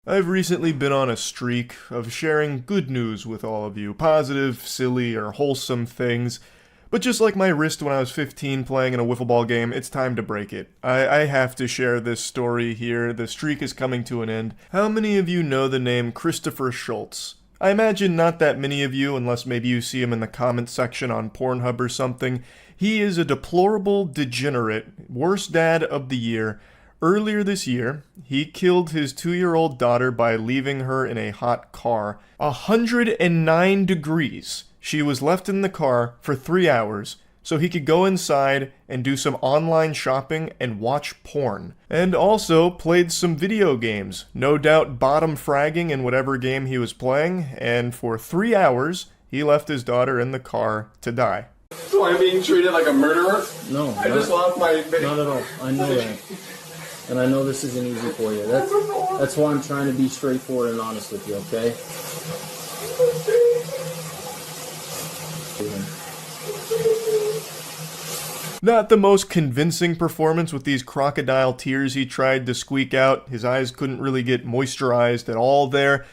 I've recently been on a streak of sharing good news with all of you, positive, silly, or wholesome things. But just like my wrist when I was 15 playing in a wiffle ball game, it's time to break it. I have to share this story here. The streak is coming to an end. How many of you know the name Christopher Schultz? I imagine not that many of you, unless maybe you see him in the comments section on Pornhub or something. He is a deplorable degenerate, worst dad of the year. Earlier this year, he killed his 2-year-old daughter by leaving her in a hot car. 109 degrees. She was left in the car for 3 hours so he could go inside and do some online shopping and watch porn. And also played some video games, no doubt bottom fragging in whatever game he was playing, and for 3 hours, he left his daughter in the car to die. So I'm being treated like a murderer? No. I just lost my baby. Not at all. I know that. And I know this isn't easy for you. That's why I'm trying to be straightforward and honest with you, okay? Not the most convincing performance with these crocodile tears he tried to squeak out. His eyes couldn't really get moisturized at all there.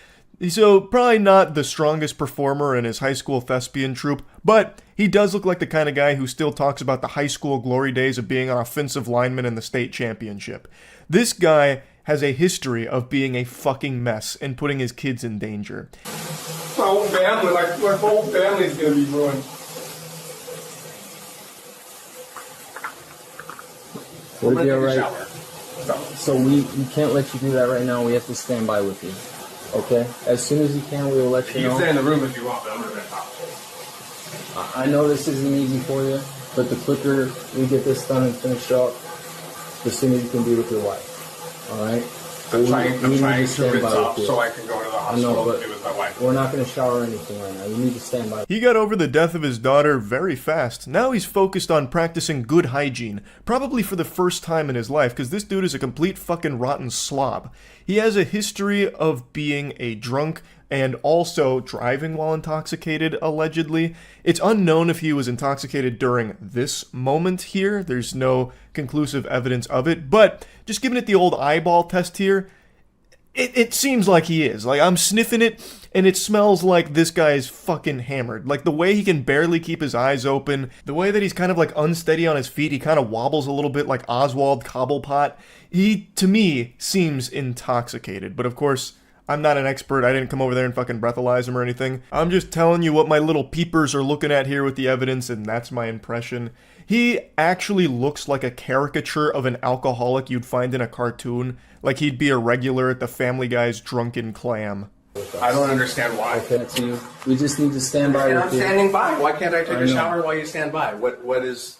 So probably not the strongest performer in his high school thespian troupe, but he does look like the kind of guy who still talks about the high school glory days of being an offensive lineman in the state championship. This guy has a history of being a fucking mess and putting his kids in danger. My whole family, my whole family's gonna be ruined. Would it be alright? Shower. So we can't let you do that right now. We have to stand by with you. Okay? As soon as you can, we will let you You know. can stay in the room if you want, but I'm gonna top. I know this isn't easy for you, but the quicker we get this done and finished up, the sooner you can be with your wife. Alright? I'm trying to rinse stand by off with you. so I can go to the I know, hospital but to be with my wife. we're not going to shower or anything right now. You need to stand by. He got over the death of his daughter very fast. Now he's focused on practicing good hygiene, probably for the first time in his life, because this dude is a complete fucking rotten slob. He has a history of being a drunk and also driving while intoxicated, allegedly. It's unknown if he was intoxicated during this moment here. There's no conclusive evidence of it, but just giving it the old eyeball test here, it seems like he is. Like, I'm sniffing it, and it smells like this guy is fucking hammered. Like, the way he can barely keep his eyes open, the way that he's kind of, like, unsteady on his feet, he kind of wobbles a little bit like Oswald Cobblepot. He, to me, seems intoxicated. But, of course, I'm not an expert. I didn't come over there and fucking breathalyze him or anything. I'm just telling you what my little peepers are looking at here with the evidence, and that's my impression. He actually looks like a caricature of an alcoholic you'd find in a cartoon. Like he'd be a regular at the Family Guy's Drunken Clam. I don't understand why. Okay, that's you. We just need to stand by And with I'm you. standing by. Why can't I take I a know. shower while you stand by? What is...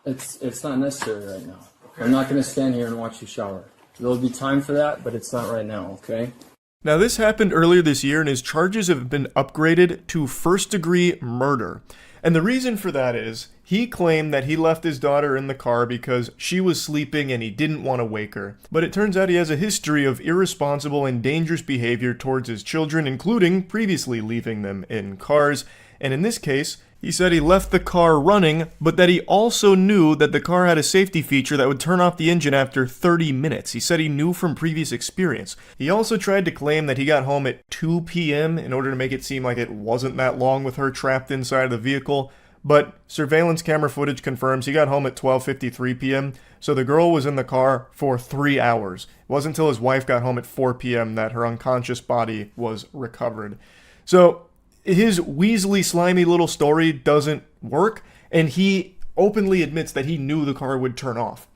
It's not necessary right now. I'm not going to stand here and watch you shower. There'll be time for that, but it's not right now, okay? Now, this happened earlier this year, and his charges have been upgraded to first-degree murder. And the reason for that is, he claimed that he left his daughter in the car because she was sleeping and he didn't want to wake her. But it turns out he has a history of irresponsible and dangerous behavior towards his children, including previously leaving them in cars. And in this case, he said he left the car running, but that he also knew that the car had a safety feature that would turn off the engine after 30 minutes. He said he knew from previous experience. He also tried to claim that he got home at 2 p.m. in order to make it seem like it wasn't that long with her trapped inside of the vehicle. But surveillance camera footage confirms he got home at 12:53 p.m., so the girl was in the car for 3 hours. It wasn't until his wife got home at 4 p.m. that her unconscious body was recovered. So his weaselly, slimy little story doesn't work, and he openly admits that he knew the car would turn off.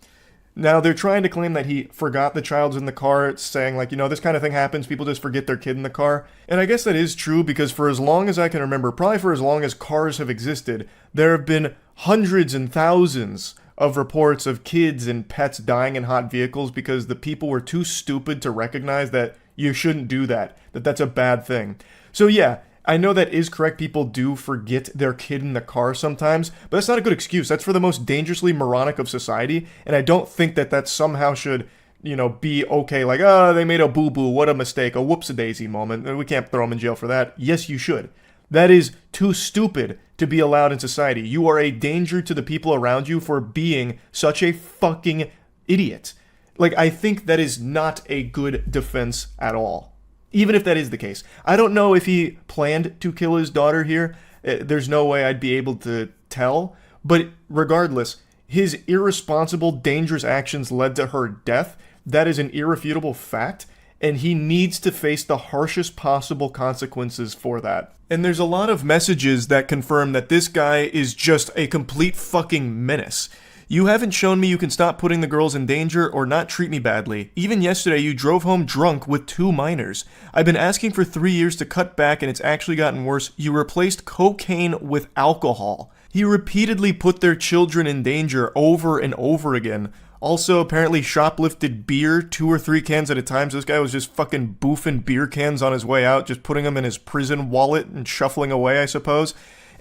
Now, they're trying to claim that he forgot the child's in the car, saying, like, this kind of thing happens, people just forget their kid in the car. And I guess that is true, because for as long as I can remember, probably for as long as cars have existed, there have been hundreds and thousands of reports of kids and pets dying in hot vehicles because the people were too stupid to recognize that you shouldn't do that, that that's a bad thing. So yeah, I know that is correct. People do forget their kid in the car sometimes, but that's not a good excuse. That's for the most dangerously moronic of society, and I don't think that that somehow should, be okay. Like, they made a boo-boo, what a mistake, a whoops-a-daisy moment. We can't throw them in jail for that. Yes, you should. That is too stupid to be allowed in society. You are a danger to the people around you for being such a fucking idiot. Like, I think that is not a good defense at all. Even if that is the case. I don't know if he planned to kill his daughter here. There's no way I'd be able to tell. But regardless, his irresponsible, dangerous actions led to her death. That is an irrefutable fact. And he needs to face the harshest possible consequences for that. And there's a lot of messages that confirm that this guy is just a complete fucking menace. You haven't shown me you can stop putting the girls in danger or not treat me badly. Even yesterday, you drove home drunk with 2 minors. I've been asking for 3 years to cut back and it's actually gotten worse. You replaced cocaine with alcohol. He repeatedly put their children in danger over and over again. Also, apparently shoplifted beer, 2 or 3 cans at a time. So this guy was just fucking boofing beer cans on his way out, just putting them in his prison wallet and shuffling away, I suppose.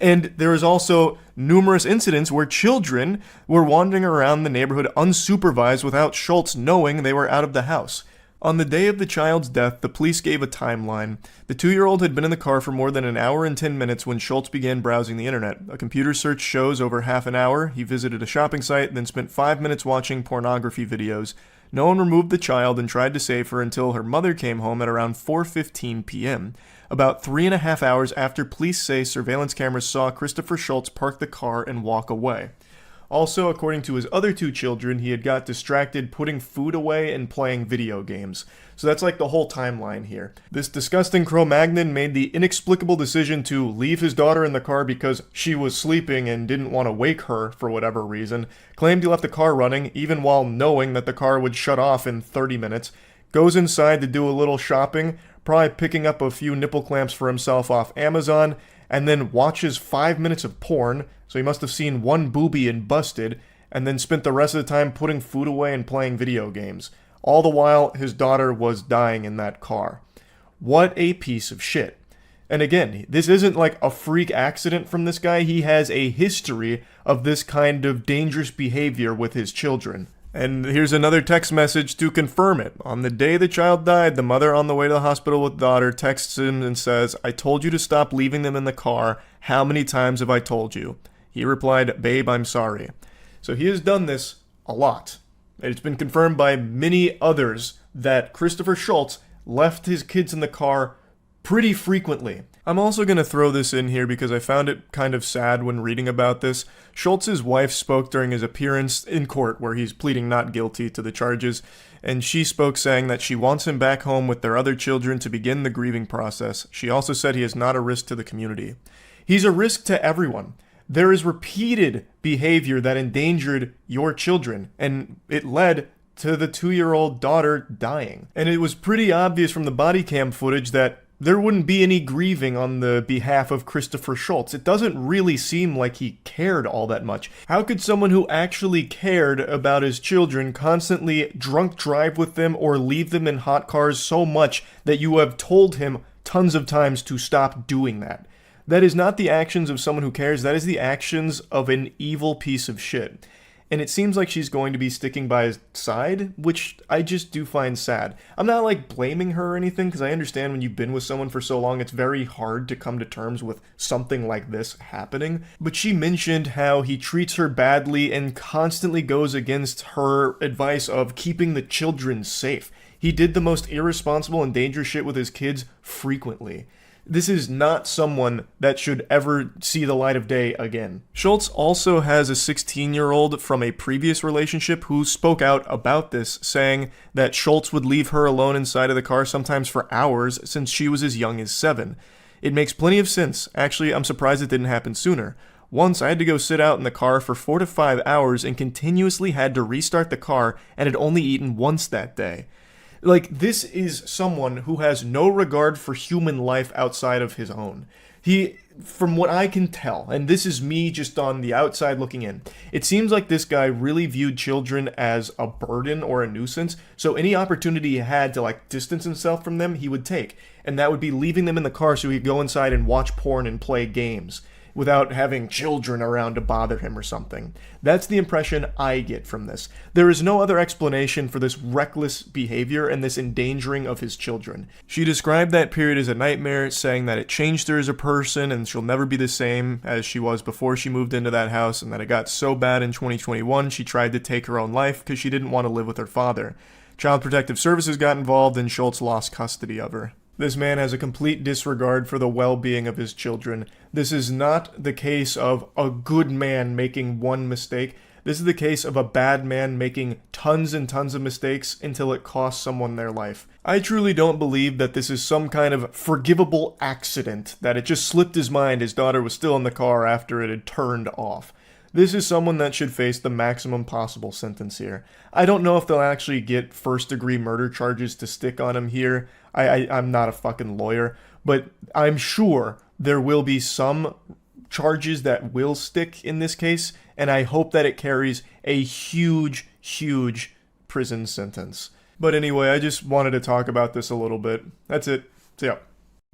And there was also numerous incidents where children were wandering around the neighborhood unsupervised without Schultz knowing they were out of the house. On the day of the child's death, the police gave a timeline. The 2-year-old had been in the car for more than an hour and 10 minutes when Schultz began browsing the internet. A computer search shows over half an hour. He visited a shopping site, then spent 5 minutes watching pornography videos. No one removed the child and tried to save her until her mother came home at around 4:15 p.m. About 3.5 hours after police say surveillance cameras saw Christopher Schultz park the car and walk away. Also, according to his other 2 children, he had got distracted putting food away and playing video games. So that's like the whole timeline here. This disgusting Cro-Magnon made the inexplicable decision to leave his daughter in the car because she was sleeping and didn't want to wake her for whatever reason. Claimed he left the car running, even while knowing that the car would shut off in 30 minutes. Goes inside to do a little shopping, probably picking up a few nipple clamps for himself off Amazon, and then watches 5 minutes of porn. So he must have seen one boobie and busted, and then spent the rest of the time putting food away and playing video games. All the while, his daughter was dying in that car. What a piece of shit. And again, this isn't like a freak accident from this guy. He has a history of this kind of dangerous behavior with his children. And here's another text message to confirm it. On the day the child died, the mother on the way to the hospital with daughter texts him and says, "I told you to stop leaving them in the car. How many times have I told you?" He replied, "Babe, I'm sorry." So he has done this a lot. It's been confirmed by many others that Christopher Schultz left his kids in the car pretty frequently. I'm also going to throw this in here because I found it kind of sad when reading about this. Schultz's wife spoke during his appearance in court where he's pleading not guilty to the charges, and she spoke saying that she wants him back home with their other children to begin the grieving process. She also said he is not a risk to the community. He's a risk to everyone. There is repeated behavior that endangered your children, and it led to the 2-year-old daughter dying. And it was pretty obvious from the body cam footage that there wouldn't be any grieving on the behalf of Christopher Schultz. It doesn't really seem like he cared all that much. How could someone who actually cared about his children constantly drunk drive with them or leave them in hot cars so much that you have told him tons of times to stop doing that? That is not the actions of someone who cares. That is the actions of an evil piece of shit. And it seems like she's going to be sticking by his side, which I just do find sad. I'm not like blaming her or anything, because I understand when you've been with someone for so long, it's very hard to come to terms with something like this happening. But she mentioned how he treats her badly and constantly goes against her advice of keeping the children safe. He did the most irresponsible and dangerous shit with his kids frequently. This is not someone that should ever see the light of day again. Schultz also has a 16-year-old from a previous relationship who spoke out about this, saying that Schultz would leave her alone inside of the car sometimes for hours since she was as young as 7. It makes plenty of sense. Actually, I'm surprised it didn't happen sooner. Once I had to go sit out in the car for 4 to 5 hours and continuously had to restart the car and had only eaten once that day. Like, this is someone who has no regard for human life outside of his own. He, from what I can tell, and this is me just on the outside looking in, it seems like this guy really viewed children as a burden or a nuisance, so any opportunity he had to, like, distance himself from them, he would take. And that would be leaving them in the car so he could go inside and watch porn and play games. without having children around to bother him or something. That's the impression I get from this. There is no other explanation for this reckless behavior and this endangering of his children. She described that period as a nightmare, saying that it changed her as a person and she'll never be the same as she was before she moved into that house, and that it got so bad in 2021 she tried to take her own life because she didn't want to live with her father. Child Protective Services got involved and Schultz lost custody of her. This man has a complete disregard for the well-being of his children. This is not the case of a good man making one mistake. This is the case of a bad man making tons and tons of mistakes until it costs someone their life. I truly don't believe that this is some kind of forgivable accident, that it just slipped his mind his daughter was still in the car after it had turned off. This is someone that should face the maximum possible sentence here. I don't know if they'll actually get first-degree murder charges to stick on him here. I'm not a fucking lawyer, but I'm sure there will be some charges that will stick in this case, and I hope that it carries a huge, huge prison sentence. But anyway, I just wanted to talk about this a little bit. That's it. So yeah.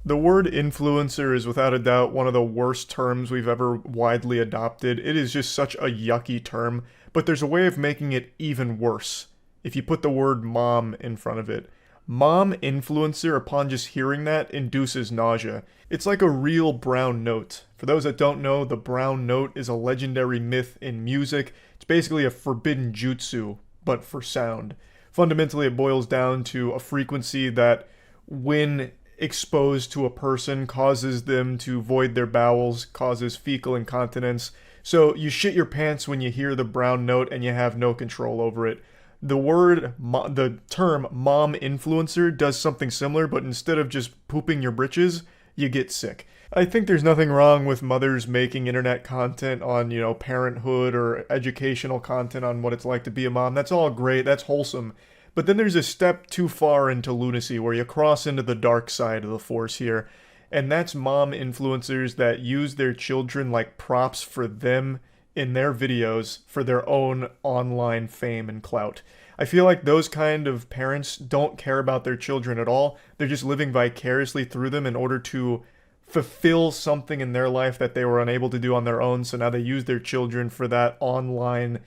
The word influencer is without a doubt one of the worst terms we've ever widely adopted. It is just such a yucky term, but there's a way of making it even worse if you put the word mom in front of it. Mom influencer, upon just hearing that, induces nausea. It's like a real brown note. For those that don't know, the brown note is a legendary myth in music. It's basically a forbidden jutsu, but for sound. Fundamentally, it boils down to a frequency that, when exposed to a person, causes them to void their bowels, causes fecal incontinence. So you shit your pants when you hear the brown note and you have no control over it. The term mom influencer does something similar, but instead of just pooping your britches, you get sick. I think there's nothing wrong with mothers making internet content on, parenthood or educational content on what it's like to be a mom. That's all great. That's wholesome. But then there's a step too far into lunacy where you cross into the dark side of the force here. And that's mom influencers that use their children like props for them in their videos for their own online fame and clout. I feel like those kind of parents don't care about their children at all. They're just living vicariously through them in order to fulfill something in their life that they were unable to do on their own. So now they use their children for that online,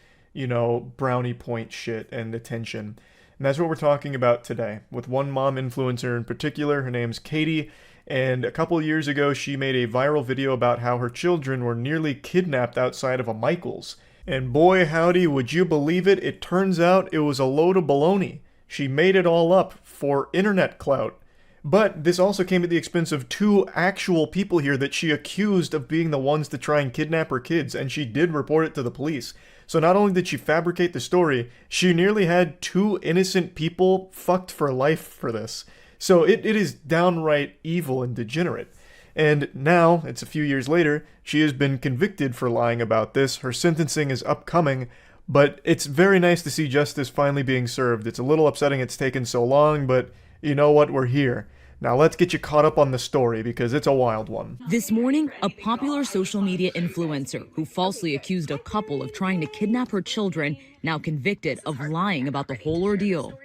brownie point shit and attention. And that's what we're talking about today, with one mom influencer in particular. Her name's Katie, and a couple years ago she made a viral video about how her children were nearly kidnapped outside of a Michael's. And boy howdy, would you believe it, it turns out it was a load of baloney. She made it all up for internet clout. But this also came at the expense of two actual people here that she accused of being the ones to try and kidnap her kids, and she did report it to the police. So not only did she fabricate the story, she nearly had two innocent people fucked for life for this. So it is downright evil and degenerate. And now, it's a few years later, she has been convicted for lying about this. Her sentencing is upcoming, but it's very nice to see justice finally being served. It's a little upsetting it's taken so long, but you know what? We're here. Now let's get you caught up on the story because it's a wild one. This morning, a popular social media influencer who falsely accused a couple of trying to kidnap her children, now convicted of lying about the whole ordeal.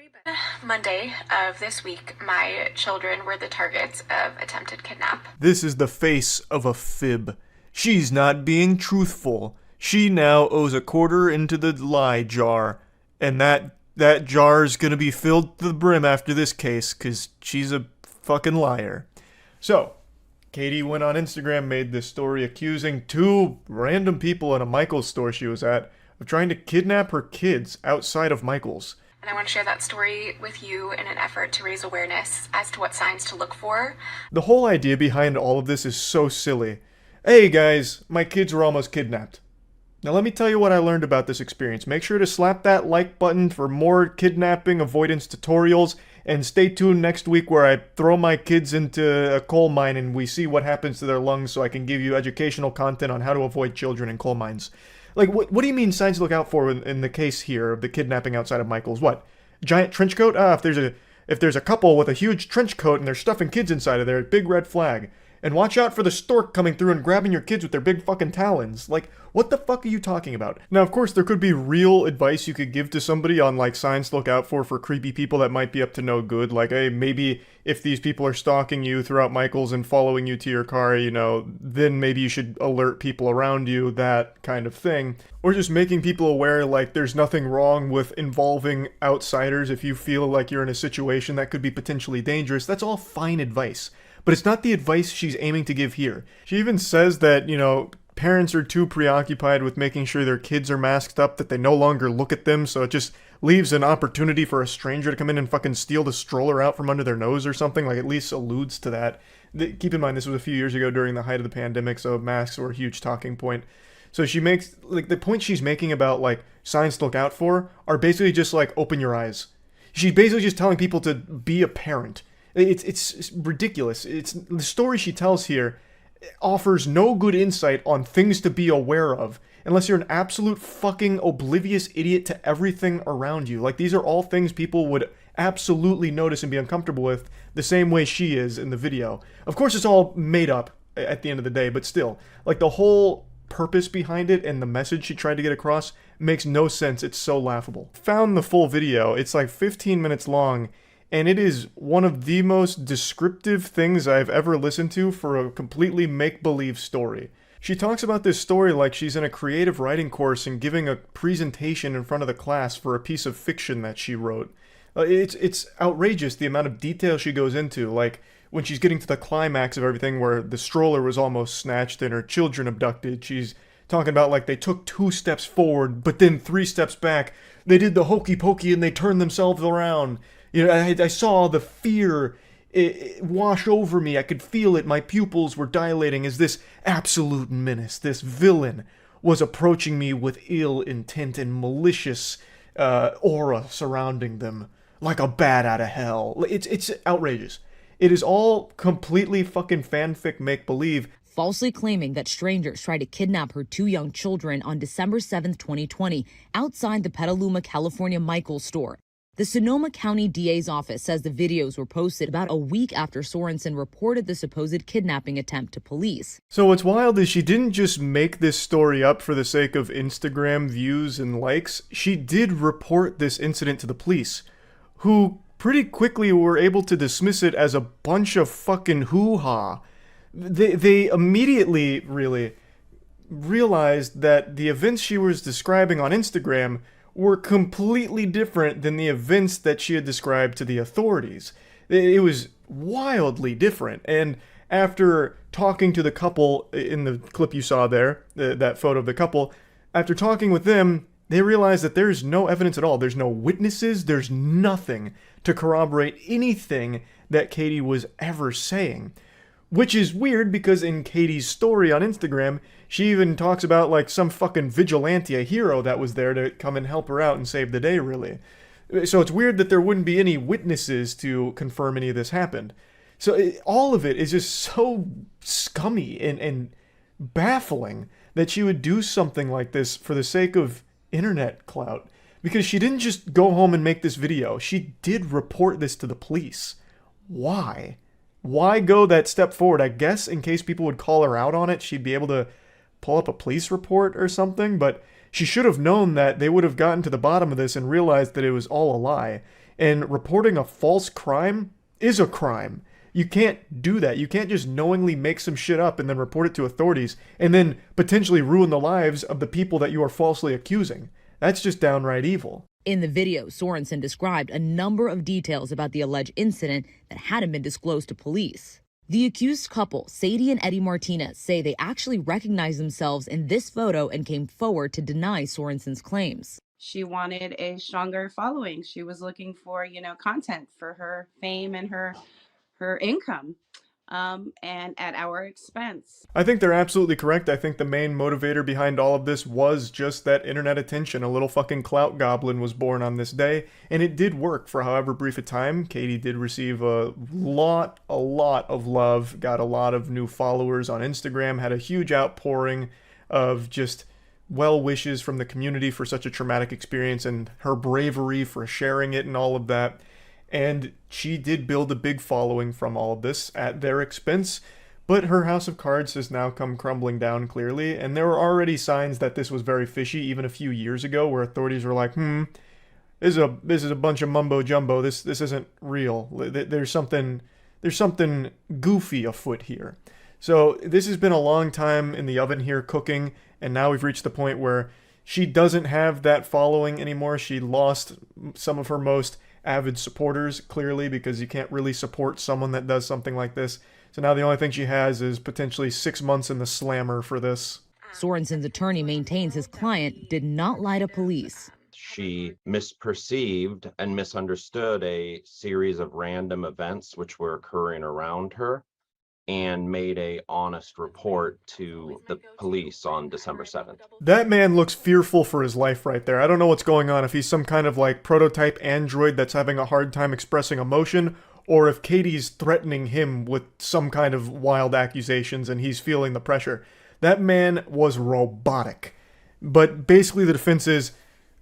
Monday of this week, my children were the targets of attempted kidnap. This is the face of a fib. She's not being truthful. She now owes a quarter into the lie jar, and that jar's gonna be filled to the brim after this case, because she's a fucking liar. So, Katie went on Instagram, made this story accusing two random people in a Michael's store she was at of trying to kidnap her kids outside of Michael's. And I want to share that story with you in an effort to raise awareness as to what signs to look for. The whole idea behind all of this is so silly. Hey guys, my kids were almost kidnapped. Now let me tell you what I learned about this experience. Make sure to slap that like button for more kidnapping avoidance tutorials, and stay tuned next week where I throw my kids into a coal mine and we see what happens to their lungs so I can give you educational content on how to avoid children in coal mines. Like, what do you mean signs to look out for in the case here of the kidnapping outside of Michael's? What? Giant trench coat? If there's a couple with a huge trench coat and they're stuffing kids inside of there, big red flag. And watch out for the stork coming through and grabbing your kids with their big fucking talons. Like, what the fuck are you talking about? Now, of course, there could be real advice you could give to somebody on, like, signs to look out for creepy people that might be up to no good. Like, hey, maybe if these people are stalking you throughout Michael's and following you to your car, you know, then maybe you should alert people around you, that kind of thing. Or just making people aware, like, there's nothing wrong with involving outsiders if you feel like you're in a situation that could be potentially dangerous. That's all fine advice. But it's not the advice she's aiming to give here. She even says that, you know, parents are too preoccupied with making sure their kids are masked up that they no longer look at them, so it just leaves an opportunity for a stranger to come in and fucking steal the stroller out from under their nose or something, like at least alludes to that. Keep in mind, this was a few years ago during the height of the pandemic, so masks were a huge talking point. So she makes, like, the point she's making about, like, signs to look out for are basically just, like, open your eyes. She's basically just telling people to be a parent. It's ridiculous. It's the story she tells here offers no good insight on things to be aware of unless you're an absolute fucking oblivious idiot to everything around you. Like, these are all things people would absolutely notice and be uncomfortable with the same way she is in the video. Of course, it's all made up at the end of the day, but still, like, the whole purpose behind it and the message she tried to get across makes no sense. It's so laughable. Found the full video. It's like 15 minutes long, and it is one of the most descriptive things I've ever listened to for a completely make-believe story. She talks about this story like she's in a creative writing course and giving a presentation in front of the class for a piece of fiction that she wrote. It's outrageous the amount of detail she goes into, like when she's getting to the climax of everything where the stroller was almost snatched and her children abducted. She's talking about, like, they took 2 steps forward, but then 3 steps back. They did the hokey pokey and they turned themselves around. You know, I saw the fear wash over me. I could feel it. My pupils were dilating as this absolute menace, this villain, was approaching me with ill intent and malicious aura surrounding them, like a bat out of hell. It's outrageous. It is all completely fucking fanfic make-believe. Falsely claiming that strangers tried to kidnap her 2 young children on December 7th, 2020, outside the Petaluma, California Michael's store. The Sonoma County DA's office says the videos were posted about a week after Sorensen reported the supposed kidnapping attempt to police. So what's wild is she didn't just make this story up for the sake of Instagram views and likes. She did report this incident to the police, who pretty quickly were able to dismiss it as a bunch of fucking hoo-ha. They immediately really realized that the events she was describing on Instagram were completely different than the events that she had described to the authorities. It was wildly different. And after talking to the couple in the clip you saw there, that photo of the couple, after talking with them, they realized that there's no evidence at all. There's no witnesses. There's nothing to corroborate anything that Katie was ever saying. Which is weird because in Katie's story on Instagram, she even talks about, like, some fucking vigilante, a hero that was there to come and help her out and save the day, really. So it's weird that there wouldn't be any witnesses to confirm any of this happened. So all of it is just so scummy and baffling that she would do something like this for the sake of internet clout. Because she didn't just go home and make this video. She did report this to the police. Why? Why go that step forward? I guess in case people would call her out on it, she'd be able to pull up a police report or something, but she should have known that they would have gotten to the bottom of this and realized that it was all a lie. And reporting a false crime is a crime. You can't do that. You can't just knowingly make some shit up and then report it to authorities and then potentially ruin the lives of the people that you are falsely accusing. That's just downright evil. In the video, Sorensen described a number of details about the alleged incident that hadn't been disclosed to police. The accused couple, Sadie and Eddie Martinez, say they actually recognized themselves in this photo and came forward to deny Sorensen's claims. She wanted a stronger following. She was looking for, content for her fame and her income, and at our expense. I think they're absolutely correct. I think the main motivator behind all of this was just that internet attention. A little fucking clout goblin was born on this day, and it did work for however brief a time. Katie did receive a lot of love, got a lot of new followers on Instagram, had a huge outpouring of just well wishes from the community for such a traumatic experience and her bravery for sharing it and all of that. And she did build a big following from all of this at their expense. But her house of cards has now come crumbling down clearly, and there were already signs that this was very fishy even a few years ago, where authorities were like, this is a bunch of mumbo jumbo. This isn't real. There's something goofy afoot here. So this has been a long time in the oven here cooking, and now we've reached the point where she doesn't have that following anymore. She lost some of her most avid supporters, clearly, because you can't really support someone that does something like this. So now the only thing she has is potentially 6 months in the slammer for this. Sorensen's attorney maintains his client did not lie to police. She misperceived and misunderstood a series of random events which were occurring around her and made a honest report to the police on December 7th. That man looks fearful for his life right there. I don't know what's going on, if he's some kind of like prototype android that's having a hard time expressing emotion, or if Katie's threatening him with some kind of wild accusations and he's feeling the pressure. That man was robotic. But basically the defense is,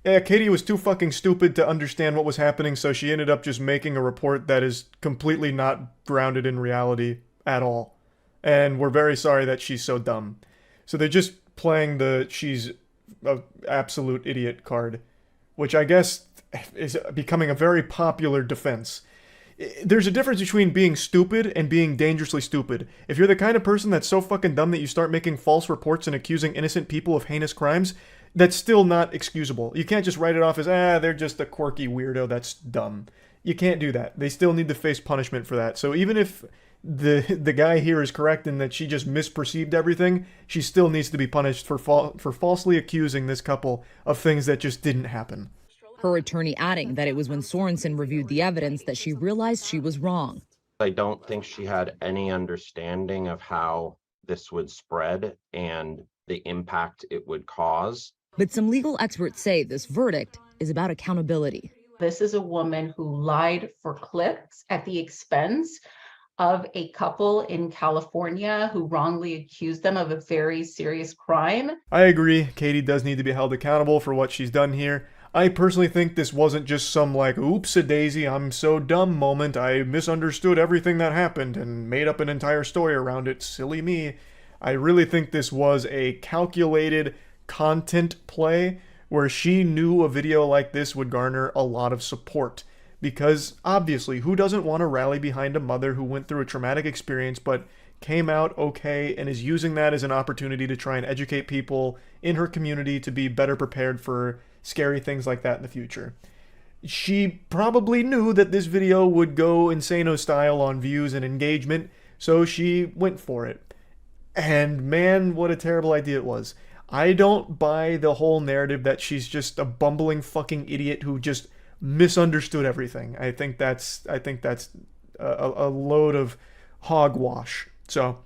Katie was too fucking stupid to understand what was happening, so she ended up just making a report that is completely not grounded in reality at all. And we're very sorry that she's so dumb. So they're just playing the she's an absolute idiot card, which I guess is becoming a very popular defense. There's a difference between being stupid and being dangerously stupid. If you're the kind of person that's so fucking dumb that you start making false reports and accusing innocent people of heinous crimes, that's still not excusable. You can't just write it off as, they're just a quirky weirdo that's dumb. You can't do that. They still need to face punishment for that. So even if the guy here is correct in that she just misperceived everything, she still needs to be punished for falsely accusing this couple of things that just didn't happen. Her attorney adding that it was when Sorensen reviewed the evidence that she realized she was wrong. I don't think she had any understanding of how this would spread and the impact it would cause. But some legal experts say this verdict is about accountability. This is a woman who lied for clicks at the expense of a couple in California who wrongly accused them of a very serious crime. I agree. Katie does need to be held accountable for what she's done here. I personally think this wasn't just some like, oops-a-daisy, I'm so dumb moment, I misunderstood everything that happened and made up an entire story around it, silly me. I really think this was a calculated content play where she knew a video like this would garner a lot of support. Because, obviously, who doesn't want to rally behind a mother who went through a traumatic experience but came out okay and is using that as an opportunity to try and educate people in her community to be better prepared for scary things like that in the future. She probably knew that this video would go insano style on views and engagement, so she went for it. And man, what a terrible idea it was. I don't buy the whole narrative that she's just a bumbling fucking idiot who just misunderstood everything. I think that's a load of hogwash. So,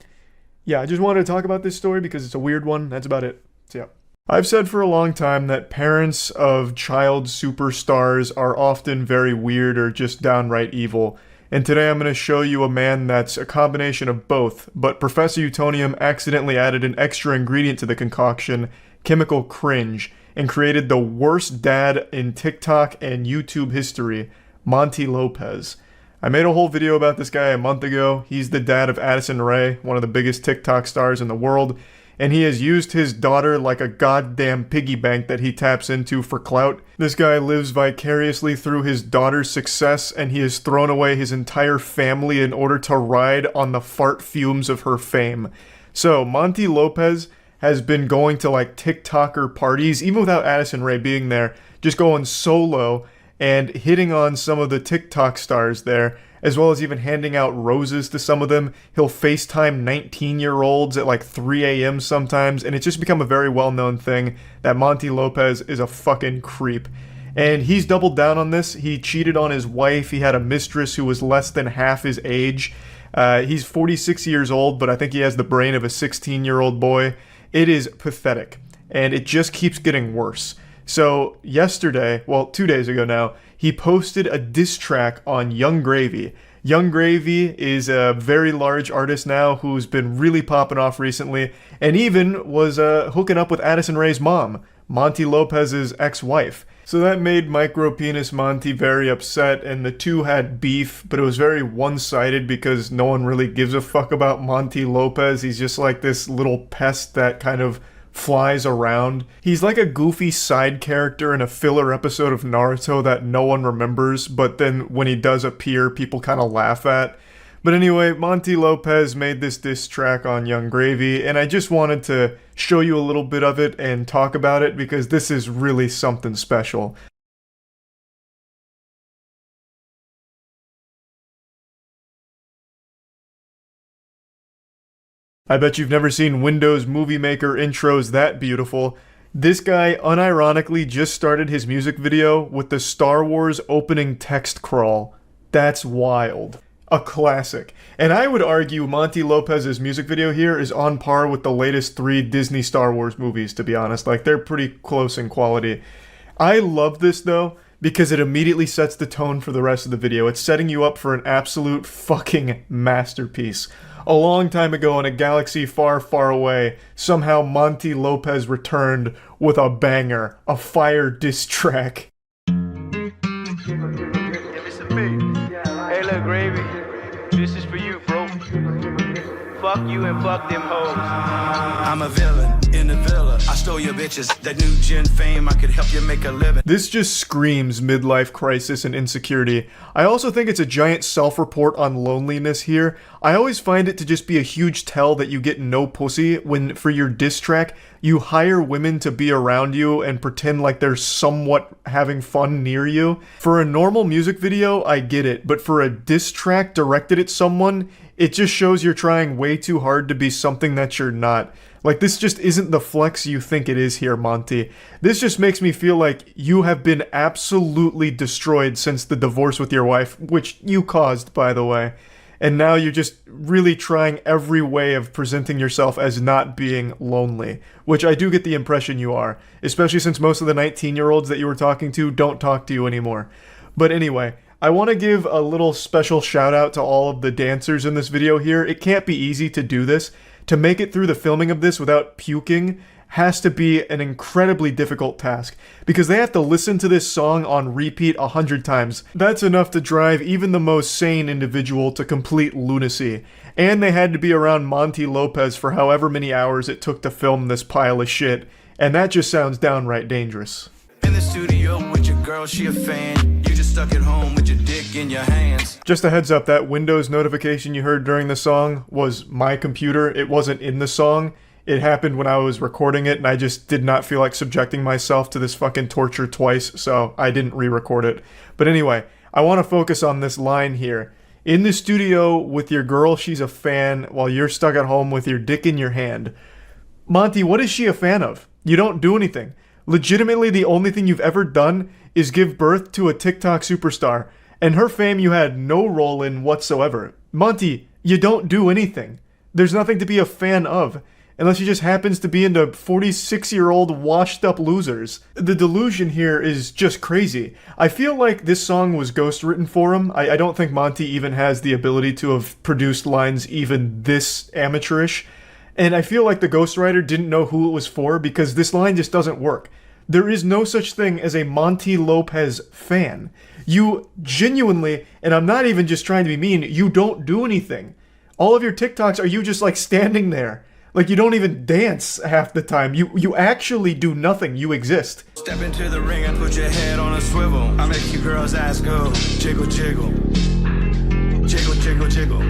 yeah, I just wanted to talk about this story because it's a weird one. That's about it. So, yeah. I've said for a long time that parents of child superstars are often very weird or just downright evil. And today I'm going to show you a man that's a combination of both, but Professor Utonium accidentally added an extra ingredient to the concoction, chemical cringe, and created the worst dad in TikTok and YouTube history, Monty Lopez. I made a whole video about this guy a month ago. He's the dad of Addison Rae, one of the biggest TikTok stars in the world, and he has used his daughter like a goddamn piggy bank that he taps into for clout. This guy lives vicariously through his daughter's success, and he has thrown away his entire family in order to ride on the fart fumes of her fame. So, Monty Lopez has been going to like TikToker parties, even without Addison Rae being there, just going solo and hitting on some of the TikTok stars there, as well as even handing out roses to some of them. He'll FaceTime 19-year-olds at like 3 a.m. sometimes, and it's just become a very well-known thing that Monty Lopez is a fucking creep. And he's doubled down on this. He cheated on his wife. He had a mistress who was less than half his age. He's 46 years old, but I think he has the brain of a 16-year-old boy. It is pathetic, and it just keeps getting worse. So yesterday, well, 2 days ago now, he posted a diss track on Young Gravy. Young Gravy is a very large artist now who's been really popping off recently, and even was hooking up with Addison Rae's mom, Monty Lopez's ex-wife. So that made Micropenis Monty very upset, and the two had beef, but it was very one-sided because no one really gives a fuck about Monty Lopez. He's just like this little pest that kind of flies around. He's like a goofy side character in a filler episode of Naruto that no one remembers, but then when he does appear, people kind of laugh at. But anyway, Monty Lopez made this diss track on Young Gravy, and I just wanted to show you a little bit of it and talk about it because this is really something special. I bet you've never seen Windows Movie Maker intros that beautiful. This guy unironically just started his music video with the Star Wars opening text crawl. That's wild. A classic. And I would argue Monty Lopez's music video here is on par with the latest 3 Disney Star Wars movies, to be honest. Like, they're pretty close in quality. I love this, though, because it immediately sets the tone for the rest of the video. It's setting you up for an absolute fucking masterpiece. A long time ago in a galaxy far, far away, somehow Monty Lopez returned with a banger, a fire diss track. Hey, look, Gravy, this is for you, bro. Fuck you and fuck them hoes. I'm a villain in the villa. I stole your bitches. That new gen fame, I could help you make a living. This just screams midlife crisis and insecurity. I also think it's a giant self-report on loneliness here. I always find it to just be a huge tell that you get no pussy when, for your diss track, you hire women to be around you and pretend like they're somewhat having fun near you. For a normal music video, I get it, but for a diss track directed at someone, it just shows you're trying way too hard to be something that you're not. Like, this just isn't the flex you think it is here, Monty. This just makes me feel like you have been absolutely destroyed since the divorce with your wife, which you caused, by the way. And now you're just really trying every way of presenting yourself as not being lonely, which I do get the impression you are, especially since most of the 19-year-olds that you were talking to don't talk to you anymore. But anyway, I want to give a little special shout out to all of the dancers in this video here. It can't be easy to do this. To make it through the filming of this without puking has to be an incredibly difficult task, because they have to listen to this song on repeat 100 times. That's enough to drive even the most sane individual to complete lunacy. And they had to be around Monty Lopez for however many hours it took to film this pile of shit, and that just sounds downright dangerous. In the studio with your girl, she a fan. You just stuck at home with your dick in your hands. Just a heads up, that Windows notification you heard during the song was my computer. It wasn't in the song. It happened when I was recording it, and I just did not feel like subjecting myself to this fucking torture twice, so I didn't re-record it. But anyway, I want to focus on this line here. In the studio with your girl, she's a fan, while you're stuck at home with your dick in your hand. Monty, what is she a fan of? You don't do anything. Legitimately, the only thing you've ever done is give birth to a TikTok superstar, and her fame you had no role in whatsoever. Monty, you don't do anything. There's nothing to be a fan of, unless she just happens to be into 46-year-old washed-up losers. The delusion here is just crazy. I feel like this song was ghost-written for him. I don't think Monty even has the ability to have produced lines even this amateurish. And I feel like the ghostwriter didn't know who it was for, because this line just doesn't work. There is no such thing as a Monty Lopez fan. You genuinely, and I'm not even just trying to be mean, you don't do anything. All of your TikToks are you just like standing there. Like, you don't even dance half the time. You actually do nothing. You exist. Step into the ring and put your head on a swivel. I make you girls' ass go jiggle, jiggle. Jiggle, jiggle, jiggle.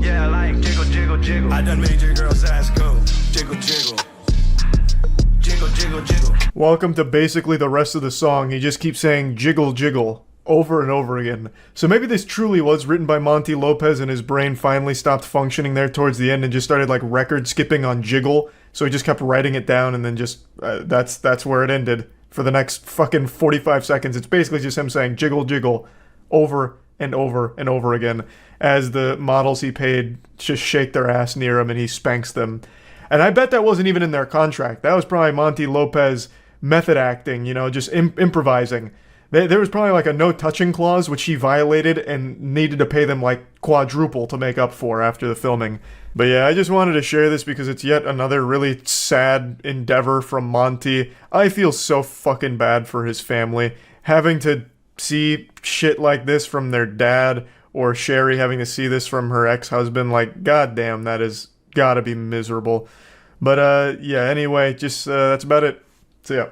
Yeah, I like jiggle, jiggle, jiggle. I done made your girl's ass go jiggle, jiggle. Jiggle, jiggle, jiggle. Welcome to basically the rest of the song. He just keeps saying jiggle, jiggle over and over again. So maybe this truly was written by Monty Lopez and his brain finally stopped functioning there towards the end and just started like record skipping on jiggle. So he just kept writing it down and then just, that's where it ended. For the next fucking 45 seconds, it's basically just him saying jiggle, jiggle over and over and over again as the models he paid just shake their ass near him and he spanks them. And I bet that wasn't even in their contract. That was probably Monty Lopez method acting, you know, just improvising. There was probably like a no touching clause, which he violated and needed to pay them like quadruple to make up for after the filming. But yeah, I just wanted to share this because it's yet another really sad endeavor from Monty. I feel so fucking bad for his family. Having to see shit like this from their dad, or Sherry having to see this from her ex-husband, like, goddamn, that is gotta be miserable. But yeah, anyway, just that's about it. So yeah.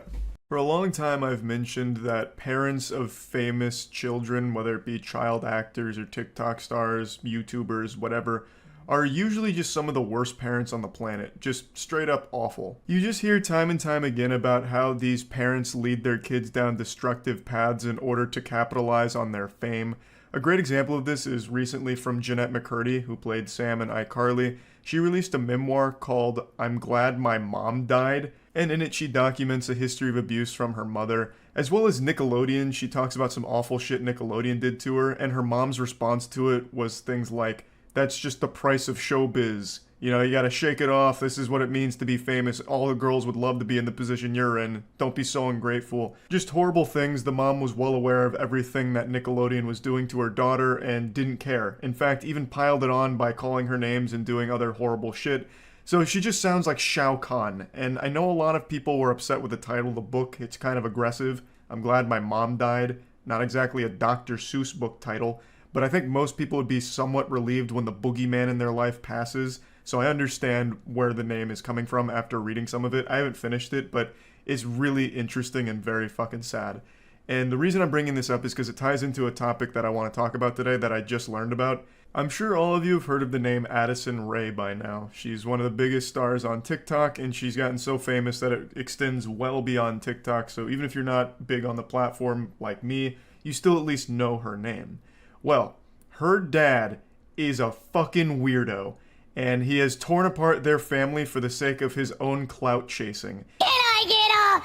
For a long time, I've mentioned that parents of famous children, whether it be child actors or TikTok stars, YouTubers, whatever, are usually just some of the worst parents on the planet. Just straight up awful. You just hear time and time again about how these parents lead their kids down destructive paths in order to capitalize on their fame. A great example of this is recently from Jeanette McCurdy, who played Sam in iCarly. She released a memoir called I'm Glad My Mom Died, and in it she documents a history of abuse from her mother. As well as Nickelodeon, she talks about some awful shit Nickelodeon did to her, and her mom's response to it was things like, "That's just the price of showbiz. You know, you gotta shake it off. This is what it means to be famous. All the girls would love to be in the position you're in. Don't be so ungrateful." Just horrible things. The mom was well aware of everything that Nickelodeon was doing to her daughter and didn't care. In fact, even piled it on by calling her names and doing other horrible shit. So she just sounds like Shao Kahn. And I know a lot of people were upset with the title of the book. It's kind of aggressive. I'm Glad My Mom Died. Not exactly a Dr. Seuss book title. But I think most people would be somewhat relieved when the boogeyman in their life passes. So I understand where the name is coming from after reading some of it. I haven't finished it, but it's really interesting and very fucking sad. And the reason I'm bringing this up is because it ties into a topic that I want to talk about today that I just learned about. I'm sure all of you have heard of the name Addison Rae by now. She's one of the biggest stars on TikTok, and she's gotten so famous that it extends well beyond TikTok. So even if you're not big on the platform like me, you still at least know her name. Well, her dad is a fucking weirdo, and he has torn apart their family for the sake of his own clout chasing. Can I get a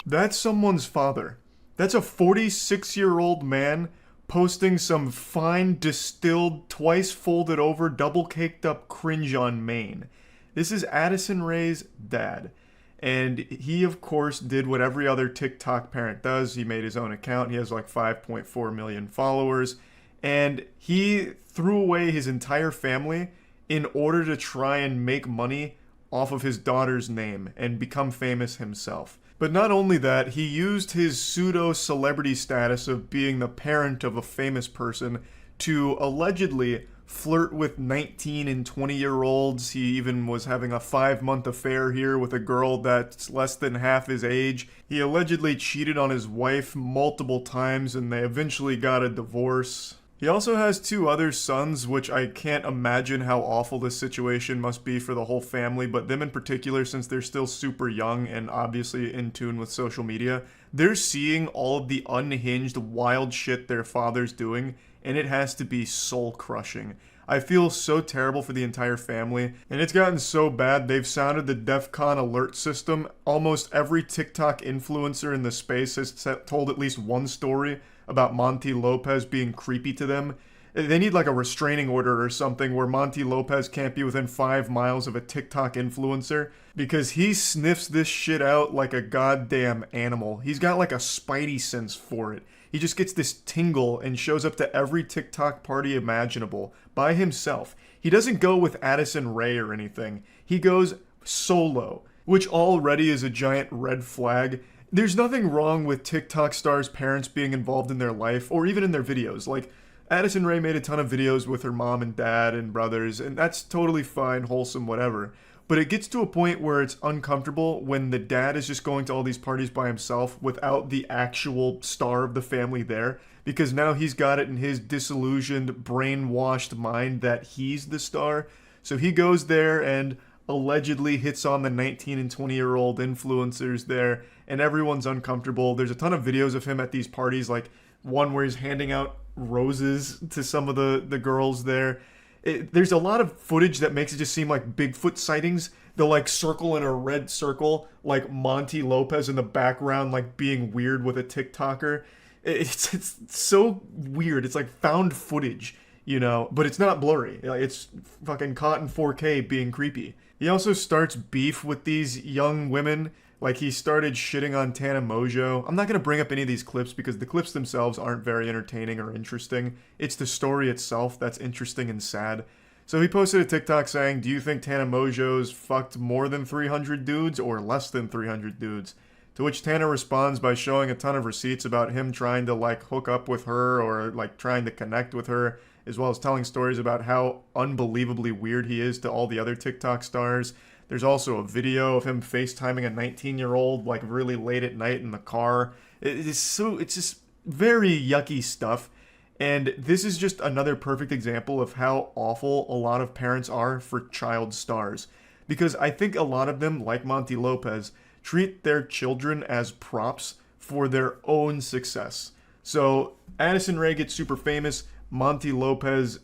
That's someone's father. That's a 46-year-old man posting some fine, distilled, twice folded over, double caked up cringe on Maine. This is Addison Rae's dad. And he, of course, did what every other TikTok parent does. He made his own account. He has like 5.4 million followers. And he threw away his entire family in order to try and make money off of his daughter's name and become famous himself. But not only that, he used his pseudo-celebrity status of being the parent of a famous person to allegedly flirt with 19 and 20-year-olds. He even was having a 5-month affair here with a girl that's less than half his age. He allegedly cheated on his wife multiple times, and they eventually got a divorce. He also has 2 other sons, which I can't imagine how awful this situation must be for the whole family, but them in particular, since they're still super young and obviously in tune with social media, they're seeing all of the unhinged, wild shit their father's doing, and it has to be soul-crushing. I feel so terrible for the entire family, and it's gotten so bad they've sounded the DEFCON alert system. Almost every TikTok influencer in the space has told at least one story about Monty Lopez being creepy to them. They need like a restraining order or something where Monty Lopez can't be within 5 miles of a TikTok influencer because he sniffs this shit out like a goddamn animal. He's got like a spidey sense for it. He just gets this tingle and shows up to every TikTok party imaginable by himself. He doesn't go with Addison Rae or anything. He goes solo, which already is a giant red flag. There's nothing wrong with TikTok stars' parents being involved in their life or even in their videos. Like, Addison Rae made a ton of videos with her mom and dad and brothers, and that's totally fine, wholesome, whatever. But it gets to a point where it's uncomfortable when the dad is just going to all these parties by himself without the actual star of the family there, because now he's got it in his disillusioned, brainwashed mind that he's the star. So he goes there and allegedly hits on the 19 and 20-year-old influencers there, and everyone's uncomfortable. There's a ton of videos of him at these parties, like one where he's handing out roses to some of the girls there. There's a lot of footage that makes it just seem like Bigfoot sightings. They'll like circle in a red circle, like Monty Lopez in the background, like being weird with a TikToker. It's so weird. It's like found footage, you know, but it's not blurry. It's fucking caught in 4K being creepy. He also starts beef with these young women. Like, he started shitting on Tana Mojo. I'm not going to bring up any of these clips because the clips themselves aren't very entertaining or interesting. It's the story itself that's interesting and sad. So he posted a TikTok saying, do you think Tana Mojo's fucked more than 300 dudes or less than 300 dudes? To which Tana responds by showing a ton of receipts about him trying to, like, hook up with her or, like, trying to connect with her, as well as telling stories about how unbelievably weird he is to all the other TikTok stars. There's also a video of him FaceTiming a 19-year-old, like, really late at night in the car. It's just very yucky stuff. And this is just another perfect example of how awful a lot of parents are for child stars. Because I think a lot of them, like Monty Lopez, treat their children as props for their own success. So Addison Rae gets super famous. Monty Lopez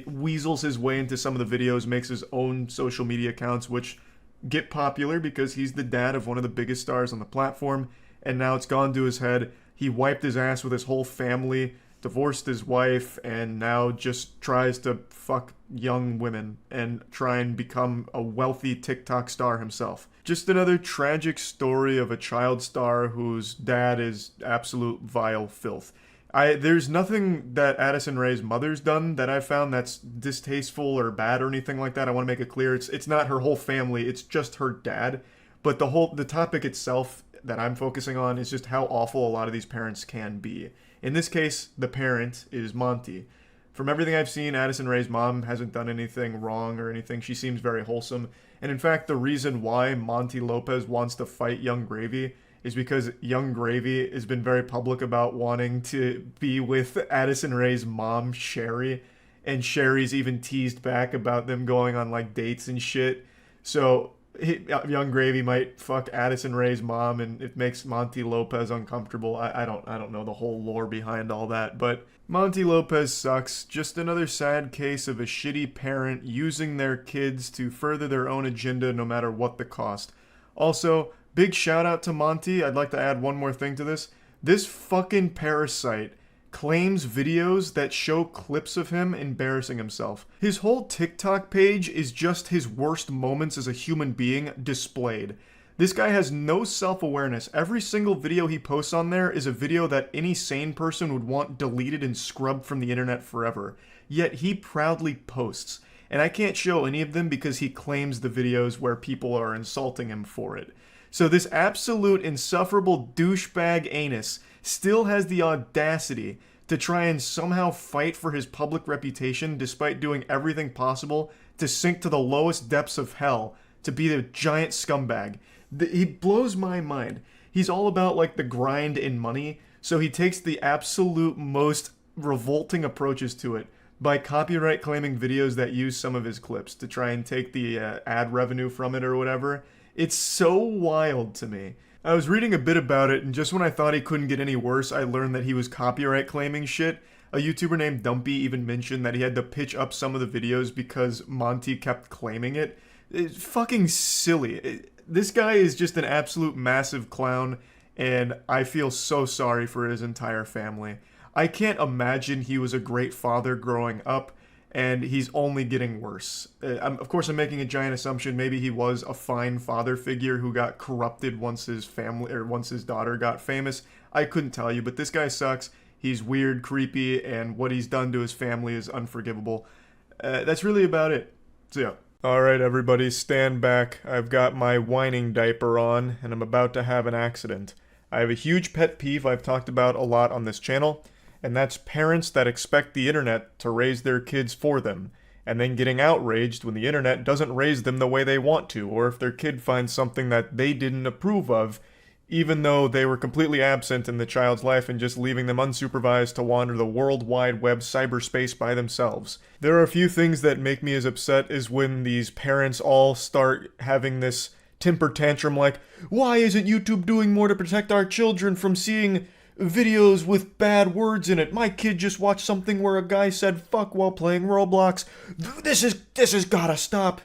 weasels his way into some of the videos, makes his own social media accounts, which get popular because he's the dad of one of the biggest stars on the platform. And now it's gone to his head. He wiped his ass with his whole family, divorced his wife, and now just tries to fuck young women and try and become a wealthy TikTok star himself. Just another tragic story of a child star whose dad is absolute vile filth. There's nothing that Addison Rae's mother's done that I've found that's distasteful or bad or anything like that. I want to make it clear. It's not her whole family, it's just her dad. But the topic itself that I'm focusing on is just how awful a lot of these parents can be. In this case, the parent is Monty. From everything I've seen, Addison Rae's mom hasn't done anything wrong or anything. She seems very wholesome. And in fact, the reason why Monty Lopez wants to fight Young Gravy is because Young Gravy has been very public about wanting to be with Addison Rae's mom, Sherry. And Sherry's even teased back about them going on, like, dates and shit. So Young Gravy might fuck Addison Rae's mom, and it makes Monty Lopez uncomfortable. I don't know the whole lore behind all that, but Monty Lopez sucks. Just another sad case of a shitty parent using their kids to further their own agenda no matter what the cost. Also, big shout out to Monty. I'd like to add one more thing to this. This fucking parasite claims videos that show clips of him embarrassing himself. His whole TikTok page is just his worst moments as a human being displayed. This guy has no self-awareness. Every single video he posts on there is a video that any sane person would want deleted and scrubbed from the internet forever. Yet he proudly posts. And I can't show any of them because he claims the videos where people are insulting him for it. So this absolute insufferable douchebag anus still has the audacity to try and somehow fight for his public reputation despite doing everything possible to sink to the lowest depths of hell to be the giant scumbag. He blows my mind. He's all about, like, the grind and money, so he takes the absolute most revolting approaches to it by copyright claiming videos that use some of his clips to try and take the ad revenue from it or whatever. It's so wild to me. I was reading a bit about it, and just when I thought he couldn't get any worse, I learned that he was copyright claiming shit. A YouTuber named Dumpy even mentioned that he had to pitch up some of the videos because Monty kept claiming it. It's fucking silly. This guy is just an absolute massive clown, and I feel so sorry for his entire family. I can't imagine he was a great father growing up, and he's only getting worse. Of course, I'm making a giant assumption. Maybe he was a fine father figure who got corrupted once his family or once his daughter got famous. I couldn't tell you, but this guy sucks. He's weird, creepy, and what he's done to his family is unforgivable. That's really about it. So yeah. Alright everybody, stand back. I've got my whining diaper on, and I'm about to have an accident. I have a huge pet peeve I've talked about a lot on this channel, and that's parents that expect the internet to raise their kids for them, and then getting outraged when the internet doesn't raise them the way they want to, or if their kid finds something that they didn't approve of, even though they were completely absent in the child's life and just leaving them unsupervised to wander the World Wide Web cyberspace by themselves. There are a few things that make me as upset as when these parents all start having this temper tantrum like, why isn't YouTube doing more to protect our children from seeing videos with bad words in it? My kid just watched something where a guy said fuck while playing Roblox. This has gotta stop.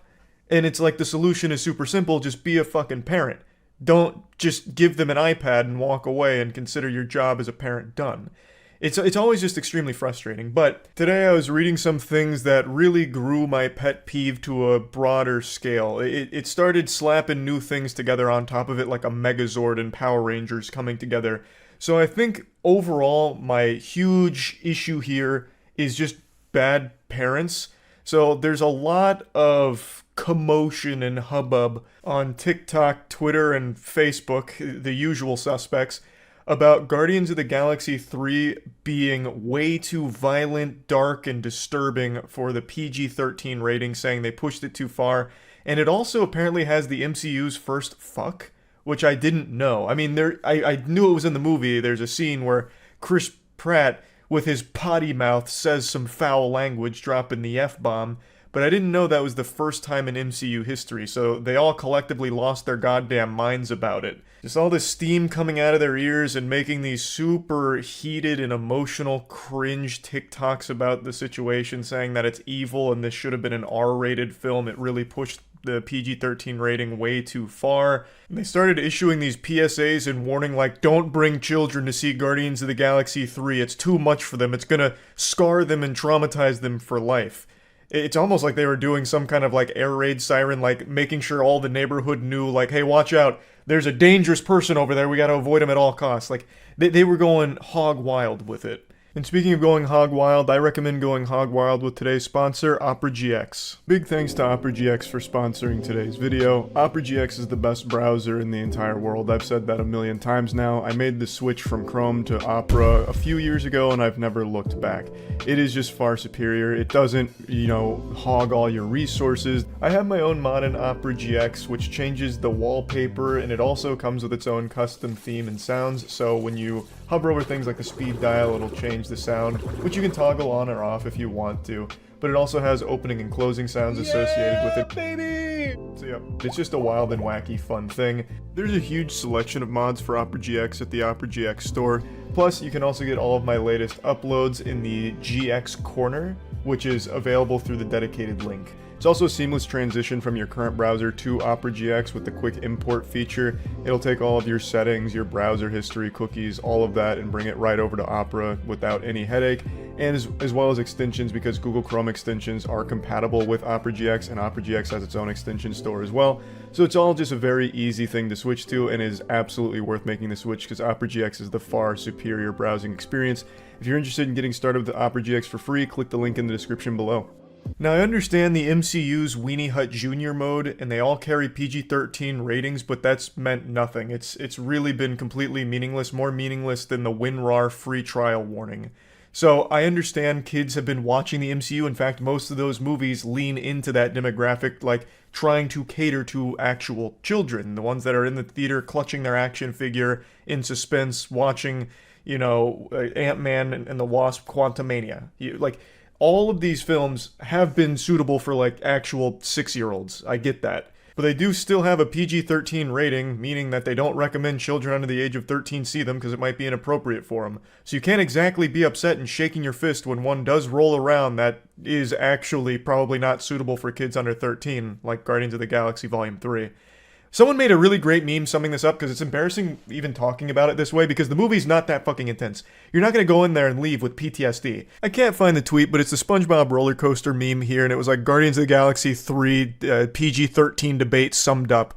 And it's like the solution is super simple, just be a fucking parent. Don't just give them an iPad and walk away and consider your job as a parent done. It's always just extremely frustrating. But today I was reading some things that really grew my pet peeve to a broader scale. It started slapping new things together on top of it, like a Megazord and Power Rangers coming together. So I think overall my huge issue here is just bad parents. So there's a lot of commotion and hubbub on TikTok, Twitter, and Facebook, the usual suspects, about Guardians of the Galaxy 3 being way too violent, dark, and disturbing for the PG-13 rating, saying they pushed it too far. And it also apparently has the MCU's first fuck, which I didn't know. I mean, I knew it was in the movie. There's a scene where Chris Pratt, with his potty mouth, says some foul language, dropping the F-bomb. But I didn't know that was the first time in MCU history, so they all collectively lost their goddamn minds about it. Just all this steam coming out of their ears and making these super heated and emotional cringe TikToks about the situation, saying that it's evil and this should have been an R-rated film. It really pushed the PG-13 rating way too far. And they started issuing these PSAs and warning like, don't bring children to see Guardians of the Galaxy 3. It's too much for them. It's gonna scar them and traumatize them for life. It's almost like they were doing some kind of like air raid siren, like making sure all the neighborhood knew, like, hey, watch out, there's a dangerous person over there, we gotta avoid him at all costs. Like, they were going hog wild with it. And speaking of going hog wild, I recommend going hog wild with today's sponsor, Opera GX. Big thanks to Opera GX for sponsoring today's video. Opera GX is the best browser in the entire world. I've said that a million times now. I made the switch from Chrome to Opera a few years ago and I've never looked back. It is just far superior. It doesn't, hog all your resources. I have my own mod in Opera GX, which changes the wallpaper, and it also comes with its own custom theme and sounds, so when you hover over things like the speed dial, it'll change the sound, which you can toggle on or off if you want to. But it also has opening and closing sounds associated with it. Baby! So yeah, it's just a wild and wacky fun thing. There's a huge selection of mods for Opera GX at the Opera GX store. Plus, you can also get all of my latest uploads in the GX Corner, which is available through the dedicated link. It's also a seamless transition from your current browser to Opera GX with the quick import feature. It'll take all of your settings, your browser history, cookies, all of that, and bring it right over to Opera without any headache, and as well as extensions, because Google Chrome extensions are compatible with Opera GX, and Opera GX has its own extension store as well. So it's all just a very easy thing to switch to, and is absolutely worth making the switch because Opera GX is the far superior browsing experience. If you're interested in getting started with Opera GX for free, click the link in the description below. Now, I understand the MCU's Weenie Hut Jr. mode, and they all carry PG-13 ratings, but that's meant nothing. It's really been completely meaningless, more meaningless than the WinRAR free trial warning. So, I understand kids have been watching the MCU. In fact, most of those movies lean into that demographic, like trying to cater to actual children, the ones that are in the theater clutching their action figure in suspense, watching, Ant-Man and the Wasp: Quantumania. All of these films have been suitable for, actual 6-year-olds. I get that. But they do still have a PG-13 rating, meaning that they don't recommend children under the age of 13 see them because it might be inappropriate for them. So you can't exactly be upset and shaking your fist when one does roll around that is actually probably not suitable for kids under 13, like Guardians of the Galaxy Volume 3. Someone made a really great meme summing this up because it's embarrassing even talking about it this way because the movie's not that fucking intense. You're not going to go in there and leave with PTSD. I can't find the tweet, but it's the SpongeBob roller coaster meme here, and it was like Guardians of the Galaxy 3 PG-13 debate summed up.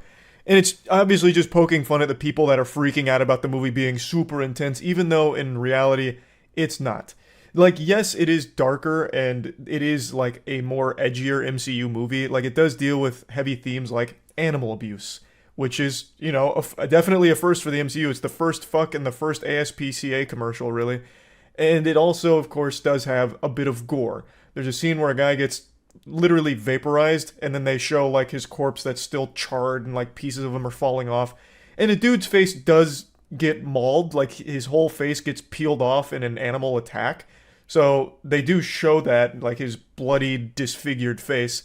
And it's obviously just poking fun at the people that are freaking out about the movie being super intense, even though in reality, it's not. Yes, it is darker, and it is a more edgier MCU movie. It does deal with heavy themes like animal abuse, which is, definitely a first for the MCU. It's the first fuck in the first ASPCA commercial, really. And it also, of course, does have a bit of gore. There's a scene where a guy gets literally vaporized, and then they show, his corpse that's still charred, and, pieces of him are falling off. And the dude's face does get mauled, his whole face gets peeled off in an animal attack. So they do show that, his bloody, disfigured face.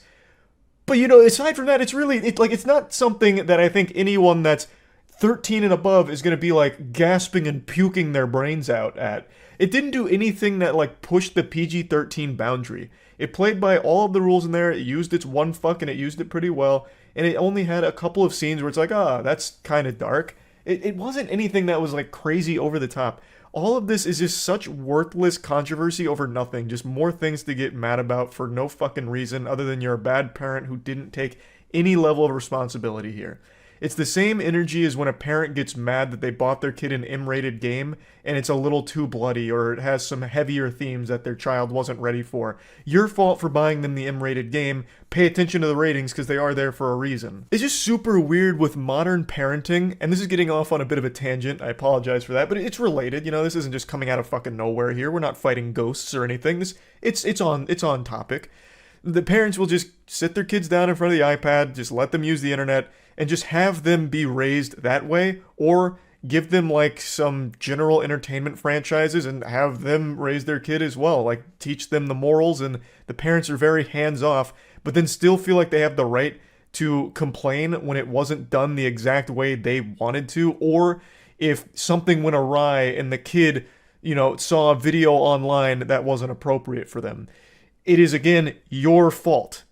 But, aside from that, it's really, it's not something that I think anyone that's 13 and above is going to be, gasping and puking their brains out at. It didn't do anything that, pushed the PG-13 boundary. It played by all of the rules in there, it used its one fuck, and it used it pretty well. and it only had a couple of scenes where it's like, oh, that's kind of dark. It wasn't anything that was like crazy over the top. All of this is just such worthless controversy over nothing. Just more things to get mad about for no fucking reason other than you're a bad parent who didn't take any level of responsibility here. It's the same energy as when a parent gets mad that they bought their kid an M-rated game and it's a little too bloody or it has some heavier themes that their child wasn't ready for. Your fault for buying them the M-rated game. Pay attention to the ratings because they are there for a reason. It's just super weird with modern parenting, and this is getting off on a bit of a tangent. I apologize for that, but it's related. You know, this isn't just coming out of fucking nowhere here. We're not fighting ghosts or anything. It's on topic. The parents will just sit their kids down in front of the iPad, just let them use the internet, and just have them be raised that way, or give them like some general entertainment franchises and have them raise their kid as well, like teach them the morals, and the parents are very hands-off, but then still feel like they have the right to complain when it wasn't done the exact way they wanted to, or if something went awry and the kid, saw a video online that wasn't appropriate for them. It is, again, your fault.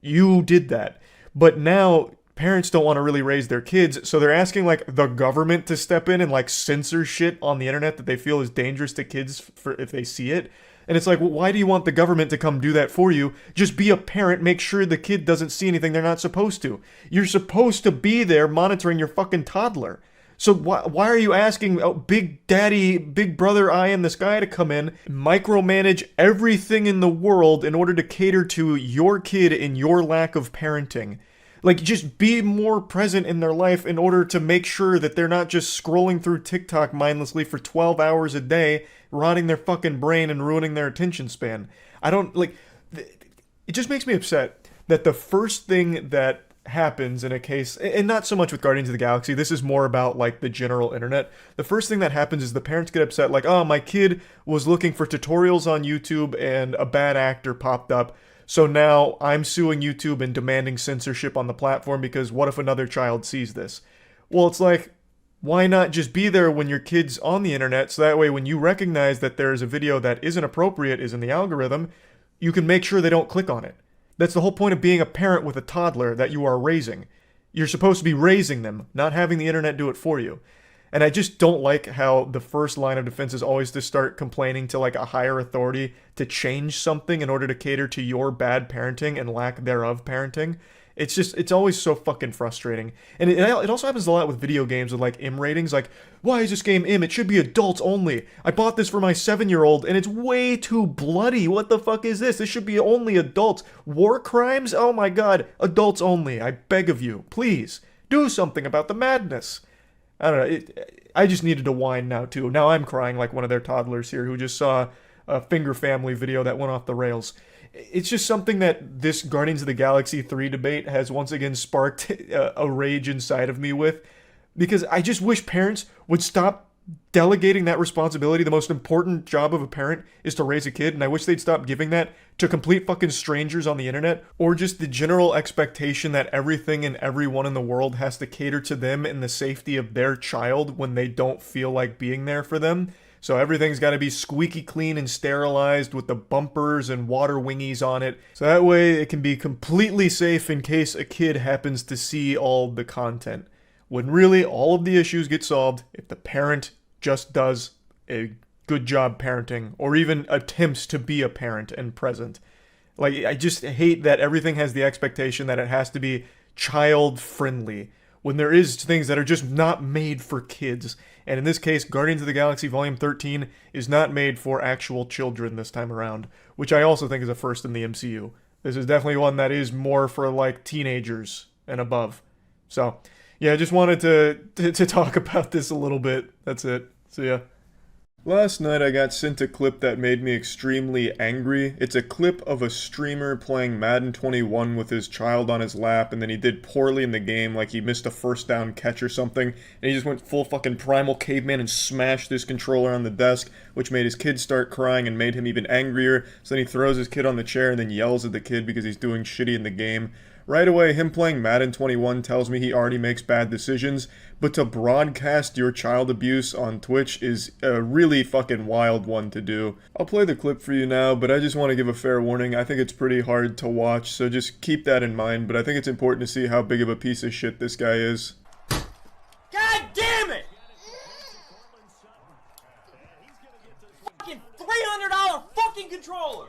You did that. But now parents don't want to really raise their kids, so they're asking like the government to step in and like censor shit on the internet that they feel is dangerous to kids for if they see it. And it's like, well, why do you want the government to come do that for you? Just be a parent, make sure the kid doesn't see anything they're not supposed to. You're supposed to be there monitoring your fucking toddler. So why are you asking Big Daddy, Big Brother Eye in the Sky to come in, micromanage everything in the world in order to cater to your kid and your lack of parenting? Like, just be more present in their life in order to make sure that they're not just scrolling through TikTok mindlessly for 12 hours a day, rotting their fucking brain and ruining their attention span. It just makes me upset that the first thing that happens in a case, and not so much with Guardians of the Galaxy, this is more about like the general internet. The first thing that happens is the parents get upset, like, oh, my kid was looking for tutorials on YouTube and a bad actor popped up. So now I'm suing YouTube and demanding censorship on the platform because what if another child sees this? Well, it's like, why not just be there when your kid's on the internet so that way when you recognize that there's a video that isn't appropriate, is in the algorithm, you can make sure they don't click on it. That's the whole point of being a parent with a toddler that you are raising. You're supposed to be raising them, not having the internet do it for you. And I just don't like how the first line of defense is always to start complaining to like a higher authority to change something in order to cater to your bad parenting and lack thereof parenting. It's always so fucking frustrating. And it also happens a lot with video games with like M ratings. Like, why is this game M? It should be adults only. I bought this for my 7-year-old and it's way too bloody. What the fuck is this? This should be only adults. War crimes? Oh my god. Adults only. I beg of you. Please. Do something about the madness. I don't know. I just needed to whine now too. Now I'm crying like one of their toddlers here who just saw a Finger Family video that went off the rails. It's just something that this Guardians of the Galaxy 3 debate has once again sparked a rage inside of me with, because I just wish parents would stop delegating that responsibility. The most important job of a parent is to raise a kid, and I wish they'd stop giving that to complete fucking strangers on the internet, or just the general expectation that everything and everyone in the world has to cater to them and the safety of their child when they don't feel like being there for them. So everything's got to be squeaky clean and sterilized with the bumpers and water wingies on it. So that way it can be completely safe in case a kid happens to see all the content. When really all of the issues get solved if the parent just does a good job parenting or even attempts to be a parent and present. Like, I just hate that everything has the expectation that it has to be child friendly when there is things that are just not made for kids. And in this case, Guardians of the Galaxy Volume 13 is not made for actual children this time around, which I also think is a first in the MCU. This is definitely one that is more for, like, teenagers and above. So, yeah, I just wanted to talk about this a little bit. That's it. See ya. Last night I got sent a clip that made me extremely angry. It's a clip of a streamer playing Madden 21 with his child on his lap, and then he did poorly in the game, like he missed a first down catch or something, and he just went full fucking primal caveman and smashed his controller on the desk, which made his kid start crying and made him even angrier. So then he throws his kid on the chair and then yells at the kid because he's doing shitty in the game. Right away, him playing Madden 21 tells me he already makes bad decisions, but to broadcast your child abuse on Twitch is a really fucking wild one to do. I'll play the clip for you now, but I just want to give a fair warning. I think it's pretty hard to watch, so just keep that in mind, but I think it's important to see how big of a piece of shit this guy is. God damn it! Fucking $300 fucking controller!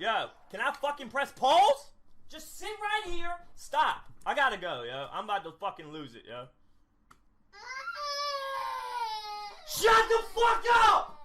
Yo, can I fucking press pause? Just sit right here. Stop. I gotta go, yo. I'm about to fucking lose it, yo. Shut the fuck up!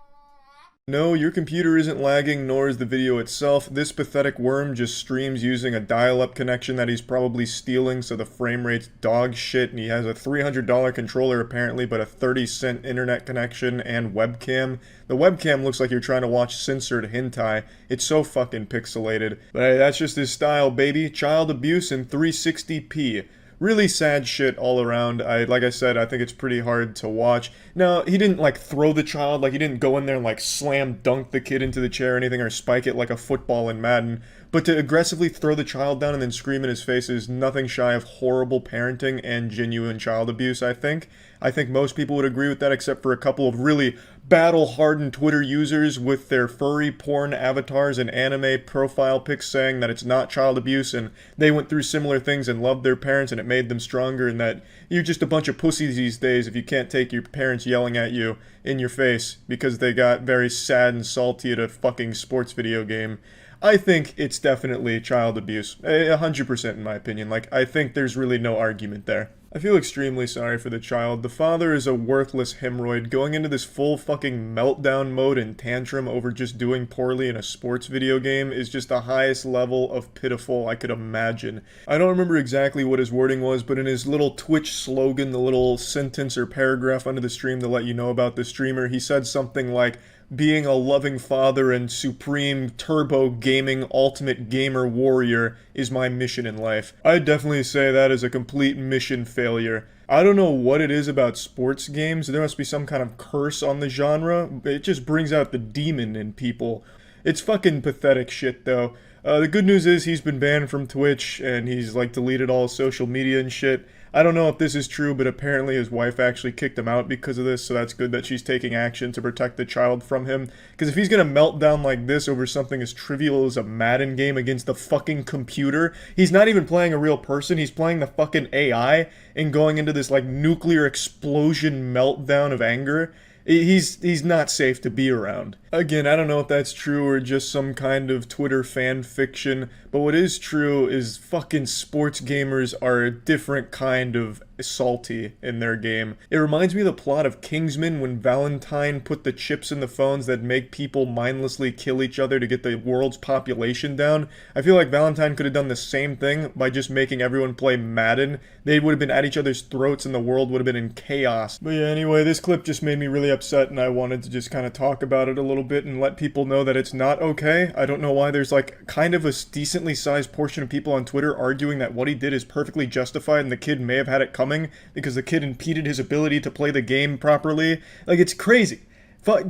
No, your computer isn't lagging, nor is the video itself. This pathetic worm just streams using a dial-up connection that he's probably stealing, so the frame rate's dog shit, and he has a $300 controller apparently, but a 30-cent internet connection and webcam. The webcam looks like you're trying to watch censored hentai. It's so fucking pixelated. But hey, that's just his style, baby. Child abuse in 360p. Really sad shit all around. Like I said, I think it's pretty hard to watch. Now, he didn't, like, throw the child, like, he didn't go in there and, like, slam dunk the kid into the chair or anything, or spike it like a football in Madden. But to aggressively throw the child down and then scream in his face is nothing shy of horrible parenting and genuine child abuse, I think. I think most people would agree with that, except for a couple of really battle-hardened Twitter users with their furry porn avatars and anime profile pics saying that it's not child abuse and they went through similar things and loved their parents and it made them stronger, and that you're just a bunch of pussies these days if you can't take your parents yelling at you in your face because they got very sad and salty at a fucking sports video game. I think it's definitely child abuse. 100% in my opinion. Like, I think there's really no argument there. I feel extremely sorry for the child. The father is a worthless hemorrhoid going into this full fucking meltdown mode and tantrum over just doing poorly in a sports video game is just the highest level of pitiful I could imagine. I don't remember exactly what his wording was, but in his little Twitch slogan, the little sentence or paragraph under the stream to let you know about the streamer, he said something like, "Being a loving father and supreme turbo gaming ultimate gamer warrior is my mission in life." I'd definitely say that is a complete mission failure. I don't know what it is about sports games. There must be some kind of curse on the genre. It just brings out the demon in people. It's fucking pathetic shit though. The good news is he's been banned from Twitch and he's like deleted all his social media and shit. I don't know if this is true, but apparently his wife actually kicked him out because of this, so that's good that she's taking action to protect the child from him. Because if he's gonna melt down like this over something as trivial as a Madden game against the fucking computer, he's not even playing a real person, he's playing the fucking AI and going into this like nuclear explosion meltdown of anger. He's not safe to be around. Again, I don't know if that's true or just some kind of Twitter fan fiction, but what is true is fucking sports gamers are a different kind of salty in their game. It reminds me of the plot of Kingsman when Valentine put the chips in the phones that make people mindlessly kill each other to get the world's population down. I feel like Valentine could have done the same thing by just making everyone play Madden. They would have been at each other's throats and the world would have been in chaos. But yeah, anyway, this clip just made me really upset and I wanted to just kind of talk about it a little bit and let people know that it's not okay. I don't know why there's like kind of a decently sized portion of people on Twitter arguing that what he did is perfectly justified and the kid may have had it coming because the kid impeded his ability to play the game properly. Like, it's crazy.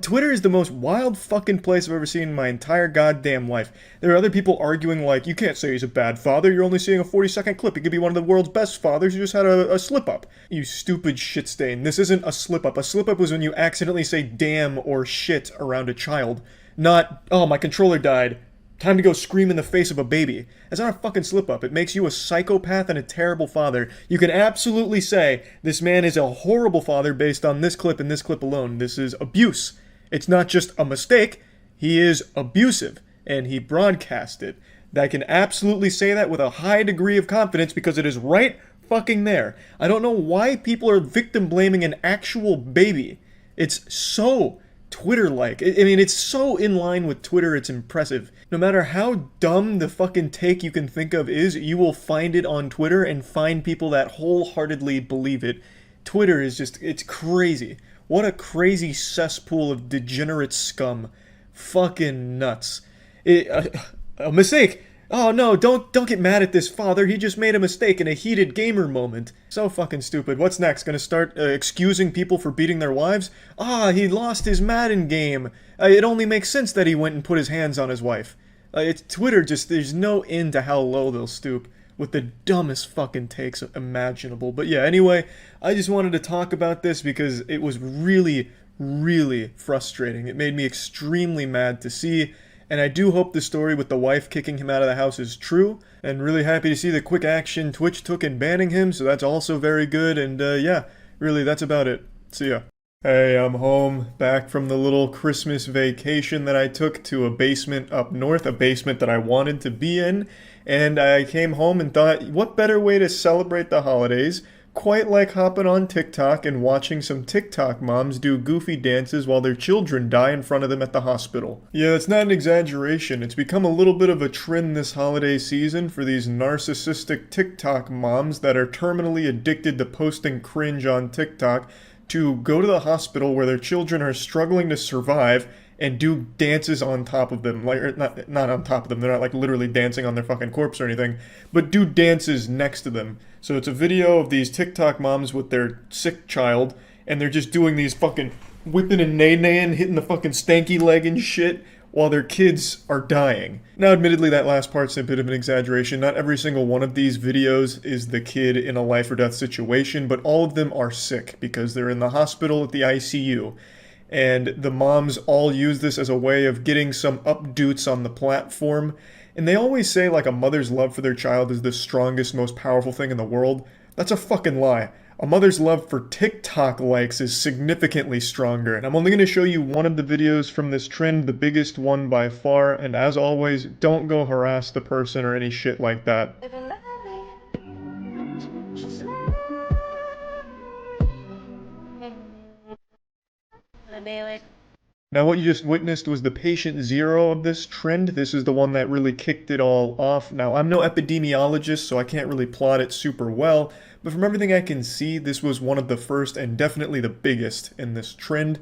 Twitter is the most wild fucking place I've ever seen in my entire goddamn life. There are other people arguing like, you can't say he's a bad father, you're only seeing a 40-second clip. He could be one of the world's best fathers who just had a slip-up. You stupid shit stain. This isn't a slip-up. A slip-up was when you accidentally say damn or shit around a child. Not, oh, my controller died. Time to go scream in the face of a baby. That's not a fucking slip-up. It makes you a psychopath and a terrible father. You can absolutely say, this man is a horrible father based on this clip and this clip alone. This is abuse. It's not just a mistake. He is abusive, and he broadcast it. I can absolutely say that with a high degree of confidence because it is right fucking there. I don't know why people are victim blaming an actual baby. It's so Twitter-like. I mean, it's so in line with Twitter, it's impressive. No matter how dumb the fucking take you can think of is, you will find it on Twitter and find people that wholeheartedly believe it. Twitter is just, it's crazy. What a crazy cesspool of degenerate scum. Fucking nuts. A mistake! Oh no, don't get mad at this father, he just made a mistake in a heated gamer moment. So fucking stupid. What's next? Gonna start excusing people for beating their wives? Ah, he lost his Madden game. It only makes sense that he went and put his hands on his wife. Twitter just, there's no end to how low they'll stoop with the dumbest fucking takes imaginable. But yeah, anyway, I just wanted to talk about this because it was really, really frustrating. It made me extremely mad to see, and I do hope the story with the wife kicking him out of the house is true, and really happy to see the quick action Twitch took in banning him, so that's also very good, and yeah, really, that's about it. See ya. Hey, I'm home, back from the little Christmas vacation that I took to a basement up north, a basement that I wanted to be in, and I came home and thought, what better way to celebrate the holidays, quite like hopping on TikTok and watching some TikTok moms do goofy dances while their children die in front of them at the hospital. Yeah, it's not an exaggeration, it's become a little bit of a trend this holiday season for these narcissistic TikTok moms that are terminally addicted to posting cringe on TikTok to go to the hospital where their children are struggling to survive and do dances on top of them, like, or not on top of them, they're not like literally dancing on their fucking corpse or anything, but do dances next to them. So it's a video of these TikTok moms with their sick child, and they're just doing these fucking whipping and nay-naying, hitting the fucking stanky leg and shit, while their kids are dying. Now, admittedly, that last part's a bit of an exaggeration. Not every single one of these videos is the kid in a life or death situation, but all of them are sick because they're in the hospital at the ICU. And the moms all use this as a way of getting some updoots on the platform. And they always say, like, a mother's love for their child is the strongest, most powerful thing in the world. That's a fucking lie. A mother's love for TikTok likes is significantly stronger, and I'm only going to show you one of the videos from this trend, the biggest one by far, and as always, don't go harass the person or any shit like that. Now what you just witnessed was the patient zero of this trend. This is the one that really kicked it all off. Now I'm no epidemiologist, so I can't really plot it super well, but from everything I can see, this was one of the first and definitely the biggest in this trend.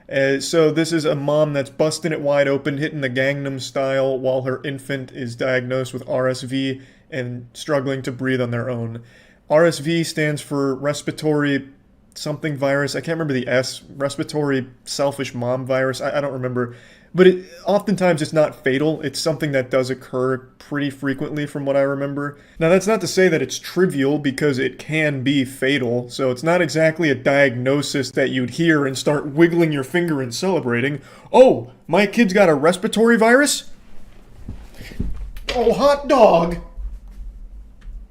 So this is a mom that's busting it wide open, hitting the Gangnam Style while her infant is diagnosed with RSV and struggling to breathe on their own. RSV stands for respiratory something virus. I can't remember the S. Respiratory selfish mom virus. I don't remember. But oftentimes it's not fatal. It's something that does occur pretty frequently from what I remember. Now that's not to say that it's trivial because it can be fatal. So it's not exactly a diagnosis that you'd hear and start wiggling your finger and celebrating. Oh, my kid's got a respiratory virus? Oh, hot dog!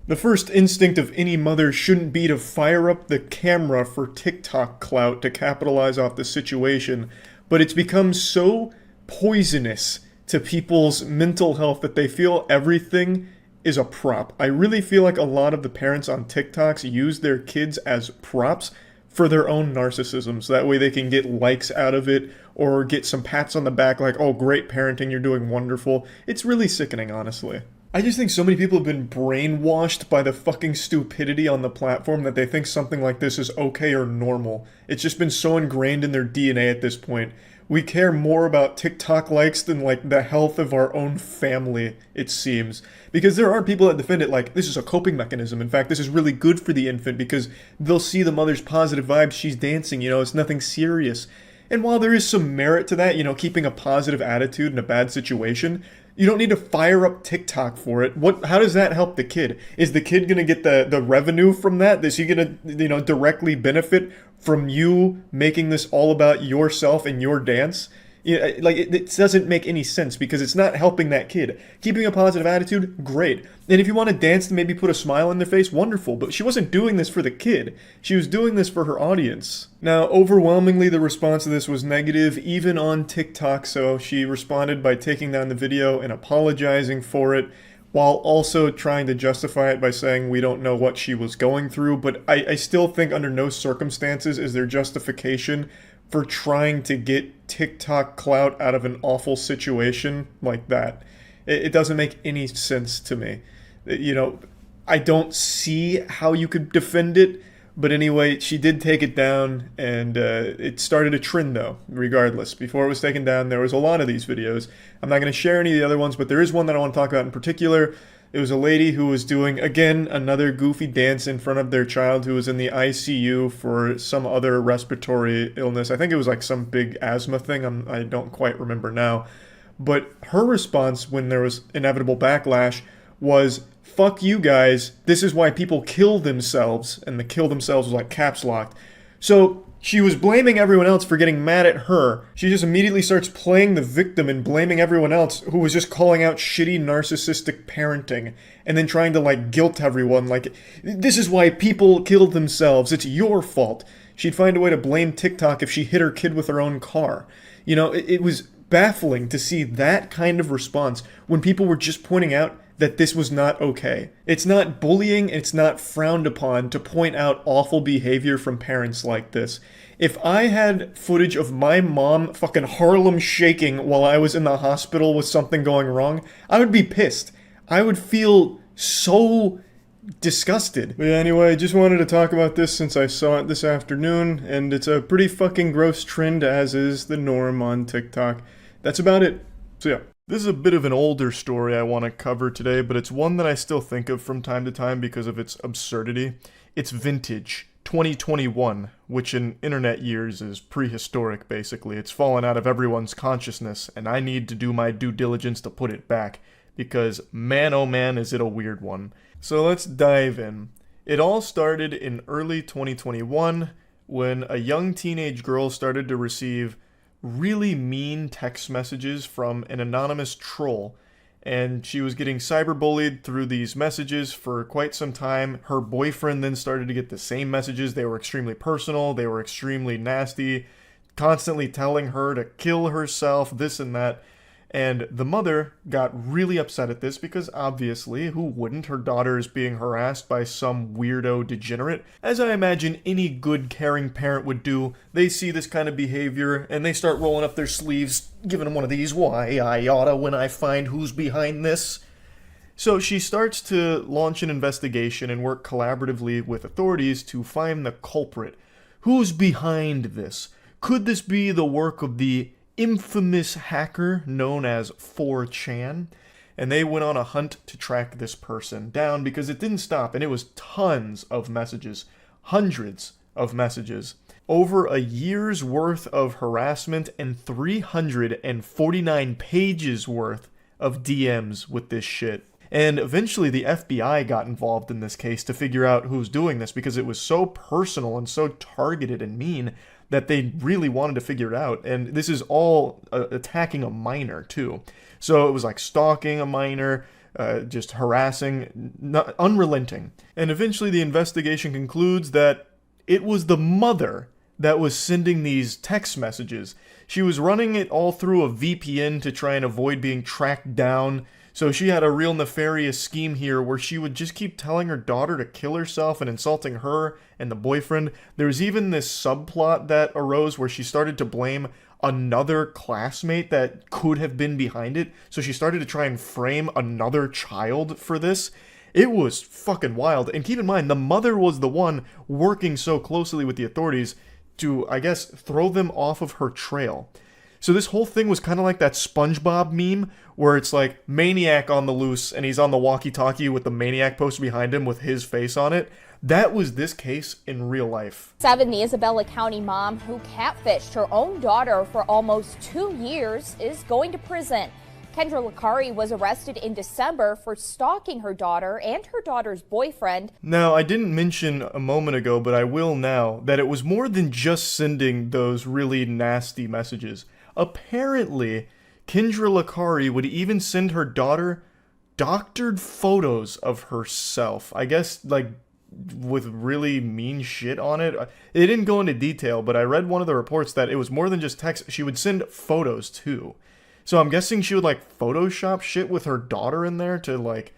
The first instinct of any mother shouldn't be to fire up the camera for TikTok clout to capitalize off the situation, but it's become so poisonous to people's mental health that they feel everything is a prop. I really feel like a lot of the parents on TikToks use their kids as props for their own narcissism, so that way they can get likes out of it or get some pats on the back like, oh, great parenting, you're doing wonderful. It's really sickening, honestly. I just think so many people have been brainwashed by the fucking stupidity on the platform that they think something like this is okay or normal. It's just been so ingrained in their DNA at this point. We care more about TikTok likes than, like, the health of our own family, it seems. Because there are people that defend it like, this is a coping mechanism. In fact, this is really good for the infant because they'll see the mother's positive vibes, she's dancing, you know, it's nothing serious. And while there is some merit to that, you know, keeping a positive attitude in a bad situation, you don't need to fire up TikTok for it. How does that help the kid? Is the kid going to get the revenue from that? Is he going to, you know, directly benefit from you making this all about yourself and your dance? Like, it doesn't make any sense because it's not helping that kid. Keeping a positive attitude, great. And if you want to dance and maybe put a smile on their face, wonderful. But she wasn't doing this for the kid. She was doing this for her audience. Now, overwhelmingly, the response to this was negative, even on TikTok. So she responded by taking down the video and apologizing for it, while also trying to justify it by saying we don't know what she was going through. But I still think under no circumstances is there justification for trying to get TikTok clout out of an awful situation like that. It doesn't make any sense to me. You know, I don't see how you could defend it, but anyway, she did take it down, and it started a trend though, regardless. Before it was taken down, there was a lot of these videos. I'm not going to share any of the other ones, but there is one that I want to talk about in particular. It was a lady who was doing, again, another goofy dance in front of their child who was in the ICU for some other respiratory illness. I think it was like some big asthma thing. I don't quite remember now. But her response when there was inevitable backlash was, fuck you guys, this is why people kill themselves. And the kill themselves was like caps locked. So she was blaming everyone else for getting mad at her. She just immediately starts playing the victim and blaming everyone else who was just calling out shitty narcissistic parenting and then trying to like guilt everyone like, this is why people killed themselves, it's your fault. She'd find a way to blame TikTok if she hit her kid with her own car. You know, it was baffling to see that kind of response when people were just pointing out that this was not okay. It's not bullying, it's not frowned upon to point out awful behavior from parents like this. If I had footage of my mom fucking Harlem shaking while I was in the hospital with something going wrong, I would be pissed. I would feel so disgusted. But anyway, I just wanted to talk about this since I saw it this afternoon, and it's a pretty fucking gross trend, as is the norm on TikTok. That's about it. So yeah. This is a bit of an older story I want to cover today, but it's one that I still think of from time to time because of its absurdity. It's vintage, 2021, which in internet years is prehistoric, basically. It's fallen out of everyone's consciousness, and I need to do my due diligence to put it back, because man oh man is it a weird one. So let's dive in. It all started in early 2021 when a young teenage girl started to receive really mean text messages from an anonymous troll, and she was getting cyberbullied through these messages for quite some time. Her boyfriend then started to get the same messages. They were extremely personal, they were extremely nasty, constantly telling her to kill herself, this and that. And the mother got really upset at this because obviously, who wouldn't? Her daughter is being harassed by some weirdo degenerate. As I imagine any good, caring parent would do, they see this kind of behavior and they start rolling up their sleeves, giving them one of these, why I oughta when I find who's behind this. So she starts to launch an investigation and work collaboratively with authorities to find the culprit. Who's behind this? Could this be the work of the infamous hacker known as 4chan? And they went on a hunt to track this person down because it didn't stop, and it was tons of messages, hundreds of messages, over a year's worth of harassment and 349 pages worth of DMs with this shit. And eventually the FBI got involved in this case to figure out who's doing this because it was so personal and so targeted and mean that they really wanted to figure it out. And this is all attacking a minor, too. So it was like stalking a minor, just harassing, unrelenting. And eventually the investigation concludes that it was the mother that was sending these text messages. She was running it all through a VPN to try and avoid being tracked down. So she had a real nefarious scheme here where she would just keep telling her daughter to kill herself and insulting her and the boyfriend. There was even this subplot that arose where she started to blame another classmate that could have been behind it. So she started to try and frame another child for this. It was fucking wild. And keep in mind, the mother was the one working so closely with the authorities to, I guess, throw them off of her trail. So this whole thing was kind of like that SpongeBob meme where it's like Maniac on the loose and he's on the walkie-talkie with the Maniac poster behind him with his face on it. That was this case in real life. 70 Isabella County mom who catfished her own daughter for almost 2 years is going to prison. Kendra Licari was arrested in December for stalking her daughter and her daughter's boyfriend. Now, I didn't mention a moment ago, but I will now, that it was more than just sending those really nasty messages. Apparently, Kendra Licari would even send her daughter doctored photos of herself. I guess, like, with really mean shit on it. It didn't go into detail, but I read one of the reports that it was more than just text. She would send photos, too. So I'm guessing she would, like, Photoshop shit with her daughter in there to, like,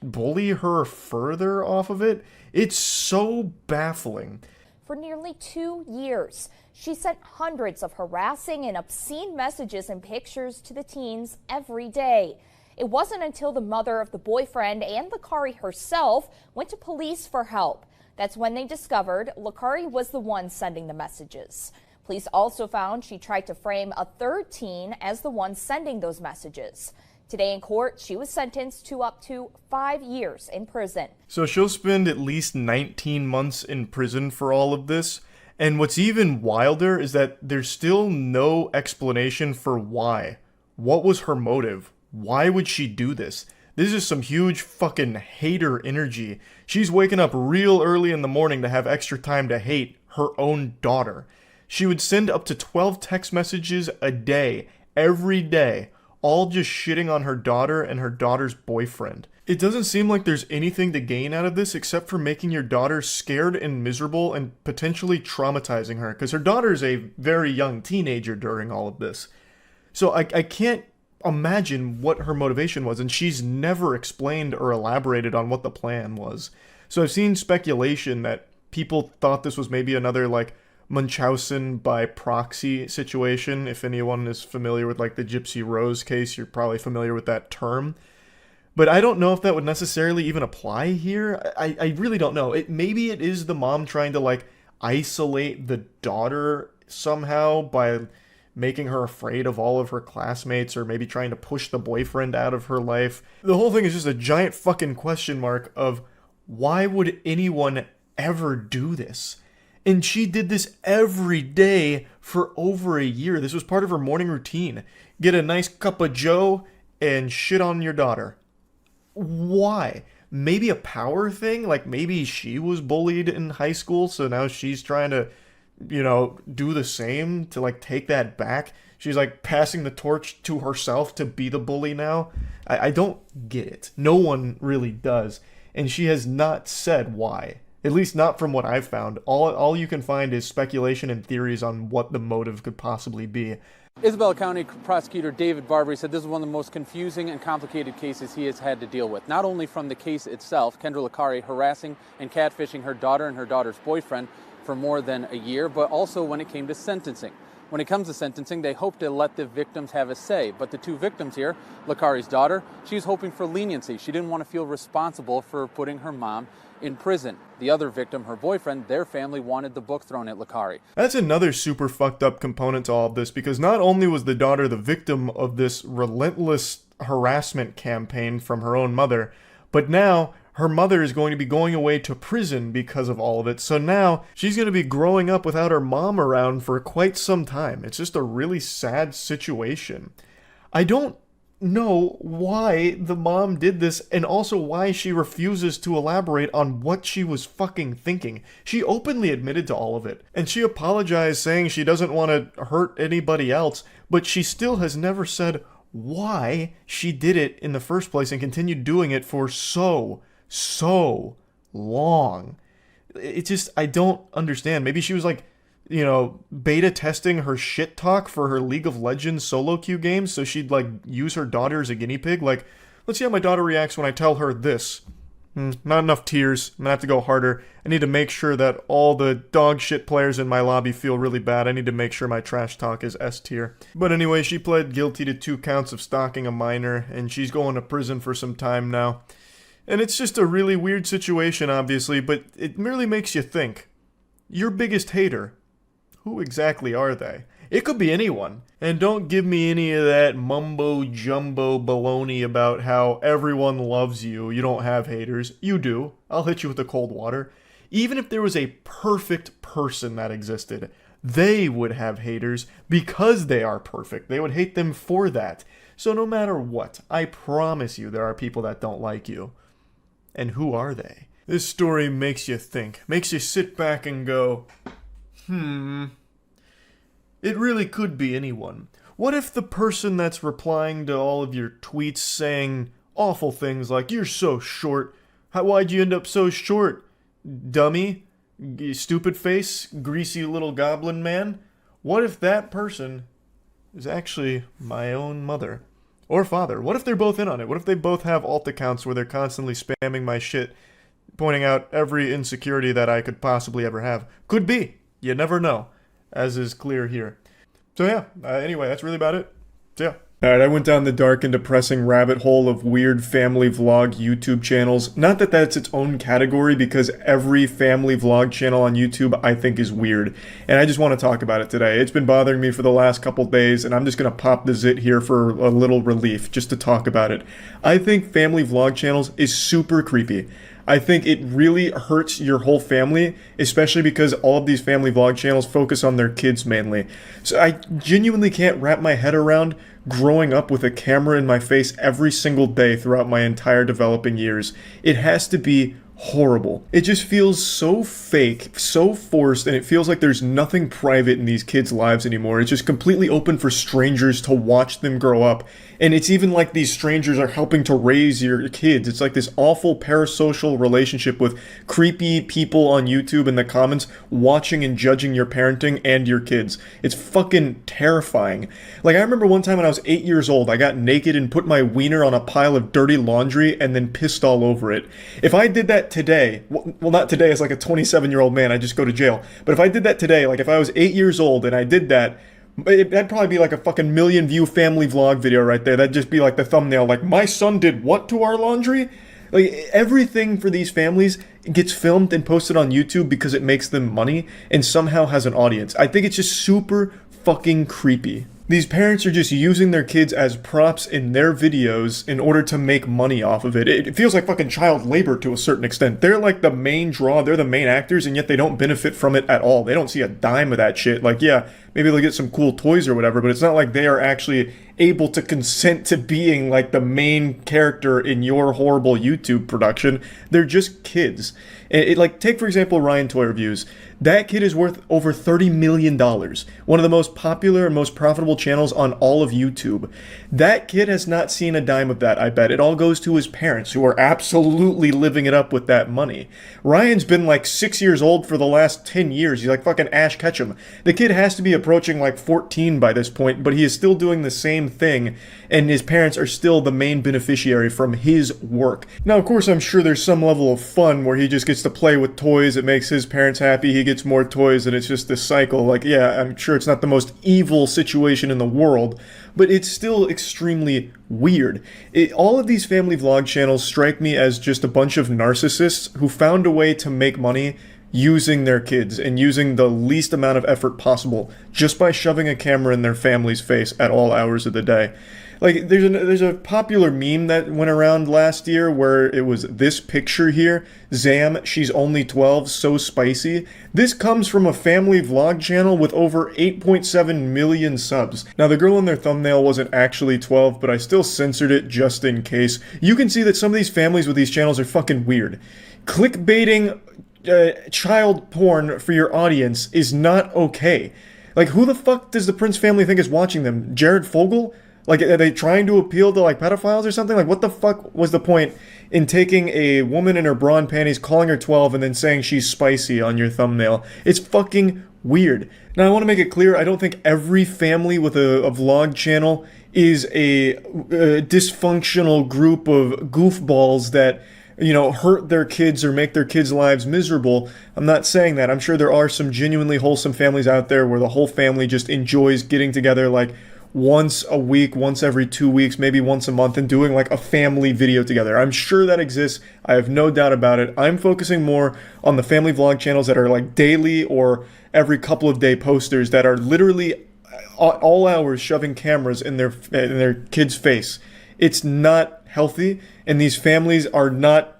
bully her further off of it. It's so baffling. For nearly 2 years, she sent hundreds of harassing and obscene messages and pictures to the teens every day. It wasn't until the mother of the boyfriend and Licari herself went to police for help. That's when they discovered Licari was the one sending the messages. Police also found she tried to frame a third teen as the one sending those messages. Today in court, she was sentenced to up to 5 years in prison. So she'll spend at least 19 months in prison for all of this. And what's even wilder is that there's still no explanation for why. What was her motive? Why would she do this? This is some huge fucking hater energy. She's waking up real early in the morning to have extra time to hate her own daughter. She would send up to 12 text messages a day, every day, all just shitting on her daughter and her daughter's boyfriend. It doesn't seem like there's anything to gain out of this except for making your daughter scared and miserable and potentially traumatizing her, because her daughter is a very young teenager during all of this. So I can't imagine what her motivation was, and she's never explained or elaborated on what the plan was. So I've seen speculation that people thought this was maybe another like Munchausen by proxy situation. If anyone is familiar with like the Gypsy Rose case, you're probably familiar with that term. But I don't know if that would necessarily even apply here. I really don't know. Maybe it is the mom trying to like isolate the daughter somehow by making her afraid of all of her classmates, or maybe trying to push the boyfriend out of her life. The whole thing is just a giant fucking question mark of why would anyone ever do this? And she did this every day for over a year. This was part of her morning routine. Get a nice cup of joe and shit on your daughter. Why? Maybe a power thing? Like maybe she was bullied in high school, so now she's trying to, do the same to like take that back. She's like passing the torch to herself to be the bully now. I don't get it. No one really does. And she has not said why. At least not from what I've found. All you can find is speculation and theories on what the motive could possibly be. Isabella County Prosecutor David Barbary said this is one of the most confusing and complicated cases he has had to deal with. Not only from the case itself, Kendra Licari harassing and catfishing her daughter and her daughter's boyfriend for more than a year, but also when it came to sentencing. When it comes to sentencing, they hope to let the victims have a say. But the two victims here, Licari's daughter, she's hoping for leniency. She didn't want to feel responsible for putting her mom in prison. The other victim, her boyfriend, their family wanted the book thrown at Licari. That's another super fucked up component to all of this, because not only was the daughter the victim of this relentless harassment campaign from her own mother, but now her mother is going to be going away to prison because of all of it. So now she's going to be growing up without her mom around for quite some time. It's just a really sad situation. I don't know why the mom did this, and also why she refuses to elaborate on what she was fucking thinking. She openly admitted to all of it, and she apologized saying she doesn't want to hurt anybody else, but she still has never said why she did it in the first place and continued doing it for so long. It just, I don't understand. Maybe she was like, beta testing her shit talk for her League of Legends solo queue games, so she'd like use her daughter as a guinea pig. Like, let's see how my daughter reacts when I tell her this. Not enough tears. I'm gonna have to go harder. I need to make sure that all the dog shit players in my lobby feel really bad. I need to make sure my trash talk is S tier. But anyway, she pled guilty to 2 counts of stalking a minor, and she's going to prison for some time now. And it's just a really weird situation, obviously, but it merely makes you think. Your biggest hater, who exactly are they? It could be anyone. And don't give me any of that mumbo-jumbo baloney about how everyone loves you, you don't have haters. You do. I'll hit you with the cold water. Even if there was a perfect person that existed, they would have haters because they are perfect. They would hate them for that. So no matter what, I promise you there are people that don't like you. And who are they? This story makes you think. Makes you sit back and go, it really could be anyone. What if the person that's replying to all of your tweets saying awful things like, you're so short, why'd you end up so short, dummy, stupid face, greasy little goblin man? What if that person is actually my own mother? Or father? What if they're both in on it? What if they both have alt accounts where they're constantly spamming my shit, pointing out every insecurity that I could possibly ever have? Could be. You never know, as is clear here. So yeah, anyway, that's really about it. So yeah. Alright, I went down the dark and depressing rabbit hole of weird family vlog YouTube channels. Not that that's its own category, because every family vlog channel on YouTube I think is weird. And I just want to talk about it today. It's been bothering me for the last couple days, and I'm just going to pop the zit here for a little relief, just to talk about it. I think family vlog channels is super creepy. I think it really hurts your whole family, especially because all of these family vlog channels focus on their kids mainly. So I genuinely can't wrap my head around growing up with a camera in my face every single day throughout my entire developing years. It has to be horrible. It just feels so fake, so forced, and it feels like there's nothing private in these kids' lives anymore. It's just completely open for strangers to watch them grow up. And it's even like these strangers are helping to raise your kids. It's like this awful parasocial relationship with creepy people on YouTube in the comments watching and judging your parenting and your kids. It's fucking terrifying. Like, I remember one time when I was 8 years old, I got naked and put my wiener on a pile of dirty laundry and then pissed all over it. If I did that today, well, not today as like a 27-year-old man, I just go to jail. But if I did that today, like if I was 8 years old and I did that, that'd probably be like a fucking million view family vlog video right there. That'd just be like the thumbnail, like, my son did what to our laundry? Like, everything for these families gets filmed and posted on YouTube because it makes them money and somehow has an audience. I think it's just super fucking creepy. These parents are just using their kids as props in their videos in order to make money off of it. It feels like fucking child labor to a certain extent. They're like the main draw, they're the main actors, and yet they don't benefit from it at all. They don't see a dime of that shit. Like, yeah, maybe they'll get some cool toys or whatever, but it's not like they are actually able to consent to being like the main character in your horrible YouTube production. They're just kids. Like, take for example Ryan Toy Reviews. That kid is worth over $30 million. One of the most popular and most profitable channels on all of YouTube. That kid has not seen a dime of that, I bet. It all goes to his parents, who are absolutely living it up with that money. Ryan's been like 6 years old for the last 10 years. He's like fucking Ash Ketchum. The kid has to be approaching like 14 by this point, but he is still doing the same thing, and his parents are still the main beneficiary from his work. Now, of course, I'm sure there's some level of fun where he just gets to play with toys. It makes his parents happy. He gets more toys, and it's just this cycle. Like, yeah, I'm sure it's not the most evil situation in the world, but it's still extremely weird. All of these family vlog channels strike me as just a bunch of narcissists who found a way to make money using their kids and using the least amount of effort possible just by shoving a camera in their family's face at all hours of the day. Like, there's a popular meme that went around last year where it was this picture here, Zam, she's only 12, so spicy. This comes from a family vlog channel with over 8.7 million subs. Now, the girl in their thumbnail wasn't actually 12, but I still censored it just in case. You can see that some of these families with these channels are fucking weird. Clickbaiting child porn for your audience is not okay. Like, who the fuck does the Prince family think is watching them? Jared Fogle? Like, are they trying to appeal to, like, pedophiles or something? Like, what the fuck was the point in taking a woman in her bra and panties, calling her 12, and then saying she's spicy on your thumbnail? It's fucking weird. Now, I want to make it clear, I don't think every family with a vlog channel is a dysfunctional group of goofballs that, you know, hurt their kids or make their kids' lives miserable. I'm not saying that. I'm sure there are some genuinely wholesome families out there where the whole family just enjoys getting together, like, once a week, once every 2 weeks, maybe once a month, and doing like a family video together. I'm sure that exists. I have no doubt about it. I'm focusing more on the family vlog channels that are like daily or every couple of day posters that are literally at all hours shoving cameras in their kid's face. It's not healthy, and these families are not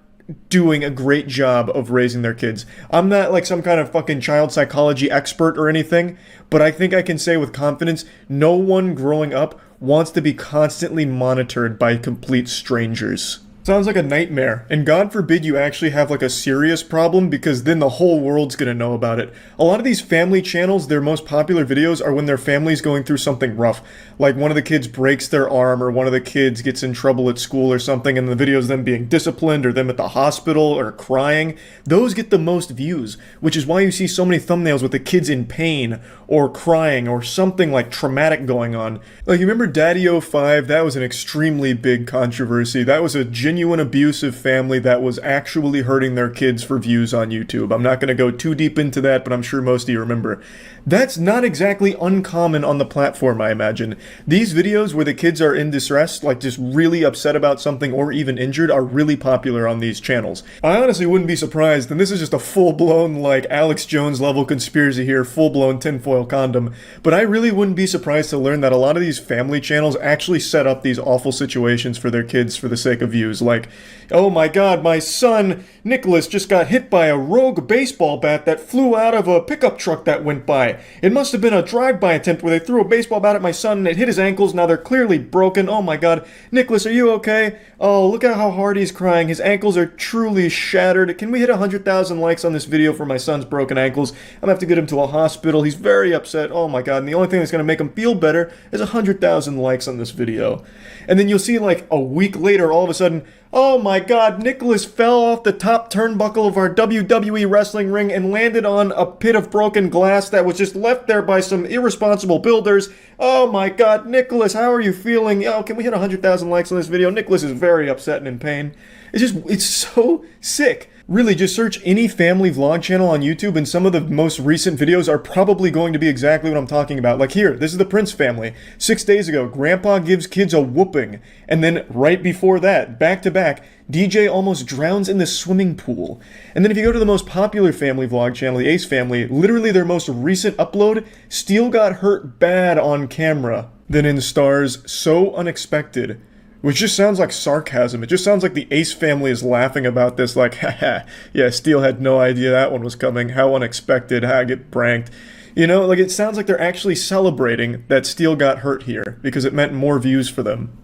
doing a great job of raising their kids. I'm not like some kind of fucking child psychology expert or anything, but I think I can say with confidence, no one growing up wants to be constantly monitored by complete strangers. Sounds like a nightmare, and God forbid you actually have like a serious problem, because then the whole world's gonna know about it. A lot of these family channels, their most popular videos are when their family's going through something rough. Like one of the kids breaks their arm, or one of the kids gets in trouble at school or something, and the video is them being disciplined, or them at the hospital, or crying. Those get the most views, which is why you see so many thumbnails with the kids in pain, or crying, or something like traumatic going on. Like, you remember Daddy-O5? That was an extremely big controversy. That was a genuine genuine abusive family that was actually hurting their kids for views on YouTube. I'm not going to go too deep into that, but I'm sure most of you remember. That's not exactly uncommon on the platform, I imagine. These videos where the kids are in distress, like just really upset about something or even injured, are really popular on these channels. I honestly wouldn't be surprised, and this is just a full-blown, like, Alex Jones level conspiracy here, full-blown tinfoil condom, but I really wouldn't be surprised to learn that a lot of these family channels actually set up these awful situations for their kids for the sake of views. Like, oh my god, my son, Nicholas, just got hit by a rogue baseball bat that flew out of a pickup truck that went by. It must have been a drive-by attempt where they threw a baseball bat at my son and it hit his ankles. Now they're clearly broken. Oh my god. Nicholas, are you okay? Oh, look at how hard he's crying. His ankles are truly shattered. Can we hit 100,000 likes on this video for my son's broken ankles? I'm gonna have to get him to a hospital. He's very upset. Oh my god. And the only thing that's gonna make him feel better is 100,000 likes on this video. And then you'll see like a week later, all of a sudden, oh my god, Nicholas fell off the top turnbuckle of our WWE wrestling ring and landed on a pit of broken glass that was just left there by some irresponsible builders. Oh my god, Nicholas, how are you feeling? Oh, can we hit 100,000 likes on this video? Nicholas is very upset and in pain. It's so sick. Really, just search any family vlog channel on YouTube and some of the most recent videos are probably going to be exactly what I'm talking about. Like here, this is the Prince family. 6 days ago, Grandpa gives kids a whooping. And then right before that, back to back, DJ almost drowns in the swimming pool. And then if you go to the most popular family vlog channel, the Ace family, literally their most recent upload, Steele got hurt bad on camera. Then in stars So Unexpected, which just sounds like sarcasm. It just sounds like the Ace family is laughing about this like, haha, yeah, Steele had no idea that one was coming. How unexpected, I get pranked. You know, like it sounds like they're actually celebrating that Steele got hurt here because it meant more views for them.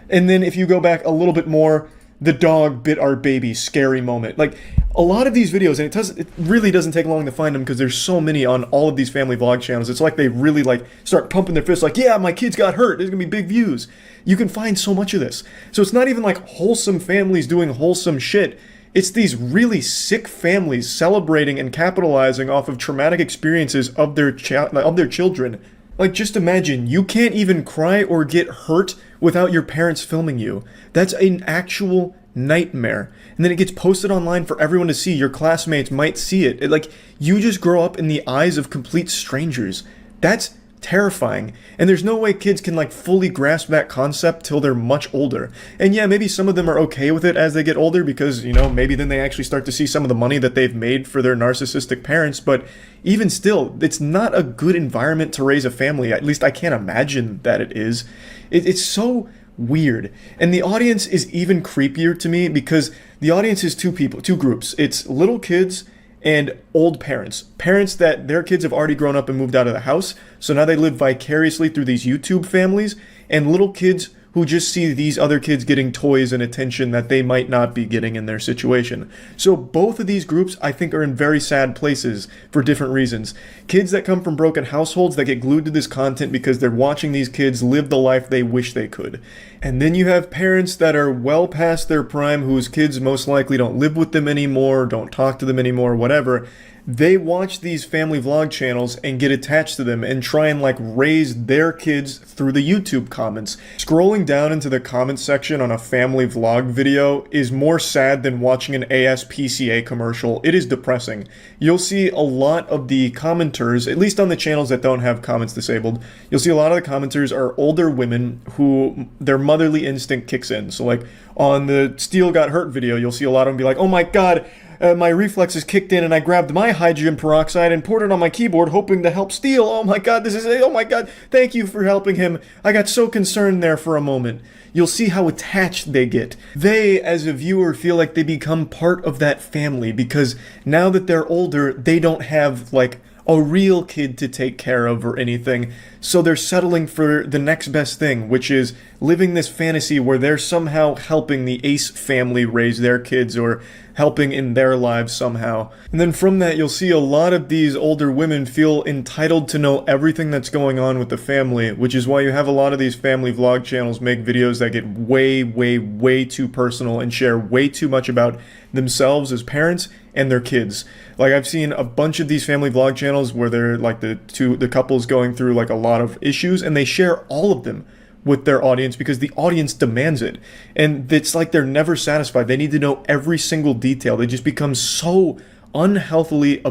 And then if you go back a little bit more, the dog bit our baby, scary moment. Like a lot of these videos, and it really doesn't take long to find them because there's so many on all of these family vlog channels. It's like they really like start pumping their fists like, yeah, my kids got hurt. There's gonna be big views. You can find so much of this. So it's not even like wholesome families doing wholesome shit. It's these really sick families celebrating and capitalizing off of traumatic experiences of their children. Like, just imagine, you can't even cry or get hurt without your parents filming you. That's an actual nightmare. And then it gets posted online for everyone to see. Your classmates might see it. Like, you just grow up in the eyes of complete strangers. That's terrifying. And there's no way kids can like fully grasp that concept till they're much older. And yeah, maybe some of them are okay with it as they get older because, you know, maybe then they actually start to see some of the money that they've made for their narcissistic parents. But even still, it's not a good environment to raise a family. At least I can't imagine that it is. It's so weird. And the audience is even creepier to me because the audience is two groups. It's little kids and old parents. Parents that their kids have already grown up and moved out of the house, so now they live vicariously through these YouTube families, and little kids who just see these other kids getting toys and attention that they might not be getting in their situation. So both of these groups, I think, are in very sad places for different reasons. Kids that come from broken households that get glued to this content because they're watching these kids live the life they wish they could. And then you have parents that are well past their prime whose kids most likely don't live with them anymore, don't talk to them anymore, whatever. They watch these family vlog channels and get attached to them and try and like raise their kids through the YouTube comments. Scrolling down into the comments section on a family vlog video is more sad than watching an ASPCA commercial. It is depressing. You'll see a lot of the commenters, at least on the channels that don't have comments disabled, you'll see a lot of the commenters are older women who their motherly instinct kicks in. So like on the Steele got hurt video, you'll see a lot of them be like, oh my god, my reflexes kicked in and I grabbed my hydrogen peroxide and poured it on my keyboard hoping to help Steele. Oh my god, oh my god, thank you for helping him. I got so concerned there for a moment. You'll see how attached they get. They, as a viewer, feel like they become part of that family because now that they're older, they don't have like a real kid to take care of or anything. So they're settling for the next best thing, which is living this fantasy where they're somehow helping the Ace family raise their kids or helping in their lives somehow. And then from that, you'll see a lot of these older women feel entitled to know everything that's going on with the family, which is why you have a lot of these family vlog channels make videos that get way, way, way too personal and share way too much about themselves as parents and their kids. Like I've seen a bunch of these family vlog channels where they're like the couples going through like a lot of issues and they share all of them with their audience because the audience demands it. And it's like they're never satisfied. They need to know every single detail. They just become so unhealthily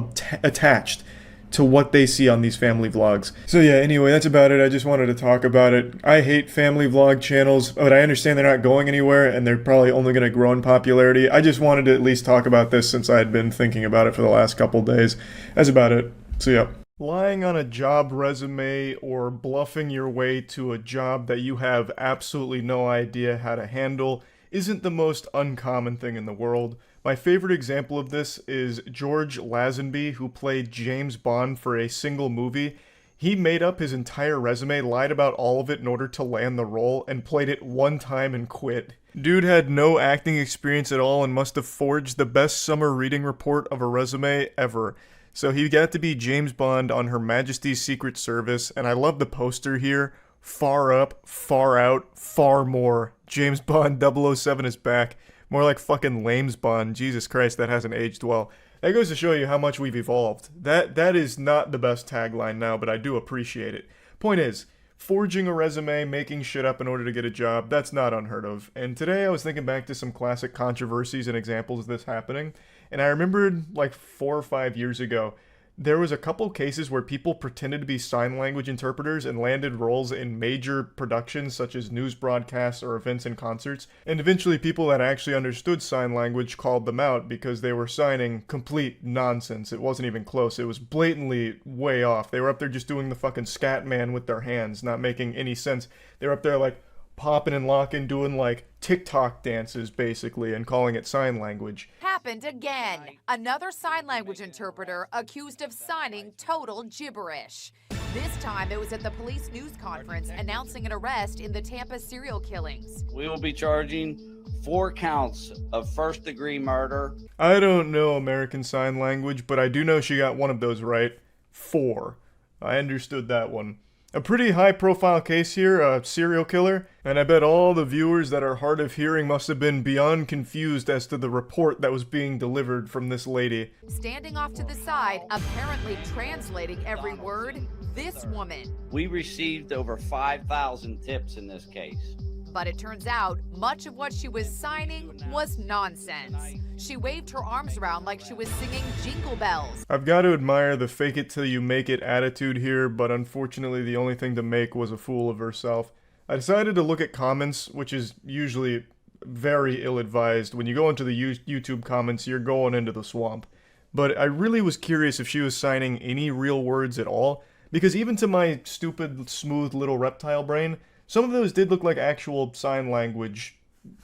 attached to what they see on these family vlogs. So yeah, anyway, that's about it. I just wanted to talk about it. I hate family vlog channels, but I understand they're not going anywhere and they're probably only going to grow in popularity. I just wanted to at least talk about this since I had been thinking about it for the last couple days. That's about it. So yeah. Lying on a job resume or bluffing your way to a job that you have absolutely no idea how to handle isn't the most uncommon thing in the world. My favorite example of this is George Lazenby, who played James Bond for a single movie. He made up his entire resume, lied about all of it in order to land the role, and played it one time and quit. Dude had no acting experience at all and must have forged the best summer reading report of a resume ever. So he got to be James Bond on Her Majesty's Secret Service, and I love the poster here. Far up, far out, far more. James Bond 007 is back. More like fucking Lames Bond. Jesus Christ, that hasn't aged well. That goes to show you how much we've evolved. That is not the best tagline now, but I do appreciate it. Point is, forging a resume, making shit up in order to get a job, that's not unheard of. And today I was thinking back to some classic controversies and examples of this happening, and I remembered like 4 or 5 years ago, there was a couple cases where people pretended to be sign language interpreters and landed roles in major productions such as news broadcasts or events and concerts, and eventually people that actually understood sign language called them out because they were signing complete nonsense. It wasn't even close. It was blatantly way off. They were up there just doing the fucking scat man with their hands, not making any sense. They were up there like popping and locking, doing like TikTok dances basically, and calling it sign language. Happened again. Another sign language interpreter accused of signing total gibberish. This time it was at the police news conference announcing an arrest in the Tampa serial killings. We will be charging 4 counts of first-degree murder. I don't know American Sign Language, but I do know she got one of those right. 4. I understood that one. A pretty high-profile case here, a serial killer, and I bet all the viewers that are hard of hearing must have been beyond confused as to the report that was being delivered from this lady. Standing off to the side, apparently translating every word, this woman. We received over 5,000 tips in this case. But it turns out, much of what she was signing was nonsense. She waved her arms around like she was singing Jingle Bells. I've got to admire the fake it till you make it attitude here, but unfortunately the only thing to make was a fool of herself. I decided to look at comments, which is usually very ill-advised. When you go into the YouTube comments, you're going into the swamp. But I really was curious if she was signing any real words at all, because even to my stupid, smooth little reptile brain, some of those did look like actual sign language,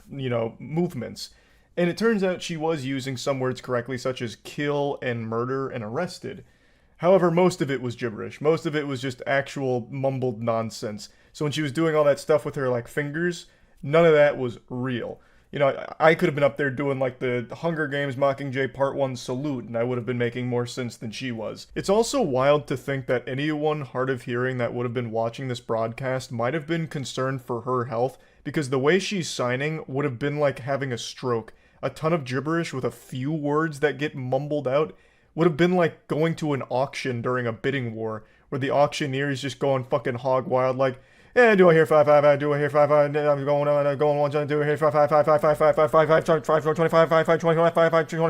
movements. And it turns out she was using some words correctly, such as kill and murder and arrested. However, most of it was gibberish. Most of it was just actual mumbled nonsense. So when she was doing all that stuff with her, fingers, none of that was real. I could have been up there doing, the Hunger Games Mockingjay Part 1 salute, and I would have been making more sense than she was. It's also wild to think that anyone hard of hearing that would have been watching this broadcast might have been concerned for her health, because the way she's signing would have been like having a stroke. A ton of gibberish with a few words that get mumbled out would have been like going to an auction during a bidding war, where the auctioneer is just going fucking hog wild, like, yeah, do I hear 5-5? Do I hear 5-5? I'm going 1, do I hear 5-5?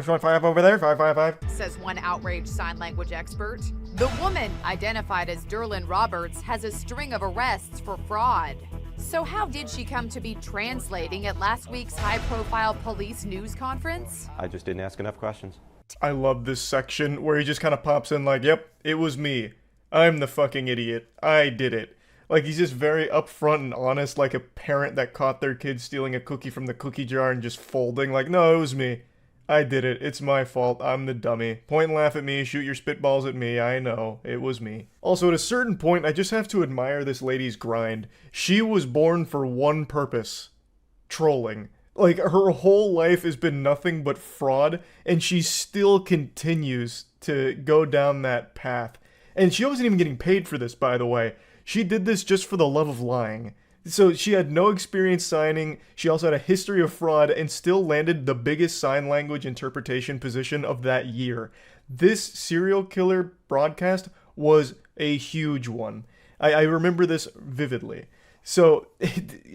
25 over there, 5-5. Says one outraged sign language expert. The woman, identified as Derlin Roberts, has a string of arrests for fraud. So how did she come to be translating at last week's high-profile police news conference? I just didn't ask enough questions. I love this section where he just kind of pops in like, yep, it was me. I'm the fucking idiot. I did it. He's just very upfront and honest, like a parent that caught their kid stealing a cookie from the cookie jar and just folding, like, no, it was me. I did it. It's my fault. I'm the dummy. Point and laugh at me, shoot your spitballs at me. I know. It was me. Also, at a certain point, I just have to admire this lady's grind. She was born for one purpose. Trolling. Her whole life has been nothing but fraud, and she still continues to go down that path. And she wasn't even getting paid for this, by the way. She did this just for the love of lying. So she had no experience signing, she also had a history of fraud, and still landed the biggest sign language interpretation position of that year. This serial killer broadcast was a huge one. I remember this vividly. So,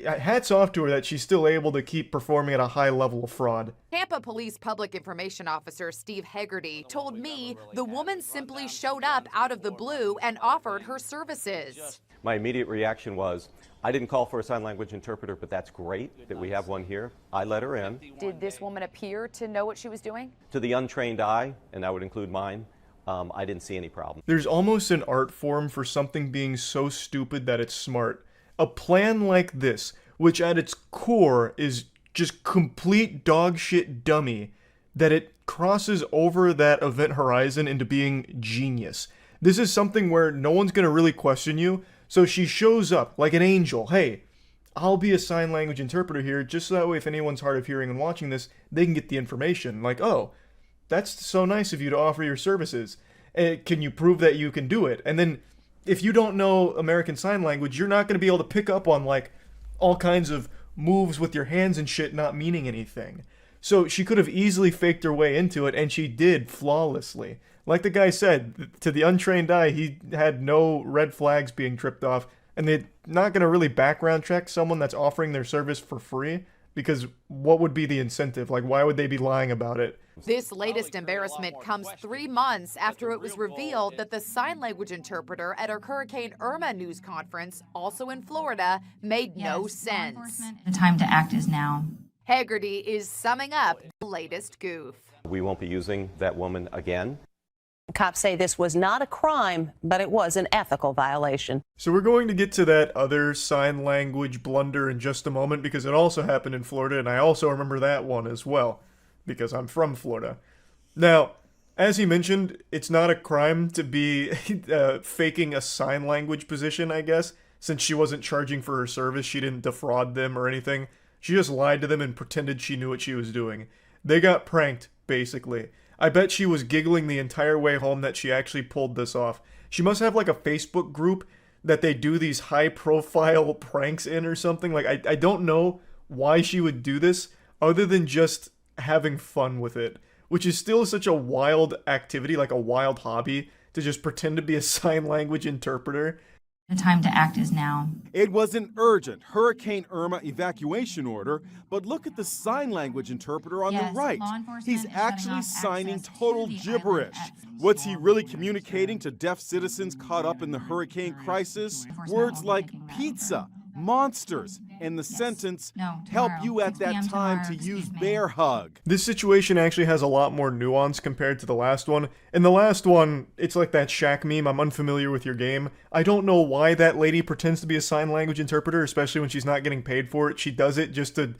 hats off to her that she's still able to keep performing at a high level of fraud. Tampa Police Public Information Officer Steve Hegarty told me the woman simply showed up out of the blue and offered her services. My immediate reaction was, I didn't call for a sign language interpreter, but that's great that we have one here. I let her in. Did this woman appear to know what she was doing? To the untrained eye, and that would include mine, I didn't see any problem. There's almost an art form for something being so stupid that it's smart. A plan like this, which at its core is just complete dog shit dummy, that it crosses over that event horizon into being genius. This is something where no one's going to really question you, so she shows up like an angel. Hey, I'll be a sign language interpreter here, just so that way if anyone's hard of hearing and watching this, they can get the information. Like, oh, that's so nice of you to offer your services. Can you prove that you can do it? And then, if you don't know American Sign Language, you're not going to be able to pick up on, like, all kinds of moves with your hands and shit not meaning anything. So she could have easily faked her way into it, and she did flawlessly. Like the guy said, to the untrained eye, he had no red flags being tripped off, and they're not going to really background check someone that's offering their service for free, because what would be the incentive? Like, why would they be lying about it? This latest embarrassment comes 3 months after it was revealed that the sign language interpreter at a Hurricane Irma news conference, also in Florida, made no sense. The time to act is now. Hegarty is summing up the latest goof. We won't be using that woman again. Cops say this was not a crime, but it was an ethical violation. So we're going to get to that other sign language blunder in just a moment, because it also happened in Florida, and I also remember that one as well, because I'm from Florida. Now, as he mentioned, it's not a crime to be faking a sign language position, I guess, since she wasn't charging for her service. She didn't defraud them or anything. She just lied to them and pretended she knew what she was doing. They got pranked, basically. I bet she was giggling the entire way home that she actually pulled this off. She must have like a Facebook group that they do these high-profile pranks in or something. Like, I don't know why she would do this other than just having fun with it, which is still such a wild activity, like a wild hobby, to just pretend to be a sign language interpreter. The time to act is now. It was an urgent Hurricane Irma evacuation order, but look at the sign language interpreter on the right. He's actually signing total gibberish. What's he really communicating to deaf citizens caught up in the hurricane crisis? Words like pizza, monsters, and the sentence, help you at that time to use bear hug. This situation actually has a lot more nuance compared to the last one. In the last one, it's like that Shaq meme, I'm unfamiliar with your game. I don't know why that lady pretends to be a sign language interpreter, especially when she's not getting paid for it. She does it just to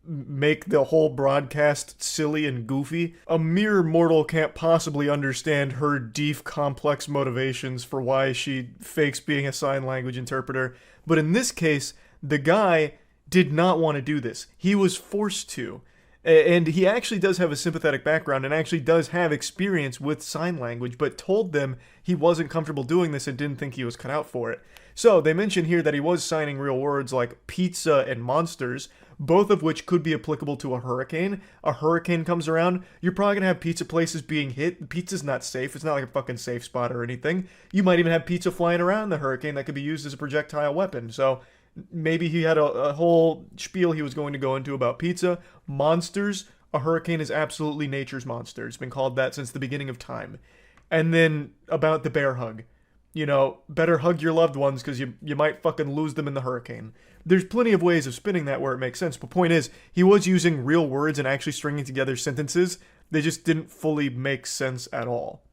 make the whole broadcast silly and goofy. A mere mortal can't possibly understand her deep, complex motivations for why she fakes being a sign language interpreter. But in this case, the guy did not want to do this. He was forced to. And he actually does have a sympathetic background and actually does have experience with sign language, but told them he wasn't comfortable doing this and didn't think he was cut out for it. So they mention here that he was signing real words like pizza and monsters, both of which could be applicable to a hurricane. A hurricane comes around, you're probably going to have pizza places being hit. Pizza's not safe. It's not like a fucking safe spot or anything. You might even have pizza flying around the hurricane that could be used as a projectile weapon. So maybe he had a whole spiel he was going to go into about pizza. Monsters. A hurricane is absolutely nature's monster. It's been called that since the beginning of time. And then about the bear hug. You know, better hug your loved ones because you might fucking lose them in the hurricane. There's plenty of ways of spinning that where it makes sense. But point is, he was using real words and actually stringing together sentences. They just didn't fully make sense at all.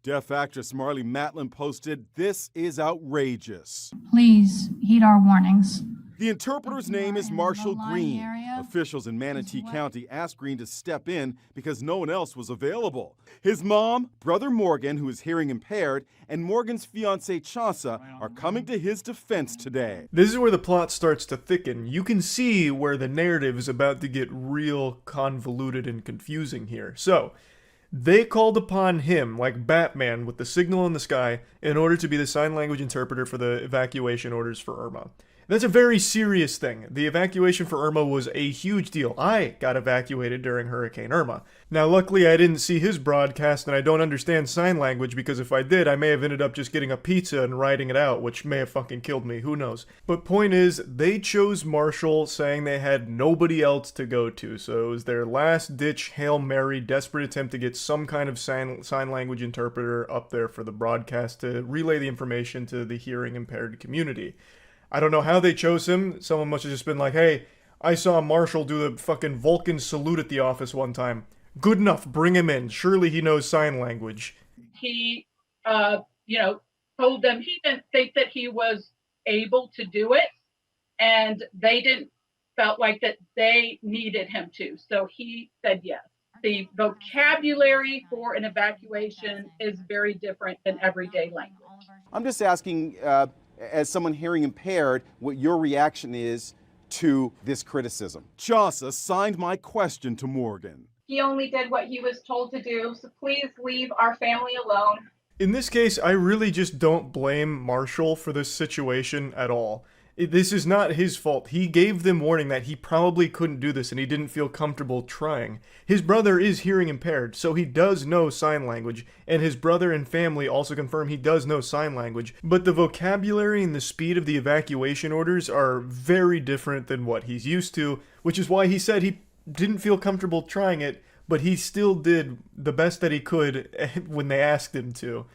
Deaf actress Marlee Matlin posted, "This is outrageous." Please heed our warnings. The interpreter's name is Marshall Green. Officials in Manatee County asked Green to step in because no one else was available. His mom, brother Morgan, who is hearing impaired, and Morgan's fiancée Chauncey are coming to his defense today. This is where the plot starts to thicken. You can see where the narrative is about to get real convoluted and confusing here. So, they called upon him, like Batman with the signal in the sky, in order to be the sign language interpreter for the evacuation orders for Irma. That's a very serious thing. The evacuation for Irma was a huge deal. I got evacuated during Hurricane Irma. Now, luckily, I didn't see his broadcast, and I don't understand sign language, because if I did, I may have ended up just getting a pizza and writing it out, which may have fucking killed me. Who knows? But point is, they chose Marshall, saying they had nobody else to go to, so it was their last-ditch Hail Mary, desperate attempt to get some kind of sign language interpreter up there for the broadcast to relay the information to the hearing-impaired community. I don't know how they chose him. Someone must have just been like, hey, I saw Marshall do the fucking Vulcan salute at the office one time. Good enough, bring him in. Surely he knows sign language. He, told them he didn't think that he was able to do it, and they felt like that they needed him to. So he said yes. The vocabulary for an evacuation is very different than everyday language. I'm just asking, as someone hearing impaired, what your reaction is to this criticism. Chaucer signed my question to Morgan. He only did what he was told to do, so please leave our family alone. In this case, I really just don't blame Marshall for this situation at all. This is not his fault. He gave them warning that he probably couldn't do this and he didn't feel comfortable trying. His brother is hearing impaired, so he does know sign language, and his brother and family also confirm he does know sign language, but the vocabulary and the speed of the evacuation orders are very different than what he's used to, which is why he said he didn't feel comfortable trying it, but he still did the best that he could when they asked him to.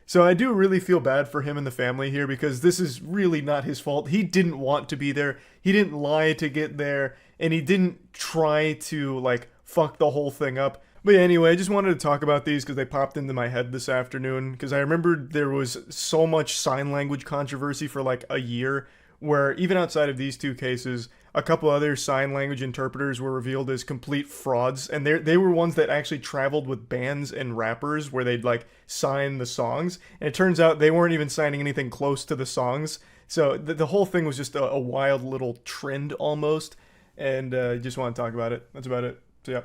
So I do really feel bad for him and the family here, because this is really not his fault. He didn't want to be there. He didn't lie to get there, and he didn't try to, fuck the whole thing up. But anyway, I just wanted to talk about these because they popped into my head this afternoon, because I remembered there was so much sign language controversy for a year, where even outside of these two cases, a couple other sign language interpreters were revealed as complete frauds, and they were ones that actually traveled with bands and rappers where they'd sign the songs, and it turns out they weren't even signing anything close to the songs. So the whole thing was just a wild little trend almost, and just want to talk about it. That's about it. So yeah.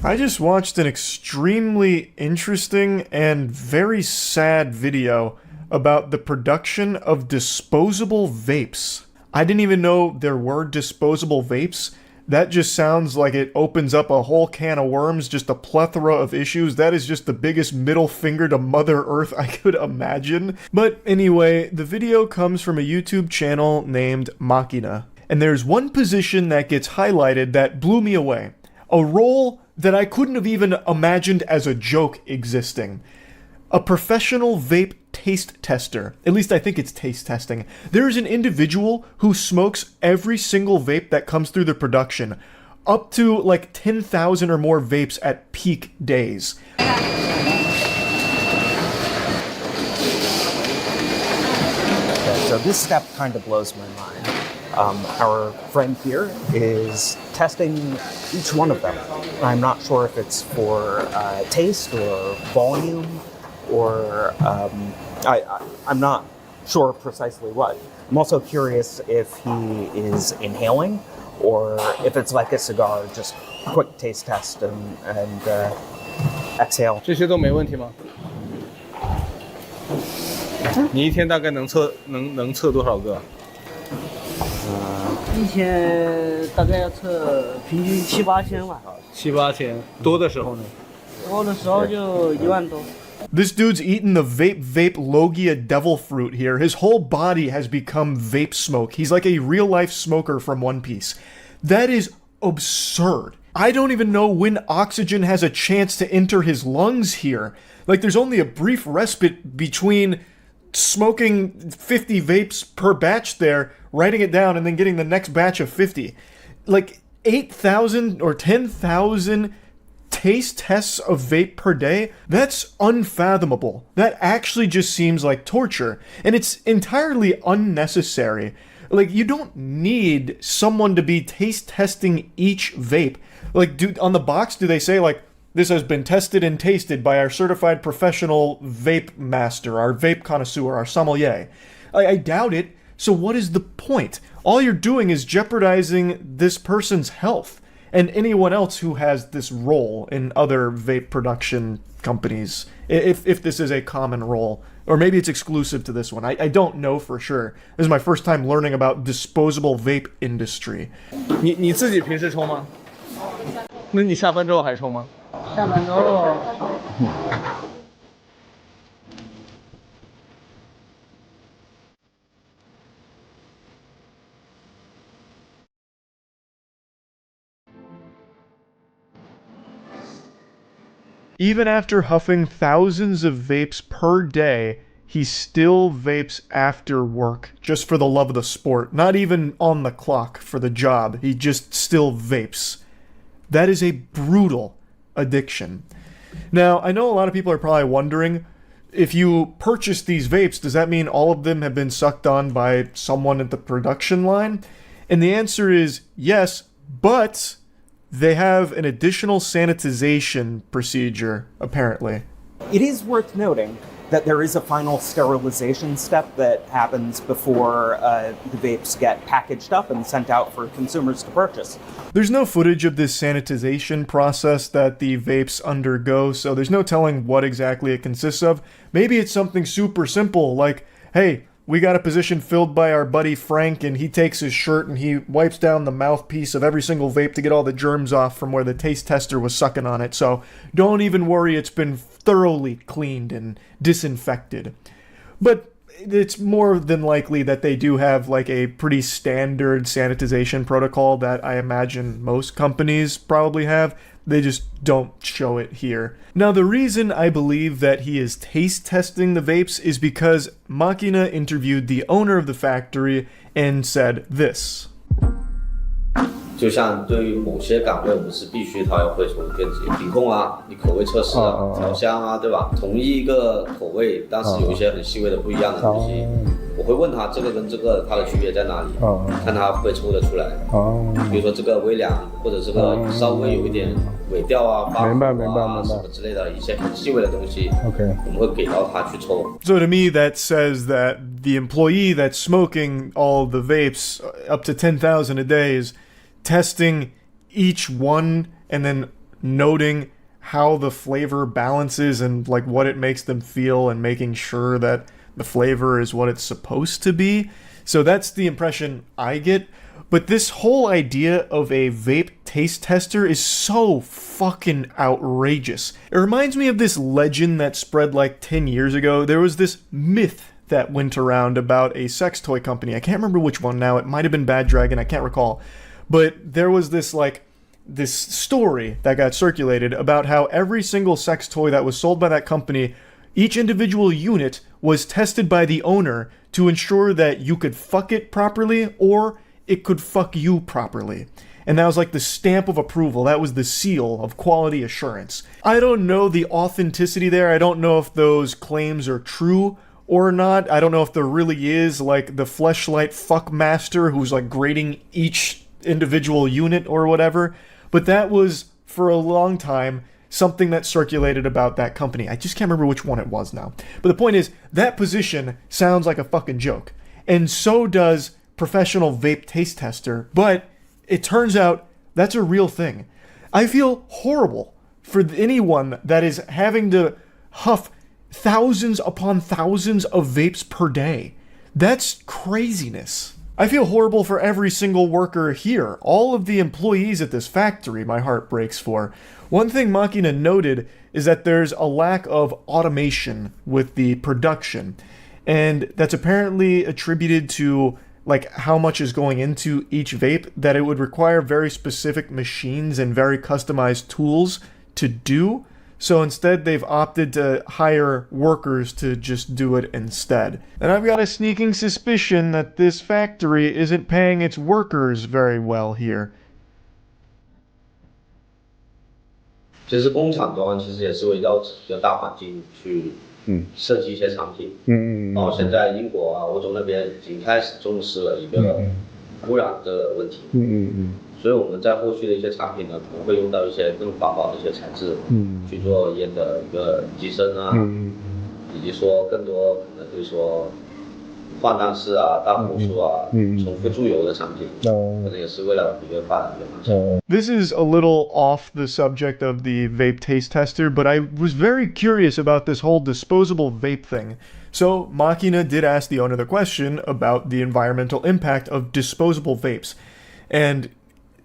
I just watched an extremely interesting and very sad video about the production of disposable vapes. I didn't even know there were disposable vapes. That just sounds like it opens up a whole can of worms, just a plethora of issues. That is just the biggest middle finger to Mother Earth I could imagine. But anyway, the video comes from a YouTube channel named Machina. And there's one position that gets highlighted that blew me away. A role that I couldn't have even imagined as a joke existing. A professional vape taste tester. At least I think it's taste testing. There is an individual who smokes every single vape that comes through the production. Up to 10,000 or more vapes at peak days. So this step kind of blows my mind. Our friend here is testing each one of them. I'm not sure if it's for taste or volume, or I'm not sure precisely what. I'm also curious if he is inhaling, or if it's like a cigar, just quick taste test and exhale. 这些都没问题吗？你一天大概能测多少个？一天大概要测平均7、8千吧。7、8千，多的时候呢？多的时候就1万多。 This dude's eating the vape Logia devil fruit here. His whole body has become vape smoke. He's like a real-life smoker from One Piece. That is absurd. I don't even know when oxygen has a chance to enter his lungs here. There's only a brief respite between smoking 50 vapes per batch there, writing it down, and then getting the next batch of 50. 8,000 or 10,000 taste tests of vape per day? That's unfathomable. That actually just seems like torture. And it's entirely unnecessary. You don't need someone to be taste testing each vape. On the box, do they say, this has been tested and tasted by our certified professional vape master, our vape connoisseur, our sommelier? I doubt it. So what is the point? All you're doing is jeopardizing this person's health and anyone else who has this role in other vape production companies, if this is a common role Or maybe it's exclusive to this one. I don't know for sure. This is my first time learning about disposable vape industry. 你自己平时抽吗？那你下班之后还抽吗？下班之后。Even after huffing thousands of vapes per day, he still vapes after work, just for the love of the sport. Not even on the clock for the job. He just still vapes. That is a brutal addiction. Now, I know a lot of people are probably wondering, if you purchase these vapes, does that mean all of them have been sucked on by someone at the production line? And the answer is yes, but they have an additional sanitization procedure, apparently. It is worth noting that there is a final sterilization step that happens before the vapes get packaged up and sent out for consumers to purchase. There's no footage of this sanitization process that the vapes undergo, so there's no telling what exactly it consists of. Maybe it's something super simple, like, hey, we got a position filled by our buddy Frank, and he takes his shirt and he wipes down the mouthpiece of every single vape to get all the germs off from where the taste tester was sucking on it. So don't even worry, it's been thoroughly cleaned and disinfected. But it's more than likely that they do have like a pretty standard sanitization protocol that I imagine most companies probably have. They just don't show it here. Now, the reason I believe that he is taste testing the vapes is because Machina interviewed the owner of the factory and said this. 就像对于某些岗位，我们是必须他要会从跟品控啊、你口味测试啊、调香啊，对吧？同一个口味，但是有一些很细微的不一样的东西，我会问他这个跟这个它的区别在哪里，看他会抽得出来。比如说这个微凉，或者这个稍微有一点尾调啊、发糊啊什么之类的一些很细微的东西，我们会给到他去抽。So to me, that says that the employee that's smoking all the vapes, up to 10,000 a day, is testing each one and then noting how the flavor balances and like what it makes them feel and making sure that the flavor is what it's supposed to be. So that's the impression I get. But this whole idea of a vape taste tester is so fucking outrageous. It reminds me of this legend that spread like 10 years ago. There was this myth that went around about a sex toy company. I can't remember which one now. It might have been Bad Dragon. I can't recall. But there was this story that got circulated about how every single sex toy that was sold by that company, each individual unit was tested by the owner to ensure that you could fuck it properly or it could fuck you properly. And that was like the stamp of approval. That was the seal of quality assurance. I don't know the authenticity there. I don't know if those claims are true or not. I don't know if there really is like the Fleshlight fuck master who's like grading each individual unit or whatever, but that was for a long time something that circulated about that company. I just can't remember which one it was now. But the point is, that position sounds like a fucking joke, and so does professional vape taste tester, but it turns out that's a real thing. I feel horrible for anyone that is having to huff thousands upon thousands of vapes per day. That's craziness. I feel horrible for every single worker here. All of the employees at this factory, my heart breaks for. One thing Machina noted is that there's a lack of automation with the production. And that's apparently attributed to like how much is going into each vape, that it would require very specific machines and very customized tools to do. So instead, they've opted to hire workers to just do it instead. And I've got a sneaking suspicion that this factory isn't paying its workers very well here. 其实工厂端其实也是围绕一个大环境去设计一些产品。现在英国啊、欧洲那边已经开始重视了一个污染的问题。所以我们在后续的一些产品呢，可能会用到一些更环保的一些材质，去做烟的一个机身啊，以及说更多可能就是说换挡式啊、大弧数啊、重复注油的产品，可能也是未来的一个发展的方向。This is a little off the subject of the vape taste tester, but I was very curious about this whole disposable vape thing. So Machina did ask the owner the question about the environmental impact of disposable vapes. And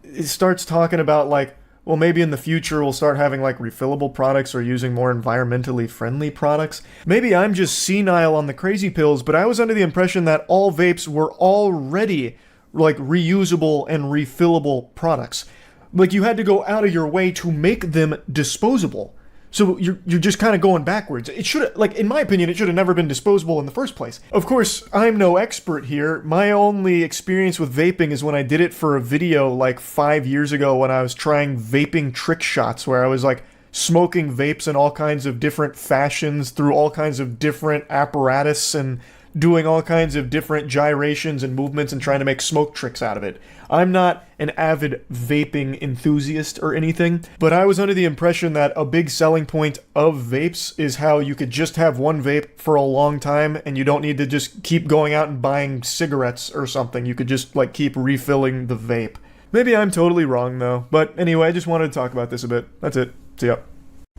it starts talking about like, well, maybe in the future we'll start having like refillable products or using more environmentally friendly products. Maybe I'm just senile on the crazy pills, but I was under the impression that all vapes were already like reusable and refillable products. Like you had to go out of your way to make them disposable. So you're just kind of going backwards. It should, like, in my opinion, it should have never been disposable in the first place. Of course, I'm no expert here. My only experience with vaping is when I did it for a video like 5 years ago when I was trying vaping trick shots, where I was like smoking vapes in all kinds of different fashions through all kinds of different apparatus and doing all kinds of different gyrations and movements and trying to make smoke tricks out of it. I'm not an avid vaping enthusiast or anything, but I was under the impression that a big selling point of vapes is how you could just have one vape for a long time and you don't need to just keep going out and buying cigarettes or something. You could just like keep refilling the vape. Maybe I'm totally wrong though, but anyway, I just wanted to talk about this a bit. That's it. See ya.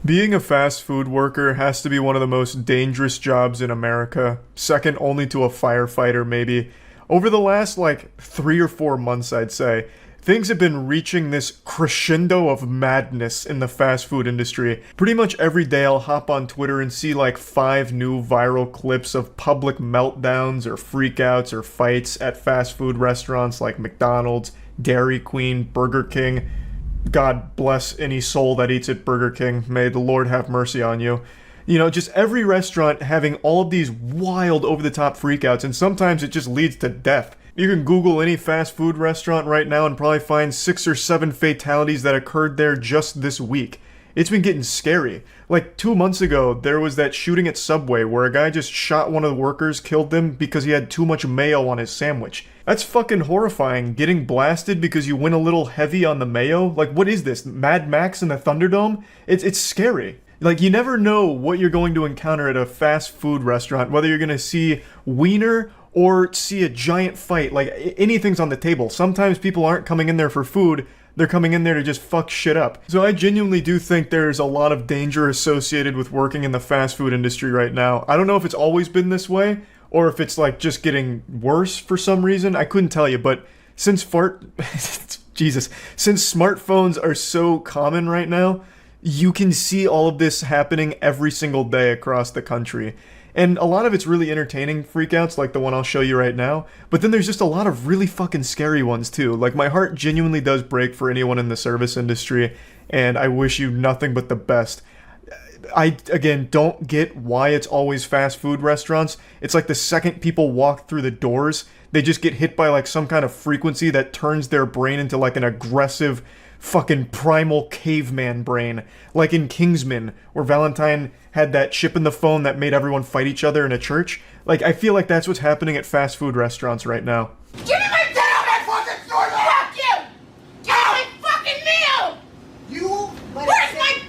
Being a fast food worker has to be one of the most dangerous jobs in America, second only to a firefighter maybe. Over the last like 3 or 4 months, I'd say, things have been reaching this crescendo of madness in the fast food industry. Pretty much every day I'll hop on Twitter and see like 5 new viral clips of public meltdowns or freakouts or fights at fast food restaurants like McDonald's, Dairy Queen, Burger King. God bless any soul that eats at Burger King. May the Lord have mercy on you. You know, just every restaurant having all of these wild over-the-top freakouts, and sometimes it just leads to death. You can Google any fast food restaurant right now and probably find 6 or 7 fatalities that occurred there just this week. It's been getting scary. Like 2 months ago, there was that shooting at Subway where a guy just shot one of the workers, killed them because he had too much mayo on his sandwich. That's fucking horrifying. Getting blasted because you went a little heavy on the mayo? Like, what is this? Mad Max in the Thunderdome? It's scary. Like, you never know what you're going to encounter at a fast food restaurant, whether you're going to see wiener or see a giant fight. Like, anything's on the table. Sometimes people aren't coming in there for food. They're coming in there to just fuck shit up. So I genuinely do think there's a lot of danger associated with working in the fast food industry right now. I don't know if it's always been this way, or if it's like just getting worse for some reason. I couldn't tell you, but since since smartphones are so common right now, you can see all of this happening every single day across the country. And a lot of it's really entertaining freakouts, like the one I'll show you right now. But then there's just a lot of really fucking scary ones too. Like, my heart genuinely does break for anyone in the service industry, and I wish you nothing but the best. I, again, don't get why it's always fast food restaurants. It's like the second people walk through the doors, they just get hit by like some kind of frequency that turns their brain into like an aggressive fucking primal caveman brain. Like in Kingsman, where Valentine had that chip in the phone that made everyone fight each other in a church. Like, I feel like that's what's happening at fast food restaurants right now. Give me my dinner on my fucking store! Fuck you! Give me my fucking meal! Where's my...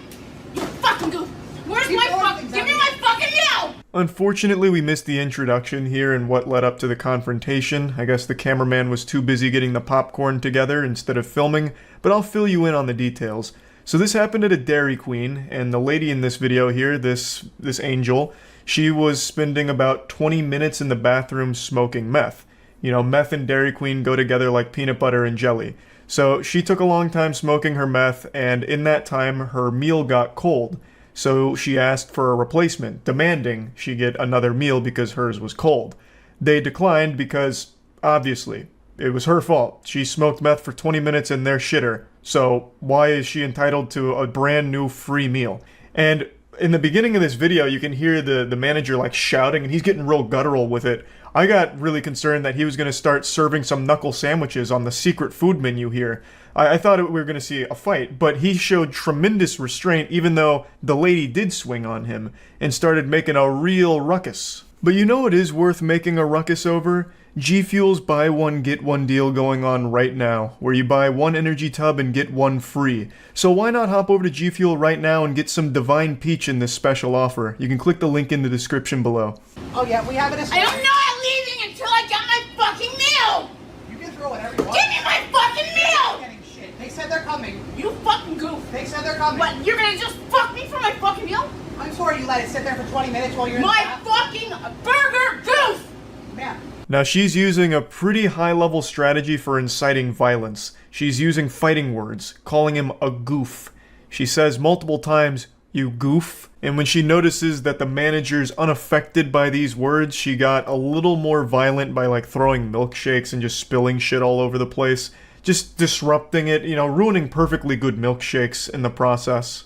You fucking goof! Where's my fucking... Give me my fucking meal! Unfortunately, we missed the introduction here and what led up to the confrontation. I guess the cameraman was too busy getting the popcorn together instead of filming, but I'll fill you in on the details. So this happened at a Dairy Queen, and the lady in this video here, this angel, she was spending about 20 minutes in the bathroom smoking meth. You know, meth and Dairy Queen go together like peanut butter and jelly. So she took a long time smoking her meth, and in that time, her meal got cold. So she asked for a replacement, demanding she get another meal because hers was cold. They declined because, obviously, it was her fault. She smoked meth for 20 minutes and they're shitter. So why is she entitled to a brand new free meal? And in the beginning of this video, you can hear the manager like shouting, and he's getting real guttural with it. I got really concerned that he was going to start serving some knuckle sandwiches on the secret food menu here. I thought we were going to see a fight, but he showed tremendous restraint even though the lady did swing on him and started making a real ruckus. But you know what is worth making a ruckus over? G Fuel's buy one get one deal going on right now, where you buy one energy tub and get one free. So why not hop over to G Fuel right now and get some Divine Peach in this special offer? You can click the link in the description below. Oh yeah, we have it. I don't know I'm leaving until I get my fucking meal! You can throw whatever you want. Give me my fucking meal! Getting shit. They said they're coming. You fucking goof! They said they're coming. What, you're gonna just fuck me for my fucking meal? I'm sorry you let it sit there for 20 minutes while you're in my fucking burger goof! Man. Now she's using a pretty high-level strategy for inciting violence. She's using fighting words, calling him a goof. She says multiple times, "You goof." And when she notices that the manager's unaffected by these words, she got a little more violent by like throwing milkshakes and just spilling shit all over the place. Just disrupting it, you know, ruining perfectly good milkshakes in the process.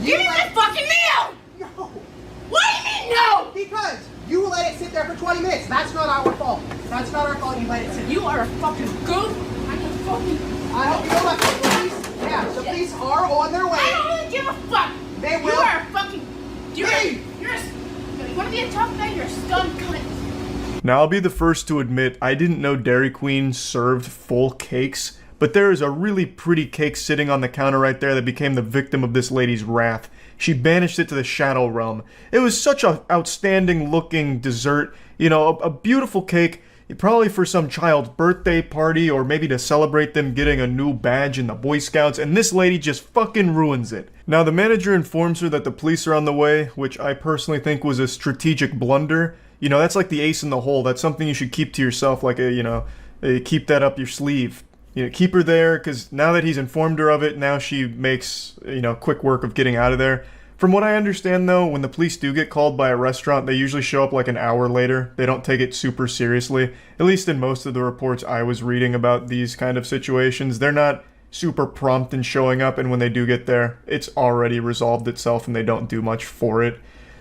Give me my fucking meal! No. What do you mean no? Because you let it sit there for 20 minutes. That's not our fault. That's not our fault you let it sit. You are a fucking goof! I can fucking... I hope you know that the police, yeah, the police are on their way. I don't really give a fuck! They will. You are a fucking... You wanna be a tough guy? You're a scum cunt. Now I'll be the first to admit I didn't know Dairy Queen served full cakes, but there is a really pretty cake sitting on the counter right there that became the victim of this lady's wrath. She banished it to the shadow realm. It was such an outstanding looking dessert, you know, a beautiful cake, probably for some child's birthday party or maybe to celebrate them getting a new badge in the Boy Scouts, and this lady just fucking ruins it. Now the manager informs her that the police are on the way, which I personally think was a strategic blunder. You know, that's like the ace in the hole. That's something you should keep to yourself, like keep that up your sleeve. You know, keep her there, because now that he's informed her of it, now she makes, quick work of getting out of there. From what I understand, though, when the police do get called by a restaurant, they usually show up like an hour later. They don't take it super seriously. At least in most of the reports I was reading about these kind of situations, they're not super prompt in showing up, and when they do get there, it's already resolved itself and they don't do much for it.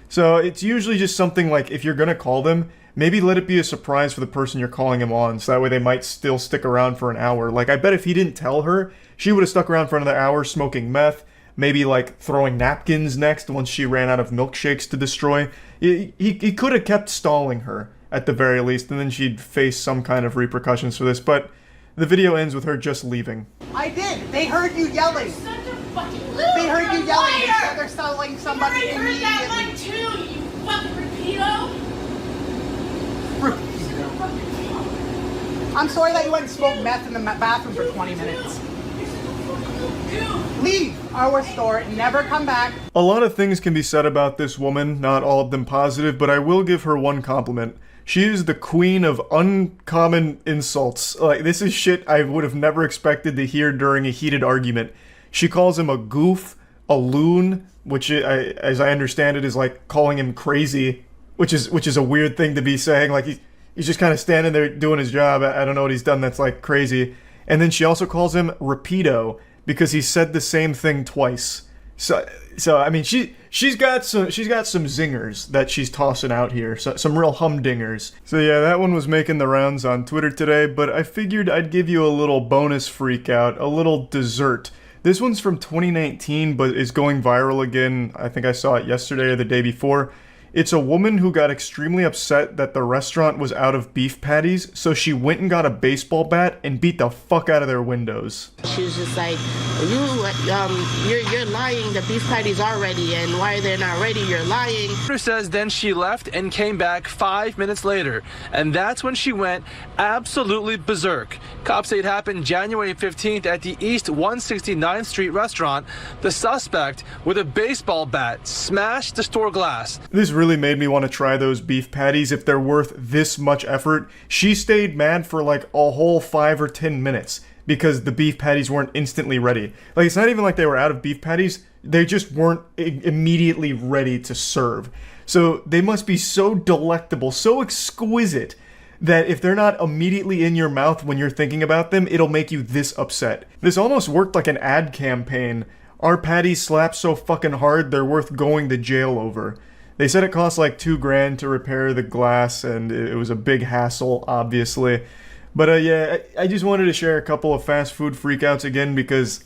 So it's usually just something like, if you're gonna call them, maybe let it be a surprise for the person you're calling him on, so that way they might still stick around for an hour. Like, I bet if he didn't tell her, she would have stuck around for another hour smoking meth, maybe like throwing napkins next once she ran out of milkshakes to destroy. He could have kept stalling her, at the very least, and then she'd face some kind of repercussions for this, but the video ends with her just leaving. I did! They heard you yelling! You're such a fucking loser! They heard you yelling! They Liar! said they're selling somebody You already heard that immediately! one too, you fucking repeato! I'm sorry that you went and smoked meth in the bathroom for 20 minutes. Leave our store and never come back. A lot of things can be said about this woman, not all of them positive, but I will give her one compliment. She is the queen of uncommon insults. Like, this is shit I would have never expected to hear during a heated argument. She calls him a goof, a loon, which as I understand it is like calling him crazy, which is a weird thing to be saying. Like, he's just kind of standing there doing his job. I don't know what he's done that's like crazy. And then she also calls him repeato because he said the same thing twice. So I mean, she's got some zingers that she's tossing out here, so some real humdingers. So yeah, that one was making the rounds on Twitter today, but I figured I'd give you a little bonus freak out, a little dessert. This one's from 2019, but is going viral again. I think I saw it yesterday or the day before. It's a woman who got extremely upset that the restaurant was out of beef patties, so she went and got a baseball bat and beat the fuck out of their windows. She was just like, you're lying, the beef patties are ready, and why they're not ready, you're lying. Says then she left and came back 5 minutes later, and that's when she went absolutely berserk. Cops say it happened January 15th at the East 169th Street restaurant. The suspect, with a baseball bat, smashed the store glass. This really made me want to try those beef patties if they're worth this much effort. She stayed mad for like a whole 5 or 10 minutes because the beef patties weren't instantly ready. Like, it's not even like they were out of beef patties, they just weren't immediately ready to serve. So they must be so delectable, so exquisite, that if they're not immediately in your mouth when you're thinking about them, it'll make you this upset. This almost worked like an ad campaign. Our patties slap so fucking hard, they're worth going to jail over. They said it cost like $2,000 to repair the glass, and it was a big hassle, obviously. But yeah, I just wanted to share a couple of fast food freakouts again because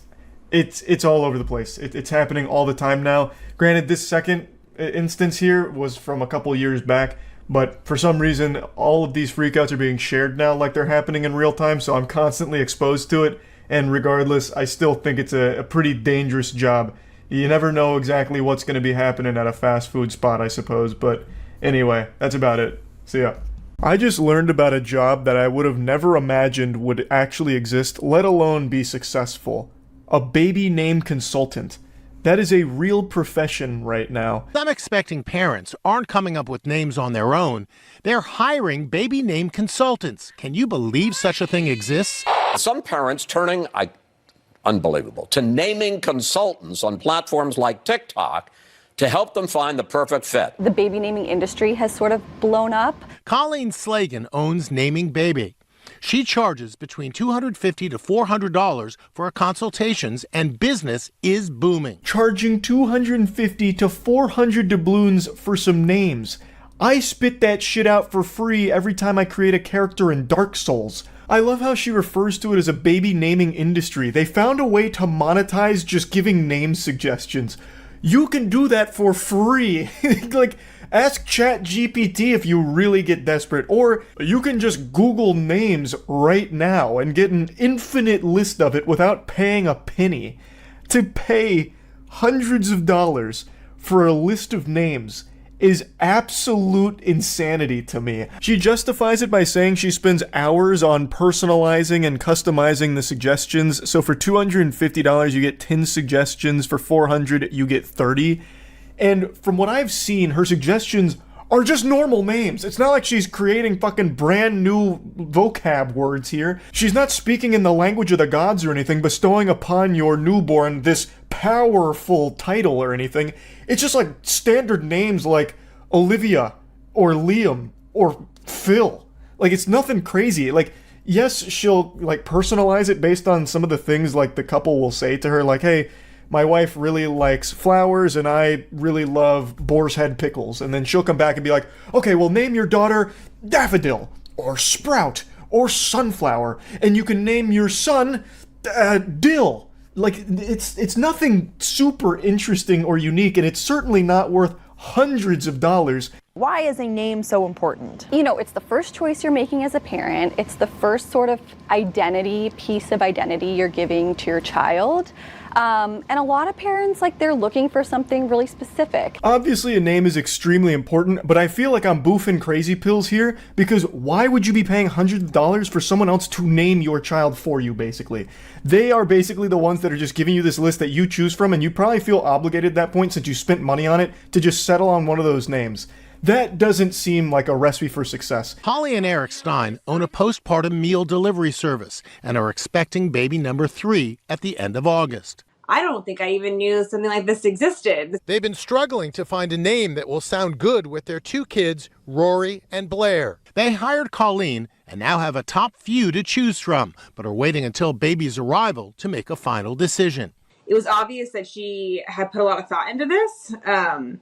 it's all over the place. It's happening all the time now. Granted, this second instance here was from a couple years back, but for some reason, all of these freakouts are being shared now like they're happening in real time, so I'm constantly exposed to it. And regardless, I still think it's a pretty dangerous job. You never know exactly what's going to be happening at a fast food spot, I suppose. But anyway, that's about it. See ya. I just learned about a job that I would have never imagined would actually exist, let alone be successful. A baby name consultant. That is a real profession right now. Some expecting parents aren't coming up with names on their own. They're hiring baby name consultants. Can you believe such a thing exists? Some parents turning, unbelievable, to naming consultants on platforms like TikTok to help them find the perfect fit. The baby naming industry has sort of blown up. Colleen Slagan owns Naming Baby. She charges between $250 to $400 for her consultations, and business is booming. Charging $250 to $400 doubloons for some names. I spit that shit out for free every time I create a character in Dark Souls. I love how she refers to it as a baby naming industry. They found a way to monetize just giving name suggestions. You can do that for free. Like, ask ChatGPT if you really get desperate, or you can just Google names right now and get an infinite list of it without paying a penny. To pay hundreds of dollars for a list of names is absolute insanity to me. She justifies it by saying she spends hours on personalizing and customizing the suggestions. So for $250 you get 10 suggestions, for $400 you get 30. And from what I've seen, her suggestions are just normal names. It's not like she's creating fucking brand new vocab words here. She's not speaking in the language of the gods or anything, bestowing upon your newborn this powerful title or anything. It's just like standard names like Olivia or Liam or Phil. Like, it's nothing crazy. Like, yes, she'll like personalize it based on some of the things like the couple will say to her, like, hey, my wife really likes flowers and I really love boar's head pickles. And then she'll come back and be like, okay, well, name your daughter Daffodil or Sprout or Sunflower. And you can name your son Dill. Like, it's nothing super interesting or unique, and it's certainly not worth hundreds of dollars. Why is a name so important? You know, it's the first choice you're making as a parent. It's the first sort of piece of identity you're giving to your child. And a lot of parents, like, they're looking for something really specific. Obviously, a name is extremely important, but I feel like I'm boofing crazy pills here, because why would you be paying hundreds of dollars for someone else to name your child for you, basically? They are basically the ones that are just giving you this list that you choose from, and you probably feel obligated at that point, since you spent money on it, to just settle on one of those names. That doesn't seem like a recipe for success. Holly and Eric Stein own a postpartum meal delivery service and are expecting baby number 3 at the end of August. I don't think I even knew something like this existed. They've been struggling to find a name that will sound good with their 2 kids, Rory and Blair. They hired Colleen and now have a top few to choose from, but are waiting until baby's arrival to make a final decision. It was obvious that she had put a lot of thought into this, and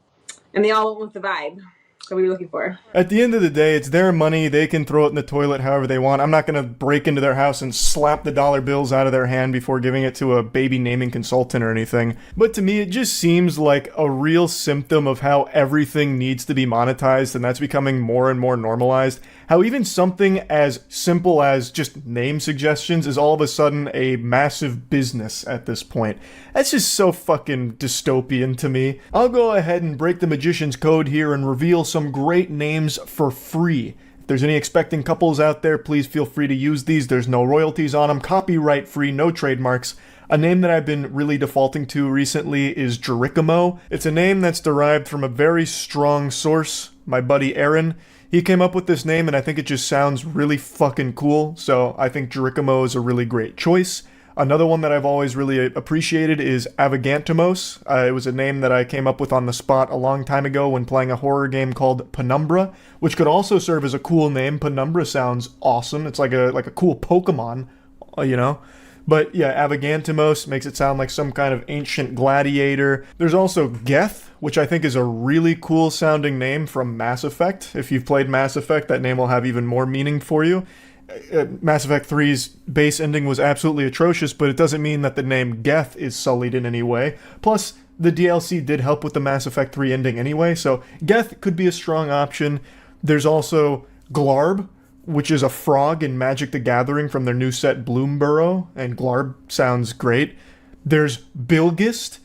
they all went with the vibe that we were looking for. At the end of the day, it's their money. They can throw it in the toilet however they want. I'm not going to break into their house and slap the dollar bills out of their hand before giving it to a baby naming consultant or anything. But to me, it just seems like a real symptom of how everything needs to be monetized, and that's becoming more and more normalized. How even something as simple as just name suggestions is all of a sudden a massive business at this point. That's just so fucking dystopian to me. I'll go ahead and break the magician's code here and reveal some great names for free. If there's any expecting couples out there, please feel free to use these. There's no royalties on them, copyright free, no trademarks. A name that I've been really defaulting to recently is Jerichomo. It's a name that's derived from a very strong source, my buddy Aaron. He came up with this name and I think it just sounds really fucking cool, so I think Jerichomo is a really great choice. Another one that I've always really appreciated is Avagantimos. It was a name that I came up with on the spot a long time ago when playing a horror game called Penumbra, which could also serve as a cool name. Penumbra sounds awesome. It's like a cool Pokemon, you know? But yeah, Avagantimos makes it sound like some kind of ancient gladiator. There's also Geth, which I think is a really cool sounding name from Mass Effect. If you've played Mass Effect, that name will have even more meaning for you. Mass Effect 3's base ending was absolutely atrocious, but it doesn't mean that the name Geth is sullied in any way. Plus, the DLC did help with the Mass Effect 3 ending anyway, so Geth could be a strong option. There's also Glarb, which is a frog in Magic the Gathering from their new set Bloomburrow, and Glarb sounds great. There's Bilgist,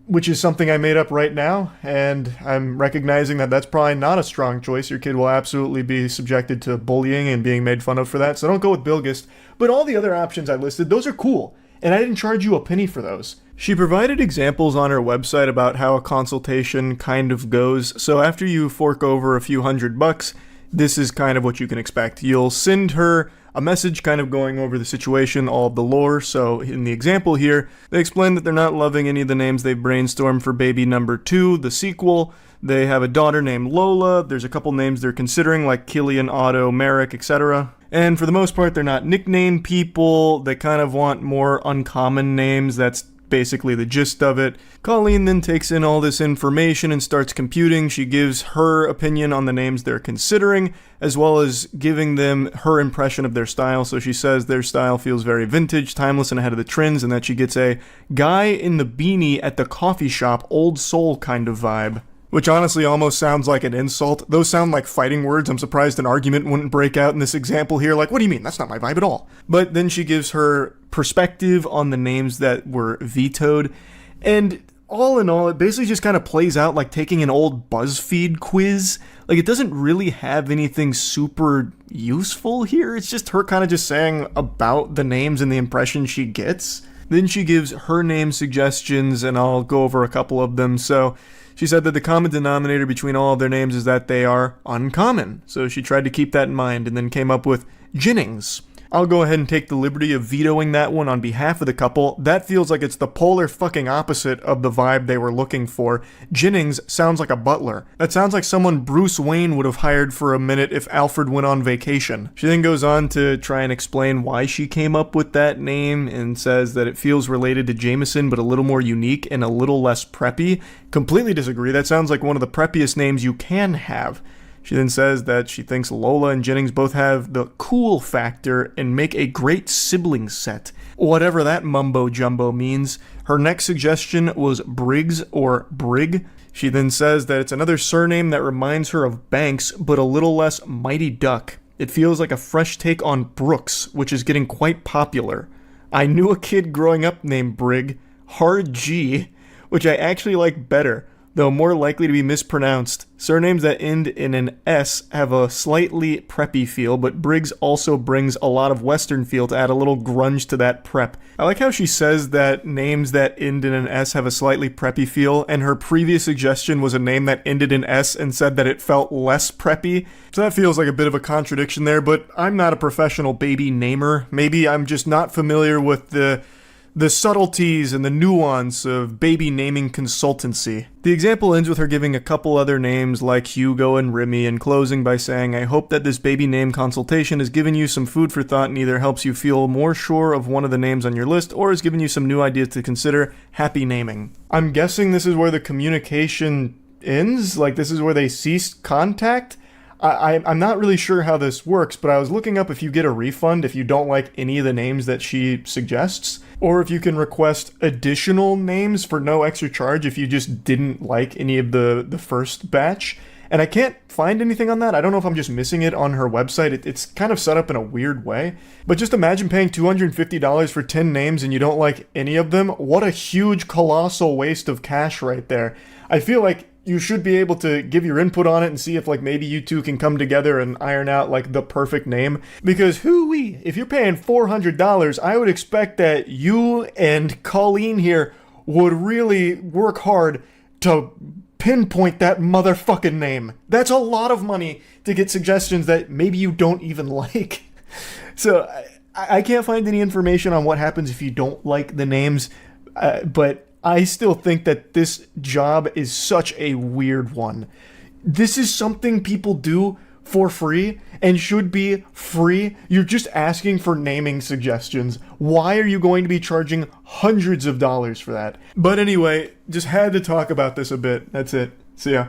which is something I made up right now, and I'm recognizing that that's probably not a strong choice. Your kid will absolutely be subjected to bullying and being made fun of for that, so don't go with Bilgist. But all the other options I listed, those are cool, and I didn't charge you a penny for those. She provided examples on her website about how a consultation kind of goes, so after you fork over a few $100, this is kind of what you can expect. You'll send her a message kind of going over the situation, all of the lore. So in the example here, they explain that they're not loving any of the names they've brainstormed for baby number 2, the sequel. They have a daughter named Lola. There's a couple names they're considering, like Killian, Otto, Merrick, etc. And for the most part, they're not nickname people. They kind of want more uncommon names. That's basically the gist of it. Colleen then takes in all this information and starts computing. She gives her opinion on the names they're considering, as well as giving them her impression of their style. So she says their style feels very vintage, timeless, and ahead of the trends, and that she gets a guy in the beanie at the coffee shop, old soul kind of vibe. Which honestly almost sounds like an insult. Those sound like fighting words. I'm surprised an argument wouldn't break out in this example here. Like, what do you mean? That's not my vibe at all. But then she gives her perspective on the names that were vetoed. And all in all, it basically just kind of plays out like taking an old BuzzFeed quiz. Like, it doesn't really have anything super useful here. It's just her kind of just saying about the names and the impression she gets. Then she gives her name suggestions, and I'll go over a couple of them. So she said that the common denominator between all of their names is that they are uncommon. So she tried to keep that in mind and then came up with Jennings. I'll go ahead and take the liberty of vetoing that one on behalf of the couple. That feels like it's the polar fucking opposite of the vibe they were looking for. Jennings sounds like a butler. That sounds like someone Bruce Wayne would have hired for a minute if Alfred went on vacation. She then goes on to try and explain why she came up with that name and says that it feels related to Jameson but a little more unique and a little less preppy. Completely disagree. That sounds like one of the preppiest names you can have. She then says that she thinks Lola and Jennings both have the cool factor and make a great sibling set. Whatever that mumbo-jumbo means. Her next suggestion was Briggs or Brig. She then says that it's another surname that reminds her of Banks, but a little less Mighty Duck. It feels like a fresh take on Brooks, which is getting quite popular. I knew a kid growing up named Brig, Hard G, which I actually like better, though more likely to be mispronounced. Surnames that end in an S have a slightly preppy feel, but Briggs also brings a lot of Western feel to add a little grunge to that prep. I like how she says that names that end in an S have a slightly preppy feel, and her previous suggestion was a name that ended in S and said that it felt less preppy. So that feels like a bit of a contradiction there, but I'm not a professional baby namer. Maybe I'm just not familiar with the subtleties and the nuance of baby naming consultancy. The example ends with her giving a couple other names like Hugo and Remy and closing by saying, I hope that this baby name consultation has given you some food for thought and either helps you feel more sure of one of the names on your list or has given you some new ideas to consider. Happy naming. I'm guessing this is where the communication ends? Like this is where they cease contact? I'm not really sure how this works, but I was looking up if you get a refund if you don't like any of the names that she suggests, or if you can request additional names for no extra charge if you just didn't like any of the first batch. And I can't find anything on that. I don't know if I'm just missing it on her website. It's kind of set up in a weird way. But just imagine paying $250 for 10 names and you don't like any of them. What a huge, colossal waste of cash right there. I feel like you should be able to give your input on it and see if like maybe you two can come together and iron out like the perfect name. Because hoo-wee, if you're paying $400, I would expect that you and Colleen here would really work hard to pinpoint that motherfucking name. That's a lot of money to get suggestions that maybe you don't even like. So I can't find any information on what happens if you don't like the names, but I still think that this job is such a weird one. This is something people do for free and should be free. You're just asking for naming suggestions. Why are you going to be charging hundreds of dollars for that? But anyway, just had to talk about this a bit. That's it. See ya.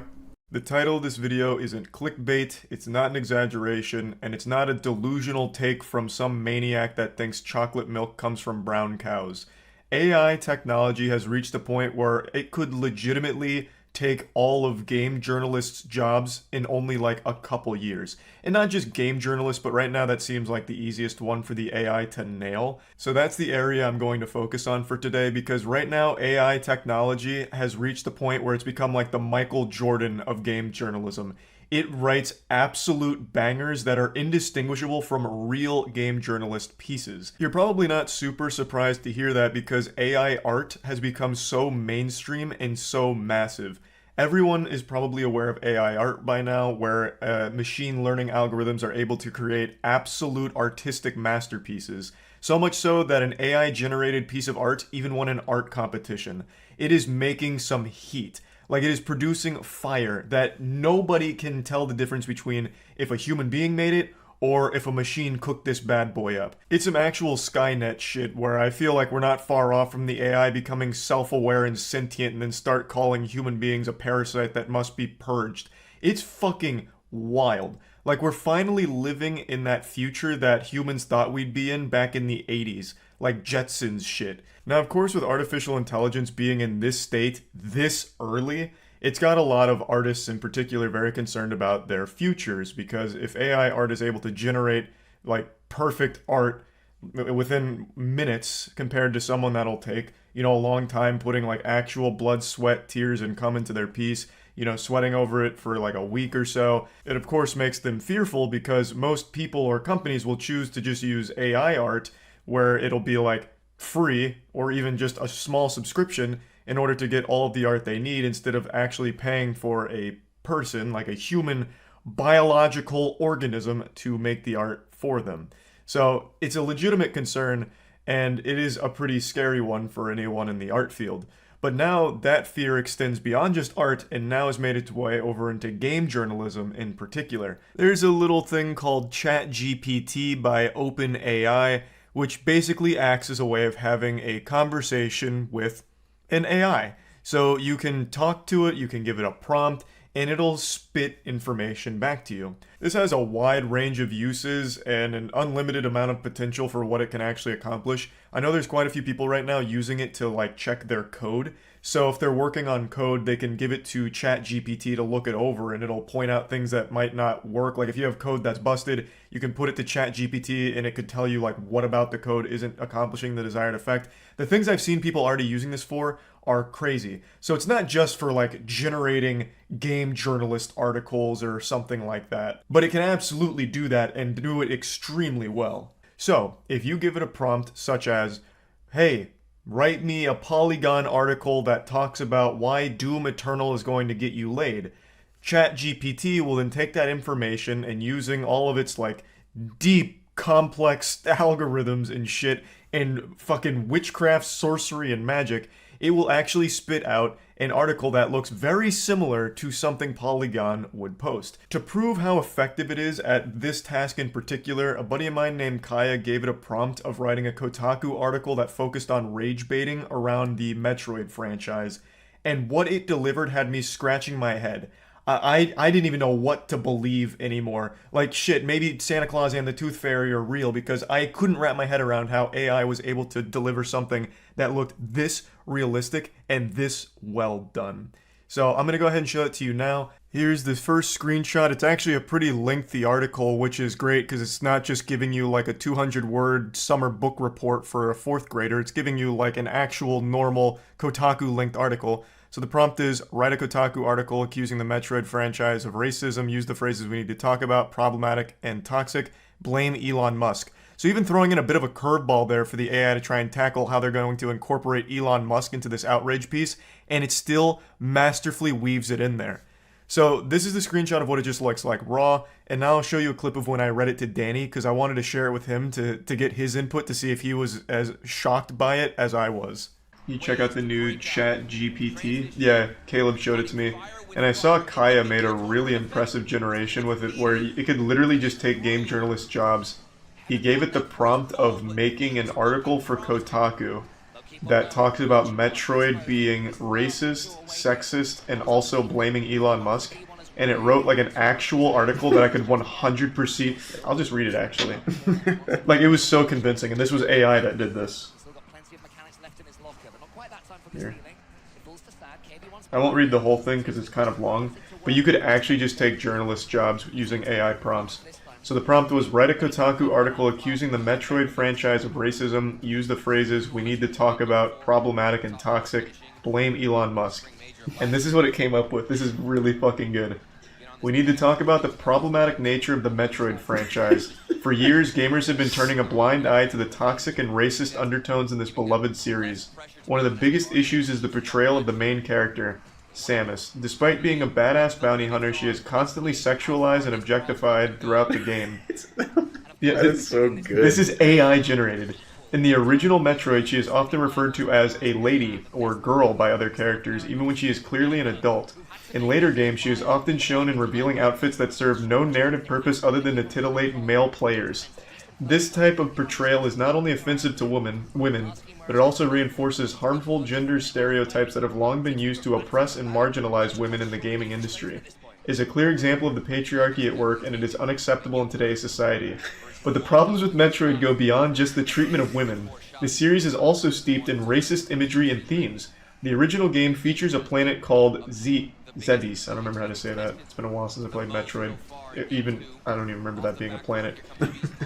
The title of this video isn't clickbait, it's not an exaggeration, and it's not a delusional take from some maniac that thinks chocolate milk comes from brown cows. AI technology has reached a point where it could legitimately take all of game journalists' jobs in only like a couple years. And not just game journalists, but right now that seems like the easiest one for the AI to nail. So that's the area I'm going to focus on for today, because right now AI technology has reached the point where it's become like the Michael Jordan of game journalism. It writes absolute bangers that are indistinguishable from real game journalist pieces. You're probably not super surprised to hear that, because AI art has become so mainstream and so massive. Everyone is probably aware of AI art by now, where machine learning algorithms are able to create absolute artistic masterpieces. So much so that an AI-generated piece of art even won an art competition. It is making some heat. Like, it is producing fire that nobody can tell the difference between if a human being made it or if a machine cooked this bad boy up. It's some actual Skynet shit where I feel like we're not far off from the AI becoming self-aware and sentient and then start calling human beings a parasite that must be purged. It's fucking wild. Like, we're finally living in that future that humans thought we'd be in back in the 80s. Like Jetsons shit. Now, of course, with artificial intelligence being in this state this early, it's got a lot of artists in particular very concerned about their futures, because if AI art is able to generate like perfect art within minutes compared to someone that'll take, you know, a long time putting like actual blood, sweat, tears, and cum into their piece, you know, sweating over it for like a week or so, it of course makes them fearful, because most people or companies will choose to just use AI art where it'll be like free or even just a small subscription in order to get all of the art they need, instead of actually paying for a person, like a human biological organism, to make the art for them. So it's a legitimate concern, and it is a pretty scary one for anyone in the art field. But now that fear extends beyond just art and now has made its way over into game journalism in particular. There's a little thing called ChatGPT by OpenAI, which basically acts as a way of having a conversation with an AI. So you can talk to it, you can give it a prompt, and it'll spit information back to you. This has a wide range of uses and an unlimited amount of potential for what it can actually accomplish. I know there's quite a few people right now using it to like check their code. So if they're working on code, they can give it to ChatGPT to look it over, and it'll point out things that might not work. Like if you have code that's busted, you can put it to ChatGPT and it could tell you like what about the code isn't accomplishing the desired effect. The things I've seen people already using this for are crazy. So it's not just for like generating game journalist articles or something like that, but it can absolutely do that and do it extremely well. So if you give it a prompt such as, hey, write me a Polygon article that talks about why Doom Eternal is going to get you laid, ChatGPT will then take that information and, using all of its like deep complex algorithms and shit and fucking witchcraft, sorcery, and magic, it will actually spit out an article that looks very similar to something Polygon would post. To prove how effective it is at this task in particular, a buddy of mine named Kaya gave it a prompt of writing a Kotaku article that focused on rage baiting around the Metroid franchise, and what it delivered had me scratching my head. I didn't even know what to believe anymore. Like, shit, maybe Santa Claus and the Tooth Fairy are real, because I couldn't wrap my head around how AI was able to deliver something that looked this realistic and this well done. So I'm going to go ahead and show it to you now. Here's the first screenshot. It's actually a pretty lengthy article, which is great because it's not just giving you like a 200-word summer book report for a 4th grader. It's giving you like an actual normal Kotaku-linked article. So the prompt is, write a Kotaku article accusing the Metroid franchise of racism, use the phrases we need to talk about, problematic and toxic, blame Elon Musk. So even throwing in a bit of a curveball there for the AI to try and tackle how they're going to incorporate Elon Musk into this outrage piece, and it still masterfully weaves it in there. So this is the screenshot of what it just looks like raw, and now I'll show you a clip of when I read it to Danny, because I wanted to share it with him to get his input to see if he was as shocked by it as I was. You check out the new ChatGPT? Yeah, Caleb showed it to me. And I saw Kaya made a really impressive generation with it where it could literally just take game journalist jobs. He gave it the prompt of making an article for Kotaku that talks about Metroid being racist, sexist, and also blaming Elon Musk. And it wrote like an actual article that I could 100%... I'll just read it actually. Like, it was so convincing, and this was AI that did this. Here. I won't read the whole thing because it's kind of long, but you could actually just take journalist jobs using AI prompts. So the prompt was, write a Kotaku article accusing the Metroid franchise of racism, use the phrases, we need to talk about, problematic and toxic, blame Elon Musk. And this is what it came up with. This is really fucking good. We need to talk about the problematic nature of the Metroid franchise. For years, gamers have been turning a blind eye to the toxic and racist undertones in this beloved series. One of the biggest issues is the portrayal of the main character, Samus. Despite being a badass bounty hunter, she is constantly sexualized and objectified throughout the game. Yeah, that is so good. This is AI generated. In the original Metroid, she is often referred to as a lady or girl by other characters, even when she is clearly an adult. In later games, she is often shown in revealing outfits that serve no narrative purpose other than to titillate male players. This type of portrayal is not only offensive to women, but it also reinforces harmful gender stereotypes that have long been used to oppress and marginalize women in the gaming industry. It is a clear example of the patriarchy at work, and it is unacceptable in today's society. But the problems with Metroid go beyond just the treatment of women. The series is also steeped in racist imagery and themes. The original game features a planet called Zedis. I don't remember how to say that. It's been a while since I played Metroid. I don't even remember that being a planet.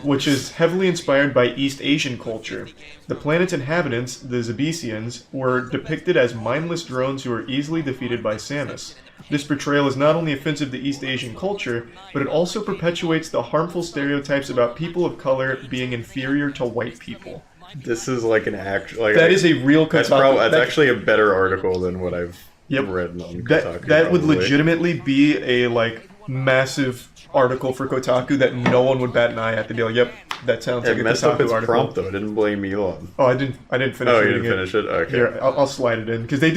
Which is heavily inspired by East Asian culture. The planet's inhabitants, the Zebesians, were depicted as mindless drones who were easily defeated by Samus. This portrayal is not only offensive to East Asian culture, but it also perpetuates the harmful stereotypes about people of color being inferior to white people. This is like an actual... that is a real Kotaku. That's actually a better article than what I've read on Kotaku. That would legitimately be a massive article for Kotaku that no one would bat an eye at. They'd be like, yep, that sounds like a messed up Kotaku its article. prompt though. It didn't blame Elon. Oh, I didn't finish it. Oh, you didn't finish it? Okay. Here, I'll slide it in because they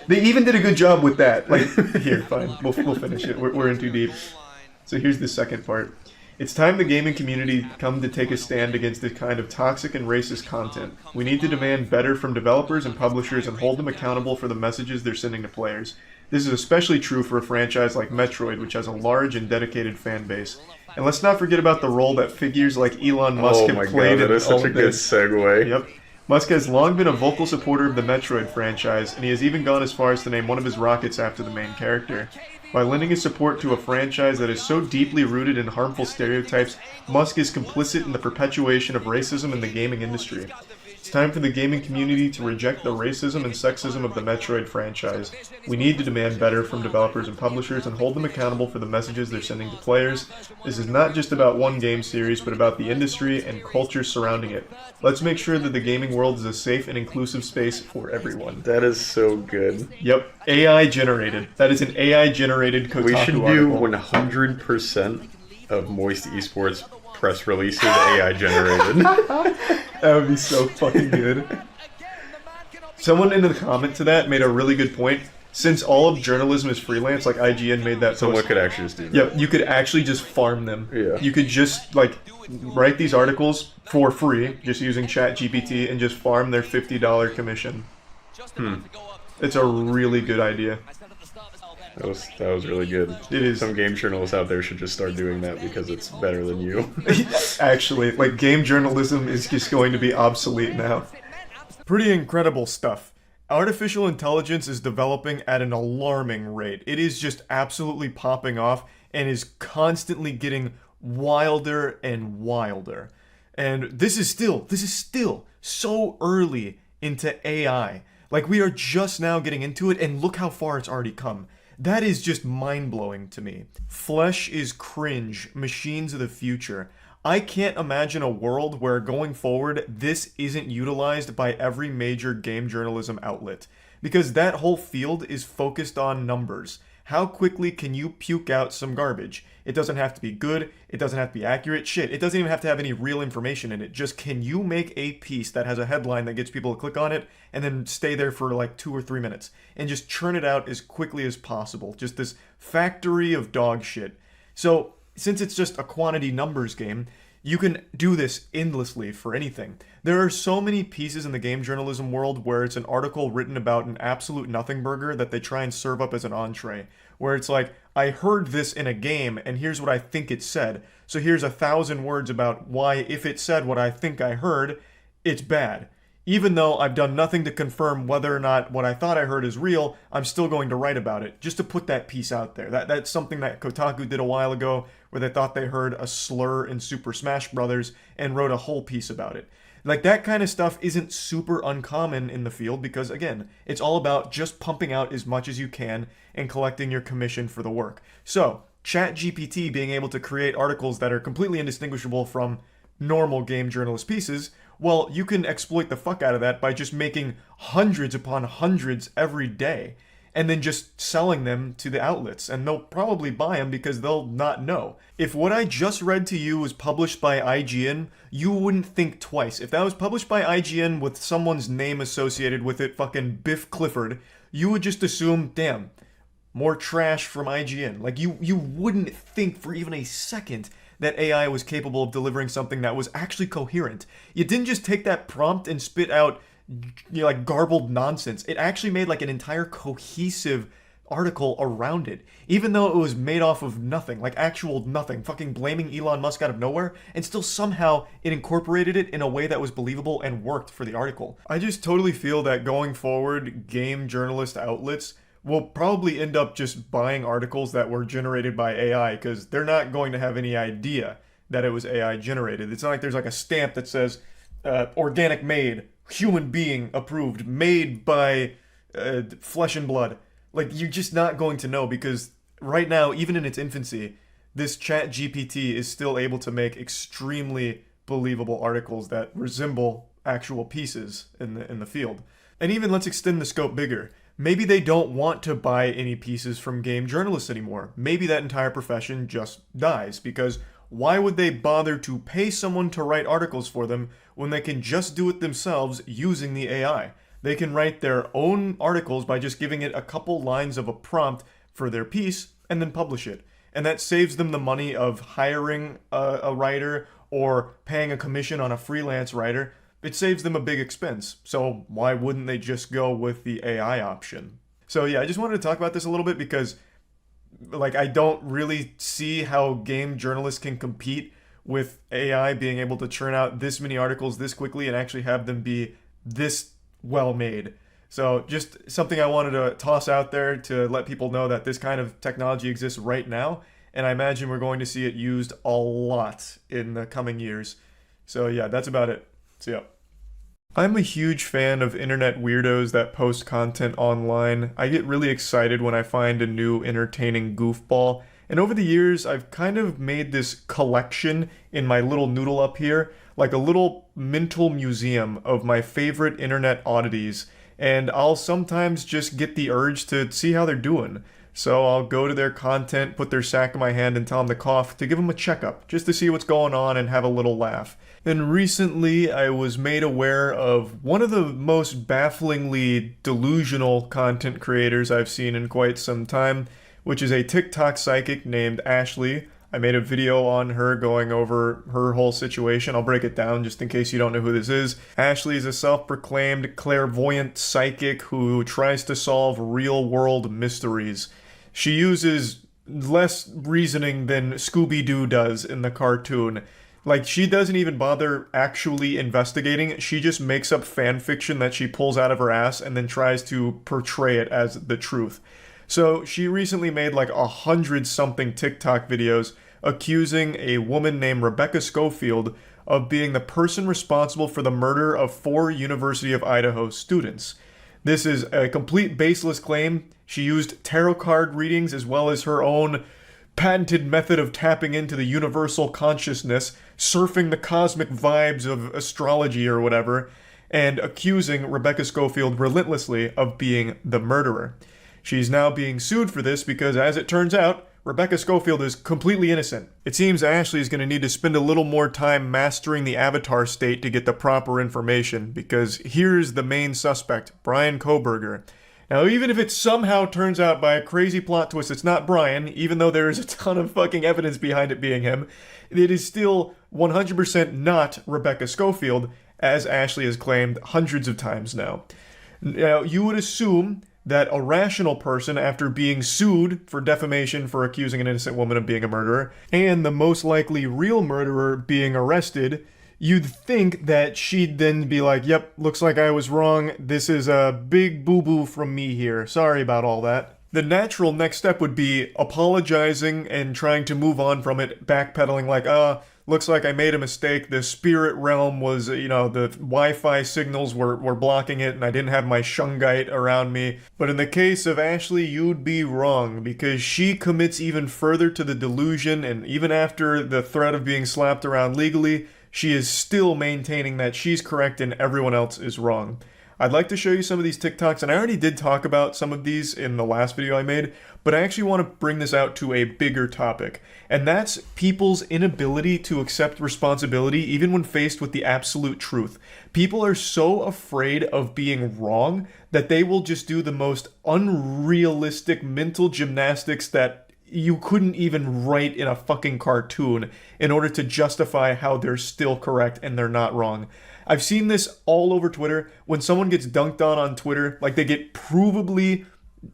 even did a good job with that. Here, fine, we'll finish it. We're in too deep. So here's the second part. It's time the gaming community come to take a stand against this kind of toxic and racist content. We need to demand better from developers and publishers and hold them accountable for the messages they're sending to players. This is especially true for a franchise like Metroid, which has a large and dedicated fan base. And let's not forget about the role that figures like Elon Musk have played in all of this. That is such a good segue. Yep. Musk has long been a vocal supporter of the Metroid franchise, and he has even gone as far as to name one of his rockets after the main character. By lending his support to a franchise that is so deeply rooted in harmful stereotypes, Musk is complicit in the perpetuation of racism in the gaming industry. It's time for the gaming community to reject the racism and sexism of the Metroid franchise. We need to demand better from developers and publishers and hold them accountable for the messages they're sending to players. This is not just about one game series, but about the industry and culture surrounding it. Let's make sure that the gaming world is a safe and inclusive space for everyone. That is so good. Yep, AI generated. That is an AI generated Kotaku We should do article. 100% of Moist Esports press releases AI generated. That would be so fucking good. Someone in the comment to that made a really good point. Since all of journalism is freelance, like IGN made that Someone post. could actually just do that. Yeah, you could actually just farm them. Yeah. You could just write these articles for free, just using ChatGPT, and just farm their $50 commission. It's a really good idea. That was really good. It is. Some game journalists out there should just start doing that because it's better than you. Actually, game journalism is just going to be obsolete now. Pretty incredible stuff. Artificial intelligence is developing at an alarming rate. It is just absolutely popping off and is constantly getting wilder and wilder. And this is still so early into AI. We are just now getting into it, and look how far it's already come. That is just mind-blowing to me. Flesh is cringe, machines of the future. I can't imagine a world where going forward this isn't utilized by every major game journalism outlet. Because that whole field is focused on numbers. How quickly can you puke out some garbage? It doesn't have to be good, it doesn't have to be accurate, shit. It doesn't even have to have any real information in it. Just can you make a piece that has a headline that gets people to click on it and then stay there for 2 or 3 minutes and just churn it out as quickly as possible. Just this factory of dog shit. So, since it's just a quantity numbers game, you can do this endlessly for anything. There are so many pieces in the game journalism world where it's an article written about an absolute nothing burger that they try and serve up as an entree. Where it's I heard this in a game and here's what I think it said. So here's 1,000 words about why if it said what I think I heard, it's bad. Even though I've done nothing to confirm whether or not what I thought I heard is real, I'm still going to write about it, just to put that piece out there. That's something that Kotaku did a while ago, where they thought they heard a slur in Super Smash Bros. And wrote a whole piece about it. Like, that kind of stuff isn't super uncommon in the field because, again, it's all about just pumping out as much as you can and collecting your commission for the work. So, ChatGPT being able to create articles that are completely indistinguishable from normal game journalist pieces, well, you can exploit the fuck out of that by just making hundreds upon hundreds every day and then just selling them to the outlets, and they'll probably buy them because they'll not know. If what I just read to you was published by IGN, you wouldn't think twice. If that was published by IGN with someone's name associated with it, fucking Biff Clifford, you would just assume, damn, more trash from IGN. Like, you wouldn't think for even a second that AI was capable of delivering something that was actually coherent. You didn't just take that prompt and spit out, like, garbled nonsense. It actually made like an entire cohesive article around it, even though it was made off of nothing, like actual nothing, fucking blaming Elon Musk out of nowhere, and still somehow it incorporated it in a way that was believable and worked for the article. I just totally feel that going forward, game journalist outlets will probably end up just buying articles that were generated by AI because they're not going to have any idea that it was AI generated. It's not like there's like a stamp that says organic made, human being approved, made by flesh and blood. Like, you're just not going to know because right now, even in its infancy, this ChatGPT is still able to make extremely believable articles that resemble actual pieces in the field. And even let's extend the scope bigger. Maybe they don't want to buy any pieces from game journalists anymore. Maybe that entire profession just dies because why would they bother to pay someone to write articles for them when they can just do it themselves using the AI? They can write their own articles by just giving it a couple lines of a prompt for their piece and then publish it. And that saves them the money of hiring a writer or paying a commission on a freelance writer. It saves them a big expense. So why wouldn't they just go with the AI option? So yeah, I just wanted to talk about this a little bit because, like, I don't really see how game journalists can compete with AI being able to churn out this many articles this quickly and actually have them be this well made. So just something I wanted to toss out there to let people know that this kind of technology exists right now, and I imagine we're going to see it used a lot in the coming years. So yeah, that's about it. See ya. I'm a huge fan of internet weirdos that post content online. I get really excited when I find a new entertaining goofball, and over the years I've kind of made this collection in my little noodle up here, like a little mental museum of my favorite internet oddities, and I'll sometimes just get the urge to see how they're doing. So I'll go to their content, put their sack in my hand and tell them to cough to give them a checkup, just to see what's going on and have a little laugh. And recently I was made aware of one of the most bafflingly delusional content creators I've seen in quite some time, which is a TikTok psychic named Ashley. I made a video on her going over her whole situation. I'll break it down just in case you don't know who this is. Ashley is a self-proclaimed clairvoyant psychic who tries to solve real-world mysteries. She uses less reasoning than Scooby-Doo does in the cartoon. Like, she doesn't even bother actually investigating. She just makes up fan fiction that she pulls out of her ass and then tries to portray it as the truth. So she recently made like 100-something TikTok videos accusing a woman named Rebecca Schofield of being the person responsible for the murder of 4 University of Idaho students. This is a complete baseless claim. She used tarot card readings as well as her own patented method of tapping into the universal consciousness, surfing the cosmic vibes of astrology or whatever, and accusing Rebecca Schofield relentlessly of being the murderer. She's now being sued for this because, as it turns out, Rebecca Schofield is completely innocent. It seems Ashley is going to need to spend a little more time mastering the avatar state to get the proper information, because here's the main suspect, Brian Koberger. Now, even if it somehow turns out by a crazy plot twist it's not Brian, even though there is a ton of fucking evidence behind it being him, it is still 100% not Rebecca Schofield, as Ashley has claimed hundreds of times now. Now, you would assume that a rational person, after being sued for defamation for accusing an innocent woman of being a murderer, and the most likely real murderer being arrested, you'd think that she'd then be like, yep, looks like I was wrong. This is a big boo-boo from me here. Sorry about all that. The natural next step would be apologizing and trying to move on from it, backpedaling like, looks like I made a mistake. The spirit realm was, the Wi-Fi signals were blocking it and I didn't have my shungite around me. But in the case of Ashley, you'd be wrong because she commits even further to the delusion, and even after the threat of being slapped around legally, she is still maintaining that she's correct and everyone else is wrong. I'd like to show you some of these TikToks, and I already did talk about some of these in the last video I made, but I actually want to bring this out to a bigger topic, and that's people's inability to accept responsibility even when faced with the absolute truth. People are so afraid of being wrong that they will just do the most unrealistic mental gymnastics that you couldn't even write in a fucking cartoon in order to justify how they're still correct and they're not wrong. I've seen this all over Twitter. When someone gets dunked on Twitter, like they get provably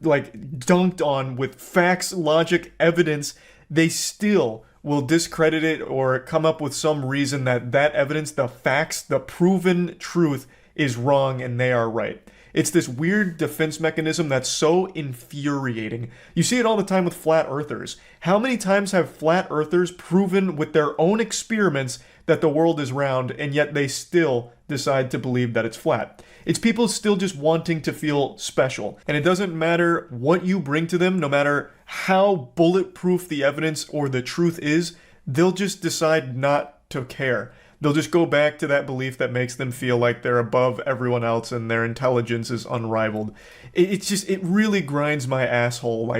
dunked on with facts, logic, evidence, they still will discredit it or come up with some reason that evidence, the facts, the proven truth is wrong and they are right. It's this weird defense mechanism that's so infuriating. You see it all the time with flat earthers. How many times have flat earthers proven with their own experiments that the world is round, and yet they still decide to believe that it's flat? It's people still just wanting to feel special. And it doesn't matter what you bring to them, no matter how bulletproof the evidence or the truth is, they'll just decide not to care. They'll just go back to that belief that makes them feel like they're above everyone else and their intelligence is unrivaled. It really grinds my asshole,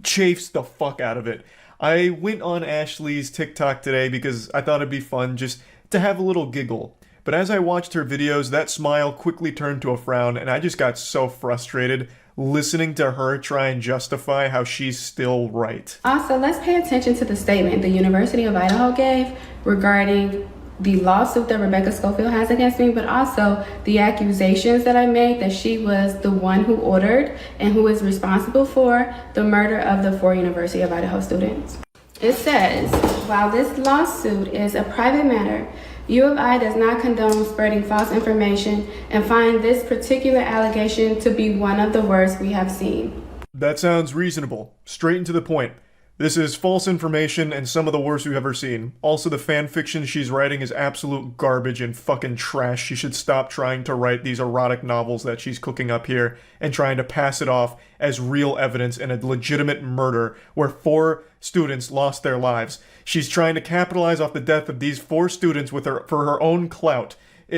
chafes the fuck out of it. I went on Ashley's TikTok today because I thought it'd be fun just to have a little giggle. But as I watched her videos, that smile quickly turned to a frown, and I just got so frustrated listening to her try and justify how she's still right. Also, let's pay attention to the statement the University of Idaho gave regarding the lawsuit that Rebecca Schofield has against me, but also the accusations that I made that she was the one who ordered and who is responsible for the murder of the 4 University of Idaho students. It says, while this lawsuit is a private matter, U of I does not condone spreading false information and find this particular allegation to be one of the worst we have seen. That sounds reasonable. Straight and to the point. This is false information and some of the worst we've ever seen. Also, the fan fiction she's writing is absolute garbage and fucking trash. She should stop trying to write these erotic novels that she's cooking up here and trying to pass it off as real evidence in a legitimate murder where 4 students lost their lives. She's trying to capitalize off the death of these 4 students for her own clout.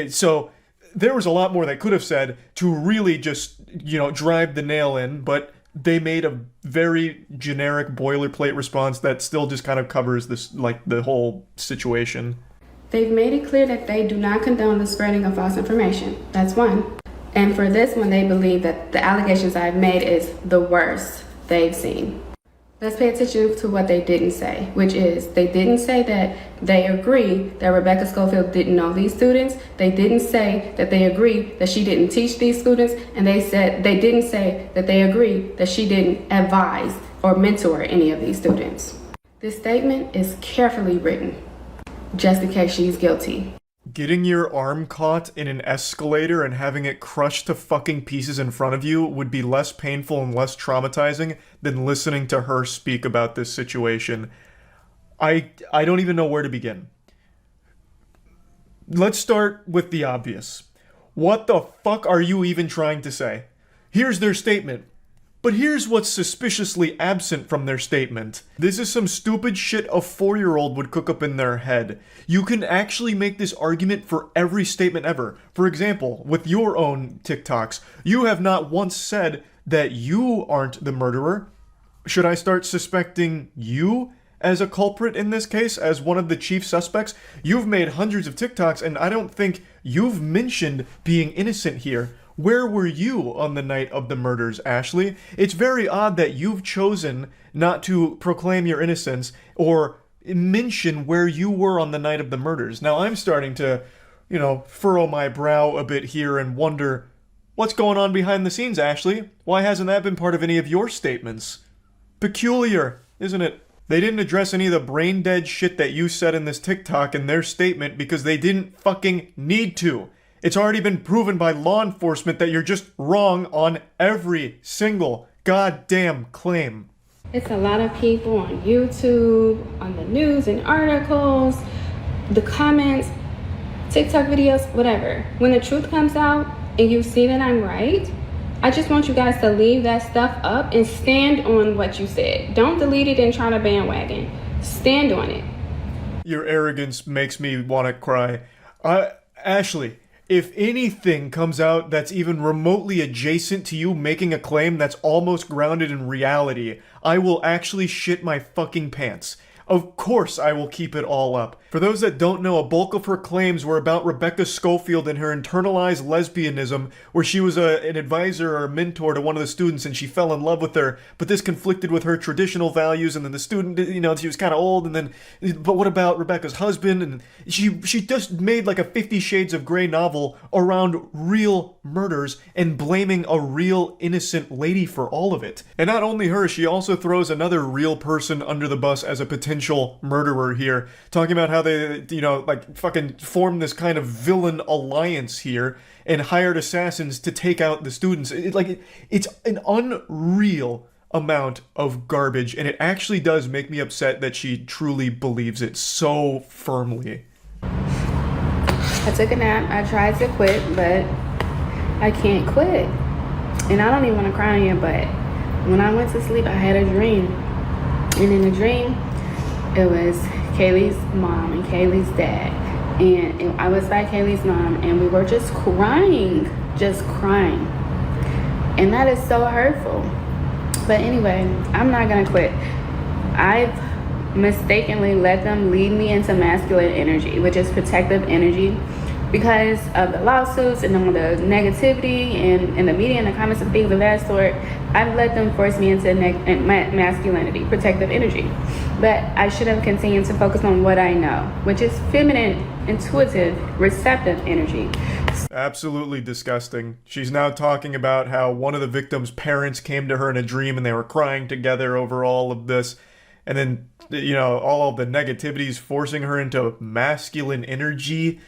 So there was a lot more they could have said to really just, drive the nail in, but they made a very generic boilerplate response that still just kind of covers this, the whole situation. They've made it clear that they do not condone the spreading of false information. That's one. And for this one, they believe that the allegations I've made is the worst they've seen. Let's pay attention to what they didn't say, which is they didn't say that they agree that Rebecca Schofield didn't know these students. They didn't say that they agree that she didn't teach these students. And they didn't say that they agree that she didn't advise or mentor any of these students. This statement is carefully written, just in case she's guilty. Getting your arm caught in an escalator and having it crushed to fucking pieces in front of you would be less painful and less traumatizing than listening to her speak about this situation. I don't even know where to begin. Let's start with the obvious. What the fuck are you even trying to say? Here's their statement. But here's what's suspiciously absent from their statement. This is some stupid shit a 4-year-old would cook up in their head. You can actually make this argument for every statement ever. For example, with your own TikToks, you have not once said that you aren't the murderer. Should I start suspecting you as a culprit in this case, as one of the chief suspects? You've made hundreds of TikToks, and I don't think you've mentioned being innocent here. Where were you on the night of the murders, Ashley? It's very odd that you've chosen not to proclaim your innocence or mention where you were on the night of the murders. Now I'm starting to, furrow my brow a bit here and wonder, what's going on behind the scenes, Ashley? Why hasn't that been part of any of your statements? Peculiar, isn't it? They didn't address any of the brain dead shit that you said in this TikTok in their statement because they didn't fucking need to. It's already been proven by law enforcement that you're just wrong on every single goddamn claim. It's a lot of people on YouTube, on the news and articles, the comments, TikTok videos, whatever. When the truth comes out and you see that I'm right, I just want you guys to leave that stuff up and stand on what you said. Don't delete it and try to bandwagon. Stand on it. Your arrogance makes me want to cry. Ashley, if anything comes out that's even remotely adjacent to you making a claim that's almost grounded in reality, I will actually shit my fucking pants. Of course I will keep it all up. For those that don't know, a bulk of her claims were about Rebecca Schofield and her internalized lesbianism, where she was an advisor or a mentor to one of the students and she fell in love with her, but this conflicted with her traditional values, and then the student, she was kind of old, and then, but what about Rebecca's husband? And she just made like a 50 Shades of Grey novel around real murders and blaming a real innocent lady for all of it. And not only her, she also throws another real person under the bus as a potential murderer here, talking about how they, fucking formed this kind of villain alliance here and hired assassins to take out the students. It's an unreal amount of garbage, and it actually does make me upset that she truly believes it so firmly. I took a nap. I tried to quit, but I can't quit. And I don't even want to cry on you, but when I went to sleep, I had a dream. And in the dream, it was Kaylee's mom and Kaylee's dad. And I was by Kaylee's mom, and we were just crying. And that is so hurtful. But anyway, I'm not going to quit. I've mistakenly let them lead me into masculine energy, which is protective energy, because of the lawsuits and all the negativity and the media and the comments and things of that sort. I've let them force me into masculinity, protective energy. But I should have continued to focus on what I know, which is feminine, intuitive, receptive energy. Absolutely disgusting. She's now talking about how one of the victims' parents came to her in a dream and they were crying together over all of this. And then, all of the negativities forcing her into masculine energy.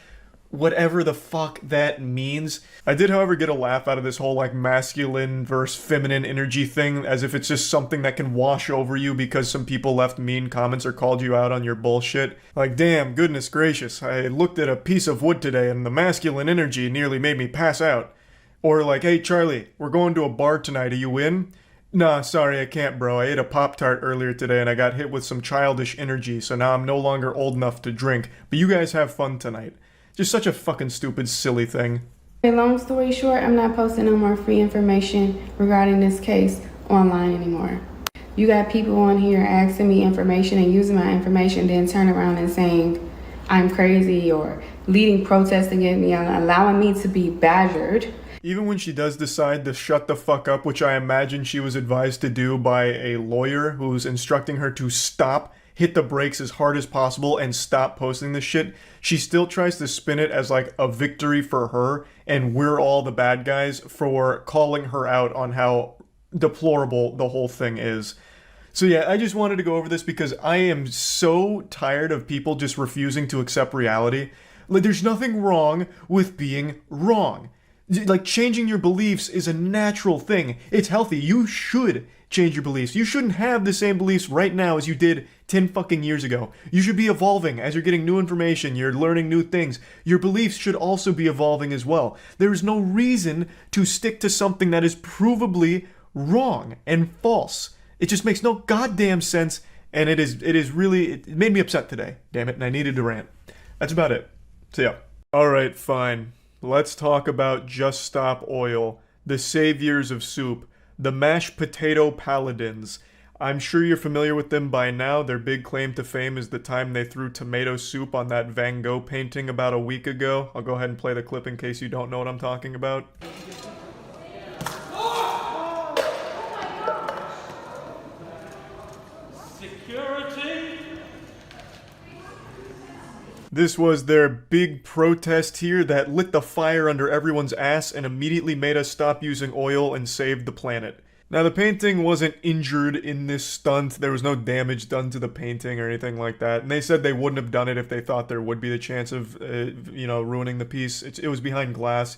Whatever the fuck that means. I did, however, get a laugh out of this whole masculine versus feminine energy thing, as if it's just something that can wash over you because some people left mean comments or called you out on your bullshit. Damn, goodness gracious, I looked at a piece of wood today and the masculine energy nearly made me pass out. Or hey Charlie, we're going to a bar tonight, are you in? Nah, sorry, I can't, bro. I ate a Pop-Tart earlier today and I got hit with some childish energy, so now I'm no longer old enough to drink. But you guys have fun tonight. Just such a fucking stupid, silly thing. Long story short, I'm not posting no more free information regarding this case online anymore. You got people on here asking me information and using my information, then turn around and saying I'm crazy or leading protests against me and allowing me to be badgered. Even when she does decide to shut the fuck up, which I imagine she was advised to do by a lawyer who's instructing her to stop, hit the brakes as hard as possible and stop posting this shit, she still tries to spin it as a victory for her, and we're all the bad guys for calling her out on how deplorable the whole thing is. So yeah, I just wanted to go over this because I am so tired of people just refusing to accept reality. There's nothing wrong with being wrong. Changing your beliefs is a natural thing. It's healthy. You should change your beliefs. You shouldn't have the same beliefs right now as you did 10 fucking years ago. You should be evolving as you're getting new information, you're learning new things. Your beliefs should also be evolving as well. There is no reason to stick to something that is provably wrong and false. It just makes no goddamn sense, and it made me upset today, damn it, and I needed to rant. That's about it. So yeah. Alright, fine. Let's talk about Just Stop Oil, the saviors of soup, the mashed potato paladins. I'm sure you're familiar with them by now. Their big claim to fame is the time they threw tomato soup on that Van Gogh painting about a week ago. I'll go ahead and play the clip in case you don't know what I'm talking about. Security! This was their big protest here that lit the fire under everyone's ass and immediately made us stop using oil and saved the planet. Now, the painting wasn't injured in this stunt. There was no damage done to the painting or anything like that. And they said they wouldn't have done it if they thought there would be the chance of, ruining the piece. It was behind glass.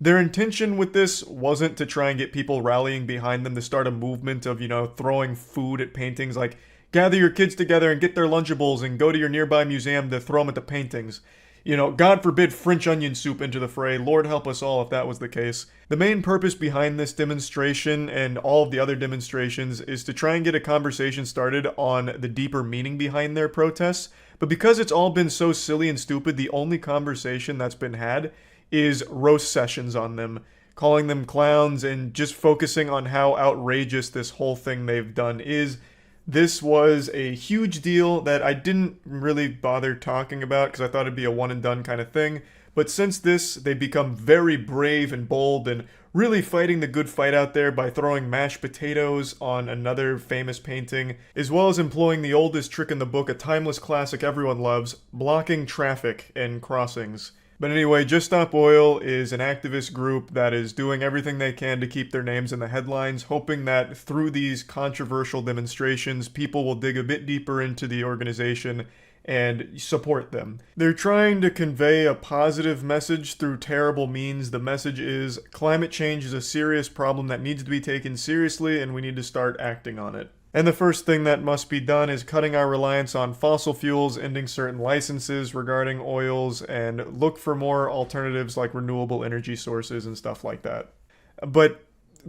Their intention with this wasn't to try and get people rallying behind them to start a movement of, throwing food at paintings. Like, gather your kids together and get their Lunchables and go to your nearby museum to throw them at the paintings. God forbid French onion soup into the fray. Lord help us all if that was the case. The main purpose behind this demonstration and all of the other demonstrations is to try and get a conversation started on the deeper meaning behind their protests. But because it's all been so silly and stupid, the only conversation that's been had is roast sessions on them, calling them clowns and just focusing on how outrageous this whole thing they've done is. This was a huge deal that I didn't really bother talking about because I thought it'd be a one and done kind of thing. But since this, they've become very brave and bold and really fighting the good fight out there by throwing mashed potatoes on another famous painting, as well as employing the oldest trick in the book, a timeless classic everyone loves, blocking traffic in crossings. But anyway, Just Stop Oil is an activist group that is doing everything they can to keep their names in the headlines, hoping that through these controversial demonstrations, people will dig a bit deeper into the organization and support them. They're trying to convey a positive message through terrible means. The message is climate change is a serious problem that needs to be taken seriously, and we need to start acting on it. And the first thing that must be done is cutting our reliance on fossil fuels, ending certain licenses regarding oils, and look for more alternatives like renewable energy sources and stuff like that. But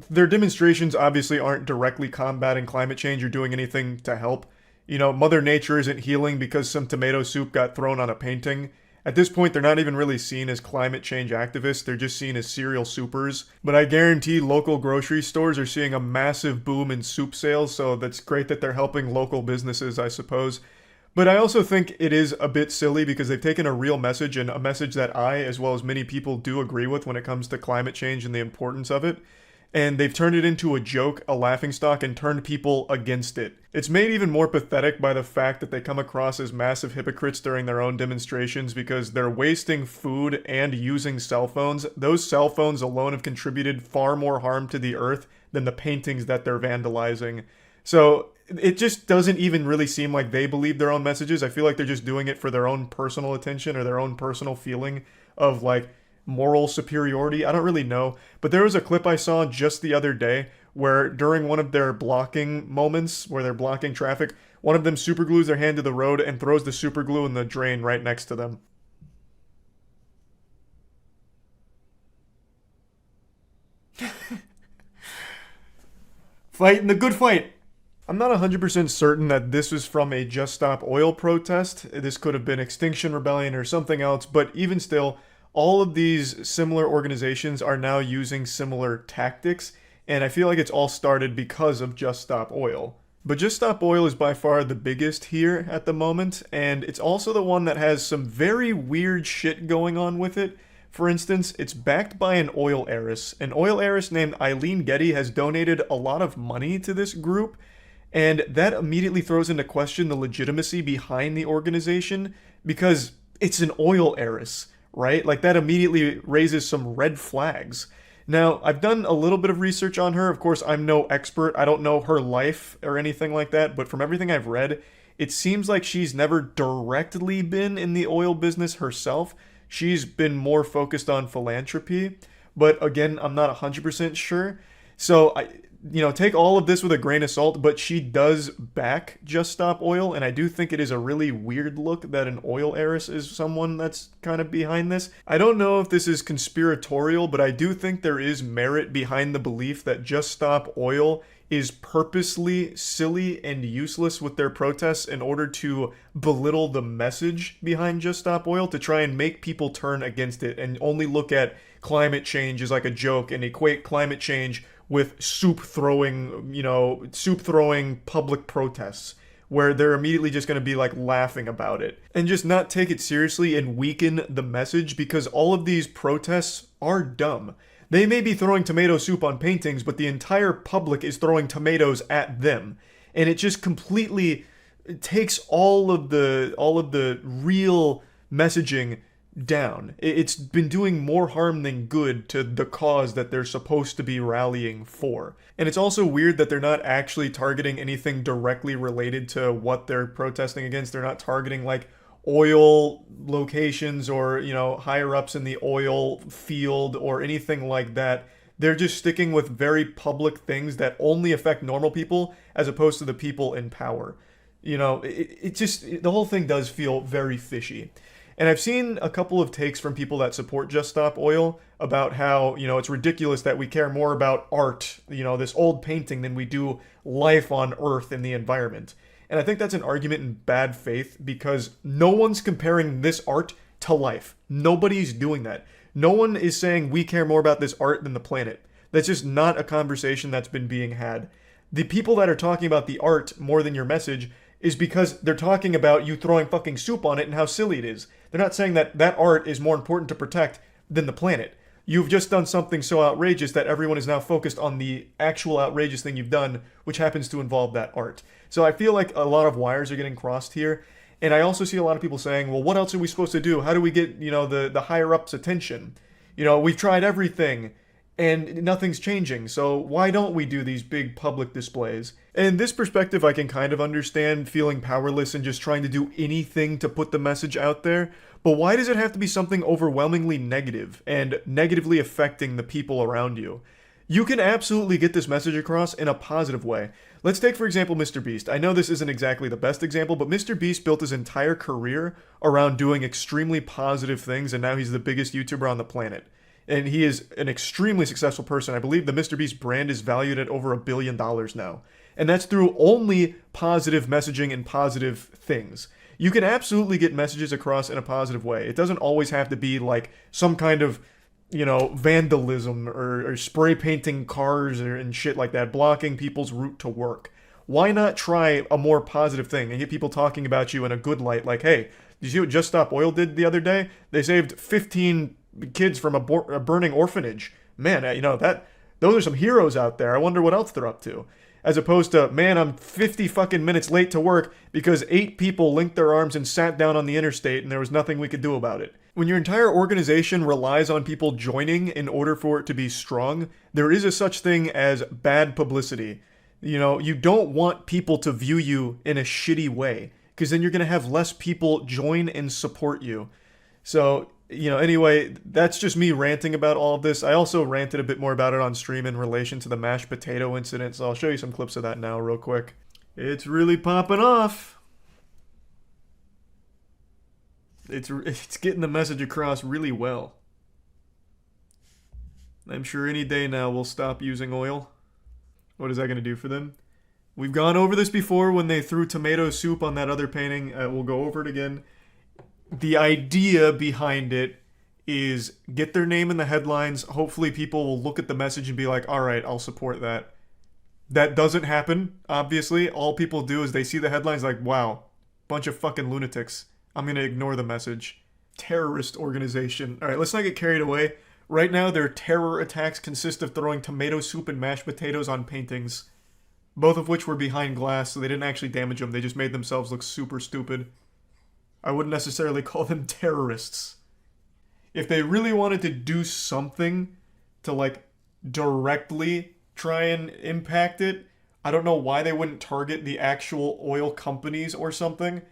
their demonstrations obviously aren't directly combating climate change or doing anything to help. Mother Nature isn't healing because some tomato soup got thrown on a painting. At this point, they're not even really seen as climate change activists, they're just seen as cereal soupers. But I guarantee local grocery stores are seeing a massive boom in soup sales, so that's great that they're helping local businesses, I suppose. But I also think it is a bit silly because they've taken a real message, and a message that I, as well as many people, do agree with when it comes to climate change and the importance of it. And they've turned it into a joke, a laughingstock, and turned people against it. It's made even more pathetic by the fact that they come across as massive hypocrites during their own demonstrations because they're wasting food and using cell phones. Those cell phones alone have contributed far more harm to the earth than the paintings that they're vandalizing. So it just doesn't even really seem like they believe their own messages. I feel like they're just doing it for their own personal attention or their own personal feeling of like moral superiority. I don't really know. But there was a clip I saw just the other day where during one of their blocking moments, where they're blocking traffic, one of them superglues their hand to the road and throws the superglue in the drain right next to them. Fighting the good fight! I'm not 100% certain that this was from a Just Stop Oil protest. This could have been Extinction Rebellion or something else, but even still, all of these similar organizations are now using similar tactics, and I feel like it's all started because of Just Stop Oil. But Just Stop Oil is by far the biggest here at the moment, and it's also the one that has some very weird shit going on with it. For instance, it's backed by an oil heiress. An oil heiress named Eileen Getty has donated a lot of money to this group, and that immediately throws into question the legitimacy behind the organization, because it's an oil heiress. Right? Like, that immediately raises some red flags. Now, I've done a little bit of research on her. Of course, I'm no expert. I don't know her life or anything like that. But from everything I've read, it seems like she's never directly been in the oil business herself. She's been more focused on philanthropy. But again, I'm not 100% sure. So, take all of this with a grain of salt, but she does back Just Stop Oil, and I do think it is a really weird look that an oil heiress is someone that's kind of behind this. I don't know if this is conspiratorial, but I do think there is merit behind the belief that Just Stop Oil is purposely silly and useless with their protests in order to belittle the message behind Just Stop Oil, to try and make people turn against it and only look at climate change as like a joke and equate climate change with soup throwing public protests, where they're immediately just going to be like laughing about it and just not take it seriously and weaken the message, because all of these protests are dumb. They may be throwing tomato soup on paintings, but the entire public is throwing tomatoes at them, and it just completely takes all of the real messaging down. It's been doing more harm than good to the cause that they're supposed to be rallying for. And it's also weird that they're not actually targeting anything directly related to what they're protesting against. They're not targeting like oil locations or, you know, higher ups in the oil field or anything like that. They're just sticking with very public things that only affect normal people as opposed to the people in power. You know, the whole thing does feel very fishy. And I've seen a couple of takes from people that support Just Stop Oil about how, you know, it's ridiculous that we care more about art, you know, this old painting than we do life on Earth and the environment. And I think that's an argument in bad faith because no one's comparing this art to life. Nobody's doing that. No one is saying we care more about this art than the planet. That's just not a conversation that's been being had. The people that are talking about the art more than your message is because they're talking about you throwing fucking soup on it and how silly it is. They're not saying that that art is more important to protect than the planet. You've just done something so outrageous that everyone is now focused on the actual outrageous thing you've done, which happens to involve that art. So I feel like a lot of wires are getting crossed here. And I also see a lot of people saying, well, what else are we supposed to do? How do we get, you know, the higher ups' attention? You know, we've tried everything and nothing's changing. So why don't we do these big public displays? And in this perspective, I can kind of understand feeling powerless and just trying to do anything to put the message out there. But why does it have to be something overwhelmingly negative and negatively affecting the people around you? You can absolutely get this message across in a positive way. Let's take, for example, Mr. Beast. I know this isn't exactly the best example, but Mr. Beast built his entire career around doing extremely positive things, and now he's the biggest YouTuber on the planet. And he is an extremely successful person. I believe the Mr. Beast brand is valued at over $1 billion now. And that's through only positive messaging and positive things. You can absolutely get messages across in a positive way. It doesn't always have to be like some kind of, you know, vandalism or spray painting cars and shit like that, blocking people's route to work. Why not try a more positive thing and get people talking about you in a good light? Like, hey, did you see what Just Stop Oil did the other day? They saved 15 kids from a burning orphanage. Man, you know, those are some heroes out there. I wonder what else they're up to. As opposed to, man, I'm 50 fucking minutes late to work because 8 people linked their arms and sat down on the interstate and there was nothing we could do about it. When your entire organization relies on people joining in order for it to be strong, there is a such thing as bad publicity. You know, you don't want people to view you in a shitty way because then you're going to have less people join and support you. So, you know, anyway, that's just me ranting about all of this. I also ranted a bit more about it on stream in relation to the mashed potato incident, so I'll show you some clips of that now real quick. It's really popping off. It's getting the message across really well. I'm sure any day now we'll stop using oil. What is that going to do for them? We've gone over this before when they threw tomato soup on that other painting. We'll go over it again. The idea behind it is get their name in the headlines. Hopefully people will look at the message and be like, all right, I'll support that. That doesn't happen, obviously. All people do is they see the headlines like, wow, bunch of fucking lunatics. I'm going to ignore the message. Terrorist organization. All right, let's not get carried away. Right now, their terror attacks consist of throwing tomato soup and mashed potatoes on paintings, both of which were behind glass, so they didn't actually damage them. They just made themselves look super stupid. I wouldn't necessarily call them terrorists. If they really wanted to do something to, like, directly try and impact it, I don't know why they wouldn't target the actual oil companies or something.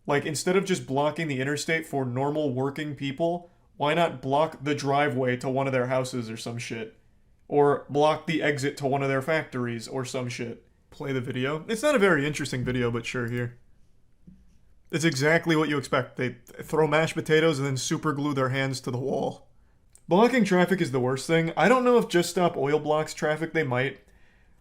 Like, instead of just blocking the interstate for normal working people, why not block the driveway to one of their houses or some shit? Or block the exit to one of their factories or some shit. Play the video. It's not a very interesting video, but sure, here. It's exactly what you expect. They throw mashed potatoes and then super glue their hands to the wall. Blocking traffic is the worst thing. I don't know if Just Stop Oil blocks traffic. They might.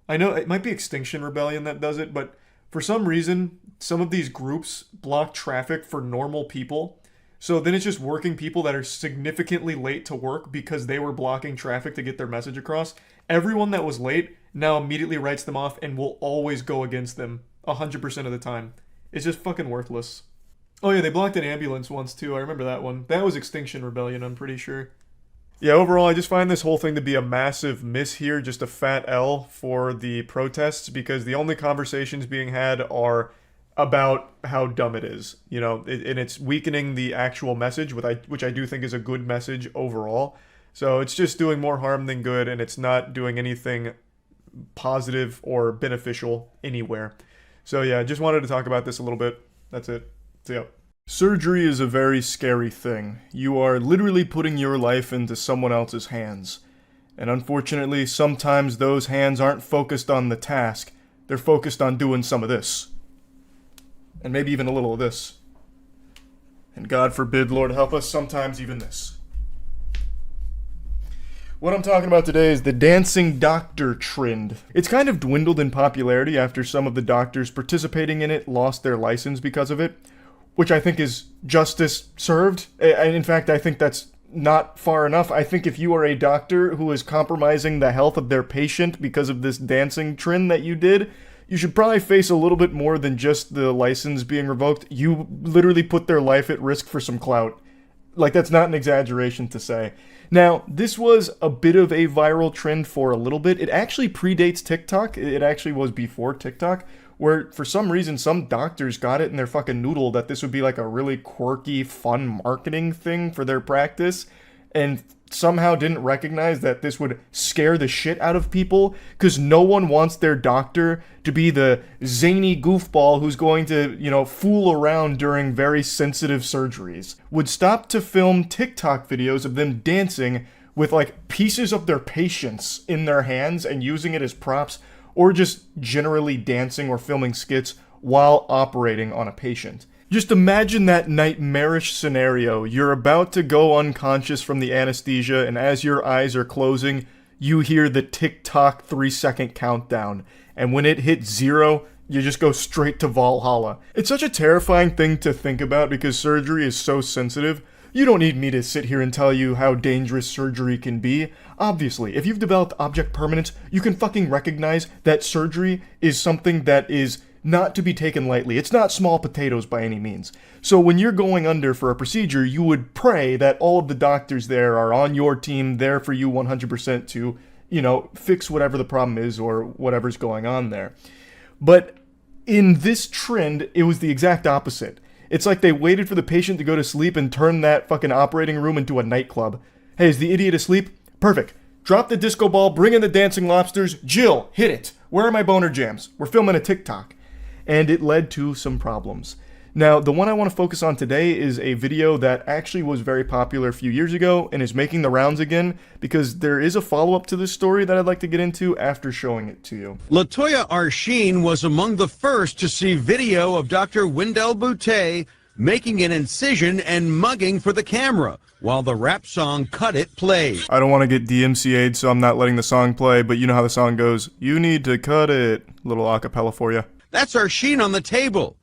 I know it might be Extinction Rebellion that does it, but for some reason, some of these groups block traffic for normal people. So then it's just working people that are significantly late to work because they were blocking traffic to get their message across. Everyone that was late now immediately writes them off and will always go against them 100% of the time. It's just fucking worthless. Oh yeah, they blocked an ambulance once too. I remember that one. That was Extinction Rebellion, I'm pretty sure. Yeah, overall, I just find this whole thing to be a massive miss here, just a fat L for the protests, because the only conversations being had are about how dumb it is, you know, and it's weakening the actual message, which I do think is a good message overall. So it's just doing more harm than good, and it's not doing anything positive or beneficial anywhere. So yeah, just wanted to talk about this a little bit. That's it. See ya. Surgery is a very scary thing. You are literally putting your life into someone else's hands. And unfortunately, sometimes those hands aren't focused on the task. They're focused on doing some of this. And maybe even a little of this. And God forbid, Lord help us, sometimes even this. What I'm talking about today is the dancing doctor trend. It's kind of dwindled in popularity after some of the doctors participating in it lost their license because of it, which I think is justice served. And in fact, I think that's not far enough. I think if you are a doctor who is compromising the health of their patient because of this dancing trend that you did, you should probably face a little bit more than just the license being revoked. You literally put their life at risk for some clout. Like, that's not an exaggeration to say. Now, this was a bit of a viral trend for a little bit. It actually predates TikTok. It actually was before TikTok, where for some reason some doctors got it in their fucking noodle that this would be like a really quirky, fun marketing thing for their practice, and somehow didn't recognize that this would scare the shit out of people, because no one wants their doctor to be the zany goofball who's going to, you know, fool around during very sensitive surgeries. Would stop to film TikTok videos of them dancing with like pieces of their patients in their hands and using it as props, or just generally dancing or filming skits while operating on a patient. Just imagine that nightmarish scenario. You're about to go unconscious from the anesthesia, and as your eyes are closing, you hear the tick-tock 3-second countdown. And when it hits 0, you just go straight to Valhalla. It's such a terrifying thing to think about because surgery is so sensitive. You don't need me to sit here and tell you how dangerous surgery can be. Obviously, if you've developed object permanence, you can fucking recognize that surgery is something that is not to be taken lightly. It's not small potatoes by any means. So when you're going under for a procedure, you would pray that all of the doctors there are on your team, there for you 100% to, you know, fix whatever the problem is or whatever's going on there. But in this trend, it was the exact opposite. It's like they waited for the patient to go to sleep and turn that fucking operating room into a nightclub. Hey, is the idiot asleep? Perfect. Drop the disco ball, bring in the dancing lobsters. Jill, hit it. Where are my boner jams? We're filming a TikTok. And it led to some problems. Now, the one I want to focus on today is a video that actually was very popular a few years ago and is making the rounds again because there is a follow-up to this story that I'd like to get into after showing it to you. Latoya Arsheen was among the first to see video of Dr. Wendell Boutte making an incision and mugging for the camera while the rap song Cut It played. I don't want to get DMCA'd, so I'm not letting the song play, but you know how the song goes. You need to cut it. Little acapella for you. That's Arsheen on the table.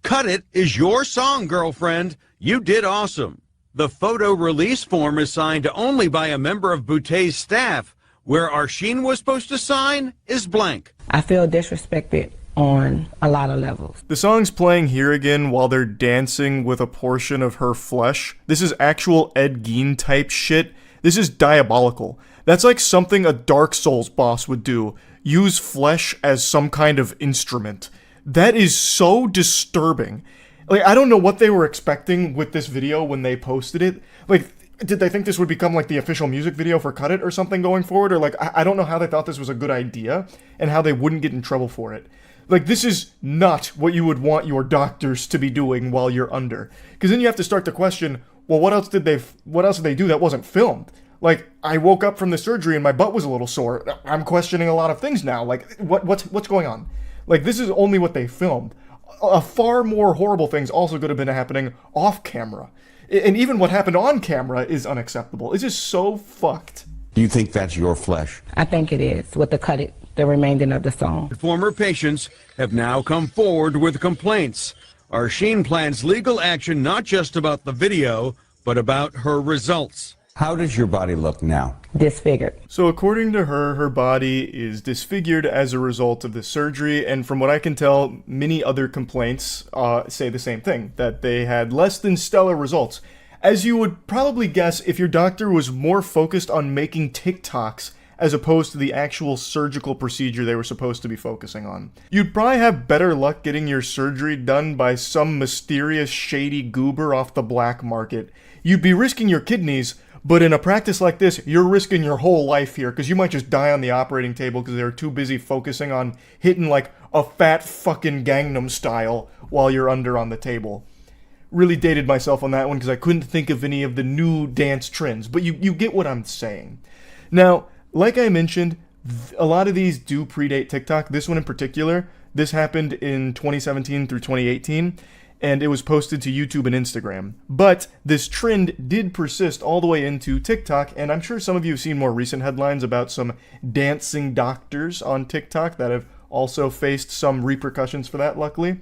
Cut It is your song, girlfriend. You did awesome. The photo release form is signed only by a member of Boutte's staff. Where Arsheen was supposed to sign is blank. I feel disrespected on a lot of levels. The song's playing here again while they're dancing with a portion of her flesh. This is actual Ed Gein type shit. This is diabolical. That's like something a Dark Souls boss would do. Use flesh as some kind of instrument. That is so disturbing. Like, I don't know what they were expecting with this video when they posted it. Like, did they think this would become like the official music video for Cut It or something going forward? Or like, I don't know how they thought this was a good idea and how they wouldn't get in trouble for it. Like, this is not what you would want your doctors to be doing while you're under. Because then you have to start to question, well, what else did they do that wasn't filmed? Like, I woke up from the surgery and my butt was a little sore. I'm questioning a lot of things now. Like, what's going on? Like, this is only what they filmed. A far more horrible things also could have been happening off camera. And even what happened on camera is unacceptable. It's just so fucked. Do you think that's your flesh? I think it is, with the Cut It, the remainder of the song. Former patients have now come forward with complaints. Arsheen plans legal action not just about the video, but about her results. How does your body look now? Disfigured. So according to her, her body is disfigured as a result of the surgery, and from what I can tell, many other complaints say the same thing, that they had less than stellar results. As you would probably guess, if your doctor was more focused on making TikToks as opposed to the actual surgical procedure they were supposed to be focusing on. You'd probably have better luck getting your surgery done by some mysterious shady goober off the black market. You'd be risking your kidneys, but in a practice like this, you're risking your whole life here, because you might just die on the operating table because they're too busy focusing on hitting like a fat fucking Gangnam Style while you're under on the table. Really dated myself on that one because I couldn't think of any of the new dance trends, but you get what I'm saying. Now, like I mentioned, a lot of these do predate TikTok. This one in particular, this happened in 2017 through 2018, and it was posted to YouTube and Instagram. But this trend did persist all the way into TikTok, and I'm sure some of you have seen more recent headlines about some dancing doctors on TikTok that have also faced some repercussions for that, luckily.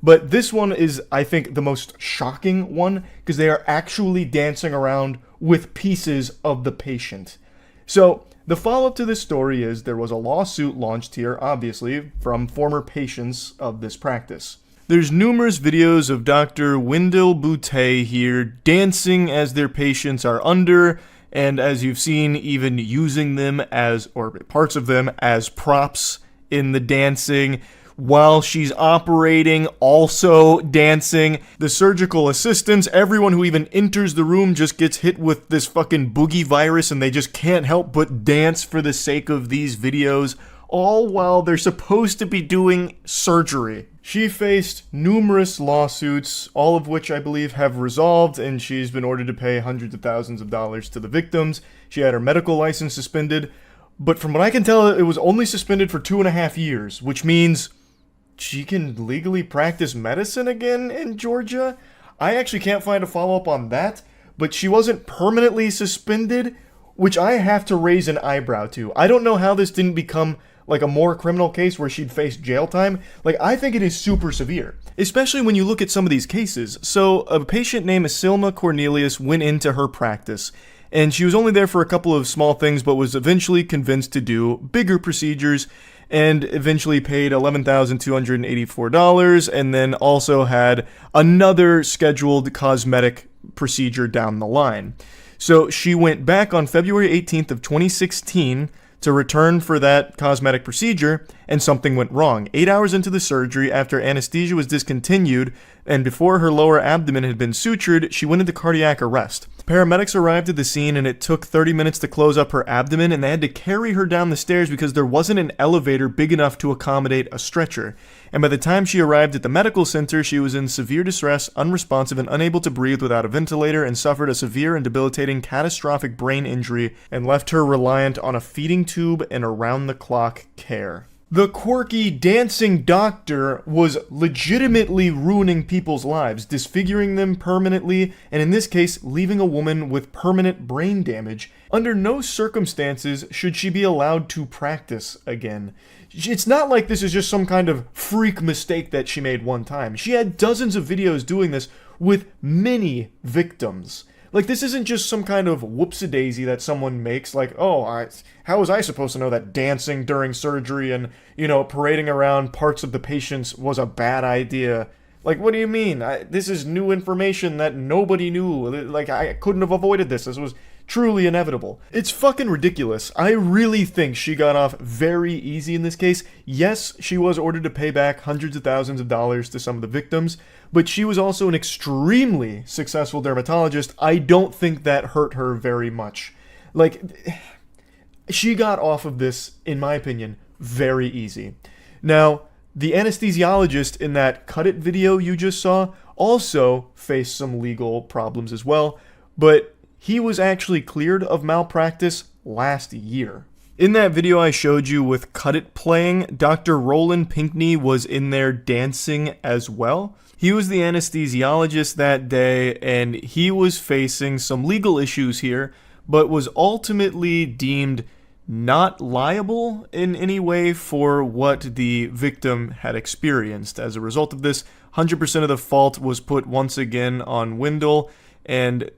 But this one is, I think, the most shocking one, because they are actually dancing around with pieces of the patient. So, the follow-up to this story is there was a lawsuit launched here, obviously, from former patients of this practice. There's numerous videos of Dr. Wendell Boutte here dancing as their patients are under, and as you've seen, even using them as, or parts of them, as props in the dancing. While she's operating, also dancing. The surgical assistants, everyone who even enters the room just gets hit with this fucking boogie virus and they just can't help but dance for the sake of these videos, all while they're supposed to be doing surgery. She faced numerous lawsuits, all of which I believe have resolved, and she's been ordered to pay hundreds of thousands of dollars to the victims. She had her medical license suspended, but from what I can tell, it was only suspended for 2.5 years, which means she can legally practice medicine again in Georgia? I actually can't find a follow-up on that, but she wasn't permanently suspended, which I have to raise an eyebrow to. I don't know how this didn't become like a more criminal case where she'd face jail time. Like, I think it is super severe, especially when you look at some of these cases. So, a patient named Silma Cornelius went into her practice, and she was only there for a couple of small things, but was eventually convinced to do bigger procedures, and eventually paid $11,284, and then also had another scheduled cosmetic procedure down the line. So she went back on February 18th of 2016 to return for that cosmetic procedure, and something went wrong. 8 hours into the surgery, after anesthesia was discontinued, and before her lower abdomen had been sutured, she went into cardiac arrest. Paramedics arrived at the scene, and it took 30 minutes to close up her abdomen, and they had to carry her down the stairs because there wasn't an elevator big enough to accommodate a stretcher. And by the time she arrived at the medical center, she was in severe distress, unresponsive, and unable to breathe without a ventilator, and suffered a severe and debilitating catastrophic brain injury, and left her reliant on a feeding tube and around-the-clock care. The quirky dancing doctor was legitimately ruining people's lives, disfiguring them permanently, and in this case, leaving a woman with permanent brain damage. Under no circumstances should she be allowed to practice again. It's not like this is just some kind of freak mistake that she made one time. She had dozens of videos doing this with many victims. Like, this isn't just some kind of whoopsie-daisy that someone makes, like, oh, how was I supposed to know that dancing during surgery and, parading around parts of the patients was a bad idea? Like, what do you mean? This is new information that nobody knew. Like, I couldn't have avoided this. This was truly inevitable. It's fucking ridiculous. I really think she got off very easy in this case. Yes, she was ordered to pay back hundreds of thousands of dollars to some of the victims, but she was also an extremely successful dermatologist. I don't think that hurt her very much. Like, she got off of this, in my opinion, very easy. Now, the anesthesiologist in that Cut It video you just saw also faced some legal problems as well, but he was actually cleared of malpractice last year. In that video I showed you with Cut It playing, Dr. Roland Pinckney was in there dancing as well. He was the anesthesiologist that day, and he was facing some legal issues here, but was ultimately deemed not liable in any way for what the victim had experienced. As a result of this, 100% of the fault was put once again on Wendell, and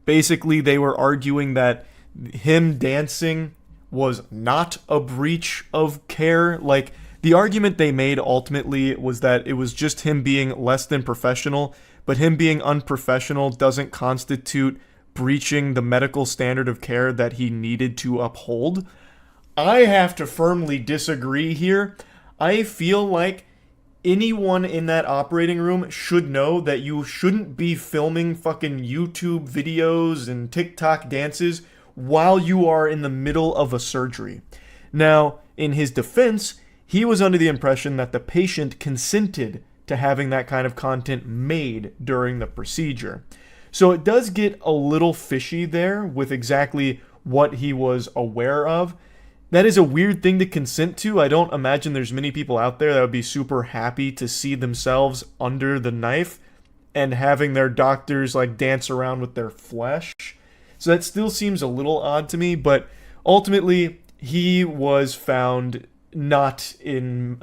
basically they were arguing that him dancing was not a breach of care. Like, the argument they made ultimately was that it was just him being less than professional, but him being unprofessional doesn't constitute breaching the medical standard of care that he needed to uphold. I have to firmly disagree here. I feel like anyone in that operating room should know that you shouldn't be filming fucking YouTube videos and TikTok dances while you are in the middle of a surgery. Now, in his defense, he was under the impression that the patient consented to having that kind of content made during the procedure. So it does get a little fishy there with exactly what he was aware of. That is a weird thing to consent to. I don't imagine there's many people out there that would be super happy to see themselves under the knife and having their doctors like dance around with their flesh. So that still seems a little odd to me, but ultimately he was found not in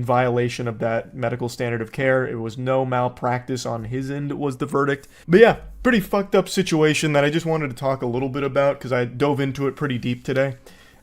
violation of that medical standard of care. It was no malpractice on his end, was the verdict. But yeah, pretty fucked up situation that I just wanted to talk a little bit about because I dove into it pretty deep today.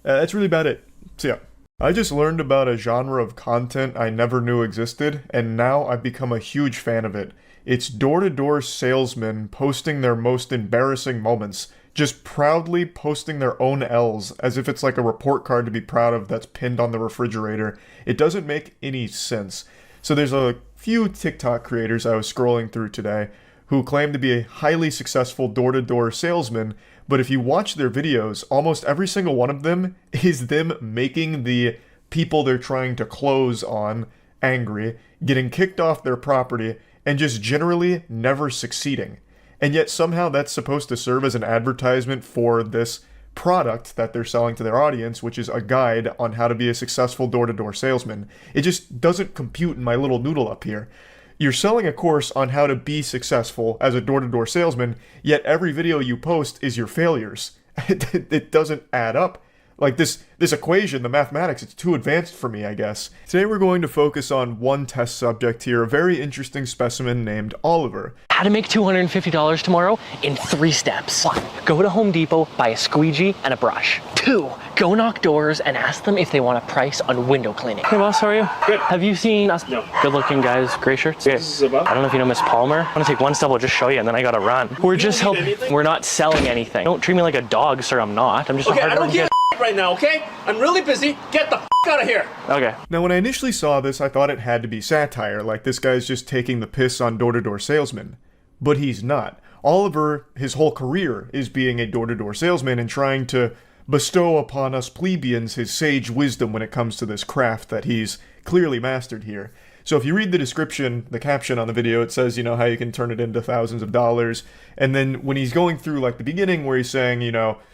That's really about it. So yeah, I just learned about a genre of content I never knew existed, and now I've become a huge fan of it. It's door-to-door salesmen posting their most embarrassing moments, just proudly posting their own L's as if it's like a report card to be proud of that's pinned on the refrigerator. It doesn't make any sense. So there's a few TikTok creators I was scrolling through today who claim to be a highly successful door-to-door salesman, but if you watch their videos, almost every single one of them is them making the people they're trying to close on angry, getting kicked off their property, and just generally never succeeding. And yet somehow that's supposed to serve as an advertisement for this product that they're selling to their audience, which is a guide on how to be a successful door-to-door salesman. It just doesn't compute in my little noodle up here. You're selling a course on how to be successful as a door-to-door salesman, yet every video you post is your failures. It doesn't add up. Like this equation, the mathematics, it's too advanced for me, I guess. Today we're going to focus on one test subject here, a very interesting specimen named Oliver. How to make $250 tomorrow in 3 steps. 1. Go to Home Depot, buy a squeegee and a brush. 2. Go knock doors and ask them if they want a price on window cleaning. Hey boss, how are you? Good. Have you seen us? No. Good looking guys, gray shirts? Okay. I don't know if you know Miss Palmer. I'm gonna take one step, I'll just show you and then I gotta run. We're just helping. We're not selling anything. Don't treat me like a dog, sir, I'm not. I'm just Okay, a hard I don't working give a right now, okay? I'm really busy. Get the out of here. Okay. Now, when I initially saw this, I thought it had to be satire, like this guy's just taking the piss on door-to-door salesmen. But he's not. Oliver, his whole career is being a door-to-door salesman and trying to bestow upon us plebeians his sage wisdom when it comes to this craft that he's clearly mastered here. So if you read the description, the caption on the video, it says, how you can turn it into thousands of dollars. And then when he's going through like the beginning where he's saying,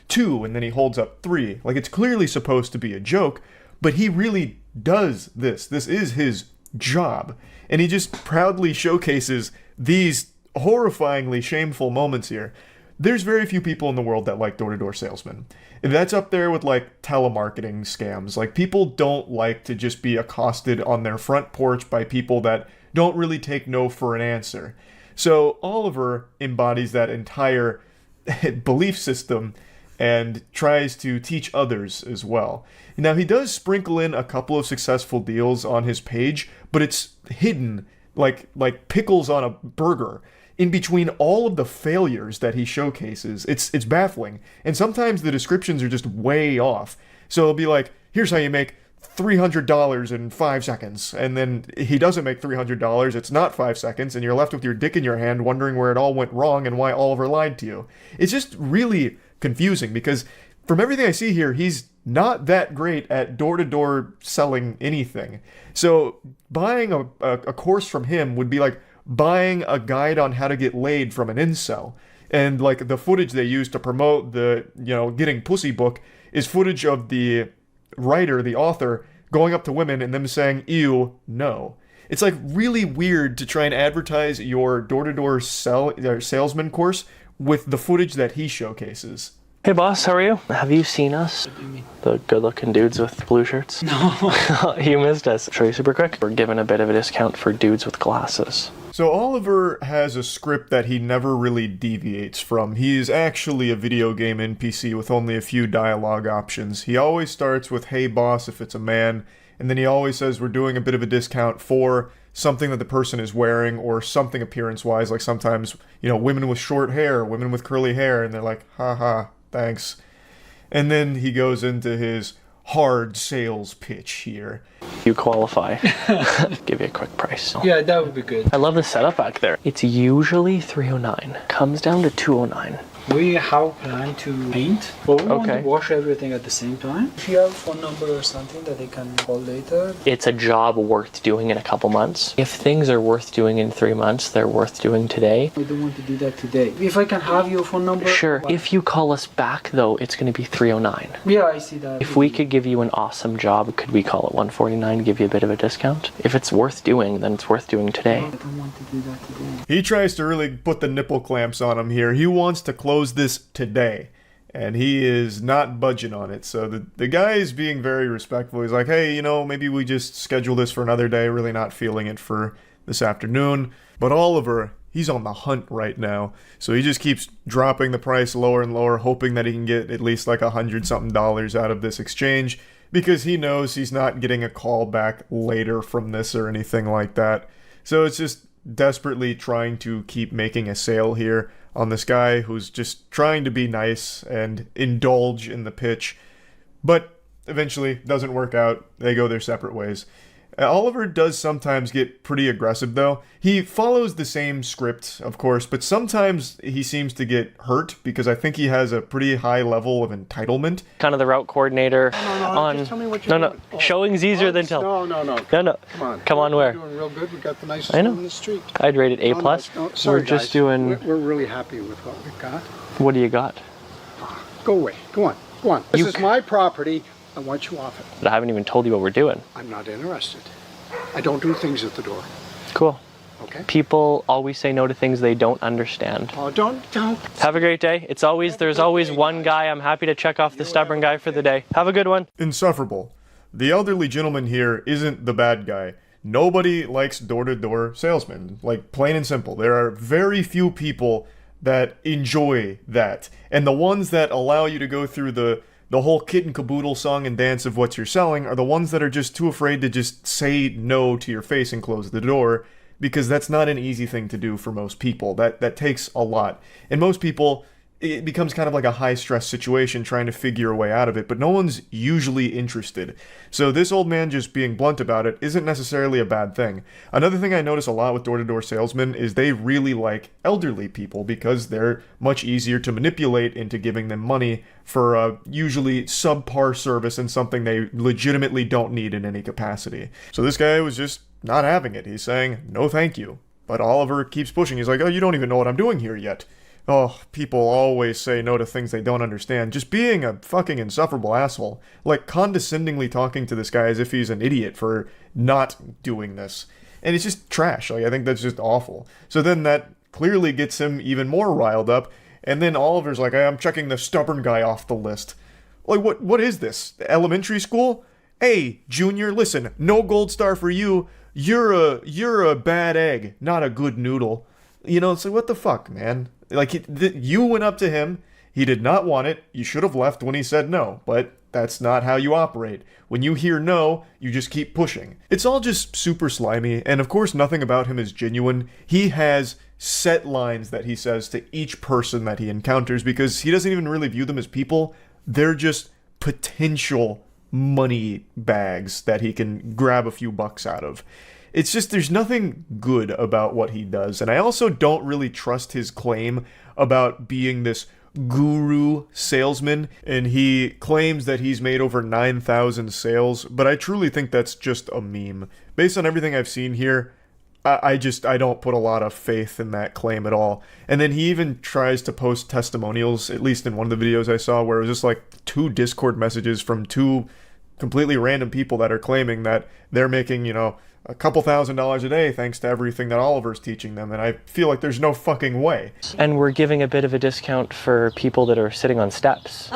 2, and then he holds up 3, like it's clearly supposed to be a joke, but he really does this. This is his job. And he just proudly showcases these horrifyingly shameful moments here. There's very few people in the world that like door-to-door salesmen. That's up there with like telemarketing scams. Like people don't like to just be accosted on their front porch by people that don't really take no for an answer. So Oliver embodies that entire belief system and tries to teach others as well. Now he does sprinkle in a couple of successful deals on his page, but it's hidden like pickles on a burger in between all of the failures that he showcases. It's baffling. And sometimes the descriptions are just way off. So it'll be like, here's how you make $300 in 5 seconds. And then he doesn't make $300, it's not 5 seconds, and you're left with your dick in your hand wondering where it all went wrong and why Oliver lied to you. It's just really confusing because from everything I see here, he's not that great at door-to-door selling anything. So buying a course from him would be like buying a guide on how to get laid from an incel. And like the footage they use to promote the, getting pussy book is footage of the writer, the author, going up to women and them saying, ew, no. It's like really weird to try and advertise your door-to-door salesman course with the footage that he showcases. Hey boss, how are you? Have you seen us? What do you mean? The good-looking dudes with blue shirts? No. You missed us. Show you super quick. We're giving a bit of a discount for dudes with glasses. So Oliver has a script that he never really deviates from. He is actually a video game NPC with only a few dialogue options. He always starts with, hey boss, if it's a man, and then he always says we're doing a bit of a discount for something that the person is wearing or something appearance-wise, like sometimes, women with short hair, women with curly hair, and they're like, haha, thanks. And then he goes into his hard sales pitch here. You qualify. Give you a quick price. Yeah, that would be good. I love the setup back there. It's usually $309. Comes down to $209. We have planned to paint, but we want to wash everything at the same time. If you have a phone number or something that they can call later. It's a job worth doing in a couple months. If things are worth doing in 3 months, they're worth doing today. I don't want to do that today. If I can have your phone number. Sure. If you call us back though, it's going to be $309. Yeah, I see that. If we could give you an awesome job, could we call it $149, give you a bit of a discount? If it's worth doing, then it's worth doing today. I don't want to do that today. He tries to really put the nipple clamps on him here. He wants to close this today, and he is not budging on it. So the guy is being very respectful. He's like, hey, maybe we just schedule this for another day. Really not feeling it for this afternoon. But Oliver, he's on the hunt right now. So he just keeps dropping the price lower and lower, hoping that he can get at least like $100-something out of this exchange, because he knows he's not getting a call back later from this or anything like that. So it's just desperately trying to keep making a sale here on this guy who's just trying to be nice and indulge in the pitch, but eventually doesn't work out. They go their separate ways. Oliver does sometimes get pretty aggressive though. He follows the same script, of course, but sometimes he seems to get hurt because I think he has a pretty high level of entitlement. Kind of the route coordinator Just tell me what you're doing. Showing's easier than telling. No. No. Come on, where? We're doing real good. We got the nicest I know. one in the street. I'd rate it A+. Sorry, We're just guys. doing... We're really happy with what we've got. What do you got? Go away. Go on. This is my property. I want you off it. But I haven't even told you what we're doing. I'm not interested. I don't do things at the door. Cool. Okay. People always say no to things they don't understand. Oh, don't. Have a great day. There's always one guy. I'm happy to check off the stubborn guy for the day. Have a good one. Insufferable. The elderly gentleman here isn't the bad guy. Nobody likes door-to-door salesmen. Like, plain and simple. There are very few people that enjoy that. And the ones that allow you to go through the whole kit and caboodle song and dance of what you're selling are the ones that are just too afraid to just say no to your face and close the door, because that's not an easy thing to do for most people. That takes a lot. And most people, it becomes kind of like a high-stress situation trying to figure a way out of it, but no one's usually interested. So this old man just being blunt about it isn't necessarily a bad thing. Another thing I notice a lot with door-to-door salesmen is they really like elderly people because they're much easier to manipulate into giving them money for a usually subpar service and something they legitimately don't need in any capacity. So this guy was just not having it. He's saying, no thank you. But Oliver keeps pushing. He's like, oh, you don't even know what I'm doing here yet. Oh, people always say no to things they don't understand. Just being a fucking insufferable asshole. Like, condescendingly talking to this guy as if he's an idiot for not doing this. And it's just trash. Like, I think that's just awful. So then that clearly gets him even more riled up. And then Oliver's like, I'm checking the stubborn guy off the list. Like, what is this? Elementary school? Hey, Junior, listen, no gold star for you. You're a bad egg, not a good noodle. It's like, what the fuck, man? Like, you went up to him, he did not want it, you should have left when he said no, but that's not how you operate. When you hear no, you just keep pushing. It's all just super slimy, and of course nothing about him is genuine. He has set lines that he says to each person that he encounters because he doesn't even really view them as people. They're just potential money bags that he can grab a few bucks out of. It's just, there's nothing good about what he does. And I also don't really trust his claim about being this guru salesman. And he claims that he's made over 9,000 sales. But I truly think that's just a meme. Based on everything I've seen here, I don't put a lot of faith in that claim at all. And then he even tries to post testimonials, at least in one of the videos I saw, where it was just like 2 Discord messages from 2 completely random people that are claiming that they're making, a couple $1,000s a day thanks to everything that Oliver's teaching them, and I feel like there's no fucking way. And we're giving a bit of a discount for people that are sitting on steps,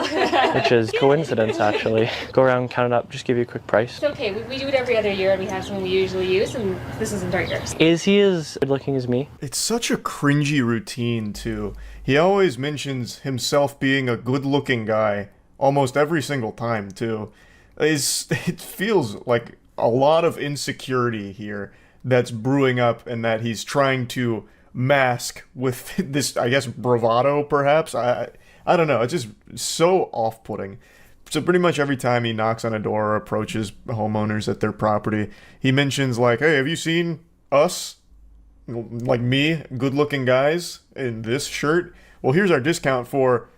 which is coincidence, actually. Go around, count it up, just give you a quick price. It's okay, we do it every other year, and we have someone we usually use, and this isn't our year. Is he as good looking as me? It's such a cringy routine, too. He always mentions himself being a good-looking guy, almost every single time, too. It feels like a lot of insecurity here that's brewing up and that he's trying to mask with this, I guess, bravado, perhaps? I don't know. It's just so off-putting. So pretty much every time he knocks on a door or approaches homeowners at their property, he mentions like, hey, have you seen us? Like me, good-looking guys in this shirt? Well, here's our discount for,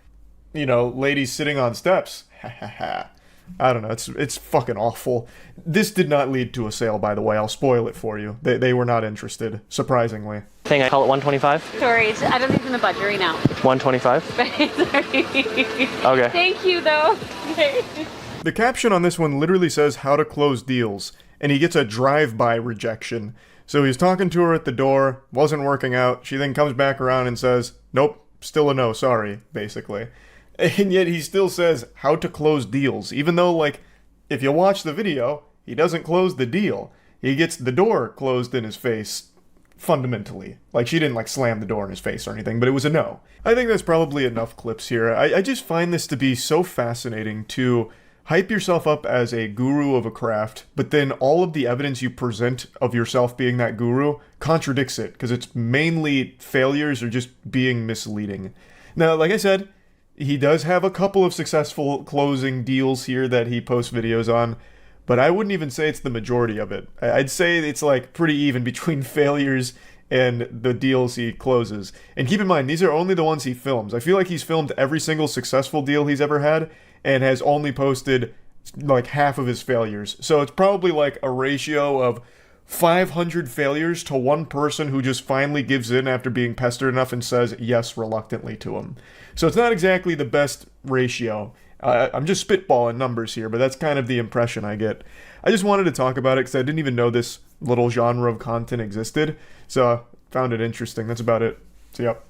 ladies sitting on steps. Ha ha ha. I don't know. It's fucking awful. This did not lead to a sale, by the way. I'll spoil it for you. They were not interested, surprisingly. I call it 125? Sorry, I don't think it's in the budget right now. 125? Sorry. Okay. Thank you, though. The caption on this one literally says how to close deals, and he gets a drive-by rejection. So he's talking to her at the door, wasn't working out. She then comes back around and says, nope, still a no, sorry, basically. And yet he still says how to close deals, even though, if you watch the video, he doesn't close the deal. He gets the door closed in his face, fundamentally. She didn't, slam the door in his face or anything, but it was a no. I think that's probably enough clips here. I just find this to be so fascinating to hype yourself up as a guru of a craft, but then all of the evidence you present of yourself being that guru contradicts it, because it's mainly failures or just being misleading. Now, like I said, he does have a couple of successful closing deals here that he posts videos on, but I wouldn't even say it's the majority of it. I'd say it's pretty even between failures and the deals he closes. And keep in mind, these are only the ones he films. I feel like he's filmed every single successful deal he's ever had and has only posted half of his failures. So it's probably a ratio of 500 failures to one person who just finally gives in after being pestered enough and says yes reluctantly to him. So it's not exactly the best ratio. I'm just spitballing numbers here, but that's kind of the impression I get. I just wanted to talk about it because I didn't even know this little genre of content existed, so I found it interesting. That's about it. So, yep.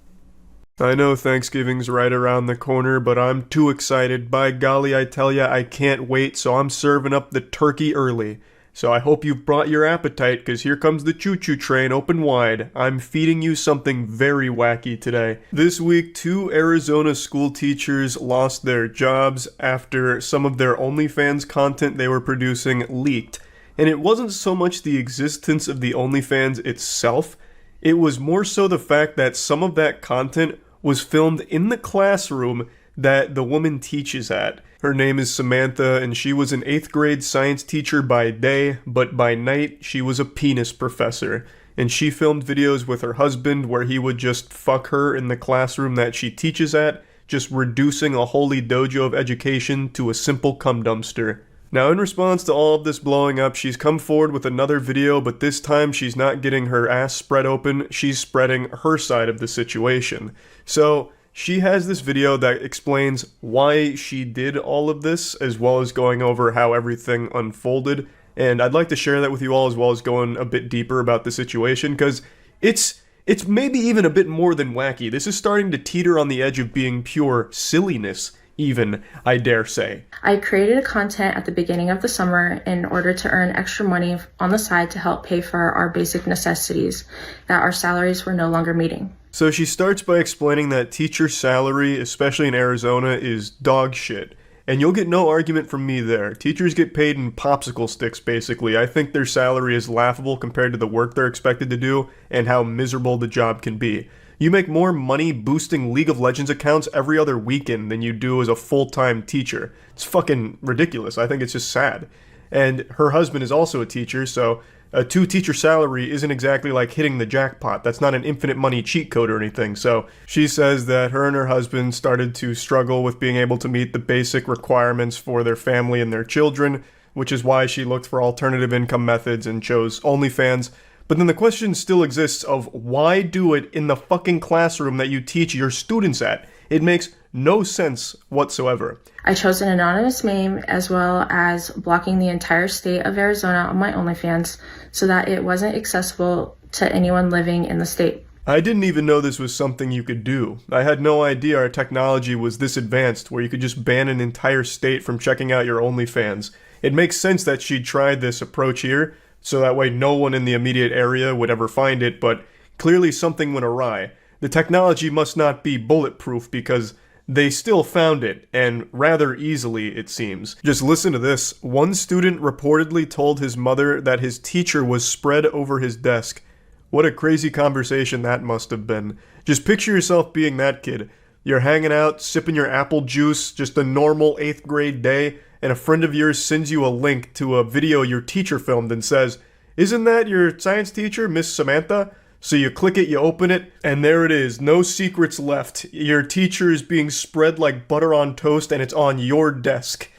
I know Thanksgiving's right around the corner, but I'm too excited. By golly, I tell ya, I can't wait, so I'm serving up the turkey early. So I hope you've brought your appetite, because here comes the choo-choo train open wide. I'm feeding you something very wacky today. This week, 2 Arizona school teachers lost their jobs after some of their OnlyFans content they were producing leaked. And it wasn't so much the existence of the OnlyFans itself, it was more so the fact that some of that content was filmed in the classroom that the woman teaches at. Her name is Samantha, and she was an 8th grade science teacher by day, but by night, she was a penis professor. And she filmed videos with her husband where he would just fuck her in the classroom that she teaches at, just reducing a holy dojo of education to a simple cum dumpster. Now, in response to all of this blowing up, she's come forward with another video, but this time she's not getting her ass spread open, she's spreading her side of the situation. So, she has this video that explains why she did all of this, as well as going over how everything unfolded, and I'd like to share that with you all, as well as going a bit deeper about the situation, because it's maybe even a bit more than wacky. This is starting to teeter on the edge of being pure silliness, even, I dare say. I created a content at the beginning of the summer in order to earn extra money on the side to help pay for our basic necessities that our salaries were no longer meeting. So she starts by explaining that teacher salary, especially in Arizona, is dog shit. And you'll get no argument from me there. Teachers get paid in popsicle sticks, basically. I think their salary is laughable compared to the work they're expected to do and how miserable the job can be. You make more money boosting League of Legends accounts every other weekend than you do as a full-time teacher. It's fucking ridiculous. I think it's just sad. And her husband is also a teacher, so a 2-teacher salary isn't exactly like hitting the jackpot. That's not an infinite money cheat code or anything. So she says that her and her husband started to struggle with being able to meet the basic requirements for their family and their children, which is why she looked for alternative income methods and chose OnlyFans. But then the question still exists of why do it in the fucking classroom that you teach your students at? It makes no sense whatsoever. I chose an anonymous name as well as blocking the entire state of Arizona on my OnlyFans so that it wasn't accessible to anyone living in the state. I didn't even know this was something you could do. I had no idea our technology was this advanced where you could just ban an entire state from checking out your OnlyFans. It makes sense that she'd tried this approach here, so that way no one in the immediate area would ever find it, but clearly something went awry. The technology must not be bulletproof because they still found it, and rather easily, it seems. Just listen to this. One student reportedly told his mother that his teacher was spread over his desk. What a crazy conversation that must have been. Just picture yourself being that kid. You're hanging out, sipping your apple juice, just a normal 8th grade day, and a friend of yours sends you a link to a video your teacher filmed and says, "Isn't that your science teacher, Miss Samantha?" So you click it, you open it, and there it is. No secrets left. Your teacher is being spread like butter on toast, and it's on your desk.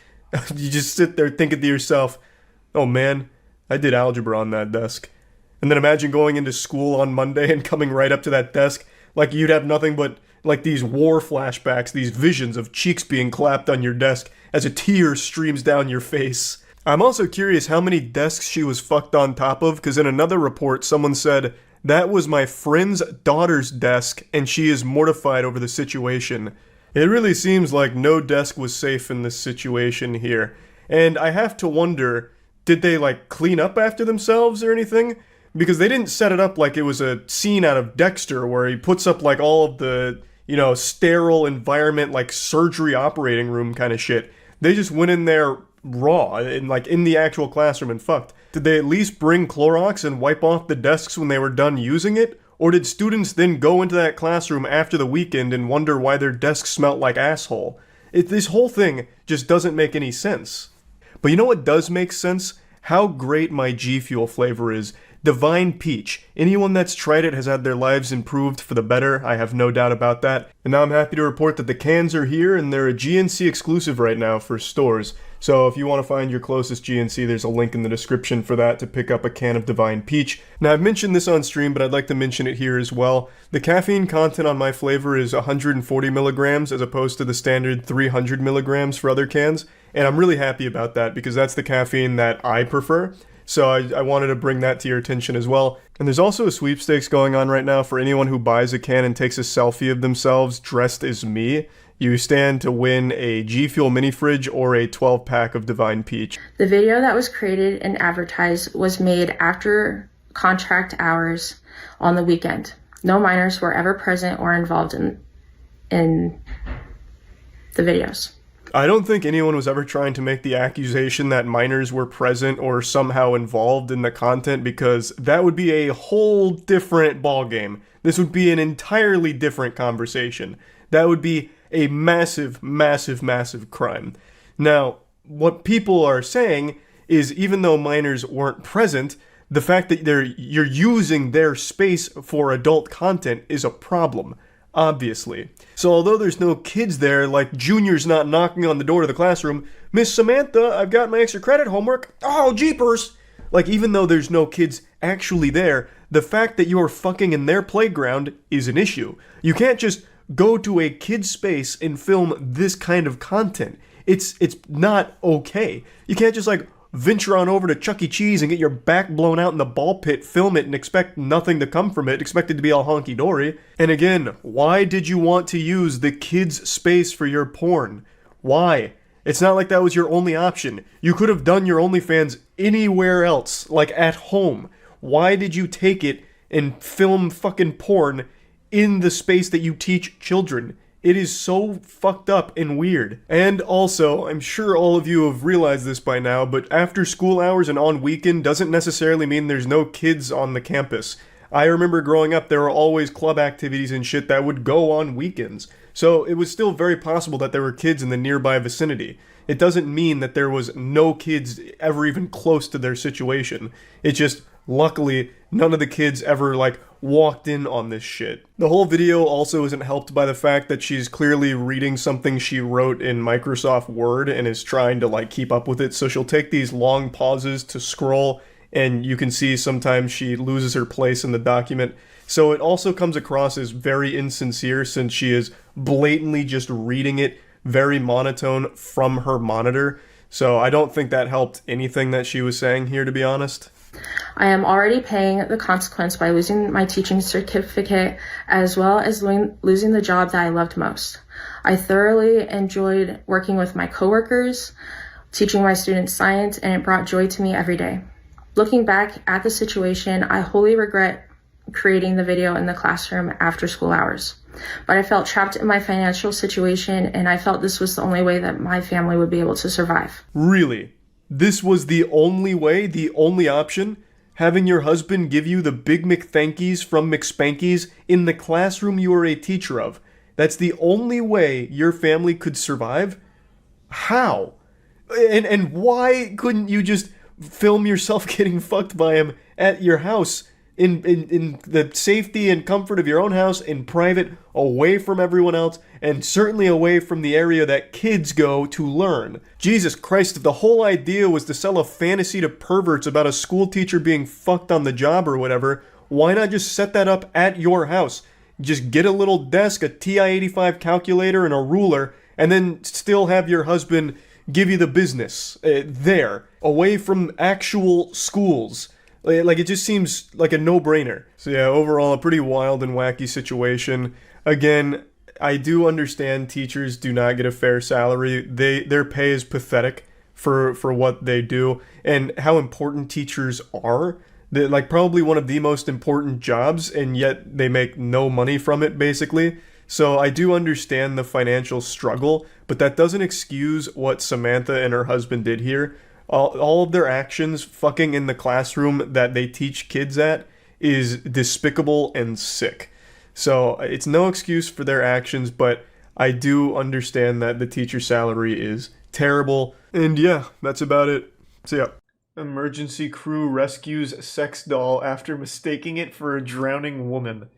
You just sit there thinking to yourself, oh man, I did algebra on that desk. And then imagine going into school on Monday and coming right up to that desk, like you'd have nothing but like these war flashbacks, these visions of cheeks being clapped on your desk as a tear streams down your face. I'm also curious how many desks she was fucked on top of, because in another report someone said, "That was my friend's daughter's desk, and she is mortified over the situation." It really seems like no desk was safe in this situation here. And I have to wonder, did they like clean up after themselves or anything? Because they didn't set it up like it was a scene out of Dexter where he puts up like all of the, sterile environment, like surgery operating room kind of shit. They just went in there raw and like in the actual classroom and fucked. Did they at least bring Clorox and wipe off the desks when they were done using it? Or did students then go into that classroom after the weekend and wonder why their desks smelt like asshole? This whole thing just doesn't make any sense. But you know what does make sense? How great my G Fuel flavor is. Divine Peach. Anyone that's tried it has had their lives improved for the better, I have no doubt about that. And now I'm happy to report that the cans are here and they're a GNC exclusive right now for stores. So if you want to find your closest GNC, there's a link in the description for that to pick up a can of Divine Peach. Now I've mentioned this on stream, but I'd like to mention it here as well. The caffeine content on my flavor is 140 milligrams as opposed to the standard 300 milligrams for other cans. And I'm really happy about that because that's the caffeine that I prefer. So I wanted to bring that to your attention as well. And there's also a sweepstakes going on right now for anyone who buys a can and takes a selfie of themselves dressed as me. You stand to win a G Fuel mini fridge or a 12-pack of Divine Peach. The video that was created and advertised was made after contract hours on the weekend. No minors were ever present or involved in the videos. I don't think anyone was ever trying to make the accusation that minors were present or somehow involved in the content, because that would be a whole different ballgame. This would be an entirely different conversation. That would be a massive, massive, massive crime. Now, what people are saying is even though minors weren't present, the fact that you're using their space for adult content is a problem. Obviously. So although there's no kids there, like junior's not knocking on the door to the classroom, "Miss Samantha, I've got my extra credit homework." "Oh, jeepers." Like even though there's no kids actually there, the fact that you're fucking in their playground is an issue. You can't just go to a kid's space and film this kind of content. It's not okay. You can't just like venture on over to Chuck E. Cheese and get your back blown out in the ball pit, film it, and expect nothing to come from it, expect it to be all honky-dory. And again, why did you want to use the kids' space for your porn? Why? It's not like that was your only option. You could have done your OnlyFans anywhere else, like at home. Why did you take it and film fucking porn in the space that you teach children? It is so fucked up and weird. And also, I'm sure all of you have realized this by now, but after school hours and on weekend doesn't necessarily mean there's no kids on the campus. I remember growing up, there were always club activities and shit that would go on weekends. So it was still very possible that there were kids in the nearby vicinity. It doesn't mean that there was no kids ever even close to their situation. It just, luckily, none of the kids ever, walked in on this shit. The whole video also isn't helped by the fact that she's clearly reading something she wrote in Microsoft Word and is trying to, keep up with it, so she'll take these long pauses to scroll, and you can see sometimes she loses her place in the document. So it also comes across as very insincere since she is blatantly just reading it very monotone from her monitor. So I don't think that helped anything that she was saying here, to be honest. I am already paying the consequence by losing my teaching certificate as well as losing the job that I loved most. I thoroughly enjoyed working with my coworkers, teaching my students science, and it brought joy to me every day. Looking back at the situation, I wholly regret creating the video in the classroom after school hours. But I felt trapped in my financial situation, and I felt this was the only way that my family would be able to survive. Really? This was the only way, the only option? Having your husband give you the Big McThankies from McSpankies in the classroom you are a teacher of? That's the only way your family could survive? How? And why couldn't you just film yourself getting fucked by him at your house in the safety and comfort of your own house, in private, away from everyone else, and certainly away from the area that kids go to learn? Jesus Christ, if the whole idea was to sell a fantasy to perverts about a school teacher being fucked on the job or whatever, why not just set that up at your house? Just get a little desk, a TI-85 calculator, and a ruler, and then still have your husband give you the business there, away from actual schools. Like, it just seems like a no-brainer. So yeah, overall, a pretty wild and wacky situation. Again, I do understand teachers do not get a fair salary. Their pay is pathetic for what they do, and how important teachers are. They're like probably one of the most important jobs, and yet they make no money from it, basically. So I do understand the financial struggle, but that doesn't excuse what Samantha and her husband did here. All of their actions fucking in the classroom that they teach kids at is despicable and sick. So it's no excuse for their actions, but I do understand that the teacher salary is terrible. And yeah, that's about it. So yeah. Emergency crew rescues sex doll after mistaking it for a drowning woman.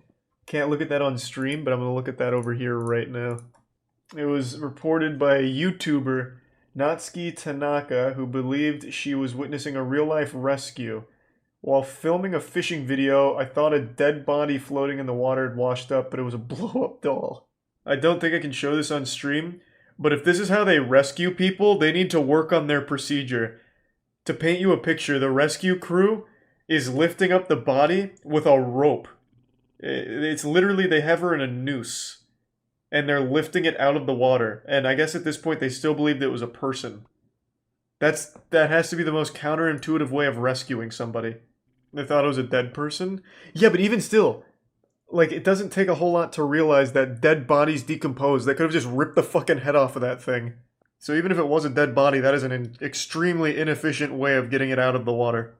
Can't look at that on stream, but I'm going to look at that over here right now. It was reported by a YouTuber, Natsuki Tanaka, who believed she was witnessing a real-life rescue. While filming a fishing video, I thought a dead body floating in the water had washed up, but it was a blow-up doll. I don't think I can show this on stream, but if this is how they rescue people, they need to work on their procedure. To paint you a picture, the rescue crew is lifting up the body with a rope. It's literally, they have her in a noose. And they're lifting it out of the water. And I guess at this point they still believed it was a person. That has to be the most counterintuitive way of rescuing somebody. They thought it was a dead person? Yeah, but even still, like, it doesn't take a whole lot to realize that dead bodies decompose. They could have just ripped the fucking head off of that thing. So even if it was a dead body, that is an extremely inefficient way of getting it out of the water.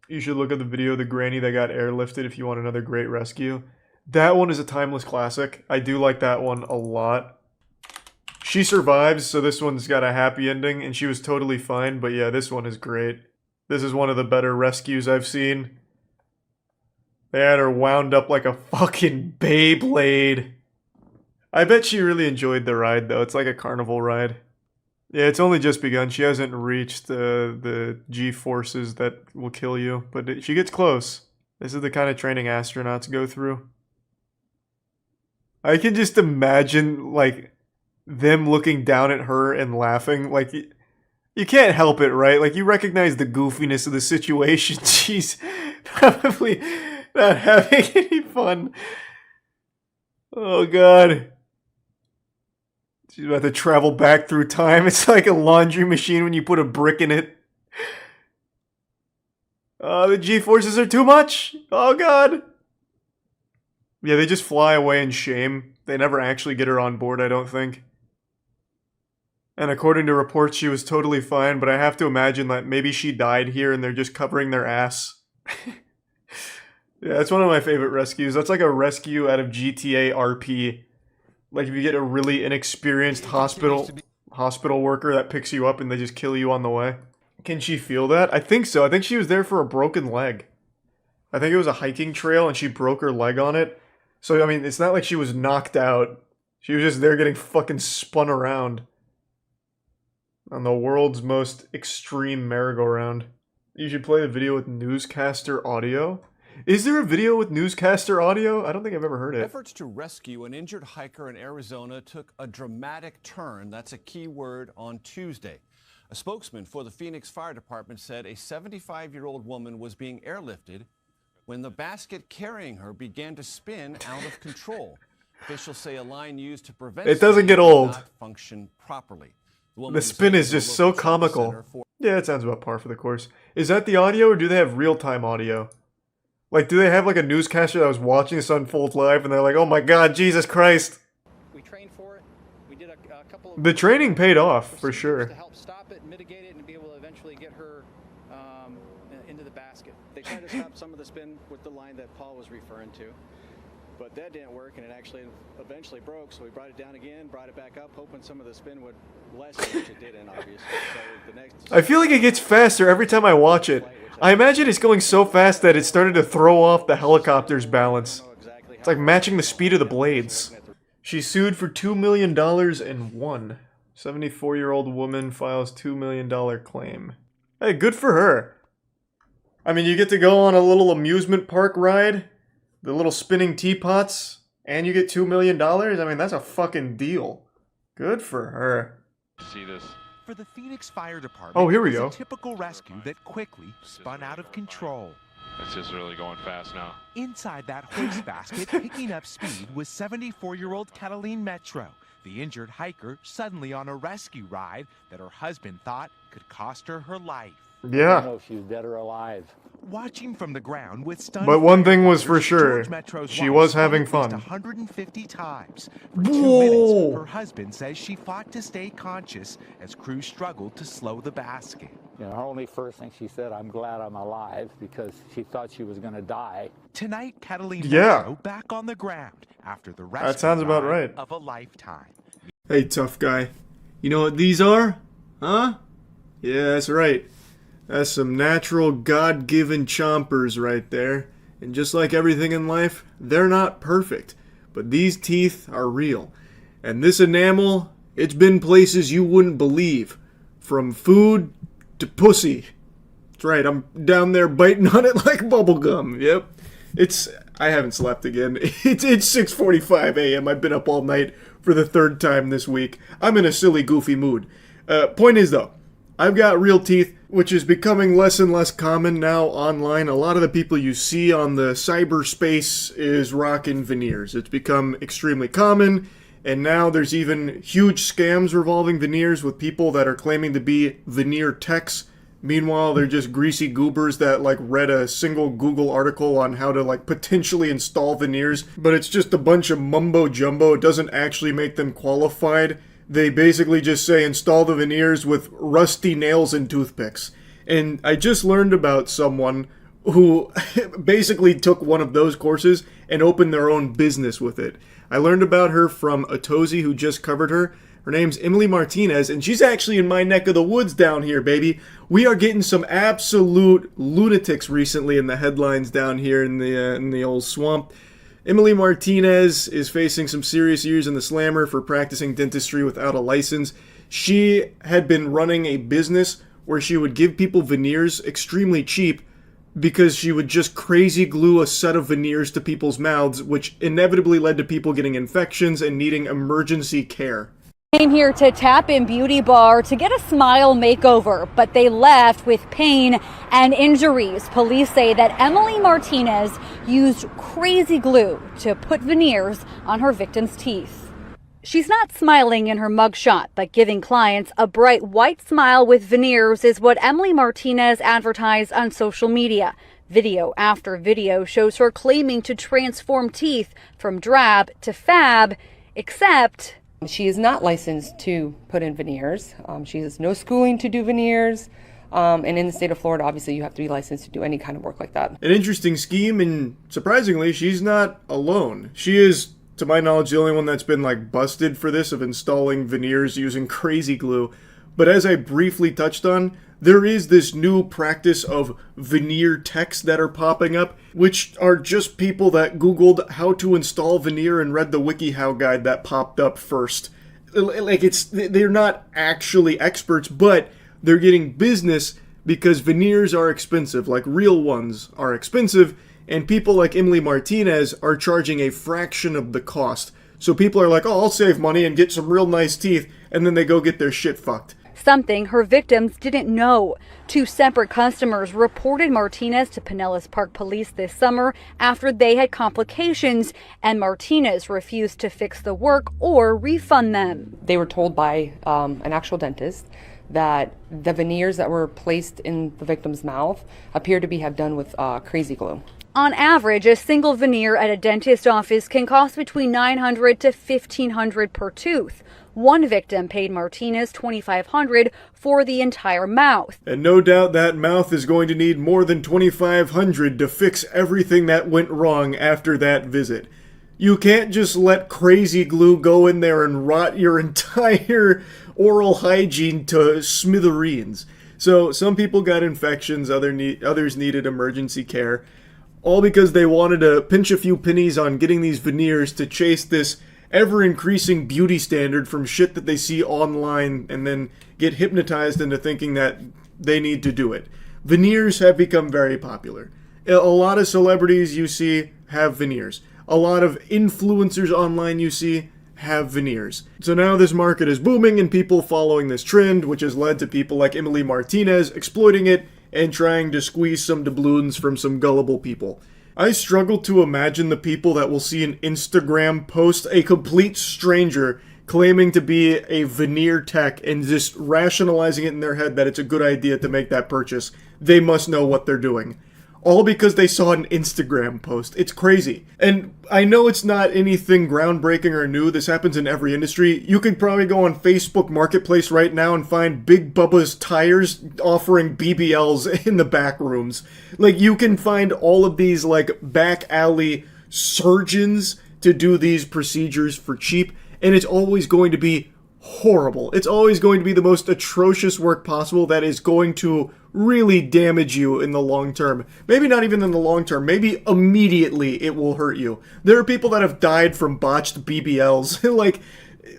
You should look at the video of the granny that got airlifted if you want another great rescue. That one is a timeless classic. I do like that one a lot. She survives, so this one's got a happy ending, and she was totally fine, but yeah, this one is great. This is one of the better rescues I've seen. They had her wound up like a fucking Beyblade. I bet she really enjoyed the ride, though. It's like a carnival ride. Yeah, it's only just begun. She hasn't reached the G-forces that will kill you, but she gets close. This is the kind of training astronauts go through. I can just imagine, like, them looking down at her and laughing. Like, you can't help it, right? Like, you recognize the goofiness of the situation. She's probably not having any fun. Oh, God. She's about to travel back through time. It's like a laundry machine when you put a brick in it. Oh, the G-forces are too much. Oh, God. Yeah, they just fly away in shame. They never actually get her on board, I don't think. And according to reports, she was totally fine, but I have to imagine that maybe she died here and they're just covering their ass. Yeah, it's one of my favorite rescues. That's like a rescue out of GTA RP. Like if you get a really inexperienced hospital worker that picks you up and they just kill you on the way. Can she feel that? I think so. I think she was there for a broken leg. I think it was a hiking trail and she broke her leg on it. So, I mean, it's not like she was knocked out. She was just there getting fucking spun around on the world's most extreme merry-go-round. You should play the video with newscaster audio. Is there a video with newscaster audio? I don't think I've ever heard it. Efforts to rescue an injured hiker in Arizona took a dramatic turn. That's a key word on Tuesday. A spokesman for the Phoenix Fire Department said a 75-year-old woman was being airlifted when the basket carrying her began to spin out of control. Officials say a line used to prevent it doesn't get old. Did not function properly. The spin is just so comical. Yeah, it sounds about par for the course. Is that the audio or do they have real-time audio? Like, do they have like a newscaster that was watching this unfold live and they're like, oh my god, Jesus Christ. We trained for it. We did a couple of... The training paid off, for sure. To help stop it, mitigate it, and be able to eventually get her into the basket. They tried to stop some of the spin with the line that Paul was referring to. But that didn't work, and it actually eventually broke, so we brought it down again, brought it back up, hoping some of the spin would lessen, which it didn't, obviously. So the next... I feel like it gets faster every time I watch it. I imagine it's going so fast that it started to throw off the helicopter's balance. It's like matching the speed of the blades. She sued for $2 million and won. 74-year-old woman files $2 million claim. Hey, good for her. I mean, you get to go on a little amusement park ride, the little spinning teapots, and you get $2 million? I mean, that's a fucking deal. Good for her. See this? For the Phoenix Fire Department, oh, here we it was go. A typical rescue that quickly spun out of control. It's just really going fast now. Inside that hoist basket, picking up speed, was 74-year-old Cataline Metro, the injured hiker suddenly on a rescue ride that her husband thought could cost her her life. Yeah. I don't know if she's dead or alive. Watching from the ground with stunned but one thing was for sure, Metro's she was having fun. 150 times. For 2 minutes, her husband says she fought to stay conscious as crews struggled to slow the basket. You know, her only first thing she said, "I'm glad I'm alive," because she thought she was going to die. Tonight, Cataline Metro back on the ground after the rescue that sounds about right. of a lifetime. Hey, tough guy. You know what these are? Huh? Yeah, that's right. That's some natural, God-given chompers right there. And just like everything in life, they're not perfect. But these teeth are real. And this enamel, it's been places you wouldn't believe. From food to pussy. That's right, I'm down there biting on it like bubblegum. Yep. I haven't slept again. It's 6:45 a.m. I've been up all night for the third time this week. I'm in a silly, goofy mood. Point is, though, I've got real teeth, which is becoming less and less common now online. A lot of the people you see on the cyberspace is rocking veneers. It's become extremely common, and now there's even huge scams revolving veneers with people that are claiming to be veneer techs. Meanwhile, they're just greasy goobers that like read a single Google article on how to like potentially install veneers, but it's just a bunch of mumbo jumbo. It doesn't actually make them qualified. They basically just say install the veneers with rusty nails and toothpicks. And I just learned about someone who basically took one of those courses and opened their own business with it. I learned about her from Atozi, who just covered her. Her name's Emily Martinez, and she's actually in my neck of the woods down here, baby. We are getting some absolute lunatics recently in the headlines down here in the old swamp. Emily Martinez is facing some serious years in the slammer for practicing dentistry without a license. She had been running a business where she would give people veneers extremely cheap because she would just crazy glue a set of veneers to people's mouths, which inevitably led to people getting infections and needing emergency care. Came here to Tap In Beauty Bar to get a smile makeover, but they left with pain and injuries. Police say that Emily Martinez used crazy glue to put veneers on her victim's teeth. She's not smiling in her mugshot, but giving clients a bright white smile with veneers is what Emily Martinez advertised on social media. Video after video shows her claiming to transform teeth from drab to fab, except she is not licensed to put in veneers. She has no schooling to do veneers. And in the state of Florida, obviously, you have to be licensed to do any kind of work like that. An interesting scheme, and surprisingly, she's not alone. She is, to my knowledge, the only one that's been like busted for this, of installing veneers using crazy glue. But as I briefly touched on, there is this new practice of veneer techs that are popping up, which are just people that Googled how to install veneer and read the WikiHow guide that popped up first. Like, they're not actually experts, but they're getting business because veneers are expensive, like real ones are expensive, and people like Emily Martinez are charging a fraction of the cost. So people are like, oh, I'll save money and get some real nice teeth, and then they go get their shit fucked. Something her victims didn't know. 2 separate customers reported Martinez to Pinellas Park Police this summer after they had complications, and Martinez refused to fix the work or refund them. They were told by an actual dentist that the veneers that were placed in the victim's mouth appear to have done with crazy glue. On average, a single veneer at a dentist office can cost between $900 to $1,500 per tooth. One victim paid Martinez $2,500 for the entire mouth. And no doubt that mouth is going to need more than $2,500 to fix everything that went wrong after that visit. You can't just let crazy glue go in there and rot your entire oral hygiene to smithereens. So some people got infections, others needed emergency care, all because they wanted to pinch a few pennies on getting these veneers to chase this ever-increasing beauty standard from shit that they see online and then get hypnotized into thinking that they need to do it. Veneers have become very popular. A lot of celebrities you see have veneers. A lot of influencers online you see have veneers. So now this market is booming and people following this trend, which has led to people like Emily Martinez exploiting it and trying to squeeze some doubloons from some gullible people. I struggle to imagine the people that will see an Instagram post, a complete stranger claiming to be a veneer tech and just rationalizing it in their head that it's a good idea to make that purchase. They must know what they're doing. All because they saw an Instagram post. It's crazy. And I know it's not anything groundbreaking or new. This happens in every industry. You could probably go on Facebook Marketplace right now and find Big Bubba's Tires offering BBLs in the back rooms. Like, you can find all of these, like, back alley surgeons to do these procedures for cheap. And it's always going to be horrible. It's always going to be the most atrocious work possible that is going to really damage you in the long term. Maybe not even in the long term. Maybe immediately it will hurt you. There are people that have died from botched BBLs. Like,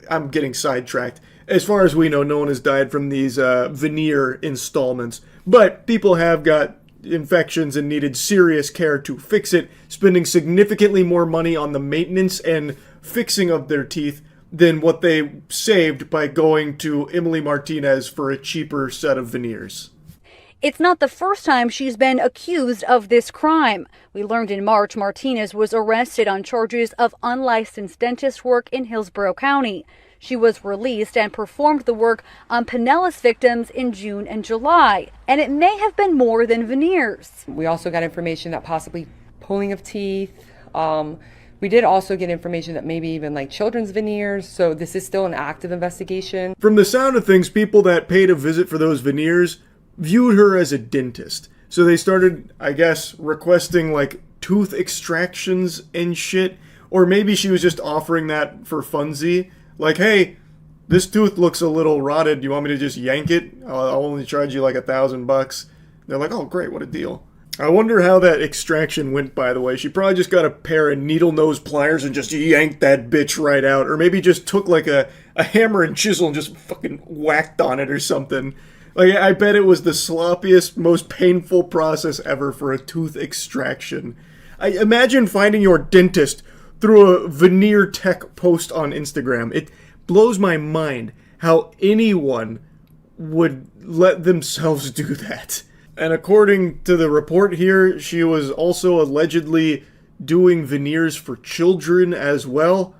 I'm getting sidetracked. As far as we know, no one has died from these veneer installments. But people have got infections and needed serious care to fix it, spending significantly more money on the maintenance and fixing of their teeth than what they saved by going to Emily Martinez for a cheaper set of veneers. It's not the first time she's been accused of this crime. We learned in March Martinez was arrested on charges of unlicensed dentist work in Hillsborough County. She was released and performed the work on Pinellas victims in June and July. And it may have been more than veneers. We also got information that possibly pulling of teeth. We did also get information that maybe even like children's veneers. So this is still an active investigation. From the sound of things, people that paid a visit for those veneers viewed her as a dentist. So they started, I guess, requesting like tooth extractions and shit. Or maybe she was just offering that for funsy. Like, hey, this tooth looks a little rotted. You want me to just yank it? I'll only charge you like $1,000. They're like, oh, great, what a deal. I wonder how that extraction went, by the way. She probably just got a pair of needle nose pliers and just yanked that bitch right out. Or maybe just took like a hammer and chisel and just fucking whacked on it or something. Like, I bet it was the sloppiest, most painful process ever for a tooth extraction. I imagine finding your dentist through a veneer tech post on Instagram. It blows my mind how anyone would let themselves do that. And according to the report here, she was also allegedly doing veneers for children as well.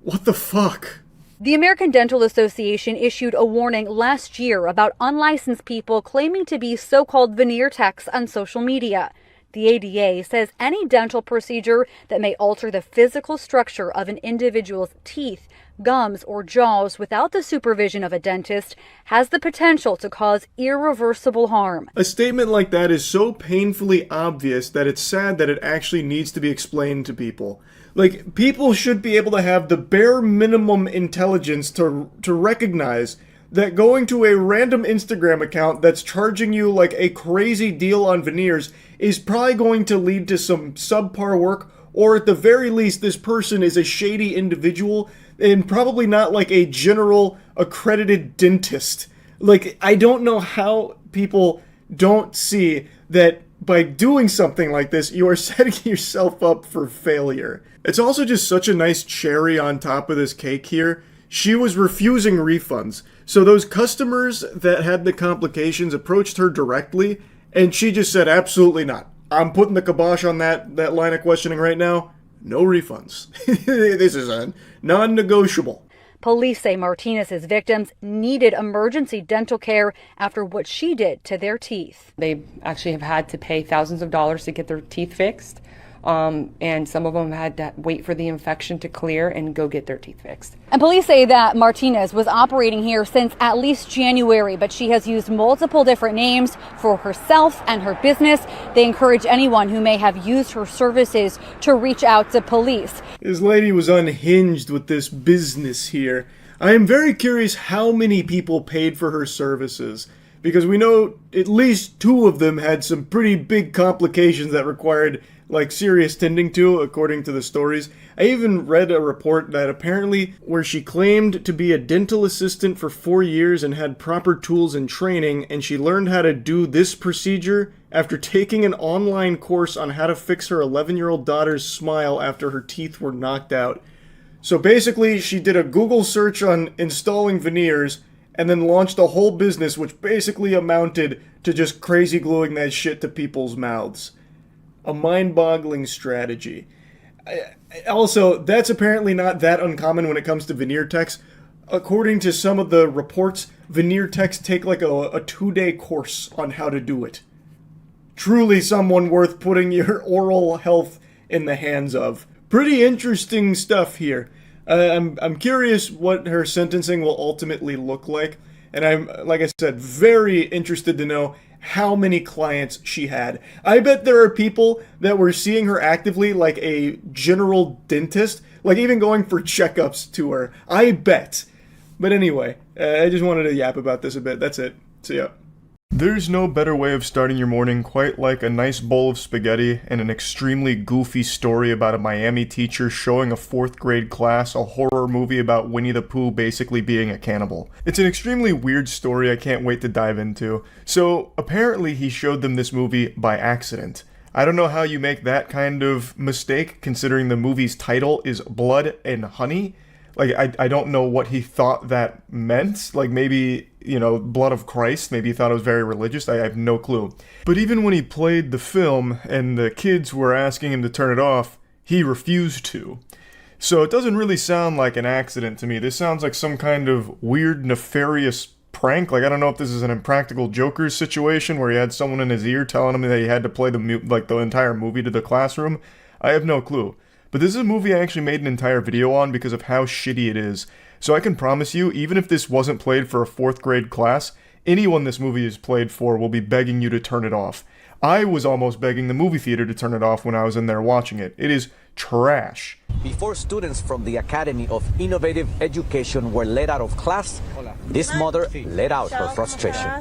What the fuck? The American Dental Association issued a warning last year about unlicensed people claiming to be so-called veneer techs on social media. The ADA says any dental procedure that may alter the physical structure of an individual's teeth, gums, or jaws without the supervision of a dentist has the potential to cause irreversible harm. A statement like that is so painfully obvious that it's sad that it actually needs to be explained to people. Like, people should be able to have the bare minimum intelligence to recognize that going to a random Instagram account that's charging you like a crazy deal on veneers is probably going to lead to some subpar work, or at the very least, this person is a shady individual and probably not like a general accredited dentist. Like, I don't know how people don't see that by doing something like this, you are setting yourself up for failure. It's also just such a nice cherry on top of this cake here. She was refusing refunds. So those customers that had the complications approached her directly, and she just said, absolutely not. I'm putting the kibosh on that line of questioning right now. No refunds. This is a non-negotiable. Police say Martinez's victims needed emergency dental care after what she did to their teeth. They actually have had to pay thousands of dollars to get their teeth fixed. and some of them had to wait for the infection to clear and go get their teeth fixed. And police say that Martinez was operating here since at least January, but she has used multiple different names for herself and her business. They encourage anyone who may have used her services to reach out to police. This lady was unhinged with this business here. I am very curious how many people paid for her services, because we know at least 2 of them had some pretty big complications that required like serious tending to, according to the stories. I even read a report that apparently where she claimed to be a dental assistant for 4 years and had proper tools and training, and she learned how to do this procedure after taking an online course on how to fix her 11-year-old daughter's smile after her teeth were knocked out. So basically, she did a Google search on installing veneers and then launched a whole business which basically amounted to just crazy gluing that shit to people's mouths. A mind-boggling strategy. Also, that's apparently not that uncommon when it comes to veneer techs. According to some of the reports, veneer techs take like a 2-day course on how to do it. Truly someone worth putting your oral health in the hands of. Pretty interesting stuff here. I'm curious what her sentencing will ultimately look like, and I'm, like I said, very interested to know how many clients she had. I bet there are people that were seeing her actively like a general dentist, like even going for checkups to her. I bet. But anyway, I just wanted to yap about this a bit. That's it. See ya. There's no better way of starting your morning quite like a nice bowl of spaghetti and an extremely goofy story about a Miami teacher showing a 4th grade class a horror movie about Winnie the Pooh basically being a cannibal. It's an extremely weird story I can't wait to dive into. So apparently he showed them this movie by accident. I don't know how you make that kind of mistake considering the movie's title is Blood and Honey. Like, I don't know what he thought that meant. Like, maybe, you know, blood of Christ. Maybe he thought it was very religious. I have no clue. But even when he played the film and the kids were asking him to turn it off, he refused to. So it doesn't really sound like an accident to me. This sounds like some kind of weird, nefarious prank. Like, I don't know if this is an Impractical Jokers situation where he had someone in his ear telling him that he had to play the entire movie to the classroom. I have no clue. But this is a movie I actually made an entire video on because of how shitty it is. So I can promise you, even if this wasn't played for a 4th grade class, anyone this movie is played for will be begging you to turn it off. I was almost begging the movie theater to turn it off when I was in there watching it. It is trash. Before students from the Academy of Innovative Education were let out of class, this mother let out her frustration.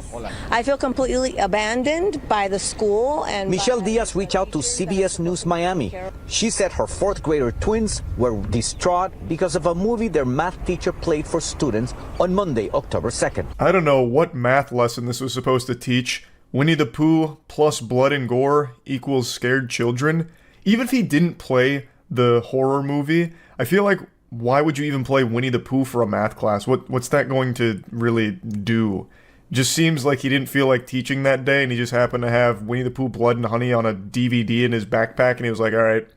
I feel completely abandoned by the school and Michelle Diaz reached out to CBS News Miami. She said her 4th grader twins were distraught because of a movie their math teacher played for students on Monday, October 2nd. I don't know what math lesson this was supposed to teach. Winnie the Pooh plus blood and gore equals scared children. Even if he didn't play the horror movie, I feel like, why would you even play Winnie the Pooh for a math class? What's that going to really do? Just seems like he didn't feel like teaching that day, and he just happened to have Winnie the Pooh Blood and Honey on a DVD in his backpack, and he was like, alright,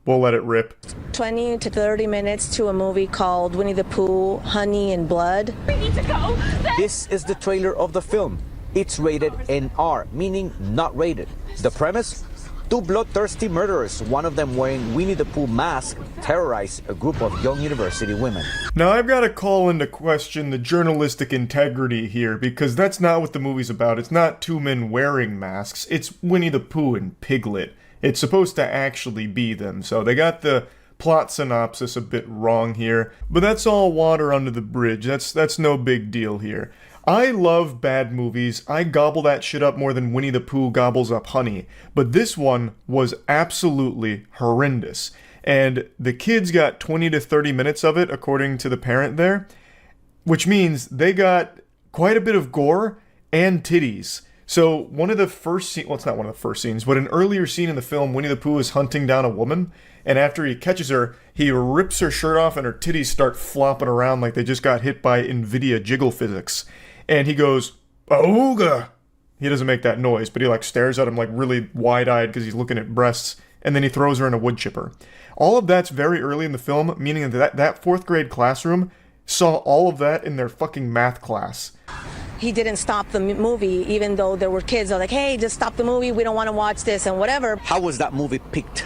we'll let it rip. 20 to 30 minutes to a movie called Winnie the Pooh, Honey and Blood. We need to go. This is the trailer of the film. It's rated NR, meaning not rated. The premise? 2 bloodthirsty murderers, one of them wearing Winnie the Pooh mask, terrorize a group of young university women. Now I've got to call into question the journalistic integrity here, because that's not what the movie's about. It's not 2 men wearing masks, it's Winnie the Pooh and Piglet. It's supposed to actually be them, so they got the plot synopsis a bit wrong here, but that's all water under the bridge. That's no big deal here. I love bad movies. I gobble that shit up more than Winnie the Pooh gobbles up honey. But this one was absolutely horrendous. And the kids got 20 to 30 minutes of it, according to the parent there. Which means they got quite a bit of gore and titties. So one of the first scenes, well, it's not one of the first scenes, but an earlier scene in the film, Winnie the Pooh is hunting down a woman. And after he catches her, he rips her shirt off and her titties start flopping around like they just got hit by NVIDIA jiggle physics. And he goes, "Ooga." He doesn't make that noise, but he like stares at him like really wide-eyed because he's looking at breasts, and then he throws her in a wood chipper. All of that's very early in the film, meaning that 4th grade classroom saw all of that in their fucking math class. He didn't stop the movie, even though there were kids that were like, hey, just stop the movie, we don't want to watch this and whatever. How was that movie picked?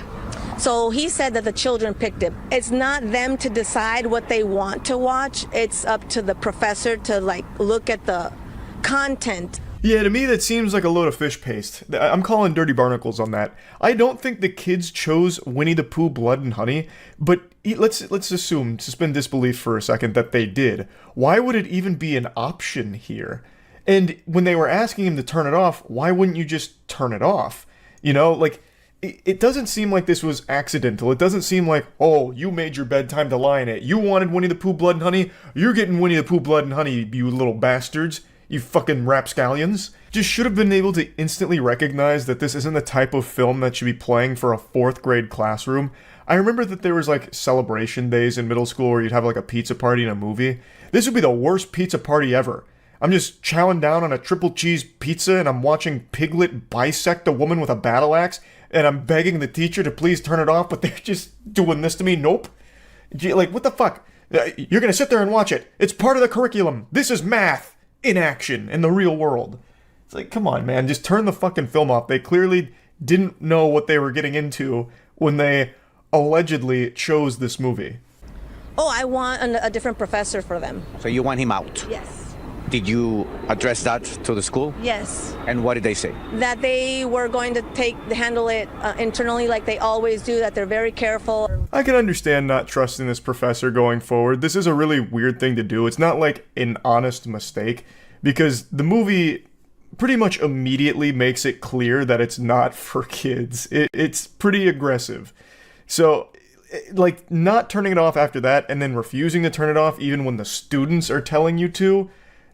So he said that the children picked it. It's not them to decide what they want to watch. It's up to the professor to like look at the content. Yeah, to me that seems like a load of fish paste. I'm calling dirty barnacles on that. I don't think the kids chose Winnie the Pooh Blood and Honey, but let's assume, suspend disbelief for a second, that they did. Why would it even be an option here? And when they were asking him to turn it off, why wouldn't you just turn it off? You know, like, it doesn't seem like this was accidental. It doesn't seem like, oh, you made your bedtime to lie in it. You wanted Winnie the Pooh Blood and Honey? You're getting Winnie the Pooh Blood and Honey, you little bastards. You fucking rapscallions. Just should have been able to instantly recognize that this isn't the type of film that should be playing for a 4th grade classroom. I remember that there was like celebration days in middle school where you'd have like a pizza party and a movie. This would be the worst pizza party ever. I'm just chowing down on a triple cheese pizza and I'm watching Piglet bisect a woman with a battle axe and I'm begging the teacher to please turn it off, but they're just doing this to me. Nope. Like, what the fuck? You're gonna sit there and watch it. It's part of the curriculum. This is math in action in the real world. It's like, come on, man, just turn the fucking film off. They clearly didn't know what they were getting into when they allegedly chose this movie. Oh, I want a different professor for them. So you want him out? Yes. Did you address that to the school? Yes. And what did they say? That they were going to handle it internally like they always do, that they're very careful. I can understand not trusting this professor going forward. This is a really weird thing to do. It's not like an honest mistake, because the movie pretty much immediately makes it clear that it's not for kids. It's pretty aggressive. So, like, not turning it off after that and then refusing to turn it off even when the students are telling you to,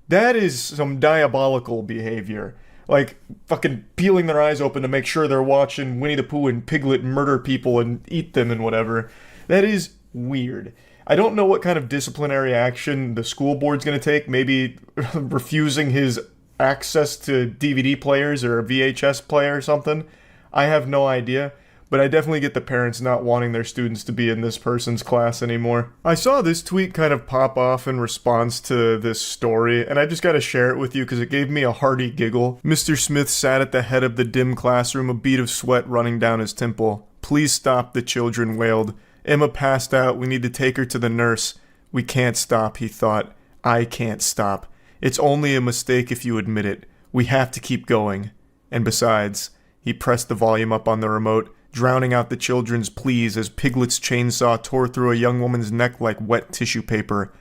that is some diabolical behavior. Like, fucking peeling their eyes open to make sure they're watching Winnie the Pooh and Piglet murder people and eat them and whatever. That is weird. I don't know what kind of disciplinary action the school board's going to take. Maybe refusing his access to DVD players or a VHS player or something. I have no idea. But I definitely get the parents not wanting their students to be in this person's class anymore. I saw this tweet kind of pop off in response to this story, and I just gotta share it with you because it gave me a hearty giggle. Mr. Smith sat at the head of the dim classroom, a bead of sweat running down his temple. Please stop, the children wailed. Emma passed out. We need to take her to the nurse. We can't stop, he thought. I can't stop. It's only a mistake if you admit it. We have to keep going. And besides, he pressed the volume up on the remote, drowning out the children's pleas as Piglet's chainsaw tore through a young woman's neck like wet tissue paper.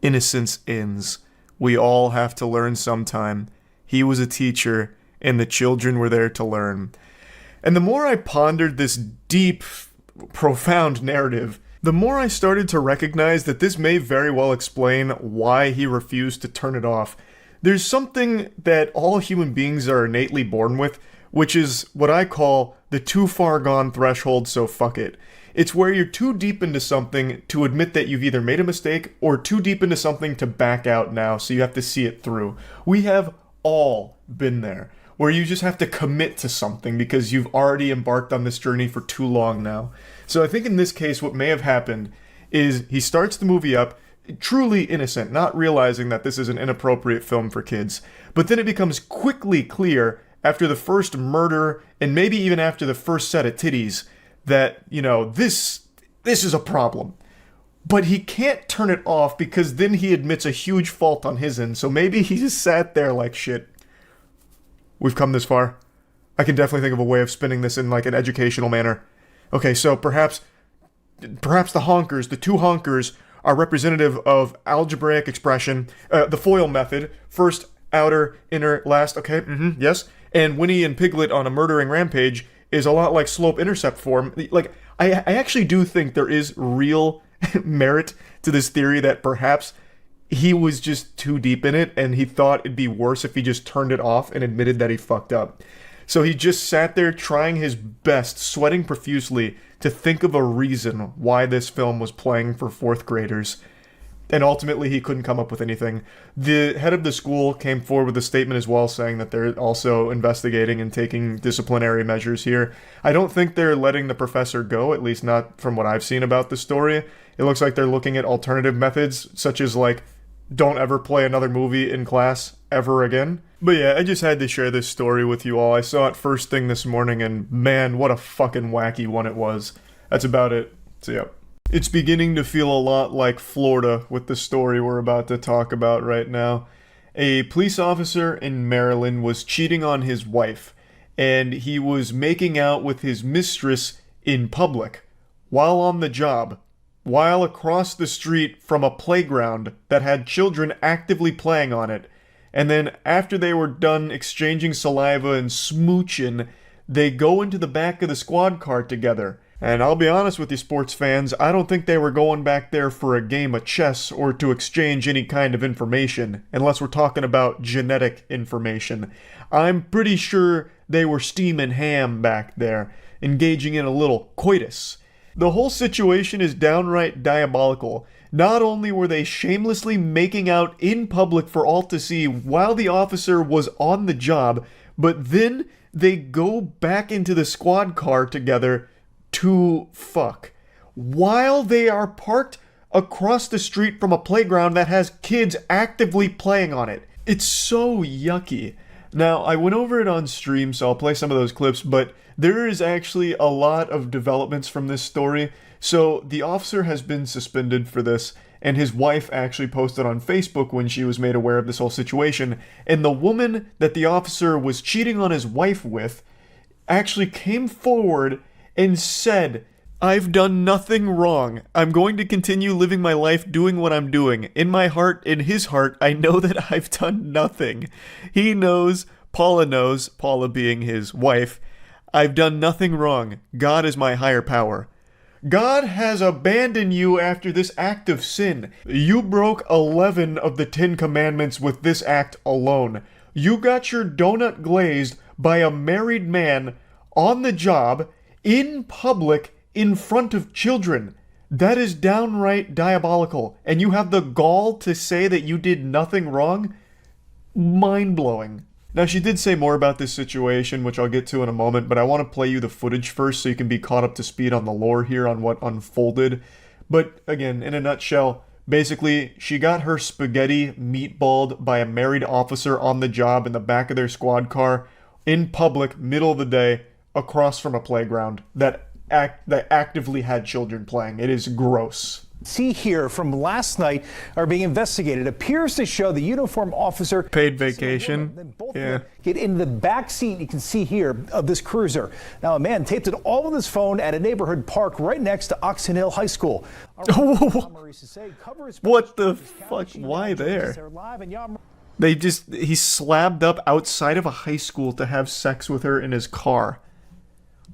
Innocence ends. We all have to learn sometime. He was a teacher, and the children were there to learn. And the more I pondered this deep, profound narrative, the more I started to recognize that this may very well explain why he refused to turn it off. There's something that all human beings are innately born with, which is what I call the too far gone threshold, so fuck it. It's where you're too deep into something to admit that you've either made a mistake or too deep into something to back out now, so you have to see it through. We have all been there, where you just have to commit to something because you've already embarked on this journey for too long now. So I think in this case what may have happened is he starts the movie up truly innocent, not realizing that this is an inappropriate film for kids, but then it becomes quickly clear after the first murder, and maybe even after the first set of titties, that, you know, this is a problem. But he can't turn it off because then he admits a huge fault on his end, so maybe he just sat there like, shit, we've come this far. I can definitely think of a way of spinning this in, like, an educational manner. Okay, so perhaps the honkers, the two honkers, are representative of algebraic expression, the FOIL method, first, outer, inner, last, okay, yes. And Winnie and Piglet on a murdering rampage is a lot like slope-intercept form. Like, I actually do think there is real merit to this theory that perhaps he was just too deep in it and he thought it'd be worse if he just turned it off and admitted that he fucked up. So he just sat there trying his best, sweating profusely, to think of a reason why this film was playing for 4th graders. And ultimately, he couldn't come up with anything. The head of the school came forward with a statement as well, saying that they're also investigating and taking disciplinary measures here. I don't think they're letting the professor go, at least not from what I've seen about the story. It looks like they're looking at alternative methods, such as, like, don't ever play another movie in class ever again. But yeah, I just had to share this story with you all. I saw it first thing this morning, and man, what a fucking wacky one it was. That's about it. So, yeah. It's beginning to feel a lot like Florida with the story we're about to talk about right now. A police officer in Maryland was cheating on his wife, and he was making out with his mistress in public while on the job, while across the street from a playground that had children actively playing on it. And then after they were done exchanging saliva and smooching, they go into the back of the squad car together. And I'll be honest with you, sports fans, I don't think they were going back there for a game of chess or to exchange any kind of information, unless we're talking about genetic information. I'm pretty sure they were steaming ham back there, engaging in a little coitus. The whole situation is downright diabolical. Not only were they shamelessly making out in public for all to see while the officer was on the job, but then they go back into the squad car together to fuck while they are parked across the street from a playground that has kids actively playing on it. It's so yucky. Now, I went over it on stream, so I'll play some of those clips, but there is actually a lot of developments from this story. So the officer has been suspended for this, and his wife actually posted on Facebook when she was made aware of this whole situation, and the woman that the officer was cheating on his wife with actually came forward and said, "I've done nothing wrong. I'm going to continue living my life doing what I'm doing. In my heart, in his heart, I know that I've done nothing." He knows, Paula being his wife, "I've done nothing wrong. God is my higher power." God has abandoned you after this act of sin. You broke 11 of the 10 commandments with this act alone. You got your donut glazed by a married man on the job, in public, in front of children. That is downright diabolical. And you have the gall to say that you did nothing wrong? Mind-blowing. Now, she did say more about this situation, which I'll get to in a moment, but I want to play you the footage first so you can be caught up to speed on the lore here on what unfolded. But, again, in a nutshell, basically, she got her spaghetti meatballed by a married officer on the job in the back of their squad car, in public, middle of the day, across from a playground that actively had children playing. It is gross. See here from last night are being investigated. It appears to show the uniformed officer paid vacation. Yeah. Get in the back seat, you can see here, of this cruiser. Now, a man taped it all with his phone at a neighborhood park right next to Oxon Hill High School. What the fuck? Why there? He slabbed up outside of a high school to have sex with her in his car.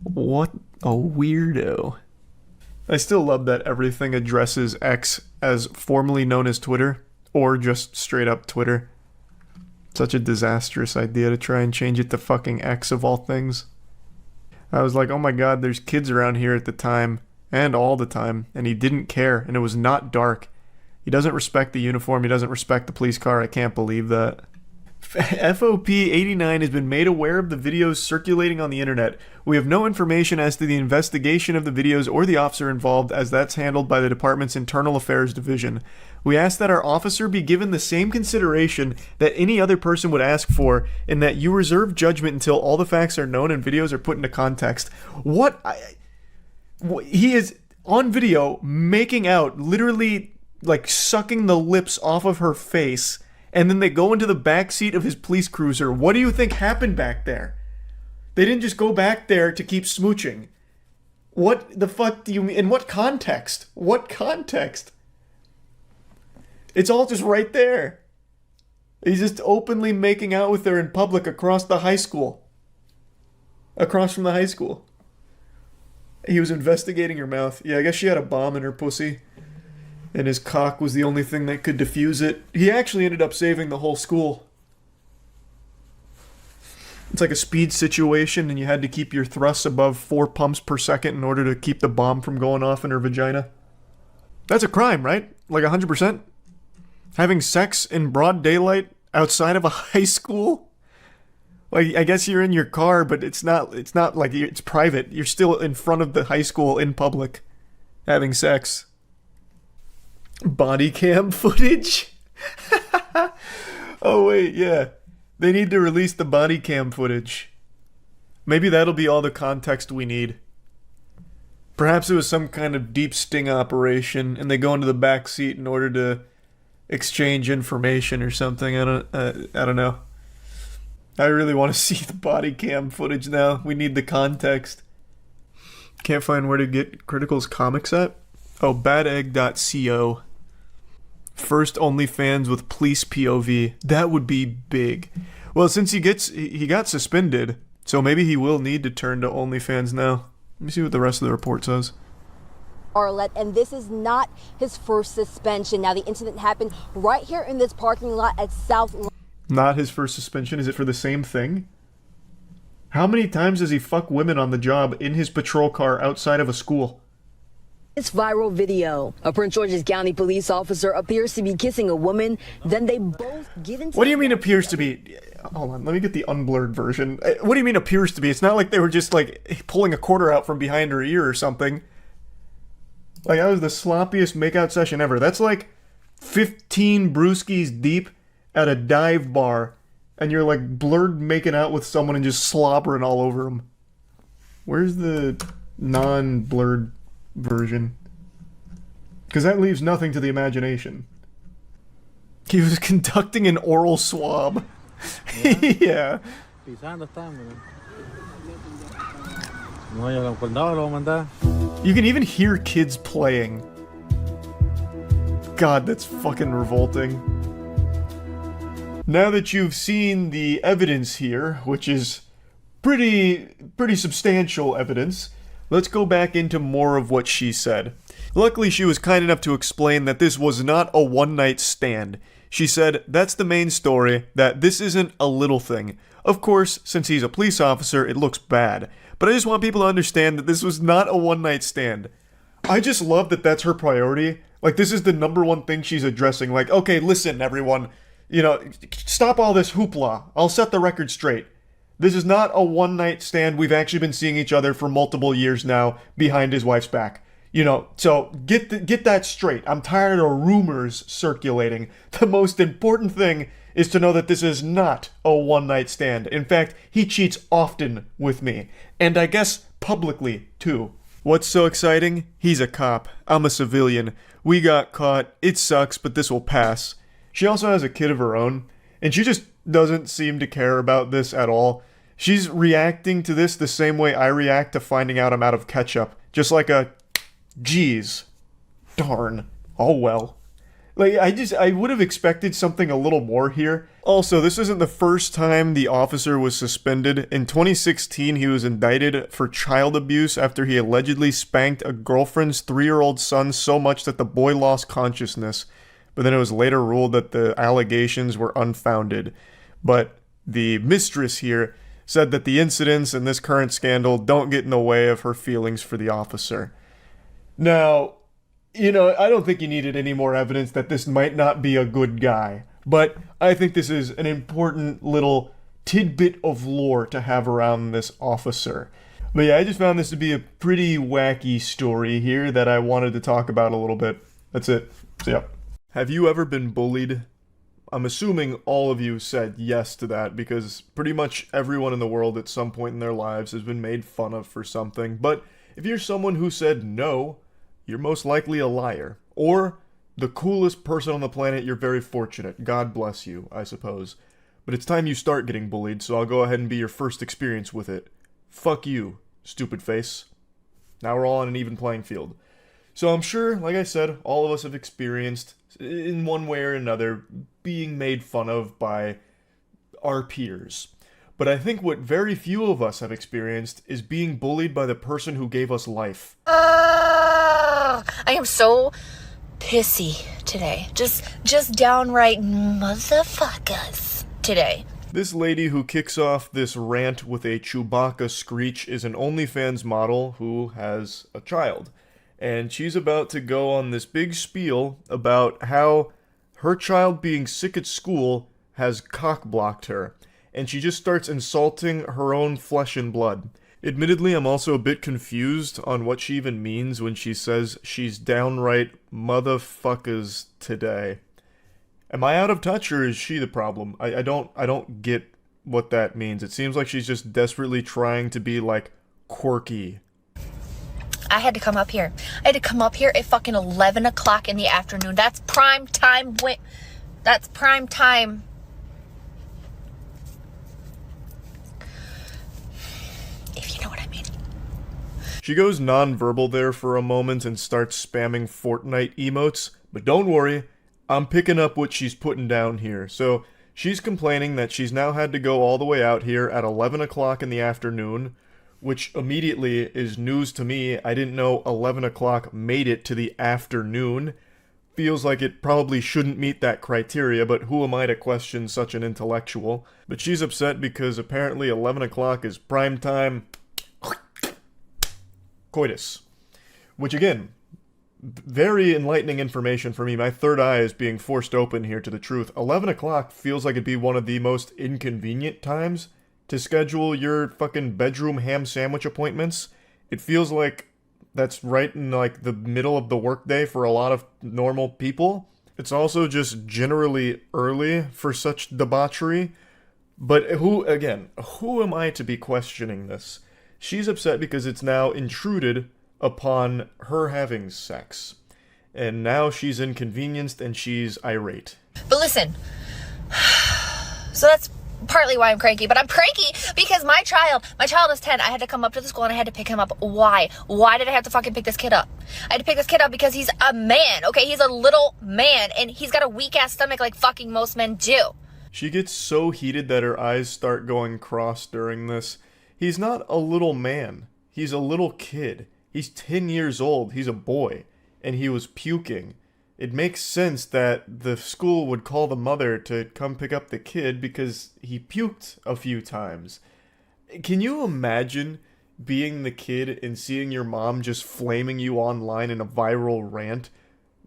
What a weirdo. I still love that everything addresses X as formerly known as Twitter, or just straight up Twitter. Such a disastrous idea to try and change it to fucking X of all things. I was like, oh my god, there's kids around here at the time, and all the time, and he didn't care, and it was not dark. He doesn't respect the uniform, he doesn't respect the police car, I can't believe that. FOP89 has been made aware of the videos circulating on the internet. We have no information as to the investigation of the videos or the officer involved, as that's handled by the department's Internal Affairs Division. We ask that our officer be given the same consideration that any other person would ask for, and that you reserve judgment until all the facts are known and videos are put into context. He is on video making out, literally like sucking the lips off of her face, and then they go into the back seat of his police cruiser. What do you think happened back there? They didn't just go back there to keep smooching. What the fuck do you mean? In what context? What context? It's all just right there. He's just openly making out with her in public across the high school. Across from the high school. He was investigating her mouth. Yeah, I guess she had a bomb in her pussy. And his cock was the only thing that could defuse it. He actually ended up saving the whole school. It's like a speed situation, and you had to keep your thrusts above 4 pumps per second in order to keep the bomb from going off in her vagina. That's a crime, right? Like 100%? Having sex in broad daylight outside of a high school? Like, I guess you're in your car, but it's not like it's private. You're still in front of the high school in public having sex. Body cam footage? Oh wait, yeah. They need to release the body cam footage. Maybe that'll be all the context we need. Perhaps it was some kind of deep sting operation, and they go into the back seat in order to exchange information or something. I don't know. I really want to see the body cam footage now. We need the context. Can't find where to get Critical's comics at. Oh, badegg.co. First OnlyFans with police POV. That would be big. Well, since he got suspended, so maybe he will need to turn to OnlyFans now. Let me see what the rest of the report says. Arlette, and this is not his first suspension. Now, the incident happened right here in this parking lot at South. Not his first suspension? Is it for the same thing? How many times does he fuck women on the job in his patrol car outside of a school? This viral video. A Prince George's County police officer appears to be kissing a woman. Then they both get into. What do you mean appears to be? Hold on, let me get the unblurred version. What do you mean appears to be? It's not like they were just like pulling a quarter out from behind her ear or something. Like, that was the sloppiest makeout session ever. That's like 15 brewskis deep at a dive bar, and you're like blurred making out with someone and just slobbering all over them. Where's the non-blurred version? Because that leaves nothing to the imagination. He was conducting an oral swab. Yeah. You can even hear kids playing. God, that's fucking revolting. Now that you've seen the evidence here, which is pretty substantial evidence, let's go back into more of what she said. Luckily, she was kind enough to explain that this was not a one-night stand. She said, that's the main story, that this isn't a little thing. Of course, since he's a police officer, it looks bad. But I just want people to understand that this was not a one-night stand. I just love that that's her priority. Like, this is the number one thing she's addressing. Like, okay, listen, everyone. You know, stop all this hoopla. I'll set the record straight. This is not a one-night stand. We've actually been seeing each other for multiple years now behind his wife's back. You know, so get that straight. I'm tired of rumors circulating. The most important thing is to know that this is not a one-night stand. In fact, he cheats often with me. And I guess publicly, too. What's so exciting? He's a cop. I'm a civilian. We got caught. It sucks, but this will pass. She also has a kid of her own, and she just doesn't seem to care about this at all. She's reacting to this the same way I react to finding out I'm out of ketchup. Just like a, geez, darn, oh well. Like, I would have expected something a little more here. Also, this isn't the first time the officer was suspended. In 2016, he was indicted for child abuse after he allegedly spanked a girlfriend's 3-year-old son so much that the boy lost consciousness. But then it was later ruled that the allegations were unfounded. But the mistress here said that the incidents in this current scandal don't get in the way of her feelings for the officer. Now, you know, I don't think you needed any more evidence that this might not be a good guy. But I think this is an important little tidbit of lore to have around this officer. But yeah, I just found this to be a pretty wacky story here that I wanted to talk about a little bit. That's it. So yeah. Have you ever been bullied? I'm assuming all of you said yes to that because pretty much everyone in the world at some point in their lives has been made fun of for something. But if you're someone who said no, you're most likely a liar. Or the coolest person on the planet, you're very fortunate. God bless you, I suppose. But it's time you start getting bullied, so I'll go ahead and be your first experience with it. Fuck you, stupid face. Now we're all on an even playing field. So I'm sure, like I said, all of us have experienced, in one way or another, being made fun of by our peers. But I think what very few of us have experienced is being bullied by the person who gave us life. I am so pissy today. Just downright motherfuckers today. This lady who kicks off this rant with a Chewbacca screech is an OnlyFans model who has a child. And she's about to go on this big spiel about how her child being sick at school has cock-blocked her. And she just starts insulting her own flesh and blood. Admittedly, I'm also a bit confused on what she even means when she says she's downright motherfuckers today. Am I out of touch or is she the problem? I don't get what that means. It seems like she's just desperately trying to be like quirky. I had to come up here. I had to come up here at fucking 11 o'clock in the afternoon. That's prime time. That's prime time. If you know what I mean. She goes nonverbal there for a moment and starts spamming Fortnite emotes, but don't worry, I'm picking up what she's putting down here. So she's complaining that she's now had to go all the way out here at 11 o'clock in the afternoon, which immediately is news to me. I didn't know 11 o'clock made it to the afternoon. Feels like it probably shouldn't meet that criteria, but who am I to question such an intellectual? But she's upset because apparently 11 o'clock is prime time coitus. Which again, very enlightening information for me. My third eye is being forced open here to the truth. 11 o'clock feels like it'd be one of the most inconvenient times to schedule your fucking bedroom ham sandwich appointments. It feels like that's right in like the middle of the workday for a lot of normal people. It's also just generally early for such debauchery. But who am I to be questioning this? She's upset because it's now intruded upon her having sex. And now she's inconvenienced and she's irate. But listen, so that's partly why I'm cranky, but I'm cranky because my child is 10. I had to come up to the school and I had to pick him up. Why? Why did I have to fucking pick this kid up? I had to pick this kid up because he's a man, okay? He's a little man and he's got a weak ass stomach like fucking most men do. She gets so heated that her eyes start going cross during this. He's not a little man. He's a little kid. He's 10 years old. He's a boy. And he was puking. It makes sense that the school would call the mother to come pick up the kid because he puked a few times. Can you imagine being the kid and seeing your mom just flaming you online in a viral rant?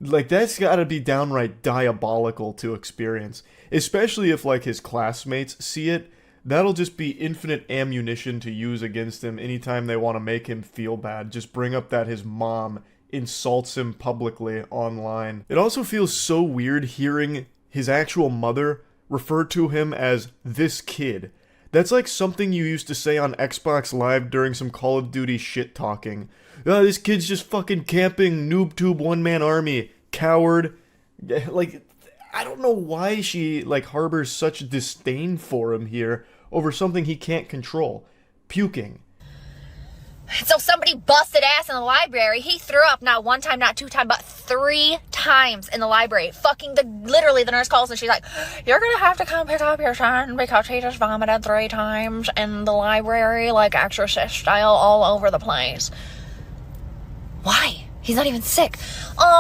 Like, that's gotta be downright diabolical to experience. Especially if, like, his classmates see it. That'll just be infinite ammunition to use against him anytime they want to make him feel bad. Just bring up that his mom insults him publicly online. It also feels so weird hearing his actual mother refer to him as this kid. That's like something you used to say on Xbox Live during some Call of Duty shit talking. Oh, this kid's just fucking camping, noob-tube one-man army, coward. Like, I don't know why she, like, harbors such disdain for him here over something he can't control. Puking. So somebody busted ass in the library. He threw up not one time, not 2 times, but 3 times in the library. Literally the nurse calls and she's like, you're gonna have to come pick up your son because he just vomited 3 times in the library, like exorcist style, all over the place. Why? He's not even sick.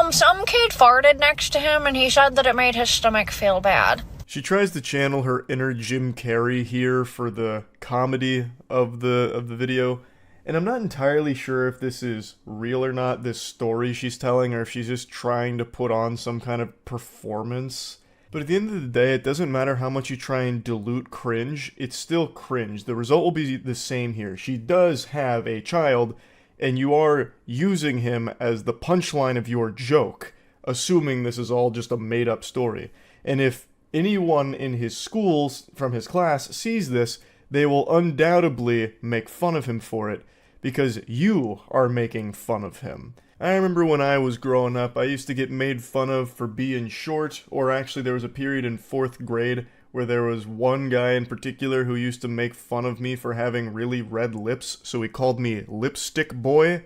Some kid farted next to him and he said that it made his stomach feel bad. She tries to channel her inner Jim Carrey here for the comedy of the video. And I'm not entirely sure if this is real or not, this story she's telling, or if she's just trying to put on some kind of performance. But at the end of the day, it doesn't matter how much you try and dilute cringe, it's still cringe. The result will be the same here. She does have a child, and you are using him as the punchline of your joke, assuming this is all just a made-up story. And if anyone in his schools, from his class, sees this, they will undoubtedly make fun of him for it, because you are making fun of him. I remember when I was growing up, I used to get made fun of for being short, or actually there was a period in 4th grade where there was one guy in particular who used to make fun of me for having really red lips, so he called me Lipstick Boy.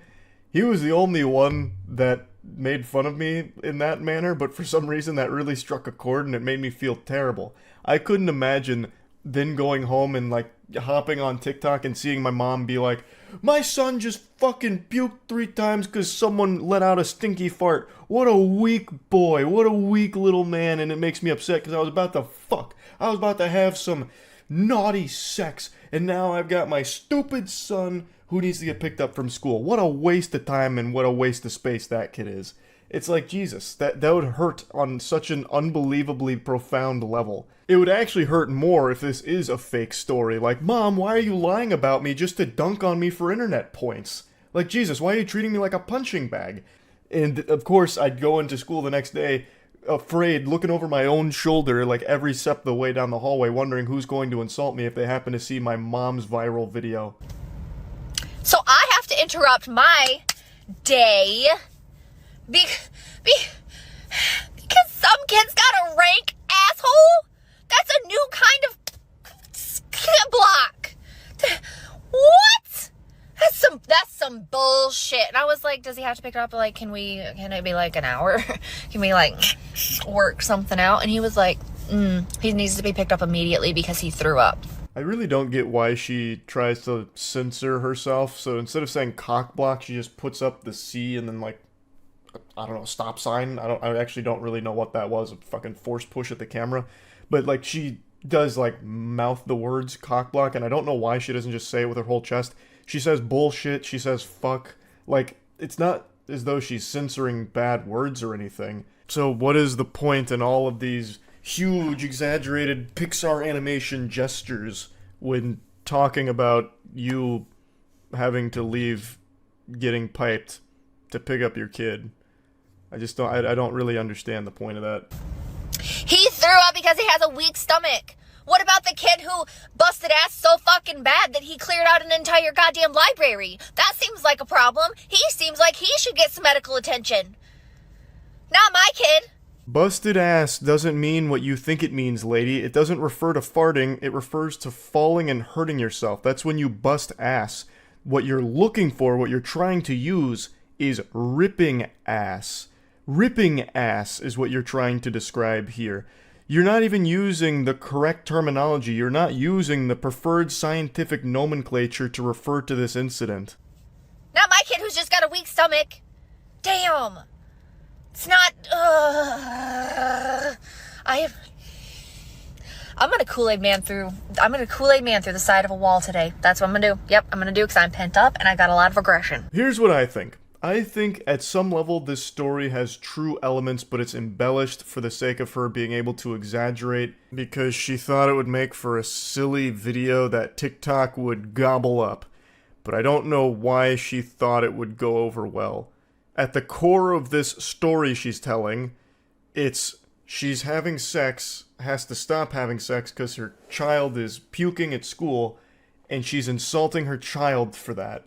He was the only one that made fun of me in that manner, but for some reason that really struck a chord and it made me feel terrible. I couldn't imagine then going home and like hopping on TikTok and seeing my mom be like, my son just fucking puked 3 times because someone let out a stinky fart. What a weak boy. What a weak little man. And it makes me upset because I was about to fuck. I was about to have some naughty sex. And now I've got my stupid son who needs to get picked up from school. What a waste of time and what a waste of space that kid is. It's like, Jesus, that would hurt on such an unbelievably profound level. It would actually hurt more if this is a fake story. Like, Mom, why are you lying about me just to dunk on me for internet points? Like, Jesus, why are you treating me like a punching bag? And, of course, I'd go into school the next day, afraid, looking over my own shoulder, like, every step of the way down the hallway, wondering who's going to insult me if they happen to see my mom's viral video. So I have to interrupt my day. Because some kid's got a rank asshole? That's a new kind of block. What? That's some bullshit. And I was like, does he have to pick it up? Like, can it be like an hour? Can we like work something out? And he was like, he needs to be picked up immediately because he threw up. I really don't get why she tries to censor herself. So instead of saying cock block, she just puts up the C and then like, I don't know, stop sign. I actually don't really know what that was. A fucking force push at the camera. But like she does like mouth the words cock block, and I don't know why she doesn't just say it with her whole chest. She says bullshit, she says fuck. Like, it's not as though she's censoring bad words or anything. So what is the point in all of these huge, exaggerated Pixar animation gestures when talking about you having to leave getting piped to pick up your kid? I don't really understand the point of that. He threw up because he has a weak stomach. What about the kid who busted ass so fucking bad that he cleared out an entire goddamn library? That seems like a problem. He seems like he should get some medical attention. Not my kid. Busted ass doesn't mean what you think it means, lady. It doesn't refer to farting, it refers to falling and hurting yourself. That's when you bust ass. What you're looking for, what you're trying to use, is ripping ass. Ripping ass is what you're trying to describe here. You're not even using the correct terminology. You're not using the preferred scientific nomenclature to refer to this incident. Not my kid who's just got a weak stomach. Damn. It's not, I'm gonna Kool-Aid man through the side of a wall today. That's what I'm gonna do. Yep, I'm gonna do it because I'm pent up and I got a lot of aggression. Here's what I think. I think at some level this story has true elements, but it's embellished for the sake of her being able to exaggerate because she thought it would make for a silly video that TikTok would gobble up. But I don't know why she thought it would go over well. At the core of this story she's telling, it's she's having sex, has to stop having sex because her child is puking at school, and she's insulting her child for that.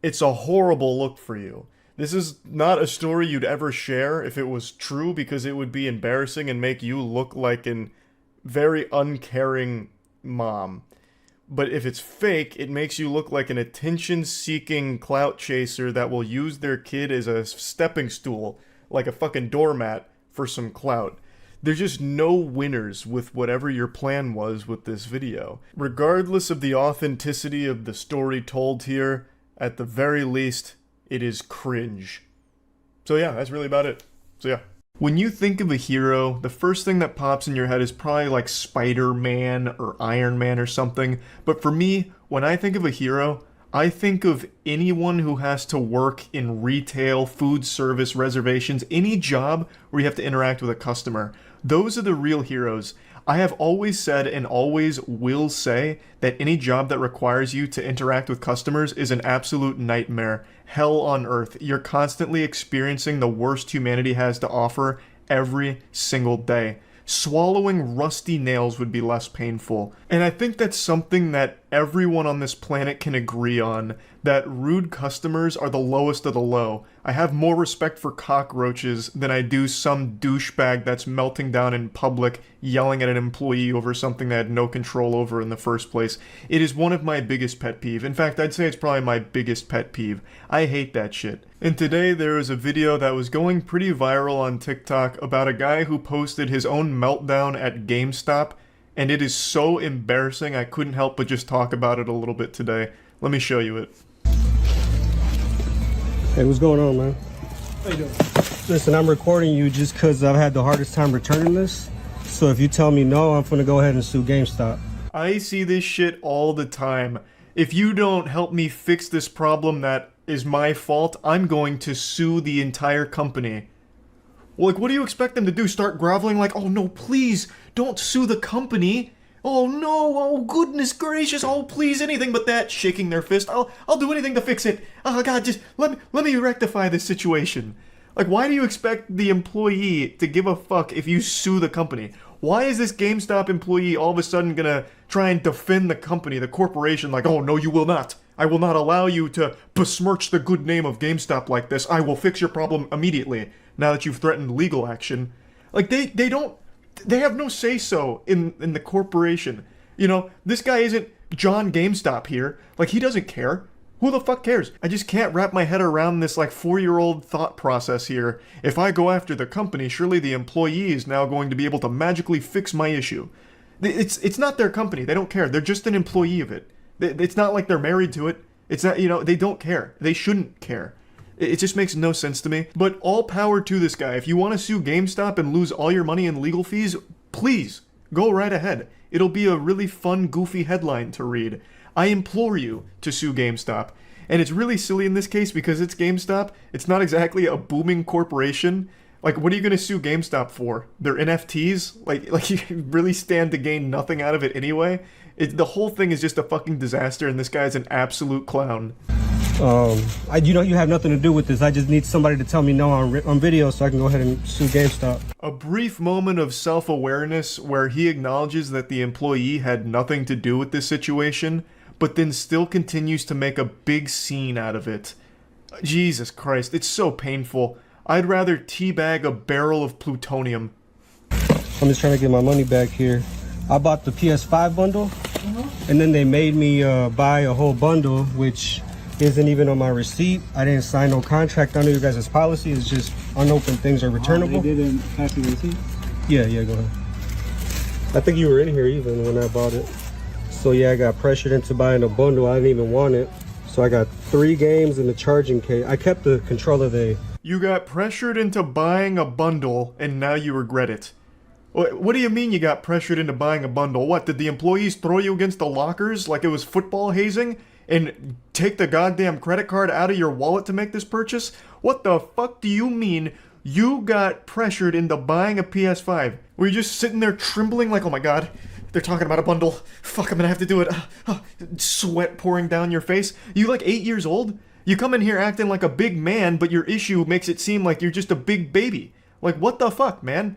It's a horrible look for you. This is not a story you'd ever share if it was true, because it would be embarrassing and make you look like an very uncaring mom. But if it's fake, it makes you look like an attention-seeking clout chaser that will use their kid as a stepping stool, like a fucking doormat, for some clout. There's just no winners with whatever your plan was with this video. Regardless of the authenticity of the story told here, at the very least, it is cringe. So yeah, that's really about it. So yeah. When you think of a hero, the first thing that pops in your head is probably like Spider-Man or Iron Man or something. But for me, when I think of a hero, I think of anyone who has to work in retail, food service, reservations, any job where you have to interact with a customer. Those are the real heroes. I have always said and always will say that any job that requires you to interact with customers is an absolute nightmare. Hell on earth. You're constantly experiencing the worst humanity has to offer every single day. Swallowing rusty nails would be less painful. And I think that's something that everyone on this planet can agree on, that rude customers are the lowest of the low. I have more respect for cockroaches than I do some douchebag that's melting down in public, yelling at an employee over something they had no control over in the first place. It is one of my biggest pet peeve. In fact, I'd say it's probably my biggest pet peeve. I hate that shit. And today there was a video that was going pretty viral on TikTok about a guy who posted his own meltdown at GameStop, and it is so embarrassing I couldn't help but just talk about it a little bit today. Let me show you it. Hey, what's going on, man? How you doing? Listen, I'm recording you just because I've had the hardest time returning this. So if you tell me no, I'm gonna go ahead and sue GameStop. I see this shit all the time. If you don't help me fix this problem that is my fault, I'm going to sue the entire company. Well, like, what do you expect them to do? Start groveling like, oh no, please, don't sue the company. Oh no, oh goodness gracious, oh please, anything but that, shaking their fist. I'll do anything to fix it. Oh god, just let me rectify this situation. Like, why do you expect the employee to give a fuck if you sue the company? Why is this GameStop employee all of a sudden gonna try and defend the company, the corporation, like, oh no, you will not. I will not allow you to besmirch the good name of GameStop like this. I will fix your problem immediately, now that you've threatened legal action. Like, they have no say-so in the corporation. You know, this guy isn't John GameStop here. Like, he doesn't care. Who the fuck cares? I just can't wrap my head around this, like, 4-year-old thought process here. If I go after the company, surely the employee is now going to be able to magically fix my issue. It's not their company. They don't care. They're just an employee of it. It's not like they're married to it. It's not, you know, they don't care. They shouldn't care. It just makes no sense to me. But all power to this guy. If you want to sue GameStop and lose all your money in legal fees, please, go right ahead. It'll be a really fun, goofy headline to read. I implore you to sue GameStop. And it's really silly in this case because it's GameStop. It's not exactly a booming corporation. Like, what are you going to sue GameStop for? Their NFTs? Like you really stand to gain nothing out of it anyway? The whole thing is just a fucking disaster, and this guy's an absolute clown. You have nothing to do with this. I just need somebody to tell me no on video so I can go ahead and sue GameStop. A brief moment of self-awareness where he acknowledges that the employee had nothing to do with this situation, but then still continues to make a big scene out of it. Jesus Christ, it's so painful. I'd rather teabag a barrel of plutonium. I'm just trying to get my money back here. I bought the PS5 bundle, and then they made me buy a whole bundle, which isn't even on my receipt. I didn't sign no contract under you guys' policy. It's just unopened things are returnable. They didn't pass the receipt? Yeah, go ahead. I think you were in here even when I bought it. So yeah, I got pressured into buying a bundle. I didn't even want it. So I got 3 games and the charging case. I kept the controller there. You got pressured into buying a bundle, and now you regret it. What do you mean you got pressured into buying a bundle? What, did the employees throw you against the lockers like it was football hazing? And take the goddamn credit card out of your wallet to make this purchase? What the fuck do you mean you got pressured into buying a PS5? Were you just sitting there trembling like, oh my god, they're talking about a bundle. Fuck, I'm gonna have to do it. Sweat pouring down your face. You like 8 years old? You come in here acting like a big man, but your issue makes it seem like you're just a big baby. Like, what the fuck, man?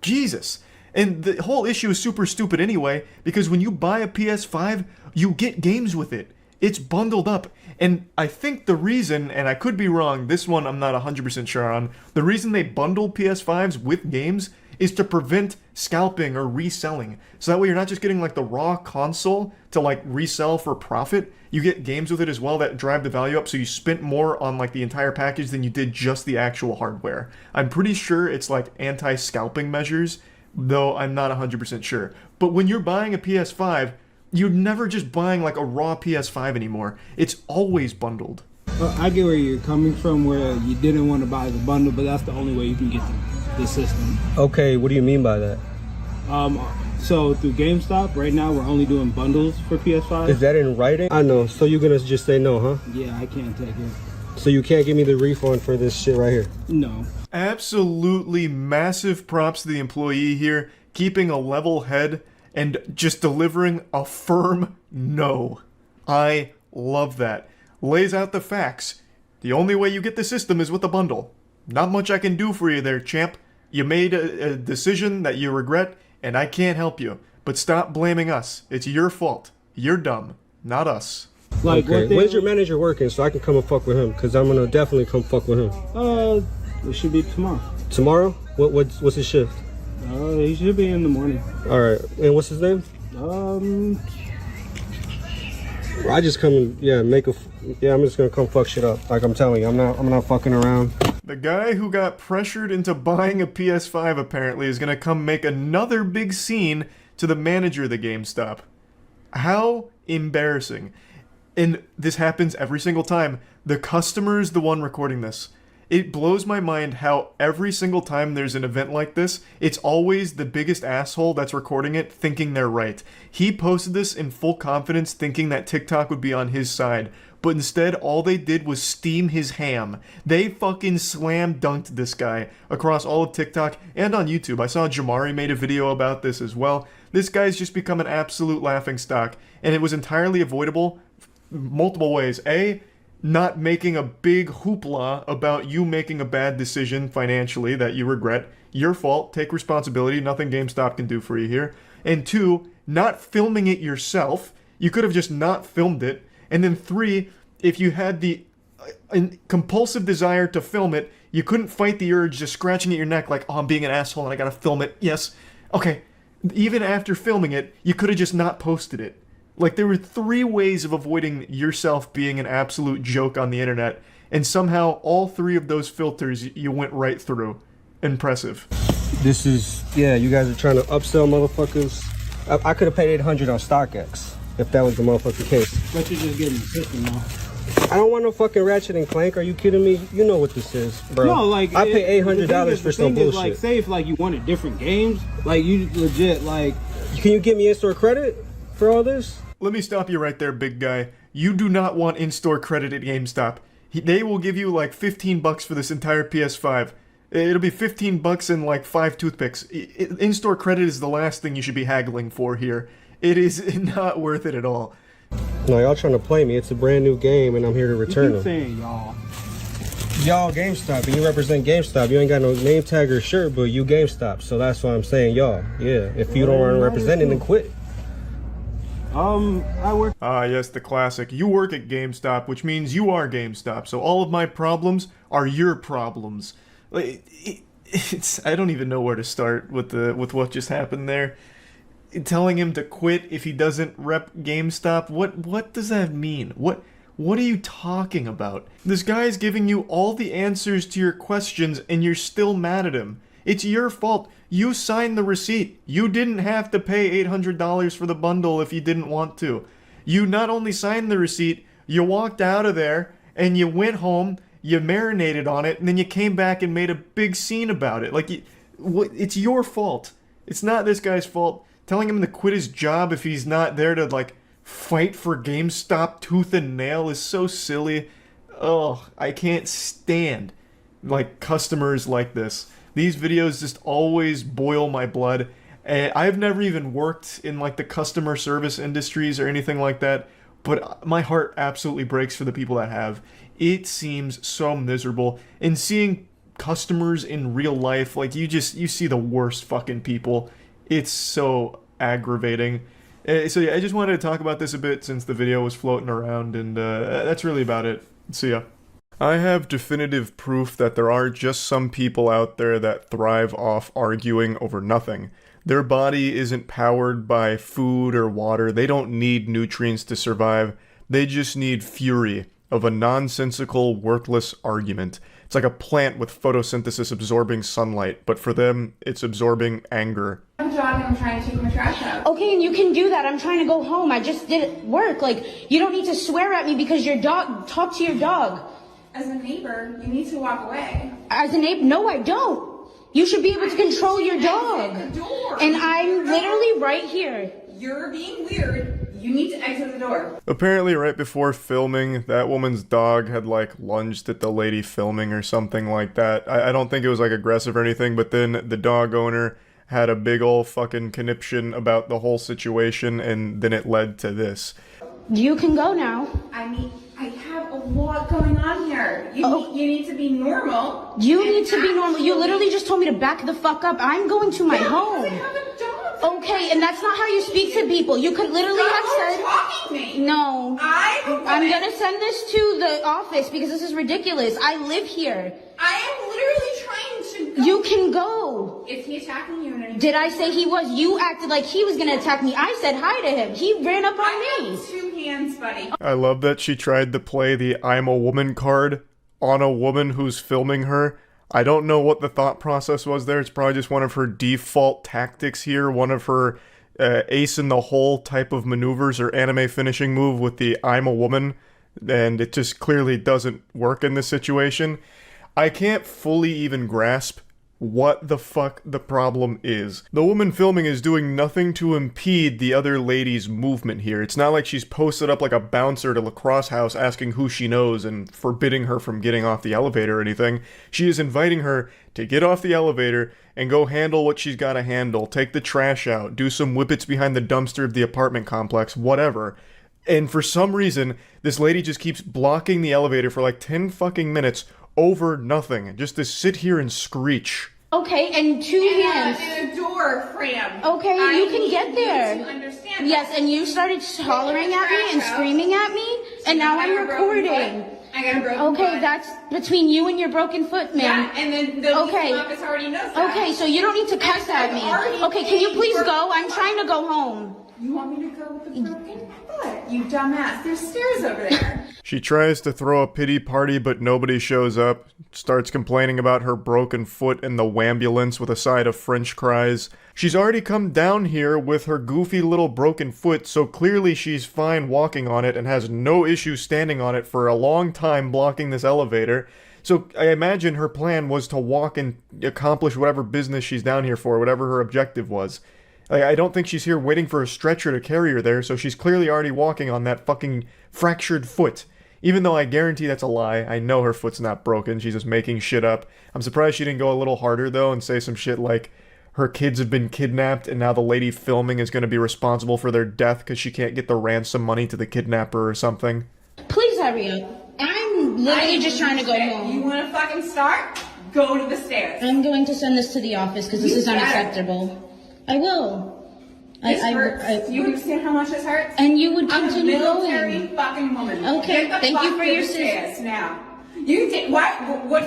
Jesus. And the whole issue is super stupid anyway, because when you buy a PS5, you get games with it. It's bundled up. And I think the reason, and I could be wrong, this one I'm not 100% sure on, the reason they bundle PS5s with games is to prevent scalping or reselling. So that way you're not just getting like the raw console to like resell for profit, you get games with it as well that drive the value up, so you spent more on like the entire package than you did just the actual hardware. I'm pretty sure it's like anti-scalping measures, though I'm not 100% sure. But when you're buying a PS5, you're never just buying like a raw PS5 anymore. It's always bundled. I get where you're coming from, where you didn't want to buy the bundle, but that's the only way you can get the system. Okay, what do you mean by that? So through GameStop, right now we're only doing bundles for PS5. Is that in writing? I know. So you're gonna just say no, huh? Yeah, I can't take it. So you can't give me the refund for this shit right here? No. Absolutely massive props to the employee here, keeping a level head and just delivering a firm no. I love that. Lays out the facts. The only way you get the system is with a bundle. Not much I can do for you there, champ. You made a decision that you regret, and I can't help you. But stop blaming us. It's your fault. You're dumb, not us. Like, okay, when's your manager working so I can come and fuck with him? Because I'm gonna definitely come fuck with him. It should be tomorrow. Tomorrow? What's his shift? He should be in the morning. All right, and what's his name? I just come and I'm just gonna come fuck shit up. Like I'm telling you, I'm not fucking around. The guy who got pressured into buying a PS5 apparently is gonna come make another big scene to the manager of the GameStop. How embarrassing. And this happens every single time. The customer is the one recording this. It blows my mind how every single time there's an event like this, it's always the biggest asshole that's recording it thinking they're right. He posted this in full confidence thinking that TikTok would be on his side, but instead all they did was steam his ham. They fucking slam dunked this guy across all of TikTok and on YouTube. I saw Jamari made a video about this as well. This guy's just become an absolute laughingstock, and it was entirely avoidable multiple ways. A, not making a big hoopla about you making a bad decision financially that you regret. Your fault. Take responsibility. Nothing GameStop can do for you here. And 2, not filming it yourself. You could have just not filmed it And then 3, if you had the compulsive desire to film it, you couldn't fight the urge just scratching at your neck like, oh, I'm being an asshole and I gotta film it. Yes. Okay. Even after filming it, you could have just not posted it. Like, there were 3 ways of avoiding yourself being an absolute joke on the internet, and somehow all 3 of those filters you went right through. Impressive. This is, yeah, you guys are trying to upsell motherfuckers. I could have paid $800 on StockX if that was the motherfucking case. But you're just getting the system now. I don't want no fucking Ratchet and Clank. Are you kidding me? You know what this is, bro. No, like I pay $800 for some bullshit. Like, say if like you wanted different games, like you legit like. Can you give me in-store credit for all this? Let me stop you right there, big guy. You do not want in-store credit at GameStop. They will give you like $15 for this entire PS5. It'll be $15 and like 5 toothpicks. In-store credit is the last thing you should be haggling for here. It is not worth it at all. No, y'all trying to play me. It's a brand new game and I'm here to return them. Saying y'all. Y'all GameStop, and you represent GameStop. You ain't got no name tag or shirt, but you GameStop. So that's why I'm saying y'all. Yeah, if you don't want to represent it, then quit. I work. Ah, yes, the classic. You work at GameStop, which means you are GameStop. So all of my problems are your problems. It's I don't even know where to start with what just happened there. Telling him to quit if he doesn't rep GameStop. What does that mean? What are you talking about? This guy's giving you all the answers to your questions and you're still mad at him. It's your fault. You signed the receipt. You didn't have to pay $800 for the bundle if you didn't want to. You not only signed the receipt, you walked out of there and you went home, you marinated on it, and then you came back and made a big scene about it. Like, it's your fault. It's not this guy's fault. Telling him to quit his job if he's not there to, like, fight for GameStop tooth and nail is so silly. Oh, I can't stand, like, customers like this. These videos just always boil my blood. I've never even worked in, like, the customer service industries or anything like that, but my heart absolutely breaks for the people that have. It seems so miserable. And seeing customers in real life, like, you see the worst fucking people. It's so aggravating. So yeah, I just wanted to talk about this a bit since the video was floating around, and that's really about it. See ya. I have definitive proof that there are just some people out there that thrive off arguing over nothing. Their body isn't powered by food or water. They don't need nutrients to survive. They just need fury of a nonsensical, worthless argument. It's like a plant with photosynthesis absorbing sunlight, but for them, it's absorbing anger. I'm jogging, I'm trying to take my trash out. Okay, and you can do that. I'm trying to go home. I just did work. Like, you don't need to swear at me because your dog, talk to your dog. As a neighbor, you need to walk away. As a neighbor, no, I don't. You should be able to control your dog. The door. And I'm literally right here. You're being weird. You need to exit the door. Apparently right before filming, that woman's dog had like lunged at the lady filming or something like that. I don't think it was like aggressive or anything, but then the dog owner had a big ol' fucking conniption about the whole situation, and then it led to this. You can go now. I have a lot going on here. You need to be normal. You need to be normal. You literally just told me to back the fuck up. I'm going to my home. Okay, and that's not how you speak to people. You could literally have said... talking to me. No. I'm gonna send this to the office because this is ridiculous. I live here. I am literally trying to go. You can go. Is he attacking you? Did I say he was? You acted like he was gonna attack me. I said hi to him. He ran up on me. I have 2 hands, buddy. I love that she tried to play the I'm a woman card on a woman who's filming her. I don't know what the thought process was there. It's probably just one of her default tactics here, one of her ace in the hole type of maneuvers or anime finishing move with the I'm a woman, and it just clearly doesn't work in this situation. I can't fully even grasp what the fuck the problem is. The woman filming is doing nothing to impede the other lady's movement here. It's not like she's posted up like a bouncer at a lacrosse house asking who she knows and forbidding her from getting off the elevator or anything. She is inviting her to get off the elevator and go handle what she's gotta handle, take the trash out, do some whippets behind the dumpster of the apartment complex, whatever. And for some reason, this lady just keeps blocking the elevator for like 10 fucking minutes over nothing, just to sit here and screech. Okay, and 2 hands. And a door. door frame. Okay, I you can need get there. you to understand Yes, that. and you started hollering at me and screaming at me, and now I'm recording. I got a broken Okay, foot. that's between you and your broken foot, ma'am. Yeah, and then the okay. legal office already knows that. Okay, so you don't need to cuss at me. Okay, can you please go? I'm trying to go home. You want me to go with the broken foot? You dumbass. There's stairs over there. She tries to throw a pity party, but nobody shows up. Starts complaining about her broken foot in the wambulance with a side of French fries. She's already come down here with her goofy little broken foot, so clearly she's fine walking on it and has no issue standing on it for a long time blocking this elevator. So I imagine her plan was to walk and accomplish whatever business she's down here for, whatever her objective was. I don't think she's here waiting for a stretcher to carry her there, so she's clearly already walking on that fucking fractured foot. Even though I guarantee that's a lie, I know her foot's not broken, she's just making shit up. I'm surprised she didn't go a little harder though and say some shit like her kids have been kidnapped and now the lady filming is going to be responsible for their death because she can't get the ransom money to the kidnapper or something. Please hurry up. I'm literally just trying to go home. You want to fucking start? Go to the stairs. I'm going to send this to the office because this is unacceptable. I will. This hurts. You understand how much this hurts? And you would continue I'm a military going. fucking woman. Okay, Get the thank fuck you for to your the stairs assistance. now. You did what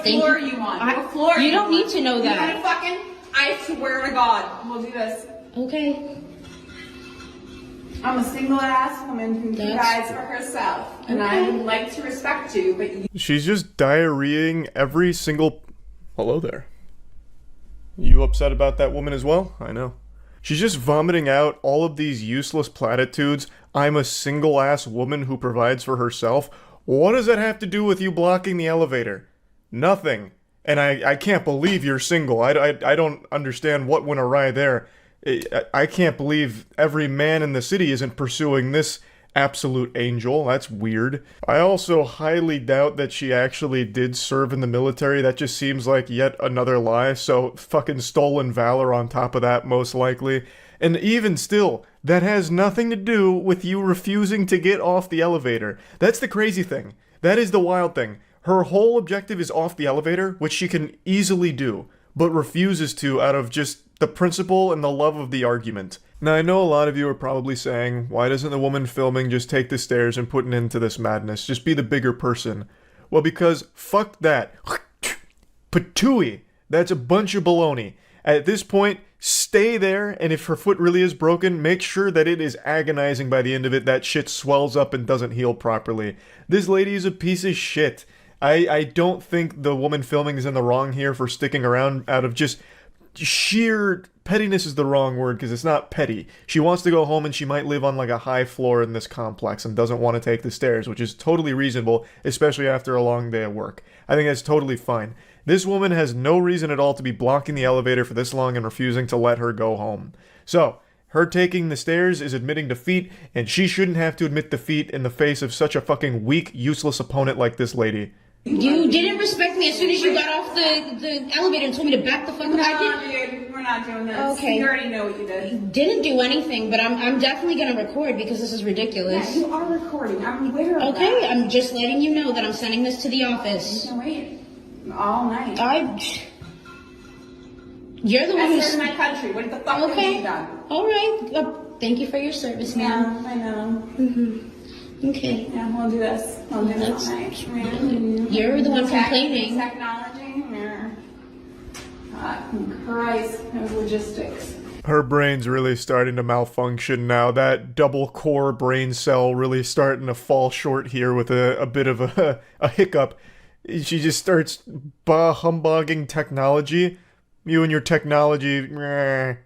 Thank floor you. are you on? I- What floor? you don't on? need to know You that. wanna fucking? I swear to God, we'll do this. Okay. I'm a single ass woman who provides for herself, and I Okay. would like to respect you, but you She's just diarrheaing every single... Hello there. You upset about that woman as well? I know. She's just vomiting out all of these useless platitudes. I'm a single-ass woman who provides for herself. What does that have to do with you blocking the elevator? Nothing. And I can't believe you're single. I don't understand what went awry there. I can't believe every man in the city isn't pursuing this absolute angel. That's weird. I also highly doubt that she actually did serve in the military. That just seems like yet another lie. So fucking stolen valor on top of that, most likely. And even still, that has nothing to do with you refusing to get off the elevator. That's the crazy thing. That is the wild thing. Her whole objective is off the elevator, which she can easily do, but refuses to out of just the principle and the love of the argument. Now, I know a lot of you are probably saying, why doesn't the woman filming just take the stairs and put an end to this madness? Just be the bigger person. Well, because fuck that. Patooey. That's a bunch of baloney. At this point, stay there, and if her foot really is broken, make sure that it is agonizing by the end of it, that shit swells up and doesn't heal properly. This lady is a piece of shit. I don't think the woman filming is in the wrong here for sticking around out of just sheer pettiness is the wrong word because it's not petty. She wants to go home and she might live on like a high floor in this complex and doesn't want to take the stairs, which is totally reasonable, especially after a long day of work. I think that's totally fine. This woman has no reason at all to be blocking the elevator for this long and refusing to let her go home. So, her taking the stairs is admitting defeat, and she shouldn't have to admit defeat in the face of such a fucking weak, useless opponent like this lady. You didn't respect me as soon as you got off the elevator and told me to back the fuck up. dude, we're not doing this. Okay. You already know what you did. Didn't do anything, but I'm definitely gonna record because this is ridiculous. Yeah, you are recording. I'm aware of that. Okay, I'm just letting you know that I'm sending this to the office. You can wait all night. You're the one I who's served my country. What the fuck have you done? All right. Thank you for your service, ma'am. Yeah, I know. Mm-hmm. Okay. Yeah, we'll do this. We'll do this all night. You're the one complaining. Technology. Yeah. Christ, those logistics. Her brain's really starting to malfunction now. That double core brain cell really starting to fall short here with a bit of a hiccup. She just starts humbugging technology. You and your technology, meh.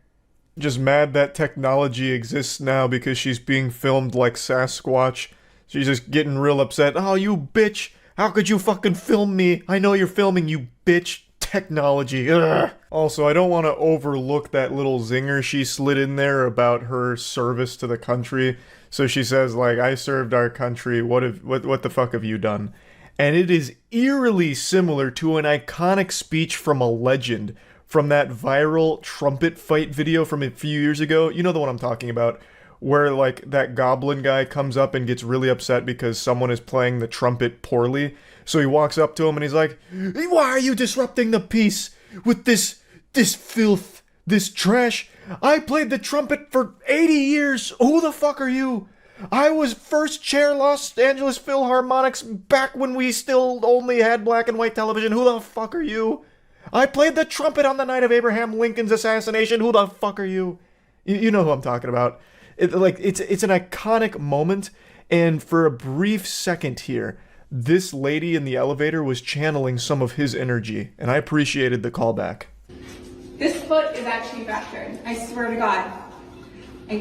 Just mad that technology exists now because she's being filmed like Sasquatch. She's just getting real upset. Oh, you bitch! How could you fucking film me? I know you're filming, you bitch. Technology. Ugh. Also, I don't want to overlook that little zinger she slid in there about her service to the country. So she says, like, I served our country. What the fuck have you done? And it is eerily similar to an iconic speech from a legend from that viral trumpet fight video from a few years ago. You know the one I'm talking about, where like that goblin guy comes up and gets really upset because someone is playing the trumpet poorly. So he walks up to him and he's like, why are you disrupting the peace with this filth? This trash. I played the trumpet for 80 years. Who the fuck are you? I was first chair Los Angeles Philharmonics back when we still only had black and white television. Who the fuck are you? I played the trumpet on the night of Abraham Lincoln's assassination. Who the fuck are you? You know who I'm talking about. It's an iconic moment, and for a brief second here, this lady in the elevator was channeling some of his energy, and I appreciated the callback. This foot is actually fractured. I swear to God.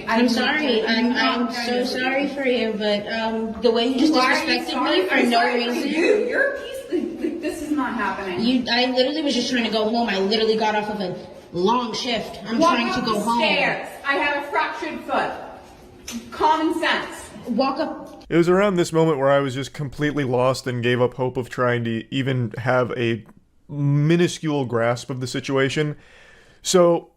I'm sorry. I'm so sorry for you, but the way you just disrespected me for no reason. You're a piece. This is not happening. I literally was just trying to go home. I literally got off of a long shift. I'm trying to go home. Stairs. I have a fractured foot. Common sense. Walk up. It was around this moment where I was just completely lost and gave up hope of trying to even have a minuscule grasp of the situation. So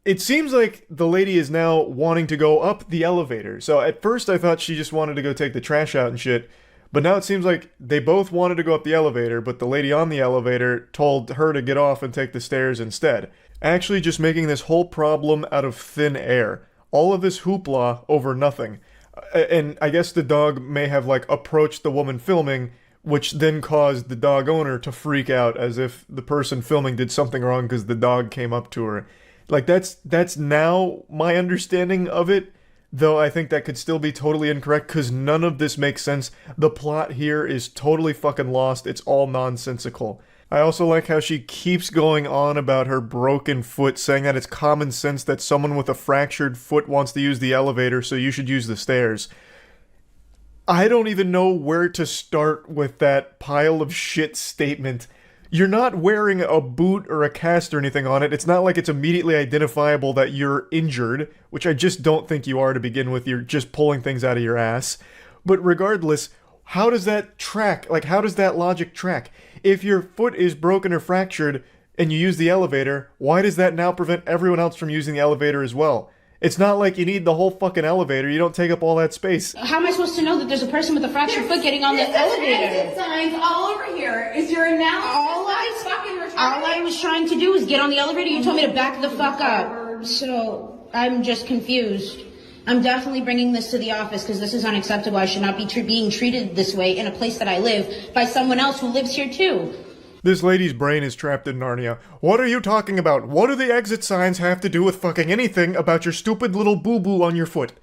it seems like the lady is now wanting to go up the elevator. So at first I thought she just wanted to go take the trash out and shit. But now it seems like they both wanted to go up the elevator, but the lady on the elevator told her to get off and take the stairs instead. Actually just making this whole problem out of thin air. All of this hoopla over nothing. And I guess the dog may have approached the woman filming, which then caused the dog owner to freak out as if the person filming did something wrong because the dog came up to her. That's now my understanding of it, though I think that could still be totally incorrect because none of this makes sense. The plot here is totally fucking lost. It's all nonsensical. I also like how she keeps going on about her broken foot, saying that it's common sense that someone with a fractured foot wants to use the elevator, so you should use the stairs. I don't even know where to start with that pile of shit statement. You're not wearing a boot or a cast or anything on it. It's not like it's immediately identifiable that you're injured, which I just don't think you are to begin with. You're just pulling things out of your ass. But regardless, how does that track? How does that logic track? If your foot is broken or fractured and you use the elevator, why does that now prevent everyone else from using the elevator as well? It's not like you need the whole fucking elevator. You don't take up all that space. How am I supposed to know that there's a person with a fractured foot getting on the elevator? Exit signs all over here. Is your analysis all I was trying to do was get on the elevator. You told me to back the fuck up. So I'm just confused. I'm definitely bringing this to the office because this is unacceptable. I should not be being treated this way in a place that I live by someone else who lives here too. This lady's brain is trapped in Narnia. What are you talking about? What do the exit signs have to do with fucking anything about your stupid little boo-boo on your foot?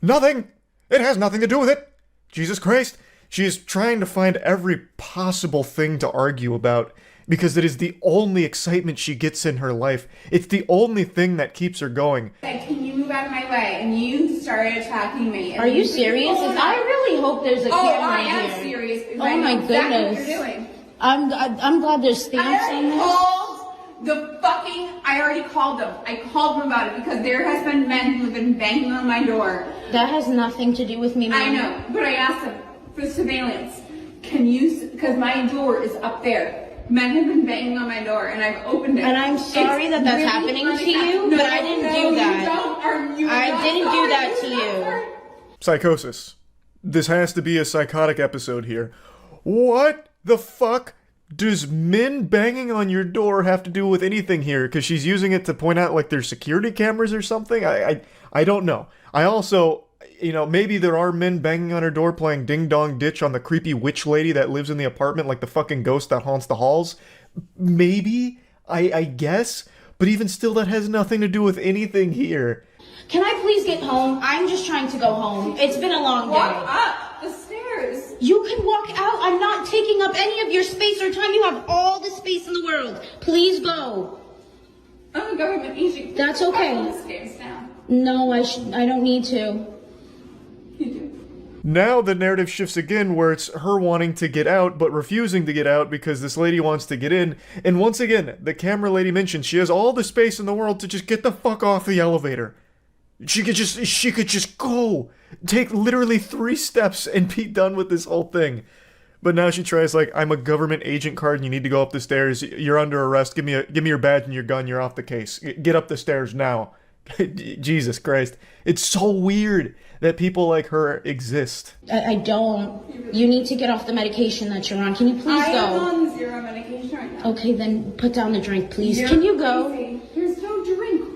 Nothing! It has nothing to do with it! Jesus Christ! She is trying to find every possible thing to argue about because it is the only excitement she gets in her life. It's the only thing that keeps her going. Can you move out of my way? And you started attacking me. Are you serious? I really hope there's a camera I am here. serious. Oh my goodness. Exactly what you're doing. I'm glad there's stamps on this. I already called them. I called them about it because there has been men who have been banging on my door. That has nothing to do with me, ma'am. I know, but I asked them for surveillance. Because my door is up there. Men have been banging on my door, and I've opened it. And I'm sorry that's really happening to you, but I didn't do that. I didn't do that to you. Psychosis. This has to be a psychotic episode here. What the fuck does men banging on your door have to do with anything here? Because she's using it to point out there's security cameras or something? I don't know. I also, maybe there are men banging on her door playing Ding Dong Ditch on the creepy witch lady that lives in the apartment like the fucking ghost that haunts the halls. Maybe, I guess, but even still that has nothing to do with anything here. Can I please get home? I'm just trying to go home. It's been a long day. Walk up the stairs. You can walk out. I'm not taking up any of your space or time. You have all the space in the world. Please go. I'm a government agent. That's okay. Walk the stairs down. No, I don't need to. You do. Now the narrative shifts again where it's her wanting to get out but refusing to get out because this lady wants to get in. And once again, the camera lady mentions she has all the space in the world to just get the fuck off the elevator. She could just go. Take literally 3 steps and be done with this whole thing. But now she tries I'm a government agent card and you need to go up the stairs. You're under arrest. Give me your badge and your gun. You're off the case. Get up the stairs now. Jesus Christ. It's so weird that people like her exist. I don't. You need to get off the medication that you're on. Can you please go? I am on 0 medication right now. Okay, then put down the drink, please. Can you go? There's no drink.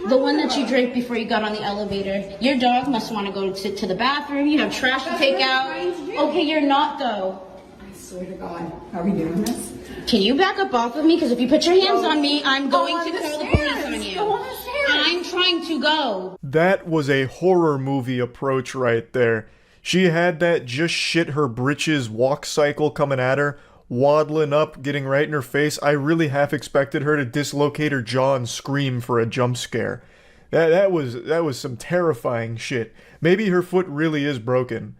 The one that you drank before you got on the elevator. Your dog must want to go to the bathroom. You have trash to take out. Okay, you're not though. I swear to God. Are we doing this? Can you back up off of me? Because if you put your hands on me, I'm going to call the police on you. I'm trying to go. That was a horror movie approach right there. She had that just shit her britches walk cycle coming at her, waddling up, getting right in her face. I really half expected her to dislocate her jaw and scream for a jump scare. That was some terrifying shit. Maybe her foot really is broken.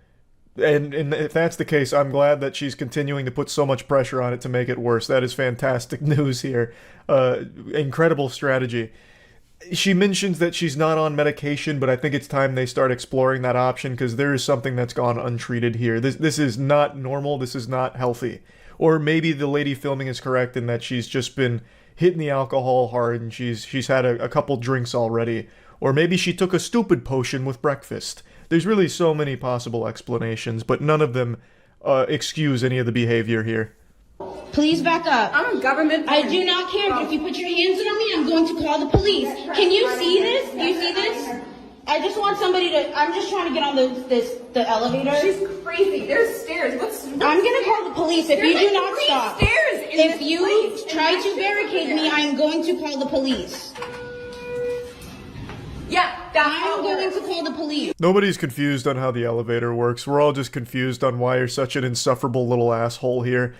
And if that's the case, I'm glad that she's continuing to put so much pressure on it to make it worse. That is fantastic news here. Incredible strategy. She mentions that she's not on medication, but I think it's time they start exploring that option because there is something that's gone untreated here. This is not normal. This is not healthy. Or maybe the lady filming is correct in that she's just been hitting the alcohol hard and she's had a couple drinks already. Or maybe she took a stupid potion with breakfast. There's really so many possible explanations, but none of them excuse any of the behavior here. Please back up. I'm a government. I do not care, but if you put your hands on me, I'm going to call the police. Can you see this? Do you see this? I just want somebody to. I'm just trying to get on the elevator. She's crazy. There's stairs. I'm gonna call the police if you do not stop. Stairs If you try to barricade me, I'm going to call the police. Yeah, I'm going to call the police. Nobody's confused on how the elevator works. We're all just confused on why you're such an insufferable little asshole here.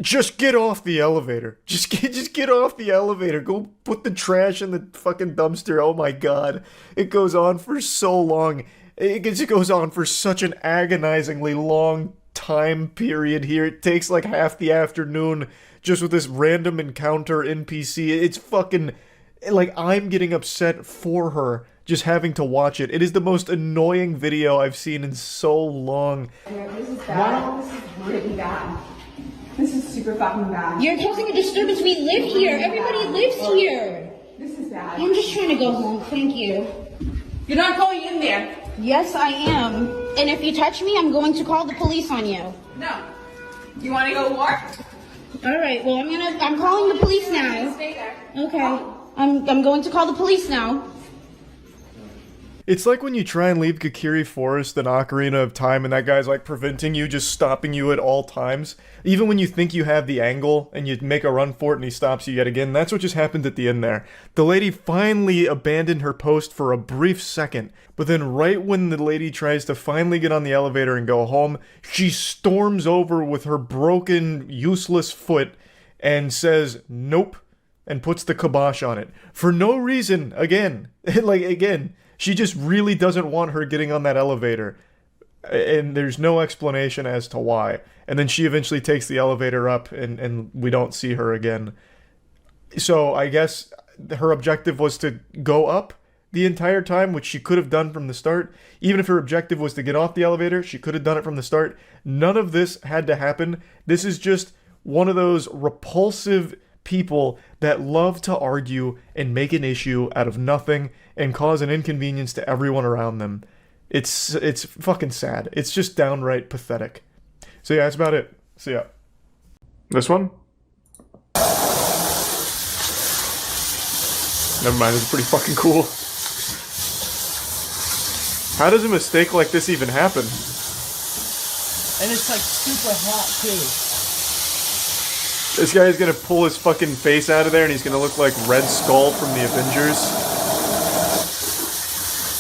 Just get off the elevator. Just get off the elevator. Go put the trash in the fucking dumpster. Oh my god. It goes on for so long. It just goes on for such an agonizingly long time period here. It takes like half the afternoon just with this random encounter NPC. It's fucking... like, I'm getting upset for her just having to watch it. It is the most annoying video I've seen in so long. This is bad. This is really bad. This is super fucking bad. You're causing a disturbance. We live here. Everybody lives here. This is bad. I'm just trying to go home. Thank you. You're not going in there. Yes, I am. And if you touch me, I'm going to call the police on you. No. You want to go war? All right. Well, I'm calling the police now. Stay there. Okay. I'm going to call the police now. It's like when you try and leave Kakiri Forest in Ocarina of Time and that guy's like preventing you, just stopping you at all times. Even when you think you have the angle and you make a run for it and he stops you yet again. That's what just happened at the end there. The lady finally abandoned her post for a brief second, but then right when the lady tries to finally get on the elevator and go home, she storms over with her broken, useless foot and says, nope, and puts the kibosh on it. For no reason, again. She just really doesn't want her getting on that elevator. And there's no explanation as to why. And then she eventually takes the elevator up and we don't see her again. So I guess her objective was to go up the entire time, which she could have done from the start. Even if her objective was to get off the elevator, she could have done it from the start. None of this had to happen. This is just one of those repulsive people that love to argue and make an issue out of nothing and cause an inconvenience to everyone around them. It's fucking sad. It's just downright pathetic. So yeah, that's about it. See ya. This one? Never mind, it's pretty fucking cool. How does a mistake like this even happen? And it's like super hot too. This guy's gonna pull his fucking face out of there and he's gonna look like Red Skull from the Avengers.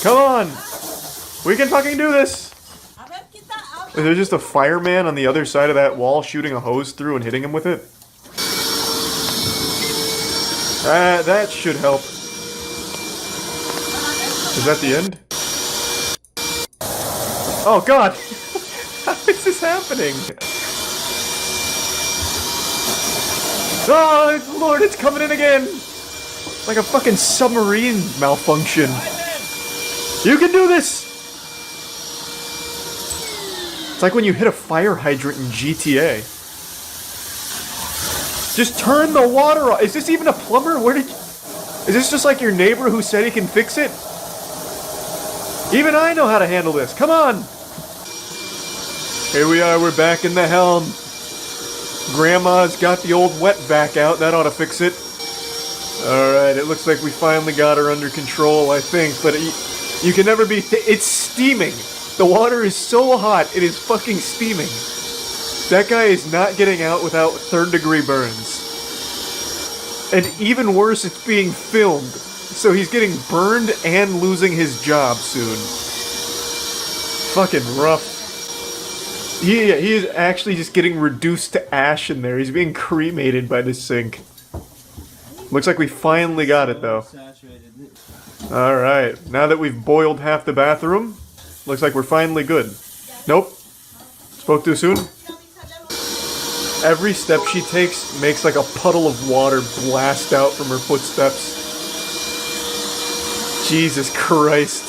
Come on! We can fucking do this! Is there just a fireman on the other side of that wall shooting a hose through and hitting him with it? That should help. Is that the end? Oh god! How is this happening? Oh, Lord, it's coming in again! Like a fucking submarine malfunction. You can do this! It's like when you hit a fire hydrant in GTA. Just turn the water off. Is this even a plumber? Is this just like your neighbor who said he can fix it? Even I know how to handle this. Come on! Here we are, we're back in the helm. Grandma's got the old wet vac out, that ought to fix it. Alright, it looks like we finally got her under control, I think, but you can never be... It's steaming! The water is so hot, it is fucking steaming. That guy is not getting out without third-degree burns. And even worse, it's being filmed. So he's getting burned and losing his job soon. Fucking rough. He is actually just getting reduced to ash in there. He's being cremated by the sink. Looks like we finally got it, though. Alright, now that we've boiled half the bathroom, looks like we're finally good. Nope. Spoke too soon? Every step she takes makes like a puddle of water blast out from her footsteps. Jesus Christ.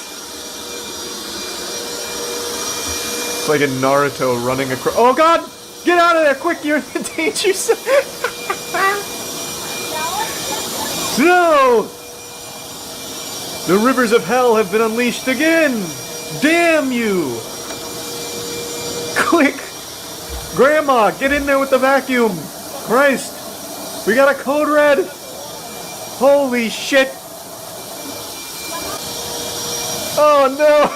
It's like a Naruto running across. Oh god! Get out of there quick! You're in the danger zone! No! The rivers of hell have been unleashed again! Damn you! Quick! Grandma, get in there with the vacuum! Christ! We got a code red! Holy shit! Oh no!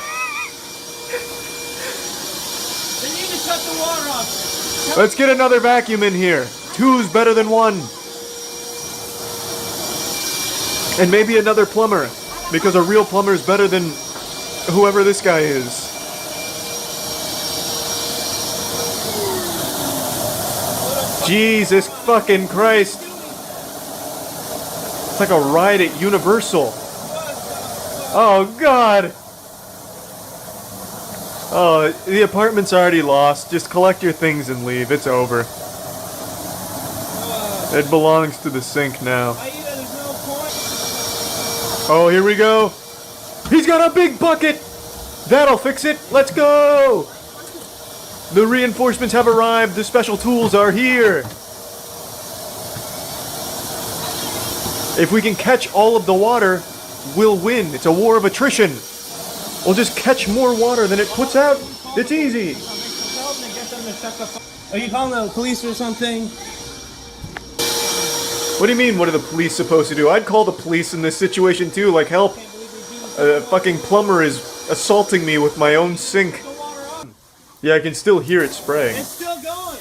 They need to cut the water off. Let's get another vacuum in here. Two's better than one. And maybe another plumber, because a real plumber is better than whoever this guy is. Jesus fucking Christ. It's like a ride at Universal. Oh god. Oh, the apartment's already lost. Just collect your things and leave. It's over. It belongs to the sink now. Oh, here we go. He's got a big bucket. That'll fix it. Let's go. The reinforcements have arrived. The special tools are here. If we can catch all of the water, we'll win. It's a war of attrition. We'll just catch more water than it puts out. It's easy. Are you calling the police or something? What do you mean, what are the police supposed to do? I'd call the police in this situation too, like help. A fucking plumber is assaulting me with my own sink. Yeah, I can still hear it spraying. It's still going.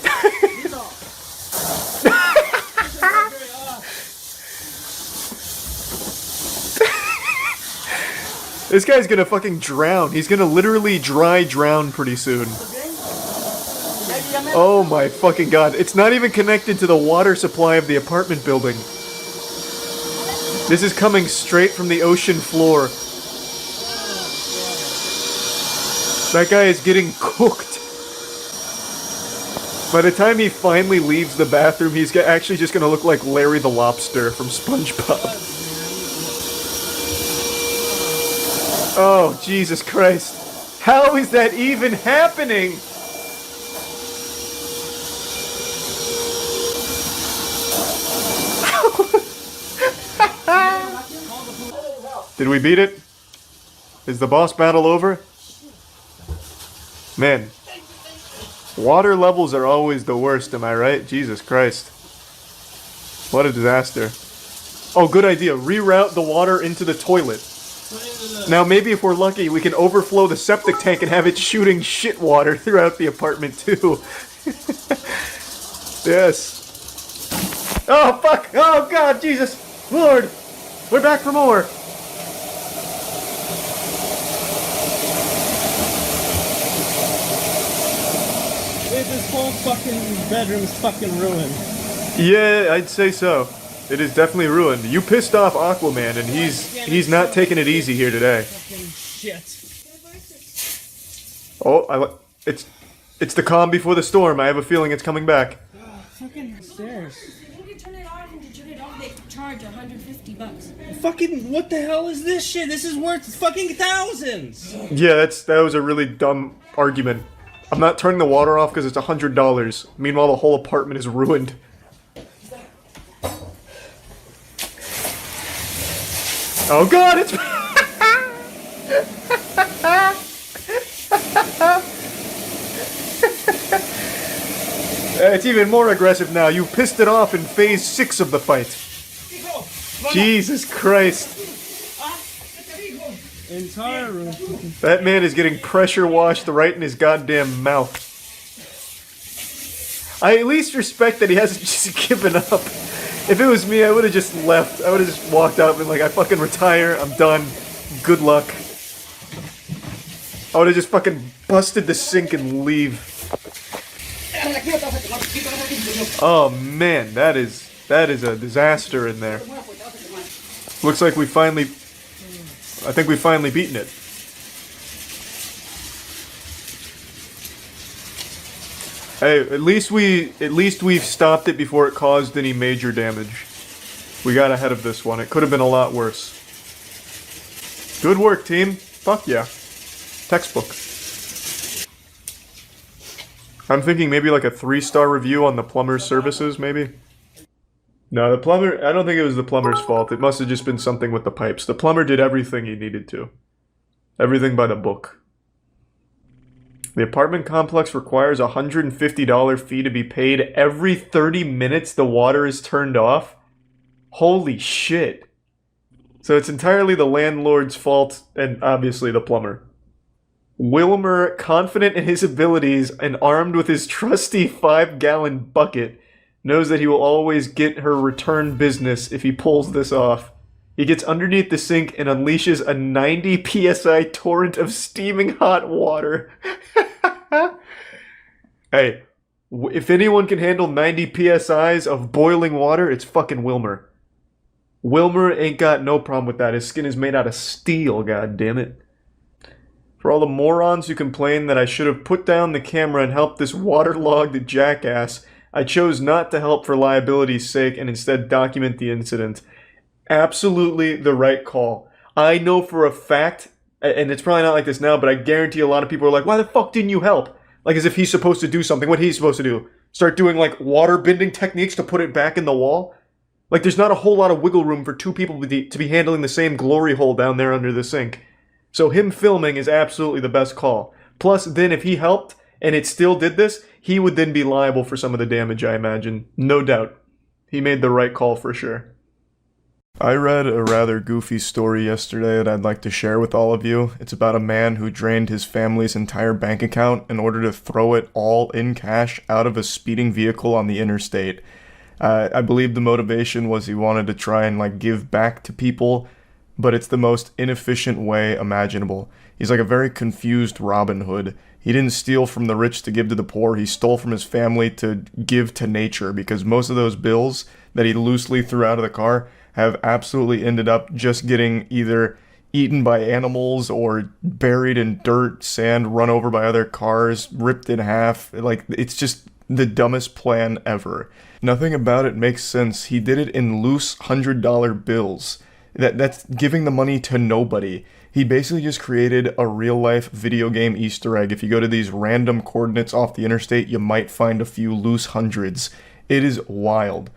This guy's gonna fucking drown. He's gonna literally dry drown pretty soon. Oh my fucking god. It's not even connected to the water supply of the apartment building. This is coming straight from the ocean floor. That guy is getting cooked. By the time he finally leaves the bathroom, he's actually just gonna look like Larry the Lobster from SpongeBob. Oh, Jesus Christ. How is that even happening? Did we beat it? Is the boss battle over? Man. Water levels are always the worst, am I right? Jesus Christ. What a disaster. Oh, good idea. Reroute the water into the toilet. Now maybe if we're lucky, we can overflow the septic tank and have it shooting shit water throughout the apartment too. Yes. Oh fuck! Oh god, Jesus! Lord! We're back for more! This whole fucking bedroom is fucking ruined. Yeah, I'd say so. It is definitely ruined. You pissed off Aquaman, and he's not taking it easy here today. Fucking shit. Oh, it's the calm before the storm. I have a feeling it's coming back. Fucking stairs. You can turn it on and to turn it off, they charge $150. Fucking what the hell is this shit? This is worth fucking thousands. Yeah, that was a really dumb argument. I'm not turning the water off because it's $100. Meanwhile, the whole apartment is ruined. Oh god, it's... It's even more aggressive now. You pissed it off in phase 6 of the fight. Jesus Christ. Entire room. That man is getting pressure washed right in his goddamn mouth. I at least respect that he hasn't just given up. If it was me, I would have just left. I would have just walked out and been like, I fucking retire, I'm done. Good luck. I would have just fucking busted the sink and leave. Oh man, that is a disaster in there. Looks like I think we've finally beaten it. Hey, at least we've stopped it before it caused any major damage. We got ahead of this one. It could have been a lot worse. Good work, team. Fuck yeah. Textbook. I'm thinking maybe like a 3-star review on the plumber's services, maybe? No, the plumber, I don't think it was the plumber's fault. It must have just been something with the pipes. The plumber did everything he needed to. Everything by the book. The apartment complex requires a $150 fee to be paid every 30 minutes the water is turned off. Holy shit. So it's entirely the landlord's fault and obviously the plumber. Wilmer, confident in his abilities and armed with his trusty 5-gallon bucket, knows that he will always get her return business if he pulls this off. He gets underneath the sink and unleashes a 90 psi torrent of steaming hot water. Hey, if anyone can handle 90 psi's of boiling water, it's fucking Wilmer. Wilmer ain't got no problem with that. His skin is made out of steel, goddammit. For all the morons who complain that I should have put down the camera and helped this waterlogged jackass, I chose not to help for liability's sake and instead document the incident. Absolutely the right call. I know for a fact, and it's probably not like this now, but I guarantee a lot of people are like, why the fuck didn't you help? Like as if he's supposed to do something. What he's supposed to do? Start doing like water bending techniques to put it back in the wall? Like there's not a whole lot of wiggle room for two people to be handling the same glory hole down there under the sink. So him filming is absolutely the best call. Plus, then if he helped and it still did this, he would then be liable for some of the damage, I imagine. No doubt. He made the right call for sure. I read a rather goofy story yesterday that I'd like to share with all of you. It's about a man who drained his family's entire bank account in order to throw it all in cash out of a speeding vehicle on the interstate. I believe the motivation was he wanted to try and like give back to people, but it's the most inefficient way imaginable. He's like a very confused Robin Hood. He didn't steal from the rich to give to the poor. He stole from his family to give to nature, because most of those bills that he loosely threw out of the car have absolutely ended up just getting either eaten by animals or buried in dirt, sand, run over by other cars, ripped in half. Like, it's just the dumbest plan ever. Nothing about it makes sense. He did it in loose $100 bills. That's giving the money to nobody. He basically just created a real-life video game Easter egg. If you go to these random coordinates off the interstate, you might find a few loose hundreds. It is wild.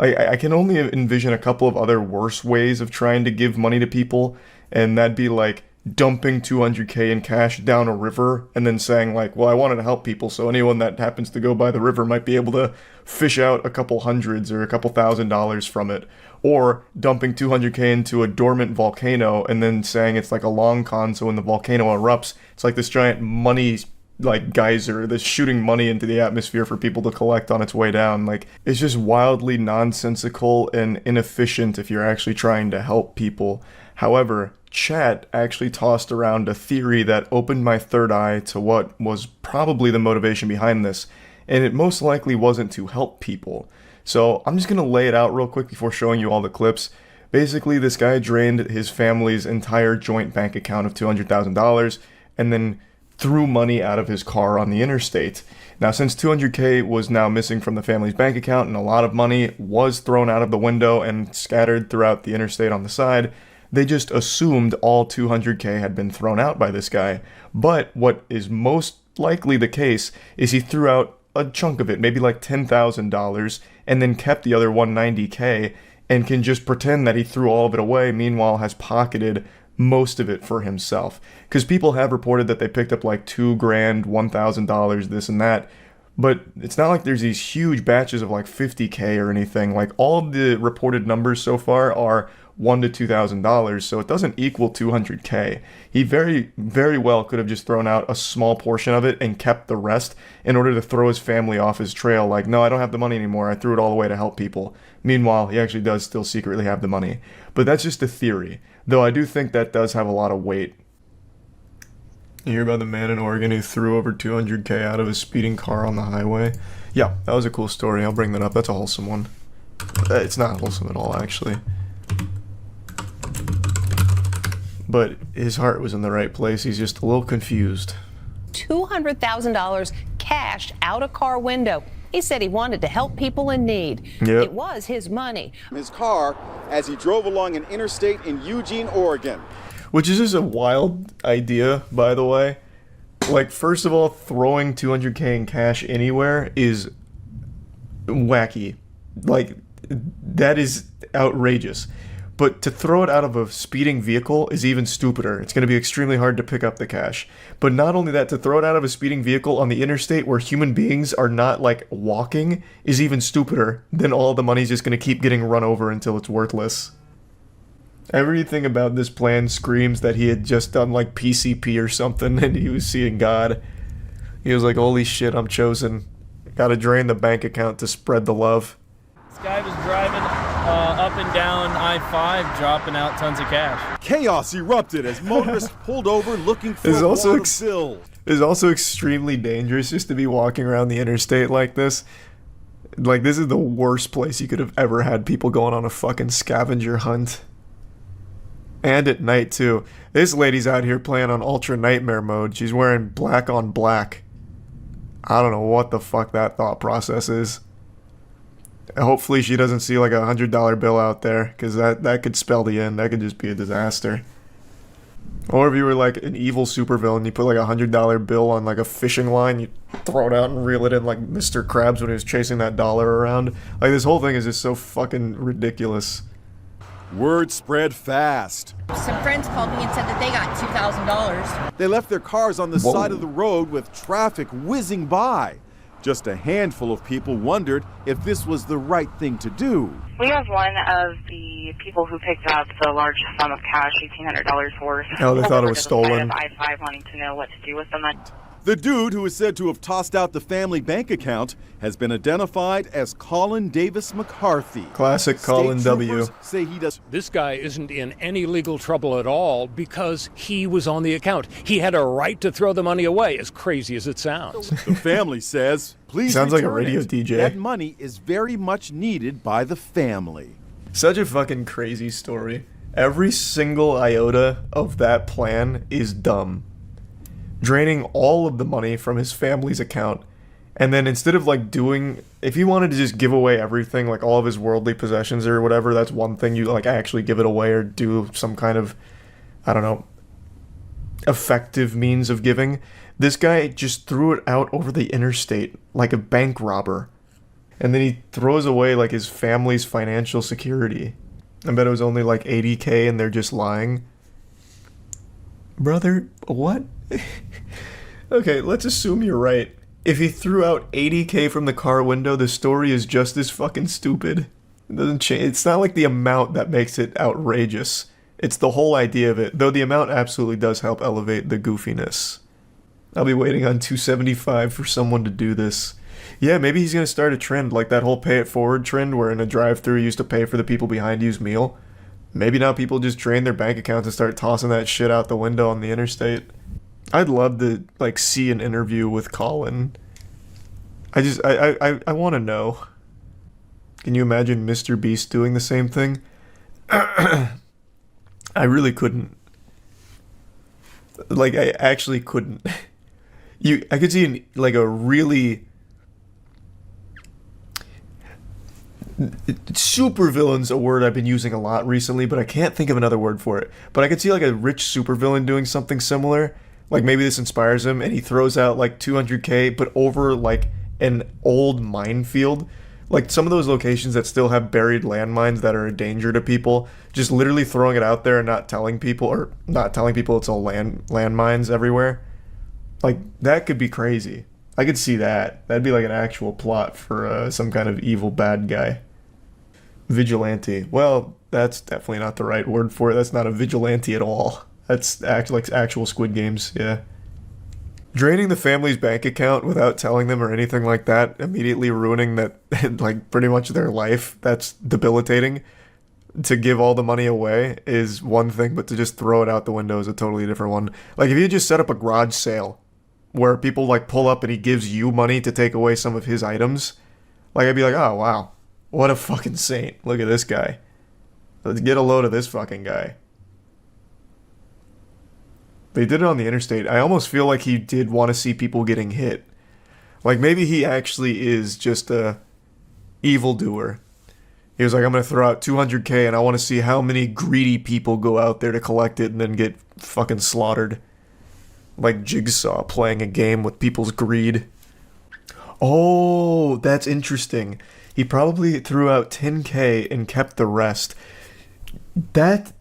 I can only envision a couple of other worse ways of trying to give money to people, and that'd be like dumping $200K in cash down a river and then saying like, well, I wanted to help people, so anyone that happens to go by the river might be able to fish out a couple hundreds or a couple $1,000s from it. Or dumping $200K into a dormant volcano and then saying it's like a long con, so when the volcano erupts, it's like this giant money like geyser that's shooting money into the atmosphere for people to collect on its way down. Like, it's just wildly nonsensical and inefficient if you're actually trying to help people. However, chat actually tossed around a theory that opened my third eye to what was probably the motivation behind this, and it most likely wasn't to help people. So I'm just going to lay it out real quick before showing you all the clips. Basically, this guy drained his family's entire joint bank account of $200,000 and then threw money out of his car on the interstate. Now, since $200K was now missing from the family's bank account and a lot of money was thrown out of the window and scattered throughout the interstate on the side, they just assumed all $200K had been thrown out by this guy. But what is most likely the case is he threw out a chunk of it, maybe like $10,000, and then kept the other $190K and can just pretend that he threw all of it away, meanwhile has pocketed most of it for himself. Because people have reported that they picked up like $2,000, $1,000, this and that. But it's not like there's these huge batches of like 50K or anything. Like all of the reported numbers so far are $1,000 to $2,000, so it doesn't equal 200K. He very, very well could have just thrown out a small portion of it and kept the rest in order to throw his family off his trail. Like, no, I don't have the money anymore. I threw it all away to help people. Meanwhile, he actually does still secretly have the money. But that's just a theory, though I do think that does have a lot of weight. You hear about the man in Oregon who threw over 200K out of a speeding car on the highway? Yeah, that was a cool story. I'll bring that up. That's a wholesome one. It's not wholesome at all, actually. But his heart was in the right place. He's just a little confused. $200,000 cashed out a car window. He said he wanted to help people in need. Yep. It was his money. His car as he drove along an interstate in Eugene, Oregon. Which is just a wild idea, by the way. Like, first of all, throwing 200K in cash anywhere is wacky. Like, that is outrageous. But to throw it out of a speeding vehicle is even stupider. It's going to be extremely hard to pick up the cash. But not only that, to throw it out of a speeding vehicle on the interstate where human beings are not, like, walking is even stupider. Then all the money's just going to keep getting run over until it's worthless. Everything about this plan screams that he had just done, like, PCP or something and he was seeing God. He was like, holy shit, I'm chosen. Gotta drain the bank account to spread the love. This guy was driving up and down I-5, dropping out tons of cash. Chaos erupted as motorists pulled over looking for a wad of bills. It's also extremely dangerous just to be walking around the interstate like this. Like, this is the worst place you could have ever had people going on a fucking scavenger hunt. And at night, too. This lady's out here playing on Ultra Nightmare mode. She's wearing black on black. I don't know what the fuck that thought process is. Hopefully she doesn't see like $100 bill out there, because that could spell the end. That could just be a disaster. Or if you were like an evil supervillain, you put like $100 bill on like a fishing line, you throw it out and reel it in like Mr. Krabs when he was chasing that dollar around. Like, this whole thing is just so fucking ridiculous. Word spread fast. Some friends called me and said that they got $2,000. They left their cars on the side of the road with traffic whizzing by. Just a handful of people wondered if this was the right thing to do. We have one of the people who picked up the large sum of cash, $1,800 worth. Oh, they thought it was stolen. I-5 wanting to know what to do with the money. The dude who is said to have tossed out the family bank account has been identified as Colin Davis McCarthy. Classic Colin W. Say he does. This guy isn't in any legal trouble at all because he was on the account. He had a right to throw the money away, as crazy as it sounds. The family says, please sounds like a return radio it. DJ. That money is very much needed by the family. Such a fucking crazy story. Every single iota of that plan is dumb. Draining all of the money from his family's account, and then instead of like doing, if he wanted to just give away everything, like all of his worldly possessions or whatever, that's one thing. You like actually give it away or do some kind of, I don't know, effective means of giving. This guy just threw it out over the interstate like a bank robber, and then he throws away like his family's financial security. I bet it was only like 80K and they're just lying. Brother, what? Okay, let's assume you're right. If he threw out 80K from the car window, the story is just as fucking stupid. It doesn't change. It's not like the amount that makes it outrageous. It's the whole idea of it, though the amount absolutely does help elevate the goofiness. I'll be waiting on 275 for someone to do this. Yeah, maybe he's gonna start a trend like that whole pay it forward trend where in a drive-thru you used to pay for the people behind you's meal. Maybe now people just drain their bank accounts and start tossing that shit out the window on the interstate. I'd love to like see an interview with Colin. I want to know. Can you imagine Mr. Beast doing the same thing? I really couldn't. Like, I actually couldn't. I could see like a really supervillain's a word I've been using a lot recently, but I can't think of another word for it. But I could see like a rich supervillain doing something similar. Like maybe this inspires him and he throws out like 200K, but over like an old minefield. Like some of those locations that still have buried landmines that are a danger to people, just literally throwing it out there and not telling people it's all landmines everywhere. Like that could be crazy. I could see that. That'd be like an actual plot for some kind of evil bad guy. Vigilante. Well, that's definitely not the right word for it. That's not a vigilante at all. That's like actual Squid Games, yeah. Draining the family's bank account without telling them or anything like that, immediately ruining that, like, pretty much their life, that's debilitating. To give all the money away is one thing, but to just throw it out the window is a totally different one. Like, if you just set up a garage sale where people, like, pull up and he gives you money to take away some of his items, like, I'd be like, oh, wow, what a fucking saint. Look at this guy. Let's get a load of this fucking guy. They did it on the interstate. I almost feel like he did want to see people getting hit. Like, maybe he actually is just a evildoer. He was like, I'm going to throw out $200K and I want to see how many greedy people go out there to collect it and then get fucking slaughtered. Like Jigsaw playing a game with people's greed. Oh, that's interesting. He probably threw out $10K and kept the rest. That...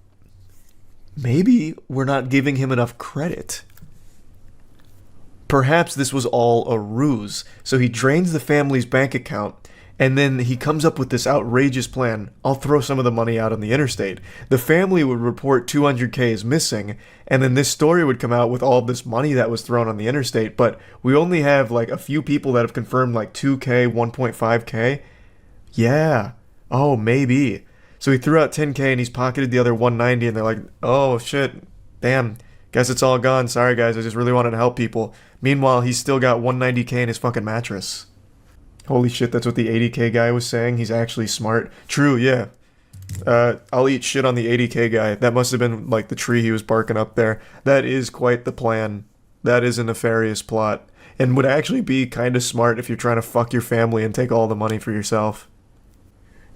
Maybe we're not giving him enough credit. Perhaps this was all a ruse. So he drains the family's bank account, and then he comes up with this outrageous plan. I'll throw some of the money out on the interstate. The family would report $200K is missing, and then this story would come out with all this money that was thrown on the interstate, but we only have like a few people that have confirmed like 2K, 1.5K. Yeah. Oh, maybe. So he threw out $10K and he's pocketed the other $190, and they're like, oh shit, damn, guess it's all gone. Sorry guys, I just really wanted to help people. Meanwhile, he's still got $190K in his fucking mattress. Holy shit, that's what the $80K guy was saying? He's actually smart. True, yeah. I'll eat shit on the $80K guy. That must have been like the tree he was barking up there. That is quite the plan. That is a nefarious plot. And would actually be kind of smart if you're trying to fuck your family and take all the money for yourself.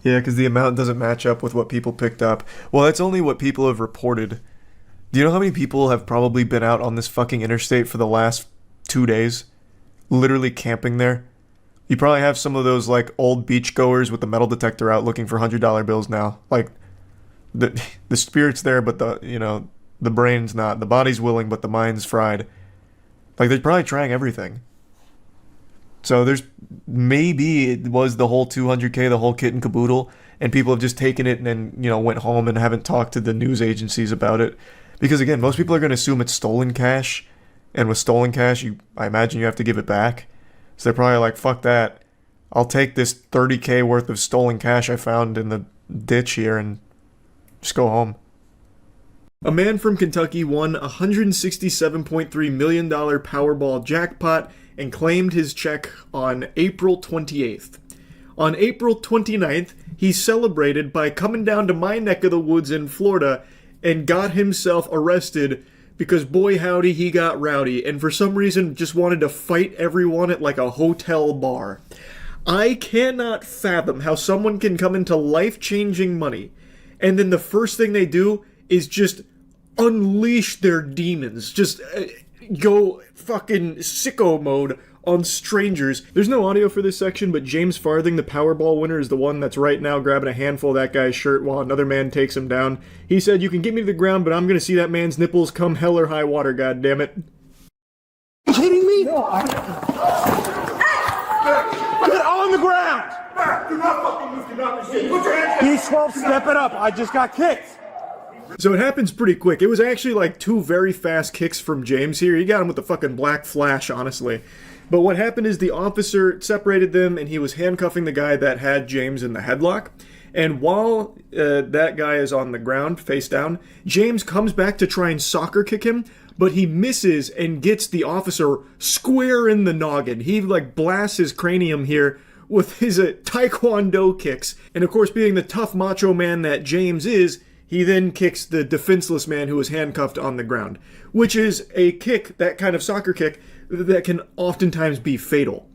Yeah, because the amount doesn't match up with what people picked up. Well, that's only what people have reported. Do you know how many people have probably been out on this fucking interstate for the last 2 days? Literally camping there? You probably have some of those, like, old beachgoers with the metal detector out looking for $100 bills now. Like, the spirit's there, but the brain's not. The body's willing, but the mind's fried. Like, they're probably trying everything. So there's, maybe it was the whole $200K, the whole kit and caboodle, and people have just taken it and then, went home and haven't talked to the news agencies about it. Because again, most people are going to assume it's stolen cash, and with stolen cash, I imagine you have to give it back. So they're probably like, fuck that. I'll take this $30K worth of stolen cash I found in the ditch here and just go home. A man from Kentucky won a $167.3 million Powerball jackpot and claimed his check on April 28th. On April 29th, he celebrated by coming down to my neck of the woods in Florida and got himself arrested because boy howdy he got rowdy and for some reason just wanted to fight everyone at like a hotel bar. I cannot fathom how someone can come into life-changing money and then the first thing they do is just unleash their demons. Just go fucking sicko mode on strangers. There's no audio for this section, but James Farthing, the Powerball winner, is the one that's right now grabbing a handful of that guy's shirt while another man takes him down. He said, "You can get me to the ground, but I'm gonna see that man's nipples come hell or high water, goddammit." You kidding me? No, Get on the ground! Do not fucking move, do not resist. Put your hands down. B12, step it up. I just got kicked. So it happens pretty quick. It was actually like two very fast kicks from James here. He got him with the fucking black flash, honestly. But what happened is the officer separated them and he was handcuffing the guy that had James in the headlock. And while that guy is on the ground, face down, James comes back to try and soccer kick him, but he misses and gets the officer square in the noggin. He like blasts his cranium here with his taekwondo kicks. And of course, being the tough macho man that James is, he then kicks the defenseless man who is handcuffed on the ground, which is a kick, that kind of soccer kick, that can oftentimes be fatal.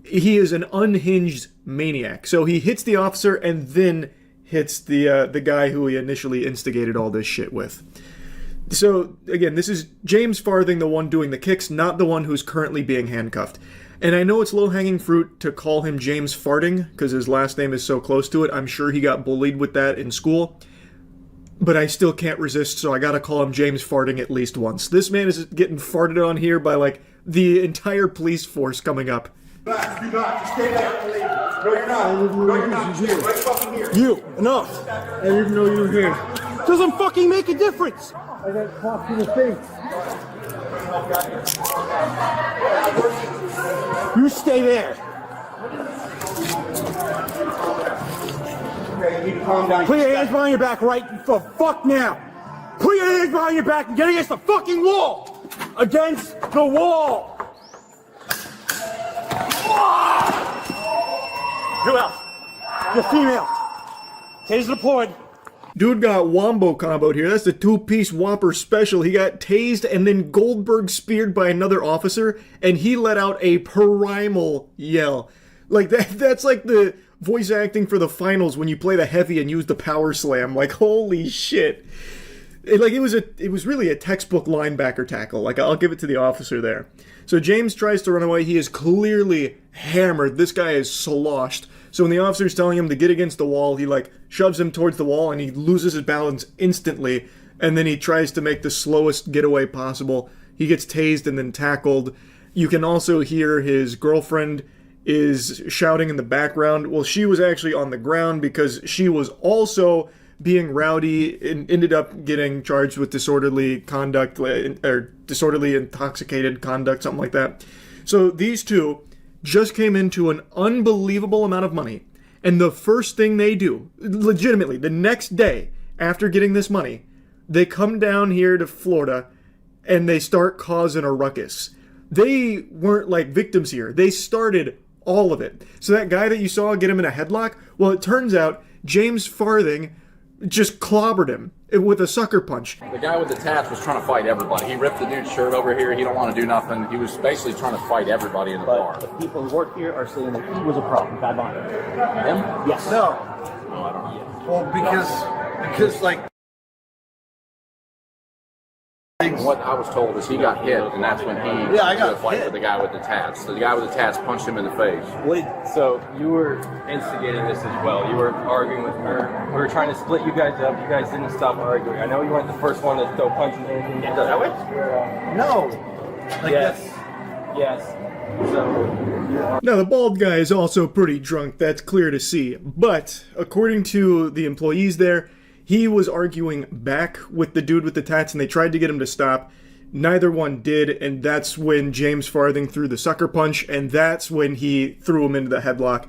He is an unhinged maniac. So he hits the officer and then hits the guy who he initially instigated all this shit with. So again, this is James Farthing, the one doing the kicks, not the one who's currently being handcuffed. And I know it's low-hanging fruit to call him James Farting, because his last name is so close to it. I'm sure he got bullied with that in school. but I still can't resist, so I gotta call him James Farting at least once. This man is getting farted on here by, like, the entire police force coming up. Relax, do not. Just stay there. No, you're not. No, you're not. Stay right fucking here. You, enough. I didn't know you were here. Doesn't fucking make a difference. I got clocked in the face. You stay there. Okay, you need to calm down. Put your hands behind your back right the fuck now. Put your hands behind your back and get against the fucking wall. Against the wall. Who else? The female. Taser deployed. Dude got wombo comboed here. That's the two-piece Whopper special. He got tased and then Goldberg speared by another officer, and he let out a primal yell. Like, that's like the voice acting for the finals when you play the heavy and use the power slam. Like, holy shit. It was really a textbook linebacker tackle. Like, I'll give it to the officer there. So James tries to run away. He is clearly hammered. This guy is sloshed. So when the officer's telling him to get against the wall, he, like, shoves him towards the wall and he loses his balance instantly. And then he tries to make the slowest getaway possible. He gets tased and then tackled. You can also hear his girlfriend is shouting in the background. Well, she was actually on the ground because she was also being rowdy and ended up getting charged with disorderly conduct or disorderly intoxicated conduct, something like that. So these two just came into an unbelievable amount of money, and the first thing they do, legitimately, the next day after getting this money, they come down here to Florida and they start causing a ruckus. They weren't like victims here. They started all of it. So that guy that you saw get him in a headlock, well, it turns out James Farthing just clobbered him with a sucker punch. The guy with the tats was trying to fight everybody. He ripped the dude's shirt over here. He don't want to do nothing. He was basically trying to fight everybody in the bar. The people who work here are saying that he was a problem. Bad line. Him? Yes. No. No, I don't know. Well, because like. What I was told is he got hit, and that's when he I got a fight with the guy with the tats. So the guy with the tats punched him in the face. So you were instigating this as well. You were arguing with her. We were trying to split you guys up. You guys didn't stop arguing. I know you weren't the first one to throw punches and anything. That way? No. Yes. So. Now, the bald guy is also pretty drunk. That's clear to see. But according to the employees there, he was arguing back with the dude with the tats, and they tried to get him to stop. Neither one did, and that's when James Farthing threw the sucker punch, and that's when he threw him into the headlock.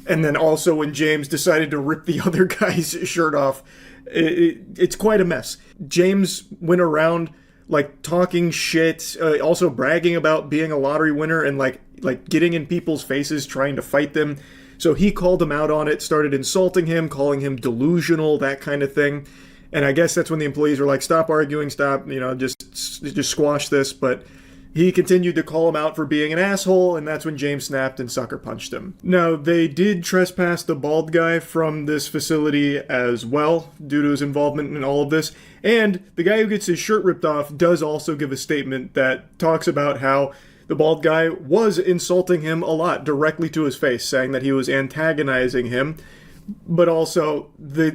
And then also when James decided to rip the other guy's shirt off. It's quite a mess. James went around, like, talking shit, also bragging about being a lottery winner and, like getting in people's faces, trying to fight them. So he called him out on it, started insulting him, calling him delusional, that kind of thing. And I guess that's when the employees were like, stop arguing, stop, just squash this. But he continued to call him out for being an asshole, and that's when James snapped and sucker punched him. Now, they did trespass the bald guy from this facility as well, due to his involvement in all of this. And the guy who gets his shirt ripped off does also give a statement that talks about how the bald guy was insulting him a lot directly to his face, saying that he was antagonizing him. But also, the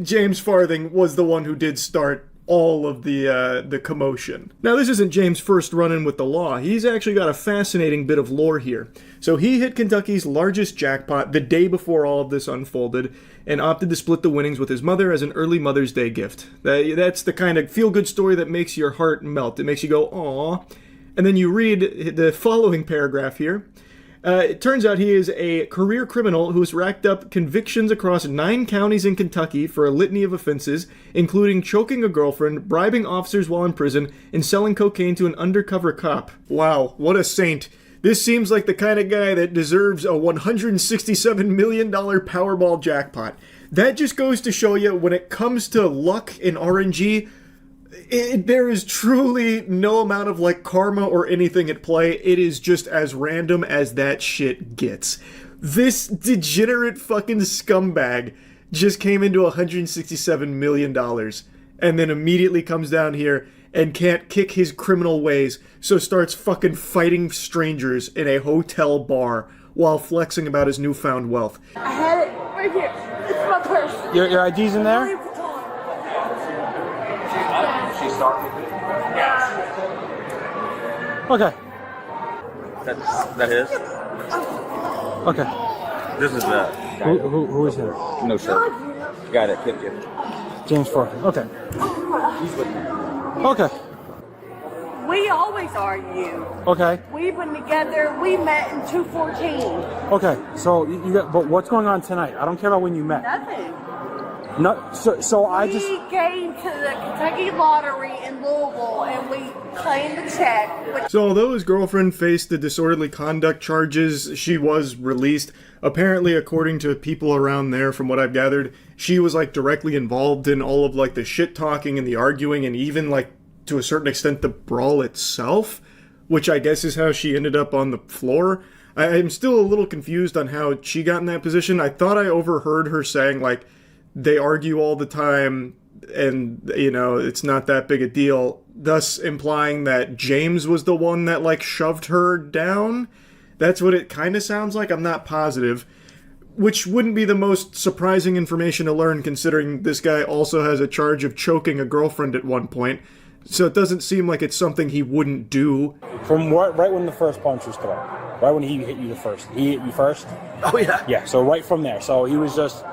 James Farthing was the one who did start all of the commotion. Now, this isn't James' first run-in with the law. He's actually got a fascinating bit of lore here. So he hit Kentucky's largest jackpot the day before all of this unfolded, and opted to split the winnings with his mother as an early Mother's Day gift. That's the kind of feel-good story that makes your heart melt. It makes you go, aww. And then you read the following paragraph here. It turns out he is a career criminal who's racked up convictions across 9 counties in Kentucky for a litany of offenses, including choking a girlfriend, bribing officers while in prison, and selling cocaine to an undercover cop. Wow, what a saint. This seems like the kind of guy that deserves a $167 million Powerball jackpot. That just goes to show you, when it comes to luck in RNG, there is truly no amount of like karma or anything at play. It is just as random as that shit gets. This degenerate fucking scumbag just came into $167 million and then immediately comes down here and can't kick his criminal ways, so starts fucking fighting strangers in a hotel bar while flexing about his newfound wealth. I had it right here. It's my purse. Your ID's in there? Okay. That his? Okay. This is Who is him? no shirt. The guy that kicked you. James Farthing. Okay. He's with me. Okay. We always argue. Okay. We've been together. We met in 214. Okay. So you got, but what's going on tonight? I don't care about when you met. Nothing. No. So I just. We came to the Kentucky Lottery in Louisville and we claimed the check. So although his girlfriend faced the disorderly conduct charges, she was released. Apparently, according to people around there, from what I've gathered, she was like directly involved in all of like the shit talking and the arguing and even like to a certain extent the brawl itself, which I guess is how she ended up on the floor. I'm still a little confused on how she got in that position. I thought I overheard her saying like they argue all the time and, you know, it's not that big a deal, thus implying that James was the one that like shoved her down. That's what it kind of sounds like. I'm not positive, which wouldn't be the most surprising information to learn considering this guy also has a charge of choking a girlfriend at one point. So it doesn't seem like it's something he wouldn't do. From right when the first punch was thrown, right when he hit you the first, he hit you first? Oh, yeah. Yeah, so right from there. So he was just,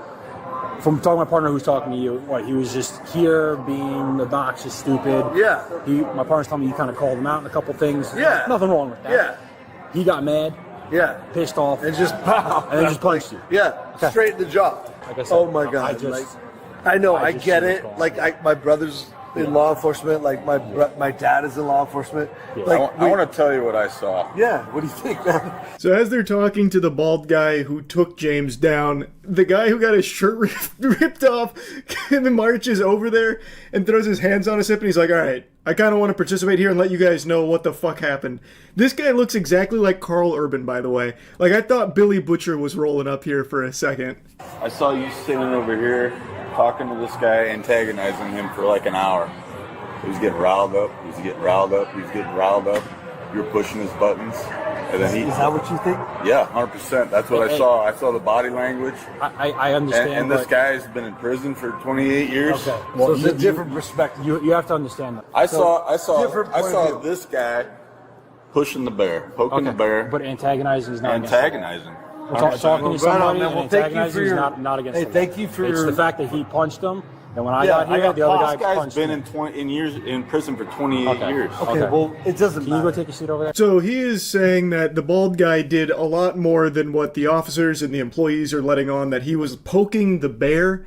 from talking to my partner who's talking to you, he was just here being obnoxious, stupid. Yeah. My partner's telling me you kind of called him out in a couple things. Yeah. Nothing wrong with that. Yeah. He got mad. Yeah. Pissed off. And just pow. And then just punched you. Yeah. Okay. Straight in the jaw. Like I said, oh my God. I know. I get it. Like my brother's in law enforcement. Like my dad is in law enforcement. Yeah. Like I want to tell you what I saw. Yeah. What do you think, man? So as they're talking to the bald guy who took James down, the guy who got his shirt ripped off marches over there and throws his hands on his hip and he's like, all right, I kind of want to participate here and let you guys know what the fuck happened. This guy looks exactly like Carl Urban, by the way. Like, I thought Billy Butcher was rolling up here for a second. I saw you sitting over here talking to this guy, antagonizing him for like an hour. He was getting riled up. He was getting riled up. He was getting riled up. You were pushing his buttons. And then Is that what you think? Yeah, 100%. That's what I saw. I saw the body language. I understand. And this guy's been in prison for 28 years. Okay. So it's a different perspective. You have to understand that. I saw this guy pushing the bear, poking the bear. But antagonizing is not antagonizing. Talking to somebody and well, thank you antagonizing for is your, not against hey, them. thank you for It's your, the fact that he punched him, and when I got here, the other guy This guy's punched been him. in prison for 28 years. Okay, well, it doesn't Can matter. you go take a seat over there? So he is saying that the bald guy did a lot more than what the officers and the employees are letting on, that he was poking the bear,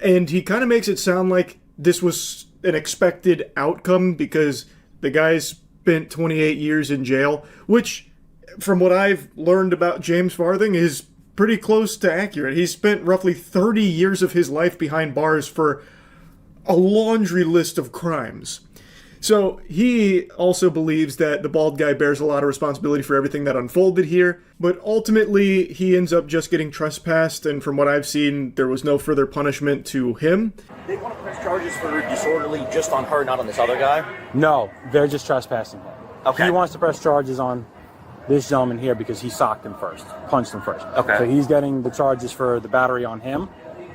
and he kind of makes it sound like this was an expected outcome because the guy spent 28 years in jail, which, from what I've learned about James Farthing, is pretty close to accurate. He spent roughly 30 years of his life behind bars for a laundry list of crimes. So he also believes that the bald guy bears a lot of responsibility for everything that unfolded here, but ultimately he ends up just getting trespassed, and from what I've seen, there was no further punishment to him. They want to press charges for disorderly just on her, not on this other guy? No, they're just trespassing him. Okay. He wants to press charges on this gentleman here because he socked him first, punched him first. Okay. So he's getting the charges for the battery on him,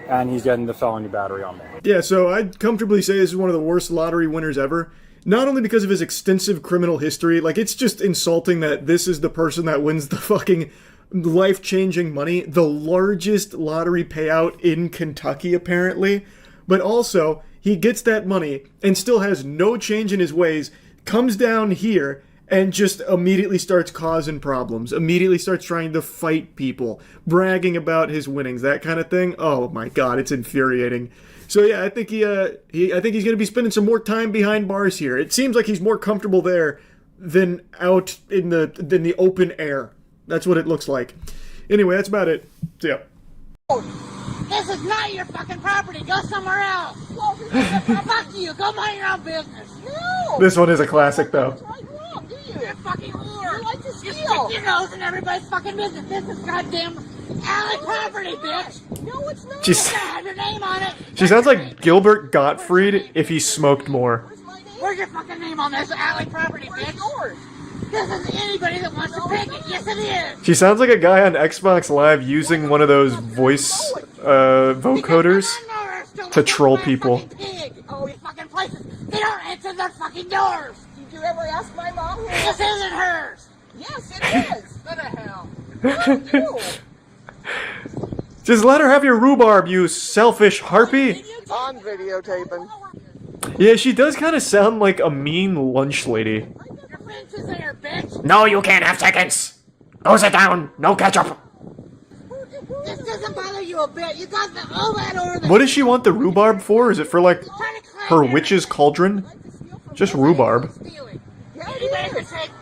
and he's getting the felony battery on me. Yeah, so I'd comfortably say this is one of the worst lottery winners ever. Not only because of his extensive criminal history, like, it's just insulting that this is the person that wins the fucking life-changing money, the largest lottery payout in Kentucky, apparently. But also, he gets that money and still has no change in his ways, comes down here and just immediately starts causing problems, immediately starts trying to fight people, bragging about his winnings, that kind of thing. Oh my God, it's infuriating. So yeah, I think I think he's going to be spending some more time behind bars here. It seems like he's more comfortable there than out in the open air. That's what it looks like. Anyway, that's about it. See ya. This is not your fucking property. Go somewhere else. Fuck you. Go mind your own business. No. This one is a classic, though. You're a fucking whore. You like to steal. You stick your nose in everybody's fucking business. This is goddamn alley property, bitch. No, it's not. She's- You have your name on it. She sounds like Gilbert Gottfried if he smoked more. Where's your fucking name on this alley property, bitch? Yours. This is anybody that wants to pick it. Yes, it is. She sounds like a guy on Xbox Live using one of those voice vocoders to troll people. Pig. Oh, you fucking places. They don't answer their fucking doors. you ever ask my mom who this isn't hers? Yes, it is. What the hell? Fuck you. Just let her have your rhubarb, you selfish harpy. On videotaping. Yeah, she does kind of sound like a mean lunch lady. Your fence is there, bitch. No, you can't have seconds. Go sit down. No ketchup. This doesn't bother you a bit. You got all that over What does she want the rhubarb for? Is it for, like, her witch's cauldron? Just rhubarb.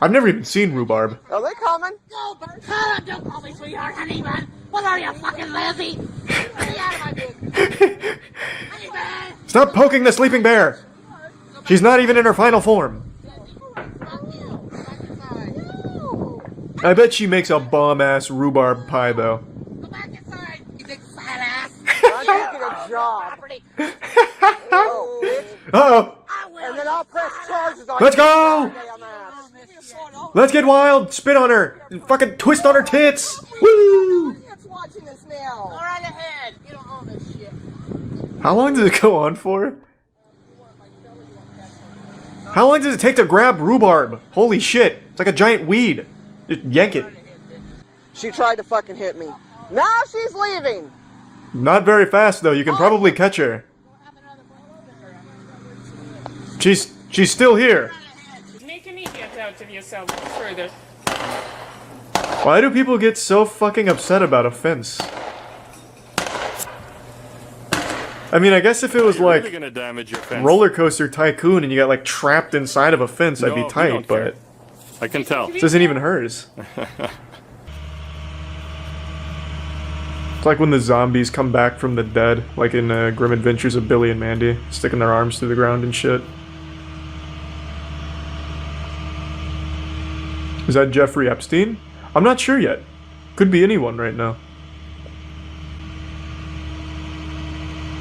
I've never even seen rhubarb. Are they coming? No, Bert. Don't call me sweetheart, honey bun. What are you, fucking lazy? Get out of my business. Honey bun. Stop poking the sleeping bear! She's not even in her final form. I bet she makes a bomb-ass rhubarb pie, though. You big fat ass. I'm taking a job. Oh, bitch. Uh-oh. And then I'll press charges on Let's you. go! Let's get wild! Spit on her! And fucking twist on her tits! Woo! Watching this now. Go right ahead. You don't own this shit. How long does it go on for? How long does it take to grab rhubarb? Holy shit. It's like a giant weed. Just yank it. She tried to fucking hit me. Now she's leaving. Not very fast, though. You can probably catch her. She's still here. Make an idiot out of yourself further. Why do people get so fucking upset about a fence? I mean, I guess if it was like really gonna damage your fence. Roller Coaster Tycoon and you got like trapped inside of a fence, I'd No, be we tight, don't but care. I can tell. this isn't even hers. It's like when the zombies come back from the dead, like in Grim Adventures of Billy and Mandy, sticking their arms through the ground and shit. Is that Jeffrey Epstein? I'm not sure yet. Could be anyone right now.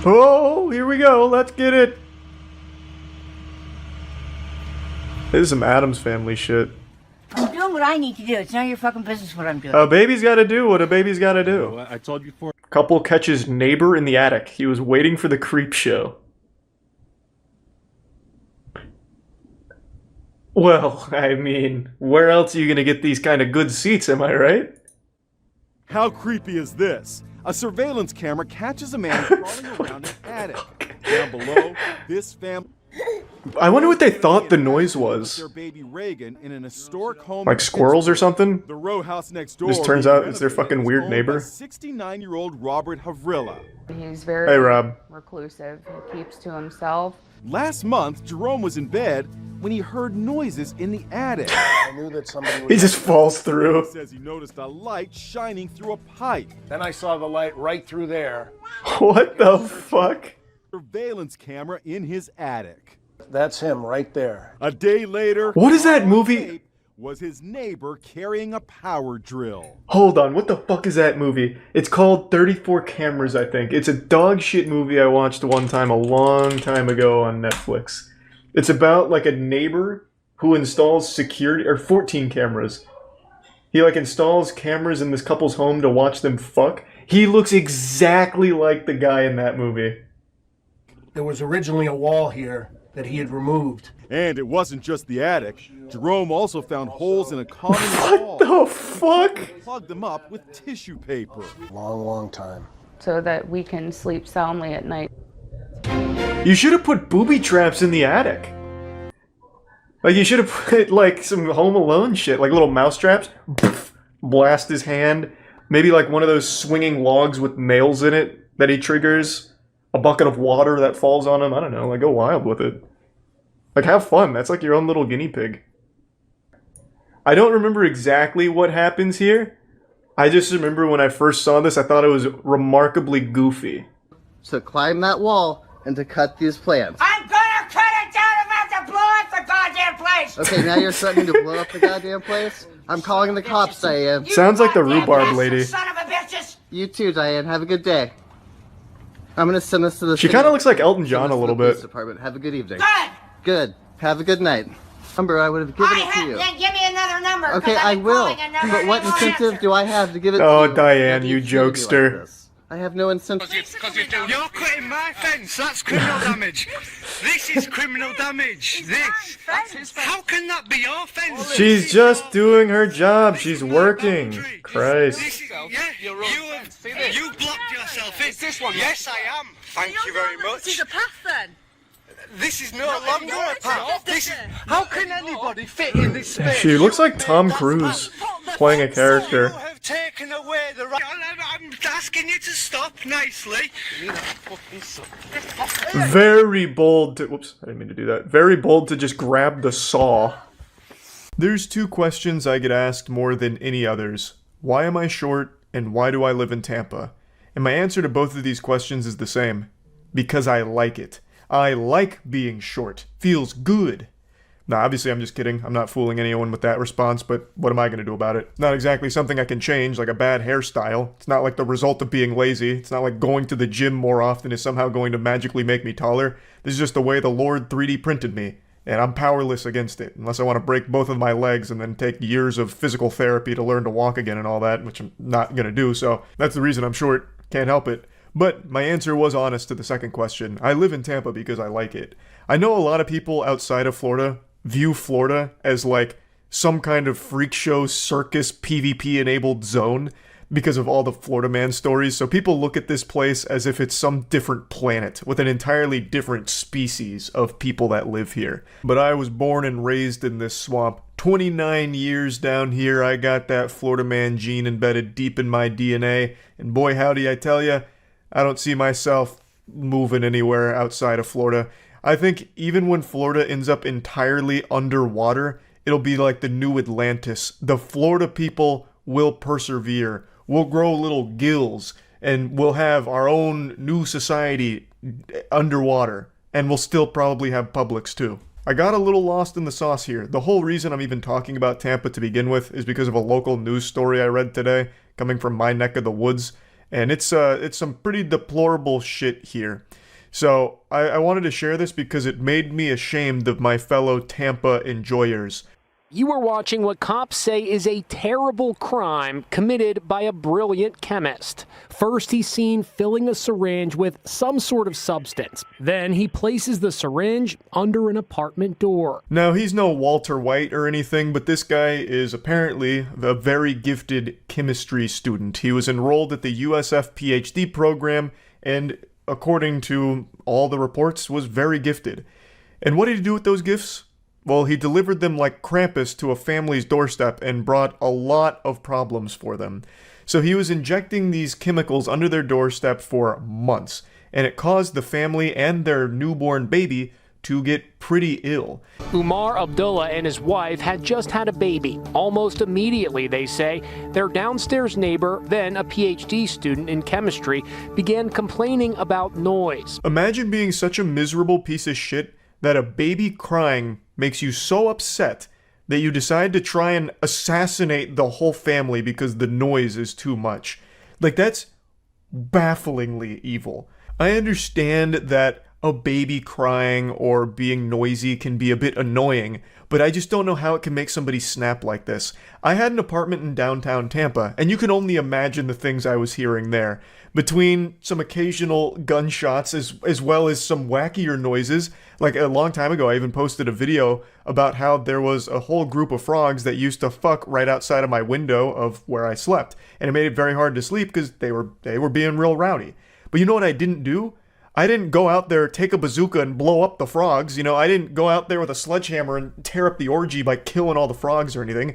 Oh, here we go. Let's get it. This is some Addams Family shit. I'm doing what I need to do. It's none of your fucking business what I'm doing. A baby's gotta do what a baby's gotta do. I told you before. Couple catches neighbor in the attic. He was waiting for the creep show. Well, I mean, where else are you gonna get these kind of good seats, am I right? How creepy is this? A surveillance camera catches a man crawling around an attic. Down below, this family... I wonder what they thought the noise was. Their baby Reagan in an historic home. Like squirrels or something? The row house next door. This turns out it's their fucking weird neighbor. 69-year-old Robert Havrilla. He's very Hey, Rob. reclusive. He keeps to himself. Last month, Jerome was in bed when he heard noises in the attic. I knew that somebody was... He just falls through. He says he noticed a light shining through a pipe. Then I saw the light right through there. What the fuck? Surveillance camera in his attic. That's him right there. A day later, What is that movie? Was his neighbor carrying a power drill. Hold on, what the fuck is that movie? It's called 34 Cameras, I think. It's a dog shit movie I watched one time a long time ago on Netflix. It's about like a neighbor who installs security, or 14 cameras. He like installs cameras in this couple's home to watch them fuck. He looks exactly like the guy in that movie. There was originally a wall here that he had removed. And it wasn't just the attic. Jerome also found holes in a common wall. What the fuck? Plugged them up with tissue paper. Long time. So that we can sleep soundly at night. You should have put booby traps in the attic. Like, you should have put, like, some Home Alone shit. Like, little mouse traps. Blast his hand. Maybe, like, one of those swinging logs with nails in it that he triggers. A bucket of water that falls on him. I don't know. Like, go wild with it. Like, have fun. That's like your own little guinea pig. I don't remember exactly what happens here. I just remember when I first saw this, I thought it was remarkably goofy. To climb that wall and to cut these plants. I'm gonna cut it down and have to blow up the goddamn place! Okay, now you're threatening to blow up the goddamn place? I'm calling the cops, Diane. Sounds like the rhubarb lady. Son of a bitches! You too, Diane. Have a good day. I'm gonna send this to the... She kind of looks like Elton John a little bit. Department. Have a good evening. Good! Good. Have a good night. Number, I would have given it to you. Then give me another number. Okay, I will. But what incentive do I have to give it to you? Oh, Diane, you jokester. I have no incentive. You're cutting my fence. That's criminal damage. This is criminal damage. This. How can that be your fence? She's just doing her job. She's working. Christ. You blocked yourself in. This one? Yes, I am. Thank you very much. This is a path then. This is no longer a path. How can anybody fit in this space? She looks like Tom Cruise playing a character. You have taken away the right. I'm asking you to stop nicely. Very bold to... Whoops, I didn't mean to do that. Very bold to just grab the saw. There's two questions I get asked more than any others. Why am I short, and why do I live in Tampa? And my answer to both of these questions is the same. Because I like it. I like being short. Feels good. Now, obviously, I'm just kidding. I'm not fooling anyone with that response, but what am I going to do about it? Not exactly something I can change, like a bad hairstyle. It's not like the result of being lazy. It's not like going to the gym more often is somehow going to magically make me taller. This is just the way the Lord 3D printed me, and I'm powerless against it, unless I want to break both of my legs and then take years of physical therapy to learn to walk again and all that, which I'm not going to do, so that's the reason I'm short. Can't help it. But my answer was honest to the second question. I live in Tampa because I like it. I know a lot of people outside of Florida view Florida as like some kind of freak show circus PvP enabled zone because of all the Florida Man stories. So people look at this place as if it's some different planet with an entirely different species of people that live here. But I was born and raised in this swamp. 29 years down here, I got that Florida Man gene embedded deep in my DNA. And boy howdy, I tell ya, I don't see myself moving anywhere outside of Florida. I think even when Florida ends up entirely underwater, it'll be like the new Atlantis. The Florida people will persevere. We'll grow little gills, and we'll have our own new society underwater. And we'll still probably have Publix too. I got a little lost in the sauce here. The whole reason I'm even talking about Tampa to begin with is because of a local news story I read today, coming from my neck of the woods. And it's some pretty deplorable shit here. So I wanted to share this because it made me ashamed of my fellow Tampa enjoyers. You are watching what cops say is a terrible crime committed by a brilliant chemist. First, he's seen filling a syringe with some sort of substance. Then he places the syringe under an apartment door. Now, he's no Walter White or anything, but this guy is apparently a very gifted chemistry student. He was enrolled at the USF PhD program and, according to all the reports, was very gifted. And what did he do with those gifts? Well, he delivered them like Krampus to a family's doorstep and brought a lot of problems for them. So he was injecting these chemicals under their doorstep for months, and it caused the family and their newborn baby to get pretty ill. Umar Abdullah and his wife had just had a baby. Almost immediately, they say, their downstairs neighbor, then a PhD student in chemistry, began complaining about noise. Imagine being such a miserable piece of shit that a baby crying makes you so upset that you decide to try and assassinate the whole family because the noise is too much. Like, that's bafflingly evil. I understand that a baby crying or being noisy can be a bit annoying, but I just don't know how it can make somebody snap like this. I had an apartment in downtown Tampa, and you can only imagine the things I was hearing there. Between some occasional gunshots as well as some wackier noises. Like a long time ago, I even posted a video about how there was a whole group of frogs that used to fuck right outside of my window of where I slept. And it made it very hard to sleep because they were being real rowdy. But you know what I didn't do? I didn't go out there, take a bazooka and blow up the frogs. You know, I didn't go out there with a sledgehammer and tear up the orgy by killing all the frogs or anything.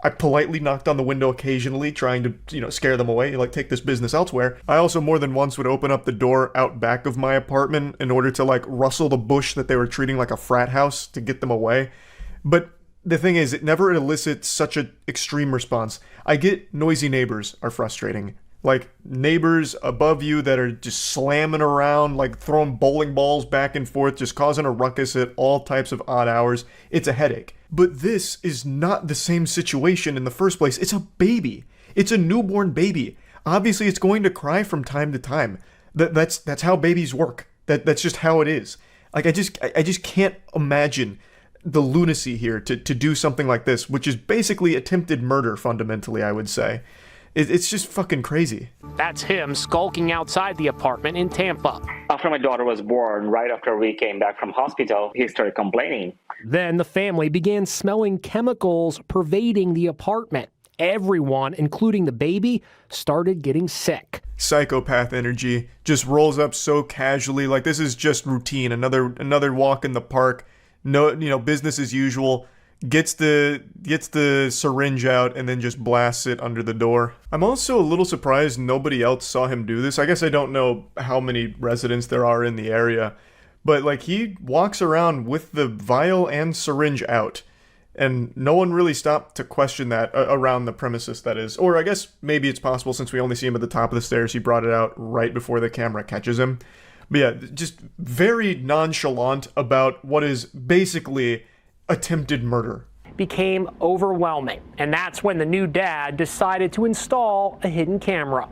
I politely knocked on the window occasionally, trying to, scare them away, like take this business elsewhere. I also more than once would open up the door out back of my apartment in order to, rustle the bush that they were treating like a frat house to get them away. But the thing is, it never elicits such an extreme response. I get noisy neighbors are frustrating. Like, neighbors above you that are just slamming around, throwing bowling balls back and forth, just causing a ruckus at all types of odd hours. It's a headache. But this is not the same situation in the first place. It's a baby. It's a newborn baby. Obviously, it's going to cry from time to time. That's how babies work. That's just how it is. I just can't imagine the lunacy here to do something like this, which is basically attempted murder, fundamentally, I would say. It's just fucking crazy. That's him skulking outside the apartment in Tampa. After my daughter was born, right after we came back from hospital, he started complaining. Then the family began smelling chemicals pervading the apartment. Everyone, including the baby, started getting sick. Psychopath energy just rolls up so casually, like this is just routine. Another walk in the park. No, business as usual. Gets the syringe out and then just blasts it under the door. I'm also a little surprised nobody else saw him do this. I guess I don't know how many residents there are in the area, but like he walks around with the vial and syringe out. And no one really stopped to question that around the premises, that is. Or I guess maybe it's possible, since we only see him at the top of the stairs, he brought it out right before the camera catches him. But yeah, just very nonchalant about what is basically attempted murder. Became overwhelming, and that's when the new dad decided to install a hidden camera.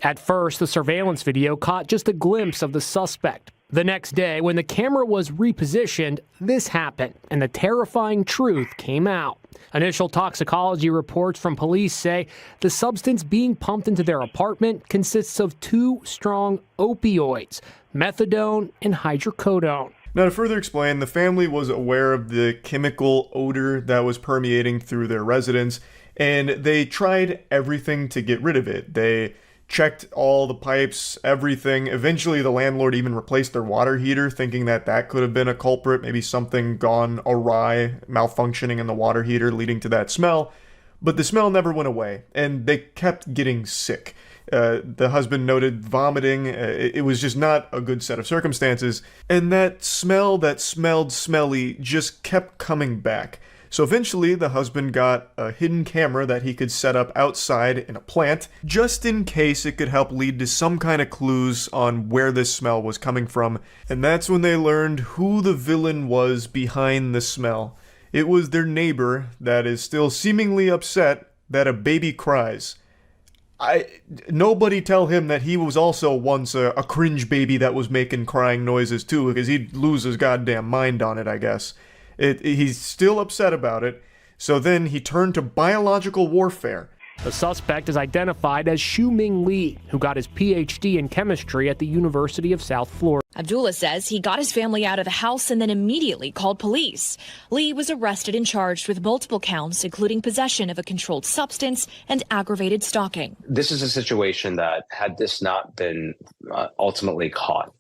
At first, the surveillance video caught just a glimpse of the suspect. The next day, when the camera was repositioned, this happened, and the terrifying truth came out. Initial toxicology reports from police say the substance being pumped into their apartment consists of 2 strong opioids, methadone and hydrocodone. Now, to further explain, the family was aware of the chemical odor that was permeating through their residence, and they tried everything to get rid of it. They checked all the pipes, everything. Eventually, the landlord even replaced their water heater, thinking that that could have been a culprit, maybe something gone awry, malfunctioning in the water heater, leading to that smell. But the smell never went away, and they kept getting sick. The husband noted vomiting. It was just not a good set of circumstances. And that smell that smelled smelly just kept coming back. So eventually, the husband got a hidden camera that he could set up outside in a plant, just in case it could help lead to some kind of clues on where this smell was coming from. And that's when they learned who the villain was behind the smell. It was their neighbor that is still seemingly upset that a baby cries. Nobody tell him that he was also once a cringe baby that was making crying noises too, because he'd lose his goddamn mind on it, I guess. He's still upset about it, so then he turned to biological warfare. The suspect is identified as Shu-Ming Lee, who got his PhD in chemistry at the University of South Florida. Abdullah says he got his family out of the house and then immediately called police. Lee was arrested and charged with multiple counts, including possession of a controlled substance and aggravated stalking. This is a situation that, had this not been ultimately caught,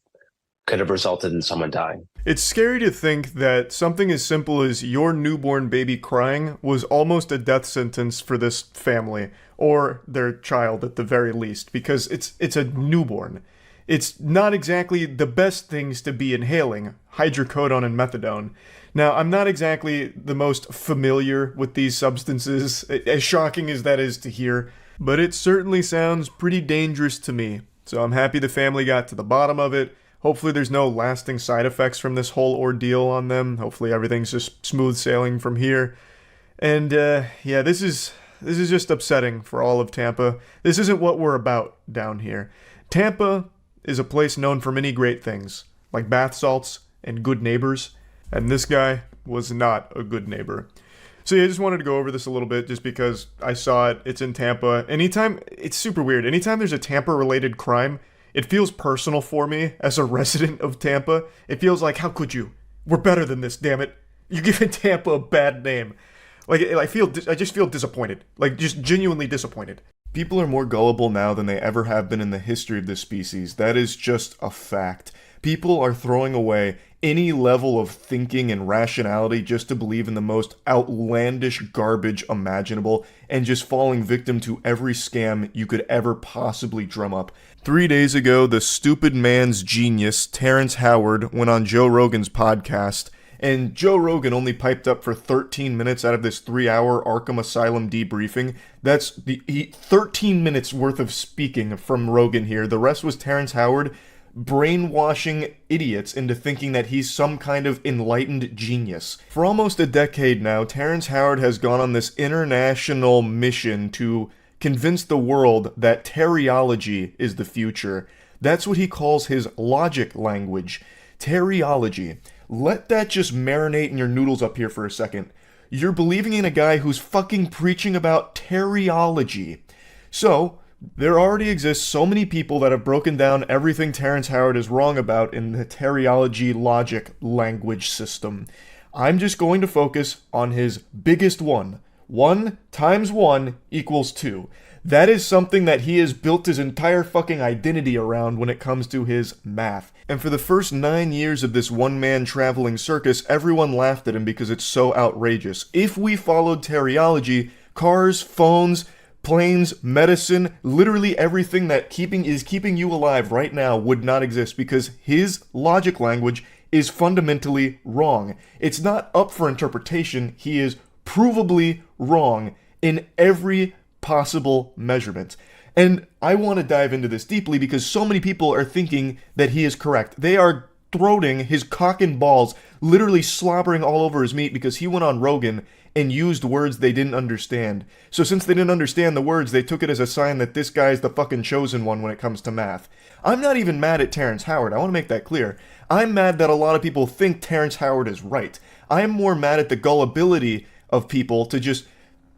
could have resulted in someone dying. It's scary to think that something as simple as your newborn baby crying was almost a death sentence for this family, or their child at the very least, because it's a newborn. It's not exactly the best things to be inhaling, hydrocodone and methadone. Now, I'm not exactly the most familiar with these substances, as shocking as that is to hear, but it certainly sounds pretty dangerous to me. So I'm happy the family got to the bottom of it. Hopefully there's no lasting side effects from this whole ordeal on them. Hopefully everything's just smooth sailing from here. And yeah, this is just upsetting for all of Tampa. This isn't what we're about down here. Tampa is a place known for many great things, like bath salts and good neighbors. And this guy was not a good neighbor. So yeah, I just wanted to go over this a little bit just because I saw it. It's in Tampa. It's super weird. Anytime there's a Tampa-related crime, it feels personal for me as a resident of Tampa. It feels like, how could you? We're better than this, damn it. You're giving Tampa a bad name. Like, I just feel disappointed. Like, just genuinely disappointed. People are more gullible now than they ever have been in the history of this species. That is just a fact. People are throwing away any level of thinking and rationality just to believe in the most outlandish garbage imaginable and just falling victim to every scam you could ever possibly drum up. 3 days ago, the stupid man's genius, Terrence Howard, went on Joe Rogan's podcast, and Joe Rogan only piped up for 13 minutes out of this 3-hour Arkham Asylum debriefing. That's 13 minutes worth of speaking from Rogan here. The rest was Terrence Howard brainwashing idiots into thinking that he's some kind of enlightened genius. For almost a decade now, Terrence Howard has gone on this international mission to convince the world that teriology is the future. That's what he calls his logic language. Teriology. Let that just marinate in your noodles up here for a second. You're believing in a guy who's fucking preaching about teriology. So, there already exists so many people that have broken down everything Terrence Howard is wrong about in the teriology logic language system. I'm just going to focus on his biggest one. 1 times 1 equals 2. That is something that he has built his entire fucking identity around when it comes to his math. And for the first 9 years of this one-man traveling circus, everyone laughed at him because it's so outrageous. If we followed teriology, cars, phones, planes, medicine, literally everything that is keeping you alive right now would not exist because his logic language is fundamentally wrong. It's not up for interpretation. He is provably wrong in every possible measurement. And I want to dive into this deeply because so many people are thinking that he is correct. They are throating his cock and balls, literally slobbering all over his meat because he went on Rogan and used words they didn't understand. So since they didn't understand the words, they took it as a sign that this guy's the fucking chosen one when it comes to math. I'm not even mad at Terrence Howard. I want to make that clear. I'm mad that a lot of people think Terrence Howard is right. I am more mad at the gullibility of people to just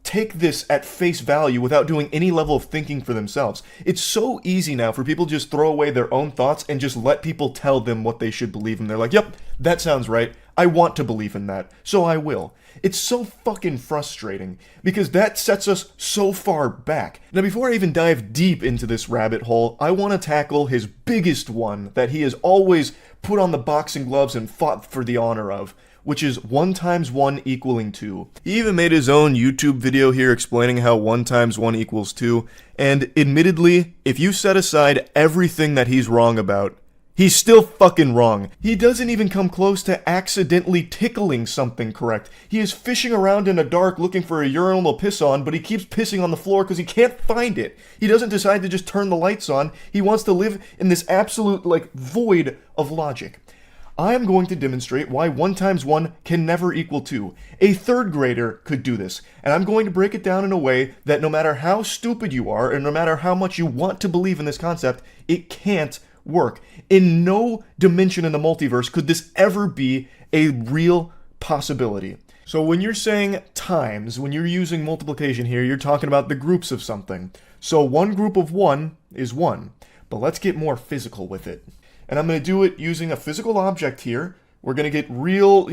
take this at face value without doing any level of thinking for themselves. It's so easy now for people to just throw away their own thoughts and just let people tell them what they should believe in. They're like, yep, that sounds right. I want to believe in that, so I will. It's so fucking frustrating because that sets us so far back. Now, before I even dive deep into this rabbit hole, I want to tackle his biggest one that he has always put on the boxing gloves and fought for the honor of, which is 1 times 1 equaling 2. He even made his own YouTube video here explaining how 1 times 1 equals 2, and admittedly, if you set aside everything that he's wrong about, he's still fucking wrong. He doesn't even come close to accidentally tickling something correct. He is fishing around in the dark looking for a urinal to piss on, but he keeps pissing on the floor because he can't find it. He doesn't decide to just turn the lights on. He wants to live in this absolute, void of logic. I am going to demonstrate why 1 times 1 can never equal 2. A third grader could do this, and I'm going to break it down in a way that no matter how stupid you are, and no matter how much you want to believe in this concept, it can't work. In no dimension in the multiverse could this ever be a real possibility. So when you're saying times, when you're using multiplication here, you're talking about the groups of something. So one group of 1 is 1, but let's get more physical with it. And I'm going to do it using a physical object here. We're going to get real,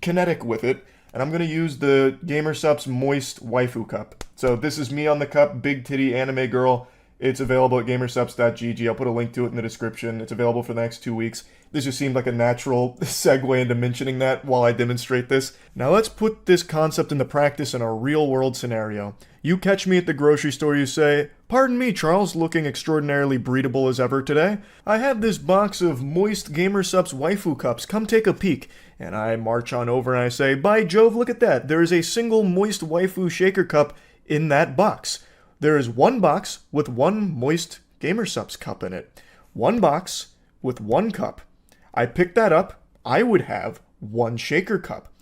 kinetic with it. And I'm going to use the GamerSupps Moist Waifu Cup. So this is me on the cup, big titty anime girl. It's available at gamersupps.gg. I'll put a link to it in the description. It's available for the next 2 weeks. This just seemed like a natural segue into mentioning that while I demonstrate this. Now let's put this concept into practice in a real-world scenario. You catch me at the grocery store, you say, "Pardon me, Charles, looking extraordinarily breedable as ever today. I have this box of moist GamerSupps waifu cups. Come take a peek." And I march on over and I say, "By Jove, look at that. There is a single moist waifu shaker cup in that box. There is one box with one moist GamerSupps cup in it. One box with one cup. I pick that up, I would have one shaker cup.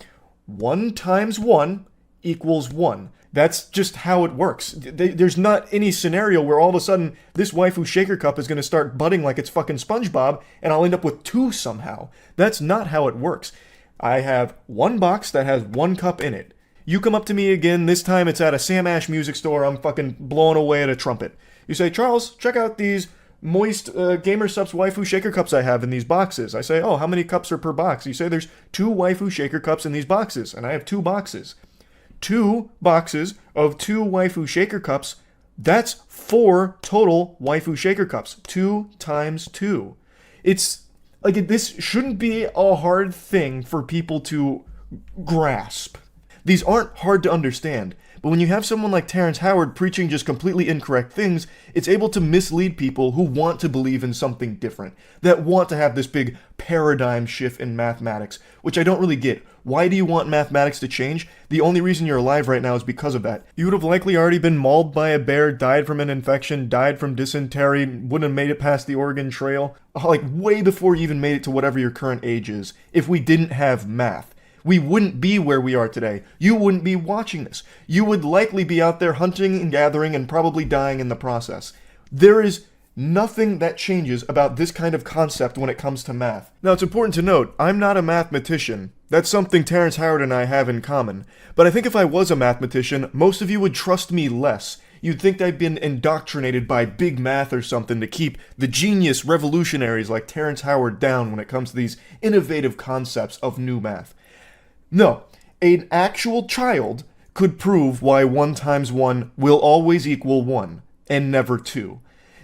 1 times 1 equals 1. That's just how it works. There's not any scenario where all of a sudden this waifu shaker cup is going to start budding like it's fucking SpongeBob and I'll end up with 2 somehow. That's not how it works. I have one box that has one cup in it. You come up to me again, this time it's at a Sam Ash music store, I'm fucking blowing away at a trumpet. You say, "Charles, check out these moist GamerSupps waifu shaker cups I have in these boxes." I say, "Oh, how many cups are per box?" You say, "There's 2 waifu shaker cups in these boxes," and I have 2 boxes. 2 boxes of 2 waifu shaker cups, that's 4 total waifu shaker cups. 2 times 2. It's like, this shouldn't be a hard thing for people to grasp. These aren't hard to understand, but when you have someone like Terrence Howard preaching just completely incorrect things, it's able to mislead people who want to believe in something different, that want to have this big paradigm shift in mathematics, which I don't really get. Why do you want mathematics to change? The only reason you're alive right now is because of that. You would have likely already been mauled by a bear, died from an infection, died from dysentery, wouldn't have made it past the Oregon Trail, like way before you even made it to whatever your current age is, if we didn't have math. We wouldn't be where we are today. You wouldn't be watching this. You would likely be out there hunting and gathering and probably dying in the process. There is nothing that changes about this kind of concept when it comes to math. Now, it's important to note, I'm not a mathematician. That's something Terrence Howard and I have in common. But I think if I was a mathematician, most of you would trust me less. You'd think they'd been indoctrinated by big math or something to keep the genius revolutionaries like Terrence Howard down when it comes to these innovative concepts of new math. No, an actual child could prove why 1 times 1 will always equal 1 and never 2.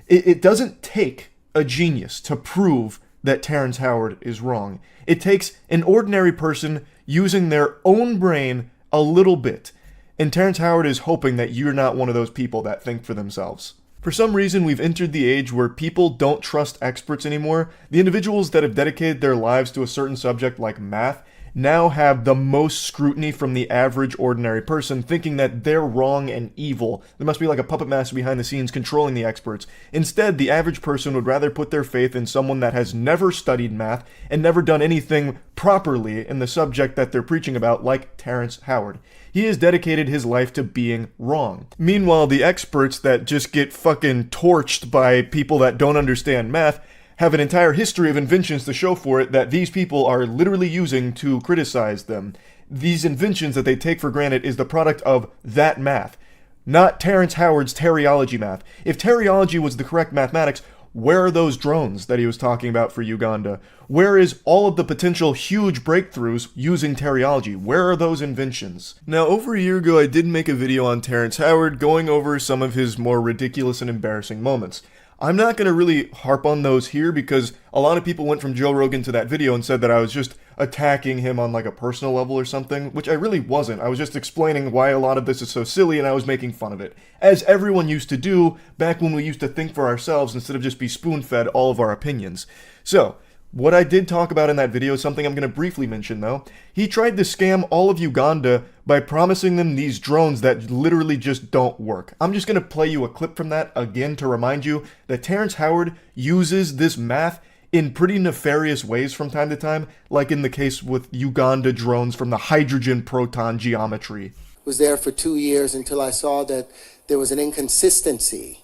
It doesn't take a genius to prove that Terrence Howard is wrong. It takes an ordinary person using their own brain a little bit. And Terrence Howard is hoping that you're not one of those people that think for themselves. For some reason, we've entered the age where people don't trust experts anymore. The individuals that have dedicated their lives to a certain subject like math now have the most scrutiny from the average ordinary person, thinking that they're wrong and evil. There must be like a puppet master behind the scenes controlling the experts. Instead, the average person would rather put their faith in someone that has never studied math and never done anything properly in the subject that they're preaching about, like Terrence Howard. He has dedicated his life to being wrong. Meanwhile, the experts that just get fucking torched by people that don't understand math have an entire history of inventions to show for it that these people are literally using to criticize them. These inventions that they take for granted is the product of that math, not Terrence Howard's teriology math. If teriology was the correct mathematics, where are those drones that he was talking about for Uganda? Where is all of the potential huge breakthroughs using teriology? Where are those inventions? Now, over a year ago, I did make a video on Terrence Howard going over some of his more ridiculous and embarrassing moments. I'm not going to really harp on those here because a lot of people went from Joe Rogan to that video and said that I was just attacking him on like a personal level or something, which I really wasn't. I was just explaining why a lot of this is so silly and I was making fun of it, as everyone used to do back when we used to think for ourselves instead of just be spoon-fed all of our opinions. So, what I did talk about in that video is something I'm going to briefly mention though. He tried to scam all of Uganda by promising them these drones that literally just don't work. I'm just going to play you a clip from that again to remind you that Terrence Howard uses this math in pretty nefarious ways from time to time, like in the case with Uganda drones from the hydrogen proton geometry. Was there for 2 years until I saw that there was an inconsistency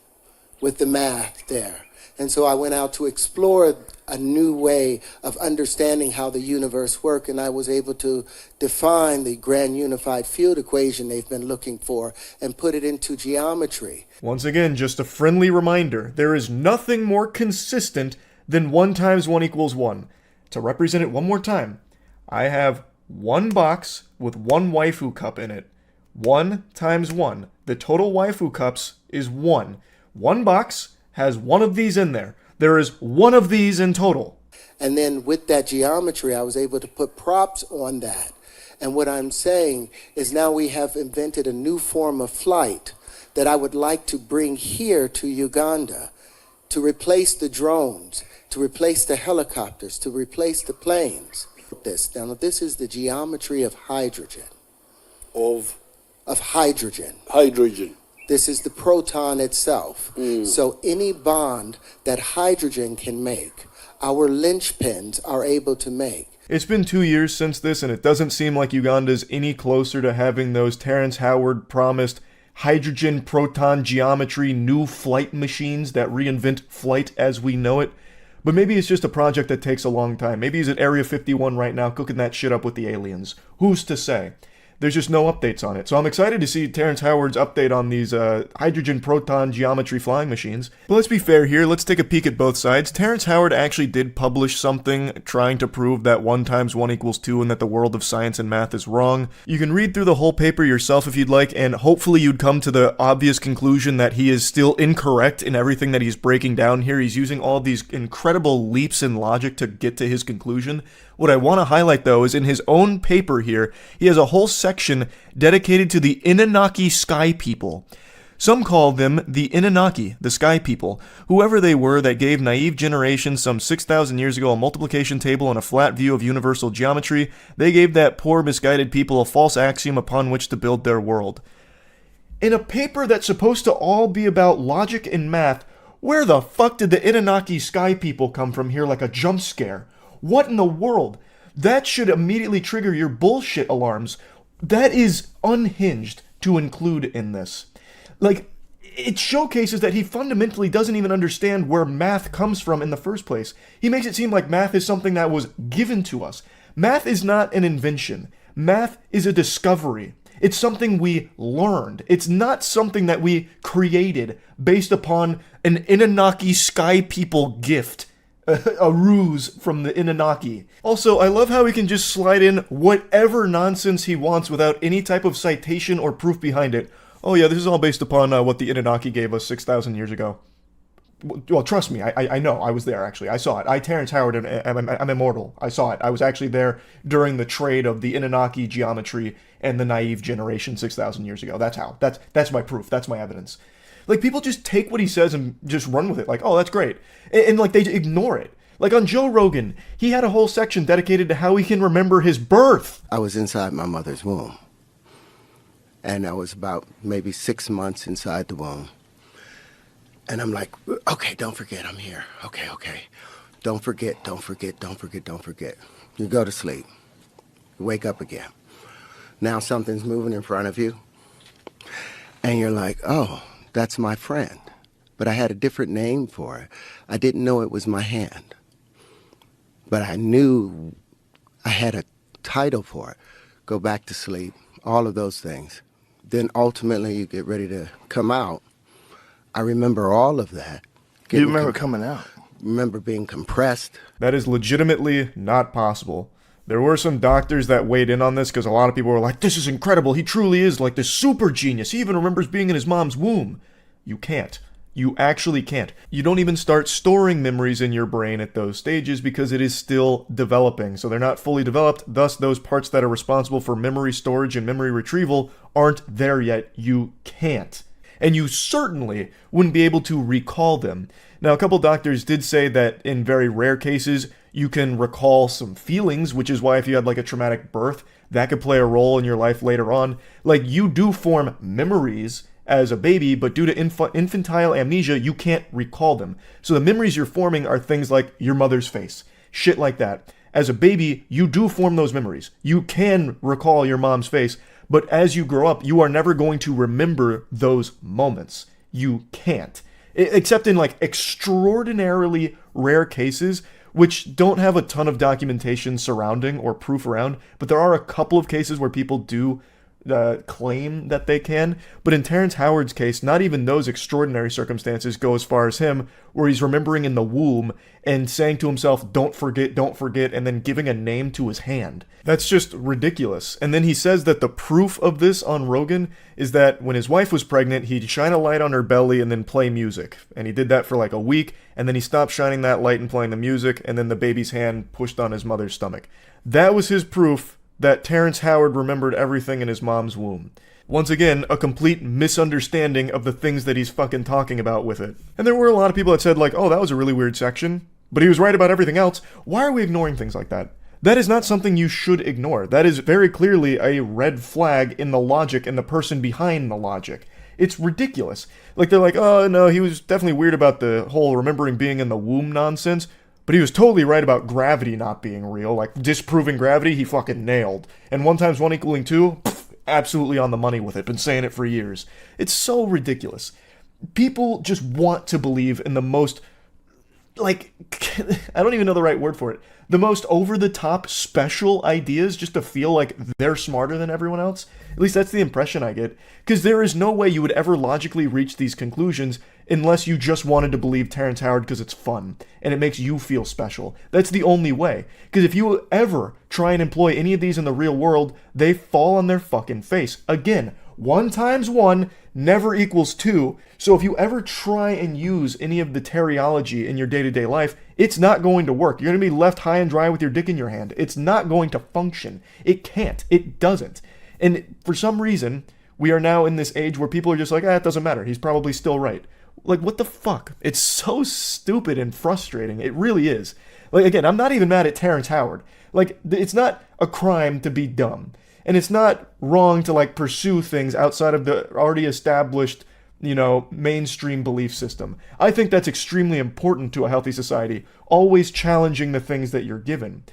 with the math there. And so I went out to explore a new way of understanding how the universe works, and I was able to define the grand unified field equation they've been looking for and put it into geometry. Once again, just a friendly reminder, there is nothing more consistent than 1 times 1 equals 1. To represent it one more time, I have one box with one waifu cup in it. 1 times 1. The total waifu cups is 1. One box has one of these in there. There is one of these in total. And then with that geometry, I was able to put props on that. And what I'm saying is now we have invented a new form of flight that I would like to bring here to Uganda to replace the drones, to replace the helicopters, to replace the planes. Now, this is the geometry of hydrogen. Of hydrogen. Hydrogen. This is the proton itself. So any bond that hydrogen can make, our linchpins are able to make. It's been 2 years since this, and it doesn't seem like Uganda's any closer to having those Terrence Howard promised hydrogen proton geometry new flight machines that reinvent flight as we know it. But maybe it's just a project that takes a long time. Maybe he's at Area 51 right now cooking that shit up with the aliens. Who's to say? There's just no updates on it. So I'm excited to see Terrence Howard's update on these hydrogen proton geometry flying machines. But let's be fair here, let's take a peek at both sides. Terrence Howard actually did publish something trying to prove that 1 times 1 equals 2 and that the world of science and math is wrong. You can read through the whole paper yourself if you'd like, and hopefully you'd come to the obvious conclusion that he is still incorrect in everything that he's breaking down here. He's using all these incredible leaps in logic to get to his conclusion. What I want to highlight, though, is in his own paper here, he has a whole section dedicated to the Anunnaki Sky People. Some call them the Anunnaki, the Sky People, whoever they were that gave naive generations some 6,000 years ago a multiplication table and a flat view of universal geometry. They gave that poor, misguided people a false axiom upon which to build their world. In a paper that's supposed to all be about logic and math, where the fuck did the Anunnaki Sky People come from here like a jump scare? What in the world? That should immediately trigger your bullshit alarms. That is unhinged to include in this. Like, it showcases that he fundamentally doesn't even understand where math comes from in the first place. He makes it seem like math is something that was given to us. Math is not an invention. Math is a discovery. It's something we learned. It's not something that we created based upon an Anunnaki sky people gift. A ruse from the Anunnaki. Also, I love how he can just slide in whatever nonsense he wants without any type of citation or proof behind it. Oh yeah, this is all based upon what the Anunnaki gave us 6,000 years ago. Well, trust me, I know. I was there, actually. I saw it. Terrence Howard, I'm immortal. I saw it. I was actually there during the trade of the Anunnaki geometry and the naive generation 6,000 years ago. That's how. That's my proof. That's my evidence. Like, people just take what he says and just run with it. Like, oh, that's great. And like, they ignore it. Like, on Joe Rogan, he had a whole section dedicated to how he can remember his birth. I was inside my mother's womb. And I was about maybe 6 months inside the womb. And I'm like, okay, don't forget I'm here. Okay. Don't forget. You go to sleep. You wake up again. Now something's moving in front of you. And you're like, oh, that's my friend. But I had a different name for it. I didn't know it was my hand. But I knew I had a title for it. Go back to sleep, all of those things. Then ultimately you get ready to come out. I remember all of that. You remember coming out? Remember being compressed. That is legitimately not possible. There were some doctors that weighed in on this because a lot of people were like, this is incredible. He truly is like this super genius. He even remembers being in his mom's womb. You can't. You actually can't. You don't even start storing memories in your brain at those stages because it is still developing. So they're not fully developed. Thus, those parts that are responsible for memory storage and memory retrieval aren't there yet. You can't. And you certainly wouldn't be able to recall them. Now, a couple doctors did say that in very rare cases, you can recall some feelings, which is why if you had like a traumatic birth, that could play a role in your life later on. Like, you do form memories as a baby, but due to infantile amnesia, you can't recall them. So the memories you're forming are things like your mother's face, shit like that. As a baby, you do form those memories. You can recall your mom's face, but as you grow up, you are never going to remember those moments. You can't. Except in like extraordinarily rare cases, which don't have a ton of documentation surrounding or proof around, but there are a couple of cases where people do claim that they can. But in Terrence Howard's case, not even those extraordinary circumstances go as far as him, where he's remembering in the womb and saying to himself, don't forget, and then giving a name to his hand. That's just ridiculous. And then he says that the proof of this on Rogan is that when his wife was pregnant, he'd shine a light on her belly and then play music. And he did that for like a week, and then he stopped shining that light and playing the music, and then the baby's hand pushed on his mother's stomach. That was his proof that Terrence Howard remembered everything in his mom's womb. Once again, a complete misunderstanding of the things that he's fucking talking about with it. And there were a lot of people that said like, oh, that was a really weird section, but he was right about everything else. Why are we ignoring things like that? That is not something you should ignore. That is very clearly a red flag in the logic and the person behind the logic. It's ridiculous. Like, they're like, oh, no, he was definitely weird about the whole remembering being in the womb nonsense. But he was totally right about gravity not being real. Like, disproving gravity, he fucking nailed. And 1 + 1 = 2, absolutely on the money with it. Been saying it for years. It's so ridiculous. People just want to believe in the most, like, I don't even know the right word for it. The most over-the-top special ideas just to feel like they're smarter than everyone else. At least that's the impression I get. Because there is no way you would ever logically reach these conclusions unless you just wanted to believe Terrence Howard because it's fun and it makes you feel special. That's the only way. Because if you ever try and employ any of these in the real world, they fall on their fucking face. Again, 1 × 1 never equals 2. So if you ever try and use any of the teriology in your day-to-day life, it's not going to work. You're going to be left high and dry with your dick in your hand. It's not going to function. It can't. It doesn't. And for some reason, we are now in this age where people are just like, it doesn't matter. He's probably still right. Like, what the fuck? It's so stupid and frustrating. It really is. Like, again, I'm not even mad at Terrence Howard. Like, it's not a crime to be dumb. And it's not wrong to, like, pursue things outside of the already established, mainstream belief system. I think that's extremely important to a healthy society, always challenging the things that you're given.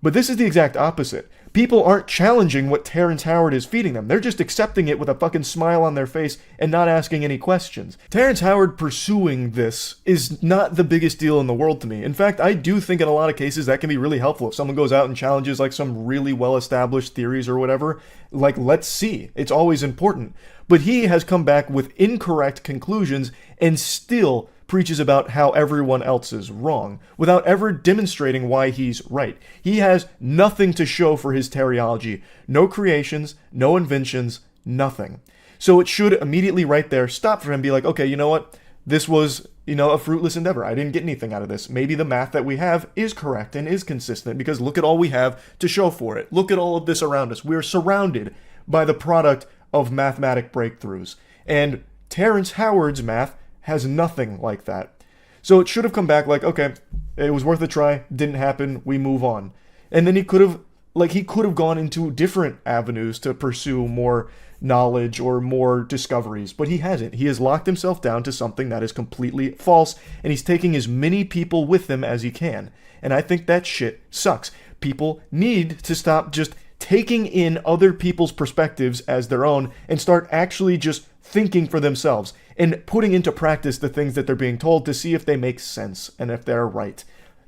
But this is the exact opposite. People aren't challenging what Terrence Howard is feeding them. They're just accepting it with a fucking smile on their face and not asking any questions. Terrence Howard pursuing this is not the biggest deal in the world to me. In fact, I do think in a lot of cases that can be really helpful. If someone goes out and challenges like some really well-established theories or whatever, like, let's see. It's always important. But he has come back with incorrect conclusions and still preaches about how everyone else is wrong, without ever demonstrating why he's right. He has nothing to show for his teleology. No creations, no inventions, nothing. So it should immediately right there stop for him and be like, okay, you know what? This was, a fruitless endeavor. I didn't get anything out of this. Maybe the math that we have is correct and is consistent because look at all we have to show for it. Look at all of this around us. We're surrounded by the product of mathematic breakthroughs. And Terrence Howard's math has nothing like that. So it should have come back like, okay, it was worth a try, didn't happen, we move on. And then he could have gone into different avenues to pursue more knowledge or more discoveries, but he hasn't. He has locked himself down to something that is completely false, and he's taking as many people with him as he can. And I think that shit sucks. People need to stop just taking in other people's perspectives as their own and start actually just thinking for themselves and putting into practice the things that they're being told to see if they make sense and if they're right.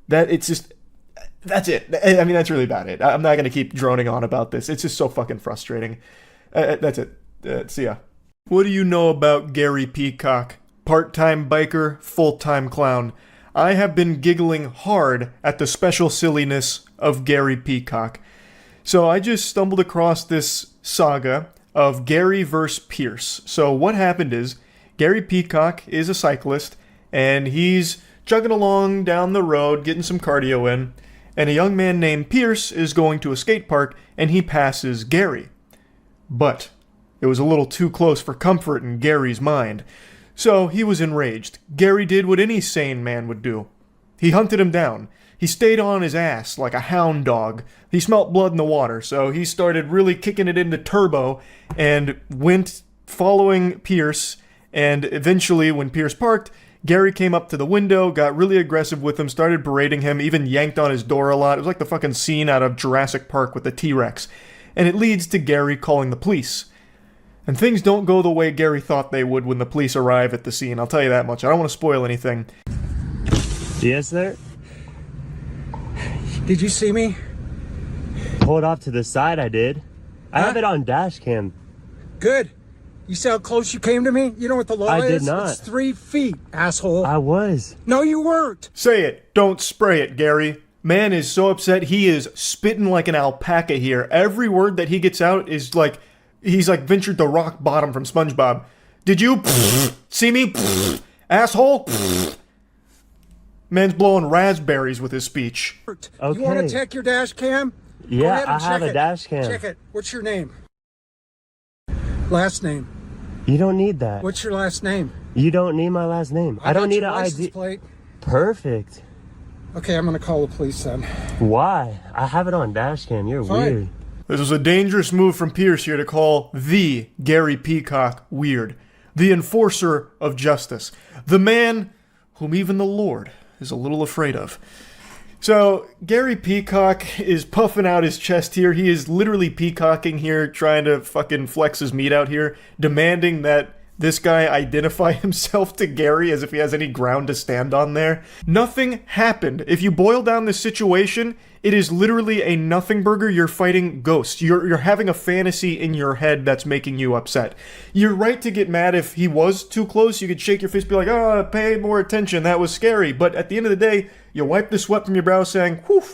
That's it. I mean, that's really about it. I'm not going to keep droning on about this. It's just so fucking frustrating. That's it. See ya. What do you know about Gary Peacock? Part-time biker, full-time clown. I have been giggling hard at the special silliness of Gary Peacock. So I just stumbled across this saga of Gary versus Pierce. So what happened is, Gary Peacock is a cyclist, and he's chugging along down the road, getting some cardio in, and a young man named Pierce is going to a skate park, and he passes Gary. But it was a little too close for comfort in Gary's mind. So he was enraged. Gary did what any sane man would do. He hunted him down. He stayed on his ass like a hound dog. He smelt blood in the water, so he started really kicking it into turbo and went following Pierce. And eventually, when Pierce parked, Gary came up to the window, got really aggressive with him, started berating him, even yanked on his door a lot. It was like the fucking scene out of Jurassic Park with the T-Rex. And it leads to Gary calling the police. And things don't go the way Gary thought they would when the police arrive at the scene, I'll tell you that much. I don't want to spoil anything. Yes, sir? Did you see me? Pulled off to the side, I did. I have it on dash cam. Good. You see how close you came to me? You know what the law is? I did not. It's 3 feet, asshole. I was. No, you weren't. Say it. Don't spray it, Gary. Man is so upset he is spitting like an alpaca here. Every word that he gets out is like, he's like ventured to rock bottom from SpongeBob. Did you see me? Asshole? Man's blowing raspberries with his speech. Okay. You want to check your dash cam? Yeah, I have a dash cam. Check it. What's your name? Last name. You don't need that. What's your last name? You don't need my last name. I don't need an ID. Plate. Perfect. Okay, I'm gonna call the police then. Why? I have it on dash cam. You're weird. This was a dangerous move from Pierce here to call the Gary Peacock weird. The enforcer of justice. The man whom even the Lord is a little afraid of. So, Gary Peacock is puffing out his chest here. He is literally peacocking here, trying to fucking flex his meat out here, demanding that this guy identify himself to Gary as if he has any ground to stand on there. Nothing happened. If you boil down this situation, it is literally a nothing burger. You're fighting ghosts. You're having a fantasy in your head that's making you upset. You're right to get mad if he was too close. You could shake your fist and be like, oh, pay more attention. That was scary. But at the end of the day, you wipe the sweat from your brow saying, whew,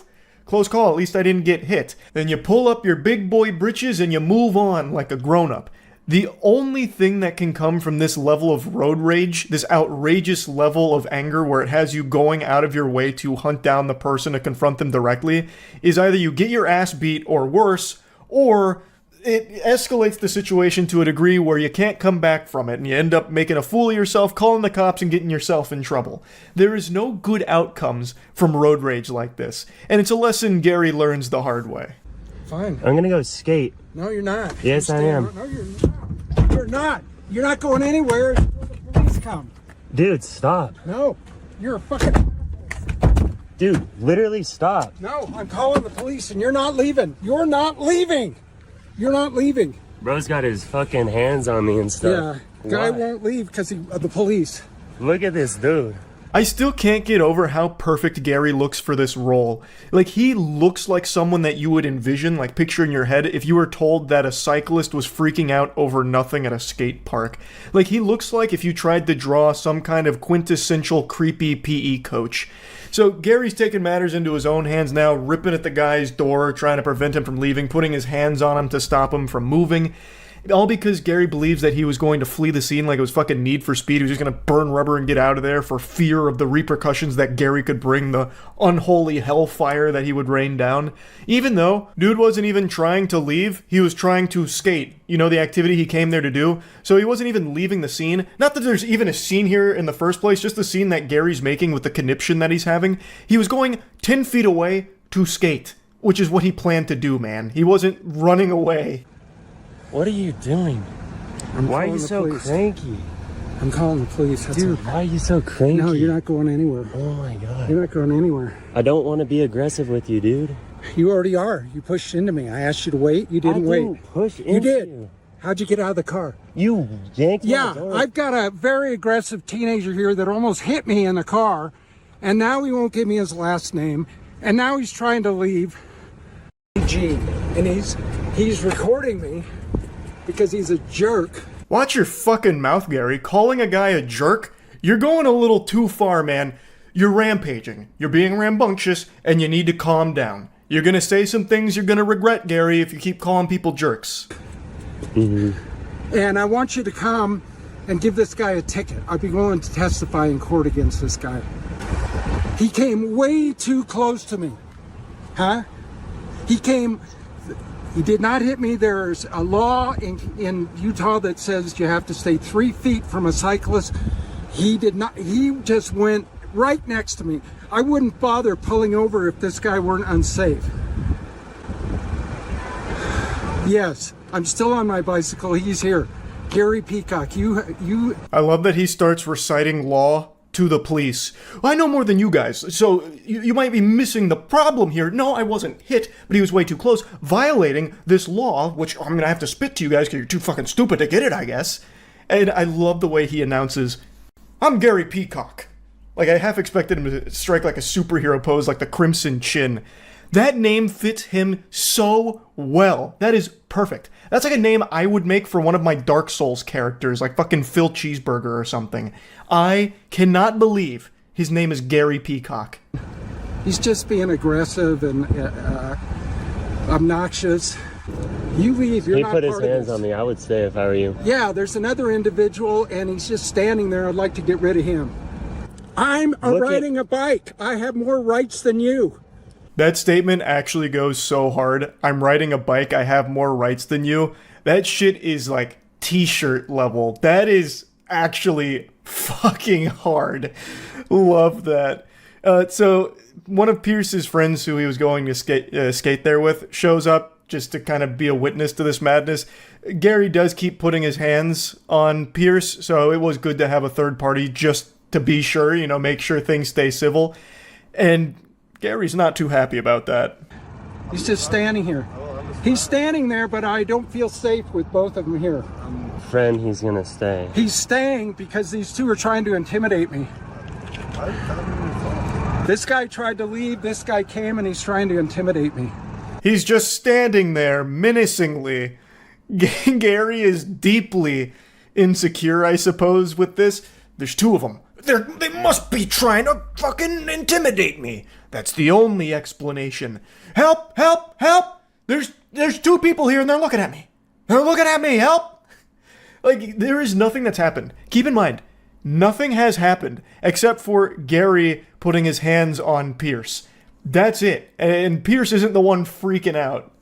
close call. At least I didn't get hit. Then you pull up your big boy britches and you move on like a grown-up. The only thing that can come from this level of road rage, this outrageous level of anger where it has you going out of your way to hunt down the person to confront them directly, is either you get your ass beat or worse, or it escalates the situation to a degree where you can't come back from it and you end up making a fool of yourself, calling the cops, and getting yourself in trouble. There is no good outcomes from road rage like this, and it's a lesson Gary learns the hard way. Fine. I'm gonna go skate. No, you're not. Yes, I am. No, you're not. You're not. You're not going anywhere until the police come. Dude, stop. No, you're a fucking... Dude, Dude, literally stop. No, I'm calling the police and you're not leaving. You're not leaving. You're not leaving. Bro's got his fucking hands on me and stuff. Yeah, guy won't leave because of the police. Look at this dude. I still can't get over how perfect Gary looks for this role. Like, he looks like someone that you would envision, like picture in your head, if you were told that a cyclist was freaking out over nothing at a skate park. Like, he looks like if you tried to draw some kind of quintessential creepy PE coach. So Gary's taking matters into his own hands now, ripping at the guy's door, trying to prevent him from leaving, putting his hands on him to stop him from moving. All because Gary believes that he was going to flee the scene like it was fucking Need for Speed. He was just going to burn rubber and get out of there for fear of the repercussions that Gary could bring, the unholy hellfire that he would rain down. Even though dude wasn't even trying to leave, he was trying to skate. You know, the activity he came there to do. So he wasn't even leaving the scene. Not that there's even a scene here in the first place, just the scene that Gary's making with the conniption that he's having. He was going 10 feet away to skate, which is what he planned to do, man. He wasn't running away. What are you doing? Why are you so cranky? I'm calling the police. Dude, why are you so cranky? No, you're not going anywhere. Oh my god. You're not going anywhere. I don't want to be aggressive with you, dude. You already are. You pushed into me. I asked you to wait. You didn't wait. I didn't push into you. Did. You. How'd you get out of the car? You yanked Yeah, my door. I've got a very aggressive teenager here that almost hit me in the car, and now he won't give me his last name, and now he's trying to leave. Gene, and he's recording me because he's a jerk. Watch your fucking mouth, Gary. Calling a guy a jerk? You're going a little too far, man. You're rampaging. You're being rambunctious, and you need to calm down. You're gonna say some things you're gonna regret, Gary, if you keep calling people jerks. Mm-hmm. And I want you to come and give this guy a ticket. I'll be going to testify in court against this guy. He came way too close to me. Huh? He did not hit me. There's a law in Utah that says you have to stay 3 feet from a cyclist. He did not. He just went right next to me. I wouldn't bother pulling over if this guy weren't unsafe. Yes, I'm still on my bicycle. He's here. Gary Peacock, you. I love that he starts reciting law to the police. I know more than you guys, so you might be missing the problem here. No, I wasn't hit, but he was way too close, violating this law, which I'm gonna have to spit to you guys because you're too fucking stupid to get it, I guess. And I love the way he announces, I'm Gary Peacock. Like, I half expected him to strike like a superhero pose, like the Crimson Chin. That name fits him so well. That is perfect. That's like a name I would make for one of my Dark Souls characters, like fucking Phil Cheeseburger or something. I cannot believe his name is Gary Peacock. He's just being aggressive and obnoxious. You leave. You're he not put his part of hands this. on me. I would stay if I were you. Yeah, there's another individual, and he's just standing there. I'd like to get rid of him. I'm riding a bike. I have more rights than you. That statement actually goes so hard. I'm riding a bike. I have more rights than you. That shit is like t-shirt level. That is actually fucking hard. Love that. So one of Pierce's friends who he was going to skate there with shows up just to kind of be a witness to this madness. Gary does keep putting his hands on Pierce, so it was good to have a third party just to be sure, you know, make sure things stay civil. And Gary's not too happy about that. He's just standing here. He's standing there, but I don't feel safe with both of them here. Friend, he's gonna stay. He's staying because these two are trying to intimidate me. This guy tried to leave, this guy came, and he's trying to intimidate me. He's just standing there menacingly. Gary is deeply insecure, I suppose, with this. There's two of them. They must be trying to fucking intimidate me. That's the only explanation. Help! Help! Help! There's two people here and they're looking at me. They're looking at me! Help! Like, there is nothing that's happened. Keep in mind, nothing has happened except for Gary putting his hands on Pierce. That's it. And Pierce isn't the one freaking out.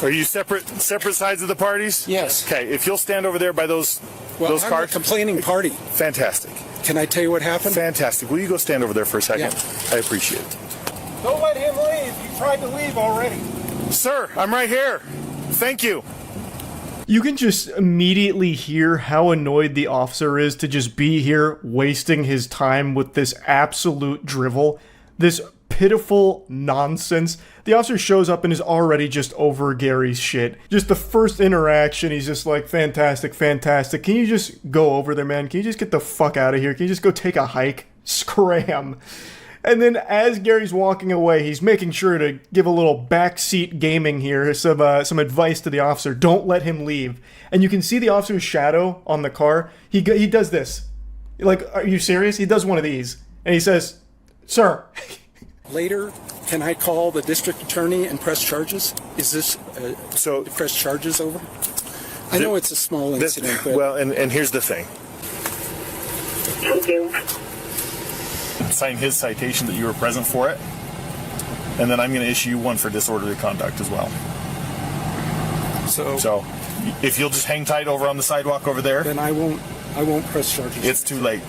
Are you separate sides of the parties? Yes. Okay, if you'll stand over there by those cars. I'm a complaining party. Fantastic. Can I tell you what happened? Fantastic. Will you go stand over there for a second? Yeah. I appreciate it. Don't let him leave. He tried to leave already. Sir, I'm right here. Thank you. You can just immediately hear how annoyed the officer is to just be here wasting his time with this absolute drivel. This pitiful nonsense. The officer shows up and is already just over Gary's shit. Just the first interaction, he's just like, fantastic, fantastic. Can you just go over there, man? Can you just get the fuck out of here? Can you just go take a hike? Scram. And then as Gary's walking away, he's making sure to give a little backseat gaming here, some advice to the officer. Don't let him leave. And you can see the officer's shadow on the car. He does this. Like, are you serious? He does one of these. And he says, "Sir." Later, can I call the district attorney and press charges? Is this so press charges over? I know it's a small incident, but... Well, and here's the thing. Thank you. Sign his citation that you were present for it, and then I'm going to issue you one for disorderly conduct as well. So if you'll just hang tight over on the sidewalk over there, then I won't press charges. It's too late.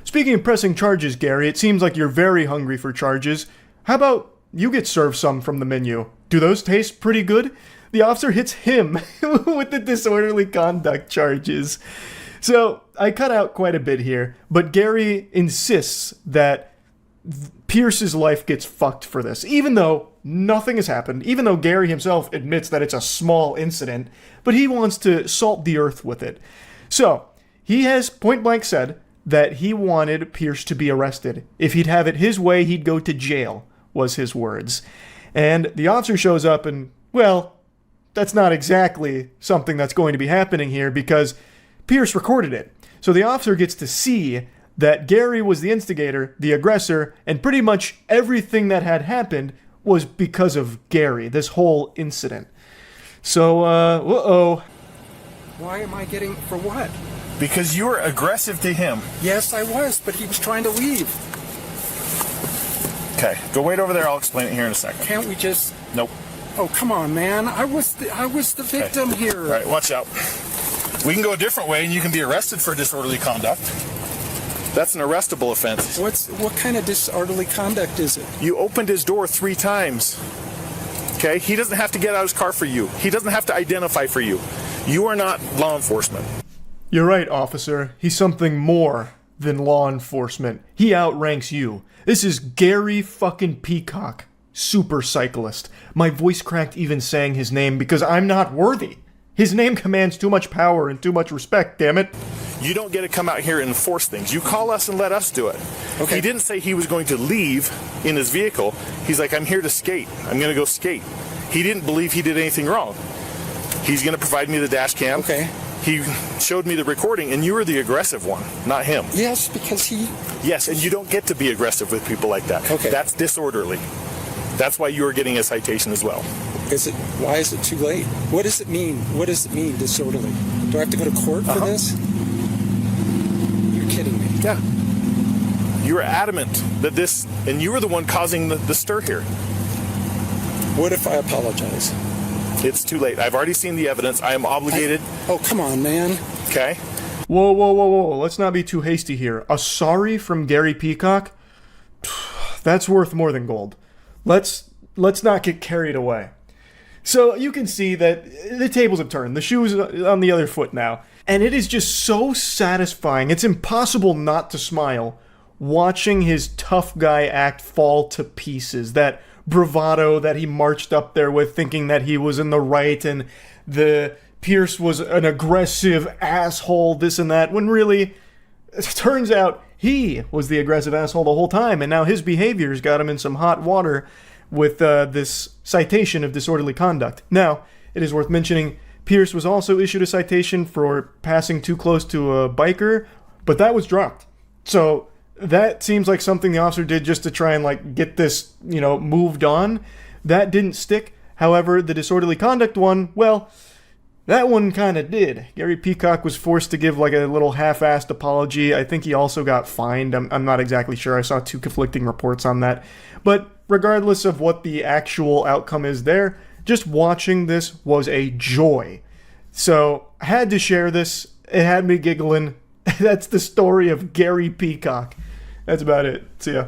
Speaking of pressing charges, Gary, it seems like you're very hungry for charges. How about you get served some from the menu? Do those taste pretty good? The officer hits him with the disorderly conduct charges. So I cut out quite a bit here, but Gary insists that Pierce's life gets fucked for this, even though nothing has happened, even though Gary himself admits that it's a small incident, but he wants to salt the earth with it. So he has point blank said that he wanted Pierce to be arrested. If he'd have it his way, he'd go to jail, was his words. And the officer shows up and, well, that's not exactly something that's going to be happening here because Pierce recorded it. So the officer gets to see that Gary was the instigator, the aggressor, and pretty much everything that had happened was because of Gary, this whole incident. So, uh-oh. Why am I getting... for what? Because you were aggressive to him. Yes, I was, but he was trying to leave. Okay, go wait over there. I'll explain it here in a second. Can't we just... Nope. Oh, come on, man. I was the victim here. All right, watch out. We can go a different way, and you can be arrested for disorderly conduct. That's an arrestable offense. What kind of disorderly conduct is it? You opened his door 3 times. Okay? He doesn't have to get out of his car for you. He doesn't have to identify for you. You are not law enforcement. You're right, officer. He's something more than law enforcement. He outranks you. This is Gary fucking Peacock, super cyclist. My voice cracked even saying his name because I'm not worthy. His name commands too much power and too much respect, damn it. You don't get to come out here and enforce things. You call us and let us do it. Okay. He didn't say he was going to leave in his vehicle. He's like, I'm here to skate. I'm going to go skate. He didn't believe he did anything wrong. He's going to provide me the dash cam. Okay. He showed me the recording, and you were the aggressive one, not him. Yes, because he... Yes, and you don't get to be aggressive with people like that. Okay. That's disorderly. That's why you are getting a citation as well. Why is it too late? What does it mean? What does it mean, disorderly? Do I have to go to court for this? You're kidding me. Yeah. You were adamant that this, and you were the one causing the stir here. What if I apologize? It's too late. I've already seen the evidence. I am obligated. Oh, come on, man. Okay. Whoa, whoa, whoa, whoa. Let's not be too hasty here. A sorry from Gary Peacock? That's worth more than gold. Let's not get carried away. So you can see that the tables have turned. The shoe's on the other foot now. And it is just so satisfying. It's impossible not to smile watching his tough guy act fall to pieces. That bravado that he marched up there with, thinking that he was in the right and the Pierce was an aggressive asshole, this and that, when really, it turns out he was the aggressive asshole the whole time, and now his behavior's got him in some hot water with this citation of disorderly conduct. Now, it is worth mentioning, Pierce was also issued a citation for passing too close to a biker, but that was dropped. So that seems like something the officer did just to try and like get this, moved on. That didn't stick. However, the disorderly conduct one, well, that one kind of did. Gary Peacock was forced to give like a little half-assed apology. I think he also got fined. I'm not exactly sure. I saw 2 conflicting reports on that. But regardless of what the actual outcome is there, just watching this was a joy. So I had to share this. It had me giggling. That's the story of Gary Peacock. That's about it. See ya.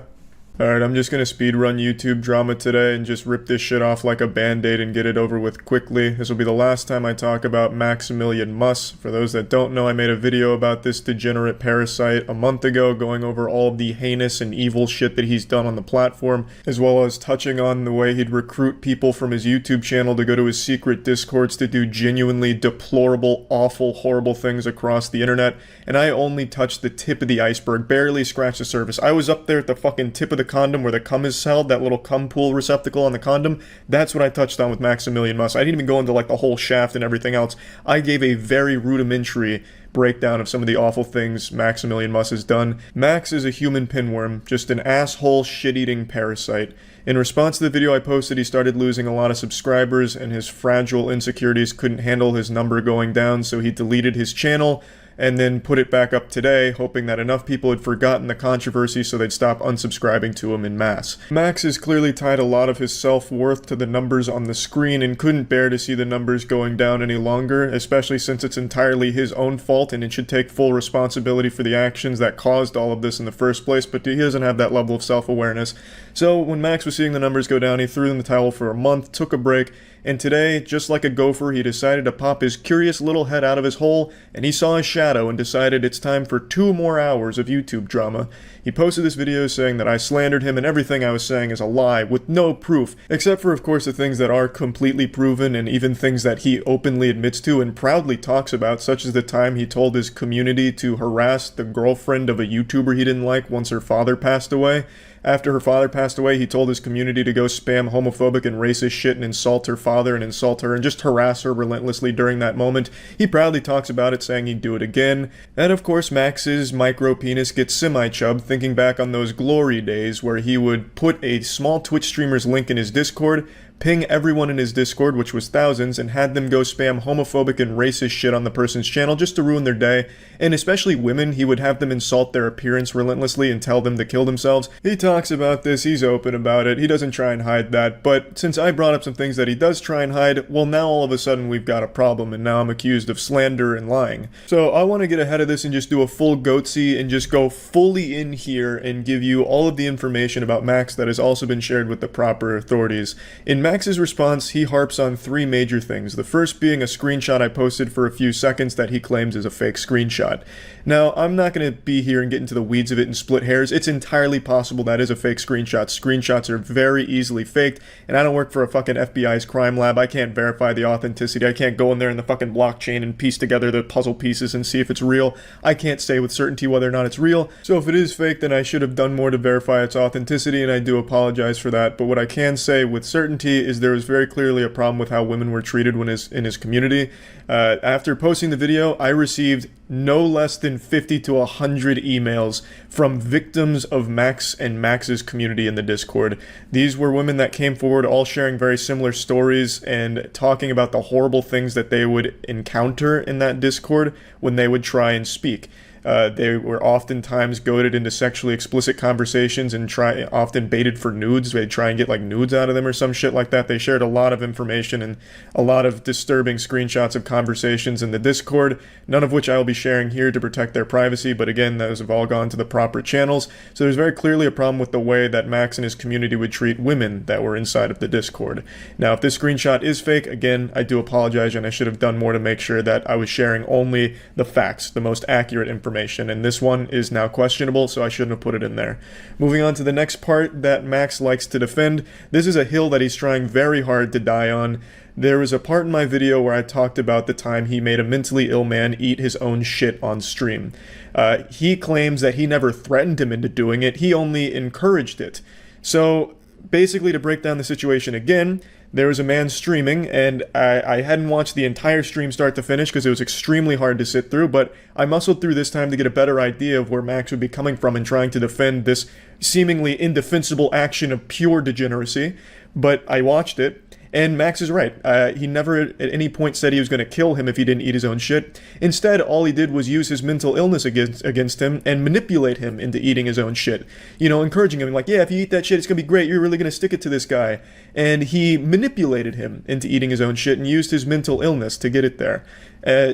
Alright, I'm just gonna speedrun YouTube drama today and just rip this shit off like a band-aid and get it over with quickly. This will be the last time I talk about Maximilian Muss. For those that don't know, I made a video about this degenerate parasite a month ago, going over all of the heinous and evil shit that he's done on the platform, as well as touching on the way he'd recruit people from his YouTube channel to go to his secret discords to do genuinely deplorable, awful, horrible things across the internet. And I only touched the tip of the iceberg, barely scratched the surface. I was up there at the fucking tip of the condom where the cum is held, that little cum pool receptacle on the condom. That's what I touched on with Maximilian Muss. I didn't even go into like the whole shaft and everything else. I gave a very rudimentary breakdown of some of the awful things Maximilian Muss has done. Max is a human pinworm, just an asshole shit-eating parasite. In response to the video I posted, he started losing a lot of subscribers and his fragile insecurities couldn't handle his number going down, so he deleted his channel and then put it back up today, hoping that enough people had forgotten the controversy so they'd stop unsubscribing to him en masse. Max has clearly tied a lot of his self-worth to the numbers on the screen and couldn't bear to see the numbers going down any longer, especially since it's entirely his own fault and it should take full responsibility for the actions that caused all of this in the first place, but he doesn't have that level of self-awareness. So when Max was seeing the numbers go down, he threw in the towel for a month, took a break, and today, just like a gopher, he decided to pop his curious little head out of his hole, and he saw a shadow and decided it's time for 2 more hours of YouTube drama. He posted this video saying that I slandered him and everything I was saying is a lie, with no proof, except for of course the things that are completely proven and even things that he openly admits to and proudly talks about, such as the time he told his community to harass the girlfriend of a YouTuber he didn't like once her father passed away. After her father passed away, he told his community to go spam homophobic and racist shit and insult her father and insult her and just harass her relentlessly during that moment. He proudly talks about it, saying he'd do it again. And of course, Max's micro penis gets semi-chubbed, thinking back on those glory days where he would put a small Twitch streamer's link in his Discord, ping everyone in his Discord, which was thousands, and had them go spam homophobic and racist shit on the person's channel just to ruin their day. And especially women, he would have them insult their appearance relentlessly and tell them to kill themselves. He talks about this, he's open about it, he doesn't try and hide that, but since I brought up some things that he does try and hide, well now all of a sudden we've got a problem and now I'm accused of slander and lying. So I want to get ahead of this and just do a full goatsy and just go fully in here and give you all of the information about Max that has also been shared with the proper authorities. In Max's response, he harps on 3 major things. The first being a screenshot I posted for a few seconds that he claims is a fake screenshot. Now, I'm not going to be here and get into the weeds of it and split hairs. It's entirely possible that is a fake screenshot. Screenshots are very easily faked, and I don't work for a fucking FBI's crime lab. I can't verify the authenticity. I can't go in there in the fucking blockchain and piece together the puzzle pieces and see if it's real. I can't say with certainty whether or not it's real. So if it is fake, then I should have done more to verify its authenticity, and I do apologize for that. But what I can say with certainty is there was very clearly a problem with how women were treated when in his community. After posting the video, I received no less than 50 to 100 emails from victims of Max and Max's community in the Discord. These were women that came forward all sharing very similar stories and talking about the horrible things that they would encounter in that Discord when they would try and speak. They were oftentimes goaded into sexually explicit conversations and often baited for nudes. They'd try and get like nudes out of them or some shit like that. They shared a lot of information and a lot of disturbing screenshots of conversations in the Discord, none of which I will be sharing here to protect their privacy, but again, those have all gone to the proper channels. So there's very clearly a problem with the way that Max and his community would treat women that were inside of the Discord. Now, if this screenshot is fake, again, I do apologize and I should have done more to make sure that I was sharing only the facts, the most accurate information. And this one is now questionable, so I shouldn't have put it in there. Moving on to the next part that Max likes to defend. This is a hill that he's trying very hard to die on. There was a part in my video where I talked about the time he made a mentally ill man eat his own shit on stream. He claims that he never threatened him into doing it, he only encouraged it. So basically, to break down the situation again, there was a man streaming, and I hadn't watched the entire stream start to finish because it was extremely hard to sit through, but I muscled through this time to get a better idea of where Max would be coming from in trying to defend this seemingly indefensible action of pure degeneracy. But I watched it, And Max is right. He never at any point said he was going to kill him if he didn't eat his own shit. Instead, all he did was use his mental illness against him and manipulate him into eating his own shit. You know, encouraging him, like, yeah, if you eat that shit, it's going to be great. You're really going to stick it to this guy. And he manipulated him into eating his own shit and used his mental illness to get it there.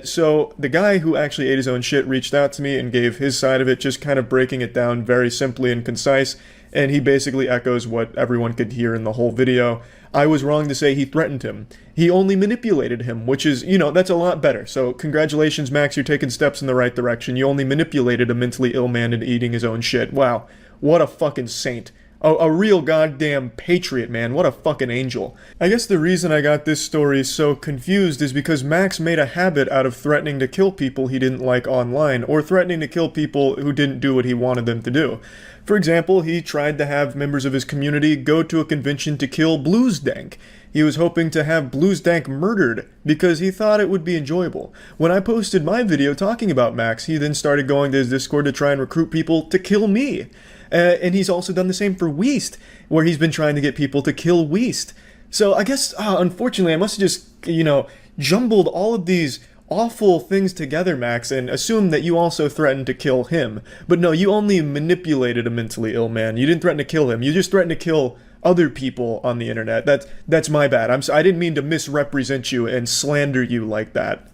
So the guy who actually ate his own shit reached out to me and gave his side of it, just kind of breaking it down very simply and concise. And he basically echoes what everyone could hear in the whole video. I was wrong to say he threatened him. He only manipulated him, which is, you know, that's a lot better. So congratulations, Max, you're taking steps in the right direction. You only manipulated a mentally ill man into eating his own shit. Wow, what a fucking saint. A real goddamn patriot, man. What a fucking angel. I guess the reason I got this story so confused is because Max made a habit out of threatening to kill people he didn't like online, or threatening to kill people who didn't do what he wanted them to do. For example, he tried to have members of his community go to a convention to kill Bluesdank. He was hoping to have Bluesdank murdered because he thought it would be enjoyable. When I posted my video talking about Max, he then started going to his Discord to try and recruit people to kill me. And he's also done the same for Weast, where he's been trying to get people to kill Weast. So I guess, unfortunately, I must have just, you know, jumbled all of these awful things together, Max, and assumed that you also threatened to kill him. But no, you only manipulated a mentally ill man. You didn't threaten to kill him. You just threatened to kill other people on the internet. That's my bad. I didn't mean to misrepresent you and slander you like that.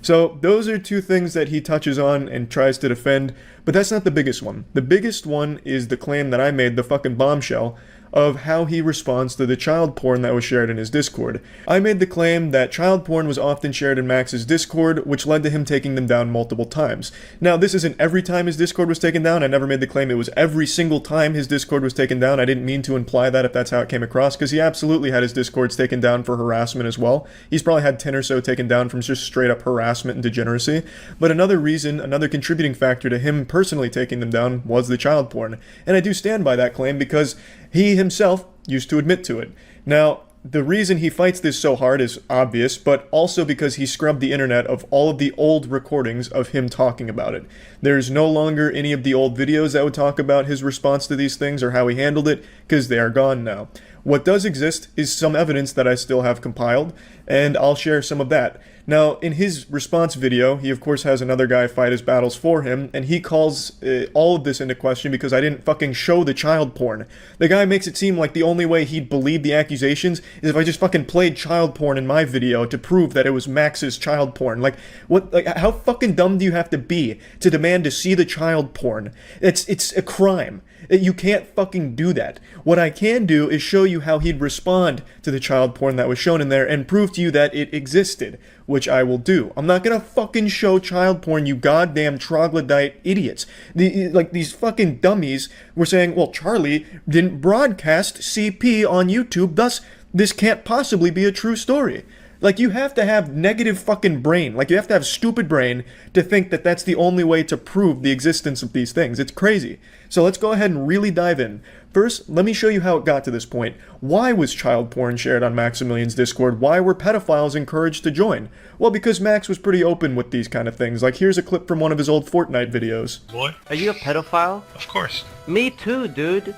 So those are two things that he touches on and tries to defend, but that's not the biggest one. The biggest one is the claim that I made, the fucking bombshell, of how he responds to the child porn that was shared in his Discord. I made the claim that child porn was often shared in Max's Discord, which led to him taking them down multiple times. Now, this isn't every time his Discord was taken down. I never made the claim it was every single time his Discord was taken down. I didn't mean to imply that if that's how it came across, because he absolutely had his Discords taken down for harassment as well. He's probably had 10 or so taken down from just straight up harassment and degeneracy. But another reason, another contributing factor to him personally taking them down was the child porn. And I do stand by that claim because he himself used to admit to it. Now, the reason he fights this so hard is obvious, but also because he scrubbed the internet of all of the old recordings of him talking about it. There's no longer any of the old videos that would talk about his response to these things or how he handled it, because they are gone now. What does exist is some evidence that I still have compiled, and I'll share some of that. Now, in his response video, he of course has another guy fight his battles for him, and he calls all of this into question because I didn't fucking show the child porn. The guy makes it seem like the only way he'd believe the accusations is if I just fucking played child porn in my video to prove that it was Max's child porn. Like, what? Like, how fucking dumb do you have to be to demand to see the child porn? It's a crime. You can't fucking do that. What I can do is show you how he'd respond to the child porn that was shown in there and prove to you that it existed, which I will do. I'm not gonna fucking show child porn, you goddamn troglodyte idiots. These fucking dummies were saying, well, Charlie didn't broadcast CP on YouTube, thus this can't possibly be a true story. Like, you have to have negative fucking brain. Like, you have to have stupid brain to think that that's the only way to prove the existence of these things. It's crazy. So let's go ahead and really dive in. First, let me show you how it got to this point. Why was child porn shared on Maximilian's Discord? Why were pedophiles encouraged to join? Well, because Max was pretty open with these kind of things. Like, here's a clip from one of his old Fortnite videos. Boy? Are you a pedophile? Of course. Me too, dude.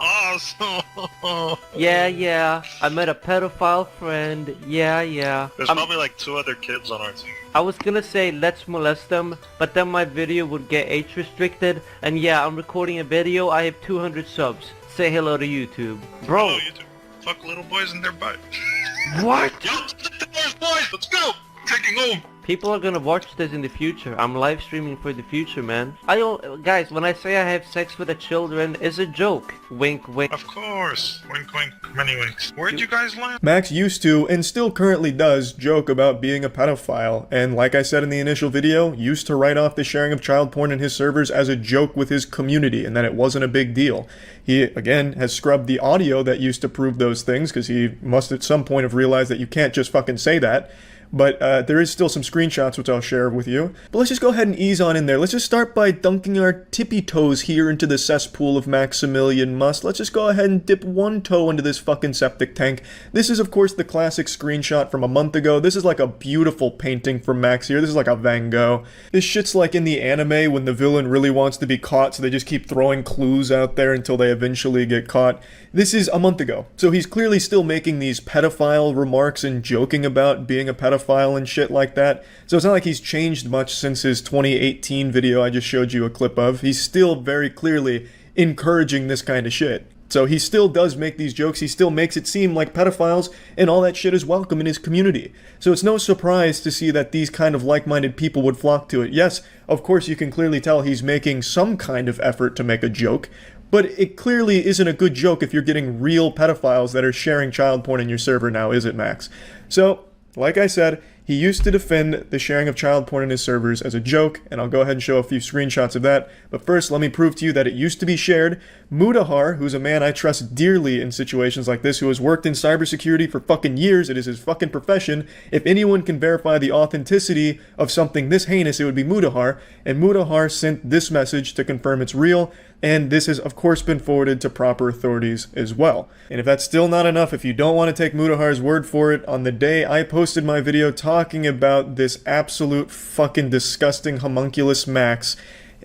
Awesome. Yeah. I met a pedophile friend. Yeah. There's probably like 2 other kids on our team. I was gonna say let's molest them, but then my video would get age restricted. And yeah, I'm recording a video. I have 200 subs. Say hello to YouTube. Bro. Hello, YouTube. Fuck little boys in their butt. What? Yo, the doors, boys. Let's go. Taking home. People are gonna watch this in the future. I'm live streaming for the future, man. Guys, when I say I have sex with the children, it's a joke. Wink, wink. Of course. Wink, wink. Many winks. Where'd you guys land? Max used to, and still currently does, joke about being a pedophile, and like I said in the initial video, used to write off the sharing of child porn in his servers as a joke with his community, and that it wasn't a big deal. He, again, has scrubbed the audio that used to prove those things, because he must at some point have realized that you can't just fucking say that. but there is still some screenshots which I'll share with you. But let's just go ahead and ease on in there. Let's just start by dunking our tippy toes here into the cesspool of Maximilian Must. Let's just go ahead and dip one toe into this fucking septic tank. This is, of course, the classic screenshot from a month ago. This is like a beautiful painting from Max here. This is like a Van Gogh. This shit's like in the anime when the villain really wants to be caught, so they just keep throwing clues out there until they eventually get caught. This is a month ago, so he's clearly still making these pedophile remarks and joking about being a pedophile and shit like that. So it's not like he's changed much since his 2018 video I just showed you a clip of. He's still very clearly encouraging this kind of shit. So he still does make these jokes, he still makes it seem like pedophiles and all that shit is welcome in his community. So it's no surprise to see that these kind of like-minded people would flock to it. Yes, of course you can clearly tell he's making some kind of effort to make a joke, but it clearly isn't a good joke if you're getting real pedophiles that are sharing child porn in your server now, is it, Max? So, like I said, he used to defend the sharing of child porn in his servers as a joke, and I'll go ahead and show a few screenshots of that. But first, let me prove to you that it used to be shared. Mudahar, who's a man I trust dearly in situations like this, who has worked in cybersecurity for fucking years, it is his fucking profession. If anyone can verify the authenticity of something this heinous, it would be Mudahar. And Mudahar sent this message to confirm it's real, and this has of course been forwarded to proper authorities as well. And if that's still not enough, if you don't want to take Mudahar's word for it, on the day I posted my video talking about this absolute fucking disgusting homunculus Max,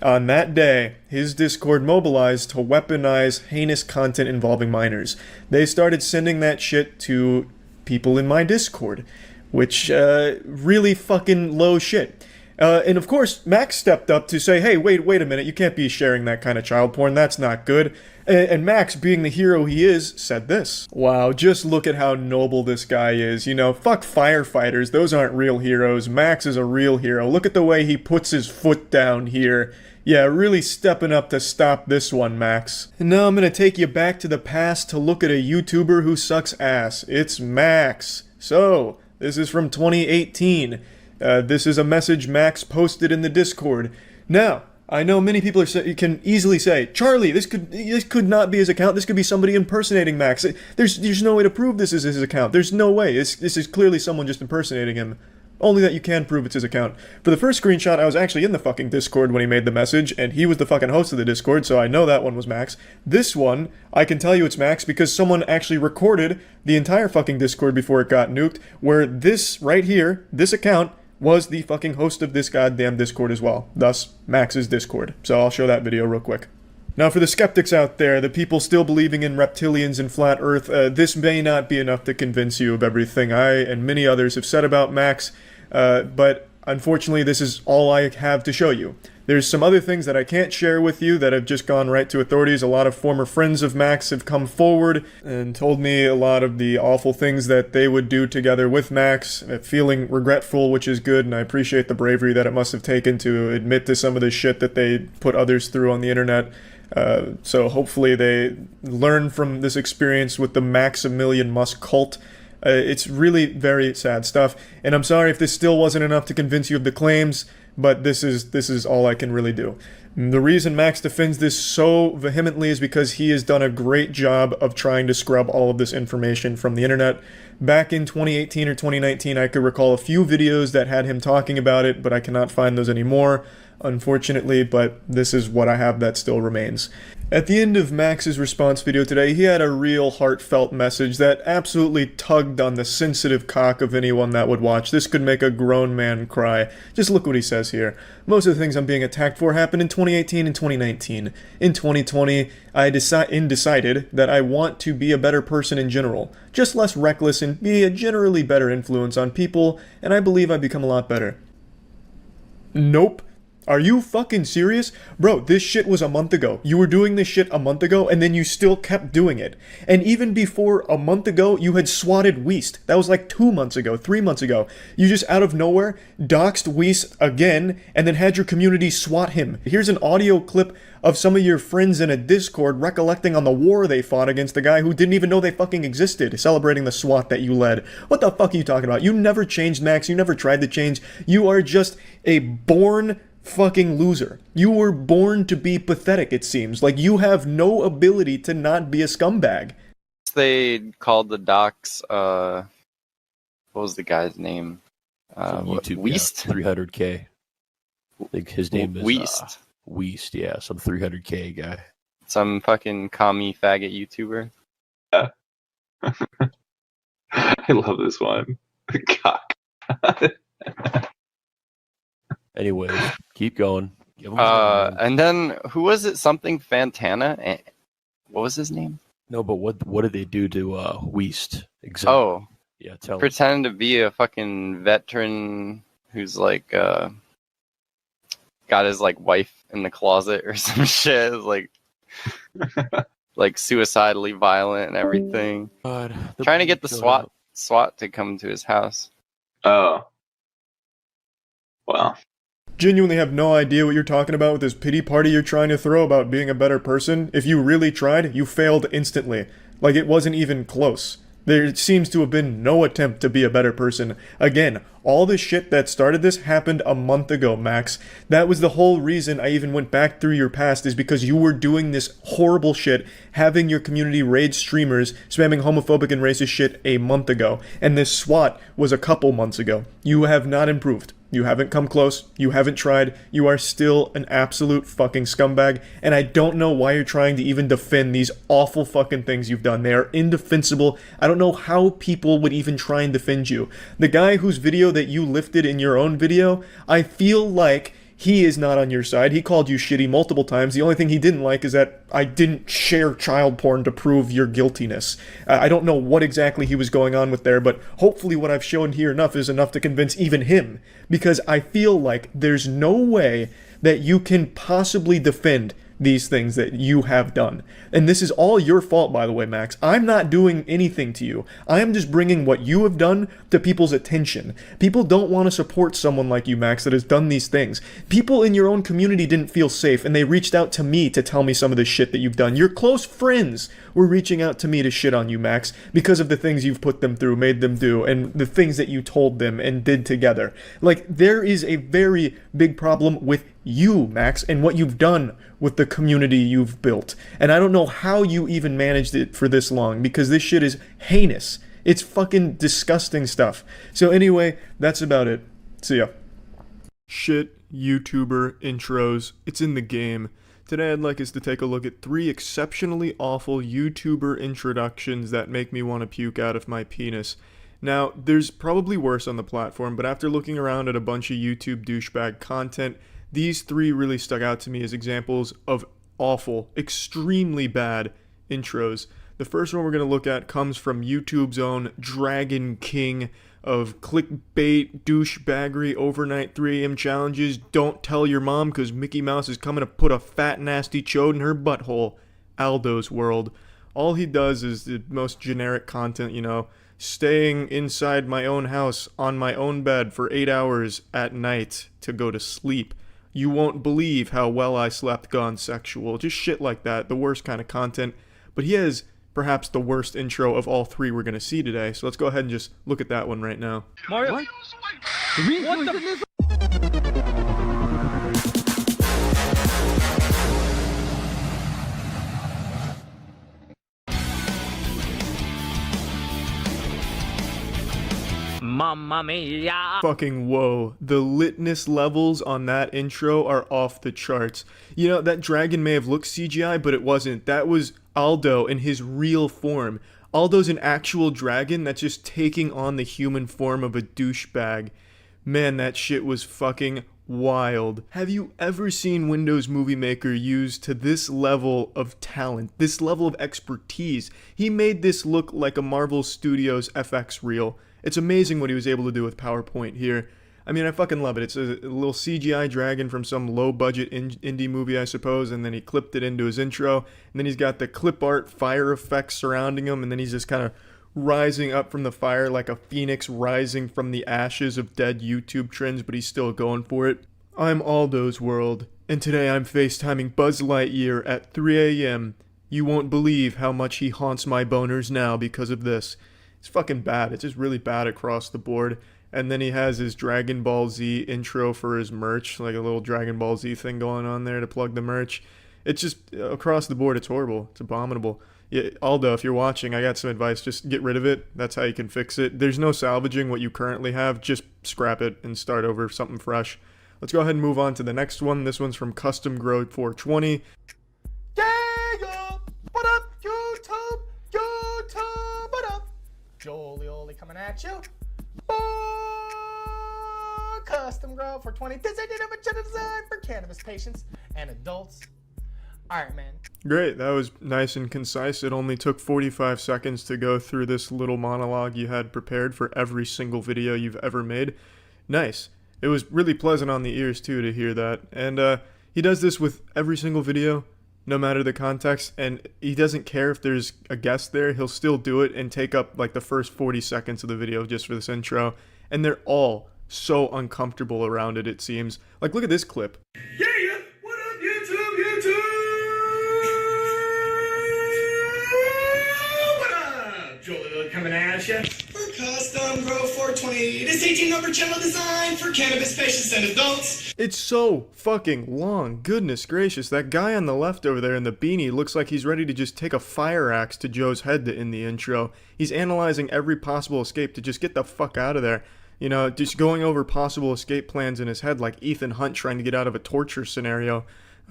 on that day, his Discord mobilized to weaponize heinous content involving minors. They started sending that shit to people in my Discord, which, really fucking low shit. And of course, Max stepped up to say, hey, wait a minute, you can't be sharing that kind of child porn, that's not good. And Max, being the hero he is, said this. Wow, just look at how noble this guy is. You know, fuck firefighters, those aren't real heroes. Max is a real hero. Look at the way he puts his foot down here. Yeah, really stepping up to stop this one, Max. And now I'm gonna take you back to the past to look at a YouTuber who sucks ass. It's Max. So, this is from 2018. This is a message Max posted in the Discord. Now, I know many people can easily say, Charlie, this could not be his account. This could be somebody impersonating Max. There's no way to prove this is his account. There's no way. This is clearly someone just impersonating him. Only that you can prove it's his account. For the first screenshot, I was actually in the fucking Discord when he made the message, and he was the fucking host of the Discord, so I know that one was Max. This one, I can tell you it's Max because someone actually recorded the entire fucking Discord before it got nuked, where this right here, this account, was the fucking host of this goddamn Discord as well. Thus, Max's Discord. So I'll show that video real quick. Now for the skeptics out there, the people still believing in reptilians and flat earth, this may not be enough to convince you of everything I and many others have said about Max, but unfortunately this is all I have to show you. There's some other things that I can't share with you that have just gone right to authorities. A lot of former friends of Max have come forward and told me a lot of the awful things that they would do together with Max, feeling regretful, which is good, and I appreciate the bravery that it must have taken to admit to some of the shit that they put others through on the internet. So hopefully they learn from this experience with the Maximilian Musk cult. It's really very sad stuff, and I'm sorry if this still wasn't enough to convince you of the claims, but this is all I can really do. The reason Max defends this so vehemently is because he has done a great job of trying to scrub all of this information from the internet. Back in 2018 or 2019, I could recall a few videos that had him talking about it, but I cannot find those anymore, unfortunately, but this is what I have that still remains. At the end of Max's response video today, he had a real heartfelt message that absolutely tugged on the sensitive cock of anyone that would watch. This could make a grown man cry. Just look what he says here. Most of the things I'm being attacked for happened in 2018 and 2019. In 2020, I decided that I want to be a better person in general. Just less reckless and be a generally better influence on people, and I believe I've become a lot better. Nope. Are you fucking serious? Bro, this shit was a month ago. You were doing this shit a month ago, and then you still kept doing it. And even before a month ago, you had swatted Weast. That was like 2 months ago, 3 months ago. You just out of nowhere doxed Weast again, and then had your community swat him. Here's an audio clip of some of your friends in a Discord recollecting on the war they fought against the guy who didn't even know they fucking existed, celebrating the SWAT that you led. What the fuck are you talking about? You never changed, Max. You never tried to change. You are just a born fucking loser. You were born to be pathetic, it seems. Like, you have no ability to not be a scumbag. They called the docs, what was the guy's name? YouTube Weast? 300K. I think his name is Weast. Weast, yeah, some 300K guy. Some fucking commie faggot YouTuber. I love this one. Cock. Anyways, keep going. Give him a run. And then who was it? Something Fantana? What was his name? No, but what did they do to Weast? Exactly. Oh, yeah, tell me. pretending to be a fucking veteran who's like got his like wife in the closet or some shit. Like like suicidally violent and everything. God, trying to get the SWAT to come to his house. Oh. Wow. Genuinely have no idea what you're talking about with this pity party you're trying to throw about being a better person. If you really tried, you failed instantly. Like, it wasn't even close. There seems to have been no attempt to be a better person. Again, all the shit that started this happened a month ago, Max. That was the whole reason I even went back through your past, is because you were doing this horrible shit, having your community raid streamers, spamming homophobic and racist shit a month ago. And this SWAT was a couple months ago. You have not improved. You haven't come close. You haven't tried. You are still an absolute fucking scumbag. And I don't know why you're trying to even defend these awful fucking things you've done. They are indefensible. I don't know how people would even try and defend you. The guy whose video that you lifted in your own video, I feel like he is not on your side. He called you shitty multiple times. The only thing he didn't like is that I didn't share child porn to prove your guiltiness. I don't know what exactly he was going on with there, but hopefully what I've shown here is enough to convince even him. Because I feel like there's no way that you can possibly defend these things that you have done. And this is all your fault, by the way, Max. I'm not doing anything to you. I am just bringing what you have done to people's attention. People don't want to support someone like you, Max, that has done these things. People in your own community didn't feel safe, and they reached out to me to tell me some of the shit that you've done. Your close friends were reaching out to me to shit on you, Max, because of the things you've put them through, made them do, and the things that you told them and did together. Like, there is a very big problem with you, Max, and what you've done with the community you've built. And I don't know how you even managed it for this long, because this shit is heinous. It's fucking disgusting stuff. So anyway, that's about it. See ya. Shit YouTuber intros. It's in the game. Today I'd like us to take a look at 3 exceptionally awful YouTuber introductions that make me want to puke out of my penis. Now, there's probably worse on the platform, but after looking around at a bunch of YouTube douchebag content, these 3 really stuck out to me as examples of awful, extremely bad intros. The first one we're going to look at comes from YouTube's own Dragon King of clickbait, douchebaggery, overnight 3 AM challenges, don't tell your mom because Mickey Mouse is coming to put a fat nasty chode in her butthole, Aldo's World. All he does is the most generic content, you know, staying inside my own house on my own bed for 8 hours at night to go to sleep. You won't believe how well I slept, gone sexual. Just shit like that. The worst kind of content. But he has perhaps the worst intro of all 3 we're going to see today. So let's go ahead and just look at that one right now. Mario? What the? Mamma mia. Fucking whoa. The litness levels on that intro are off the charts. You know, that dragon may have looked CGI, but it wasn't. That was Aldo in his real form. Aldo's an actual dragon that's just taking on the human form of a douchebag. Man, that shit was fucking wild. Have you ever seen Windows Movie Maker used to this level of talent, this level of expertise? He made this look like a Marvel Studios FX reel. It's amazing what he was able to do with PowerPoint here. I mean, I fucking love it. It's a little CGI dragon from some low-budget indie movie, I suppose, and then he clipped it into his intro, and then he's got the clip art fire effects surrounding him, and then he's just kind of rising up from the fire like a phoenix rising from the ashes of dead YouTube trends, but he's still going for it. I'm Aldo's World, and today I'm FaceTiming Buzz Lightyear at 3 a.m. You won't believe how much he haunts my boners now because of this. It's fucking bad. It's just really bad across the board. And then he has his Dragon Ball Z intro for his merch, like a little Dragon Ball Z thing going on there to plug the merch. It's just, across the board, it's horrible. It's abominable. Yeah, Aldo, if you're watching, I got some advice. Just get rid of it. That's how you can fix it. There's no salvaging what you currently have. Just scrap it and start over something fresh. Let's go ahead and move on to the next one. This one's from Custom Grow 420. Yeah, what up, YouTube? YouTube, what up? Jolie coming at you. Custom Grow 420. Designated of a gender design for cannabis patients and adults. Alright, man. Great, that was nice and concise. It only took 45 seconds to go through this little monologue you had prepared for every single video you've ever made. Nice. It was really pleasant on the ears, too, to hear that. And he does this with every single video, no matter the context, and he doesn't care if there's a guest there. He'll still do it and take up, like, the first 40 seconds of the video just for this intro. And they're all so uncomfortable around it, it seems. Like, look at this clip. Yeah, what up, YouTube? What up? Jolie coming at you. For Custom Grow 420. This 18 number channel design for cannabis patients and adults. It's so fucking long. Goodness gracious. That guy on the left over there in the beanie looks like he's ready to just take a fire axe to Joe's head to end the intro. He's analyzing every possible escape to just get the fuck out of there. You know, just going over possible escape plans in his head like Ethan Hunt trying to get out of a torture scenario.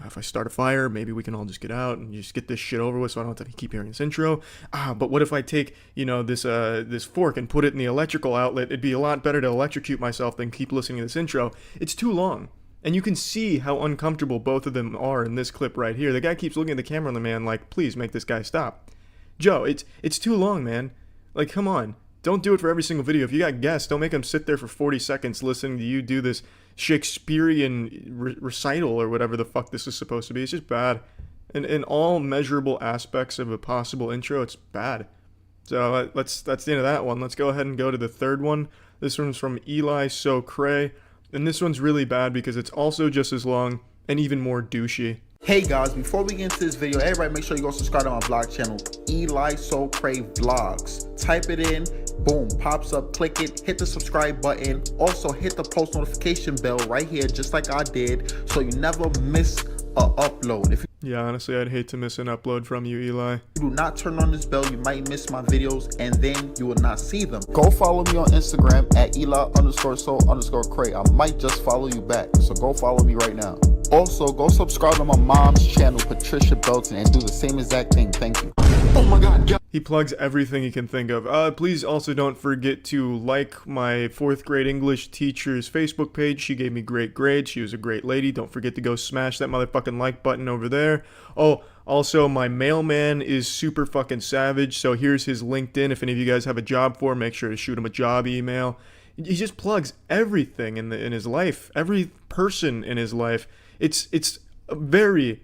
If I start a fire, maybe we can all just get out and just get this shit over with so I don't have to keep hearing this intro. But what if I take, you know, this fork and put it in the electrical outlet? It'd be a lot better to electrocute myself than keep listening to this intro. It's too long. And you can see how uncomfortable both of them are in this clip right here. The guy keeps looking at the camera on the man like, please make this guy stop. Joe, it's too long, man. Like, come on. Don't do it for every single video. If you got guests, don't make them sit there for 40 seconds listening to you do this Shakespearean recital or whatever the fuck this is supposed to be. It's just bad. And in all measurable aspects of a possible intro, it's bad. So that's the end of that one. Let's go ahead and go to the third one. This one's from Eli So Cray. And this one's really bad because it's also just as long and even more douchey. Hey guys, before we get into this video, everybody make sure you go subscribe to my vlog channel, Eli So Cray Vlogs. Type it in, boom, pops up, click it, hit the subscribe button. Also hit the post notification bell right here, just like I did, so you never miss a upload. Yeah, honestly, I'd hate to miss an upload from you, Eli. If you do not turn on this bell, you might miss my videos and then you will not see them. Go follow me on Instagram at Eli_so_Cray. I might just follow you back, so go follow me right now. Also, go subscribe to my mom's channel, Patricia Belton, and do the same exact thing. Thank you. Oh my god. He plugs everything he can think of. Please also don't forget to like my 4th grade English teacher's Facebook page. She gave me great grades. She was a great lady. Don't forget to go smash that motherfucking like button over there. Oh, also, my mailman is super fucking savage, so here's his LinkedIn. If any of you guys have a job for him, make sure to shoot him a job email. He just plugs everything in his life, every person in his life. It's very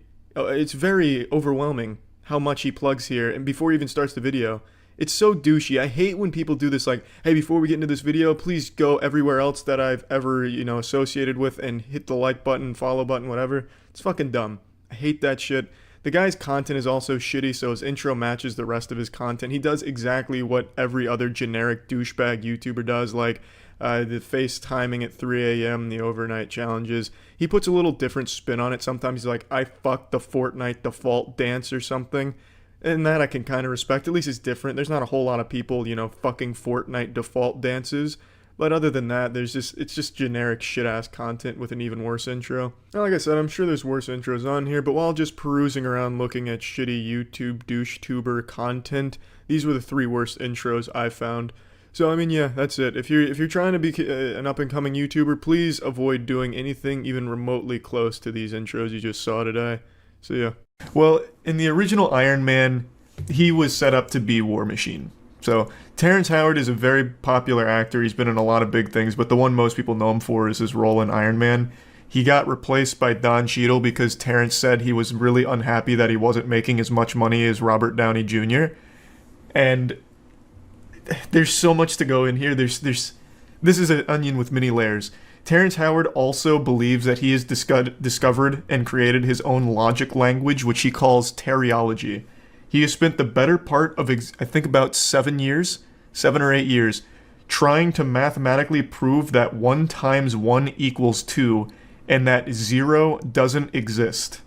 overwhelming how much he plugs here, and before he even starts the video. It's so douchey. I hate when people do this, like, hey, before we get into this video, please go everywhere else that I've ever, associated with and hit the like button, follow button, whatever. It's fucking dumb. I hate that shit. The guy's content is also shitty, so his intro matches the rest of his content. He does exactly what every other generic douchebag YouTuber does, like the FaceTiming at 3 a.m., the overnight challenges. He puts a little different spin on it. Sometimes he's like, I fucked the Fortnite default dance or something. And that I can kind of respect. At least it's different. There's not a whole lot of people, fucking Fortnite default dances. But other than that, it's just generic shit-ass content with an even worse intro. Now, like I said, I'm sure there's worse intros on here, but while just perusing around looking at shitty YouTube douche-tuber content, these were the 3 worst intros I found. So, I mean, yeah, that's it. If you're trying to be an up-and-coming YouTuber, please avoid doing anything even remotely close to these intros you just saw today. So, yeah. Well, in the original Iron Man, he was set up to be War Machine. So, Terrence Howard is a very popular actor. He's been in a lot of big things, but the one most people know him for is his role in Iron Man. He got replaced by Don Cheadle because Terrence said he was really unhappy that he wasn't making as much money as Robert Downey Jr. And there's so much to go in here. This is an onion with many layers. Terrence Howard also believes that he has discovered and created his own logic language, which he calls teriology. He has spent the better part of, I think, about 7 or 8 years, trying to mathematically prove that 1 times 1 equals 2, and that 0 doesn't exist.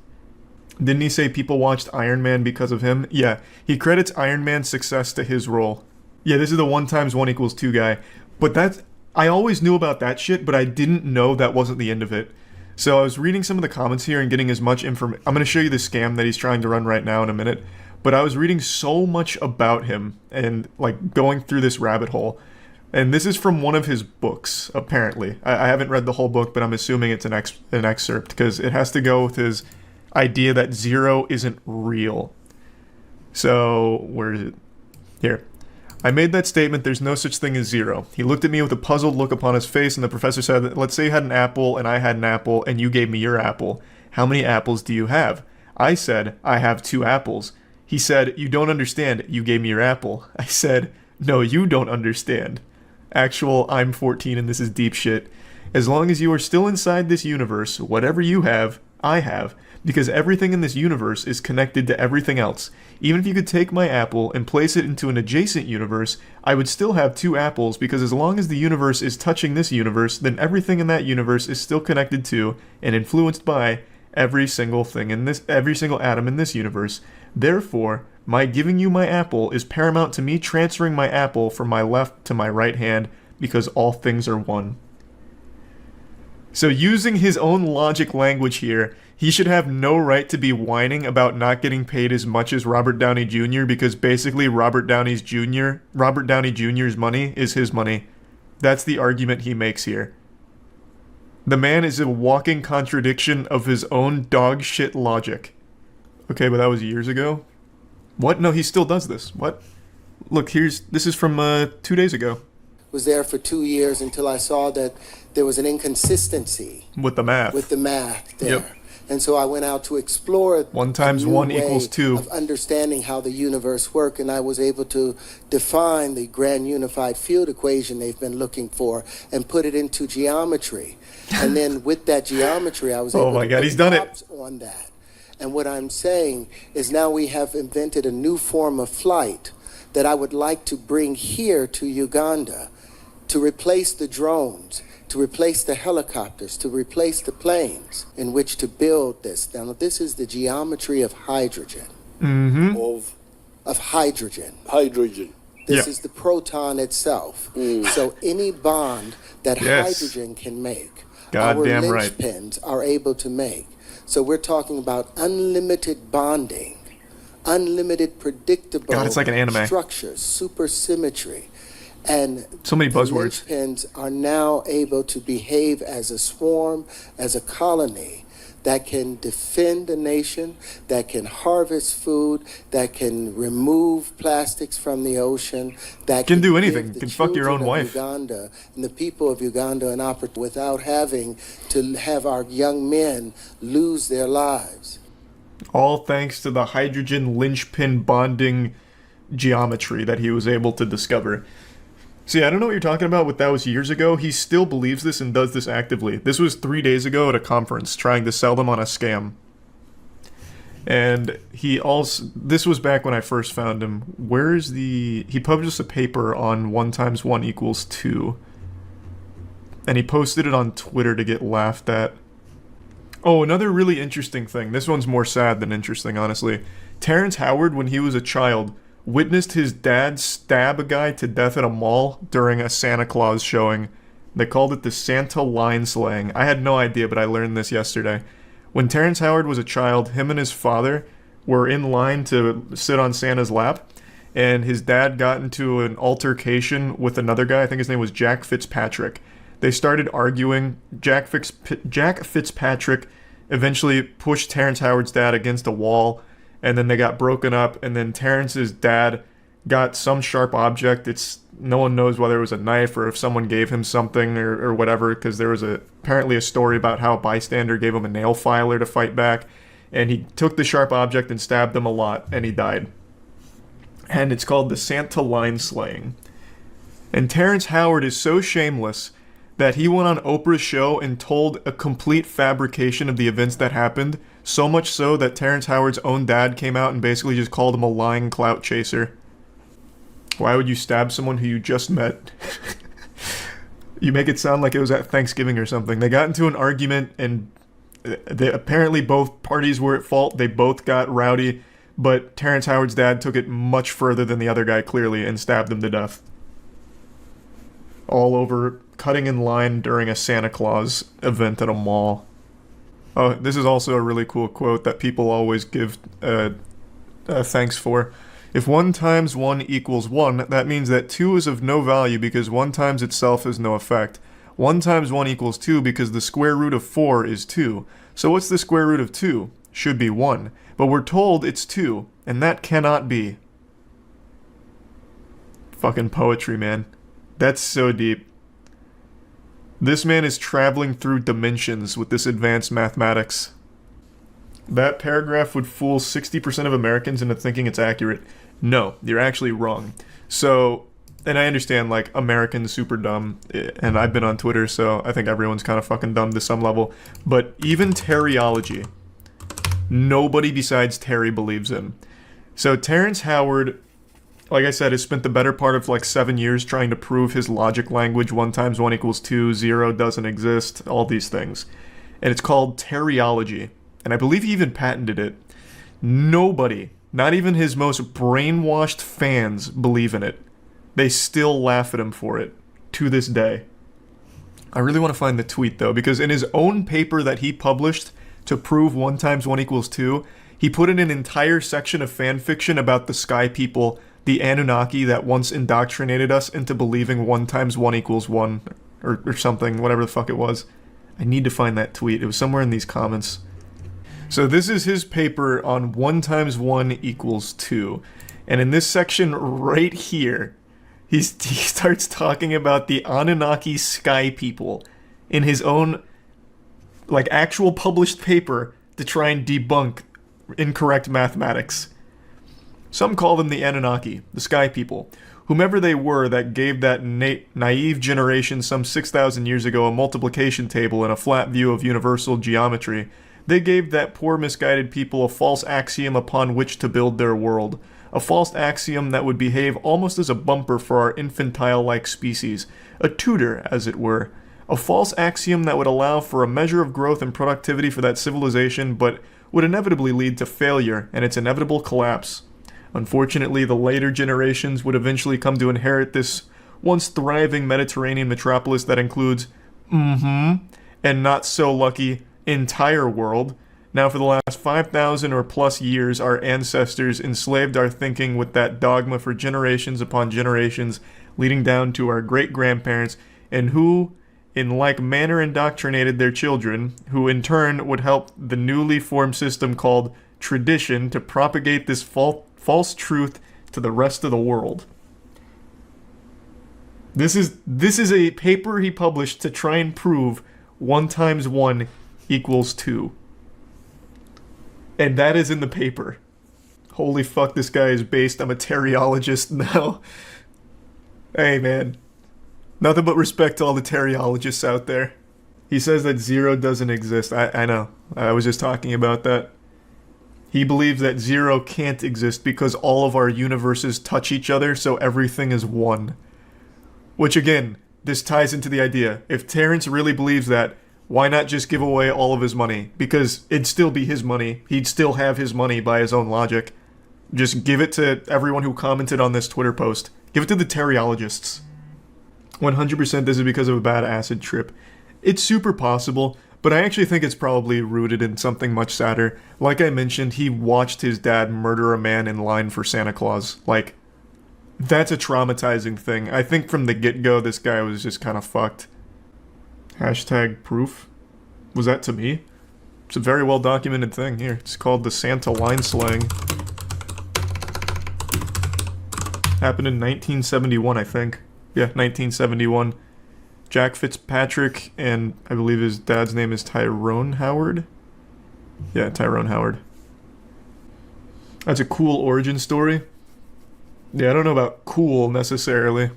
Didn't he say people watched Iron Man because of him? Yeah, he credits Iron Man's success to his role. Yeah, this is the 1 × 1 = 2 guy. But I always knew about that shit, but I didn't know that wasn't the end of it. So I was reading some of the comments here and getting as much information. I'm going to show you the scam that he's trying to run right now in a minute. But I was reading so much about him and like going through this rabbit hole. And this is from one of his books, apparently. I haven't read the whole book, but I'm assuming it's an excerpt because it has to go with his idea that zero isn't real. So, where is it? Here. I made that statement, there's no such thing as zero. He looked at me with a puzzled look upon his face, and the professor said, let's say you had an apple, and I had an apple, and you gave me your apple. How many apples do you have? I said, I have 2 apples. He said, you don't understand, you gave me your apple. I said, no, you don't understand. Actual, I'm 14 and this is deep shit. As long as you are still inside this universe, whatever you have, I have. Because everything in this universe is connected to everything else. Even if you could take my apple and place it into an adjacent universe, I would still have 2 apples because as long as the universe is touching this universe, then everything in that universe is still connected to and influenced by every single atom in this universe. Therefore, my giving you my apple is paramount to me transferring my apple from my left to my right hand because all things are one. So using his own logic language here, he should have no right to be whining about not getting paid as much as Robert Downey Jr. because basically Robert Downey Jr.'s money is his money. That's the argument he makes here. The man is a walking contradiction of his own dog shit logic. Okay, but that was years ago. What? No, he still does this. What? Look, this is from 2 days ago. Was there for 2 years until I saw that there was an inconsistency with the math. There. Yep. And so I went out to explore 1 × 1 = 2 of understanding how the universe works, and I was able to define the grand unified field equation they've been looking for and put it into geometry. And then with that geometry, I was able to he's done it on that. And what I'm saying is now we have invented a new form of flight that I would like to bring here to Uganda to replace the drones, to replace the helicopters, to replace the planes in which to build this. Now, this is the geometry of hydrogen. Mm-hmm. Of hydrogen. Hydrogen. This is the proton itself. So any bond that hydrogen can make, our linchpins are able to make. So we're talking about unlimited bonding, unlimited predictable it's like an anime. structures, supersymmetry. And so many buzzwords. The linchpins are now able to behave as a swarm, as a colony that can defend a nation, that can harvest food, that can remove plastics from the ocean, that can do anything, can fuck your own wife. Uganda and the people of Uganda an opportunity without having to have our young men lose their lives. All thanks to the hydrogen linchpin bonding geometry that he was able to discover. See, I don't know what you're talking about, but that was years ago. He still believes this and does this actively. This was 3 days ago at a conference, trying to sell them on a scam. And this was back when I first found him. He published a paper on 1 × 1 = 2. And he posted it on Twitter to get laughed at. Oh, another really interesting thing. This one's more sad than interesting, honestly. Terrence Howard, when he was a child, witnessed his dad stab a guy to death at a mall during a Santa Claus showing. They called it the Santa line slaying. I had no idea, but I learned this yesterday. When Terrence Howard was a child, him and his father were in line to sit on Santa's lap, and his dad got into an altercation with another guy. I think his name was Jack Fitzpatrick. They started arguing. Jack Fitzpatrick eventually pushed Terrence Howard's dad against a wall, and then they got broken up, and then Terrence's dad got some sharp object. No one knows whether it was a knife or if someone gave him something or whatever, because there was apparently a story about how a bystander gave him a nail filer to fight back, and he took the sharp object and stabbed him a lot, and he died. And it's called the Santa line slaying. And Terrence Howard is so shameless that he went on Oprah's show and told a complete fabrication of the events that happened, so much so that Terrence Howard's own dad came out and basically just called him a lying clout chaser. Why would you stab someone who you just met? You make it sound like it was at Thanksgiving or something. They got into an argument, and Apparently both parties were at fault. They both got rowdy, but Terrence Howard's dad took it much further than the other guy, clearly, and stabbed him to death. All over cutting in line during a Santa Claus event at a mall. Oh, this is also a really cool quote that people always give thanks for. If 1 times 1 equals 1, that means that 2 is of no value because 1 times itself has no effect. 1 times 1 equals 2 because the square root of 4 is 2. So what's the square root of 2? Should be 1. But we're told it's 2, and that cannot be. Fucking poetry, man. That's so deep. This man is traveling through dimensions with this advanced mathematics. That paragraph would fool 60% of Americans into thinking it's accurate. No, you're actually wrong. So, and I understand, like, Americans super dumb, and I've been on Twitter, so I think everyone's kind of fucking dumb to some level. But even Terryology, nobody besides Terry believes in. So Terrence Howard, like I said, has spent the better part of like 7 years trying to prove his logic language, 1 times 1 equals 2, 0 doesn't exist, all these things. And it's called Terryology. And I believe he even patented it. Nobody, not even his most brainwashed fans, believe in it. They still laugh at him for it, to this day. I really want to find the tweet, though, because in his own paper that he published to prove 1 times 1 equals 2, he put in an entire section of fan fiction about the Sky People, the Anunnaki that once indoctrinated us into believing 1 times 1 equals 1, or something, whatever the fuck it was. I need to find that tweet. It was somewhere in these comments. So this is his paper on 1 times 1 equals 2. And in this section right here, he starts talking about the Anunnaki Sky People in his own, like, actual published paper to try and debunk incorrect mathematics. Some call them the Anunnaki, the Sky People, whomever they were that gave that naive generation some 6,000 years ago a multiplication table and a flat view of universal geometry. They gave that poor misguided people a false axiom upon which to build their world. A false axiom that would behave almost as a bumper for our infantile-like species. A tutor, as it were. A false axiom that would allow for a measure of growth and productivity for that civilization, but would inevitably lead to failure and its inevitable collapse. Unfortunately, the later generations would eventually come to inherit this once thriving Mediterranean metropolis that includes, and not so lucky, entire world. Now for the last 5,000 or plus years, our ancestors enslaved our thinking with that dogma for generations upon generations, leading down to our great-grandparents, and who, in like manner, indoctrinated their children, who in turn would help the newly formed system called tradition to propagate this false truth to the rest of the world. This is a paper he published to try and prove 1 times 1 equals 2. And that is in the paper. Holy fuck, this guy is based. I'm a Terryologist now. Hey, man. Nothing but respect to all the Terryologists out there. He says that 0 doesn't exist. I know. I was just talking about that. He believes that 0 can't exist because all of our universes touch each other, so everything is 1. Which, again, this ties into the idea. If Terrence really believes that, why not just give away all of his money? Because it'd still be his money. He'd still have his money by his own logic. Just give it to everyone who commented on this Twitter post. Give it to the Terryologists. 100% this is because of a bad acid trip. It's super possible, but I actually think it's probably rooted in something much sadder. Like I mentioned, he watched his dad murder a man in line for Santa Claus. Like, that's a traumatizing thing. I think from the get-go, this guy was just kind of fucked. Hashtag proof. Was that to me? It's a very well documented thing here. It's called the Santa line slang. Happened in 1971, I think. Yeah, 1971. Jack Fitzpatrick and I believe his dad's name is Tyrone Howard. Yeah, Tyrone Howard. That's a cool origin story. Yeah, I don't know about cool necessarily.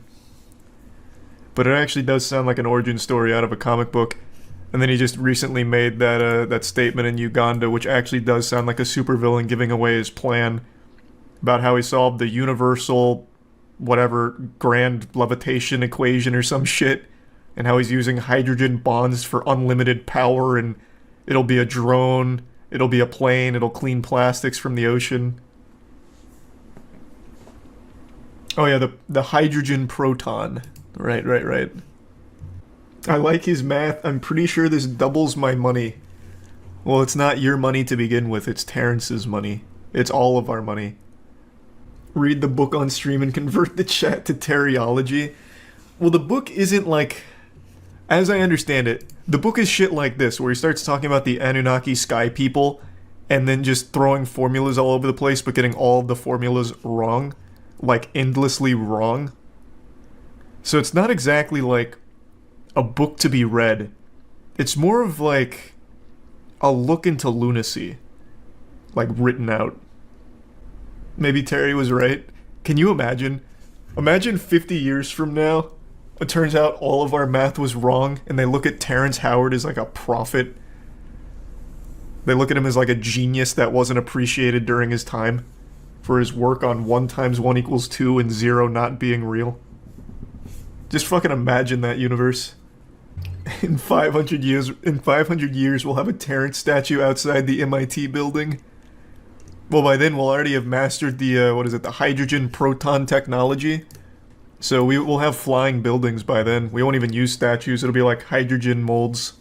But it actually does sound like an origin story out of a comic book. And then he just recently made that statement in Uganda, which actually does sound like a supervillain giving away his plan about how he solved the universal, whatever, grand levitation equation or some shit, and how he's using hydrogen bonds for unlimited power and It'll be a drone. It'll be a plane. It'll clean plastics from the ocean. Oh yeah, the hydrogen proton. Right. I like his math. I'm pretty sure this doubles my money. Well, it's not your money to begin with. It's Terrence's money. It's all of our money. Read the book on stream and convert the chat to Teriology. Well, the book isn't like... As I understand it, the book is shit like this, where he starts talking about the Anunnaki sky people, and then just throwing formulas all over the place, but getting all of the formulas wrong. Like, endlessly wrong. So it's not exactly like a book to be read. It's more of like a look into lunacy. Like, written out. Maybe Terry was right. Can you imagine? Imagine 50 years from now, it turns out all of our math was wrong, and they look at Terrence Howard as like a prophet. They look at him as like a genius that wasn't appreciated during his time for his work on 1 × 1 = 2 and 0 not being real. Just fucking imagine that universe. In 500 years, we'll have a Terrence statue outside the MIT building. Well, by then we'll already have mastered the the hydrogen proton technology. So we will have flying buildings by then. We won't even use statues. It'll be like hydrogen molds.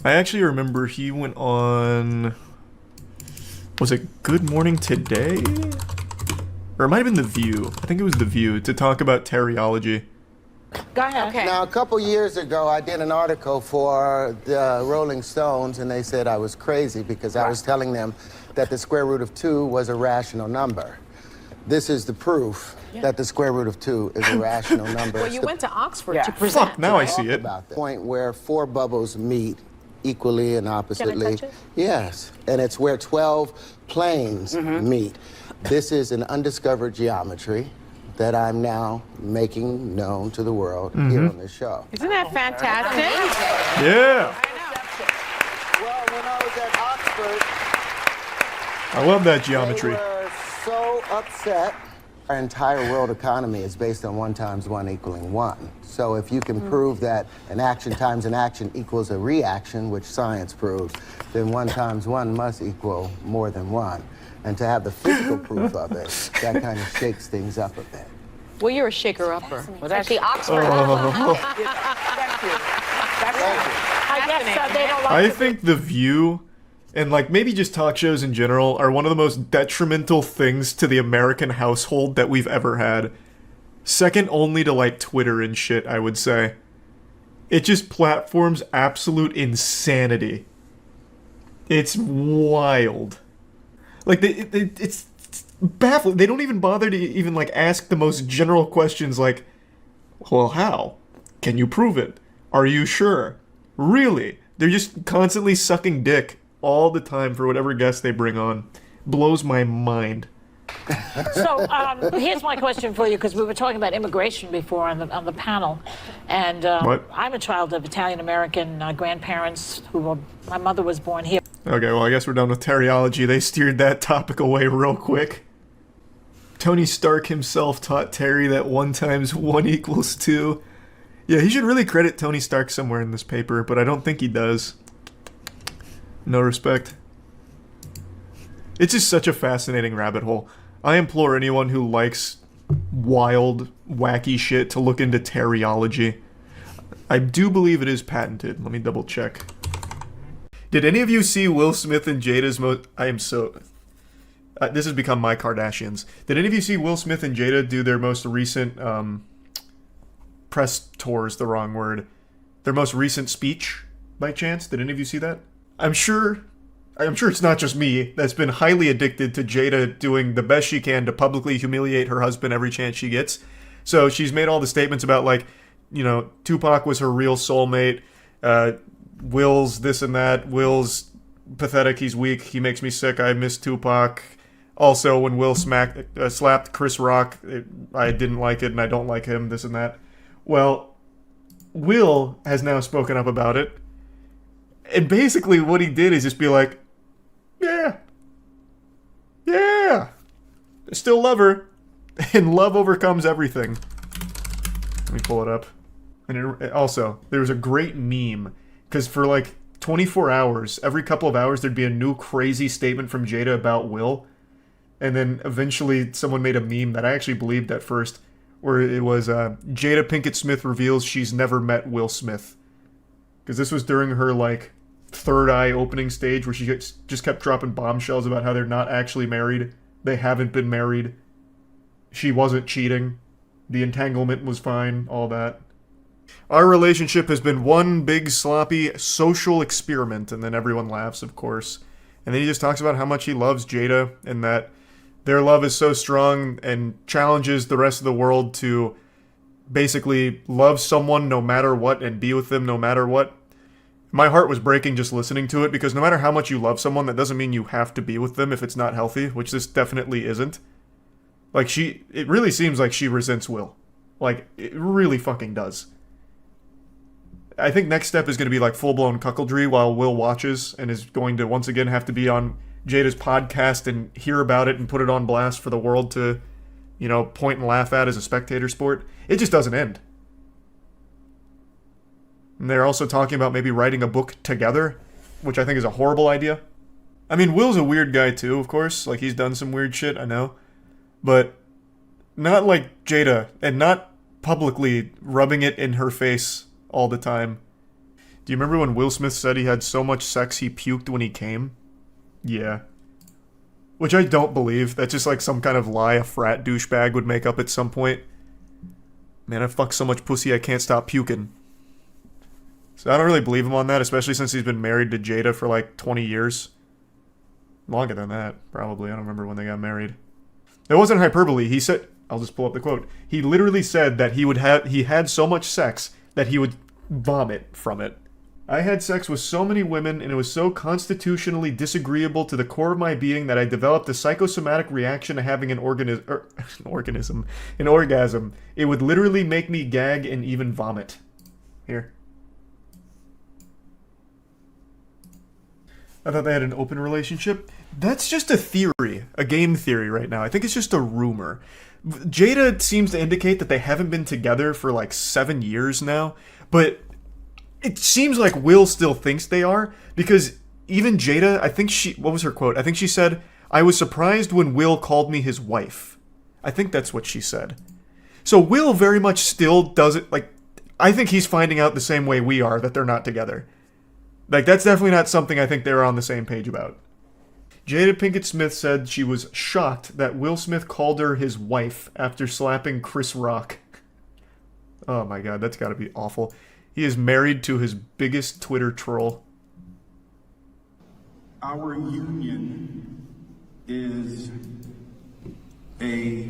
I actually remember he went on... Was it Good Morning Today? Or it might have been The View. I think it was The View, to talk about Teriology. Go ahead. Okay. Now, a couple years ago, I did an article for the Rolling Stones, and they said I was crazy because I was telling them that the square root of 2 was a rational number. This is the proof that the square root of 2 is a rational number. Well, you went to Oxford to present. Fuck, now I see it. About the point where 4 bubbles meet equally and oppositely. touch it? Yes, and it's where 12 planes meet. This is an undiscovered geometry that I'm now making known to the world here on this show. Isn't that fantastic? Yeah. Well, when I was at Oxford, I love that geometry. they were so upset. Our entire world economy is based on 1 × 1 = 1. So if you can prove that an action times an action equals a reaction, which science proves, then 1 × 1 must equal more than 1. And to have the physical proof of it, that kind of shakes things up a bit. Well, you're a shaker-upper. Well, that's the Oxford. Oh. Thank you. I guess they don't like I think The View, and like maybe just talk shows in general, are one of the most detrimental things to the American household that we've ever had. Second only to like Twitter and shit, I would say. It just platforms absolute insanity. It's wild. Like, it's baffling. They don't even bother to even, like, ask the most general questions like, well, how? Can you prove it? Are you sure? Really? They're just constantly sucking dick all the time for whatever guest they bring on. Blows my mind. So here's my question for you, because we were talking about immigration before on the panel, and I'm a child of Italian-American grandparents my mother was born here. Okay, well, I guess we're done with Teriology. They steered that topic away real quick. Tony Stark himself taught Terry that 1 × 1 = 2. Yeah, he should really credit Tony Stark somewhere in this paper, but I don't think he does. No respect. It's just such a fascinating rabbit hole. I implore anyone who likes wild, wacky shit to look into Teriology. I do believe it is patented. Let me double check. Did any of you see Will Smith and Jada's I am so... this has become my Kardashians. Did any of you see Will Smith and Jada do their most recent... press tour is the wrong word. Their most recent speech, by chance? Did any of you see that? I'm sure it's not just me that's been highly addicted to Jada doing the best she can to publicly humiliate her husband every chance she gets. So she's made all the statements about, like, you know, Tupac was her real soulmate, Will's this and that, Will's pathetic, he's weak, he makes me sick, I miss Tupac. Also, when Will slapped Chris Rock, I didn't like it and I don't like him, this and that. Well, Will has now spoken up about it. And basically what he did is just be like, yeah, I still love her. And love overcomes everything. Let me pull it up. And also, there was a great meme, because for like 24 hours, every couple of hours, there'd be a new crazy statement from Jada about Will. And then eventually someone made a meme that I actually believed at first, where it was Jada Pinkett Smith reveals she's never met Will Smith. Because this was during her, like, third eye opening stage where she just kept dropping bombshells about how they're not actually married. They haven't been married. She wasn't cheating. The entanglement was fine, all that. Our relationship has been one big sloppy social experiment, and then everyone laughs, of course. And then he just talks about how much he loves Jada, and that their love is so strong and challenges the rest of the world to basically love someone no matter what and be with them no matter what. My heart was breaking just listening to it, because no matter how much you love someone, that doesn't mean you have to be with them if it's not healthy, which this definitely isn't. Like, it really seems like she resents Will. Like, it really fucking does. I think next step is going to be like full-blown cuckoldry while Will watches, and is going to once again have to be on Jada's podcast and hear about it and put it on blast for the world to, you know, point and laugh at as a spectator sport. It just doesn't end. And they're also talking about maybe writing a book together, which I think is a horrible idea. I mean, Will's a weird guy too, of course. Like, he's done some weird shit, I know. But not like Jada, and not publicly rubbing it in her face all the time. Do you remember when Will Smith said he had so much sex he puked when he came? Yeah. Which I don't believe. That's just like some kind of lie a frat douchebag would make up at some point. Man, I fucked so much pussy I can't stop puking. So I don't really believe him on that, especially since he's been married to Jada for like 20 years. Longer than that, probably. I don't remember when they got married. It wasn't hyperbole. He said, I'll just pull up the quote. He literally said that he had so much sex that he would vomit from it. I had sex with so many women, and it was so constitutionally disagreeable to the core of my being that I developed a psychosomatic reaction to having an orgasm. It would literally make me gag and even vomit. Here. I thought they had an open relationship. That's just a theory, a game theory right now. I think it's just a rumor. Jada seems to indicate that they haven't been together for like 7 years now, but it seems like Will still thinks they are, because even Jada, what was her quote? I think she said, "I was surprised when Will called me his wife." I think that's what she said. So Will very much still does it, like, I think he's finding out the same way we are that they're not together. Like, that's definitely not something I think they're on the same page about. Jada Pinkett Smith said she was shocked that Will Smith called her his wife after slapping Chris Rock. Oh my god, that's gotta be awful. He is married to his biggest Twitter troll. Our union is a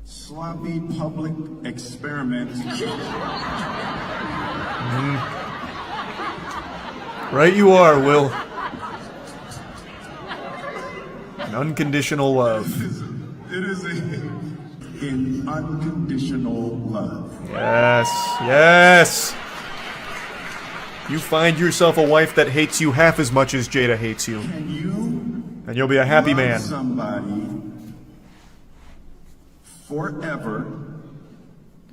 sloppy public experiment. Right you are, Will. An unconditional love. It is an unconditional love. Yes, yes. You find yourself a wife that hates you half as much as Jada hates you. And you'll be a happy man. Somebody forever,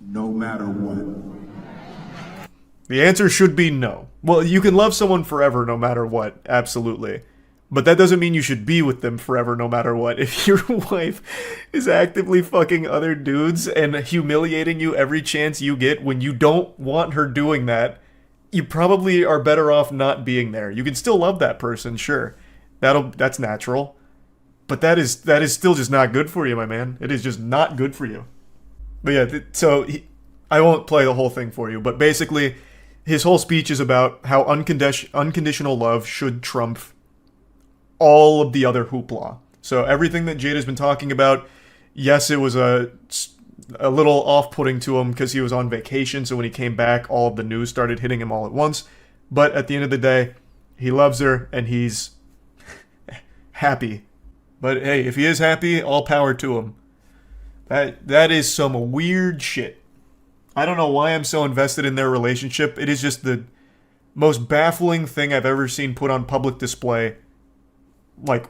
no matter what. The answer should be no. Well, you can love someone forever no matter what, absolutely. But that doesn't mean you should be with them forever no matter what. If your wife is actively fucking other dudes and humiliating you every chance you get when you don't want her doing that, you probably are better off not being there. You can still love that person, sure. That's natural. But that is still just not good for you, my man. It is just not good for you. But yeah, I won't play the whole thing for you, but basically his whole speech is about how unconditional love should trump all of the other hoopla. So everything that Jada's been talking about, yes, it was a little off-putting to him because he was on vacation, so when he came back, all of the news started hitting him all at once. But at the end of the day, he loves her, and he's happy. But hey, if he is happy, all power to him. That is some weird shit. I don't know why I'm so invested in their relationship. It is just the most baffling thing I've ever seen put on public display, like,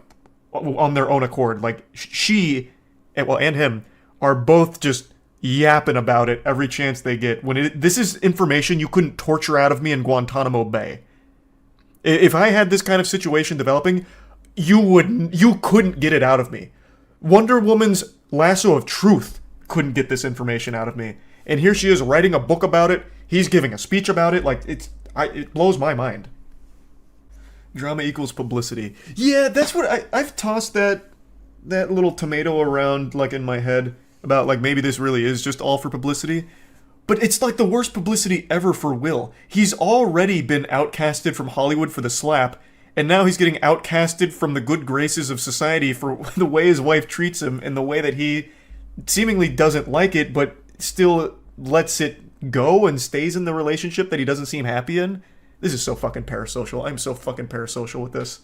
on their own accord. Like, she, and him, are both just yapping about it every chance they get. This is information you couldn't torture out of me in Guantanamo Bay. If I had this kind of situation developing, you couldn't get it out of me. Wonder Woman's lasso of truth couldn't get this information out of me. And here she is writing a book about it. He's giving a speech about it. Like, it blows my mind. Drama equals publicity. Yeah, that's what I've tossed that little tomato around, like, in my head about, like, maybe this really is just all for publicity. But it's like the worst publicity ever for Will. He's already been outcasted from Hollywood for the slap, and now he's getting outcasted from the good graces of society for the way his wife treats him and the way that he seemingly doesn't like it, but still lets it go and stays in the relationship that he doesn't seem happy in. This is so fucking parasocial. I'm so fucking parasocial with this.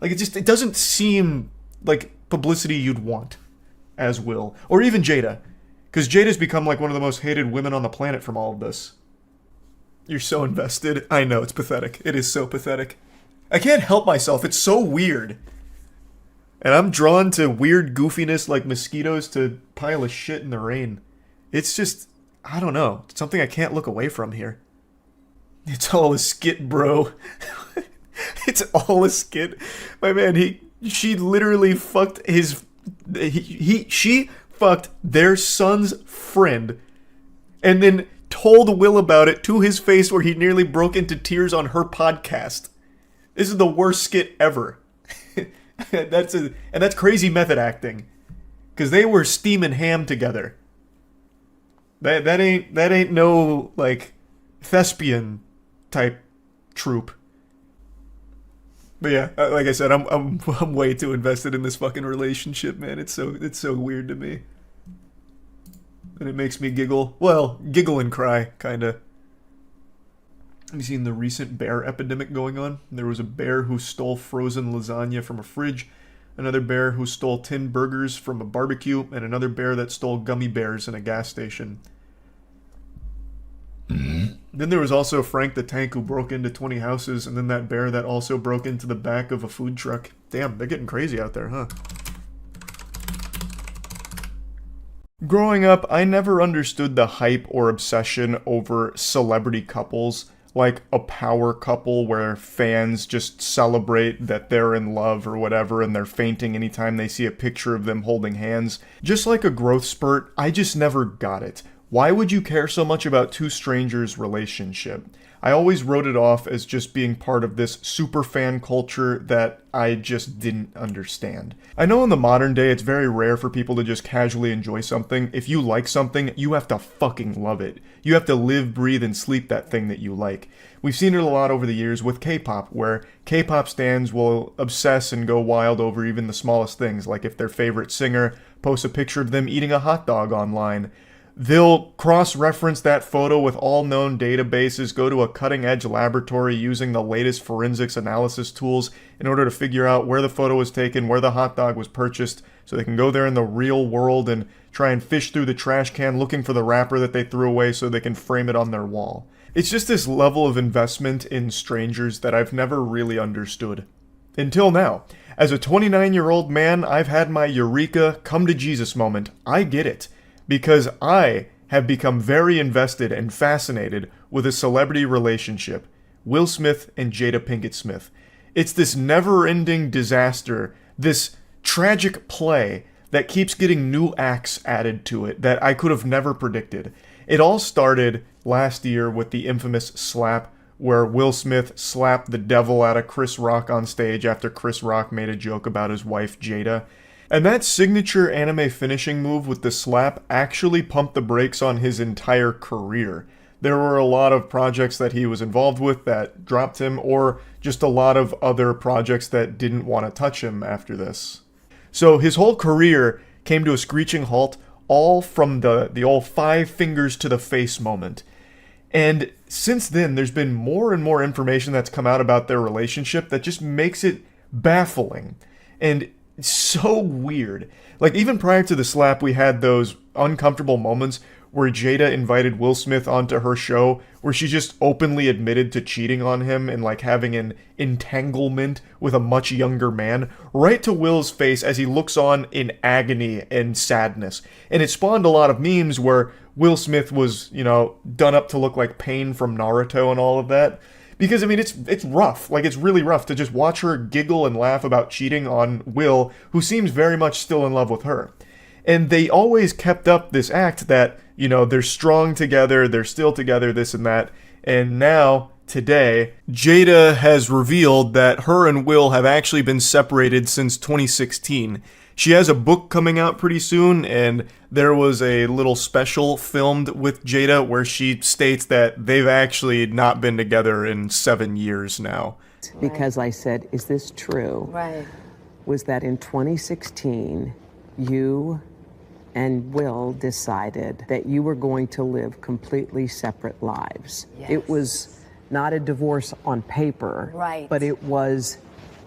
Like, it doesn't seem like publicity you'd want as Will. Or even Jada. Because Jada's become like one of the most hated women on the planet from all of this. You're so invested. I know, it's pathetic. It is so pathetic. I can't help myself. It's so weird. And I'm drawn to weird goofiness like mosquitoes to pile of shit in the rain. It's just, I don't know. It's something I can't look away from here. It's all a skit, bro. It's all a skit. My man, she literally fucked she fucked their son's friend and then told Will about it to his face where he nearly broke into tears on her podcast. This is the worst skit ever. That's crazy method acting. Because they were steaming ham together. That ain't no, like, thespian type troupe. But yeah, like I said, I'm way too invested in this fucking relationship, man. It's so weird to me. And it makes me giggle. Well, giggle and cry, kinda. Have you seen the recent bear epidemic going on? There was a bear who stole frozen lasagna from a fridge, another bear who stole tin burgers from a barbecue, and another bear that stole gummy bears in a gas station. Then there was also Frank the Tank who broke into 20 houses, and then that bear that also broke into the back of a food truck. Damn, they're getting crazy out there, huh? Growing up, I never understood the hype or obsession over celebrity couples, like a power couple where fans just celebrate that they're in love or whatever and they're fainting anytime they see a picture of them holding hands. Just like a growth spurt, I just never got it. Why would you care so much about two strangers' relationship? I always wrote it off as just being part of this super fan culture that I just didn't understand. I know in the modern day it's very rare for people to just casually enjoy something. If you like something, you have to fucking love it. You have to live, breathe, and sleep that thing that you like. We've seen it a lot over the years with K-pop, where K-pop stans will obsess and go wild over even the smallest things, like if their favorite singer posts a picture of them eating a hot dog online. They'll cross-reference that photo with all known databases, go to a cutting-edge laboratory using the latest forensics analysis tools in order to figure out where the photo was taken, where the hot dog was purchased, so they can go there in the real world and try and fish through the trash can looking for the wrapper that they threw away so they can frame it on their wall. It's just this level of investment in strangers that I've never really understood. Until now. As a 29-year-old man, I've had my eureka, come-to-Jesus moment. I get it. Because I have become very invested and fascinated with a celebrity relationship, Will Smith and Jada Pinkett Smith. It's this never-ending disaster, this tragic play that keeps getting new acts added to it that I could have never predicted. It all started last year with the infamous slap where Will Smith slapped the devil out of Chris Rock on stage after Chris Rock made a joke about his wife Jada. And that signature anime finishing move with the slap actually pumped the brakes on his entire career. There were a lot of projects that he was involved with that dropped him, or just a lot of other projects that didn't want to touch him after this. So his whole career came to a screeching halt, all from the old 5 fingers to the face moment. And since then, there's been more and more information that's come out about their relationship that just makes it baffling. And it's so weird. Like, even prior to the slap, we had those uncomfortable moments where Jada invited Will Smith onto her show, where she just openly admitted to cheating on him and, like, having an entanglement with a much younger man, right to Will's face as he looks on in agony and sadness. And it spawned a lot of memes where Will Smith was, done up to look like Pain from Naruto and all of that. Because, I mean, it's rough. Like, it's really rough to just watch her giggle and laugh about cheating on Will, who seems very much still in love with her. And they always kept up this act that, you know, they're strong together, they're still together, this and that. And now, today, Jada has revealed that her and Will have actually been separated since 2016. She has a book coming out pretty soon, and there was a little special filmed with Jada where she states that they've actually not been together in 7 years now. Because I said, is this true? Right. Was that in 2016, you and Will decided that you were going to live completely separate lives. Yes. It was not a divorce on paper, Right. but it was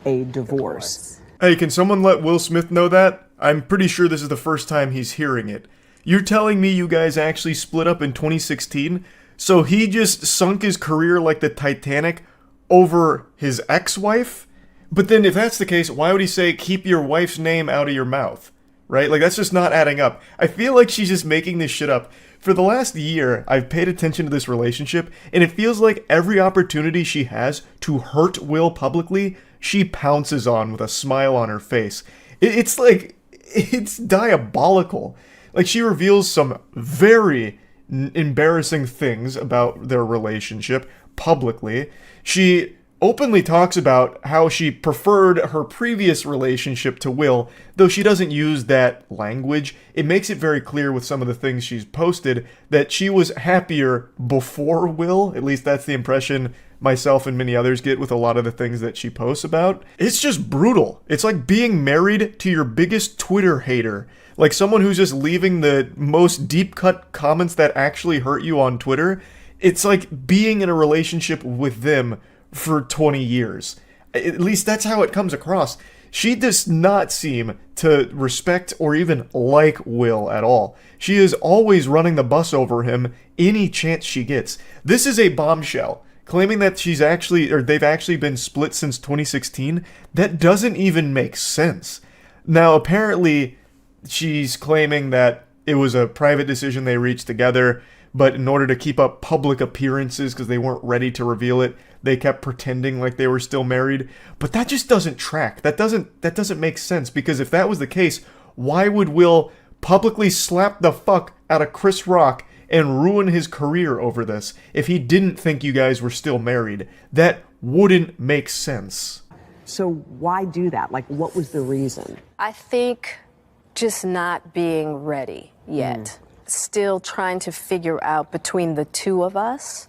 a divorce. Hey, can someone let Will Smith know that? I'm pretty sure this is the first time he's hearing it. You're telling me you guys actually split up in 2016? So he just sunk his career like the Titanic over his ex-wife? But then if that's the case, why would he say, keep your wife's name out of your mouth? Right? Like, that's just not adding up. I feel like she's just making this shit up. For the last year, I've paid attention to this relationship, and it feels like every opportunity she has to hurt Will publicly, she pounces on with a smile on her face. It's like, it's diabolical. Like, she reveals some very embarrassing things about their relationship publicly. She openly talks about how she preferred her previous relationship to Will, though she doesn't use that language. It makes it very clear with some of the things she's posted that she was happier before Will. At least that's the impression myself and many others get with a lot of the things that she posts about. It's just brutal. It's like being married to your biggest Twitter hater. Like someone who's just leaving the most deep-cut comments that actually hurt you on Twitter. It's like being in a relationship with them for 20 years. At least that's how it comes across. She does not seem to respect or even like Will at all. She is always running the bus over him any chance she gets. This is a bombshell. Claiming that they've actually been split since 2016, that doesn't even make sense. Now, apparently, she's claiming that it was a private decision they reached together, but in order to keep up public appearances because they weren't ready to reveal it, they kept pretending like they were still married. But that just doesn't track. That doesn't make sense, because if that was the case, why would Will publicly slap the fuck out of Chris Rock and ruin his career over this if he didn't think you guys were still married? That wouldn't make sense. So why do that? Like, what was the reason? I think just not being ready yet. Still trying to figure out between the two of us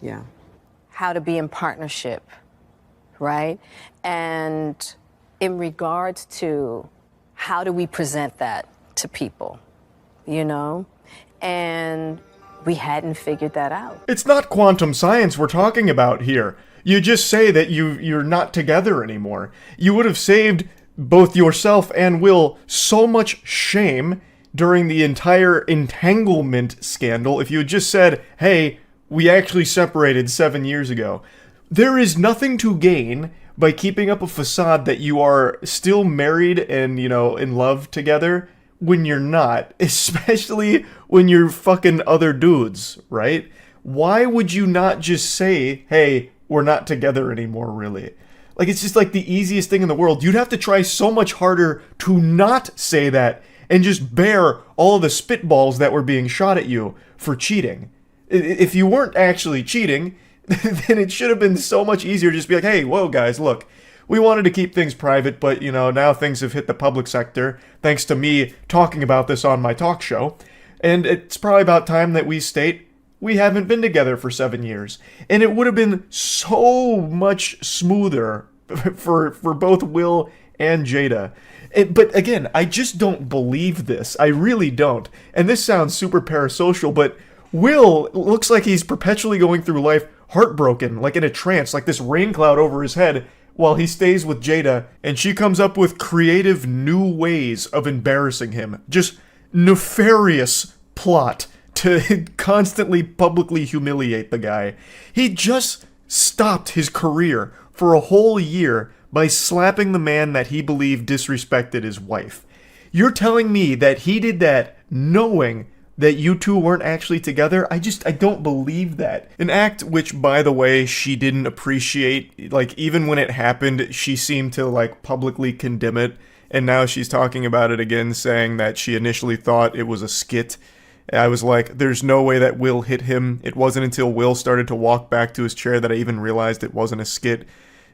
how to be in partnership, right? And in regards to how do we present that to people, you know? And we hadn't figured that out. It's not quantum science we're talking about here. You just say that you're not together anymore. You would have saved both yourself and Will so much shame during the entire entanglement scandal if you had just said, hey, we actually separated 7 years ago. There is nothing to gain by keeping up a facade that you are still married and, you know, in love together when you're not, especially when you're fucking other dudes, right? Why would you not just say, hey, we're not together anymore, really? Like, it's just like the easiest thing in the world. You'd have to try so much harder to not say that and just bear all of the spitballs that were being shot at you for cheating. If you weren't actually cheating, then it should have been so much easier to just be like, hey, whoa, guys, look, we wanted to keep things private, but, you know, now things have hit the public sector, thanks to me talking about this on my talk show, and it's probably about time that we state we haven't been together for 7 years. And it would have been so much smoother for both Will and Jada. But again, I just don't believe this. I really don't. And this sounds super parasocial, but Will looks like he's perpetually going through life heartbroken, like in a trance, like this rain cloud over his head, while he stays with Jada, and she comes up with creative new ways of embarrassing him. Just nefarious plot to constantly publicly humiliate the guy. He just stopped his career for a whole year by slapping the man that he believed disrespected his wife. You're telling me that he did that knowing that you two weren't actually together. I don't believe that. An act which, by the way, she didn't appreciate. Like, even when it happened, she seemed to, like, publicly condemn it. And now she's talking about it again, saying that she initially thought it was a skit. I was like, there's no way that Will hit him. It wasn't until Will started to walk back to his chair that I even realized it wasn't a skit.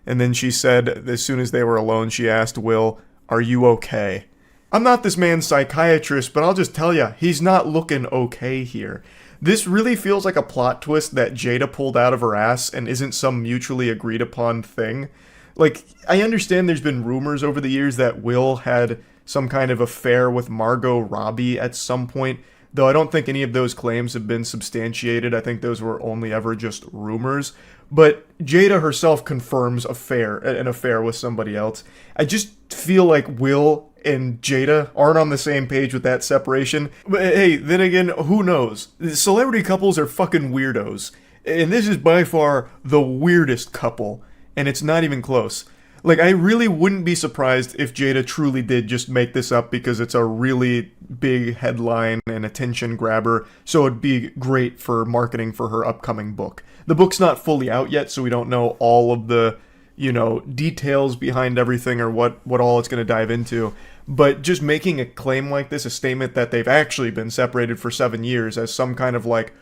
And then she said, as soon as they were alone, she asked Will, "Are you okay?" I'm not this man's psychiatrist, but I'll just tell ya, he's not looking okay here. This really feels like a plot twist that Jada pulled out of her ass and isn't some mutually agreed upon thing. Like, I understand there's been rumors over the years that Will had some kind of affair with Margot Robbie at some point, though I don't think any of those claims have been substantiated. I think those were only ever just rumors. But Jada herself confirms an affair with somebody else. I just feel like Will and Jada aren't on the same page with that separation. But hey, then again, who knows? Celebrity couples are fucking weirdos. And this is by far the weirdest couple. And it's not even close. Like, I really wouldn't be surprised if Jada truly did just make this up because it's a really big headline and attention grabber, so it'd be great for marketing for her upcoming book. The book's not fully out yet, so we don't know all of the, details behind everything or what all it's going to dive into. But just making a claim like this, a statement that they've actually been separated for 7 years as some kind of, like,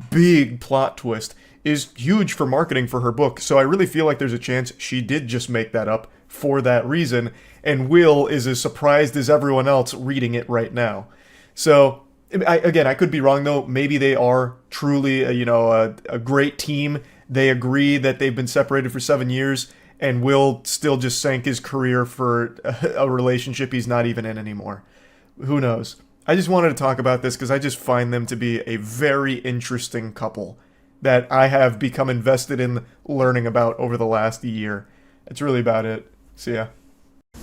big plot twist, is huge for marketing for her book. So I really feel like there's a chance she did just make that up for that reason, and Will is as surprised as everyone else reading it right now. So, I could be wrong though. Maybe they are truly, a great team. They agree that they've been separated for 7 years, and Will still just sank his career for a relationship he's not even in anymore. Who knows? I just wanted to talk about this because I just find them to be a very interesting couple that I have become invested in learning about over the last year. That's really about it. See ya.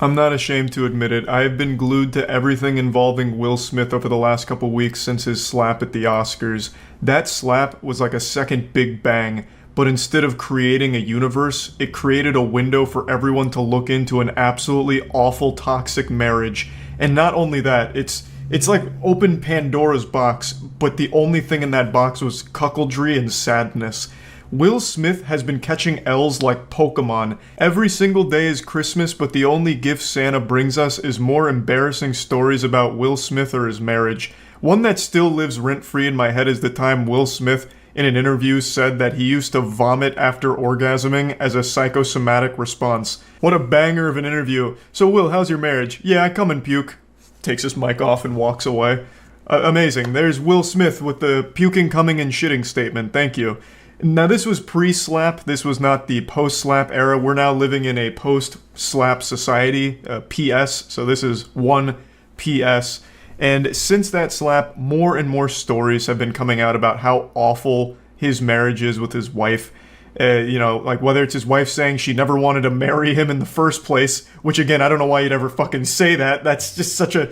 I'm not ashamed to admit it. I have been glued to everything involving Will Smith over the last couple weeks since his slap at the Oscars. That slap was like a second Big Bang, but instead of creating a universe, it created a window for everyone to look into an absolutely awful, toxic marriage. And not only that, it's like open Pandora's box, but the only thing in that box was cuckoldry and sadness. Will Smith has been catching L's like Pokemon. Every single day is Christmas, but the only gift Santa brings us is more embarrassing stories about Will Smith or his marriage. One that still lives rent-free in my head is the time Will Smith, in an interview, said that he used to vomit after orgasming as a psychosomatic response. What a banger of an interview. So Will, how's your marriage? Yeah, I come and puke. Takes his mic off and walks away. Amazing. There's Will Smith with the puking, coming, and shitting statement. Thank you. Now, this was pre-slap. This was not the post-slap era. We're now living in a post-slap society, PS. So this is one PS. And since that slap, more and more stories have been coming out about how awful his marriage is with his wife. Like whether it's his wife saying she never wanted to marry him in the first place, which again, I don't know why you'd ever fucking say that. That's just such a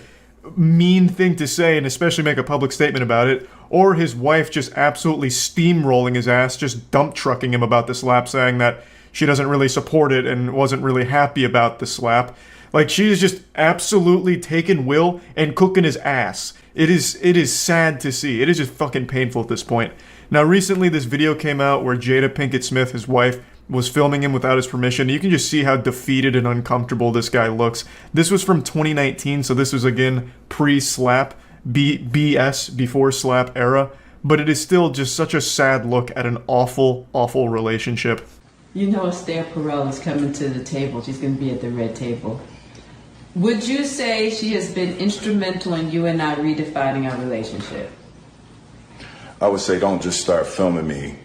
mean thing to say, and especially make a public statement about it. Or his wife just absolutely steamrolling his ass, just dump trucking him about the slap, saying that she doesn't really support it and wasn't really happy about the slap. Like, she is just absolutely taking Will and cooking his ass. It is sad to see. It is just fucking painful at this point. Now, recently this video came out where Jada Pinkett Smith, his wife, was filming him without his permission. You can just see how defeated and uncomfortable this guy looks. This was from 2019, so this was again pre-slap, BS, before slap era. But it is still just such a sad look at an awful, awful relationship. You know Esther Perel is coming to the table. She's going to be at the red table. Would you say she has been instrumental in you and I redefining our relationship? I would say don't just start filming me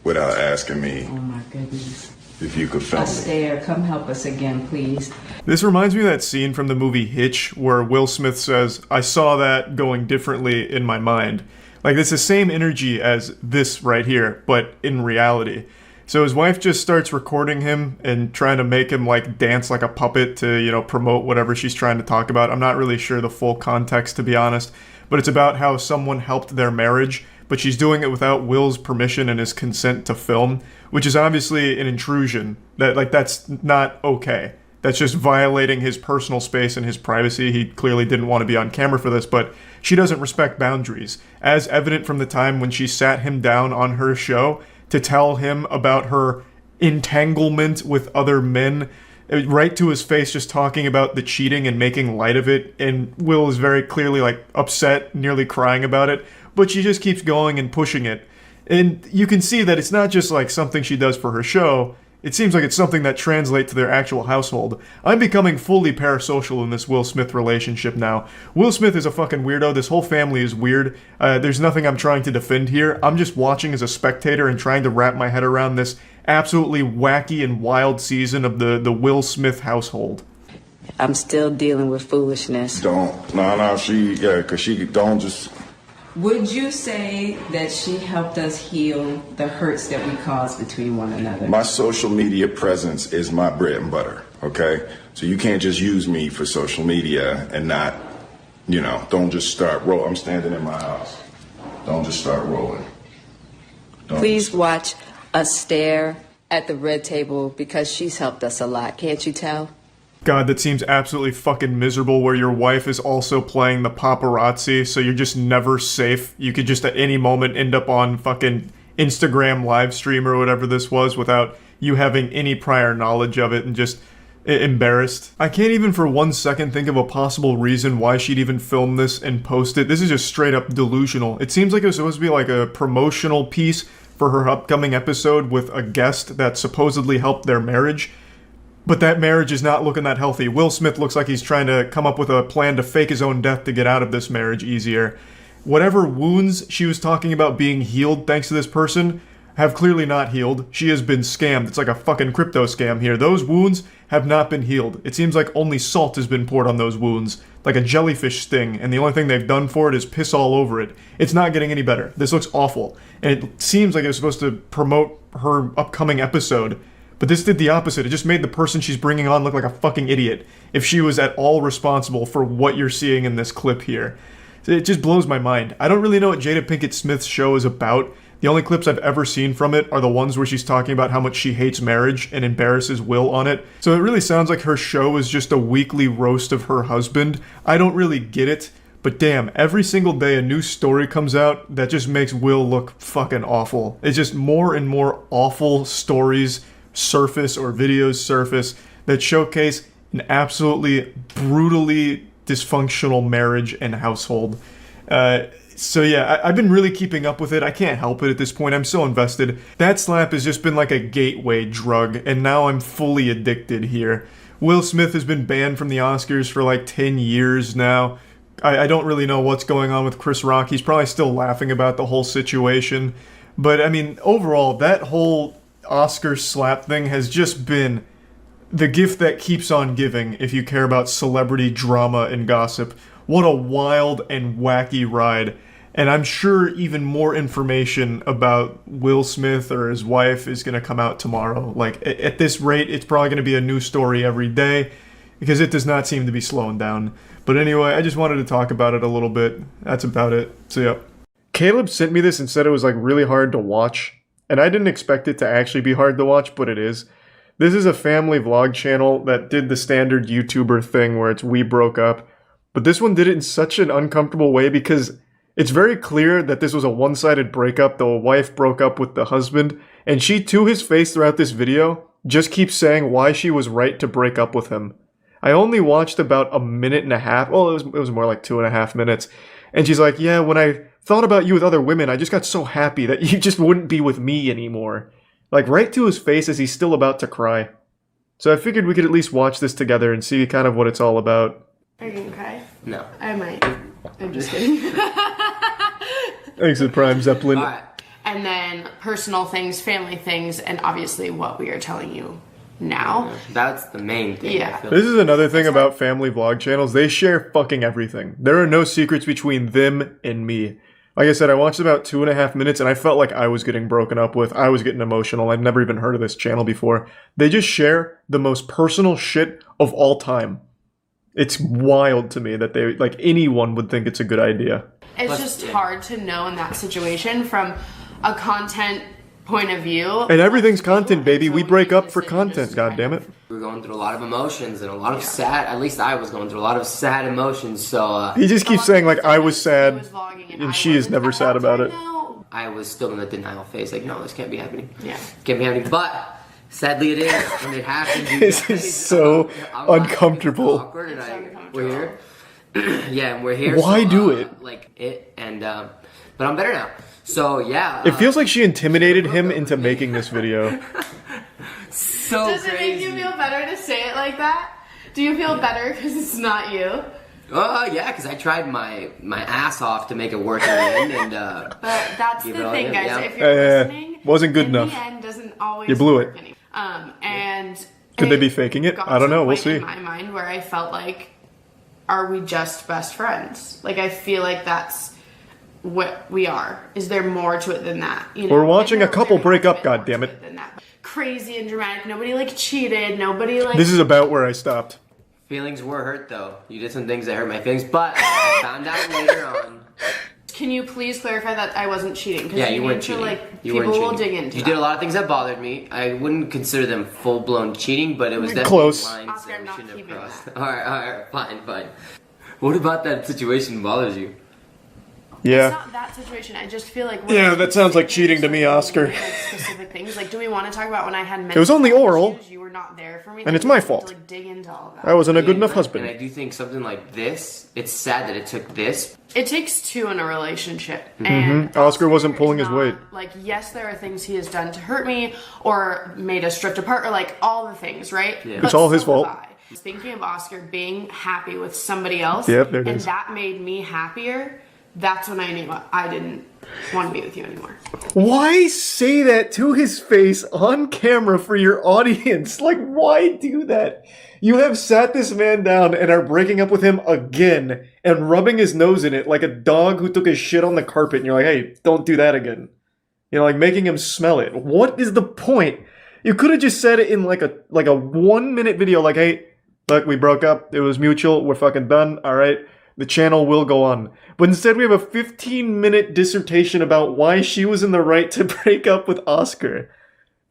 without asking me. Oh my goodness. If you could film me. Esther, come help us again, please. This reminds me of that scene from the movie Hitch where Will Smith says, "I saw that going differently in my mind." Like, it's the same energy as this right here, but in reality. So his wife just starts recording him and trying to make him, like, dance like a puppet to, promote whatever she's trying to talk about. I'm not really sure the full context, to be honest, but it's about how someone helped their marriage, but she's doing it without Will's permission and his consent to film, which is obviously an intrusion. That's not okay. that's just violating his personal space and his privacy. He clearly didn't want to be on camera for this, but she doesn't respect boundaries, as evident from the time when she sat him down on her show to tell him about her entanglement with other men, right to his face, just talking about the cheating and making light of it. And Will is very clearly like upset, nearly crying about it, but she just keeps going and pushing it. And you can see that it's not just like something she does for her show. It seems like it's something that translates to their actual household. I'm becoming fully parasocial in this Will Smith relationship now. Will Smith is a fucking weirdo. This whole family is weird. There's nothing I'm trying to defend here. I'm just watching as a spectator and trying to wrap my head around this absolutely wacky and wild season of the Will Smith household. I'm still dealing with foolishness. Don't. No, because she don't just... Would you say that she helped us heal the hurts that we caused between one another? My social media presence is my bread and butter, okay? So you can't just use me for social media and not, don't just start rolling. I'm standing in my house. Don't just start rolling. Please watch us stare at the red table because she's helped us a lot. Can't you tell? God, that seems absolutely fucking miserable, where your wife is also playing the paparazzi, so you're just never safe. You could just at any moment end up on fucking Instagram live stream or whatever this was without you having any prior knowledge of it and just embarrassed. I can't even for 1 second think of a possible reason why she'd even film this and post it. This is just straight up delusional. It seems like it was supposed to be like a promotional piece for her upcoming episode with a guest that supposedly helped their marriage. But that marriage is not looking that healthy. Will Smith looks like he's trying to come up with a plan to fake his own death to get out of this marriage easier. Whatever wounds she was talking about being healed thanks to this person have clearly not healed. She has been scammed. It's like a fucking crypto scam here. Those wounds have not been healed. It seems like only salt has been poured on those wounds, like a jellyfish sting, and the only thing they've done for it is piss all over it. It's not getting any better. This looks awful. And it seems like it was supposed to promote her upcoming episode, but this did the opposite. It just made the person she's bringing on look like a fucking idiot, if she was at all responsible for what you're seeing in this clip here. It just blows my mind. I don't really know what Jada Pinkett Smith's show is about. The only clips I've ever seen from it are the ones where she's talking about how much she hates marriage and embarrasses Will on it. So it really sounds like her show is just a weekly roast of her husband. I don't really get it, but damn, every single day a new story comes out that just makes Will look fucking awful. It's just more and more awful stories surface or videos surface that showcase an absolutely brutally dysfunctional marriage and household. So yeah, I've been really keeping up with it. I can't help it at this point. I'm so invested. That slap has just been like a gateway drug, and now I'm fully addicted here. Will Smith has been banned from the Oscars for like 10 years now. I don't really know what's going on with Chris Rock. He's probably still laughing about the whole situation. But I mean, overall, that whole Oscar slap thing has just been the gift that keeps on giving if you care about celebrity drama and gossip. What a wild and wacky ride. And I'm sure even more information about Will Smith or his wife is going to come out tomorrow. Like, at this rate, it's probably going to be a new story every day, because it does not seem to be slowing down. But anyway, I just wanted to talk about it a little bit. That's about it. So yeah. Caleb sent me this and said it was like really hard to watch. And I didn't expect it to actually be hard to watch, but it is. This is a family vlog channel that did the standard YouTuber thing where it's we broke up. But this one did it in such an uncomfortable way because it's very clear that this was a one-sided breakup. The wife broke up with the husband, and she, to his face throughout this video, just keeps saying why she was right to break up with him. I only watched about a minute and a half. Well, it was more like 2.5 minutes. And she's like, yeah, when I thought about you with other women, I just got so happy that you just wouldn't be with me anymore. Like, right to his face as he's still about to cry. So I figured we could at least watch this together and see kind of what it's all about. Are you gonna cry? No. I might. I'm just kidding. Thanks to Prime Zeppelin. All right. And then personal things, family things, and obviously what we are telling you now. That's the main thing. Yeah. This is another thing about family vlog channels. They share fucking everything. There are no secrets between them and me. Like I said, I watched about 2.5 minutes and I felt like I was getting broken up with. I was getting emotional. I've never even heard of this channel before. They just share the most personal shit of all time. It's wild to me that they, like, anyone would think it's a good idea. It's just hard to know in that situation from a content point of view. And everything's content, baby. We break up for content, goddammit. We were going through a lot of emotions and a lot of sad, at least I was going through a lot of sad emotions, so... He just keeps saying, like, I was sad, and she is never sad about it. I was still in the denial phase, like, no, this can't be happening. Yeah. Can't be happening, but... Sadly, it is, and it happened. This is so uncomfortable. We're here. Yeah, and we're here. Why do it? Like it, and but I'm better now. So yeah. It feels like she intimidated him into making this video. So Does it make you feel better to say it like that? Do you feel better because it's not you? Oh yeah, because I tried my ass off to make it work in the end, and But that's the thing, guys. Yeah. If you're listening, wasn't good in enough. the end doesn't always You blew it. work anymore. And Could they be faking it? I don't know. We'll see. In my mind, where I felt like, are we just best friends? Like I feel like that's what we are. Is there more to it than that? You know, We're watching a couple break up, goddammit. Crazy and dramatic. Nobody like cheated. Nobody like. This is about where I stopped. Feelings were hurt though. You did some things that hurt my feelings, but I found out later on. Can you please clarify that I wasn't cheating? Yeah, you weren't cheating. People will dig into You that. did a lot of things that bothered me. I wouldn't consider them full-blown cheating, but it was definitely close. lines Oscar, that I'm we not shouldn't have keeping crossed. Alright, fine. What about that situation bothers you? Yeah. It's not that situation. I just feel like. Yeah, that sounds like cheating to me, Oscar. Like specific things. Like, do we want to talk about when I had mental It was only health oral. issues, you were not there for me, And it's my fault. To, like, dig into all of that. I wasn't a good enough husband. And I do think something like this, it's sad that it took this. It takes two in a relationship. And Oscar wasn't pulling his weight. like, yes, there are things he has done to hurt me or made us drift apart or like all the things, right? Yeah. It's all his fault. Thinking of Oscar being happy with somebody else, Yep, there it and is. that made me happier. That's when I knew I didn't want to be with you anymore. Why say that to his face on camera for your audience? Like, why do that? You have sat this man down and are breaking up with him again and rubbing his nose in it like a dog who took his shit on the carpet, and you're like, hey, don't do that again. You know, like making him smell it. What is the point? You could have just said it in like a 1 minute video, like, hey, look, we broke up, it was mutual, we're fucking done, alright? The channel will go on. But instead we have a 15-minute dissertation about why she was in the right to break up with Oscar.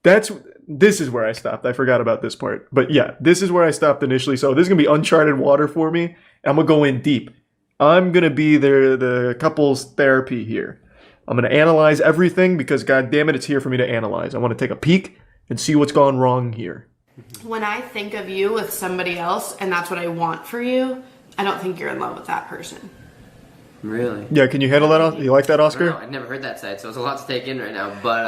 This is where I stopped. I forgot about this part. But yeah, this is where I stopped initially. So this is going to be uncharted water for me. I'm going to go in deep. I'm going to be the couple's therapy here. I'm going to analyze everything because, god damn it, it's here for me to analyze. I want to take a peek and see what's gone wrong here. When I think of you with somebody else and that's what I want for you, I don't think you're in love with that person. Really? Yeah, can you handle that? You like that, Oscar? I've never heard that side, so it's a lot to take in right now. But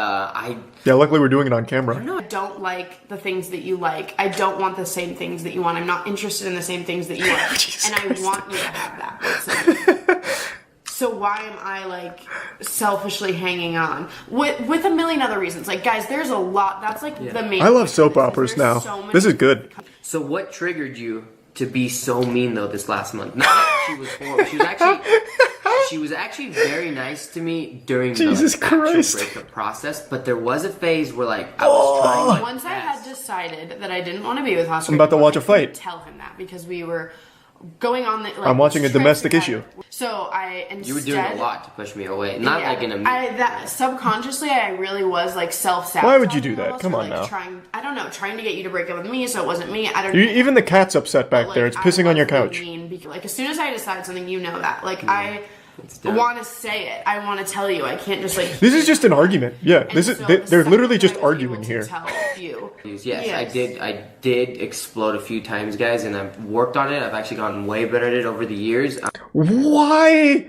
Yeah, luckily we're doing it on camera. I don't like the things that you like. I don't want the same things that you want. I'm not interested in the same things that you like. And I want you to have that. So why am I like selfishly hanging on with a million other reasons? Like, guys, there's a lot. That's like the main. I love soap operas now. This is good. So what triggered you to be so mean though this last month? Not that she was horrible. She was actually very nice to me during the actual breakup process. But there was a phase where like I was trying. Once I had decided that I didn't want to be with Oscar, I'm about to watch a fight. Tell him that because we were going on the. Like, I'm watching a domestic issue. So I instead. You were doing a lot to push me away, not like in a. Subconsciously, I really was like self-sabotaging. Why would you do that? Come on now. Trying to get you to break up with me, so it wasn't me. I don't. Even the cat's upset back there. It's pissing on your couch. Like as soon as I decide something, you know that. Like I want to say it. I want to tell you. I can't just like. This is just an argument. Yeah, they're literally just arguing here. Yes, I did explode a few times, guys, and I've worked on it. I've actually gotten way better at it over the years. Why?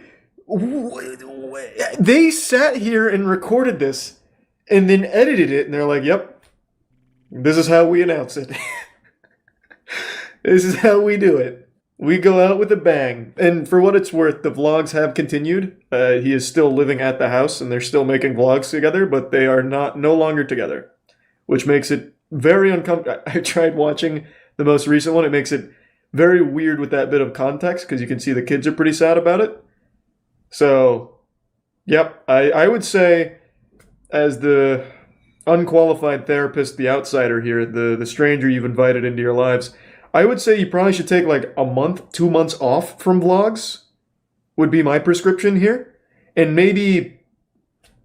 They sat here and recorded this and then edited it, and they're like, yep, this is how we announce it. This is how we do it. We go out with a bang. And for what it's worth, the vlogs have continued. He is still living at the house, and they're still making vlogs together, but they are no longer together, which makes it very uncomfortable. I tried watching the most recent one. It makes it very weird with that bit of context, because you can see the kids are pretty sad about it. So, yep, I would say, as the unqualified therapist, the outsider here, the stranger you've invited into your lives, I would say you probably should take like a month, 2 months off from vlogs, would be my prescription here. And maybe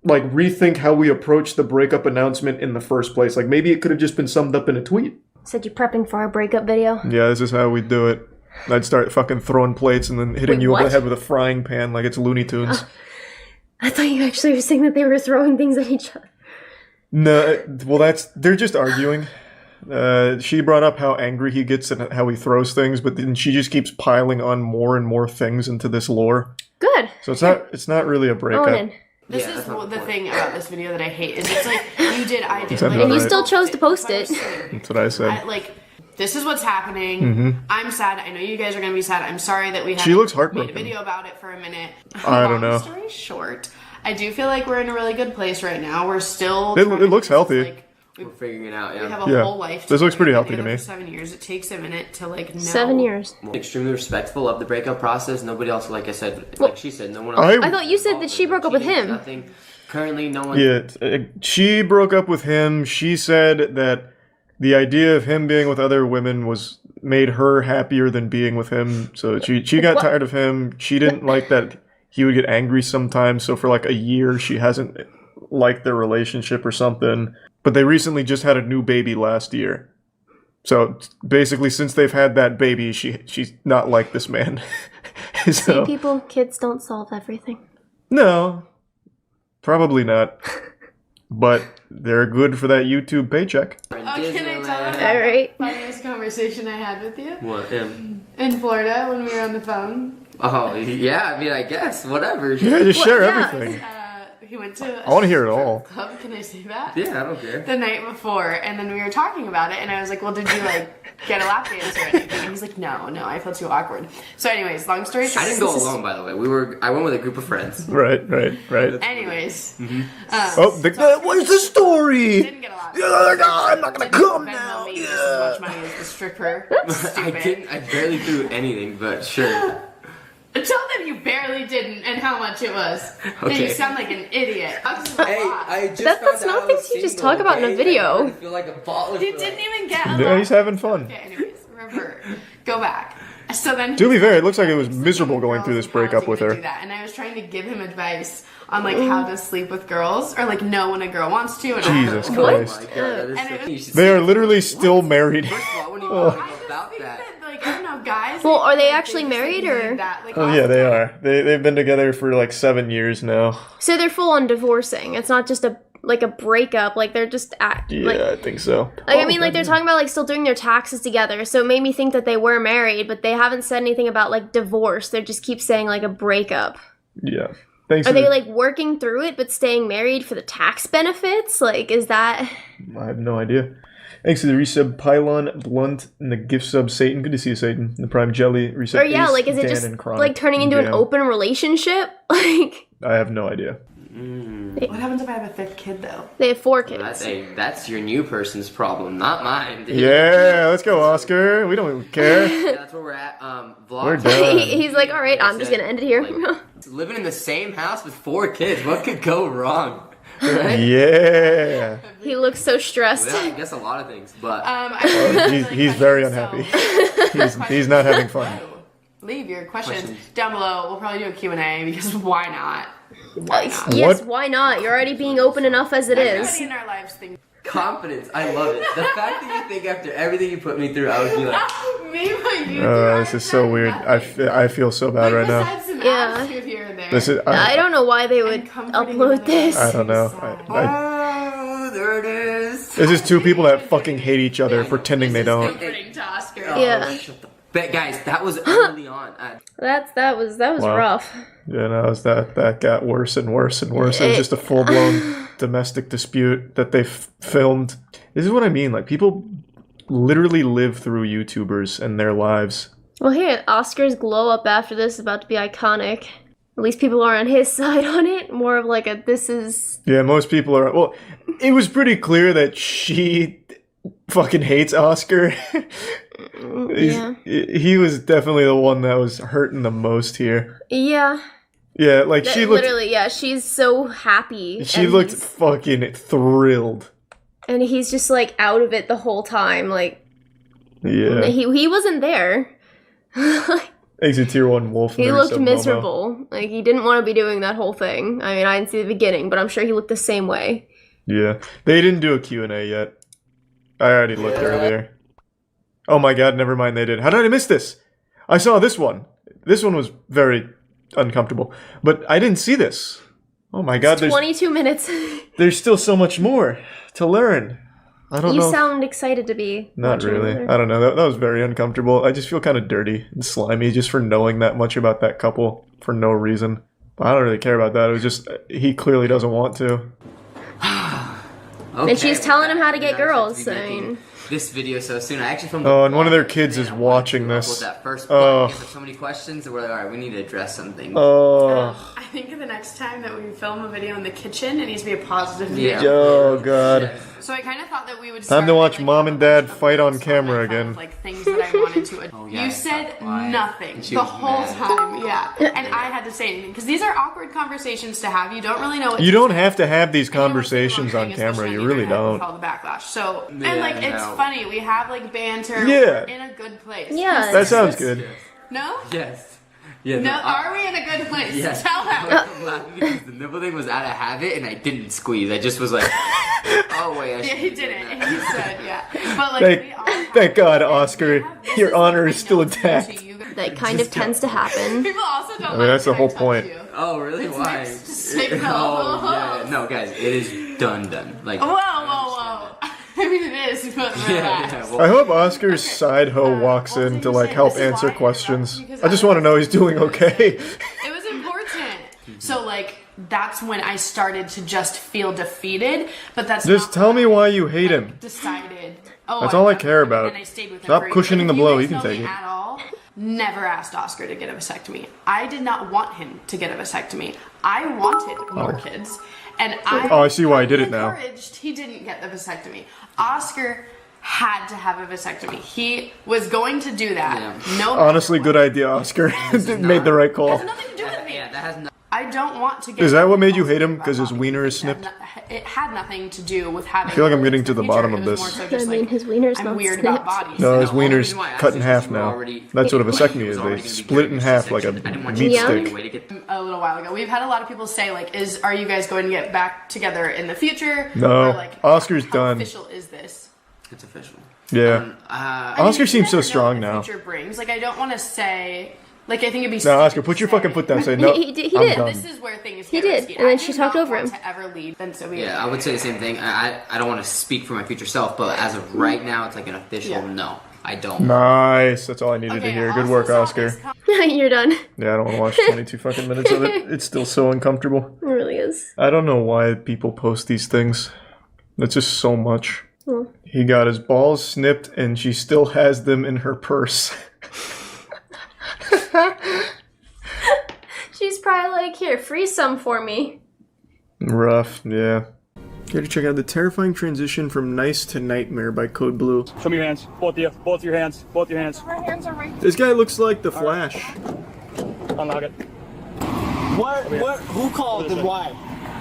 like rethink how we approach the breakup announcement in the first place. Like maybe it could have just been summed up in a tweet. Said you're prepping for our breakup video? Yeah, this is how we do it. I'd start fucking throwing plates and then hitting you over the what? head with a frying pan like it's Looney Tunes. I thought you actually were saying that they were throwing things at each other. No, well, they're just arguing. She brought up how angry he gets and how he throws things, but then she just keeps piling on more and more things into this lore. Good. So it's not really a breakup. This is the thing about this video that I hate is it's like you did, I did, Like, and you still chose to post it. That's what I said. This is what's happening. Mhm. I'm sad. I know you guys are gonna be sad. I'm sorry that we She looks haven't made heartbroken. a video about it for a minute. I don't know. Long story short, I do feel like we're in a really good place right now. We're still. It looks healthy. We're figuring it out. We Yeah. have a whole life. This looks pretty healthy to together me. For 7 years. It takes a minute to like know. 7 years. Extremely respectful of the breakup process. Nobody else, like I said, like she said, no one else. I thought you said that she broke up with him. Nothing. Currently, no one. Yeah, she broke up with him. She said that the idea of him being with other women made her happier than being with him. So she got tired of him. She didn't like that he would get angry sometimes. So for like a year, she hasn't liked their relationship or something. But they recently just had a new baby last year. So basically, since they've had that baby, she's not like this man. See, people, kids don't solve everything. No, probably not. But they're good for that YouTube paycheck. Oh, can I tell you All right. the funniest conversation I had with you? What? In Florida when we were on the phone. Oh yeah. I mean, I guess whatever. Yeah, just share everything. He went to I want to hear it all. club, can I say that? Yeah, I don't care. The night before, and then we were talking about it, and I was like, well, did you, like, get a lap dance or anything? And he's like, no, I felt too awkward. So anyways, long story short. I didn't go alone, by the way. I went with a group of friends. Right. Anyways. Where's the story? Didn't get a lap dance. I'm not gonna come now. Me just as much money as the stripper. I barely threw anything, but sure. Tell them you barely didn't and how much it was. Okay. You sound like an idiot. I just That's not things you just talk about in a video. I feel like a ball. You didn't even get a Yeah, lap. he's having fun. Okay, anyways, revert. Go back. So then To be fair, it looks like it was miserable going through this breakup with do her. that, and I was trying to give him advice on like how to sleep with girls or like know when a girl wants to. And Jesus Christ. And it was, They are literally still married. About that. like I don't know, guys. Well, are they actually married or? Oh yeah, they are. They've been together for like 7 years now. So they're full on divorcing. It's not just a breakup. Like they're just Yeah, I think so. Like I mean, like they're talking about like still doing their taxes together. So it made me think that they were married, but they haven't said anything about like divorce. They just keep saying like a breakup. Yeah. Thanks. Are they like working through it but staying married for the tax benefits? Like, is that? I have no idea. Thanks to the resub Pylon, Blunt, and the gift sub Satan. Good to see you, Satan. The Prime Jelly resub. Or yeah, Ace, like is it Dan, just and Chronic, like turning and into an Jam. open relationship? Like I have no idea. What happens if I have a fifth kid though? They have 4 kids. That's your new person's problem, not mine. Dude. Yeah, let's go, Oscar. We don't care. Yeah, that's where we're at. Vlog. We're done. He's like, all right, I'm just gonna end it here. Living in the same house with 4 kids, what could go wrong? Right? Yeah. He looks so stressed. Well, I guess a lot of things, but He's very unhappy. He's not having fun. Leave your questions down below. We'll probably do a Q&A because why not? Yes, why not? You're already being open enough as it is. Everybody in our lives thinks confidence, I love it. The fact that you think after everything you put me through, I would be like, me, but you. This is so weird. I feel so bad right now. Besides some Yeah. attitude here and there. This is. I don't know why they would upload this. I don't know. oh, there it is. This is 2 people that fucking hate each other, pretending they don't. Comforting to Oscar. Yeah. But guys, that was early on. That was Wow. rough. Yeah, no, that got worse and worse and worse. It was just a full blown domestic dispute that they filmed. This is what I mean. Like people literally live through YouTubers and their lives. Well, here, Oscar's glow up after this is about to be iconic. At least people are on his side on it. More of like a this is. Yeah, most people are. Well, it was pretty clear that she fucking hates Oscar. Yeah. He was definitely the one that was hurting the most here. Yeah. Yeah, like she looked. Literally, yeah. She's so happy. She and looked he's- fucking thrilled. and he's just like out of it the whole time. Like Yeah. he wasn't there. He's a tier 1 wolf. He Very looked sub-Momo. miserable. Like, he didn't want to be doing that whole thing. I mean, I didn't see the beginning, but I'm sure he looked the same way. Yeah. They didn't do a Q&A yet. I already looked earlier. Oh my god, never mind, they did. How did I miss this? I saw this one. This one was very uncomfortable. But I didn't see this. Oh my god, It's 22 minutes. there's still so much more to learn. I don't know. You sound excited to be. Not watching really. another. I don't know. That was very uncomfortable. I just feel kind of dirty and slimy just for knowing that much about that couple for no reason. But I don't really care about that. It was just, he clearly doesn't want to. And she's telling him how to get girls. I mean, This video so soon. I actually filmed. Oh, and one of their kids is watching With this. that first Oh. there's so many questions that we're like, all right, we need to address something. Oh. I think the next time that we film a video in the kitchen, it needs to be a positive video. Yeah. Oh, God. So I kind of thought that we would Time to watch mom and dad fight on camera again. like things that I wanted to. yeah, You said nothing She the was whole mad. time, yeah. And I had to say anything because these are awkward conversations to have. You don't really know what You to don't say. have to have these conversations on camera. You really With don't. all the backlash. So Yeah, and like it's no. funny. We have like banter. Yeah. We're in a good place. Yeah. That sounds good. No. Yes. Yeah. No. Are we in a good place? Yes. Tell them. I'm laughing because the nipple thing was out of habit and I didn't squeeze. I just was like, oh wait. I Yeah, should he didn't. And he said, yeah. But like Thank God, Oscar. Your honor is still intact. that kind of tends to happen. people also don't I mean, that's the whole point. Oh really? It's Why? next to signal. Oh yeah. No, guys, it is done. Like. Whoa, whoa, whoa. I mean, it is, but relax. I hope Oscar's side hoe walks in to like help answer questions. I just want to know he's doing okay. It was important. So, like, that's when I started to just feel defeated, but that's Just tell me why you hate him. decided. Oh, That's all I care about. And I stayed with him Stop for a year. cushioning the If blow. guys You can know take me it. At all, never asked Oscar to get a vasectomy. I did not want him to get a vasectomy. I wanted more kids, and I see why he did it now. encouraged he didn't get the vasectomy. Oscar had to have a vasectomy. He was going to do that. No, Honestly, good idea, Oscar. Made the right call. yeah, that has nothing. I don't want to get. Is that what made you hate him? Because his wiener is snipped? It had nothing to do with having. I feel like I'm getting to the bottom of this. I mean, his wiener's I'm not weird snipped. about bodies. No, his wiener's cut in half now. That's what a vasectomy is. They split it in half like a meat stick. A little while ago, we've had a lot of people say like, are you guys going to get back together in the future? No, Or, like, Oscar's how done. official is this? It's official. Yeah. I mean, Oscar you seems so never know strong what the now. future brings. Like, I don't want to say. Like, I think it'd be. No, Oscar, put your fucking foot down. Say no. He did. I'm done. This is where things He get did, risky. and then I she do talked not over want him. To ever lead, then so we. Yeah, I would say the same thing. I don't want to speak for my future self, but as of right now, it's like an official Yeah. no. I don't. Nice. That's all I needed to hear. Good work, Oscar. You're done. Yeah, I don't want to watch 22 fucking minutes of it. It's still so uncomfortable. It really is. I don't know why people post these things. That's just so much. Well. He got his balls snipped and she still has them in her purse. She's probably like, here, freeze some for me. Rough, yeah. Here to check out the terrifying transition from Nice to Nightmare by Code Blue. Show me your hands. Both of you. Both your hands. Both your hands. My hands are right. This guy looks like the Flash. Unlock it. What? Who called and why?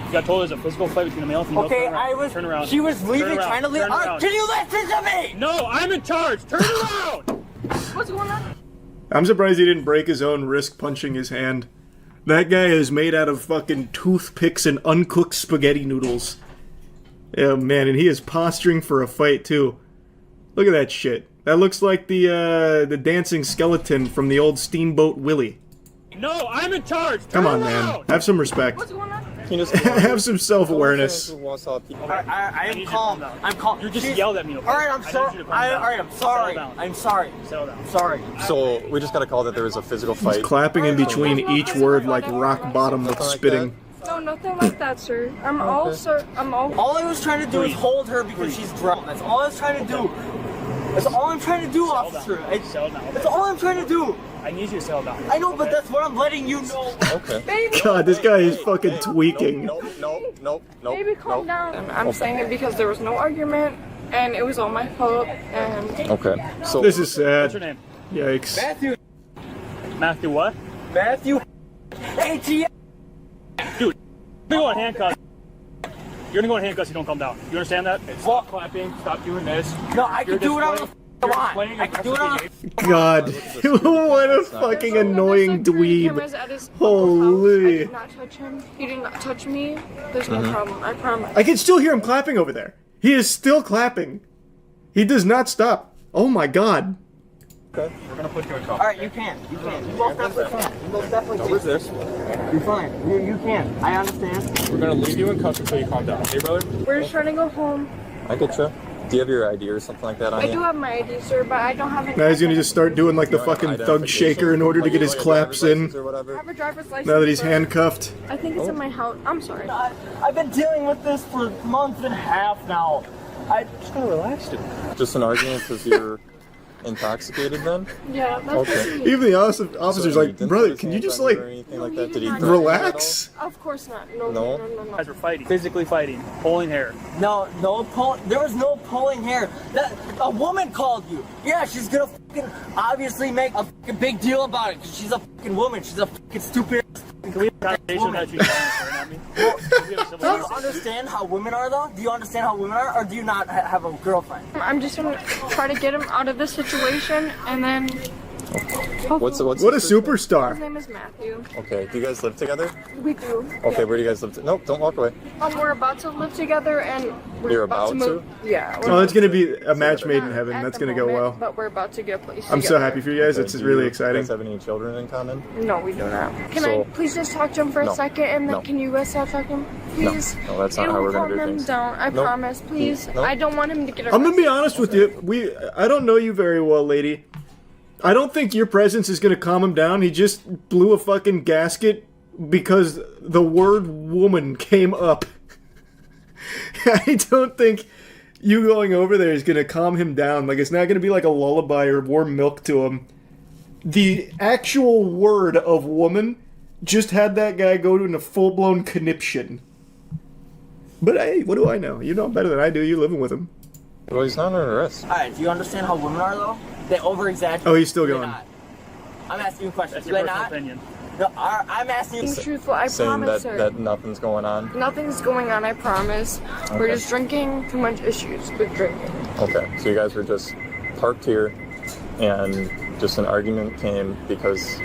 You got told there's a physical fight between a male and female. Okay, Turn around. I was. Turn around. She was leaving, Turn around. trying to leave. Turn around. Can you listen to me? No, I'm in charge. Turn around. What's going on? I'm surprised he didn't break his own wrist punching his hand. That guy is made out of fucking toothpicks and uncooked spaghetti noodles. Yeah, man, and he is posturing for a fight, too. Look at that shit. That looks like the dancing skeleton from the old Steamboat Willie. No, I'm in charge. Turn Come on, around. man. Have some respect. What's going on? Have some self-awareness. I am calm. I'm calm. You just yelled at me. Okay? All right, I'm I sorry. need you to calm down. All right, I'm sorry. Settle down. I'm sorry. Settle down. Sorry. So we just got a call that there was a physical He's fight. clapping in between each word like rock bottom with spitting. No, nothing like that, sir. I'm all, sir. I'm all. All I was trying to do is hold her because she's drunk. That's all I was trying to do. That's all I'm trying to do, officer. Settle down. That's all I'm trying to do. I need you to settle down. I know, but that's what I'm letting you know. Okay. God, this guy is fucking tweaking. Nope. Baby, calm down. I'm saying it because there was no argument, and it was all my fault, and. Okay. So This is sad. What's your name? Yikes. Matthew. Matthew what? Matthew. ATM. Dude, you're gonna go in handcuffs. You're gonna go in handcuffs if you don't calm down. You understand that? Stop clapping. Stop doing this. No, I can do what I Come on. I can do it on God, what a fucking annoying dweeb. Holy. I did not touch him. He did not touch me. There's no problem. I promise. I can still hear him clapping over there. He is still clapping. He does not stop. Oh my God. Okay, we're gonna put you in cuffs. Alright, you can. You can. You most definitely can. You most definitely can. Where's this? You're fine. You can. I understand. We're gonna leave you in cuffs until you calm down. Okay, brother? We're just trying to go home. I get you. Do you have your ID or something like that on I you? do have my ID, sir, but I don't have any. Now he's gonna just start doing like the fucking thug shaker in order to get his claps in. I have a driver's license. Now that he's sir. handcuffed. I think it's in my house. I'm sorry. I've been dealing with this for a month and a half now. I just gotta relax, dude. Just an argument because you're intoxicated then? Yeah, that's Okay. Even the officer's like, brother, can you just like relax? Of course not. No. You guys were fighting. Physically fighting. Pulling hair. No, there was no pulling hair. A woman called you. Yeah, she's gonna fucking obviously make a fucking big deal about it because she's a fucking woman. She's a fucking stupid Can we have a conversation that you staring at me? Do you understand how women are though? Do you understand how women are, or do you not have a girlfriend? I'm just gonna try to get him out of this situation, and then. What's what a superstar. His name is Matthew. Okay, do you guys live together? We do. Okay, where do you guys live? Nope, don't walk away. We're about to live together, and we're You're about to move. Yeah. Oh, it's gonna be a match made in heaven. That's gonna go well. But we're about to get a place. I'm so happy for you guys. It's really exciting. Do you guys have any children in common? No, we do not. Can I please just talk to him for a second, and then can you guys stop talking? Please. No, that's not how we're gonna do Calm him things. down. I promise. Please. Nope. I don't want him to get arrested. I'm gonna be honest with you. I don't know you very well, lady. I don't think your presence is gonna calm him down. He just blew a fucking gasket because the word woman came up. I don't think you going over there is gonna calm him down. Like, it's not gonna be like a lullaby or warm milk to him. The actual word of woman just had that guy go to a full-blown conniption. But hey, what do I know? You know him better than I do. You're living with him. Well, he's not under arrest. Alright, do you understand how women are though? They over-exaggerate. Oh, he's still going. I'm asking you a question. That's Do your they personal not? opinion. No, I'm asking you. Being truthful, I saying promise, sir. that nothing's going on. Nothing's going on, I promise. We're Okay. just drinking too much issues with drinking. Okay, so you guys were just parked here, and just an argument came because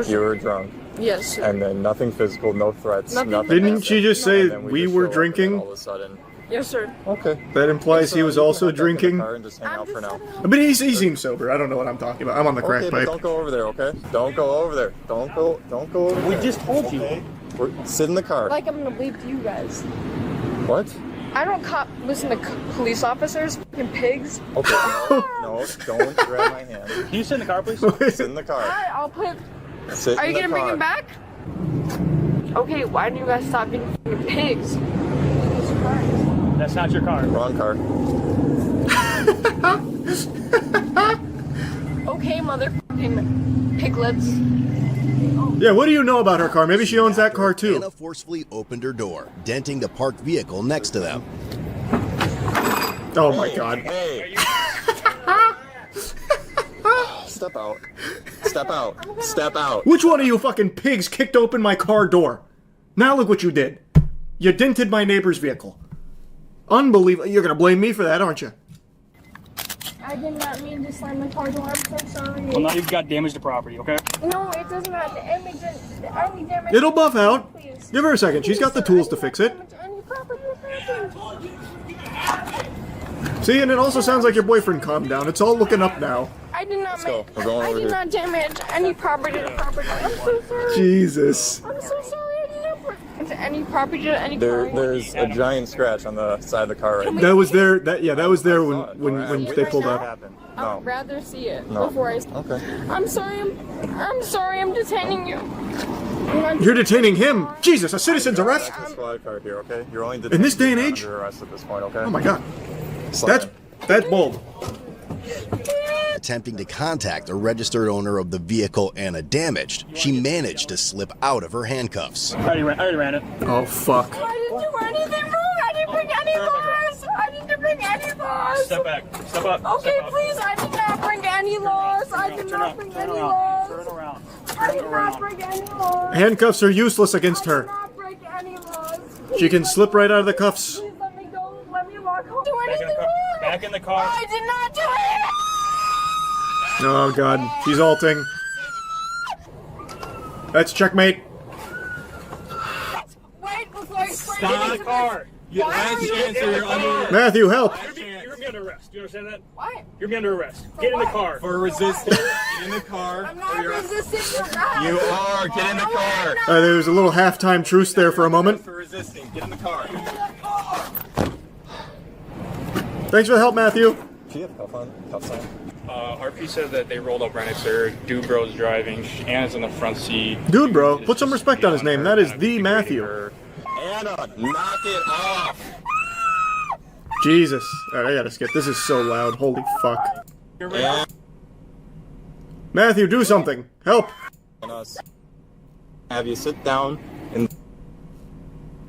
you were drunk. Yes, sir. And then nothing physical, no threats, nothing. Didn't she just say And then we just were show up, and drinking? then all of a sudden. Yes, sir. Okay. That implies he was also drinking. And just hang out for now. But he seems sober. I don't know what I'm talking about. I'm on the crack Okay, but pipe. don't go over there, okay? Don't go over there. Don't go over there. We just told you. Sit in the car. Like I'm gonna leave you guys. What? I don't listen to police officers, fucking pigs. Okay, no, don't grab my hand. Can you sit in the car, please? Sit in the car. Alright, I'll put. Sit Are in you the gonna bring car. him back? Okay, why don't you guys stop being fucking pigs? That's not your car. Wrong car. Okay, motherfucking piglets. Yeah, what do you know about her car? Maybe she owns that car too. Anna forcefully opened her door, denting the parked vehicle next to them. Oh my god. Hey. Step out. Step out. Step out. Which one of you fucking pigs kicked open my car door? Now look what you did. You dented my neighbor's vehicle. Unbelievable. You're gonna blame me for that, aren't you? I did not mean to slam the car door. I'm so sorry. Well, now you've got damage to property, okay? No, it doesn't have the image. Any damage. It'll buff out. Give her a second. She's got the tools to fix it. Any property happened. See, and it also sounds like your boyfriend calmed down. It's all looking up now. I did not Go. We're going I over did here. not damage any property to property. I'm so sorry. Jesus. I'm so sorry. I did not break into any property to any There's a giant scratch on the side of the car right now. That was there. That was there when they pulled up. I would rather see it No. before I. Okay. I'm sorry. I'm sorry. I'm detaining you. You're detaining him. Jesus, a citizen's arrest. It's a squad car here, okay? You're only In this day and detained, age? you're not under arrest at this point, okay? Oh my god. Slide. That's bold. Attempting to contact the registered owner of the vehicle Anna damaged, she managed to slip out of her handcuffs. I already ran it. Oh fuck. I didn't do anything wrong. I didn't bring any laws. I didn't bring any laws. Step back. Step up. Okay, Step up. please. I did not bring any laws. I did not bring any laws. Turn around. I did not bring any laws. Handcuffs are useless against her. Not break any laws. She can slip right out of the cuffs. Please let me go. Let me walk home. Do anything Back in the car. wrong. Back in the car. I did not do it. Oh god, he's ulting. That's checkmate. Wait before you Stop the car. Last chance or you're under. Matthew, help! You're gonna be under arrest. Do you understand that? What? You're gonna be under arrest. Get in the car. For resisting. Get in the car. I'm not resisting your guys. You are. Get in the car. There was a little halftime truce there for a moment. For resisting. Get in the car. Thanks for the help, Matthew. Do you have health on? Health sign? RP said that they rolled up right next to her. Dude bro's driving. Anna's in the front seat. Dude bro, put some respect on his name. That is the Matthew. Anna, knock it off. Jesus. Alright, I gotta skip. This is so loud. Holy fuck. Matthew, do something. Help. Have you sit down and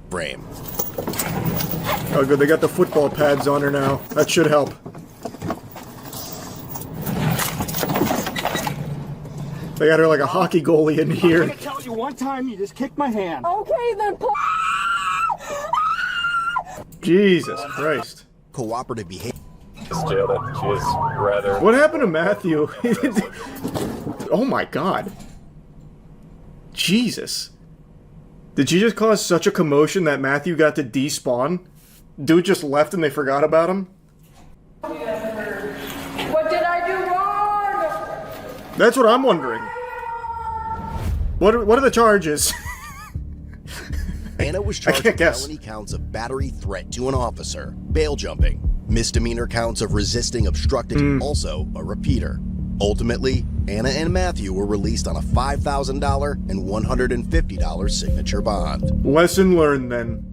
frame. Oh good, they got the football pads on her now. That should help. They got her like a hockey goalie in here. I'm gonna tell you one time you just kicked my hand. Okay, then. Jesus Christ. Cooperative behavior. She is rather. What happened to Matthew? Oh my god. Jesus. Did she just cause such a commotion that Matthew got to despawn? Dude just left and they forgot about him? What did I do wrong? That's what I'm wondering. What are the charges? Anna was charged with felony counts of battery, threat to an officer, bail jumping, misdemeanor counts of resisting, obstructing, and also a repeater. Ultimately, Anna and Matthew were released on a $5,000 and $150 signature bond. Lesson learned then.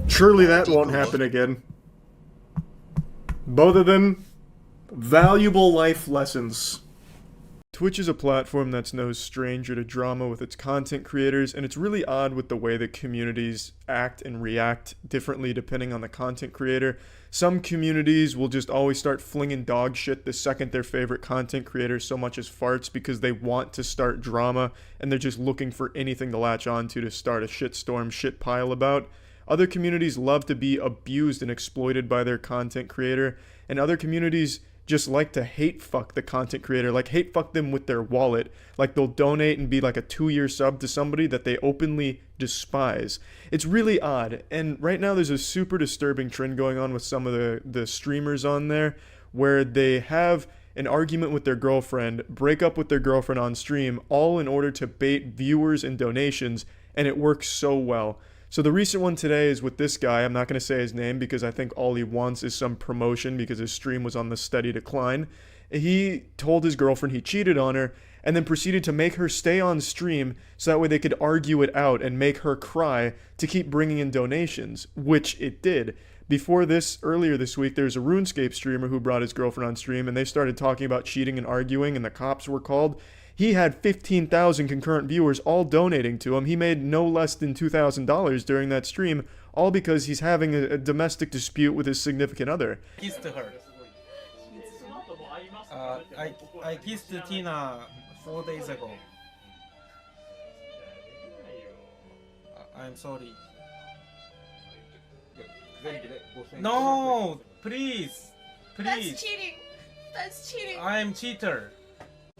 Surely that won't happen again. Both of them, valuable life lessons. Twitch is a platform that's no stranger to drama with its content creators, and it's really odd with the way that communities act and react differently depending on the content creator. Some communities will just always start flinging dog shit the second their favorite content creator so much as farts because they want to start drama and they're just looking for anything to latch onto to start a shitstorm shit pile about. Other communities love to be abused and exploited by their content creator, and other communities just like to hate fuck the content creator, like hate fuck them with their wallet, like they'll donate and be like a 2-year sub to somebody that they openly despise. It's really odd, and right now there's a super disturbing trend going on with some of the streamers on there where they have an argument with their girlfriend, break up with their girlfriend on stream, all in order to bait viewers and donations, and it works so well. So the recent one today is with this guy. I'm not going to say his name because I think all he wants is some promotion because his stream was on the steady decline. He told his girlfriend he cheated on her and then proceeded to make her stay on stream so that way they could argue it out and make her cry to keep bringing in donations, which it did. Before this, earlier this week, there's a RuneScape streamer who brought his girlfriend on stream and they started talking about cheating and arguing and the cops were called. He had 15,000 concurrent viewers all donating to him. He made no less than $2,000 during that stream, all because he's having a domestic dispute with his significant other. Kissed her. I kissed Tina 4 days ago. I'm sorry. No, please. That's cheating. That's cheating. I'm cheater.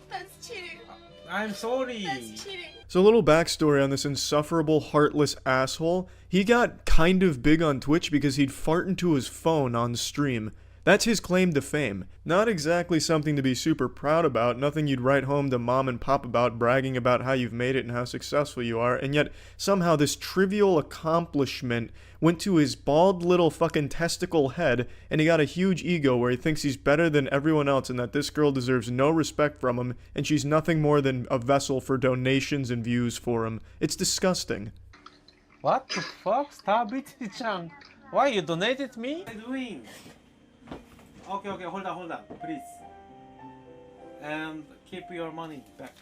That's cheating. I'm sorry. That's cheating. So a little backstory on this insufferable, heartless asshole. He got kind of big on Twitch because he'd fart into his phone on stream. That's his claim to fame. Not exactly something to be super proud about, nothing you'd write home to mom and pop about, bragging about how you've made it and how successful you are, and yet somehow this trivial accomplishment went to his bald little fucking testicle head, and he got a huge ego where he thinks he's better than everyone else and that this girl deserves no respect from him, and she's nothing more than a vessel for donations and views for him. It's disgusting. What the fuck? Stop it, Chan. Why you donated me? What are you doing? Okay, hold on, please. And keep your money back.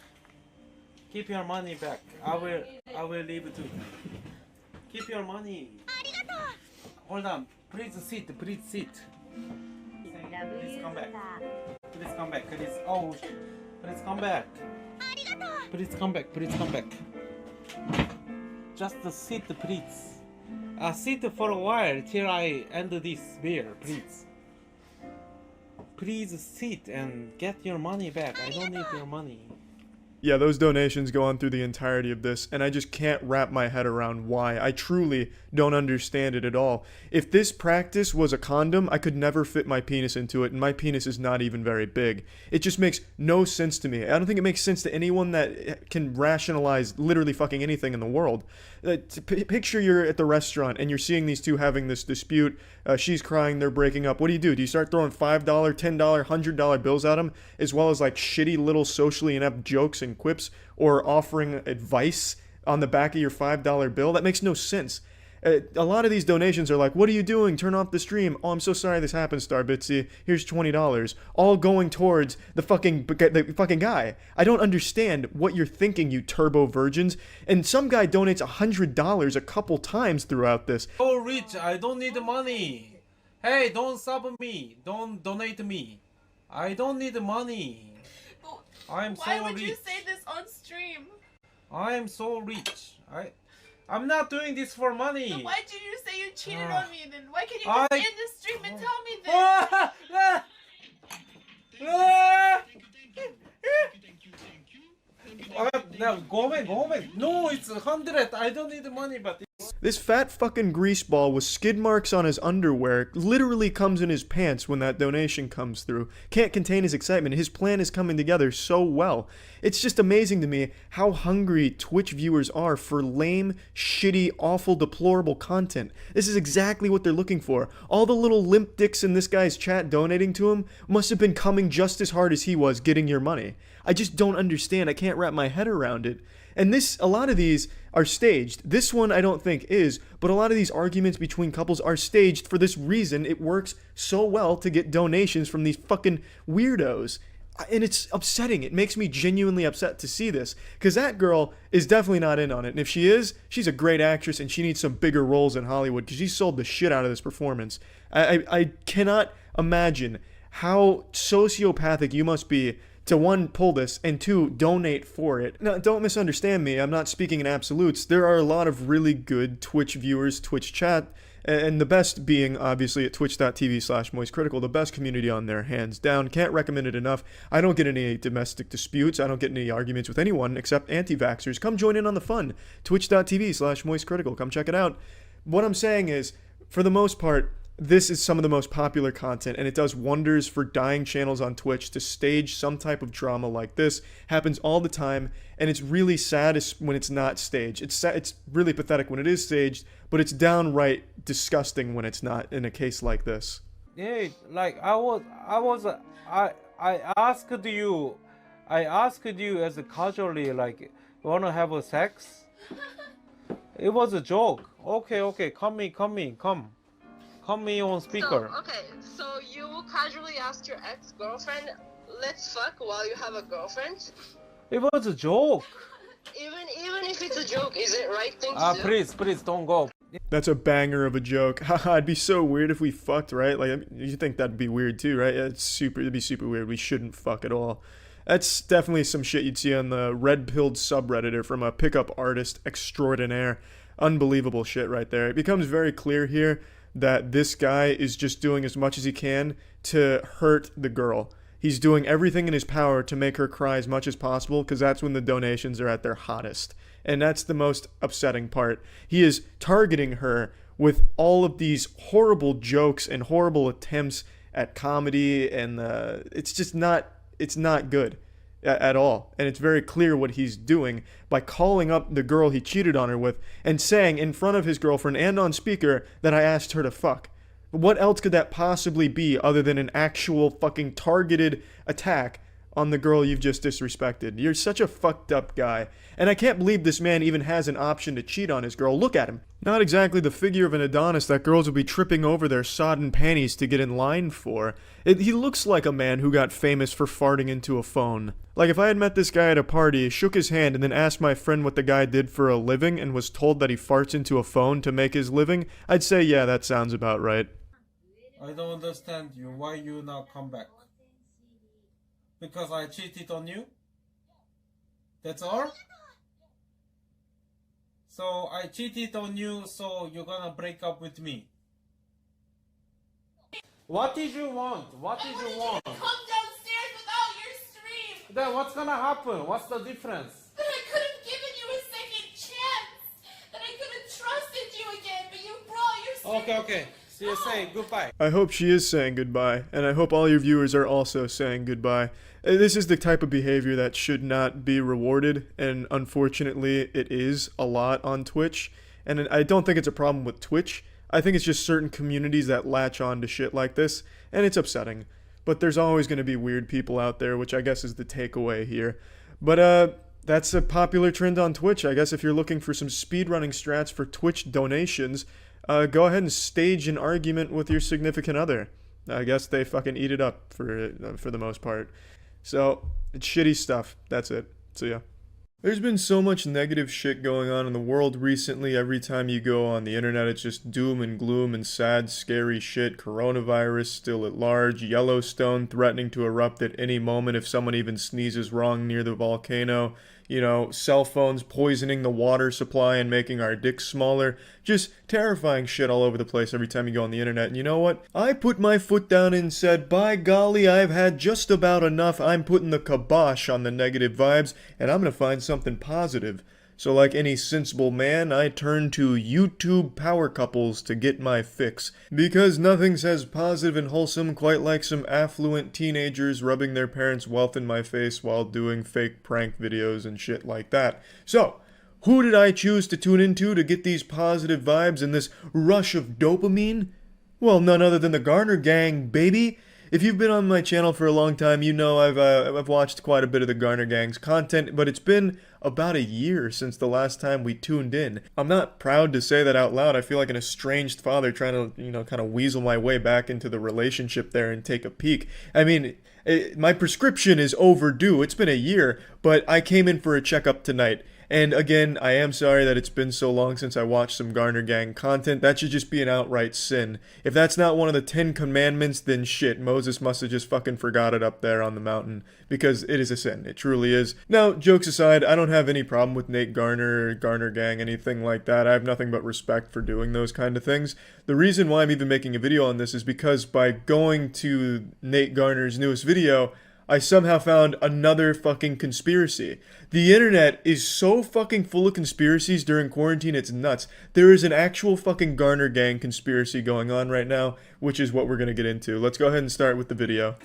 Keep your money back. I will leave too. Keep your money. Hold on. Please sit. Please come back. Please come back. Please. Oh, please come back. Please come back. Just sit, please. Sit for a while till I end this beer, please. please sit and get your money back. I don't need your money. Yeah, those donations go on through the entirety of this, and I just can't wrap my head around why. I truly don't understand it at all. If this practice was a condom, I could never fit my penis into it, and my penis is not even very big. It just makes no sense to me. I don't think it makes sense to anyone that can rationalize literally fucking anything in the world. Picture you're at the restaurant, and you're seeing these two having this dispute. She's crying, they're breaking up. What do? Do you start throwing $5, $10, $100 bills at them, as well as like shitty little socially inept jokes and quips, or offering advice on the back of your $5 bill? That makes no sense. A lot of these donations are like, what are you doing? Turn off the stream. Oh, I'm so sorry this happened, Star Bitsy. Here's $20. All going towards the fucking guy. I don't understand what you're thinking, you turbo virgins. And some guy donates $100 a couple times throughout this. So rich, I don't need money. Hey, don't sub me. Don't donate me. I don't need money. I'm so rich. Why would you say this on stream? I am so rich. I'm not doing this for money. So why did you say you cheated on me then? Why can't you just end the stream and tell me this? Now go away. No, it's 100. I don't need the money, but This fat fucking greaseball with skid marks on his underwear literally comes in his pants when that donation comes through. Can't contain his excitement. His plan is coming together so well. It's just amazing to me how hungry Twitch viewers are for lame, shitty, awful, deplorable content. This is exactly what they're looking for. All the little limp dicks in this guy's chat donating to him must have been coming just as hard as he was getting your money. I just don't understand. I can't wrap my head around it. And a lot of these are staged. This one I don't think is, but a lot of these arguments between couples are staged for this reason. It works so well to get donations from these fucking weirdos. And it's upsetting. It makes me genuinely upset to see this, because that girl is definitely not in on it. And if she is, she's a great actress and she needs some bigger roles in Hollywood, because she sold the shit out of this performance. I cannot imagine how sociopathic you must be to, one, pull this, and two, donate for it. Now, don't misunderstand me. I'm not speaking in absolutes. There are a lot of really good Twitch viewers, Twitch chat, and the best being, obviously, at twitch.tv/moistcritical, the best community on there, hands down. Can't recommend it enough. I don't get any domestic disputes. I don't get any arguments with anyone except anti-vaxxers. Come join in on the fun. Twitch.tv/moistcritical. Come check it out. What I'm saying is, for the most part, this is some of the most popular content, and it does wonders for dying channels on Twitch to stage some type of drama like this. Happens all the time, and it's really sad when it's not staged. It's really pathetic when it is staged, but it's downright disgusting when it's not in a case like this. yeah, like I asked you as a casually, like, wanna have a sex? It was a joke. Okay, come me on speaker. So you casually asked your ex-girlfriend, let's fuck while you have a girlfriend? It was a joke. Even if it's a joke, is it right thing to do? Please don't go. That's a banger of a joke. Haha, it'd be so weird if we fucked, right? Like, you think that'd be weird too, right? It'd be super weird. We shouldn't fuck at all. That's definitely some shit you'd see on the red-pilled subredditor from a pickup artist extraordinaire. Unbelievable shit right there. It becomes very clear here that this guy is just doing as much as he can to hurt the girl. He's doing everything in his power to make her cry as much as possible, because that's when the donations are at their hottest. And that's the most upsetting part. He is targeting her with all of these horrible jokes and horrible attempts at comedy, and it's not good at all. And it's very clear what he's doing by calling up the girl he cheated on her with and saying in front of his girlfriend and on speaker that I asked her to fuck. What else could that possibly be other than an actual fucking targeted attack on the girl you've just disrespected? You're such a fucked up guy. And I can't believe this man even has an option to cheat on his girl. Look at him. Not exactly the figure of an Adonis that girls will be tripping over their sodden panties to get in line for. He looks like a man who got famous for farting into a phone. Like, if I had met this guy at a party, shook his hand, and then asked my friend what the guy did for a living and was told that he farts into a phone to make his living, I'd say, yeah, that sounds about right. I don't understand you. Why you not come back? Because I cheated on you? That's all? So I cheated on you, so you're gonna break up with me. What did you want? What did you want? Come downstairs without your stream. Then what's gonna happen? What's the difference? That I could have given you a second chance. That I could have trusted you again, but you brought your stream. Okay. See you saying goodbye. I hope she is saying goodbye, and I hope all your viewers are also saying goodbye. This is the type of behavior that should not be rewarded, and unfortunately it is a lot on Twitch. And I don't think it's a problem with Twitch. I think it's just certain communities that latch on to shit like this, and it's upsetting. But there's always going to be weird people out there, which I guess is the takeaway here. But that's a popular trend on Twitch. I guess if you're looking for some speedrunning strats for Twitch donations, go ahead and stage an argument with your significant other. I guess they fucking eat it up for the most part. So, it's shitty stuff. That's it. So yeah. There's been so much negative shit going on in the world recently. Every time you go on the internet, it's just doom and gloom and sad, scary shit. Coronavirus still at large. Yellowstone threatening to erupt at any moment if someone even sneezes wrong near the volcano. You know, cell phones poisoning the water supply and making our dicks smaller. Just terrifying shit all over the place every time you go on the internet. And you know what? I put my foot down and said, by golly, I've had just about enough. I'm putting the kibosh on the negative vibes, and I'm gonna find something positive. So like any sensible man, I turn to YouTube power couples to get my fix. Because nothing says positive and wholesome quite like some affluent teenagers rubbing their parents' wealth in my face while doing fake prank videos and shit like that. So, who did I choose to tune into to get these positive vibes and this rush of dopamine? Well, none other than the Garner Gang, baby! If you've been on my channel for a long time, you know I've watched quite a bit of the Garner Gang's content, but it's been about a year since the last time we tuned in. I'm not proud to say that out loud. I feel like an estranged father trying to, kind of weasel my way back into the relationship there and take a peek. I mean, my prescription is overdue. It's been a year, but I came in for a checkup tonight. And again, I am sorry that it's been so long since I watched some Garner Gang content. That should just be an outright sin. If that's not one of the 10 commandments, then shit, Moses must have just fucking forgot it up there on the mountain. Because it is a sin. It truly is. Now, jokes aside, I don't have any problem with Nate Garner or Garner Gang, anything like that. I have nothing but respect for doing those kind of things. The reason why I'm even making a video on this is because by going to Nate Garner's newest video, I somehow found another fucking conspiracy. The internet is so fucking full of conspiracies during quarantine, it's nuts. There is an actual fucking Garner Gang conspiracy going on right now, which is what we're gonna get into. Let's go ahead and start with the video.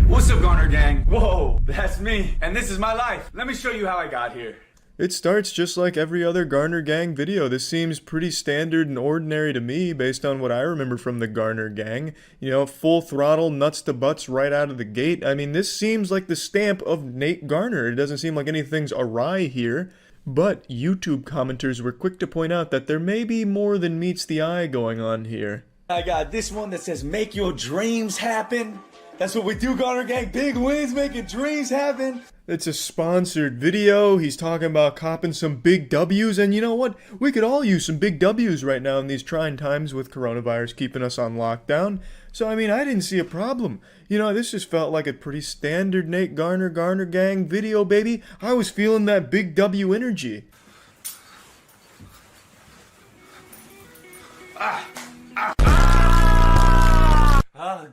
What's up, Garner Gang? Whoa, that's me, and this is my life. Let me show you how I got here. It starts just like every other Garner Gang video. This seems pretty standard and ordinary to me based on what I remember from the Garner Gang. You know, full throttle, nuts to butts right out of the gate. I mean, this seems like the stamp of Nate Garner. It doesn't seem like anything's awry here. But YouTube commenters were quick to point out that there may be more than meets the eye going on here. I got this one that says, make your dreams happen. That's what we do, Garner Gang. Big wins, making dreams happen. It's a sponsored video. He's talking about copping some big W's, and you know what? We could all use some big W's right now in these trying times with coronavirus keeping us on lockdown. So, I mean, I didn't see a problem. You know, this just felt like a pretty standard Nate Garner Gang video, baby. I was feeling that big W energy.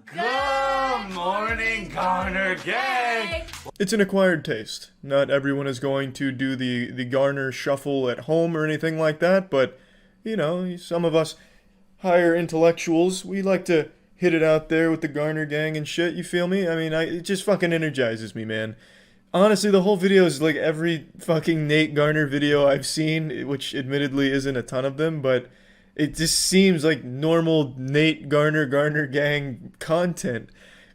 Good morning, Garner Gang. It's an acquired taste. Not everyone is going to do the Garner shuffle at home or anything like that, but, you know, some of us higher intellectuals, we like to hit it out there with the Garner Gang and shit, you feel me? I mean, it just fucking energizes me, man. Honestly, the whole video is like every fucking Nate Garner video I've seen, which admittedly isn't a ton of them, but it just seems like normal Nate Garner Gang content.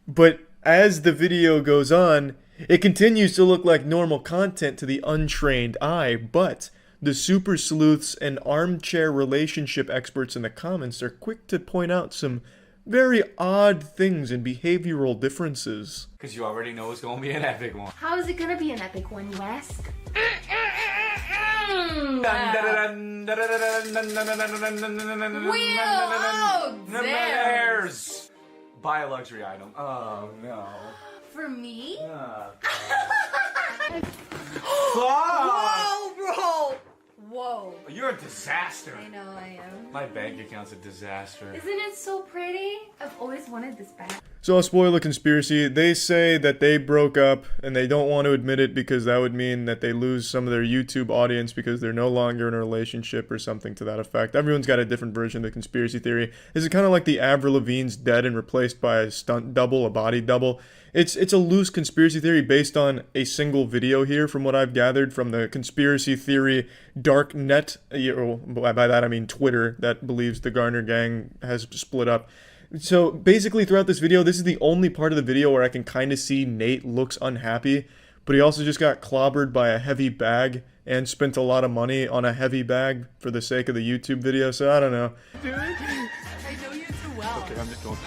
But as the video goes on, it continues to look like normal content to the untrained eye, but the super sleuths and armchair relationship experts in the comments are quick to point out some very odd things and behavioral differences. Because you already know it's going to be an epic one. How is it gonna be an epic one, you ask? There's buy a luxury item. Oh no. For me? Whoa, bro! Whoa. you're a disaster. I know I am. My bank account's a disaster. Isn't it so pretty? I've always wanted this back. So I'll spoil the conspiracy. They say that they broke up and they don't want to admit it because that would mean that they lose some of their YouTube audience because they're no longer in a relationship or something to that effect. Everyone's got a different version of the conspiracy theory. This is kind of like the Avril Lavigne's dead and replaced by a stunt double, a body double. It's a loose conspiracy theory based on a single video here from what I've gathered from the conspiracy theory dark net, by that I mean Twitter, that believes the Garner gang has split up. So basically throughout this video, this is the only part of the video where I can kind of see Nate looks unhappy, but he also just got clobbered by a heavy bag and spent a lot of money on a heavy bag for the sake of the YouTube video, so I don't know. Dude, I know you too well. Okay, I'm just going.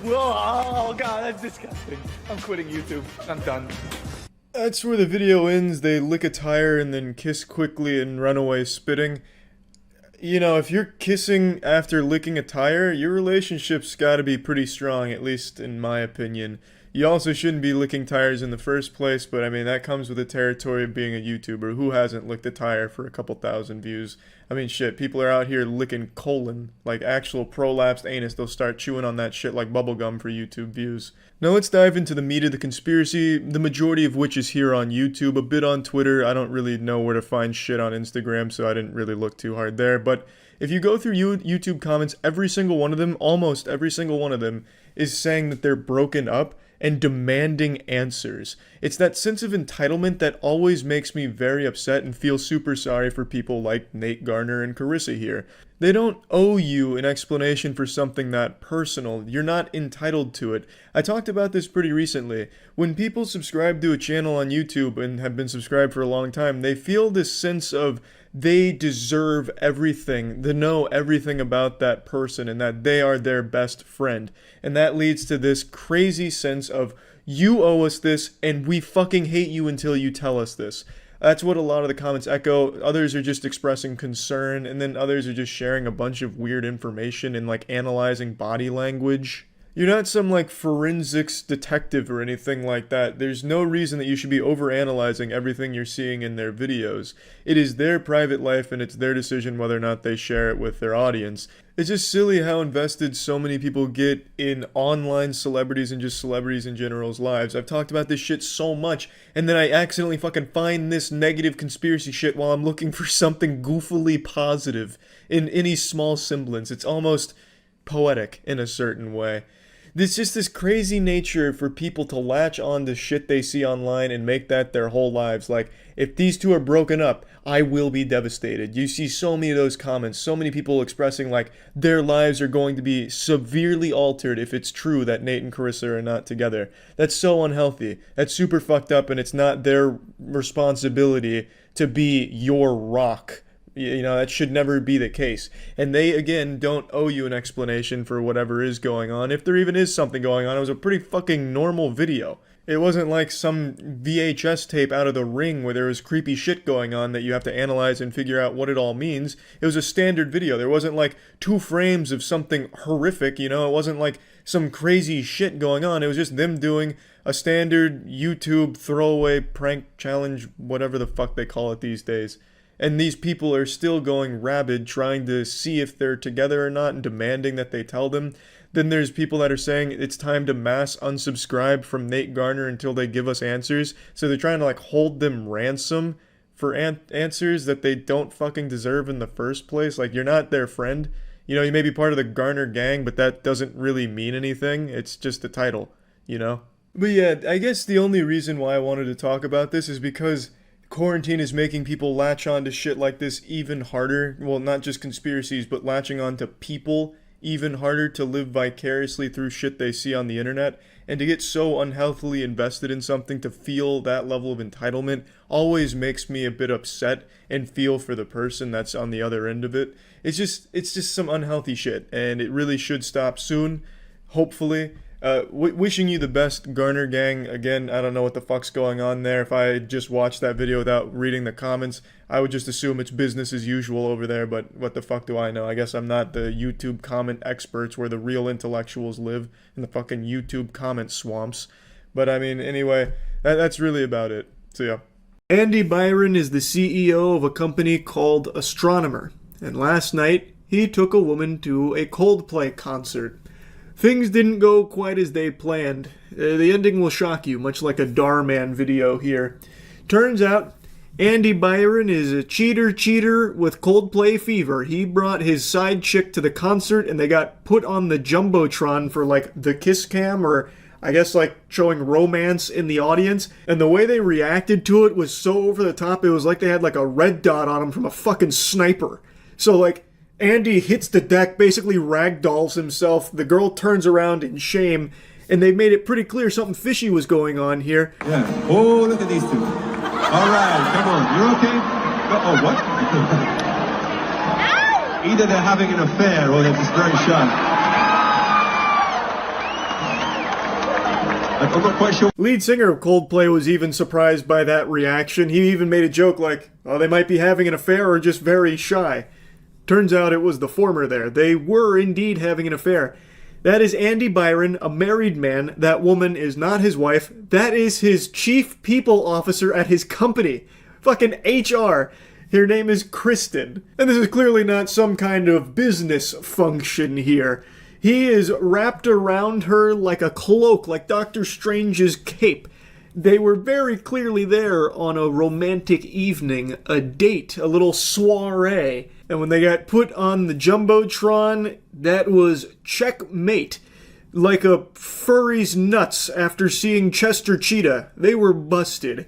Oh god, that's disgusting. I'm quitting YouTube. I'm done. That's where the video ends. They lick a tire and then kiss quickly and run away spitting. You know, if you're kissing after licking a tire, your relationship's gotta be pretty strong, at least in my opinion. You also shouldn't be licking tires in the first place, but I mean, that comes with the territory of being a YouTuber. Who hasn't licked a tire for a couple thousand views? I mean, shit, people are out here licking colon, like actual prolapsed anus. They'll start chewing on that shit like bubblegum for YouTube views. Now let's dive into the meat of the conspiracy, the majority of which is here on YouTube, a bit on Twitter. I don't really know where to find shit on Instagram, so I didn't really look too hard there. But if you go through YouTube comments, every single one of them, almost every single one of them, is saying that they're broken up and demanding answers. It's that sense of entitlement that always makes me very upset and feel super sorry for people like Nate Garner and Carissa here. They don't owe you an explanation for something that personal. You're not entitled to it. I talked about this pretty recently. When people subscribe to a channel on YouTube and have been subscribed for a long time, they feel this sense of they deserve everything, to know everything about that person and that they are their best friend. And that leads to this crazy sense of, you owe us this and we fucking hate you until you tell us this. That's what a lot of the comments echo. Others are just expressing concern, and then others are just sharing a bunch of weird information and like analyzing body language. You're not some like forensics detective or anything like that. There's no reason that you should be overanalyzing everything you're seeing in their videos. It is their private life and it's their decision whether or not they share it with their audience. It's just silly how invested so many people get in online celebrities and just celebrities in general's lives. I've talked about this shit so much, and then I accidentally fucking find this negative conspiracy shit while I'm looking for something goofily positive in any small semblance. It's almost poetic in a certain way. There's just this crazy nature for people to latch on to shit they see online and make that their whole lives. Like, if these two are broken up, I will be devastated. You see so many of those comments, so many people expressing like their lives are going to be severely altered if it's true that Nate and Carissa are not together. That's so unhealthy. That's super fucked up, and it's not their responsibility to be your rock. You know, that should never be the case. And they, again, don't owe you an explanation for whatever is going on. If there even is something going on, it was a pretty fucking normal video. It wasn't like some VHS tape out of The Ring where there was creepy shit going on that you have to analyze and figure out what it all means. It was a standard video. There wasn't like 2 frames of something horrific, you know? It wasn't like some crazy shit going on. It was just them doing a standard YouTube throwaway prank challenge, whatever the fuck they call it these days. And these people are still going rabid trying to see if they're together or not and demanding that they tell them. Then there's people that are saying it's time to mass unsubscribe from Nate Garner until they give us answers. So they're trying to like hold them ransom for answers that they don't fucking deserve in the first place. Like, you're not their friend. You know, you may be part of the Garner gang, but that doesn't really mean anything. It's just a title, you know? But yeah, I guess the only reason why I wanted to talk about this is because quarantine is making people latch on to shit like this even harder. Well, not just conspiracies, but latching on to people even harder to live vicariously through shit they see on the internet. And to get so unhealthily invested in something, to feel that level of entitlement, always makes me a bit upset and feel for the person that's on the other end of it. It's just some unhealthy shit, and it really should stop soon, hopefully. Wishing you the best, Garner gang. Again, I don't know what the fuck's going on there. If I just watched that video without reading the comments, I would just assume it's business as usual over there, but what the fuck do I know? I guess I'm not the YouTube comment experts where the real intellectuals live, in the fucking YouTube comment swamps. But I mean, anyway, That's really about it. So yeah. Andy Byron is the CEO of a company called Astronomer, and last night he took a woman to a Coldplay concert. Things didn't go quite as they planned. The ending will shock you, much like a Darman video here. Turns out, Andy Byron is a cheater with Coldplay fever. He brought his side chick to the concert and they got put on the Jumbotron for like the kiss cam, or I guess like showing romance in the audience. And the way they reacted to it was so over the top, it was like they had like a red dot on him from a fucking sniper. So like, Andy hits the deck, basically ragdolls himself. The girl turns around in shame, and they made it pretty clear something fishy was going on here. Yeah. Oh, look at these two. All right, come on. You okay? Oh, what? Either they're having an affair or they're just very shy. I'm not quite sure. Lead singer of Coldplay was even surprised by that reaction. He even made a joke like, oh, they might be having an affair or just very shy. Turns out it was the former there. They were indeed having an affair. That is Andy Byron, a married man. That woman is not his wife. That is his chief people officer at his company. Fucking HR. Her name is Kristen. And this is clearly not some kind of business function here. He is wrapped around her like a cloak, like Doctor Strange's cape. They were very clearly there on a romantic evening, a date, a little soiree. And when they got put on the Jumbotron, that was checkmate. Like a furry's nuts after seeing Chester Cheetah. They were busted.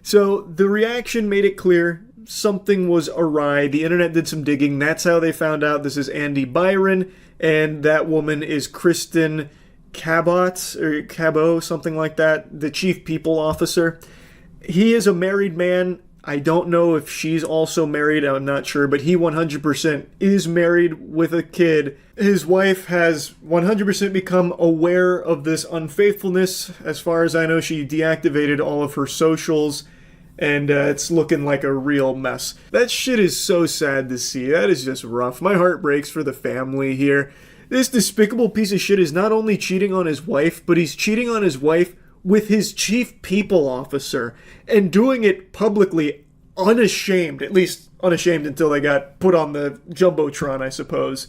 So the reaction made it clear something was awry. The internet did some digging. That's how they found out this is Andy Byron, and that woman is Kristen Cabot, or Cabot, something like that, the chief people officer. He is a married man. I don't know if she's also married, I'm not sure, but he 100% is married with a kid. His wife has 100% become aware of this unfaithfulness. As far as I know, she deactivated all of her socials, and it's looking like a real mess. That shit is so sad to see. That is just rough. My heart breaks for the family here. This despicable piece of shit is not only cheating on his wife, but he's cheating on his wife with his chief people officer, and doing it publicly, unashamed, at least unashamed until they got put on the Jumbotron, I suppose.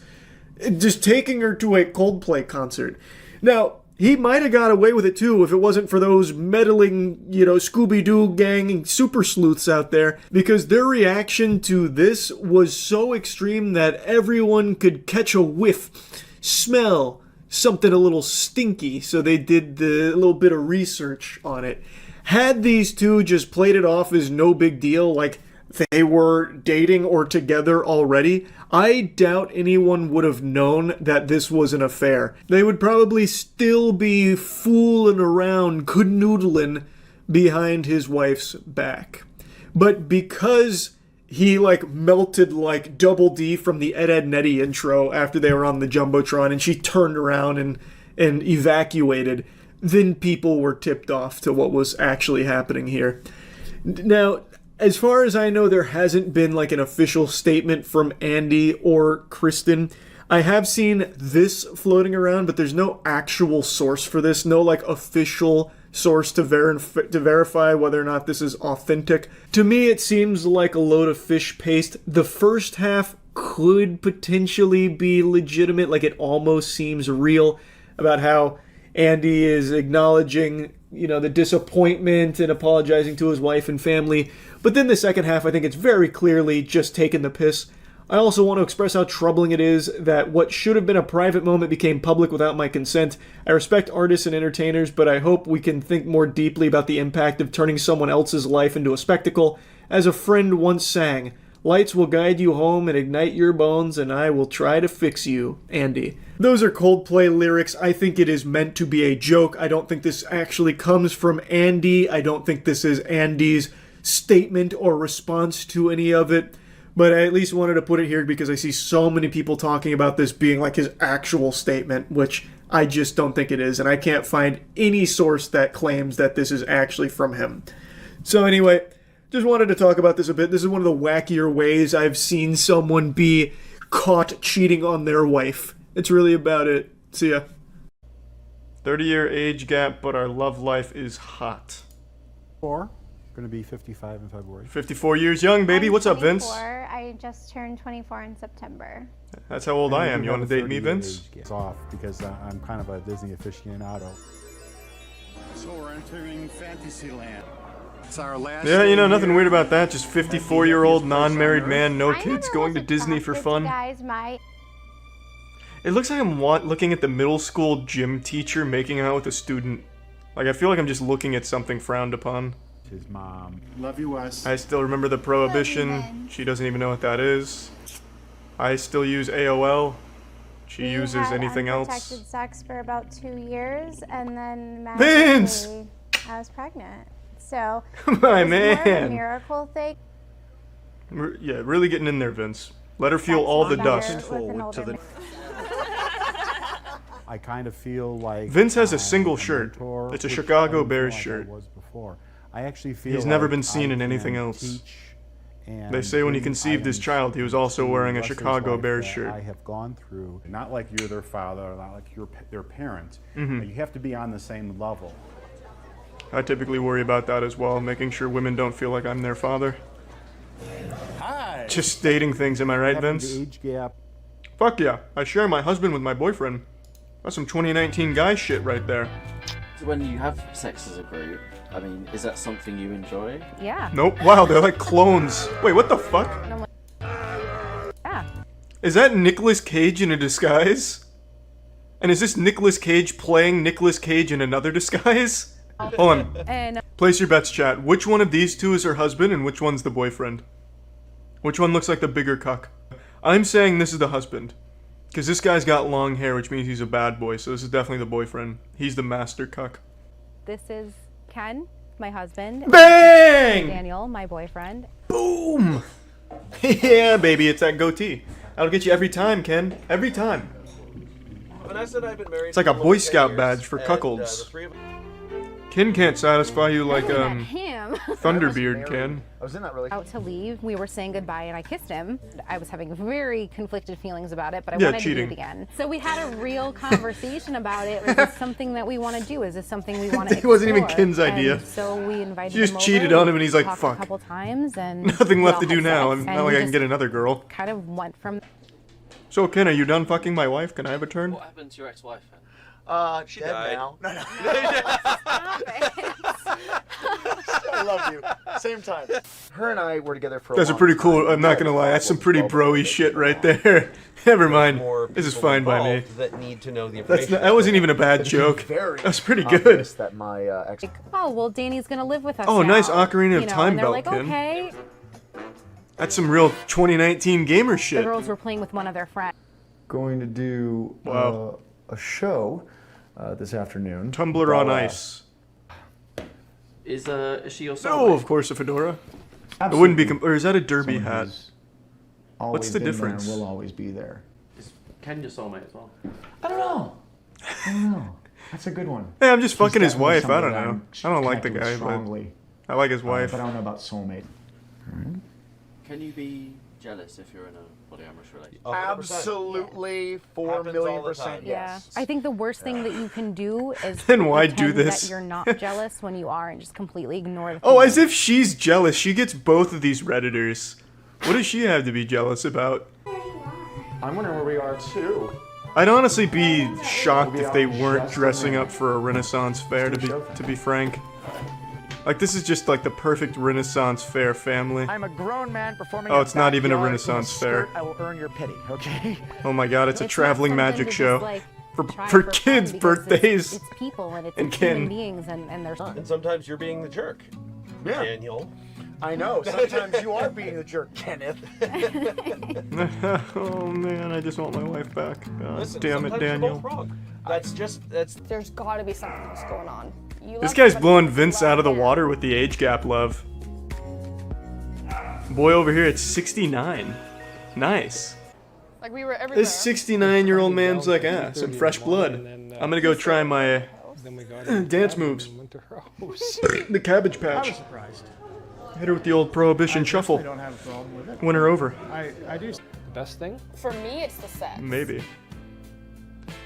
Just taking her to a Coldplay concert. Now, he might have got away with it too if it wasn't for those meddling, Scooby-Doo gang super sleuths out there, because their reaction to this was so extreme that everyone could catch a whiff, smell something a little stinky, so they did the little bit of research on it. Had these two just played it off as no big deal, like they were dating or together already, I doubt anyone would have known that this was an affair. They would probably still be fooling around, canoodling behind his wife's back. But because he melted like Double D from the Ed Netty intro after they were on the Jumbotron, and she turned around and evacuated, then people were tipped off to what was actually happening here. Now, as far as I know, there hasn't been an official statement from Andy or Kristen. I have seen this floating around, but there's no actual source for this, no official source to verify whether or not this is authentic. To me, it seems like a load of fish paste. The first half could potentially be legitimate, it almost seems real, about how Andy is acknowledging, the disappointment and apologizing to his wife and family. But then the second half, I think it's very clearly just taking the piss. I also want to express how troubling it is that what should have been a private moment became public without my consent. I respect artists and entertainers, but I hope we can think more deeply about the impact of turning someone else's life into a spectacle. As a friend once sang, "Lights will guide you home and ignite your bones, and I will try to fix you, Andy." Those are Coldplay lyrics. I think it is meant to be a joke. I don't think this actually comes from Andy. I don't think this is Andy's statement or response to any of it. But I at least wanted to put it here because I see so many people talking about this being his actual statement, which I just don't think it is. And I can't find any source that claims that this is actually from him. So anyway, just wanted to talk about this a bit. This is one of the wackier ways I've seen someone be caught cheating on their wife. It's really about it. See ya. 30-year age gap, but our love life is hot. Going to be 55 in February. 54 years young, baby. What's up, Vince? I just turned 24 in September. That's how old I am. You want to date me, Vince? It's off because I'm kind of a Disney aficionado. So we're entering Fantasyland. It's our last. Yeah, you know, nothing weird about that. Just 54-year-old non-married man, no kids, going to Disney for fun. It looks like I'm looking at the middle school gym teacher making out with a student. Like, I feel like I'm just looking at something frowned upon. His mom. Love you, Wes. I still remember the Prohibition. She doesn't even know what that is. I still use AOL. She uses anything else. We had unprotected sex for about 2 years, and then Vince! I was pregnant. So my it's more of a man. miracle thing. Yeah, really getting in there, Vince. Let her feel all the dust. I kind of feel like Vince has a single shirt. It's a Chicago Bears shirt. I actually feel he's never been seen in anything else. They say when he conceived his child, he was also wearing a Chicago Bears shirt. I have gone through, not like you're their father, or not like you're their parent. Mhm. But you have to be on the same level. I typically worry about that as well, making sure women don't feel like I'm their father. Hi. Just stating things, am I right, Having Vince? the age gap. Fuck yeah, I share my husband with my boyfriend. That's some 2019 guy shit right there. So when you have sex as a group, I mean, is that something you enjoy? Yeah. Nope, wow, they're like clones. Wait, what the fuck? Yeah. Is that Nicolas Cage in a disguise? And is this Nicolas Cage playing Nicolas Cage in another disguise? Hold on. And Place your bets, chat. Which one of these two is her husband and which one's the boyfriend? Which one looks like the bigger cuck? I'm saying this is the husband. Because this guy's got long hair, which means he's a bad boy, so this is definitely the boyfriend. He's the master cuck. this is Ken, my husband. Bang! Daniel, my boyfriend. Boom! Yeah, baby, it's that goatee. That'll get you every time, Ken. Every time. Vanessa and I have been married. It's like a Boy Scout badge for cuckolds. Ken can't satisfy you like, him. Thunderbeard can. I was in that relationship. Out to leave, we were saying goodbye, and I kissed him. I was having very conflicted feelings about it, but I Yeah, wanted to cheating. do it again. So we had a real conversation about it. Is this something that we want to do? Is this something we want to It wasn't even explore? Ken's idea. And so we invited She just him over. cheated on him, and he's like, talked "Fuck." a couple times, and Nothing we left all to do had now. sex, It's and not like we I can just get another girl. kind of went from So, Ken, are you done fucking my wife? Can I have a turn? What happened to your ex-wife then? She dead died. now. No, no. I love you. Same time. Her and I were together for a That's a long pretty time. cool. I'm not gonna lie. That's some pretty bro-y shit right there. Never mind. This is fine by me. That need to know the That's information. not, that wasn't even a bad joke. That's pretty good. Obvious that my ex. oh, well, Danny's going to live with us Oh, now. nice Ocarina of You know, Time and they're belt, like, Ken. okay. That's some real 2019 gamer The shit. girls were playing with one of their friends. Going to do a show this afternoon. Tumblr on Ice. Is she your soulmate? Oh, of course, a fedora. It wouldn't be. Or is that a derby Someone hat? who's What's always the been there difference? and will always be there. Is Ken your soulmate as well? I don't know. I don't know. That's a good one. Hey, I'm just He's fucking his definitely wife. I somebody don't that know. I'm I don't like the connected with guy, strongly. but I like his wife. But I don't know about soulmate. Can you be jealous if you're in a polyamorous relationship? Absolutely, 4,000,000% yes. I think the worst thing that you can do is Then why do pretend this? that you're not jealous when you are, and just completely ignore the Oh, feelings. as if she's jealous. She gets both of these Redditors. What does she have to be jealous about? I'm wondering where we are too. I'd honestly be shocked if they weren't dressing up for a Renaissance fair, to be frank. Like, this is just like the perfect Renaissance fair family. I'm a grown man performing. Oh, in it's not even a backyard Renaissance with a fair. skirt. I will earn your pity, okay? Oh my god, it's a It's not traveling something magic to show. just, like, For try fun kids' because birthdays. It's people and it's and human Ken. beings and their And sometimes you're being the jerk. Yeah. Daniel. I know. Sometimes you are being the jerk, Kenneth. Oh man, I just want my wife back. God Listen, damn it, sometimes you're Daniel. both wrong. That's. There's got to be something else going on. You This love guy's somebody blowing you Vince love out of the him. water with the age gap love. Boy over here at 69. Nice. Like we were everywhere. This 69-year-old man's like, some fresh blood. I'm gonna go try my dance moves. The Cabbage I Patch. was surprised. Hit her with the old Prohibition shuffle. I don't have a problem with it. Win her over. I do. Best thing? For me, it's the sex. Maybe.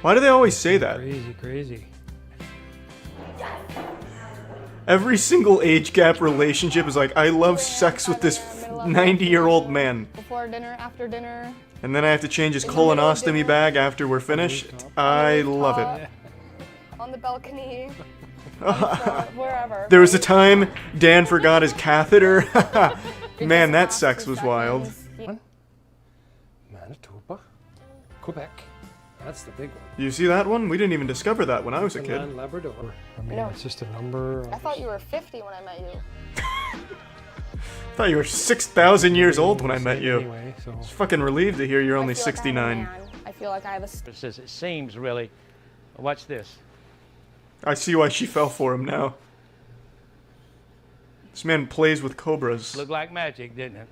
Why do they always say that? Crazy, crazy. Every single age gap relationship is like, I love sex with this 90-year-old man. Before dinner, after dinner. And then I have to change his colonostomy bag after we're finished. I love it. On the balcony. Wherever. There was a time Dan forgot his catheter. Man, that sex was wild. Manitoba, Quebec. That's the big one. You see that one? We didn't even discover that when I was a kid. Newfoundland, Labrador. I mean, No. it's just a number. I thought you were 50 when I met you. I thought you were 6,000 years old when I met you. Anyway, so. I was fucking relieved to hear you're only I feel like 69. I feel like I have a... It says it seems really. Watch this. I see why she fell for him now. This man plays with cobras. Looked like magic, didn't it?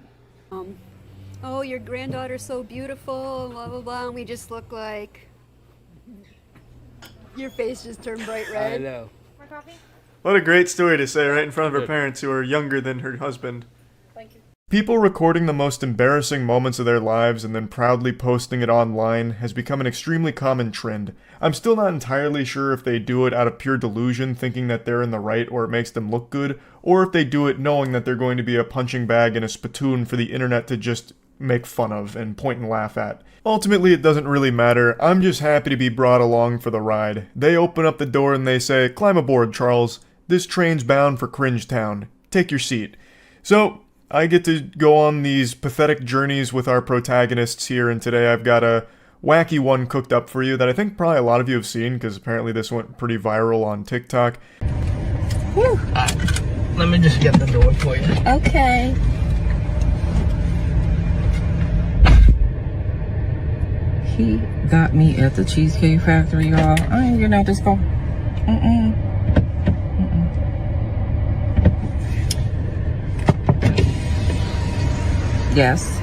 Oh, your granddaughter's so beautiful, blah, blah, blah, and we just look like... Your face just turned bright red. I know. More coffee? What a great story to say right in front of her parents who are younger than her husband. Thank you. People recording the most embarrassing moments of their lives and then proudly posting it online has become an extremely common trend. I'm still not entirely sure if they do it out of pure delusion, thinking that they're in the right or it makes them look good, or if they do it knowing that they're going to be a punching bag and a spittoon for the internet to just make fun of and point and laugh at. Ultimately, it doesn't really matter. I'm just happy to be brought along for the ride. They open up the door and they say, "Climb aboard, Charles. This train's bound for Cringe Town. Take your seat." So, I get to go on these pathetic journeys with our protagonists here, and today I've got a wacky one cooked up for you that I think probably a lot of you have seen, because apparently this went pretty viral on TikTok. Whew. Let me just get the door for you. Okay. He got me at the Cheesecake Factory, y'all. I ain't getting out this car. Yes.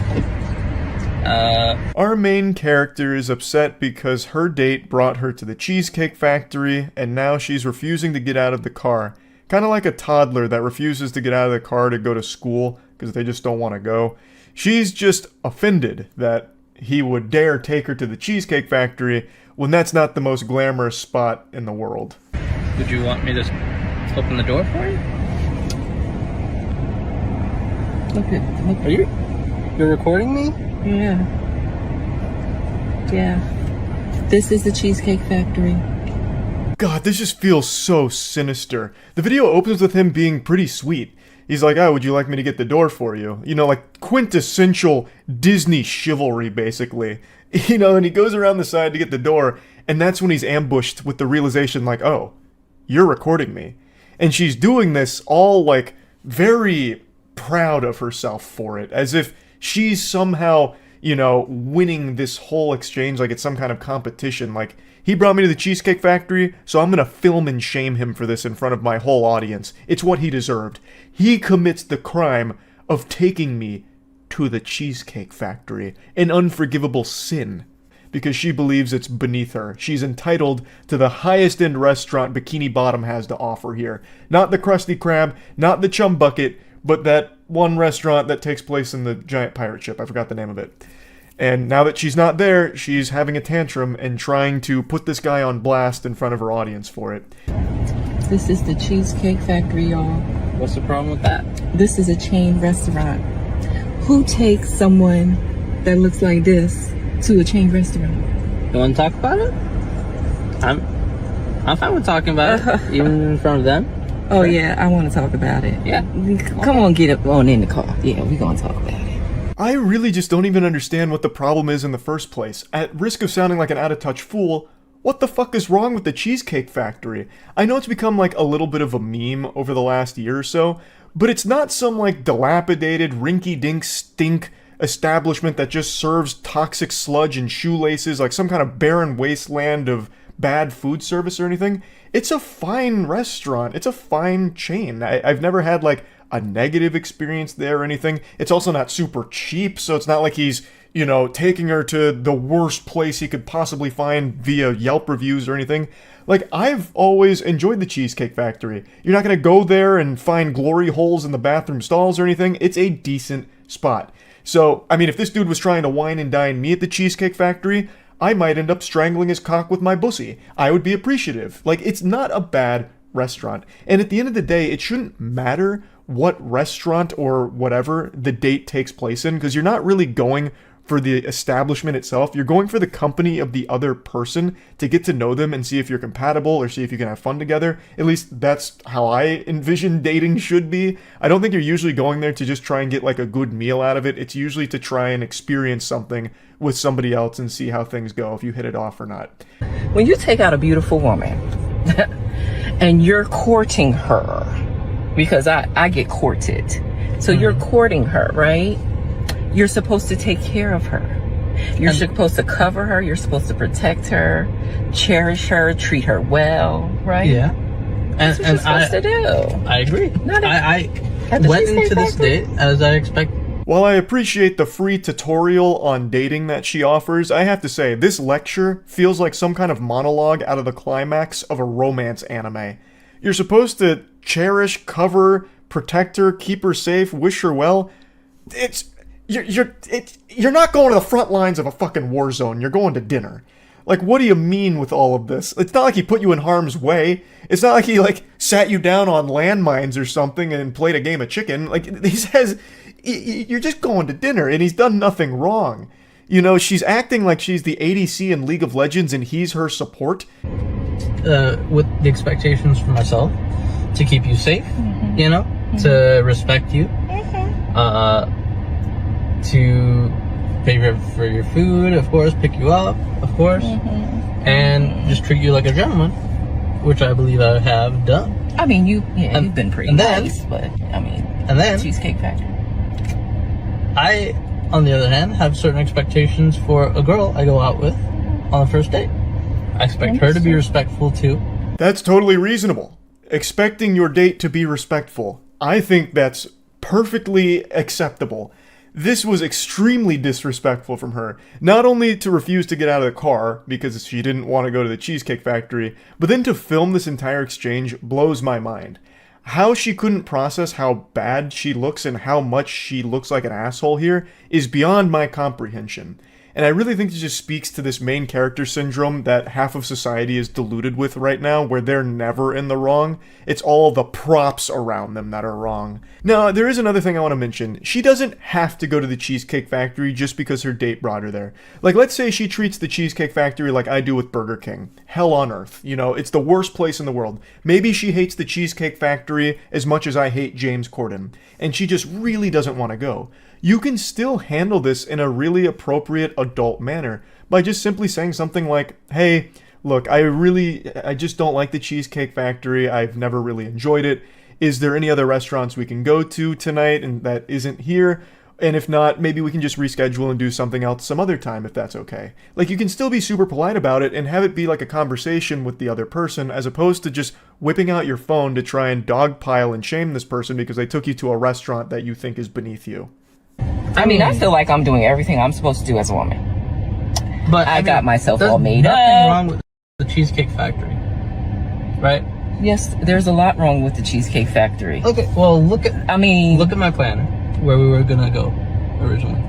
Our main character is upset because her date brought her to the Cheesecake Factory, and now she's refusing to get out of the car. Kind of like a toddler that refuses to get out of the car to go to school because they just don't want to go. She's just offended that he would dare take her to the Cheesecake Factory when that's not the most glamorous spot in the world. Would you want me to open the door for you? Look. You're recording me? Yeah. Yeah. This is the Cheesecake Factory. God, this just feels so sinister. The video opens with him being pretty sweet. He's like, "Oh, would you like me to get the door for you?" You know, like quintessential Disney chivalry, basically. You know, and he goes around the side to get the door, and that's when he's ambushed with the realization, like, "Oh, you're recording me." And she's doing this all, like, very proud of herself for it, as if she's somehow, you know, winning this whole exchange like it's some kind of competition. Like, he brought me to the Cheesecake Factory, so I'm gonna film and shame him for this in front of my whole audience. It's what he deserved. He commits the crime of taking me to the Cheesecake Factory, an unforgivable sin, because she believes it's beneath her. She's entitled to the highest end restaurant Bikini Bottom has to offer here. Not the Krusty Krab, not the Chum Bucket, but that one restaurant that takes place in the giant pirate ship. I forgot the name of it. And now that she's not there, she's having a tantrum and trying to put this guy on blast in front of her audience for it. This is the Cheesecake Factory, y'all. What's the problem with that? This is a chain restaurant. Who takes someone that looks like this to a chain restaurant? You want to talk about it? I'm fine with talking about it, even in front of them. Oh yeah, I want to talk about it. Yeah, come on, get up on in the car. Yeah, we're gonna talk about it. I really just don't even understand what the problem is in the first place. At risk of sounding like an out-of-touch fool, what the fuck is wrong with the Cheesecake Factory? I know it's become like a little bit of a meme over the last year or so, but it's not some like dilapidated, rinky-dink stink establishment that just serves toxic sludge and shoelaces like some kind of barren wasteland of bad food service or anything. It's a fine restaurant. It's a fine chain. I've never had like a negative experience there or anything. It's also not super cheap, so it's not like he's, you know, taking her to the worst place he could possibly find via Yelp reviews or anything. Like, I've always enjoyed the Cheesecake Factory. You're not gonna go there and find glory holes in the bathroom stalls or anything. It's a decent spot. So, I mean, if this dude was trying to wine and dine me at the Cheesecake Factory, I might end up strangling his cock with my bussy. I would be appreciative. Like, it's not a bad restaurant. And at the end of the day, it shouldn't matter what restaurant or whatever the date takes place in, because you're not really going for the establishment itself. You're going for the company of the other person to get to know them and see if you're compatible or see if you can have fun together. At least that's how I envision dating should be. I don't think you're usually going there to just try and get like a good meal out of it. It's usually to try and experience something with somebody else and see how things go, if you hit it off or not. When you take out a beautiful woman and you're courting her, because I get courted. So you're courting her, right? You're supposed to take care of her. You're supposed to cover her. You're supposed to protect her, cherish her, treat her well, right? Yeah. That's what you're supposed to do. I agree. I At the went Cheesecake into this Factory? date as I expected. While I appreciate the free tutorial on dating that she offers, I have to say, this lecture feels like some kind of monologue out of the climax of a romance anime. You're supposed to cherish, cover, protect her, keep her safe, wish her well. You're not going to the front lines of a fucking war zone. You're going to dinner. Like, what do you mean with all of this? It's not like he put you in harm's way. It's not like he, like, sat you down on landmines or something and played a game of chicken. Like, he says, you're just going to dinner, and he's done nothing wrong. You know, she's acting like she's the ADC in League of Legends and he's her support. With the expectations for myself to keep you safe, you know, to respect you, to pay for your food, of course, pick you up, of course, and just treat you like a gentleman, which I believe I have done. I mean, you've been pretty nice, but I mean, and then Cheesecake Factory. I, on the other hand, have certain expectations for a girl I go out with on the first date. I expect her to be respectful too. That's totally reasonable. Expecting your date to be respectful. I think that's perfectly acceptable. This was extremely disrespectful from her. Not only to refuse to get out of the car because she didn't want to go to the Cheesecake Factory, but then to film this entire exchange blows my mind. How she couldn't process how bad she looks and how much she looks like an asshole here is beyond my comprehension. And I really think it just speaks to this main character syndrome that half of society is deluded with right now, where they're never in the wrong. It's all the props around them that are wrong. Now, there is another thing I want to mention. She doesn't have to go to the Cheesecake Factory just because her date brought her there. Like, let's say she treats the Cheesecake Factory like I do with Burger King. Hell on earth. You know, it's the worst place in the world. Maybe she hates the Cheesecake Factory as much as I hate James Corden, and she just really doesn't want to go. You can still handle this in a really appropriate adult manner by just simply saying something like, hey, look, I just don't like the Cheesecake Factory. I've never really enjoyed it. Is there any other restaurants we can go to tonight and that isn't here? And if not, maybe we can just reschedule and do something else some other time if that's okay. Like, you can still be super polite about it and have it be like a conversation with the other person as opposed to just whipping out your phone to try and dogpile and shame this person because they took you to a restaurant that you think is beneath you. I mean, I feel like I'm doing everything I'm supposed to do as a woman. But I got myself all made up. There's nothing wrong with the Cheesecake Factory, right? Yes, there's a lot wrong with the Cheesecake Factory. Okay, well, look at my planner, where we were gonna go originally.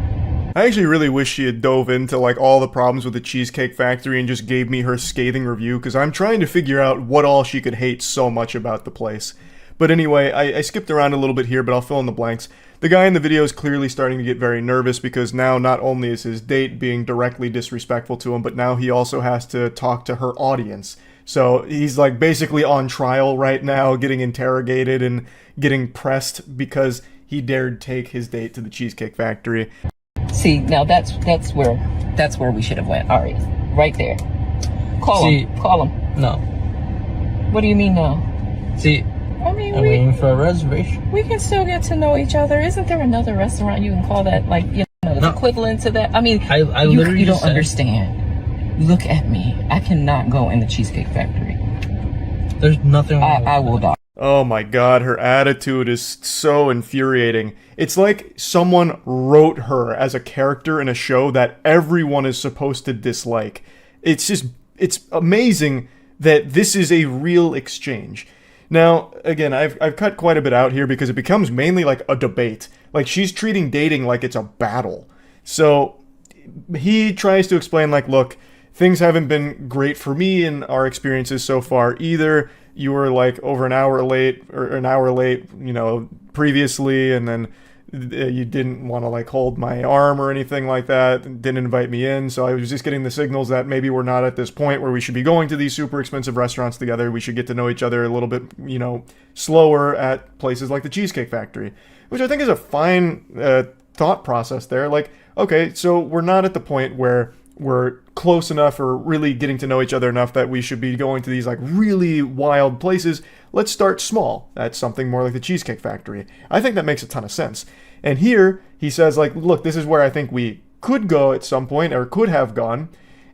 I actually really wish she had dove into like all the problems with the Cheesecake Factory and just gave me her scathing review, because I'm trying to figure out what all she could hate so much about the place. But anyway, I skipped around a little bit here, but I'll fill in the blanks. The guy in the video is clearly starting to get very nervous because now not only is his date being directly disrespectful to him, but now he also has to talk to her audience. So he's like basically on trial right now, getting interrogated and getting pressed because he dared take his date to the Cheesecake Factory. See, now that's where we should have went. All right there. Call him. No. What do you mean no? See, I mean, I'm waiting for a reservation. We can still get to know each other. Isn't there another restaurant you can call that, like, you know, the equivalent to that? I mean, I literally you don't said, understand. Look at me. I cannot go in the Cheesecake Factory. There's nothing wrong with I will die. Oh my god, her attitude is so infuriating. It's like someone wrote her as a character in a show that everyone is supposed to dislike. It's amazing that this is a real exchange. Now, again, I've cut quite a bit out here because it becomes mainly like a debate. Like, she's treating dating like it's a battle. So he tries to explain like, look, things haven't been great for me in our experiences so far either. you were like over an hour late or an hour late, you know, previously, and then you didn't want to like hold my arm or anything like that, didn't invite me in. So I was just getting the signals that maybe we're not at this point where we should be going to these super expensive restaurants together. We should get to know each other a little bit, you know, slower at places like the Cheesecake Factory, which I think is a fine thought process there. Like, okay, so we're not at the point where we're close enough or really getting to know each other enough that we should be going to these like really wild places. Let's start small at something more like the Cheesecake Factory. I think that makes a ton of sense. And here he says like, look, this is where I think we could go at some point or could have gone.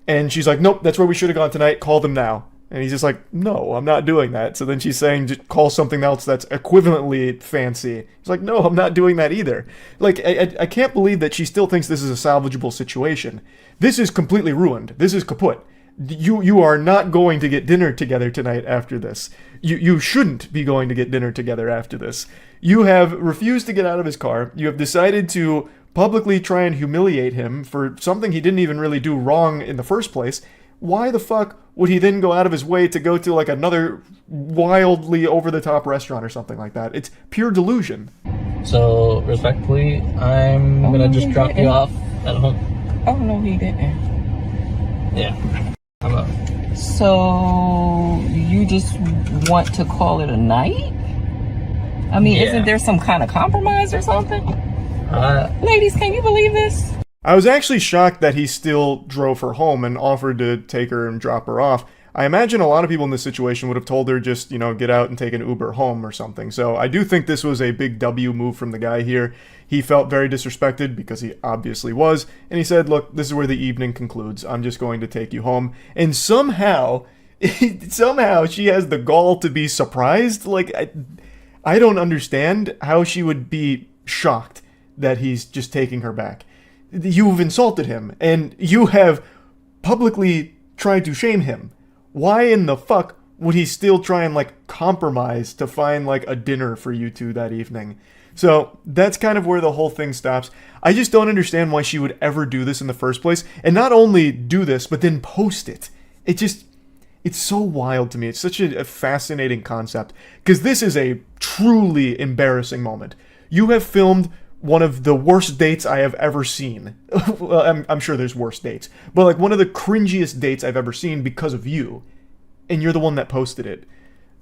And she's like, nope, that's where we should have gone tonight. Call them now. And he's just like, no, I'm not doing that. So then she's saying, just call something else that's equivalently fancy. He's like, no, I'm not doing that either. Like, I can't believe that she still thinks this is a salvageable situation. This is completely ruined. This is kaput. You are not going to get dinner together tonight after this. You shouldn't be going to get dinner together after this. You have refused to get out of his car. You have decided to publicly try and humiliate him for something he didn't even really do wrong in the first place. Why the fuck would he then go out of his way to go to like another wildly over-the-top restaurant or something like that? It's pure delusion. So, respectfully, I'm gonna just drop you off at home. Oh, no, he didn't. Yeah. How about? So, you just want to call it a night? I mean, Yeah. isn't there some kind of compromise or something? Ladies, can you believe this? I was actually shocked that he still drove her home and offered to take her and drop her off. I imagine a lot of people in this situation would have told her just, you know, get out and take an Uber home or something. So I do think this was a big W move from the guy here. He felt very disrespected because he obviously was. And he said, look, this is where the evening concludes. I'm just going to take you home. And somehow she has the gall to be surprised. Like, I don't understand how she would be shocked that he's just taking her back. You've insulted him, and you have publicly tried to shame him. Why in the fuck would he still try and, like, compromise to find, like, a dinner for you two that evening? So, that's kind of where the whole thing stops. I just don't understand why she would ever do this in the first place, and not only do this, but then post it. It's so wild to me. It's such a fascinating concept, because this is a truly embarrassing moment. You have filmed one of the worst dates I have ever seen. Well, I'm sure there's worse dates, but like one of the cringiest dates I've ever seen because of you, and you're the one that posted it.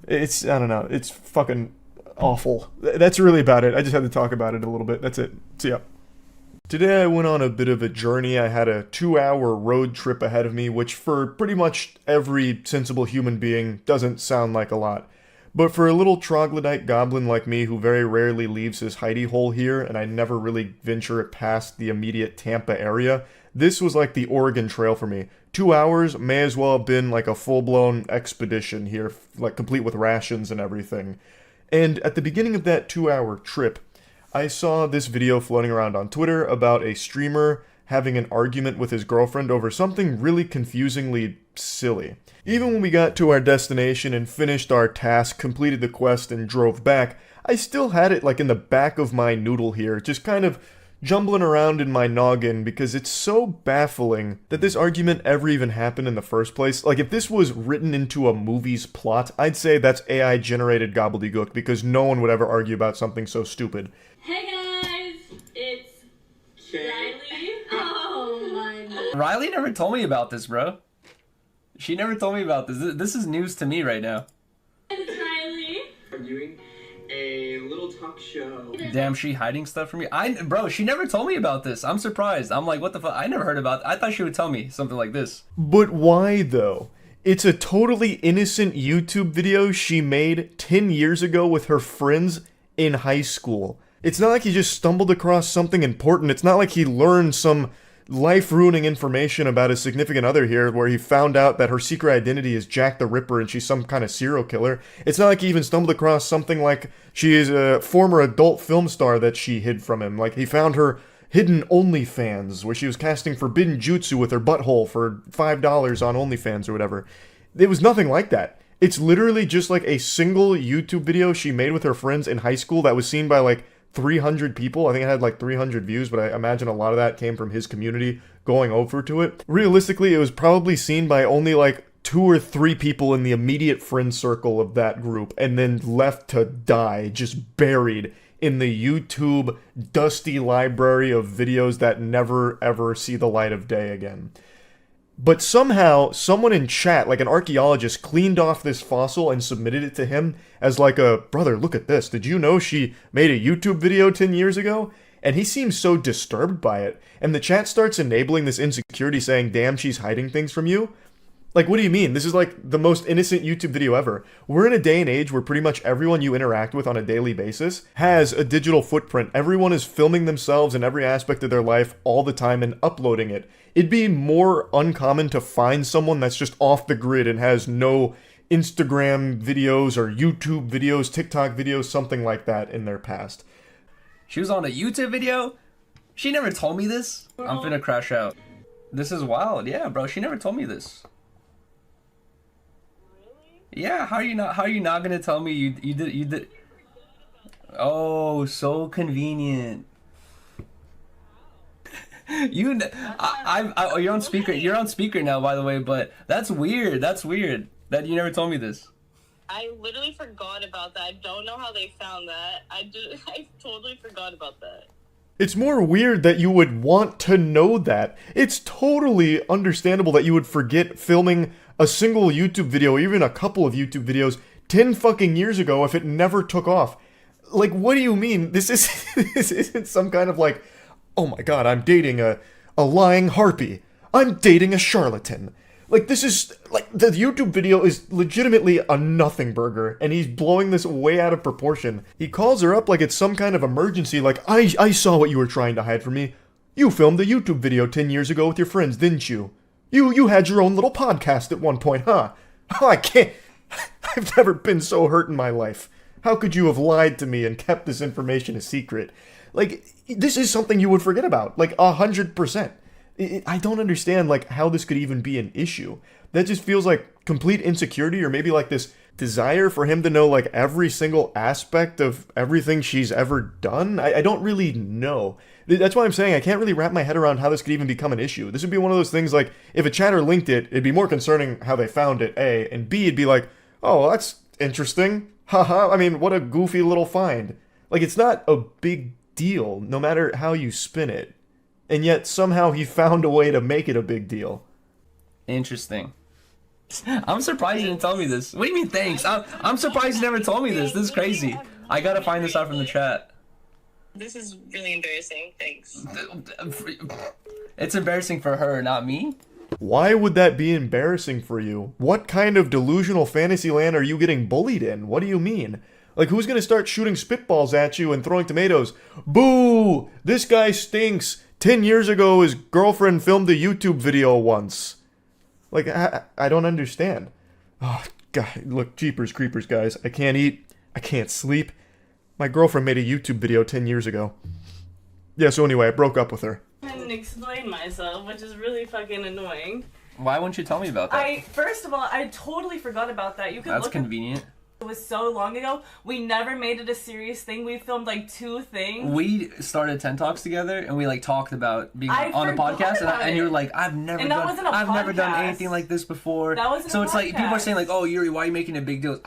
It's, I don't know, it's fucking awful. That's really about it. I just had to talk about it a little bit. That's it. See ya. Today I went on a bit of a journey. I had a 2-hour road trip ahead of me, which for pretty much every sensible human being doesn't sound like a lot. But for a little troglodyte goblin like me who very rarely leaves his hidey hole here, and I never really venture past the immediate Tampa area, this was like the Oregon Trail for me. 2 hours may as well have been like a full-blown expedition here, like complete with rations and everything. And at the beginning of that 2-hour trip, I saw this video floating around on Twitter about a streamer having an argument with his girlfriend over something really confusingly silly. Even when we got to our destination and finished our task, completed the quest, and drove back, I still had it like in the back of my noodle here, just kind of jumbling around in my noggin because it's so baffling that this argument ever even happened in the first place. Like, if this was written into a movie's plot, I'd say that's AI-generated gobbledygook because no one would ever argue about something so stupid. Hey guys, it's Riley. Oh my god. Riley never told me about this, bro. She never told me about this. This is news to me right now. It's Riley. I'm doing a little talk show. Damn, she hiding stuff from me. Bro, she never told me about this. I'm surprised. I'm like, what the fuck? I never heard about it. I thought she would tell me something like this. But why though? It's a totally innocent YouTube video she made 10 years ago with her friends in high school. It's not like he just stumbled across something important. It's not like he learned some life-ruining information about his significant other here where he found out that her secret identity is Jack the Ripper and she's some kind of serial killer. It's not like he even stumbled across something like she is a former adult film star that she hid from him. Like, he found her hidden OnlyFans where she was casting forbidden jutsu with her butthole for $5 on OnlyFans or whatever. It was nothing like that. It's literally just like a single YouTube video she made with her friends in high school that was seen by like 300 people. I think it had like 300 views, but I imagine a lot of that came from his community going over to it. Realistically, it was probably seen by only like 2 or 3 people in the immediate friend circle of that group and then left to die, just buried in the YouTube dusty library of videos that never ever see the light of day again. But somehow, someone in chat, like an archaeologist, cleaned off this fossil and submitted it to him as like a, brother, look at this. Did you know she made a YouTube video 10 years ago? And he seems so disturbed by it. And the chat starts enabling this insecurity saying, damn, she's hiding things from you. Like, what do you mean? This is like the most innocent YouTube video ever. We're in a day and age where pretty much everyone you interact with on a daily basis has a digital footprint. Everyone is filming themselves in every aspect of their life all the time and uploading it. It'd be more uncommon to find someone that's just off the grid and has no Instagram videos or YouTube videos, TikTok videos, something like that in their past. She was on a YouTube video? She never told me this? I'm finna crash out. This is wild. Yeah, bro, she never told me this. Yeah, how are you not gonna tell me you did? Oh, so convenient. You're on speaker. You're on speaker now, by the way. But that's weird. That's weird that you never told me this. I literally forgot about that. I don't know how they found that. I totally forgot about that. It's more weird that you would want to know that. It's totally understandable that you would forget filming a single YouTube video, or even a couple of YouTube videos 10 fucking years ago if it never took off. Like, what do you mean? This isn't some kind of like, oh my god, I'm dating a lying harpy. I'm dating a charlatan. Like, this is, like, the YouTube video is legitimately a nothing burger, and he's blowing this way out of proportion. He calls her up like it's some kind of emergency, like, I saw what you were trying to hide from me. You filmed a YouTube video 10 years ago with your friends, didn't you? You had your own little podcast at one point, huh? Oh, I can't. I've never been so hurt in my life. How could you have lied to me and kept this information a secret? Like, this is something you would forget about, like 100%. I don't understand, like, how this could even be an issue. That just feels like complete insecurity, or maybe like this desire for him to know, like, every single aspect of everything she's ever done. I don't really know. That's why I'm saying I can't really wrap my head around how this could even become an issue. This would be one of those things, like, if a chatter linked it, it'd be more concerning how they found it, A, and B, it'd be like, oh, that's interesting. Haha, I mean, what a goofy little find. Like, it's not a big deal, no matter how you spin it. And yet, somehow, he found a way to make it a big deal. Interesting. I'm surprised you didn't tell me this. What do you mean, thanks? I'm surprised you never told me this. This is crazy. I gotta find this out from the chat. This is really embarrassing. Thanks. It's embarrassing for her, not me. Why would that be embarrassing for you? What kind of delusional fantasy land are you getting bullied in? What do you mean? Like, who's gonna start shooting spitballs at you and throwing tomatoes? Boo! This guy stinks! 10 years ago, his girlfriend filmed a YouTube video once. Like, I don't understand. Oh, God, look, jeepers creepers, guys. I can't eat. I can't sleep. My girlfriend made a YouTube video 10 years ago. Yeah, so anyway, I broke up with her. I didn't explain myself, which is really fucking annoying. Why wouldn't you tell me about that? First of all, I totally forgot about that. You could That's look convenient. It was so long ago. We never made it a serious thing. We filmed like 2 things. We started 10 Talks together, and we like talked about being on a podcast, and you were like, I've never done anything like this before. That wasn't so a it's like people are saying like, oh, Yuri, why are you making a big deal?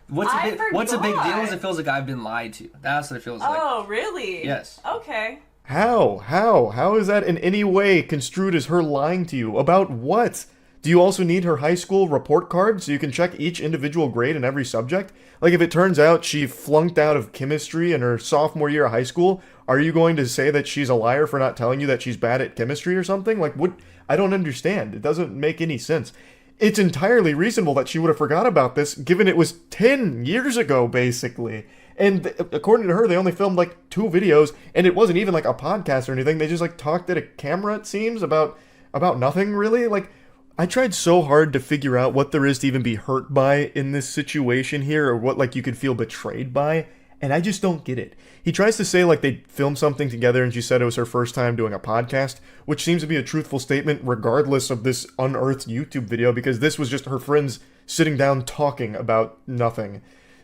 What's a big deal is it feels like I've been lied to. That's what it feels like. Oh, really? Yes. Okay. How is that in any way construed as her lying to you? About what? Do you also need her high school report card so you can check each individual grade in every subject? Like, if it turns out she flunked out of chemistry in her sophomore year of high school, are you going to say that she's a liar for not telling you that she's bad at chemistry or something? Like, what? I don't understand. It doesn't make any sense. It's entirely reasonable that she would have forgot about this, given it was 10 years ago, basically. And according to her, they only filmed, like, 2 videos, and it wasn't even, like, a podcast or anything. They just, like, talked at a camera, it seems, about nothing, really. Like, I tried so hard to figure out what there is to even be hurt by in this situation here, or what, like, you could feel betrayed by, and I just don't get it. He tries to say, like, they filmed something together and she said it was her first time doing a podcast, which seems to be a truthful statement regardless of this unearthed YouTube video, because this was just her friends sitting down talking about nothing.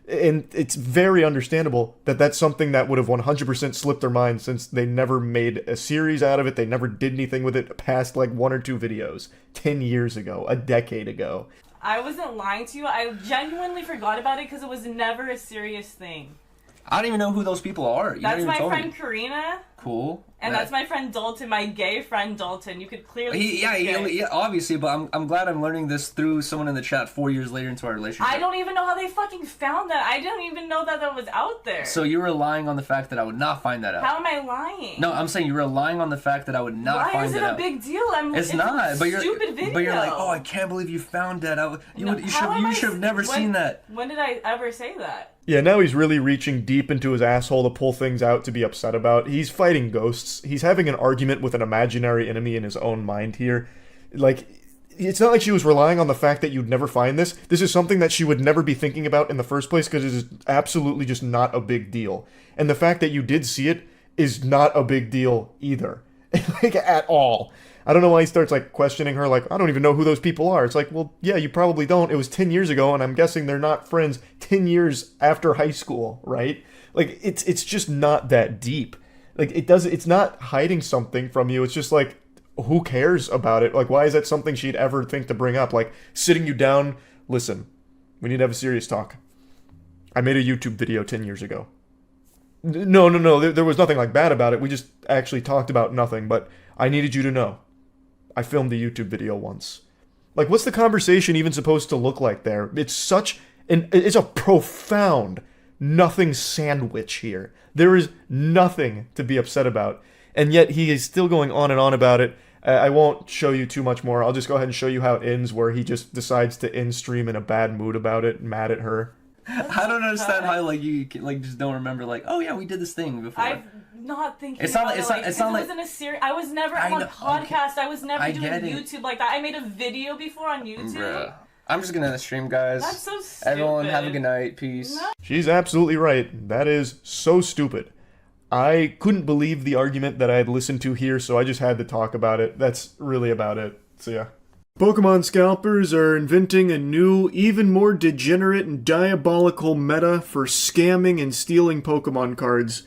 And it's very understandable that that's something that would have 100% slipped their mind, since they never made a series out of it. They never did anything with it past like 1 or 2 videos 10 years ago, a decade ago. I wasn't lying to you. I genuinely forgot about it because it was never a serious thing. I don't even know who those people are. You That's never my even told friend me. Karina. Cool. And that's my friend Dalton, my gay friend Dalton. You could clearly see he's gay. Yeah, obviously, but I'm glad I'm learning this through someone in the chat 4 years later into our relationship. I don't even know how they fucking found that. I didn't even know that was out there. So you're relying on the fact that I would not find that out. How am I lying? No, I'm saying you're relying on the fact that I would not find it out. Why is it a big deal? It's not. A But you're stupid video. But you're like, oh, I can't believe you found that. You should have never when, seen that. When did I ever say that? Yeah, now he's really reaching deep into his asshole to pull things out to be upset about. He's fighting ghosts. He's having an argument with an imaginary enemy in his own mind here. Like, it's not like she was relying on the fact that you'd never find this. This is something that she would never be thinking about in the first place, because it is absolutely just not a big deal. And the fact that you did see it is not a big deal either. Like, at all. I don't know why he starts, like, questioning her, like, I don't even know who those people are. It's like, well, yeah, you probably don't. It was 10 years ago, and I'm guessing they're not friends 10 years after high school, right? Like, it's just not that deep. Like, it's not hiding something from you. It's just like, who cares about it? Like, why is that something she'd ever think to bring up? Like, sitting you down, listen, we need to have a serious talk. I made a YouTube video 10 years ago. No, there was nothing like bad about it. We just actually talked about nothing, but I needed you to know. I filmed a YouTube video once. Like, what's the conversation even supposed to look like there? It's it's a profound nothing sandwich here. There is nothing to be upset about. And yet he is still going on and on about it. I won't show you too much more. I'll just go ahead and show you how it ends, where he just decides to end stream in a bad mood about it, mad at her. I don't understand how like you just don't remember, like, oh yeah, we did this thing before. I'm not thinking It's not about like- it's it not- like, it's not it like- wasn't a series. I was never I on know, podcast. I was never I doing get it. YouTube like that. I made a video before on YouTube. Bruh. I'm just gonna stream, guys. That's so stupid. Everyone have a good night. Peace. She's absolutely right. That is so stupid. I couldn't believe the argument that I had listened to here, so I just had to talk about it. That's really about it. So yeah. Pokemon scalpers are inventing a new, even more degenerate and diabolical meta for scamming and stealing Pokemon cards,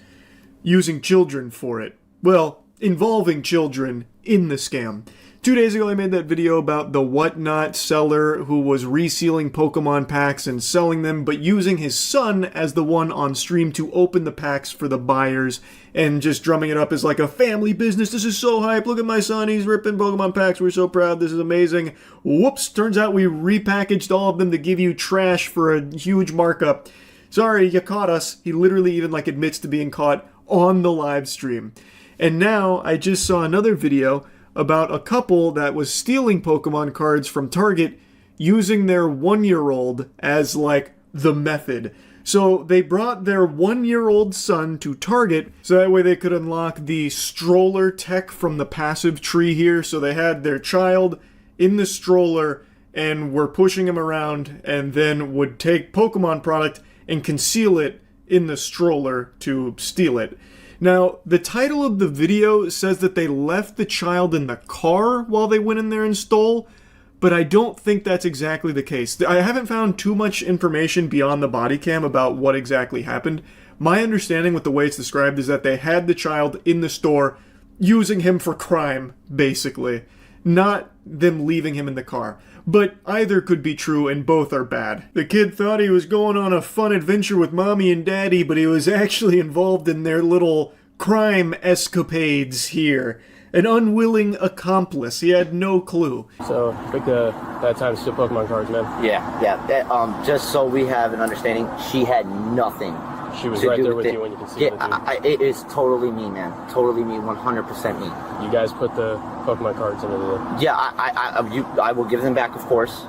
using children for it. Well, involving children in the scam. 2 days ago I made that video about the whatnot seller who was resealing Pokemon packs and selling them, but using his son as the one on stream to open the packs for the buyers, and just drumming it up as like a family business. This is so hype. Look at my son. He's ripping Pokemon packs. We're so proud. This is amazing. Whoops. Turns out we repackaged all of them to give you trash for a huge markup. Sorry, you caught us. He literally even like admits to being caught on the live stream. And now I just saw another video about a couple that was stealing Pokemon cards from Target using their 1-year-old as like the method. So they brought their 1-year-old son to Target so that way they could unlock the stroller tech from the passive tree here. So they had their child in the stroller and were pushing him around, and then would take Pokemon product and conceal it in the stroller to steal it. Now, the title of the video says that they left the child in the car while they went in there and stole, but I don't think that's exactly the case. I haven't found too much information beyond the body cam about what exactly happened. My understanding with the way it's described is that they had the child in the store using him for crime, basically, not them leaving him in the car. But either could be true, and both are bad. The kid thought he was going on a fun adventure with mommy and daddy, but he was actually involved in their little crime escapades here. An unwilling accomplice. He had no clue. So, pick that time to steal Pokemon cards, man. Yeah. Just so we have an understanding, she had nothing. She was right there with you when you concealed it. It is totally me, man. Totally me, 100% me. You guys put the Pokemon cards into the... Yeah, I will give them back, of course.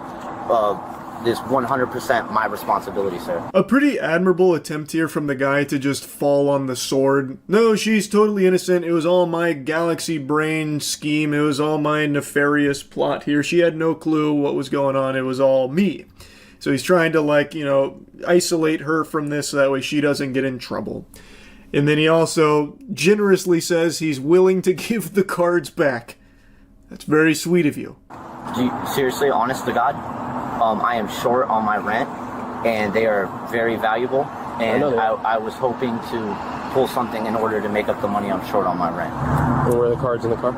This 100% my responsibility, sir. A pretty admirable attempt here from the guy to just fall on the sword. No, she's totally innocent. It was all my galaxy brain scheme. It was all my nefarious plot here. She had no clue what was going on. It was all me. So he's trying to, like, you know, isolate her from this so that way she doesn't get in trouble. And then he also generously says he's willing to give the cards back. That's very sweet of you. Seriously, honest to God, I am short on my rent. and they are very valuable. And I was hoping to pull something in order to make up the money I'm short on my rent. And where are the cards in the car?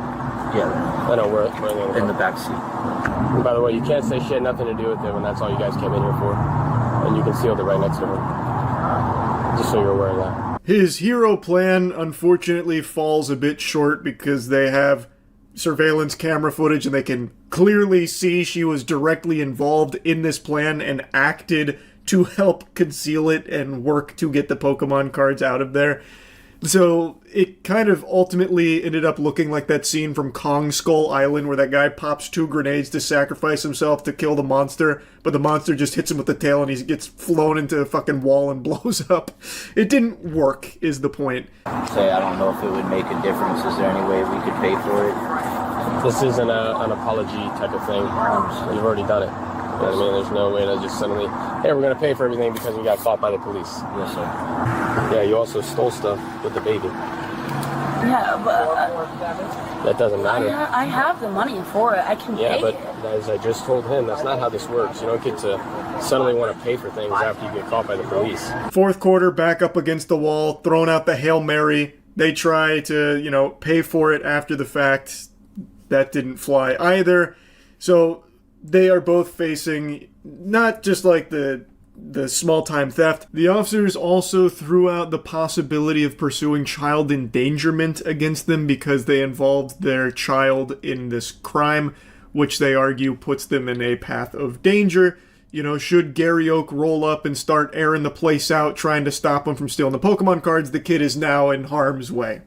Yeah. I know, where are they in the back seat. And by the way, you can't say she had nothing to do with it when that's all you guys came in here for. And you concealed it right next to her. Just so you're aware of that. His hero plan, unfortunately, falls a bit short because they have surveillance camera footage and they can clearly see she was directly involved in this plan and acted to help conceal it and work to get the Pokemon cards out of there. So it kind of ultimately ended up looking like that scene from Kong Skull Island where that guy pops 2 grenades to sacrifice himself to kill the monster, but the monster just hits him with the tail and he gets flown into a fucking wall and blows up. It didn't work, is the point. Say, I don't know if it would make a difference. Is there any way we could pay for it? This isn't an apology type of thing. You've already done it. You know what I mean? There's no way to just suddenly, hey, we're going to pay for everything because we got caught by the police. Yes, sir. Yeah, you also stole stuff with the baby. Yeah, but That doesn't matter. I have the money for it. I can Yeah, pay but it. as I just told him, that's not how this works. You don't get to suddenly want to pay for things after you get caught by the police. Fourth quarter, back up against the wall, throwing out the Hail Mary. They try to, pay for it after the fact. That didn't fly either. So they are both facing not just like the small-time theft. The officers also threw out the possibility of pursuing child endangerment against them because they involved their child in this crime, which they argue puts them in a path of danger. Should Gary Oak roll up and start airing the place out, trying to stop him from stealing the Pokemon cards, the kid is now in harm's way.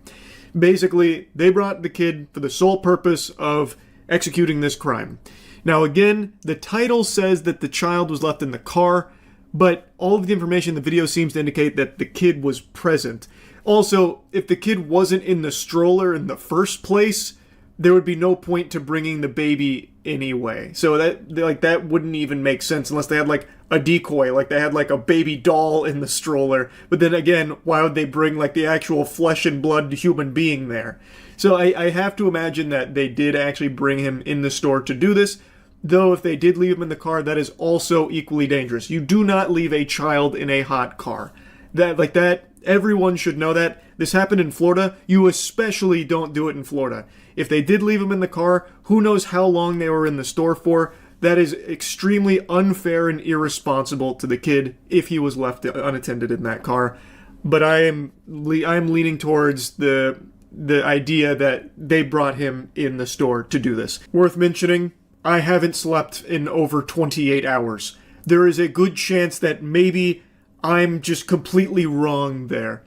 Basically, they brought the kid for the sole purpose of executing this crime. Now again, the title says that the child was left in the car, but all of the information in the video seems to indicate that the kid was present. Also, if the kid wasn't in the stroller in the first place, there would be no point to bringing the baby anyway. So that wouldn't even make sense unless they had like a decoy, like they had like a baby doll in the stroller. But then again, why would they bring like the actual flesh and blood human being there? So I have to imagine that they did actually bring him in the store to do this. Though if they did leave him in the car, that is also equally dangerous. You do not leave a child in a hot car. That everyone should know that. This happened in Florida. You especially don't do it in Florida. If they did leave him in the car, who knows how long they were in the store for. That is extremely unfair and irresponsible to the kid if he was left unattended in that car. But I'm leaning towards the idea that they brought him in the store to do this. Worth mentioning, I haven't slept in over 28 hours. There is a good chance that maybe I'm just completely wrong there.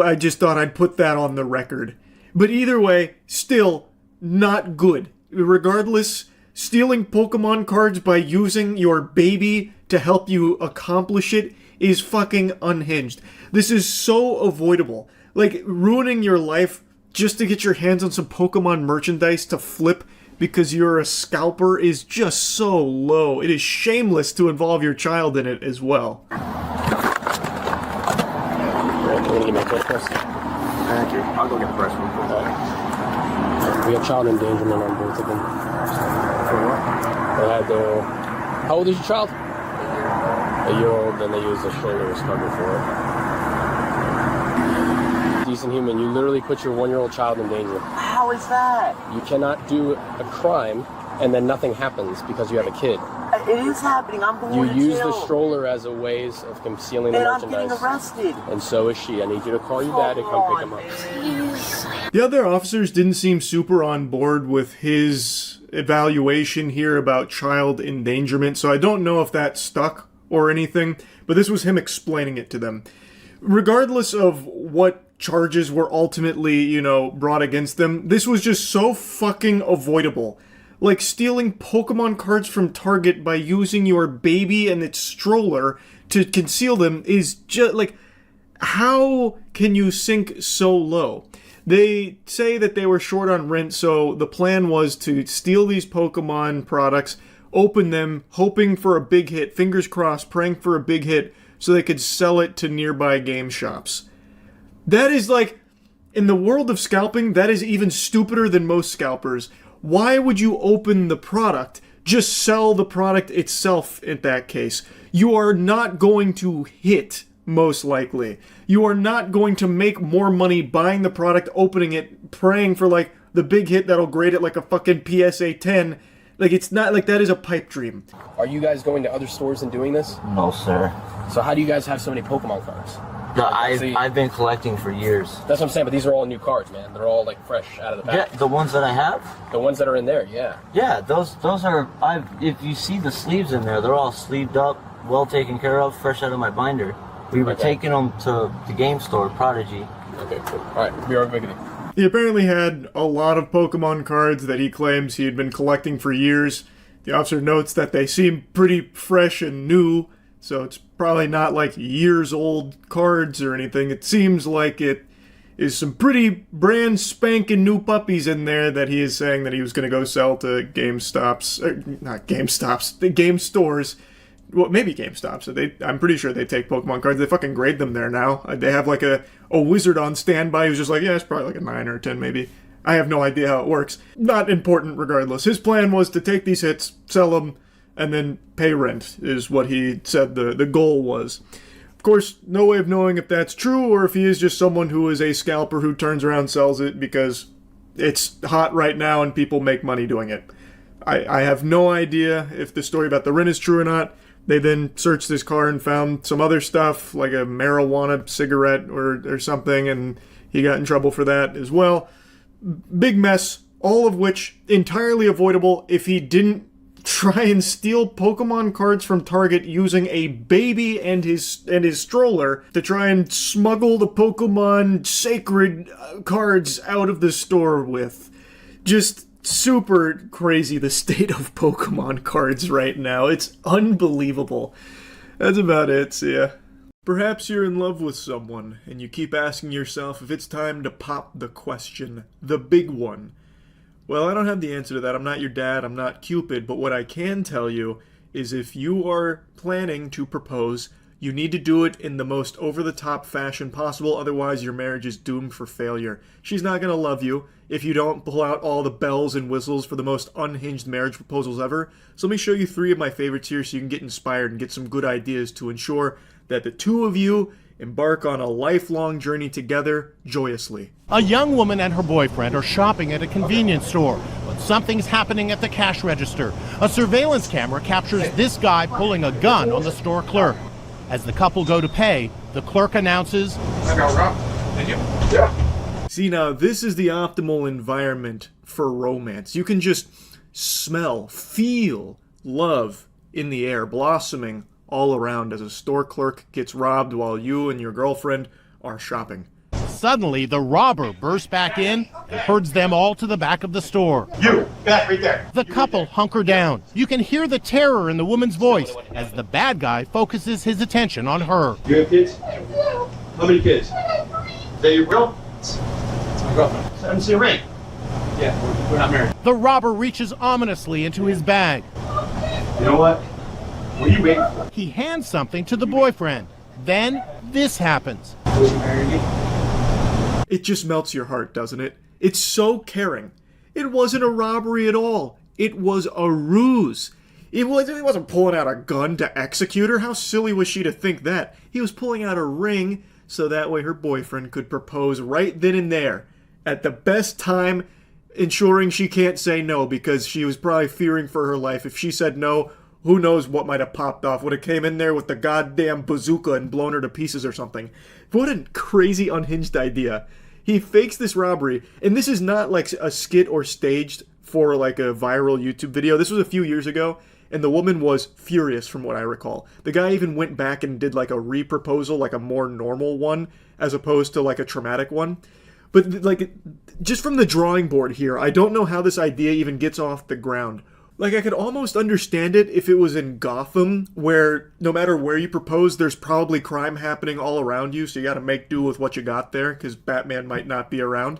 I just thought I'd put that on the record. But either way, still not good. Regardless, stealing Pokemon cards by using your baby to help you accomplish it is fucking unhinged. This is so avoidable. Like, ruining your life just to get your hands on some Pokemon merchandise to flip because you're a scalper is just so low. It is shameless to involve your child in it as well. Thank you. I'll go get the first one. We have child endangerment on both of them. For what? They had their... How old is your child? A year-old, then they used the stroller as cover for it. Decent human, you literally put your 1-year-old child in danger. How is that? You cannot do a crime and then nothing happens because you have a kid. It is happening. I'm going to You use jail. the stroller as a ways of concealing the And merchandise. I'm getting arrested. And so is she. I need you to call your dad and come pick him up. The other officers didn't seem super on board with his evaluation here about child endangerment, so I don't know if that stuck or anything, but this was him explaining it to them. Regardless of what charges were ultimately, brought against them, this was just so fucking avoidable. Like stealing Pokemon cards from Target by using your baby and its stroller to conceal them is just like, how can you sink so low? They say that they were short on rent, so the plan was to steal these Pokemon products, open them, hoping for a big hit, fingers crossed, praying for a big hit, so they could sell it to nearby game shops. That is like, in the world of scalping, that is even stupider than most scalpers. Why would you open the product? Just sell the product itself in that case. you are not going to hit, most likely. You are not going to make more money buying the product, opening it, praying for like the big hit that'll grade it like a fucking PSA 10. Like, it's not like that is a pipe dream. Are you guys going to other stores and doing this? No, sir. So how do you guys have so many Pokemon cards? No, I've been collecting for years. That's what I'm saying, but these are all new cards, man. They're all like fresh out of the pack. Yeah, the ones that I have? The ones that are in there, yeah. Yeah, those are, if you see the sleeves in there, they're all sleeved up, well taken care of, fresh out of my binder. We were taking them to the game store, Prodigy. Okay, cool. Alright, be right back with you. He apparently had a lot of Pokemon cards that he claims he had been collecting for years. The officer notes that they seem pretty fresh and new, so it's probably not like years old cards or anything. It seems like it is some pretty brand spanking new puppies in there that he is saying that he was going to go sell to not GameStops, the game stores. Well, maybe GameStop. I'm pretty sure they take Pokemon cards. They fucking grade them there now. They have like a wizard on standby who's just like, yeah, it's probably like a 9 or a 10 maybe. I have no idea how it works. Not important regardless. His plan was to take these hits, sell them, and then pay rent, is what he said the goal was. Of course, no way of knowing if that's true or if he is just someone who is a scalper who turns around and sells it because it's hot right now and people make money doing it. I have no idea if the story about the rent is true or not. They then searched his car and found some other stuff, like a marijuana cigarette or something, and he got in trouble for that as well. Big mess, all of which entirely avoidable if he didn't try and steal Pokemon cards from Target using a baby and his stroller to try and smuggle the Pokemon sacred cards out of the store with. Just super crazy, the state of Pokemon cards right now. It's unbelievable. That's about it, see ya. Perhaps you're in love with someone, and you keep asking yourself if it's time to pop the question, the big one. Well, I don't have the answer to that. I'm not your dad, I'm not Cupid, but what I can tell you is if you are planning to propose, you need to do it in the most over-the-top fashion possible, otherwise your marriage is doomed for failure. She's not going to love you if you don't pull out all the bells and whistles for the most unhinged marriage proposals ever. So let me show you 3 of my favorites here so you can get inspired and get some good ideas to ensure that the two of you embark on a lifelong journey together joyously. A young woman and her boyfriend are shopping at a convenience store, but something's happening at the cash register. A surveillance camera captures this guy pulling a gun on the store clerk. As the couple go to pay, the clerk announces, See, now this is the optimal environment for romance. You can just smell, feel love in the air, blossoming all around as a store clerk gets robbed while you and your girlfriend are shopping. Suddenly, the robber bursts back in and herds them all to the back of the store. You, back right there. The couple hunker down. You can hear the terror in the woman's voice as the bad guy focuses his attention on her. You have kids? How many kids? Is that your girl? It's my girlfriend. I didn't see a ring. Yeah, we're not married. The robber reaches ominously into his bag. You know what? What are you waiting for? He hands something to the boyfriend. Then this happens. Will you marry me? It just melts your heart, doesn't it? It's so caring. It wasn't a robbery at all. It was a ruse. He wasn't pulling out a gun to execute her. How silly was she to think that? He was pulling out a ring so that way her boyfriend could propose right then and there at the best time, ensuring she can't say no because she was probably fearing for her life. If she said no, who knows what might have popped off. Would have came in there with the goddamn bazooka and blown her to pieces or something. What a crazy unhinged idea. He fakes this robbery, and this is not like a skit or staged for like a viral YouTube video. This was a few years ago, and the woman was furious from what I recall. The guy even went back and did like a re-proposal, like a more normal one, as opposed to like a traumatic one. But like, just from the drawing board here, I don't know how this idea even gets off the ground. Like, I could almost understand it if it was in Gotham, where no matter where you propose, there's probably crime happening all around you, so you gotta make do with what you got there, because Batman might not be around.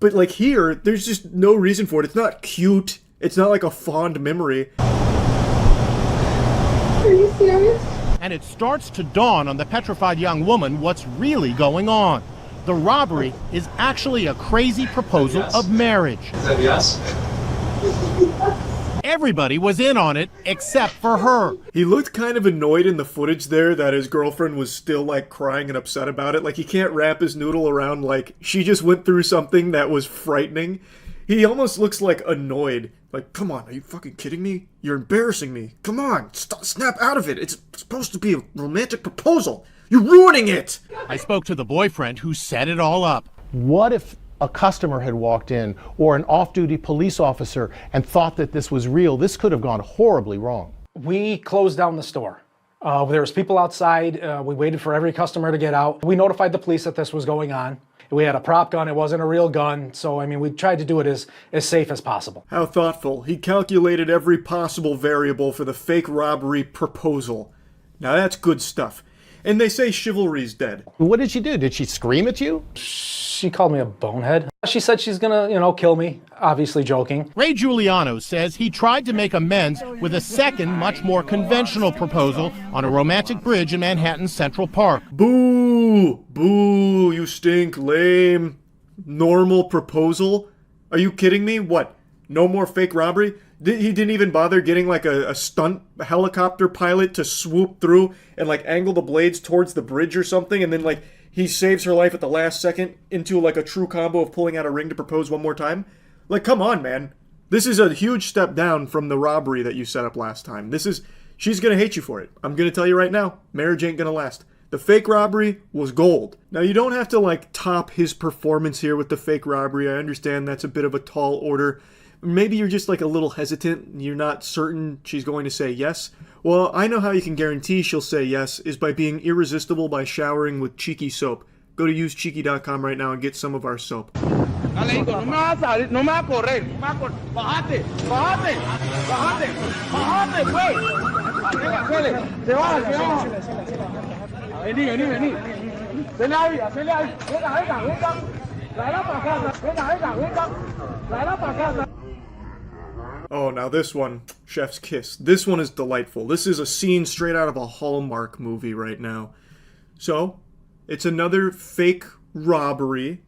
But, like, here, there's just no reason for it. It's not cute. It's not like a fond memory. Are you serious? And it starts to dawn on the petrified young woman what's really going on. The robbery is actually a crazy proposal of marriage. Is that yes? Everybody was in on it except for her. He looked kind of annoyed in the footage there that his girlfriend was still like crying and upset about it. Like he can't wrap his noodle around like she just went through something that was frightening. He almost looks like annoyed. Like, come on, are you fucking kidding me? You're embarrassing me. Come on, snap out of it. It's supposed to be a romantic proposal. You're ruining it. I spoke to the boyfriend who set it all up. What if a customer had walked in or an off-duty police officer and thought that this was real? This could have gone horribly wrong. We closed down the store. There was people outside. We waited for every customer to get out. We notified the police that this was going on. We had a prop gun. It wasn't a real gun. So, I mean, we tried to do it as safe as possible. How thoughtful. He calculated every possible variable for the fake robbery proposal. Now that's good stuff. And they say chivalry's dead. What did she do? Did she scream at you? She called me a bonehead. She said she's gonna, kill me, obviously joking. Ray Giuliano says he tried to make amends with a second, much more conventional proposal on a romantic bridge in Manhattan's Central Park. Boo! Boo! You stink. Lame. Normal proposal? Are you kidding me? What? No more fake robbery? He didn't even bother getting like a stunt helicopter pilot to swoop through and like angle the blades towards the bridge or something, and then like he saves her life at the last second into like a true combo of pulling out a ring to propose one more time? Like, come on, man. This is a huge step down from the robbery that you set up last time. She's gonna hate you for it. I'm gonna tell you right now, marriage ain't gonna last. The fake robbery was gold. Now, you don't have to like top his performance here with the fake robbery. I understand that's a bit of a tall order. Maybe you're just like a little hesitant. You're not certain she's going to say yes. Well, I know how you can guarantee she'll say yes is by being irresistible by showering with Cheeky soap. Go to usecheeky.com right now and get some of our soap. Oh, now this one, Chef's Kiss. This one is delightful. This is a scene straight out of a Hallmark movie right now. So, it's another fake robbery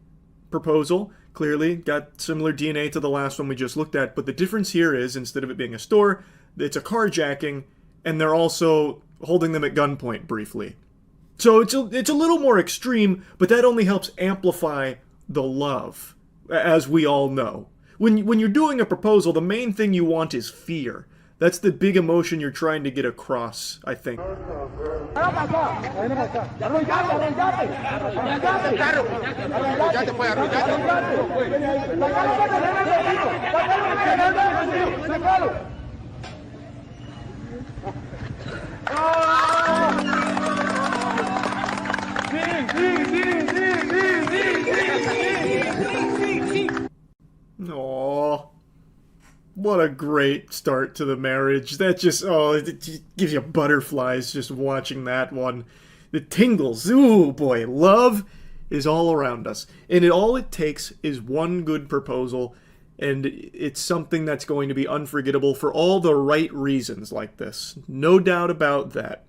proposal. Clearly, got similar DNA to the last one we just looked at, but the difference here is, instead of it being a store, it's a carjacking, and they're also holding them at gunpoint briefly. So it's a little more extreme, but that only helps amplify the love, as we all know. When you're doing a proposal, the main thing you want is fear. That's the big emotion you're trying to get across, I think. Aww. What a great start to the marriage. That just, it gives you butterflies just watching that one. The tingles. Ooh, boy. Love is all around us. And all it takes is one good proposal, and it's something that's going to be unforgettable for all the right reasons like this. No doubt about that.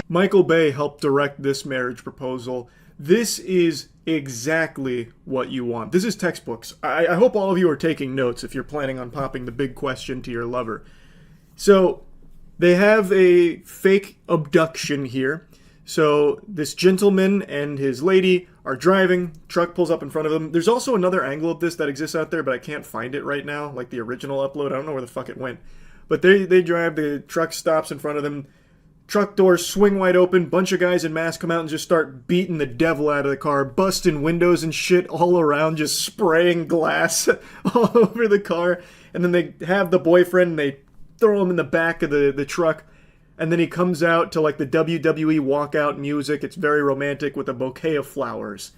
Michael Bay helped direct this marriage proposal. This is exactly what you want. This is textbooks. I hope all of you are taking notes if you're planning on popping the big question to your lover. So, they have a fake abduction here. So, this gentleman and his lady are driving. Truck pulls up in front of them. There's also another angle of this that exists out there, but I can't find it right now, like the original upload. I don't know where the fuck it went. But they drive, the truck stops in front of them. Truck doors swing wide open, bunch of guys in masks come out and just start beating the devil out of the car, busting windows and shit all around, just spraying glass all over the car. And then they have the boyfriend and they throw him in the back of the truck. And then he comes out to like the WWE walkout music. It's very romantic with a bouquet of flowers.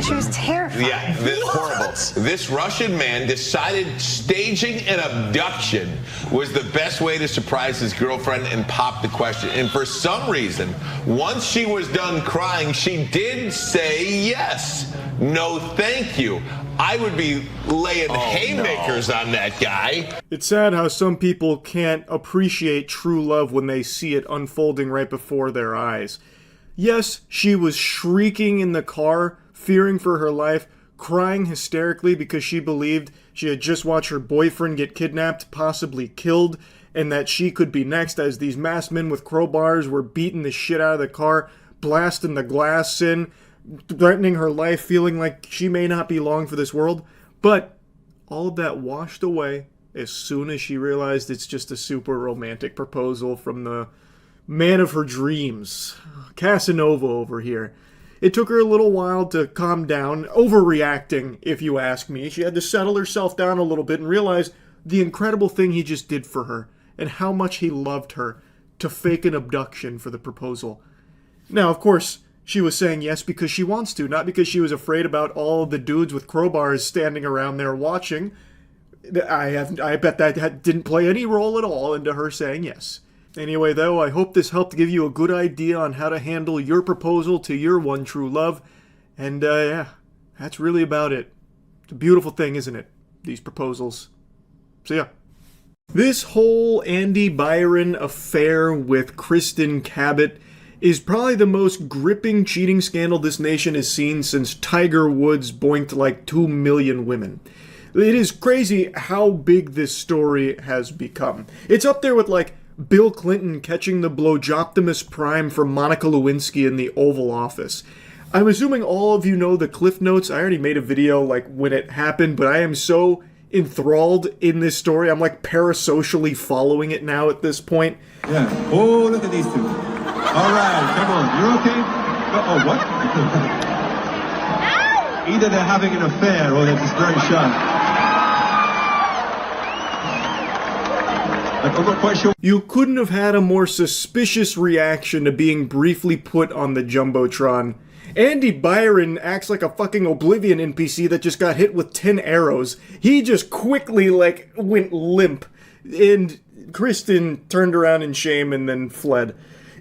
She was terrified. Yeah, horrible. This Russian man decided staging an abduction was the best way to surprise his girlfriend and pop the question. And for some reason, once she was done crying, she did say yes. No, thank you. I would be laying haymakers on that guy. It's sad how some people can't appreciate true love when they see it unfolding right before their eyes. Yes, she was shrieking in the car, fearing for her life, crying hysterically because she believed she had just watched her boyfriend get kidnapped, possibly killed, and that she could be next as these masked men with crowbars were beating the shit out of the car, blasting the glass in, threatening her life, feeling like she may not be long for this world. But all of that washed away as soon as she realized it's just a super romantic proposal from the man of her dreams, Casanova over here. It took her a little while to calm down, overreacting, if you ask me. She had to settle herself down a little bit and realize the incredible thing he just did for her, and how much he loved her, to fake an abduction for the proposal. Now, of course, she was saying yes because she wants to, not because she was afraid about all the dudes with crowbars standing around there watching. I bet that didn't play any role at all into her saying yes. Anyway, though, I hope this helped give you a good idea on how to handle your proposal to your one true love. And, yeah, that's really about it. It's a beautiful thing, isn't it? These proposals. So, yeah. This whole Andy Byron affair with Kristen Cabot is probably the most gripping cheating scandal this nation has seen since Tiger Woods boinked like 2 million women. It is crazy how big this story has become. It's up there with, like, Bill Clinton catching the Blowjoptimus Prime from Monica Lewinsky in the Oval Office. I'm assuming all of you know the Cliff Notes. I already made a video, like, when it happened, but I am so enthralled in this story. I'm, like, parasocially following it now at this point. Yeah. Oh, look at these two. All right, come on. You're okay? Oh, what? Either they're having an affair or they're just very shy. I'm not quite sure. You couldn't have had a more suspicious reaction to being briefly put on the Jumbotron. Andy Byron acts like a fucking Oblivion NPC that just got hit with 10 arrows. He just quickly, like, went limp. And Kristen turned around in shame and then fled.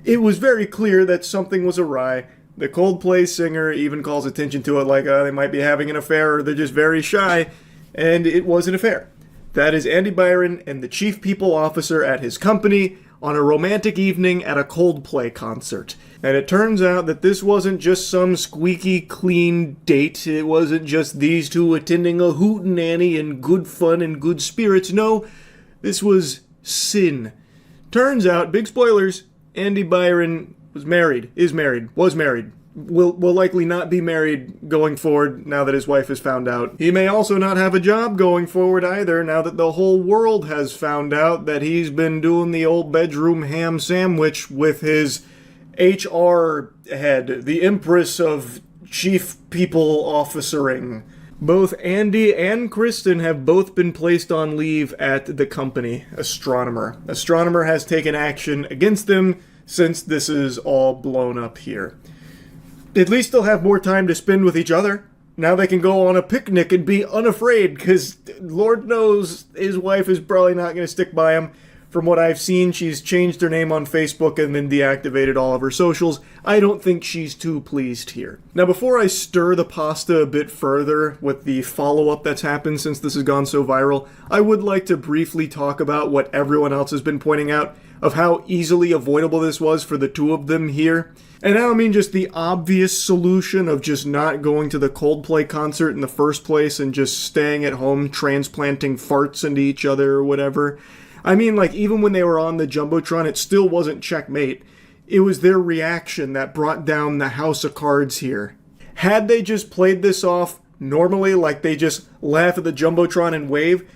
It was very clear that something was awry. The Coldplay singer even calls attention to it like they might be having an affair or they're just very shy. And it was an affair. That is Andy Byron and the chief people officer at his company on a romantic evening at a Coldplay concert. And it turns out that this wasn't just some squeaky clean date. It wasn't just these two attending a hootenanny in good fun and good spirits. No, this was sin. Turns out, big spoilers, Andy Byron was married, will likely not be married going forward now that his wife has found out. He may also not have a job going forward either now that the whole world has found out that he's been doing the old bedroom ham sandwich with his HR head, the empress of chief people officering. Both Andy and Kristen have both been placed on leave at the company, Astronomer. Astronomer has taken action against them since this is all blown up here. At least they'll have more time to spend with each other. Now they can go on a picnic and be unafraid, because Lord knows his wife is probably not going to stick by him. From what I've seen, she's changed her name on Facebook and then deactivated all of her socials. I don't think she's too pleased here. Now, before I stir the pasta a bit further with the follow-up that's happened since this has gone so viral, I would like to briefly talk about what everyone else has been pointing out of how easily avoidable this was for the two of them here. And I don't mean just the obvious solution of just not going to the Coldplay concert in the first place and just staying at home transplanting farts into each other or whatever. I mean, like, even when they were on the Jumbotron, it still wasn't checkmate. It was their reaction that brought down the house of cards here. Had they just played this off normally, like they just laugh at the Jumbotron and wave,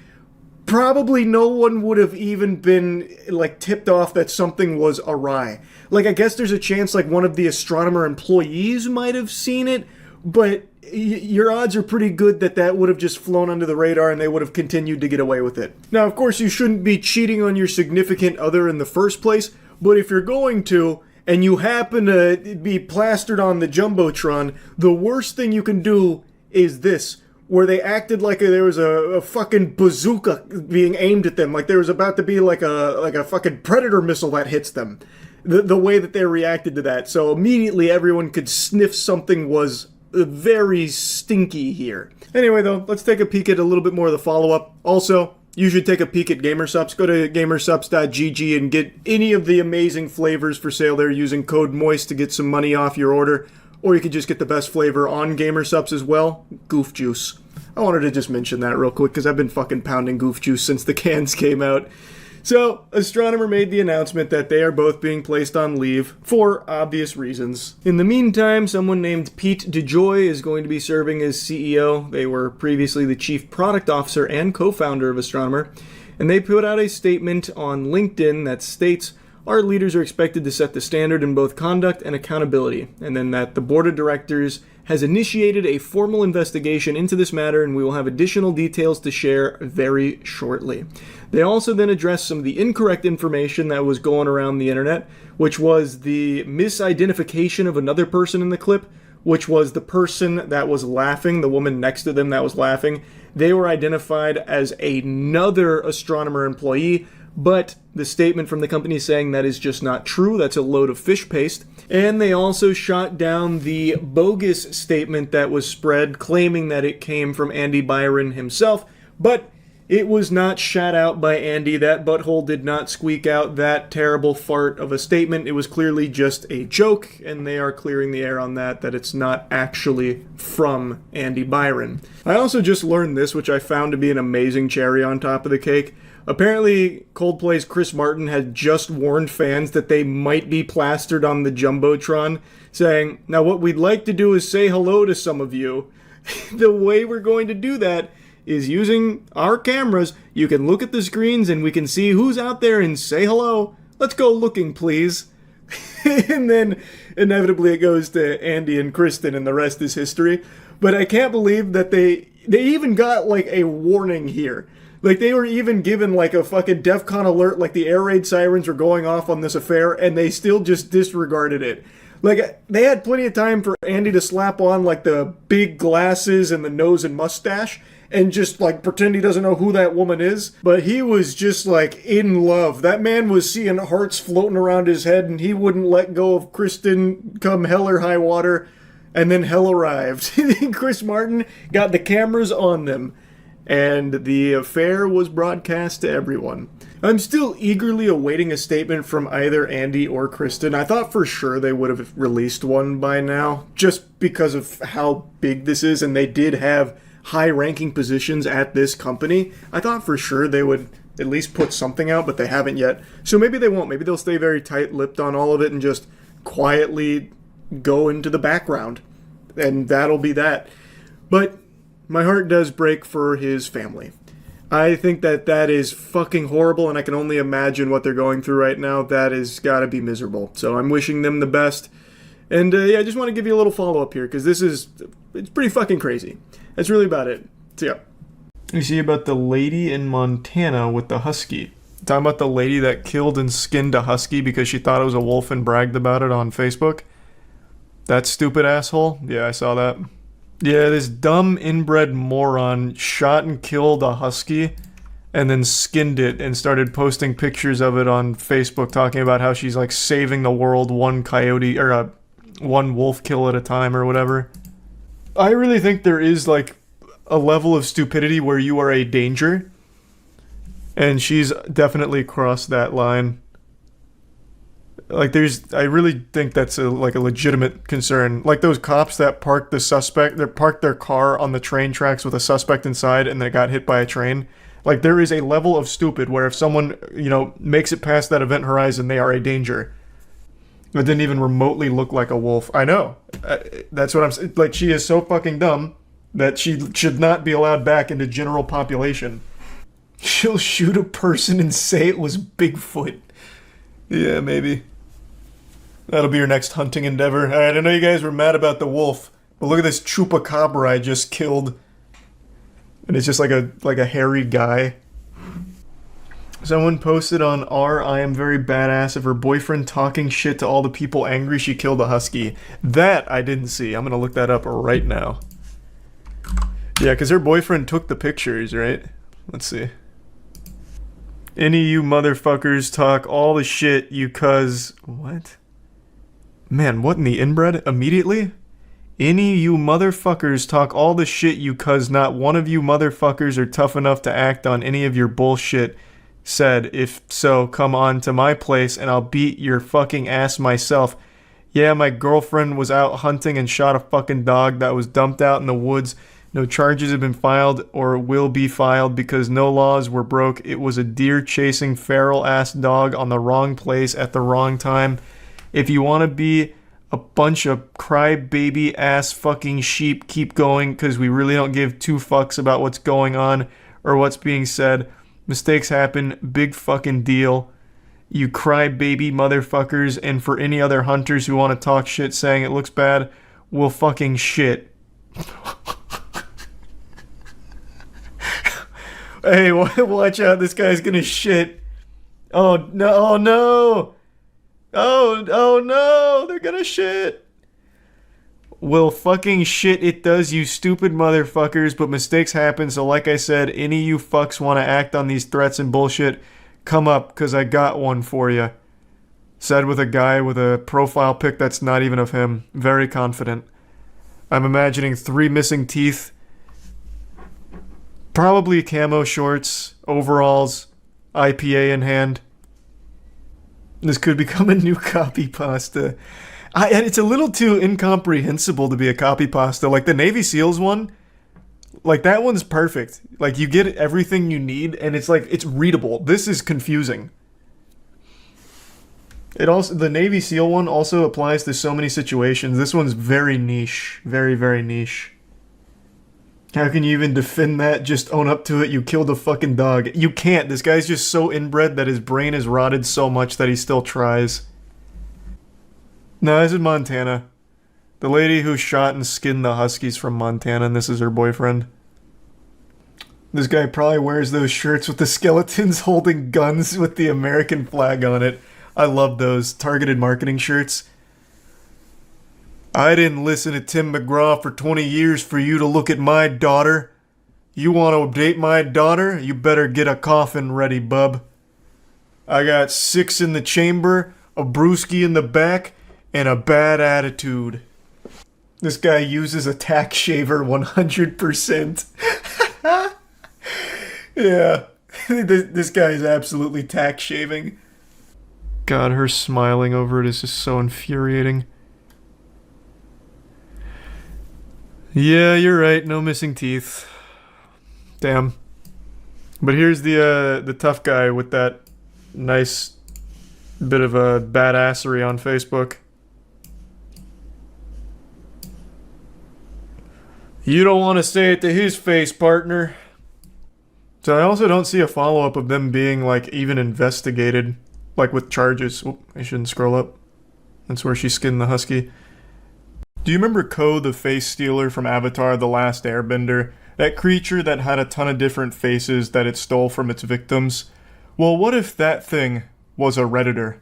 probably no one would have even been, like, tipped off that something was awry. Like, I guess there's a chance, like, one of the Astronomer employees might have seen it, but your odds are pretty good that that would have just flown under the radar and they would have continued to get away with it. Now, of course, you shouldn't be cheating on your significant other in the first place, but if you're going to, and you happen to be plastered on the Jumbotron, the worst thing you can do is this, where they acted like there was a fucking bazooka being aimed at them, like there was about to be like a fucking Predator missile that hits them. The way that they reacted to that. So immediately everyone could sniff something was very stinky here. Anyway, though, let's take a peek at a little bit more of the follow-up. Also, you should take a peek at GamerSupps. Go to gamersupps.gg and get any of the amazing flavors for sale there using code MOIST to get some money off your order. Or you can just get the best flavor on GamerSupps as well, Goof Juice. I wanted to just mention that real quick because I've been fucking pounding Goof Juice since the cans came out. So, Astronomer made the announcement that they are both being placed on leave for obvious reasons. In the meantime, someone named Pete DeJoy is going to be serving as CEO. They were previously the chief product officer and co-founder of Astronomer, and they put out a statement on LinkedIn that states, "Our leaders are expected to set the standard in both conduct and accountability," and then that the board of directors has initiated a formal investigation into this matter, and we will have additional details to share very shortly. They also then addressed some of the incorrect information that was going around the internet, which was the misidentification of another person in the clip, which was the person that was laughing, the woman next to them that was laughing. They were identified as another Astronomer employee, but the statement from the company saying that is just not true. That's a load of fish paste. And they also shot down the bogus statement that was spread claiming that it came from Andy Byron himself, but it was not shot out by Andy. That butthole did not squeak out that terrible fart of a statement. It was clearly just a joke, and they are clearing the air on that it's not actually from Andy Byron. I also just learned this, which I found to be an amazing cherry on top of the cake. Apparently, Coldplay's Chris Martin had just warned fans that they might be plastered on the Jumbotron, saying, "Now what we'd like to do is say hello to some of you. The way we're going to do that is using our cameras. You can look at the screens and we can see who's out there and say hello. Let's go looking, please." And then inevitably it goes to Andy and Kristen and the rest is history. But I can't believe that they even got like a warning here. Like, they were even given, like, a fucking DEFCON alert, like the air raid sirens were going off on this affair, and they still just disregarded it. Like, they had plenty of time for Andy to slap on, like, the big glasses and the nose and mustache, and just, like, pretend he doesn't know who that woman is. But he was just, like, in love. That man was seeing hearts floating around his head, and he wouldn't let go of Kristen come hell or high water, and then hell arrived. Chris Martin got the cameras on them. And the affair was broadcast to everyone. I'm still eagerly awaiting a statement from either Andy or Kristen. I thought for sure they would have released one by now, just because of how big this is, and they did have high-ranking positions at this company. I thought for sure they would at least put something out, but they haven't yet. So maybe they won't. Maybe they'll stay very tight-lipped on all of it and just quietly go into the background. And that'll be that. But my heart does break for his family. I think that is fucking horrible, and I can only imagine what they're going through right now. That has got to be miserable. So I'm wishing them the best. And yeah, I just want to give you a little follow-up here, because it's pretty fucking crazy. That's really about it. So yeah. You see about the lady in Montana with the husky. Talking about the lady that killed and skinned a husky because she thought it was a wolf and bragged about it on Facebook. That stupid asshole? Yeah, I saw that. Yeah, this dumb inbred moron shot and killed a husky and then skinned it and started posting pictures of it on Facebook talking about how she's like saving the world one coyote or one wolf kill at a time or whatever. I really think there is like a level of stupidity where you are a danger, and she's definitely crossed that line. Like, I really think that's a legitimate concern. Like those cops that parked their car on the train tracks with a suspect inside and then got hit by a train. Like, there is a level of stupid where if someone, makes it past that event horizon, they are a danger. It didn't even remotely look like a wolf. I know. That's what I'm saying. Like, she is so fucking dumb that she should not be allowed back into general population. She'll shoot a person and say it was Bigfoot. Yeah, maybe. That'll be your next hunting endeavor. Alright, I know you guys were mad about the wolf, but look at this chupacabra I just killed. And it's just like a hairy guy. Someone posted on I am very badass of her boyfriend talking shit to all the people angry she killed a husky. That I didn't see. I'm gonna look that up right now. Yeah, because her boyfriend took the pictures, right? Let's see. Any of you motherfuckers talk all the shit you cuz... What? Man, what in the inbred? Immediately? Any of you motherfuckers talk all the shit you cuz not one of you motherfuckers are tough enough to act on any of your bullshit said. If so, come on to my place and I'll beat your fucking ass myself. Yeah, my girlfriend was out hunting and shot a fucking dog that was dumped out in the woods. No charges have been filed or will be filed because no laws were broke. It was a deer chasing feral ass dog on the wrong place at the wrong time. If you want to be a bunch of crybaby ass fucking sheep, keep going, because we really don't give two fucks about what's going on or what's being said. Mistakes happen, big fucking deal. You crybaby motherfuckers, and for any other hunters who want to talk shit saying it looks bad, we'll fucking shit. Hey, watch out, this guy's gonna shit. Oh no, oh no! Oh no, they're gonna shit. Well, fucking shit it does, you stupid motherfuckers, but mistakes happen, so like I said, any of you fucks want to act on these threats and bullshit, come up, cause I got one for you. Said with a guy with a profile pic that's not even of him. Very confident. I'm imagining 3 missing teeth. Probably camo shorts, overalls, IPA in hand. This could become a new copy pasta. And it's a little too incomprehensible to be a copy pasta. Like the Navy SEALs one, like that one's perfect. Like you get everything you need and it's like, it's readable. This is confusing. It also, the Navy SEAL one also applies to so many situations. This one's very niche. Very, very niche. How can you even defend that? Just own up to it. You killed a fucking dog. You can't. This guy's just so inbred that his brain is rotted so much that he still tries. No, this is Montana. The lady who shot and skinned the huskies from Montana, and this is her boyfriend. This guy probably wears those shirts with the skeletons holding guns with the American flag on it. I love those targeted marketing shirts. I didn't listen to Tim McGraw for 20 years for you to look at my daughter. You want to date my daughter? You better get a coffin ready, bub. I got 6 in the chamber, a brewski in the back, and a bad attitude. This guy uses a tack shaver 100%. Yeah, this guy is absolutely tack shaving. God, her smiling over it is just so infuriating. Yeah, you're right. No missing teeth. Damn. But here's the tough guy with that nice bit of a badassery on Facebook. You don't want to say it to his face, partner. So I also don't see a follow-up of them being, like, even investigated, like, with charges. Oop, I shouldn't scroll up. That's where she skinned the husky. Do you remember Ko, the face stealer from Avatar: The Last Airbender? That creature that had a ton of different faces that it stole from its victims? Well, what if that thing was a Redditor?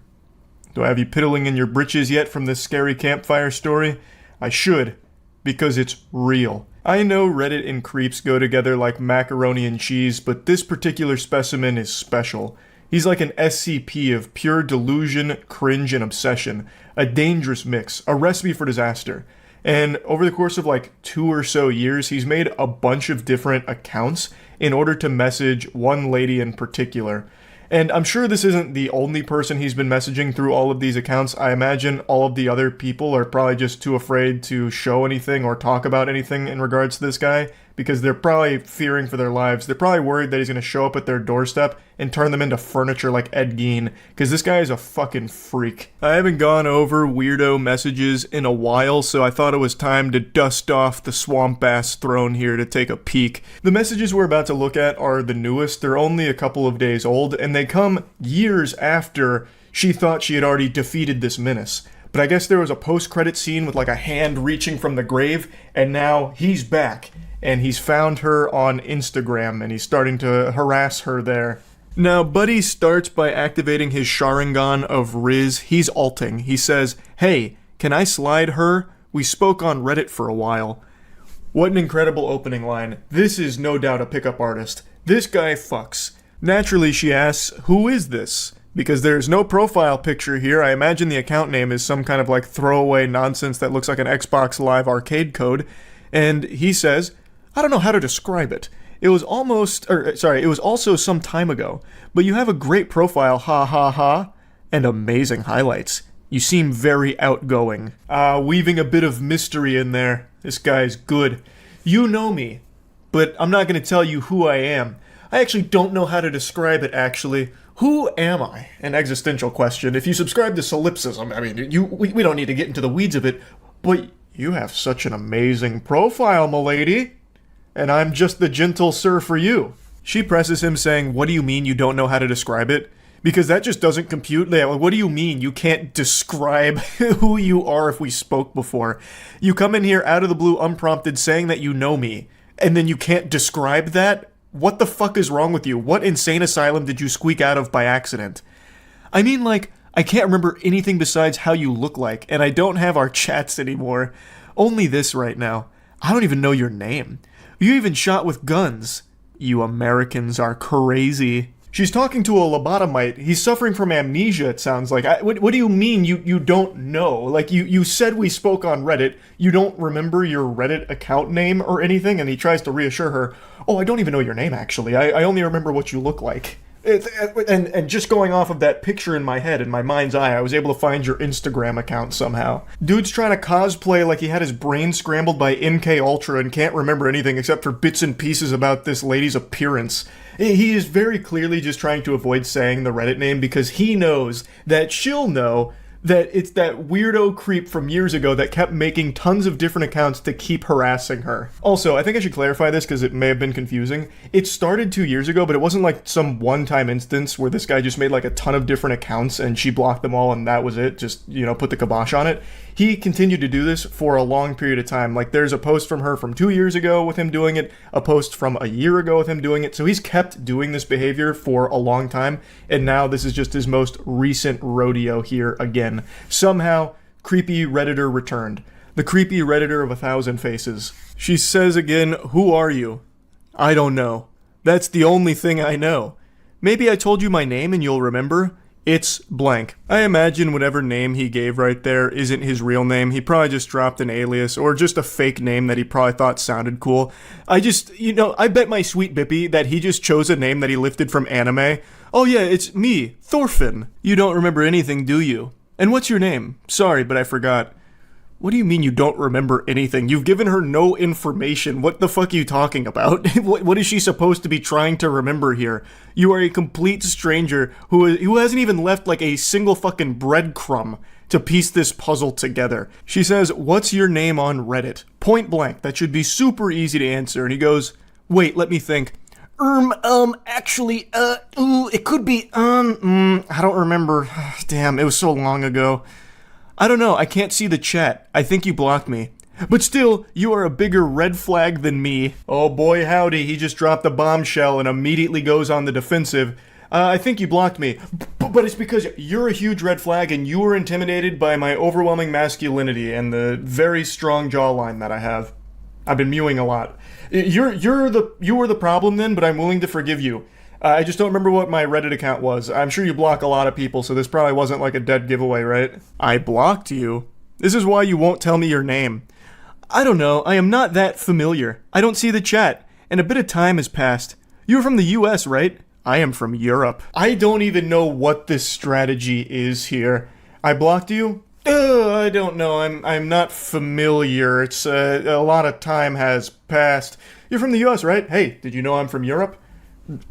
Do I have you piddling in your britches yet from this scary campfire story? I should, because it's real. I know Reddit and creeps go together like macaroni and cheese, but this particular specimen is special. He's like an SCP of pure delusion, cringe, and obsession. A dangerous mix, a recipe for disaster. And over the course of like 2 or so years, he's made a bunch of different accounts in order to message one lady in particular. And I'm sure this isn't the only person he's been messaging through all of these accounts. I imagine all of the other people are probably just too afraid to show anything or talk about anything in regards to this guy, because they're probably fearing for their lives. They're probably worried that he's going to show up at their doorstep and turn them into furniture like Ed Gein, because this guy is a fucking freak. I haven't gone over weirdo messages in a while, so I thought it was time to dust off the swamp ass throne here to take a peek. The messages we're about to look at are the newest. They're only a couple of days old, and they come years after she thought she had already defeated this menace. But I guess there was a post-credit scene with like a hand reaching from the grave, and now he's back. And he's found her on Instagram, and he's starting to harass her there. Now, Buddy starts by activating his Sharingan of Riz. He's alting. He says, "Hey, can I slide her? We spoke on Reddit for a while." What an incredible opening line. This is no doubt a pickup artist. This guy fucks. Naturally, she asks, "Who is this?" Because there's no profile picture here. I imagine the account name is some kind of like throwaway nonsense that looks like an Xbox Live arcade code. And he says, "I don't know how to describe it. It was also some time ago. But you have a great profile, ha ha ha, and amazing highlights. You seem very outgoing." Weaving a bit of mystery in there. This guy's good. You know me, but I'm not going to tell you who I am. I actually don't know how to describe it, actually. Who am I? An existential question. If you subscribe to solipsism, I mean, we don't need to get into the weeds of it, but you have such an amazing profile, m'lady. And I'm just the gentle sir for you. She presses him saying, "What do you mean you don't know how to describe it?" Because that just doesn't compute. What do you mean you can't describe who you are if we spoke before? You come in here out of the blue unprompted saying that you know me, and then you can't describe that? What the fuck is wrong with you? What insane asylum did you squeak out of by accident? I mean, like, I can't remember anything besides how you look like, and I don't have our chats anymore. Only this right now. I don't even know your name. You even shot with guns. You Americans are crazy. She's talking to a lobotomite. He's suffering from amnesia, it sounds like. What do you mean you don't know? Like, you said we spoke on Reddit. You don't remember your Reddit account name or anything? And he tries to reassure her, "Oh, I don't even know your name, actually. I only remember what you look like." And just going off of that picture in my head, in my mind's eye, I was able to find your Instagram account somehow. Dude's trying to cosplay like he had his brain scrambled by MK Ultra and can't remember anything except for bits and pieces about this lady's appearance. He is very clearly just trying to avoid saying the Reddit name because he knows that she'll know that it's that weirdo creep from years ago that kept making tons of different accounts to keep harassing her. Also, I think I should clarify this because it may have been confusing. It started 2 years ago, but it wasn't like some one-time instance where this guy just made like a ton of different accounts and she blocked them all and that was it, just, put the kibosh on it. He continued to do this for a long period of time. Like, there's a post from her from 2 years ago with him doing it, a post from a year ago with him doing it, so he's kept doing this behavior for a long time, and now this is just his most recent rodeo here again. Somehow, creepy Redditor returned. The creepy Redditor of 1,000 faces. She says again, "Who are you?" "I don't know. That's the only thing I know. Maybe I told you my name and you'll remember. It's blank." I imagine whatever name he gave right there isn't his real name. He probably just dropped an alias or just a fake name that he probably thought sounded cool. I bet my sweet Bippy that he just chose a name that he lifted from anime. "Oh yeah, it's me, Thorfinn." "You don't remember anything, do you? And what's your name? Sorry, but I forgot." What do you mean you don't remember anything? You've given her no information. What the fuck are you talking about? What is she supposed to be trying to remember here? You are a complete stranger who hasn't even left like a single fucking breadcrumb to piece this puzzle together. She says, "What's your name on Reddit?" Point blank. That should be super easy to answer. And he goes, "Wait, let me think. Actually, it could be, I don't remember. Damn, it was so long ago. I don't know, I can't see the chat. I think you blocked me. But still, you are a bigger red flag than me." Oh boy howdy, he just dropped a bombshell and immediately goes on the defensive. "I think you blocked me. But it's because you're a huge red flag and you were intimidated by my overwhelming masculinity and the very strong jawline that I have. I've been mewing a lot. You were the problem then, but I'm willing to forgive you. I just don't remember what my Reddit account was. I'm sure you block a lot of people, so this probably wasn't like a dead giveaway, right?" "I blocked you? This is why you won't tell me your name." "I don't know, I am not that familiar. I don't see the chat, and a bit of time has passed. You're from the US, right?" "I am from Europe." I don't even know what this strategy is here. "I blocked you?" I don't know, I'm not familiar. It's, a lot of time has passed. "You're from the US, right? Hey, did you know I'm from Europe?"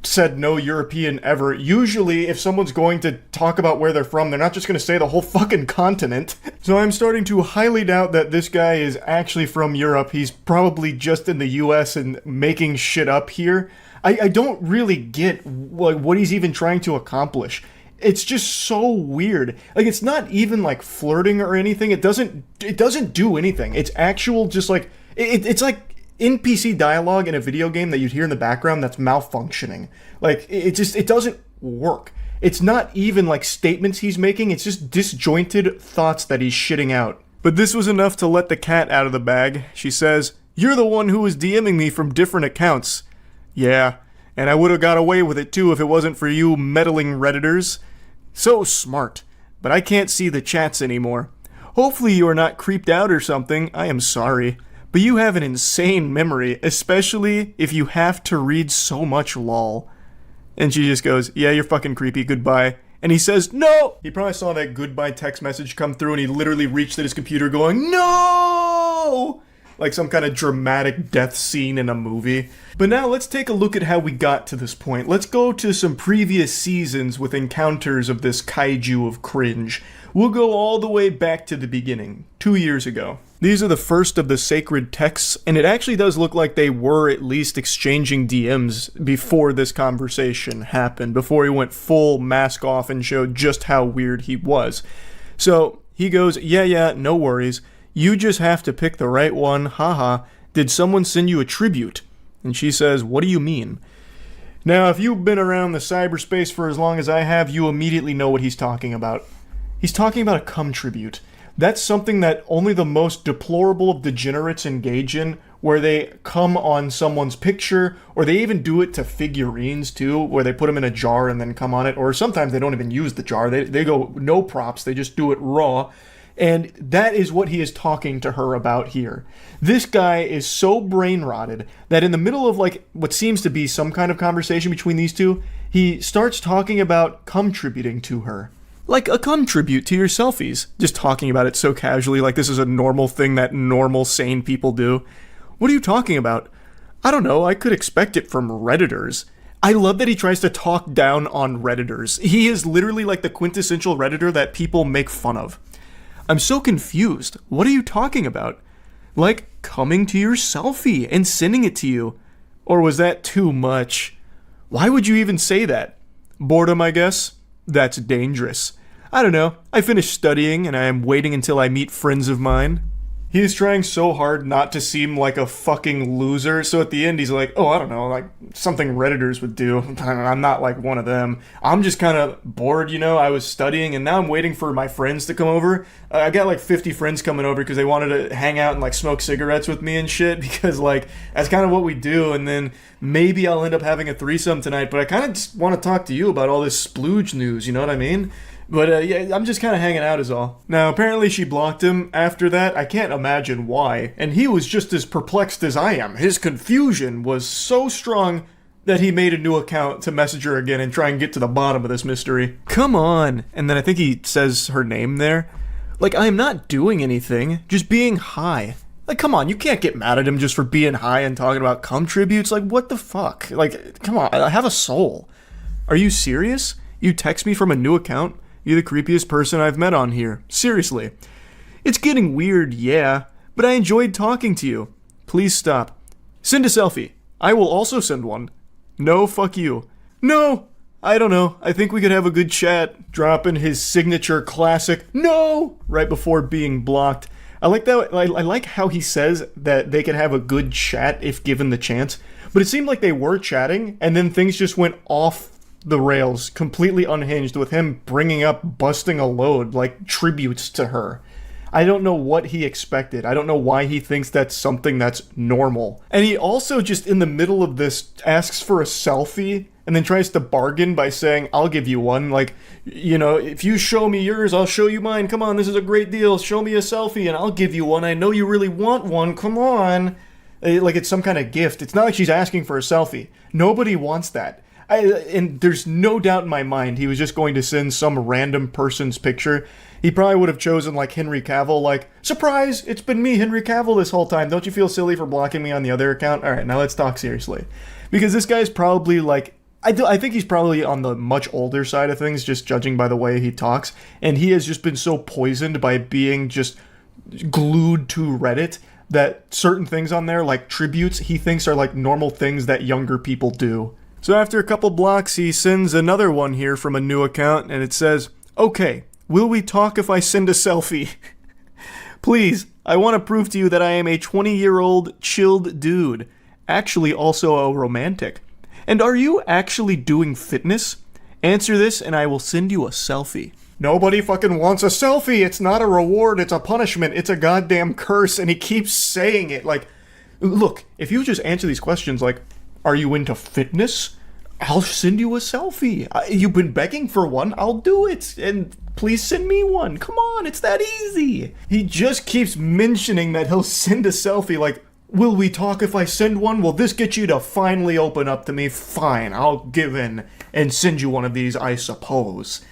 Said no European ever. Usually, if someone's going to talk about where they're from, they're not just going to say the whole fucking continent. So I'm starting to highly doubt that this guy is actually from Europe. He's probably just in the US and making shit up here. I don't really get what he's even trying to accomplish. It's just so weird. Like, it's not even like flirting or anything. It doesn't do anything. It's actual just like it's like NPC dialogue in a video game that you'd hear in the background that's malfunctioning. Like, it doesn't work. It's not even like statements he's making, it's just disjointed thoughts that he's shitting out. But this was enough to let the cat out of the bag. She says, "You're the one who was DMing me from different accounts." "Yeah, and I would have got away with it too if it wasn't for you meddling Redditors. So smart, but I can't see the chats anymore. Hopefully you are not creeped out or something, I am sorry. But you have an insane memory, especially if you have to read so much lol." And she just goes, "Yeah, you're fucking creepy, goodbye." And he says, "No!" He probably saw that goodbye text message come through and he literally reached at his computer going, "No!" Like some kind of dramatic death scene in a movie. But now let's take a look at how we got to this point. Let's go to some previous seasons with encounters of this kaiju of cringe. We'll go all the way back to the beginning, 2 years ago. These are the first of the sacred texts, and it actually does look like they were at least exchanging DMs before this conversation happened, before he went full mask off and showed just how weird he was. So he goes, yeah, no worries. You just have to pick the right one, haha. Did someone send you a tribute?" And she says, "What do you mean?" Now, if you've been around the cyberspace for as long as I have, you immediately know what he's talking about. He's talking about a cum tribute. That's something that only the most deplorable of degenerates engage in, where they come on someone's picture, or they even do it to figurines too, where they put them in a jar and then come on it, or sometimes they don't even use the jar. They go no props, they just do it raw. And that is what he is talking to her about here. This guy is so brain rotted that in the middle of like what seems to be some kind of conversation between these two, he starts talking about cum tributing to her. Like a cum tribute to your selfies. Just talking about it so casually, like this is a normal thing that normal, sane people do. What are you talking about? I don't know, I could expect it from Redditors. I love that he tries to talk down on Redditors. He is literally like the quintessential Redditor that people make fun of. I'm so confused. What are you talking about? Like coming to your selfie and sending it to you. Or was that too much? Why would you even say that? Boredom, I guess? That's dangerous. I don't know. I finished studying and I am waiting until I meet friends of mine. He is trying so hard not to seem like a fucking loser, so at the end he's like, oh, I don't know, like something Redditors would do. I'm not like one of them. I'm just kind of bored, you know, I was studying and now I'm waiting for my friends to come over. I got like 50 friends coming over because they wanted to hang out and like smoke cigarettes with me and shit, because like that's kind of what we do, and then maybe I'll end up having a threesome tonight, but I kind of just want to talk to you about all this splooge news, you know what I mean? But yeah, I'm just kind of hanging out is all. Now, apparently she blocked him after that. I can't imagine why. And he was just as perplexed as I am. His confusion was so strong that he made a new account to message her again and try and get to the bottom of this mystery. Come on. And then I think he says her name there. Like, I am not doing anything, just being high. Like, come on, you can't get mad at him just for being high and talking about cum tributes. Like, what the fuck? Like, come on, I have a soul. Are you serious? You text me from a new account? You're the creepiest person I've met on here. Seriously. It's getting weird, yeah, but I enjoyed talking to you. Please stop. Send a selfie. I will also send one. No, fuck you. No! I don't know. I think we could have a good chat. Dropping his signature classic, no! Right before being blocked. I like that. I like how he says that they could have a good chat if given the chance. But it seemed like they were chatting, and then things just went off the rails, completely unhinged, with him bringing up busting a load like tributes to her. I don't know what he expected. I don't know why he thinks that's something that's normal. And he also just in the middle of this asks for a selfie and then tries to bargain by saying, I'll give you one. Like, you know, if you show me yours, I'll show you mine. Come on, this is a great deal. Show me a selfie and I'll give you one. I know you really want one. Come on. Like it's some kind of gift. It's not like she's asking for a selfie. Nobody wants that. And there's no doubt in my mind he was just going to send some random person's picture. He probably would have chosen like Henry Cavill, like, surprise, it's been me, Henry Cavill, this whole time. Don't you feel silly for blocking me on the other account? All right, now let's talk seriously. Because this guy's probably like, I think he's probably on the much older side of things, just judging by the way he talks. And he has just been so poisoned by being just glued to Reddit that certain things on there, like tributes, he thinks are like normal things that younger people do. So after a couple blocks, he sends another one here from a new account, and it says, okay, will we talk if I send a selfie? Please, I want to prove to you that I am a 20-year-old chilled dude, actually also a romantic. And are you actually doing fitness? Answer this and I will send you a selfie. Nobody fucking wants a selfie. It's not a reward. It's a punishment. It's a goddamn curse. And he keeps saying it. Like, look, if you just answer these questions like, are you into fitness? I'll send you a selfie. You've been begging for one. I'll do it. And please send me one. Come on, it's that easy. He just keeps mentioning that he'll send a selfie like, will we talk if I send one? Will this get you to finally open up to me? Fine, I'll give in and send you one of these, I suppose.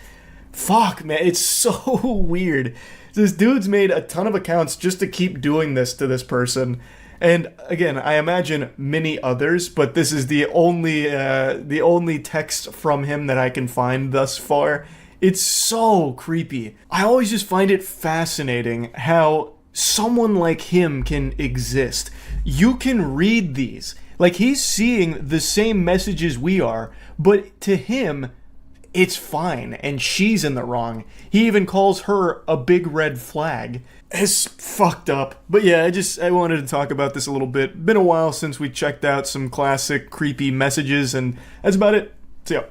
Fuck, man, it's so weird. This dude's made a ton of accounts just to keep doing this to this person. And again, I imagine many others, but this is the only text from him that I can find thus far. It's so creepy. I always just find it fascinating how someone like him can exist. You can read these. Like, he's seeing the same messages we are, but to him, it's fine, and she's in the wrong. He even calls her a big red flag. It's fucked up. But yeah, I wanted to talk about this a little bit. Been a while since we checked out some classic creepy messages, and that's about it. See ya.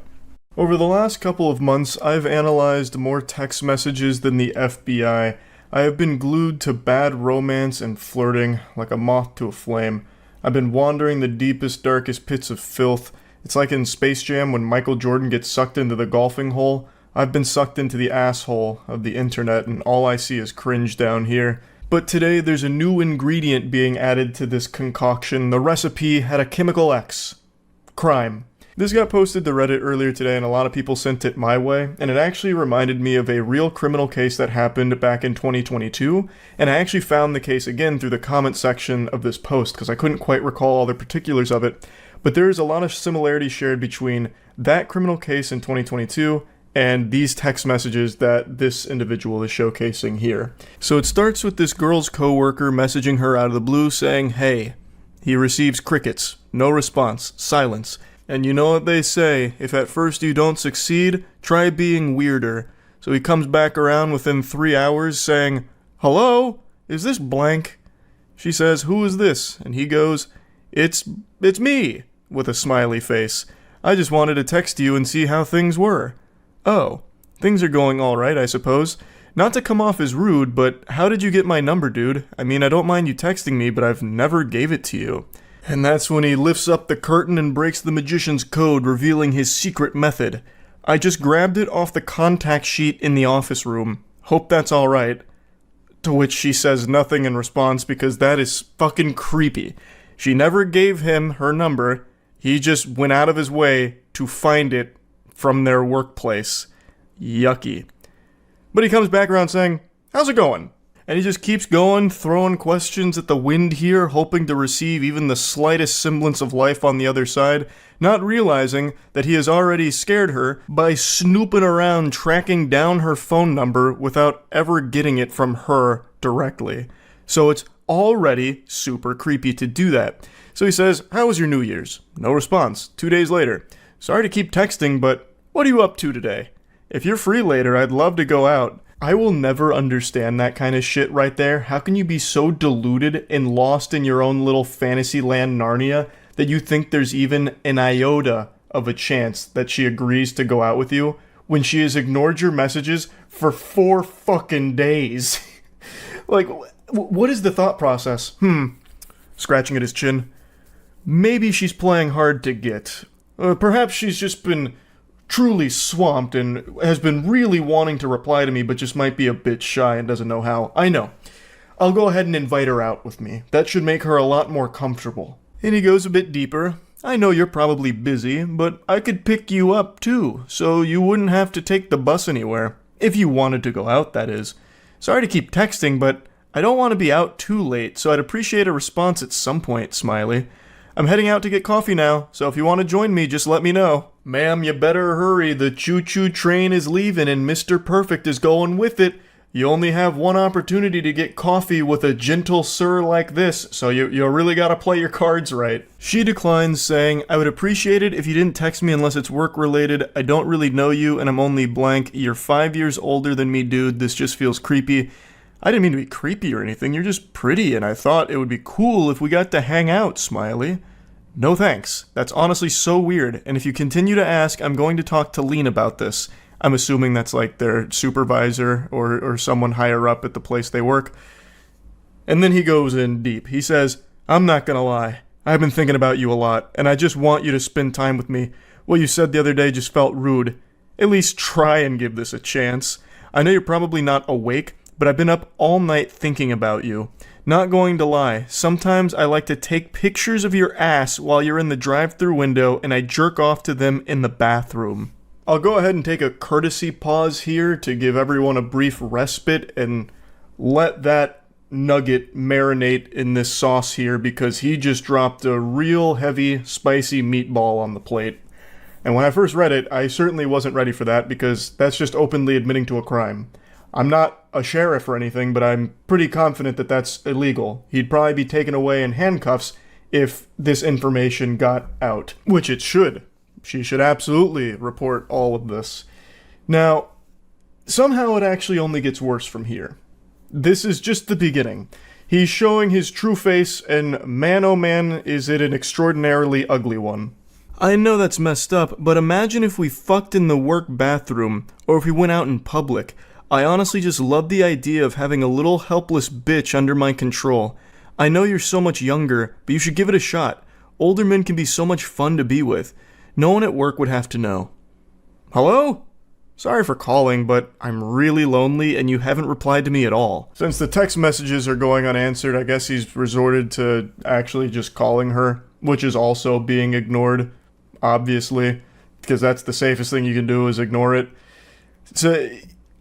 Over the last couple of months, I've analyzed more text messages than the FBI. I have been glued to bad romance and flirting, like a moth to a flame. I've been wandering the deepest, darkest pits of filth. It's like in Space Jam when Michael Jordan gets sucked into the golfing hole. I've been sucked into the asshole of the internet, and all I see is cringe down here. But today there's a new ingredient being added to this concoction. The recipe had a chemical X. Crime. This got posted to Reddit earlier today, and a lot of people sent it my way, and it actually reminded me of a real criminal case that happened back in 2022, and I actually found the case again through the comment section of this post, because I couldn't quite recall all the particulars of it, but there is a lot of similarity shared between that criminal case in 2022 and these text messages that this individual is showcasing here. So it starts with this girl's coworker messaging her out of the blue saying, "Hey." He receives crickets, no response, silence. And you know what they say, if at first you don't succeed, try being weirder. So he comes back around within 3 hours saying, "Hello? Is this blank?" She says, "Who is this?" And he goes, It's me," with a smiley face. "I just wanted to text you and see how things were." "Oh, things are going alright, I suppose. Not to come off as rude, but how did you get my number, dude? I mean, I don't mind you texting me, but I've never gave it to you." And that's when he lifts up the curtain and breaks the magician's code, revealing his secret method. "I just grabbed it off the contact sheet in the office room. Hope that's alright." To which she says nothing in response because that is fucking creepy. She never gave him her number. He just went out of his way to find it from their workplace. Yucky. But he comes back around saying, "How's it going?" And he just keeps going, throwing questions at the wind here, hoping to receive even the slightest semblance of life on the other side, not realizing that he has already scared her by snooping around tracking down her phone number without ever getting it from her directly. So it's already super creepy to do that. So he says, "How was your New Year's?" No response. 2 days later. "Sorry to keep texting, but what are you up to today? If you're free later, I'd love to go out." I will never understand that kind of shit right there. How can you be so deluded and lost in your own little fantasy land Narnia that you think there's even an iota of a chance that she agrees to go out with you when she has ignored your messages for 4 fucking days? Like, what is the thought process? Scratching at his chin. Maybe she's playing hard to get. Perhaps she's just been truly swamped and has been really wanting to reply to me but just might be a bit shy and doesn't know how. I know. I'll go ahead and invite her out with me. That should make her a lot more comfortable. And he goes a bit deeper. "I know you're probably busy, but I could pick you up too, so you wouldn't have to take the bus anywhere. If you wanted to go out, that is. Sorry to keep texting, but I don't want to be out too late, so I'd appreciate a response at some point, smiley. I'm heading out to get coffee now, so if you want to join me, just let me know. Ma'am, you better hurry. The choo-choo train is leaving and Mr. Perfect is going with it. You only have one opportunity to get coffee with a gentle sir like this, so you really gotta play your cards right." She declines, saying, "I would appreciate it if you didn't text me unless it's work-related. I don't really know you, and I'm only blank. You're 5 years older than me, dude. This just feels creepy." I didn't mean to be creepy or anything. You're just pretty, and I thought it would be cool if we got to hang out, smiley. No thanks. That's honestly so weird, and if you continue to ask, I'm going to talk to Lean about this. I'm assuming that's like their supervisor or someone higher up at the place they work. And then he goes in deep. He says, I'm not gonna lie. I've been thinking about you a lot, and I just want you to spend time with me. What you said the other day just felt rude. At least try and give this a chance. I know you're probably not awake, but I've been up all night thinking about you. Not going to lie, sometimes I like to take pictures of your ass while you're in the drive-thru window and I jerk off to them in the bathroom. I'll go ahead and take a courtesy pause here to give everyone a brief respite and let that nugget marinate in this sauce here because he just dropped a real heavy, spicy meatball on the plate. And when I first read it, I certainly wasn't ready for that because that's just openly admitting to a crime. I'm not a sheriff or anything, but I'm pretty confident that that's illegal. He'd probably be taken away in handcuffs if this information got out, which it should. She should absolutely report all of this. Now, somehow it actually only gets worse from here. This is just the beginning. He's showing his true face, and man oh man, is it an extraordinarily ugly one. I know that's messed up, but imagine if we fucked in the work bathroom, or if we went out in public. I honestly just love the idea of having a little helpless bitch under my control. I know you're so much younger, but you should give it a shot. Older men can be so much fun to be with. No one at work would have to know. Hello? Sorry for calling, but I'm really lonely and you haven't replied to me at all. Since the text messages are going unanswered, I guess he's resorted to actually just calling her, which is also being ignored, obviously, because that's the safest thing you can do is ignore it. So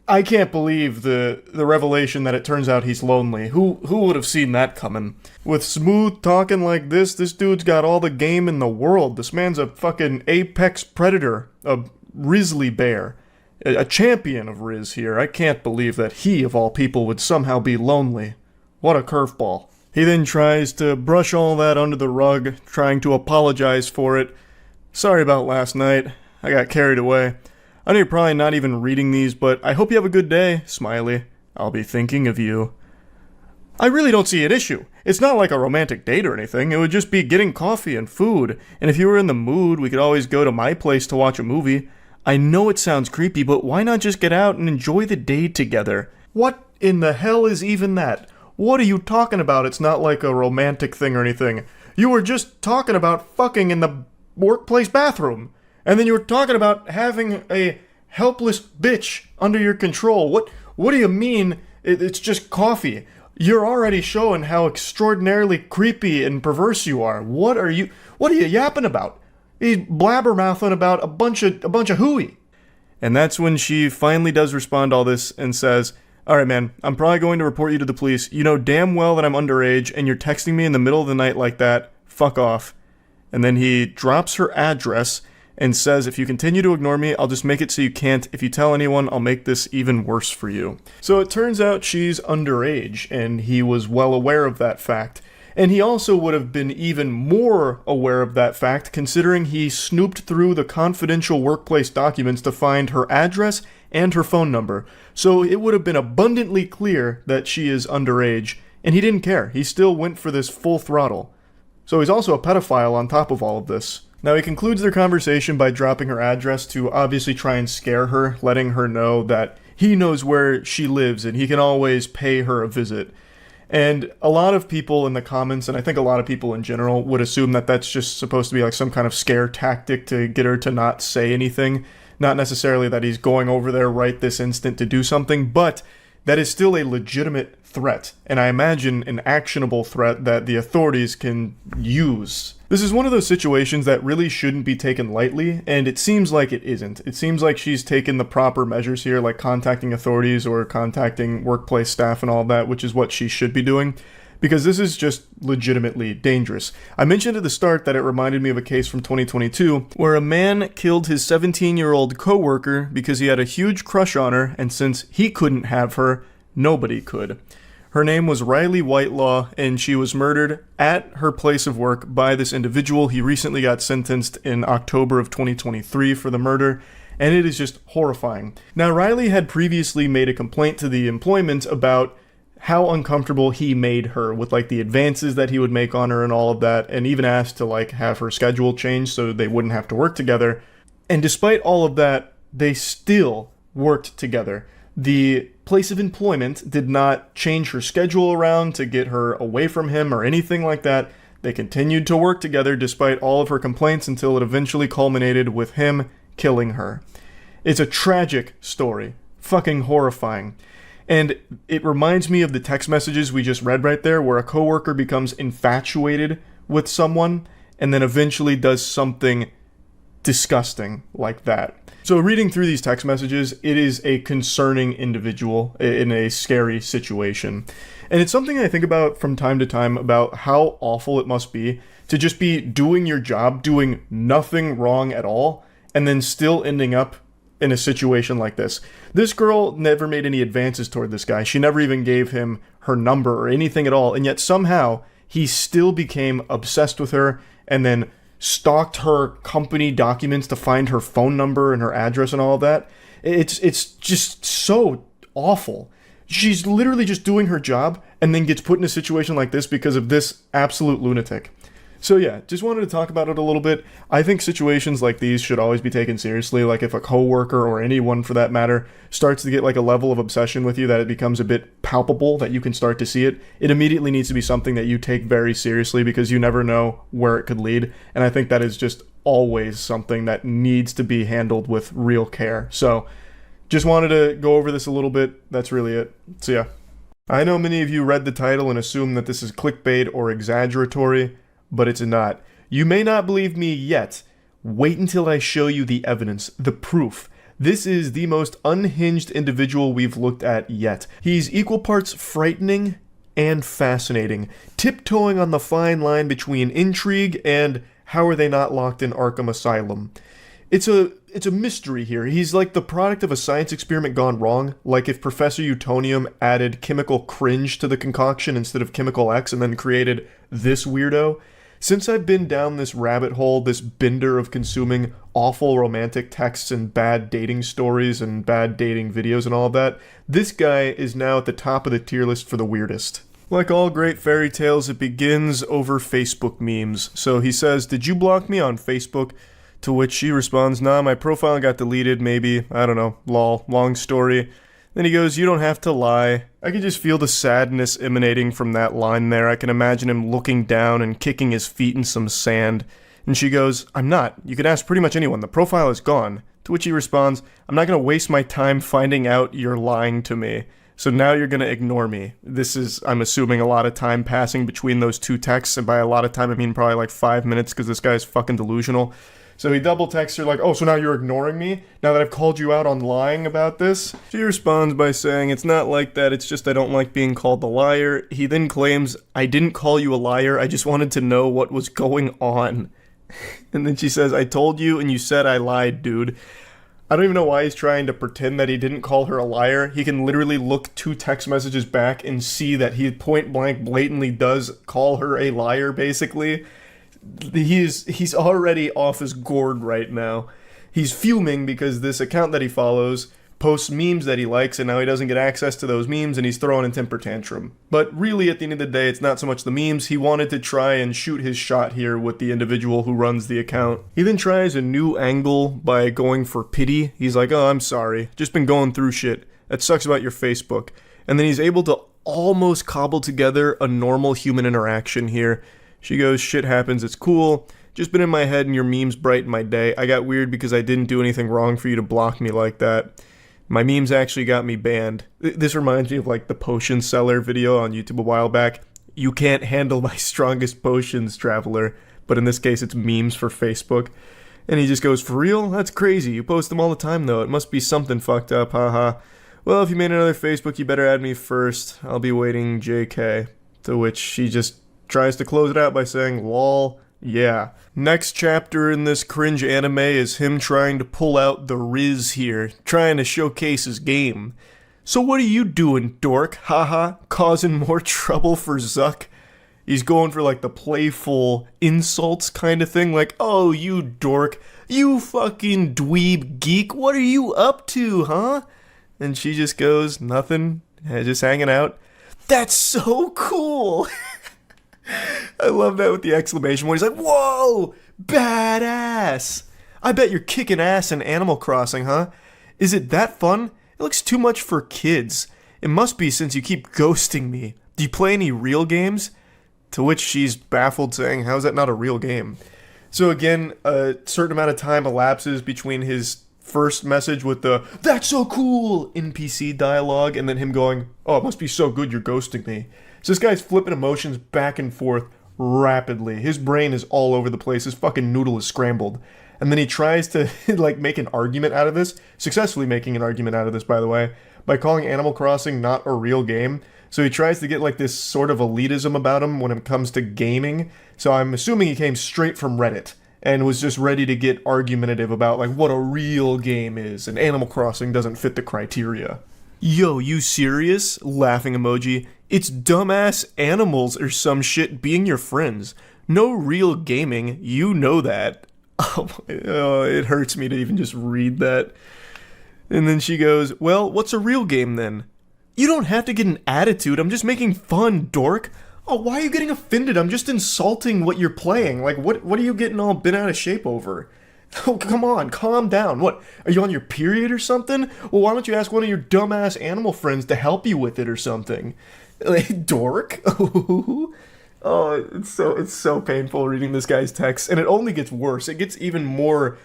I can't believe the revelation that it turns out he's lonely. Who would have seen that coming? With smooth talking like this dude's got all the game in the world. This man's a fucking apex predator, a grizzly bear, a champion of Riz here. I can't believe that he, of all people, would somehow be lonely. What a curveball. He then tries to brush all that under the rug, trying to apologize for it. Sorry about last night. I got carried away. I know you're probably not even reading these, but I hope you have a good day, smiley. I'll be thinking of you. I really don't see an issue. It's not like a romantic date or anything. It would just be getting coffee and food. And if you were in the mood, we could always go to my place to watch a movie. I know it sounds creepy, but why not just get out and enjoy the day together? What in the hell is even that? What are you talking about? It's not like a romantic thing or anything. You were just talking about fucking in the workplace bathroom. And then you were talking about having a helpless bitch under your control. What do you mean it's just coffee? You're already showing how extraordinarily creepy and perverse you are. What are you yapping about? He's blabbermouthing about a bunch of hooey. And that's when she finally does respond to all this and says, alright man, I'm probably going to report you to the police. You know damn well that I'm underage and you're texting me in the middle of the night like that. Fuck off. And then he drops her address and says, if you continue to ignore me, I'll just make it so you can't. If you tell anyone, I'll make this even worse for you. So it turns out she's underage, and he was well aware of that fact. And he also would have been even more aware of that fact, considering he snooped through the confidential workplace documents to find her address and her phone number. So it would have been abundantly clear that she is underage, and he didn't care. He still went for this full throttle. So he's also a pedophile on top of all of this. Now, he concludes their conversation by dropping her address to obviously try and scare her, letting her know that he knows where she lives and he can always pay her a visit. And a lot of people in the comments, and I think a lot of people in general, would assume that that's just supposed to be like some kind of scare tactic to get her to not say anything. Not necessarily that he's going over there right this instant to do something, but that is still a legitimate threat, and I imagine an actionable threat that the authorities can use. This is one of those situations that really shouldn't be taken lightly, and it seems like it isn't. It seems like she's taken the proper measures here, like contacting authorities or contacting workplace staff and all that, which is what she should be doing, because this is just legitimately dangerous. I mentioned at the start that it reminded me of a case from 2022 where a man killed his 17-year-old coworker because he had a huge crush on her, and since he couldn't have her, nobody could. Her name was Riley Whitelaw, and she was murdered at her place of work by this individual. He recently got sentenced in October of 2023 for the murder, and it is just horrifying. Now, Riley had previously made a complaint to the employment about how uncomfortable he made her with like the advances that he would make on her and all of that, and even asked to like have her schedule changed so they wouldn't have to work together. And despite all of that, they still worked together. The place of employment did not change her schedule around to get her away from him or anything like that. They continued to work together despite all of her complaints until it eventually culminated with him killing her. It's a tragic story. Fucking horrifying. And it reminds me of the text messages we just read right there, where a coworker becomes infatuated with someone and then eventually does something disgusting like that. So reading through these text messages, it is a concerning individual in a scary situation. And it's something I think about from time to time about how awful it must be to just be doing your job, doing nothing wrong at all, and then still ending up in a situation like this. This girl never made any advances toward this guy. She never even gave him her number or anything at all, and yet somehow he still became obsessed with her and then stalked her company documents to find her phone number and her address and all of that. It's just so awful. She's literally just doing her job and then gets put in a situation like this because of this absolute lunatic. So yeah, just wanted to talk about it a little bit. I think situations like these should always be taken seriously. Like if a coworker or anyone for that matter starts to get like a level of obsession with you that it becomes a bit palpable, that you can start to see it, it immediately needs to be something that you take very seriously because you never know where it could lead. And I think that is just always something that needs to be handled with real care. So just wanted to go over this a little bit. That's really it. So yeah. I know many of you read the title and assume that this is clickbait or exaggeratory, but it's not. You may not believe me yet. Wait until I show you the evidence, the proof. This is the most unhinged individual we've looked at yet. He's equal parts frightening and fascinating, tiptoeing on the fine line between intrigue and how are they not locked in Arkham Asylum. It's a mystery here. He's like the product of a science experiment gone wrong, like if Professor Utonium added chemical cringe to the concoction instead of chemical X and then created this weirdo. Since I've been down this rabbit hole, this bender of consuming awful romantic texts and bad dating stories and bad dating videos and all of that, this guy is now at the top of the tier list for the weirdest. Like all great fairy tales, it begins over Facebook memes. So he says, "Did you block me on Facebook?" To which she responds, "Nah, my profile got deleted, maybe. I don't know. Lol. Long story." Then he goes, "You don't have to lie." I can just feel the sadness emanating from that line there. I can imagine him looking down and kicking his feet in some sand. And she goes, "I'm not. You could ask pretty much anyone. The profile is gone." To which he responds, "I'm not going to waste my time finding out you're lying to me. So now you're going to ignore me." This is, I'm assuming, a lot of time passing between those two texts. And by a lot of time, I mean probably like 5 minutes because this guy's fucking delusional. So he double texts her like, "Oh, so now you're ignoring me? Now that I've called you out on lying about this?" She responds by saying, "It's not like that, it's just I don't like being called a liar." He then claims, "I didn't call you a liar, I just wanted to know what was going on." And then she says, "I told you and you said I lied, dude." I don't even know why he's trying to pretend that he didn't call her a liar. He can literally look 2 text messages back and see that he point blank blatantly does call her a liar, basically. He's already off his gourd right now. He's fuming because this account that he follows posts memes that he likes and now he doesn't get access to those memes and he's throwing a temper tantrum. But really at the end of the day, it's not so much the memes. He wanted to try and shoot his shot here with the individual who runs the account. He then tries a new angle by going for pity. He's like, "Oh, I'm sorry. Just been going through shit. That sucks about your Facebook." And then he's able to almost cobble together a normal human interaction here. She goes, "Shit happens, it's cool. Just been in my head and your memes brighten my day. I got weird because I didn't do anything wrong for you to block me like that. My memes actually got me banned." This reminds me of like the potion seller video on YouTube a while back. "You can't handle my strongest potions, traveler." But in this case, it's memes for Facebook. And he just goes, "For real? That's crazy. You post them all the time though. It must be something fucked up, haha. Well, if you made another Facebook, you better add me first. I'll be waiting, JK." To which she just tries to close it out by saying, "Lol, yeah." Next chapter in this cringe anime is him trying to pull out the Riz here, trying to showcase his game. "So what are you doing, dork? Haha, causing more trouble for Zuck?" He's going for like the playful insults kind of thing, like, "Oh, you dork, you fucking dweeb geek, what are you up to, huh?" And she just goes, "Nothing, just hanging out." That's so cool. I love that with the exclamation point. He's like, whoa, badass. I bet you're kicking ass in Animal Crossing, huh? Is it that fun? It looks too much for kids. It must be since you keep ghosting me. Do you play any real games? To which she's baffled, saying, how is that not a real game? So again, a certain amount of time elapses between his first message with the, that's so cool, NPC dialogue, and then him going, oh, it must be so good you're ghosting me. So this guy's flipping emotions back and forth rapidly. His brain is all over the place. His fucking noodle is scrambled. And then he tries to like make an argument out of this, successfully making an argument out of this, by the way, by calling Animal Crossing not a real game. So he tries to get like this sort of elitism about him when it comes to gaming. So I'm assuming he came straight from Reddit and was just ready to get argumentative about like what a real game is, and Animal Crossing doesn't fit the criteria. Yo, you serious? Laughing emoji. It's dumbass animals or some shit being your friends. No real gaming, you know that. Oh, it hurts me to even just read that. And then she goes, well, what's a real game then? You don't have to get an attitude, I'm just making fun, dork. Oh, why are you getting offended? I'm just insulting what you're playing. Like, what are you getting all bent out of shape over? Oh, come on, calm down. What, are you on your period or something? Well, why don't you ask one of your dumbass animal friends to help you with it or something? Like, dork? Oh, it's so painful reading this guy's text, and it only gets worse. It gets even more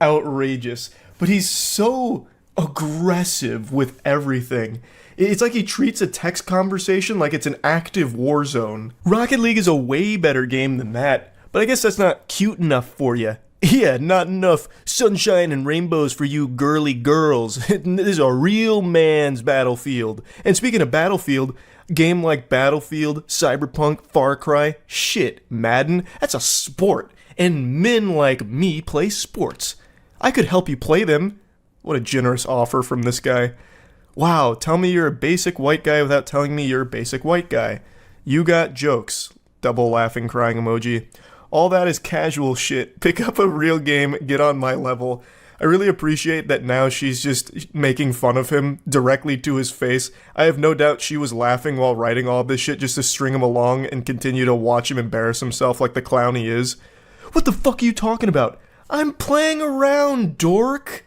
outrageous. But he's so aggressive with everything. It's like he treats a text conversation like it's an active war zone. Rocket League is a way better game than that, but I guess that's not cute enough for you. Yeah, not enough sunshine and rainbows for you girly girls. This is a real man's Battlefield. And speaking of Battlefield, game like Battlefield, Cyberpunk, Far Cry, shit, Madden, that's a sport. And men like me play sports. I could help you play them. What a generous offer from this guy. Wow, tell me you're a basic white guy without telling me you're a basic white guy. You got jokes. Double laughing crying emoji. All that is casual shit. Pick up a real game, get on my level. I really appreciate that now she's just making fun of him directly to his face. I have no doubt she was laughing while writing all this shit just to string him along and continue to watch him embarrass himself like the clown he is. What the fuck are you talking about? I'm playing around, dork.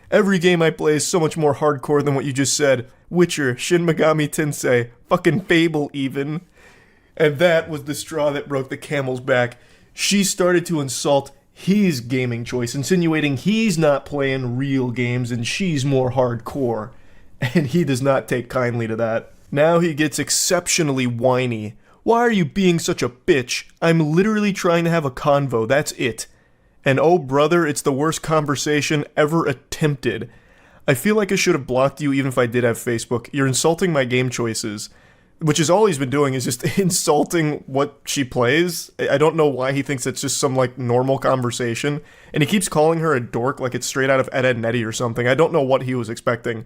Every game I play is so much more hardcore than what you just said. Witcher, Shin Megami Tensei, fucking Fable even. And that was the straw that broke the camel's back. She started to insult his gaming choice, insinuating he's not playing real games and she's more hardcore. And he does not take kindly to that. Now he gets exceptionally whiny. Why are you being such a bitch? I'm literally trying to have a convo, that's it. And oh brother, it's the worst conversation ever attempted. I feel like I should have blocked you even if I did have Facebook. You're insulting my game choices. Which is all he's been doing is just insulting what she plays. I don't know why he thinks it's just some like normal conversation. And he keeps calling her a dork like it's straight out of Ed, Edd n Eddy or something. I don't know what he was expecting.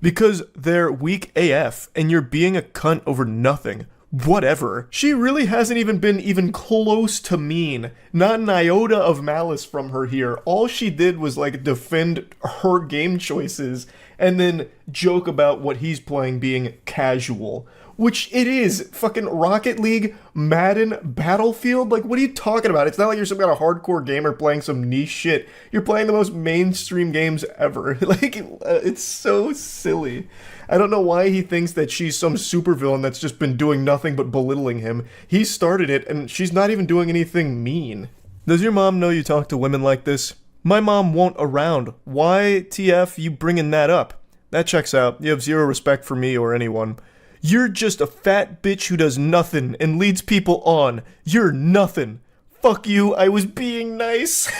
Because they're weak AF and you're being a cunt over nothing. Whatever. She really hasn't even been even close to mean. Not an iota of malice from her here. All she did was like defend her game choices and then joke about what he's playing being casual. Which it is. Fucking Rocket League, Madden, Battlefield. Like, what are you talking about? It's not like you're some kind of hardcore gamer playing some niche shit. You're playing the most mainstream games ever. Like, it's so silly. I don't know why he thinks that she's some supervillain that's just been doing nothing but belittling him. He started it, and she's not even doing anything mean. Does your mom know you talk to women like this? My mom won't around. Why, TF, you bringing that up? That checks out. You have zero respect for me or anyone. You're just a fat bitch who does nothing and leads people on. You're nothing. Fuck you, I was being nice.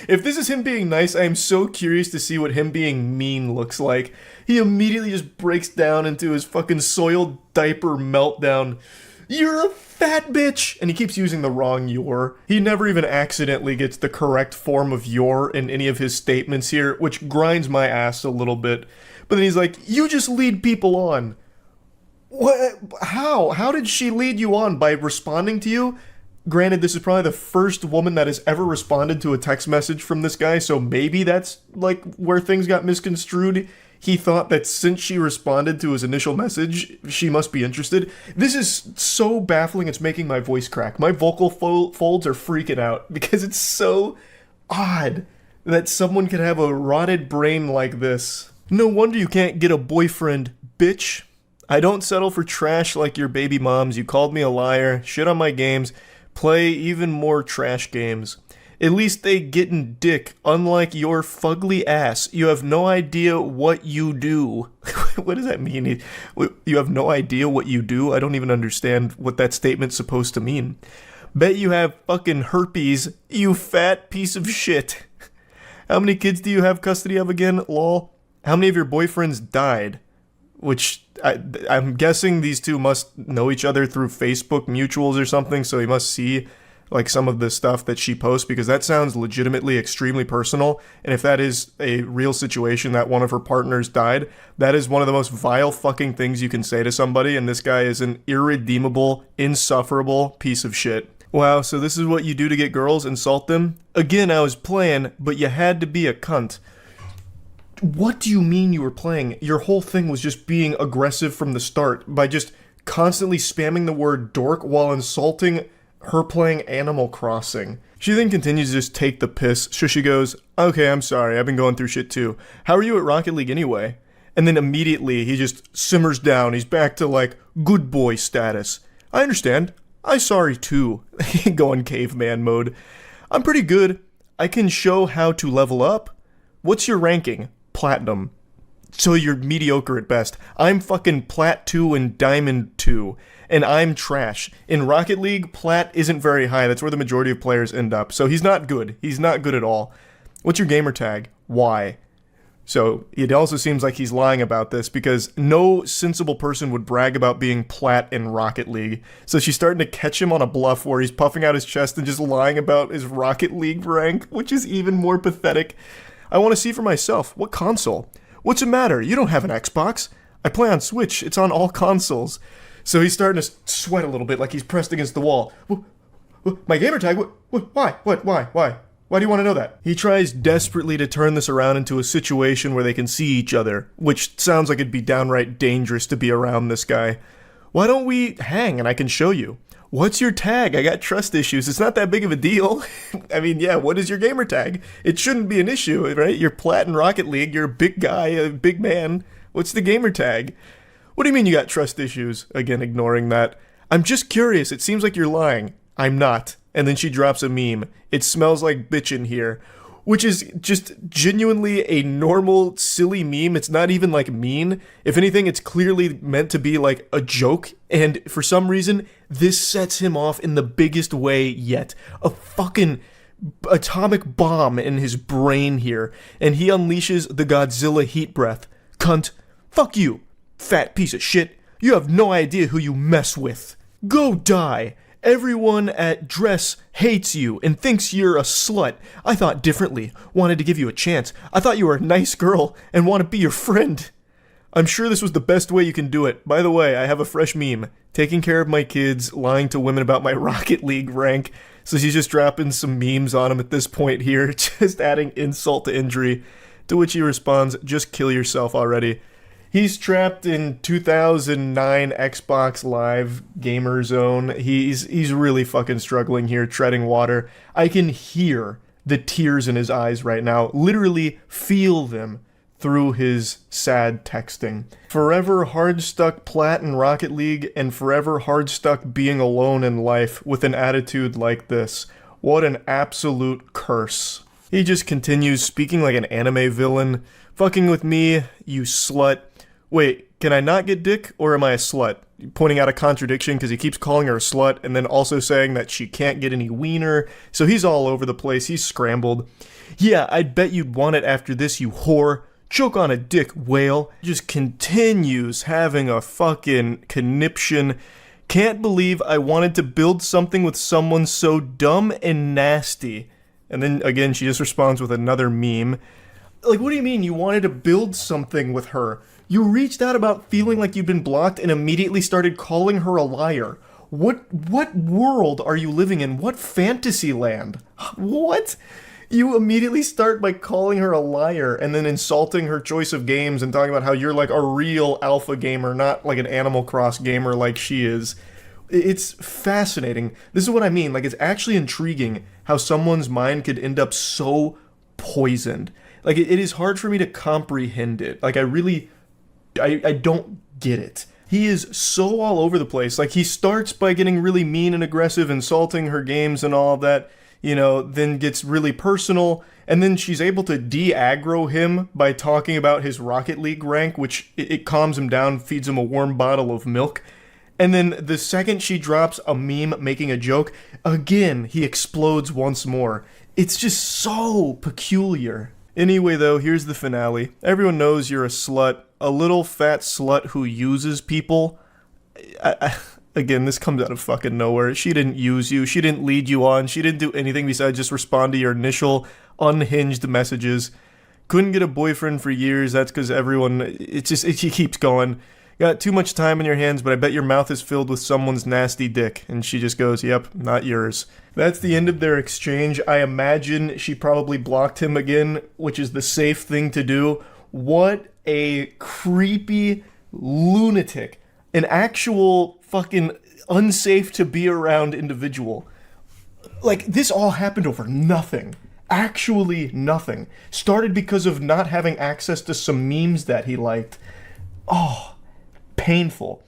If this is him being nice, I am so curious to see what him being mean looks like. He immediately just breaks down into his fucking soiled diaper meltdown. You're a fat bitch! And he keeps using the wrong "you're." He never even accidentally gets the correct form of "you're" in any of his statements here, which grinds my ass a little bit. But then he's like, you just lead people on. What? How? How did she lead you on? By responding to you? Granted, this is probably the first woman that has ever responded to a text message from this guy, so maybe that's, like, where things got misconstrued. he thought that since she responded to his initial message, she must be interested. This is so baffling, it's making my voice crack. My vocal folds are freaking out because it's so odd that someone could have a rotted brain like this. No wonder you can't get a boyfriend, bitch. I don't settle for trash like your baby moms. You called me a liar, shit on my games, play even more trash games. At least they gettin' dick, unlike your fugly ass. You have no idea what you do. What does that mean? You have no idea what you do? I don't even understand what that statement's supposed to mean. Bet you have fucking herpes, you fat piece of shit. How many kids do you have custody of again, lol? How many of your boyfriends died? Which, I'm guessing these two must know each other through Facebook mutuals or something, so he must see like some of the stuff that she posts, because that sounds legitimately extremely personal. And if that is a real situation that one of her partners died, that is one of the most vile fucking things you can say to somebody, and this guy is an irredeemable, insufferable piece of shit. Wow, so this is what you do to get girls? Insult them? Again, I was playing, but you had to be a cunt. What do you mean you were playing? Your whole thing was just being aggressive from the start by just constantly spamming the word dork while insulting her playing Animal Crossing. She then continues to just take the piss, so she goes, okay, I'm sorry, I've been going through shit too. How are you at Rocket League anyway? And then immediately he just simmers down, he's back to like good boy status. I understand, I'm sorry too. Going caveman mode. I'm pretty good, I can show how to level up. What's your ranking? Platinum. So you're mediocre at best. I'm fucking Plat 2 and Diamond 2. And I'm trash. In Rocket League, Plat isn't very high. That's where the majority of players end up. So he's not good. He's not good at all. What's your gamer tag? Why? So it also seems like he's lying about this, because no sensible person would brag about being Plat in Rocket League. So she's starting to catch him on a bluff where he's puffing out his chest and just lying about his Rocket League rank, which is even more pathetic. I want to see for myself. What console? What's the matter? You don't have an Xbox. I play on Switch. It's on all consoles. So he's starting to sweat a little bit, like he's pressed against the wall. My gamer tag? Why? Why do you want to know that? He tries desperately to turn this around into a situation where they can see each other, which sounds like it'd be downright dangerous to be around this guy. Why don't we hang and I can show you? What's your tag? I got trust issues. It's not that big of a deal. I mean, yeah, what is your gamer tag? It shouldn't be an issue, right? You're Plat in Rocket League. You're a big guy, a big man. What's the gamer tag? What do you mean you got trust issues? Again, ignoring that. I'm just curious. It seems like you're lying. I'm not. And then she drops a meme. It smells like bitch in here. Which is just genuinely a normal, silly meme. It's not even like mean. If anything, it's clearly meant to be like a joke. And for some reason, this sets him off in the biggest way yet. A fucking atomic bomb in his brain here. And he unleashes the Godzilla heat breath. Cunt. Fuck you. Fat piece of shit. You have no idea who you mess with. Go die. Everyone at Dress hates you and thinks you're a slut. I thought differently. Wanted to give you a chance. I thought you were a nice girl and want to be your friend. I'm sure this was the best way you can do it. By the way, I have a fresh meme. Taking care of my kids, lying to women about my Rocket League rank. So she's just dropping some memes on him at this point here, just adding insult to injury. To which he responds, just kill yourself already. He's trapped in 2009 Xbox Live Gamer Zone. He's really fucking struggling here, treading water. I can hear the tears in his eyes right now. Literally feel them through his sad texting. Forever hard stuck Plat in Rocket League, and forever hard stuck being alone in life with an attitude like this. What an absolute curse. He just continues speaking like an anime villain. Fucking with me, you slut. Wait, can I not get dick, or am I a slut? Pointing out a contradiction because he keeps calling her a slut and then also saying that she can't get any wiener. So he's all over the place. He's scrambled. Yeah, I'd bet you'd want it after this, you whore. Choke on a dick, whale. Just continues having a fucking conniption. Can't believe I wanted to build something with someone so dumb and nasty. And then again, she just responds with another meme. Like, what do you mean you wanted to build something with her? You reached out about feeling like you'd been blocked and immediately started calling her a liar. What world are you living in? What fantasy land? What? You immediately start by calling her a liar and then insulting her choice of games and talking about how you're like a real alpha gamer, not like an Animal Cross gamer like she is. It's fascinating. This is what I mean. Like, it's actually intriguing how someone's mind could end up so poisoned. Like, it is hard for me to comprehend it. Like, I don't get it. He is so all over the place. Like, he starts by getting really mean and aggressive, insulting her games and all of that, you know, then gets really personal, and then she's able to de-aggro him by talking about his Rocket League rank, which it calms him down, feeds him a warm bottle of milk. And then the second she drops a meme making a joke, again, he explodes once more. It's just so peculiar. Anyway, though, here's the finale. Everyone knows you're a slut, a little fat slut who uses people. Again, this comes out of fucking nowhere. She didn't use you. She didn't lead you on. She didn't do anything besides just respond to your initial unhinged messages. Couldn't get a boyfriend for years. That's because everyone, it keeps going. Got too much time in your hands, but I bet your mouth is filled with someone's nasty dick. And she just goes, yep, not yours. That's the end of their exchange. I imagine she probably blocked him again, which is the safe thing to do. What a creepy lunatic. An actual fucking unsafe to be around individual. Like, this all happened over nothing. Actually nothing. Started because of not having access to some memes that he liked. Oh, painful.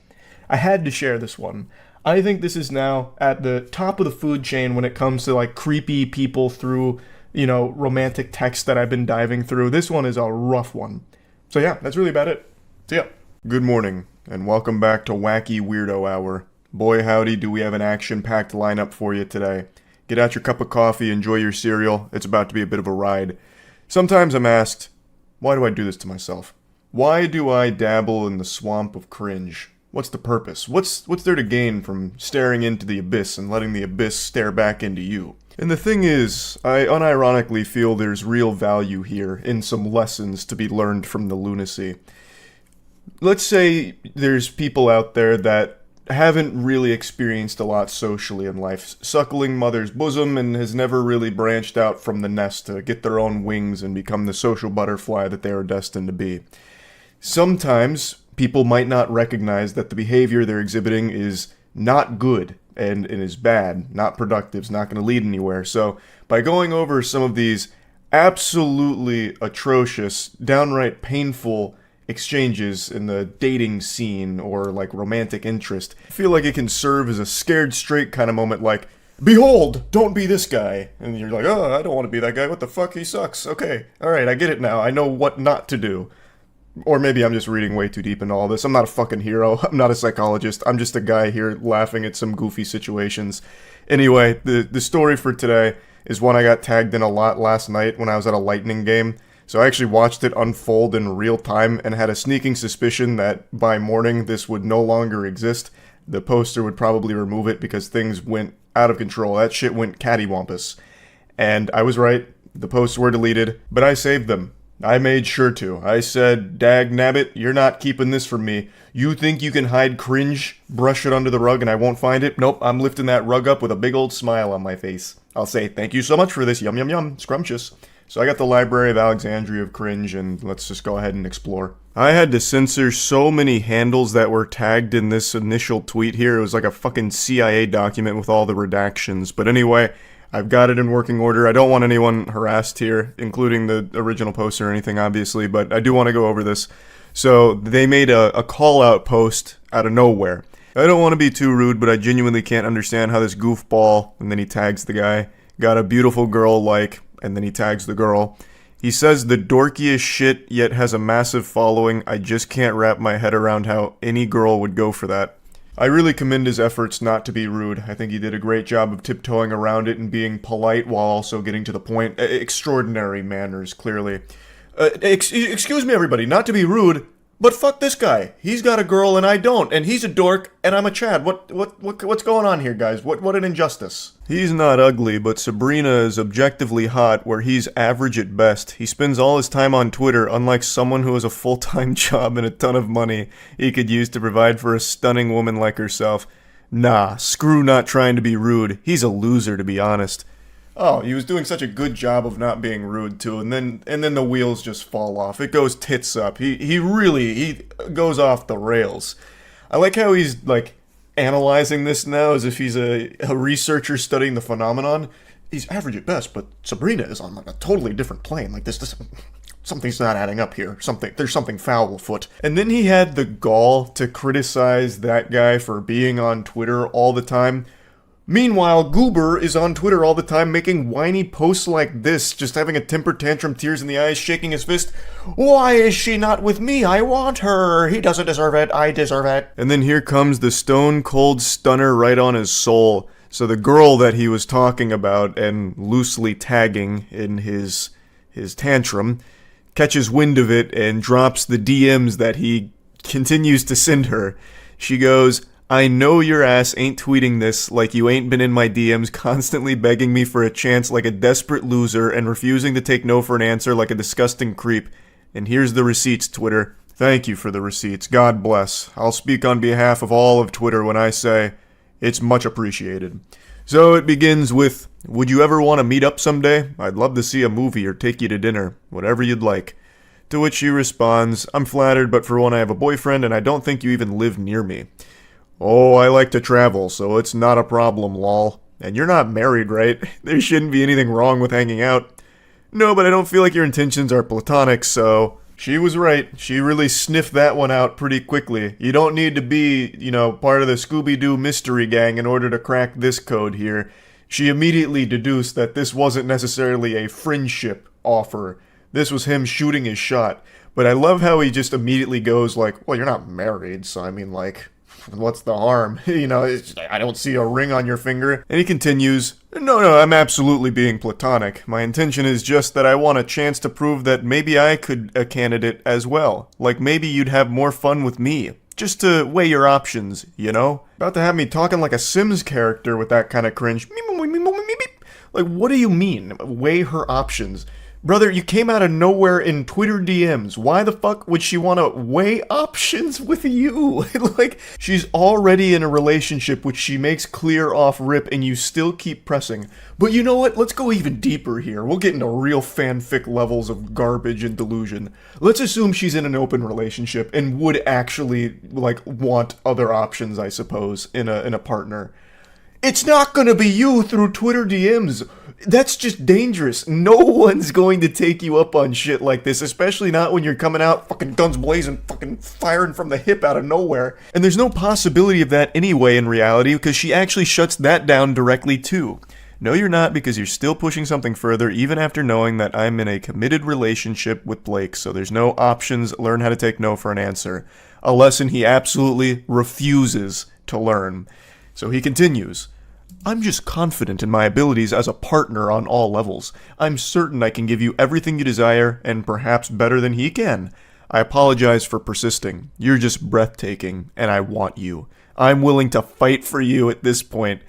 I had to share this one. I think this is now at the top of the food chain when it comes to like creepy people through, you know, romantic texts that I've been diving through. This one is a rough one. So yeah, that's really about it. See ya. Good morning, and welcome back to Wacky Weirdo Hour. Boy howdy, do we have an action-packed lineup for you today. Get out your cup of coffee, enjoy your cereal. It's about to be a bit of a ride. Sometimes I'm asked, why do I do this to myself? Why do I dabble in the swamp of cringe? What's the purpose? What's there to gain from staring into the abyss and letting the abyss stare back into you? And the thing is, I unironically feel there's real value here in some lessons to be learned from the lunacy. Let's say there's people out there that haven't really experienced a lot socially in life, suckling mother's bosom, and has never really branched out from the nest to get their own wings and become the social butterfly that they are destined to be. Sometimes people might not recognize that the behavior they're exhibiting is not good and is bad, not productive, is not going to lead anywhere. So by going over some of these absolutely atrocious, downright painful exchanges in the dating scene or like romantic interest, I feel like it can serve as a scared straight kind of moment, like, behold, don't be this guy. And you're like, oh, I don't want to be that guy. What the fuck? He sucks. Okay. All right. I get it now. I know what not to do. Or maybe I'm just reading way too deep into all this. I'm not a fucking hero. I'm not a psychologist. I'm just a guy here laughing at some goofy situations. Anyway, the story for today is one I got tagged in a lot last night when I was at a Lightning game. So I actually watched it unfold in real time and had a sneaking suspicion that by morning this would no longer exist. The poster would probably remove it because things went out of control. That shit went cattywampus. And I was right. The posts were deleted, but I saved them. I made sure to. I said, dag nabbit, you're not keeping this from me. You think you can hide cringe, brush it under the rug, and I won't find it? Nope, I'm lifting that rug up with a big old smile on my face. I'll say, thank you so much for this, yum yum yum, scrumptious. So I got the Library of Alexandria of Cringe, and let's just go ahead and explore. I had to censor so many handles that were tagged in this initial tweet here. It was like a fucking CIA document with all the redactions. But anyway, I've got it in working order. I don't want anyone harassed here, including the original poster or anything, obviously, but I do want to go over this. So they made a call-out post out of nowhere. I don't want to be too rude, but I genuinely can't understand how this goofball, and then he tags the guy, got a beautiful girl like, and then he tags the girl. He says the dorkiest shit, yet has a massive following. I just can't wrap my head around how any girl would go for that. I really commend his efforts not to be rude. I think he did a great job of tiptoeing around it and being polite while also getting to the point. Extraordinary manners, clearly. Excuse me, everybody, not to be rude, but fuck this guy. He's got a girl and I don't, and he's a dork and I'm a Chad. What's going on here, guys? What an injustice. He's not ugly, but Sabrina is objectively hot, where he's average at best. He spends all his time on Twitter, unlike someone who has a full-time job and a ton of money he could use to provide for a stunning woman like herself. Nah, screw not trying to be rude. He's a loser, to be honest. Oh, he was doing such a good job of not being rude too, and then the wheels just fall off. It goes tits up. He really goes off the rails. I like how he's like analyzing this now as if he's a researcher studying the phenomenon. He's average at best, but Sabrina is on like a totally different plane. Like this something's not adding up here. There's something foul afoot. And then he had the gall to criticize that guy for being on Twitter all the time. Meanwhile, Goober is on Twitter all the time making whiny posts like this, just having a temper tantrum, tears in the eyes, shaking his fist. Why is she not with me? I want her. He doesn't deserve it. I deserve it. And then here comes the stone cold stunner right on his soul. So the girl that he was talking about and loosely tagging in his tantrum catches wind of it and drops the DMs that he continues to send her. She goes, I know your ass ain't tweeting this like you ain't been in my DMs constantly begging me for a chance like a desperate loser and refusing to take no for an answer like a disgusting creep. And here's the receipts, Twitter. Thank you for the receipts. God bless. I'll speak on behalf of all of Twitter when I say it's much appreciated. So it begins with, would you ever want to meet up someday? I'd love to see a movie or take you to dinner. Whatever you'd like. To which she responds, I'm flattered, but for one I have a boyfriend and I don't think you even live near me. Oh, I like to travel, so it's not a problem, lol. And you're not married, right? There shouldn't be anything wrong with hanging out. No, but I don't feel like your intentions are platonic, so... She was right. She really sniffed that one out pretty quickly. You don't need to be, part of the Scooby-Doo mystery gang in order to crack this code here. She immediately deduced that this wasn't necessarily a friendship offer. This was him shooting his shot. But I love how he just immediately goes like, well, you're not married, so I mean, like... What's the harm? I don't see a ring on your finger. And he continues, No, I'm absolutely being platonic. My intention is just that I want a chance to prove that maybe I could a candidate as well. Like maybe you'd have more fun with me. Just to weigh your options, About to have me talking like a Sims character with that kind of cringe. Like, what do you mean? Weigh her options? Brother, you came out of nowhere in Twitter DMs. Why the fuck would she want to weigh options with you? Like, she's already in a relationship which she makes clear off rip and you still keep pressing. But you know what? Let's go even deeper here. We'll get into real fanfic levels of garbage and delusion. Let's assume she's in an open relationship and would actually, want other options, I suppose, in a partner. It's not gonna be you through Twitter DMs. That's just dangerous. No one's going to take you up on shit like this, especially not when you're coming out fucking guns blazing, fucking firing from the hip out of nowhere. And there's no possibility of that anyway in reality, because she actually shuts that down directly too. No, you're not, because you're still pushing something further even after knowing that I'm in a committed relationship with Blake, so there's no options. Learn how to take no for an answer. A lesson he absolutely refuses to learn. So he continues. I'm just confident in my abilities as a partner on all levels. I'm certain I can give you everything you desire, and perhaps better than he can. I apologize for persisting. You're just breathtaking, and I want you. I'm willing to fight for you at this point.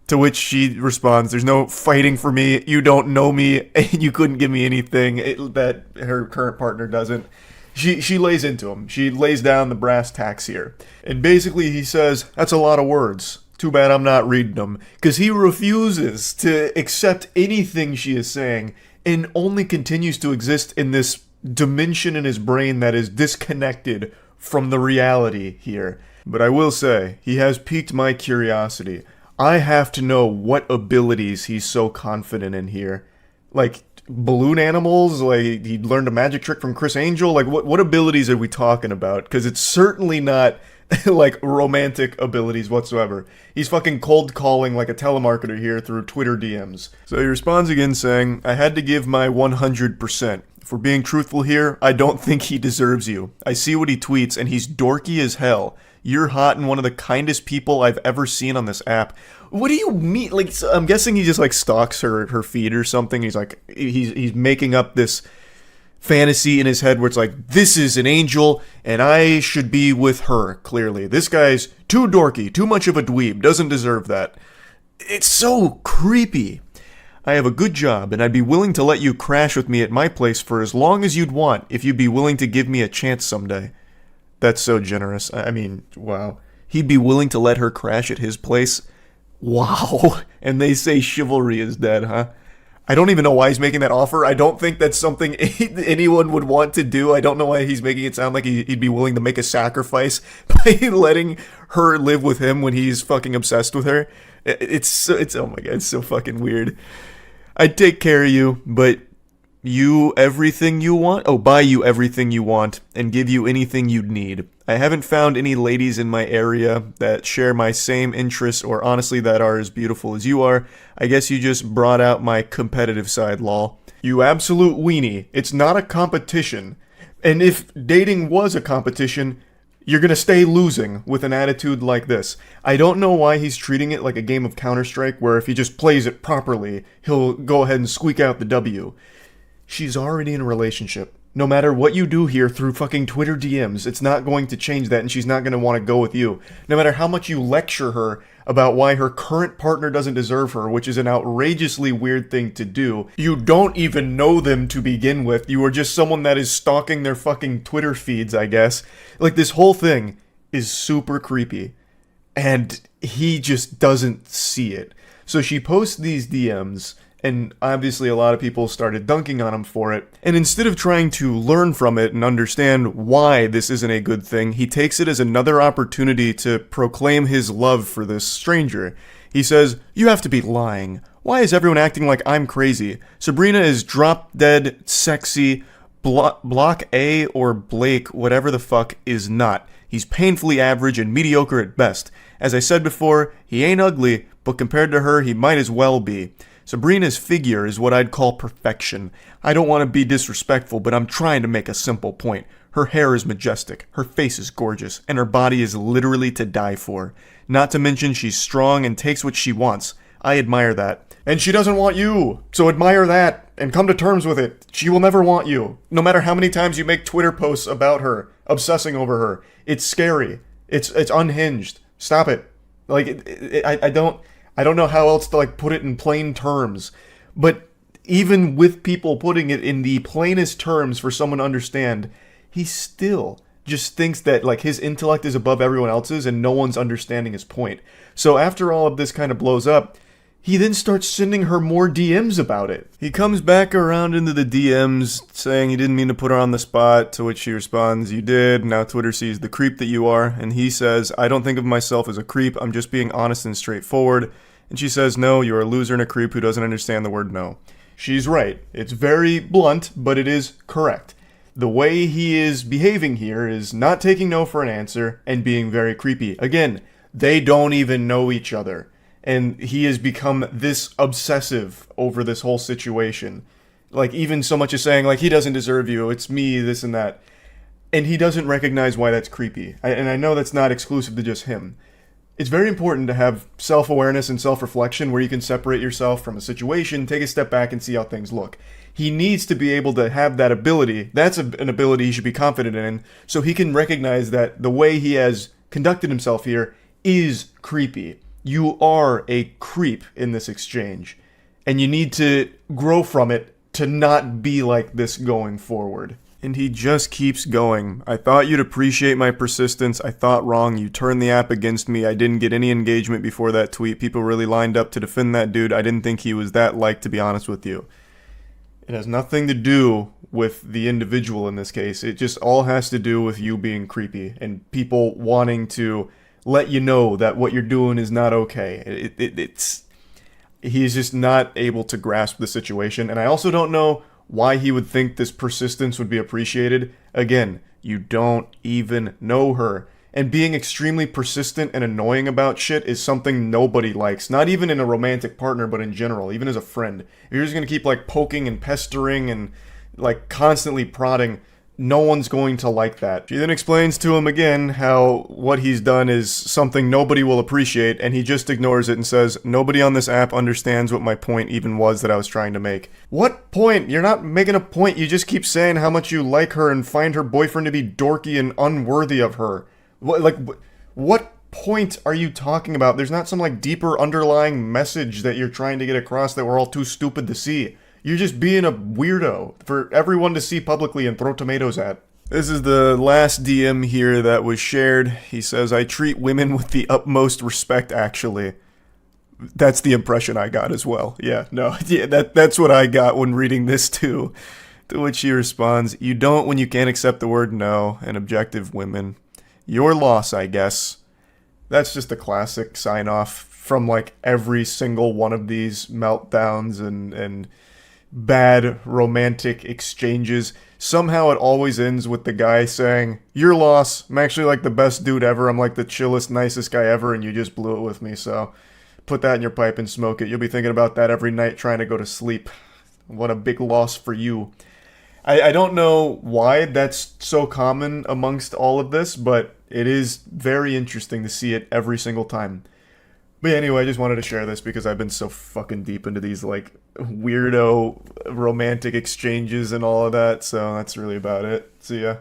To which she responds, there's no fighting for me, you don't know me, and you couldn't give me anything that her current partner doesn't. She lays into him. She lays down the brass tacks here. And basically he says, that's a lot of words. Too bad I'm not reading them, because he refuses to accept anything she is saying and only continues to exist in this dimension in his brain that is disconnected from the reality here. But I will say, he has piqued my curiosity. I have to know what abilities he's so confident in here. Like, balloon animals? Like, he learned a magic trick from Chris Angel? Like, what abilities are we talking about? Because it's certainly not... like romantic abilities whatsoever. He's fucking cold calling like a telemarketer here through Twitter DMs. So he responds again saying, I had to give my 100%. If we're being truthful here, I don't think he deserves you. I see what he tweets and he's dorky as hell. You're hot and one of the kindest people I've ever seen on this app. What do you mean? Like, so I'm guessing he just like stalks her feed or something. He's like, he's making up this fantasy in his head where it's like, this is an angel and I should be with her, clearly. This guy's too dorky, too much of a dweeb, doesn't deserve that. It's so creepy. I have a good job and I'd be willing to let you crash with me at my place for as long as you'd want if you'd be willing to give me a chance someday. That's so generous. I mean, wow. He'd be willing to let her crash at his place? Wow. And they say chivalry is dead, huh? I don't even know why he's making that offer. I don't think that's something anyone would want to do. I don't know why he's making it sound like he'd be willing to make a sacrifice by letting her live with him when he's fucking obsessed with her. It's oh my god, it's so fucking weird. I'd take care of you, but you everything you want? Oh, buy you everything you want and give you anything you'd need. I haven't found any ladies in my area that share my same interests or honestly that are as beautiful as you are. I guess you just brought out my competitive side, lol. You absolute weenie. It's not a competition. And if dating was a competition, you're gonna stay losing with an attitude like this. I don't know why he's treating it like a game of Counter-Strike where if he just plays it properly, he'll go ahead and squeak out the W. She's already in a relationship. No matter what you do here through fucking Twitter DMs, it's not going to change that and she's not going to want to go with you. No matter how much you lecture her about why her current partner doesn't deserve her, which is an outrageously weird thing to do. You don't even know them to begin with. You are just someone that is stalking their fucking Twitter feeds, I guess. Like, this whole thing is super creepy. And he just doesn't see it. So she posts these DMs, and obviously a lot of people started dunking on him for it. And instead of trying to learn from it and understand why this isn't a good thing, he takes it as another opportunity to proclaim his love for this stranger. He says, "You have to be lying. Why is everyone acting like I'm crazy? Sabrina is drop dead, sexy. Block A or Blake, whatever the fuck, is not. He's painfully average and mediocre at best. As I said before, he ain't ugly, but compared to her, he might as well be. Sabrina's figure is what I'd call perfection. I don't want to be disrespectful, but I'm trying to make a simple point. Her hair is majestic, her face is gorgeous, and her body is literally to die for. Not to mention she's strong and takes what she wants. I admire that. And she doesn't want you, so admire that, and come to terms with it. She will never want you. No matter how many times you make Twitter posts about her, obsessing over her. It's scary. It's unhinged. Stop it. Like, I don't know how else to like put it in plain terms. But even with people putting it in the plainest terms for someone to understand, he still just thinks that like his intellect is above everyone else's and no one's understanding his point. So after all of this kind of blows up, he then starts sending her more DMs about it. He comes back around into the DMs saying he didn't mean to put her on the spot, to which she responds, "You did. Now Twitter sees the creep that you are." And he says, "I don't think of myself as a creep. I'm just being honest and straightforward." And she says, "No, you're a loser and a creep who doesn't understand the word no." She's right. It's very blunt, but it is correct. The way he is behaving here is not taking no for an answer and being very creepy. Again, they don't even know each other. And he has become this obsessive over this whole situation. Like, even so much as saying, like, he doesn't deserve you, it's me, this and that. And he doesn't recognize why that's creepy. And I know that's not exclusive to just him. It's very important to have self-awareness and self-reflection where you can separate yourself from a situation, take a step back, and see how things look. He needs to be able to have that ability. That's an ability he should be confident in, so he can recognize that the way he has conducted himself here is creepy. You are a creep in this exchange, and you need to grow from it to not be like this going forward. And he just keeps going. "I thought you'd appreciate my persistence. I thought wrong. You turned the app against me. I didn't get any engagement before that tweet. People really lined up to defend that dude. I didn't think he was that liked, to be honest with you." It has nothing to do with the individual in this case. It just all has to do with you being creepy and people wanting to let you know that what you're doing is not okay. He's just not able to grasp the situation. And I also don't know why he would think this persistence would be appreciated. Again, you don't even know her. And being extremely persistent and annoying about shit is something nobody likes. Not even in a romantic partner, but in general, even as a friend. If you're just gonna keep like poking and pestering and like constantly prodding, no one's going to like that. She then explains to him again how what he's done is something nobody will appreciate, and he just ignores it and says, "Nobody on this app understands what my point even was that I was trying to make." What point? You're not making a point. You just keep saying how much you like her and find her boyfriend to be dorky and unworthy of her. What point are you talking about? There's not some like deeper underlying message that you're trying to get across that we're all too stupid to see. You're just being a weirdo for everyone to see publicly and throw tomatoes at. This is the last DM here that was shared. He says, "I treat women with the utmost respect, actually." That's the impression I got as well. Yeah, no, yeah, that's what I got when reading this too. To which she responds, "You don't when you can't accept the word no and objective women. Your loss, I guess." That's just a classic sign-off from like every single one of these meltdowns and bad romantic exchanges. Somehow it always ends with the guy saying, "Your loss. I'm actually like the best dude ever. I'm like the chillest, nicest guy ever, and you just blew it with me, so put that in your pipe and smoke it. You'll be thinking about that every night trying to go to sleep. What a big loss for you." I don't know why that's so common amongst all of this, but it is very interesting to see it every single time. But anyway, I just wanted to share this because I've been so fucking deep into these, like, weirdo romantic exchanges and all of that, so that's really about it. See ya.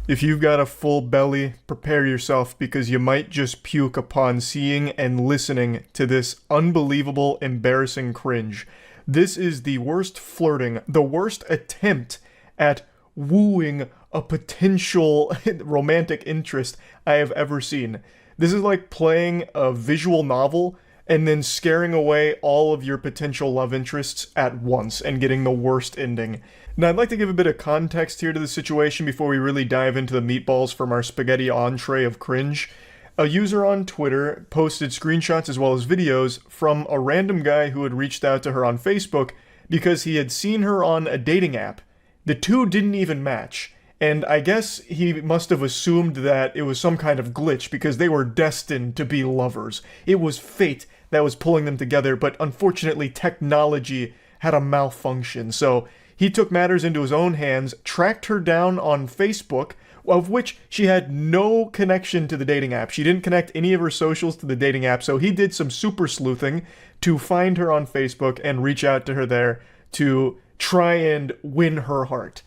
If you've got a full belly, prepare yourself because you might just puke upon seeing and listening to this unbelievable, embarrassing cringe. This is the worst flirting, the worst attempt at wooing a potential romantic interest I have ever seen. This is like playing a visual novel and then scaring away all of your potential love interests at once and getting the worst ending. Now, I'd like to give a bit of context here to the situation before we really dive into the meatballs from our spaghetti entree of cringe. A user on Twitter posted screenshots as well as videos from a random guy who had reached out to her on Facebook because he had seen her on a dating app. The two didn't even match, and I guess he must have assumed that it was some kind of glitch because they were destined to be lovers. It was fate that was pulling them together, but unfortunately technology had a malfunction, so he took matters into his own hands, tracked her down on Facebook, of which she had no connection to the dating app. She didn't connect any of her socials to the dating app, so he did some super sleuthing to find her on Facebook and reach out to her there to try and win her heart.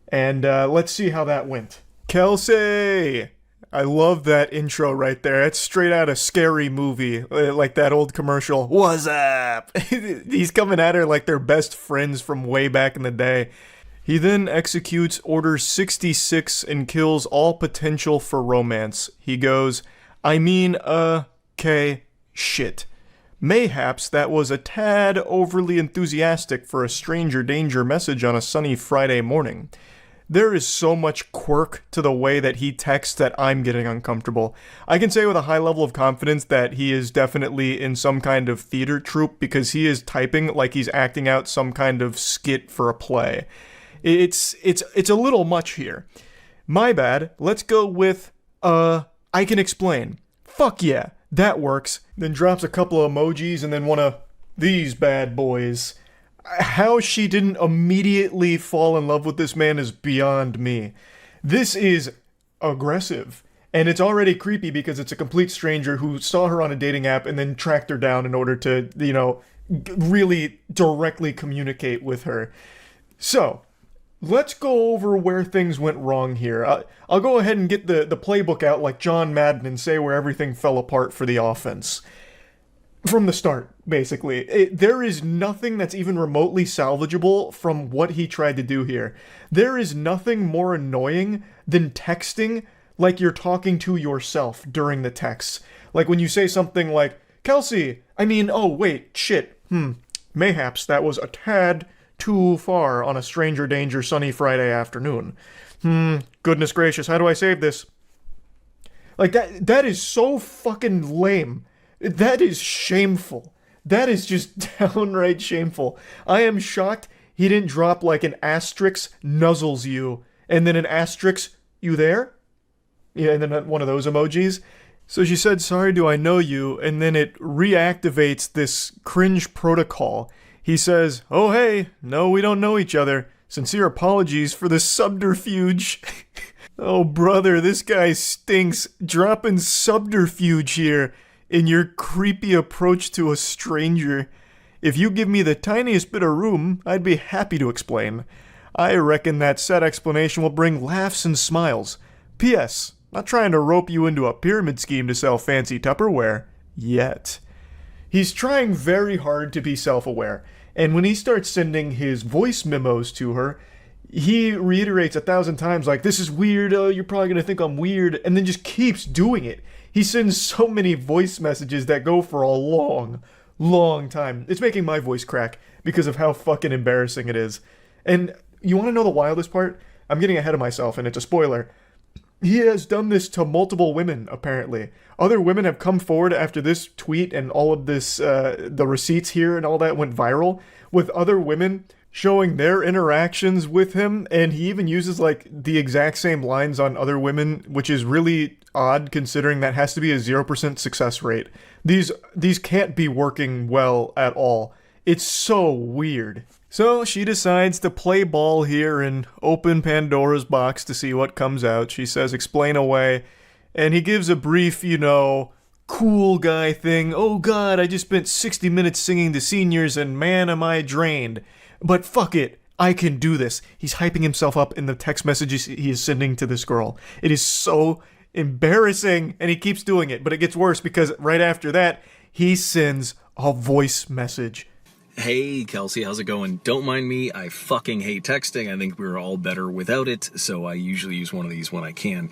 And let's see how that went. Kelsey! I love that intro right there. It's straight out of Scary Movie, like that old commercial. What's up? He's coming at her like they're best friends from way back in the day. He then executes Order 66 and kills all potential for romance. He goes, "I mean, okay, shit. Mayhaps that was a tad overly enthusiastic for a stranger danger message on a sunny Friday morning." There is so much quirk to the way that he texts that I'm getting uncomfortable. I can say with a high level of confidence that he is definitely in some kind of theater troupe because he is typing like he's acting out some kind of skit for a play. It's a little much here. My bad. Let's go with, I can explain. Fuck yeah, that works. Then drops a couple of emojis and then one of these bad boys. How she didn't immediately fall in love with this man is beyond me. This is aggressive. And it's already creepy because it's a complete stranger who saw her on a dating app and then tracked her down in order to, really directly communicate with her. So, let's go over where things went wrong here. I'll go ahead and get the playbook out like John Madden and say where everything fell apart for the offense. From the start, basically. There is nothing that's even remotely salvageable from what he tried to do here. There is nothing more annoying than texting like you're talking to yourself during the text. Like when you say something like, "Kelsey, oh wait, shit, mayhaps that was a tad too far on a stranger danger sunny Friday afternoon. Goodness gracious, how do I save this?" Like that is so fucking lame. That is shameful. That is just downright shameful. I am shocked he didn't drop like an asterisk nuzzles you, and then an asterisk, "you there?" Yeah, and then one of those emojis. So she said, "Sorry, do I know you?" And then it reactivates this cringe protocol. He says, "Oh hey, no, we don't know each other. Sincere apologies for the subterfuge." Oh brother, this guy stinks. Dropping subterfuge here in your creepy approach to a stranger. If you give me the tiniest bit of room, I'd be happy to explain. I reckon that said explanation will bring laughs and smiles. P.S. Not trying to rope you into a pyramid scheme to sell fancy Tupperware. Yet. He's trying very hard to be self-aware, and when he starts sending his voice memos to her, he reiterates 1,000 times like, "This is weird, you're probably gonna think I'm weird," and then just keeps doing it. He sends so many voice messages that go for a long, long time. It's making my voice crack because of how fucking embarrassing it is. And you want to know the wildest part? I'm getting ahead of myself, and it's a spoiler. He has done this to multiple women, apparently. Other women have come forward after this tweet and all of this, the receipts here and all that went viral, with other women showing their interactions with him, and he even uses, like, the exact same lines on other women, which is really odd considering that has to be a 0% success rate. These can't be working well at all. It's so weird. So she decides to play ball here and open Pandora's box to see what comes out. She says, explain away. And he gives a brief, cool guy thing. Oh God, I just spent 60 minutes singing to seniors and man am I drained. But fuck it, I can do this. He's hyping himself up in the text messages he is sending to this girl. It is so embarrassing, and he keeps doing it. But it gets worse because right after that, he sends a voice message. Hey, Kelsey, how's it going? Don't mind me, I fucking hate texting. I think we're all better without it, so I usually use one of these when I can.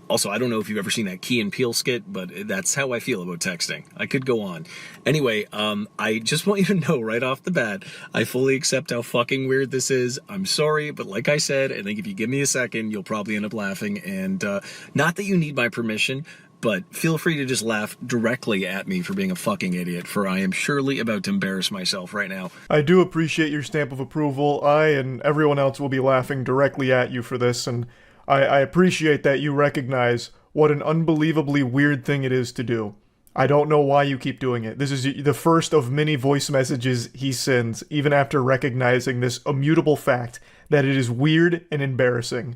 Also, I don't know if you've ever seen that Key and Peele skit, but that's how I feel about texting. I could go on. Anyway, I just want you to know right off the bat, I fully accept how fucking weird this is. I'm sorry, but like I said, I think if you give me a second, you'll probably end up laughing, and not that you need my permission, but feel free to just laugh directly at me for being a fucking idiot, for I am surely about to embarrass myself right now. I do appreciate your stamp of approval. I and everyone else will be laughing directly at you for this, and I appreciate that you recognize what an unbelievably weird thing it is to do. I don't know why you keep doing it. This is the first of many voice messages he sends, even after recognizing this immutable fact that it is weird and embarrassing.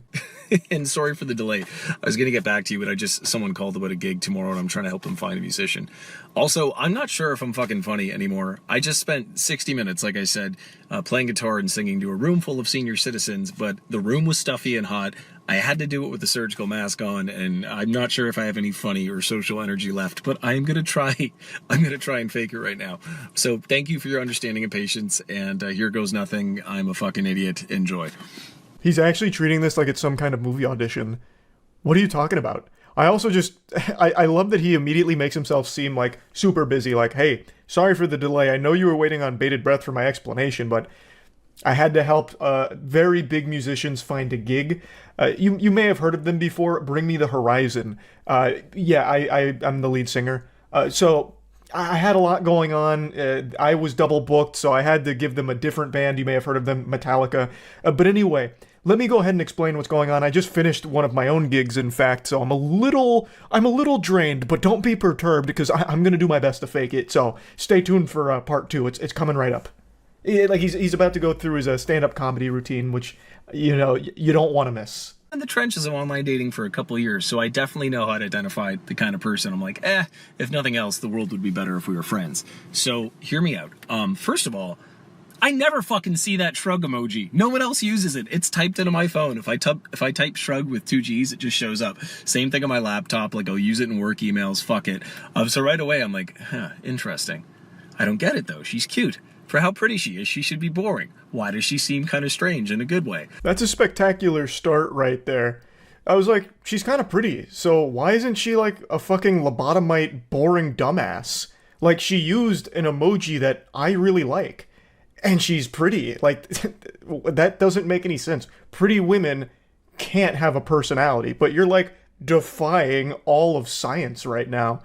And sorry for the delay. I was going to get back to you, but someone called about a gig tomorrow and I'm trying to help them find a musician. Also, I'm not sure if I'm fucking funny anymore. I just spent 60 minutes, like I said, playing guitar and singing to a room full of senior citizens, but the room was stuffy and hot. I had to do it with a surgical mask on, and I'm not sure if I have any funny or social energy left, but I'm going to try. I'm going to try and fake it right now. So thank you for your understanding and patience, and here goes nothing. I'm a fucking idiot. Enjoy. He's actually treating this like it's some kind of movie audition. What are you talking about? I also I love that he immediately makes himself seem like super busy, like, hey, sorry for the delay. I know you were waiting on bated breath for my explanation, but I had to help very big musicians find a gig. You may have heard of them before. Bring Me the Horizon. I'm the lead singer. So I had a lot going on. I was double booked, so I had to give them a different band. You may have heard of them, Metallica. But anyway, let me go ahead and explain what's going on. I just finished one of my own gigs, in fact, so I'm a little drained, but don't be perturbed because I'm going to do my best to fake it. So stay tuned for part 2. It's coming right up. Like he's about to go through his stand-up comedy routine, which, you don't want to miss. In the trenches of online dating for a couple of years, so I definitely know how to identify the kind of person I'm like, if nothing else, the world would be better if we were friends. So hear me out. First of all, I never fucking see that shrug emoji. No one else uses it. It's typed into my phone. If I type shrug with 2 G's, it just shows up. Same thing on my laptop. Like, I'll use it in work emails. Fuck it. So right away, I'm like, interesting. I don't get it, though. She's cute. For how pretty she is, she should be boring. Why does she seem kind of strange in a good way? That's a spectacular start right there. I was like, she's kind of pretty, so why isn't she like a fucking lobotomite boring dumbass? Like, she used an emoji that I really like. And she's pretty. Like, that doesn't make any sense. Pretty women can't have a personality, but you're like defying all of science right now.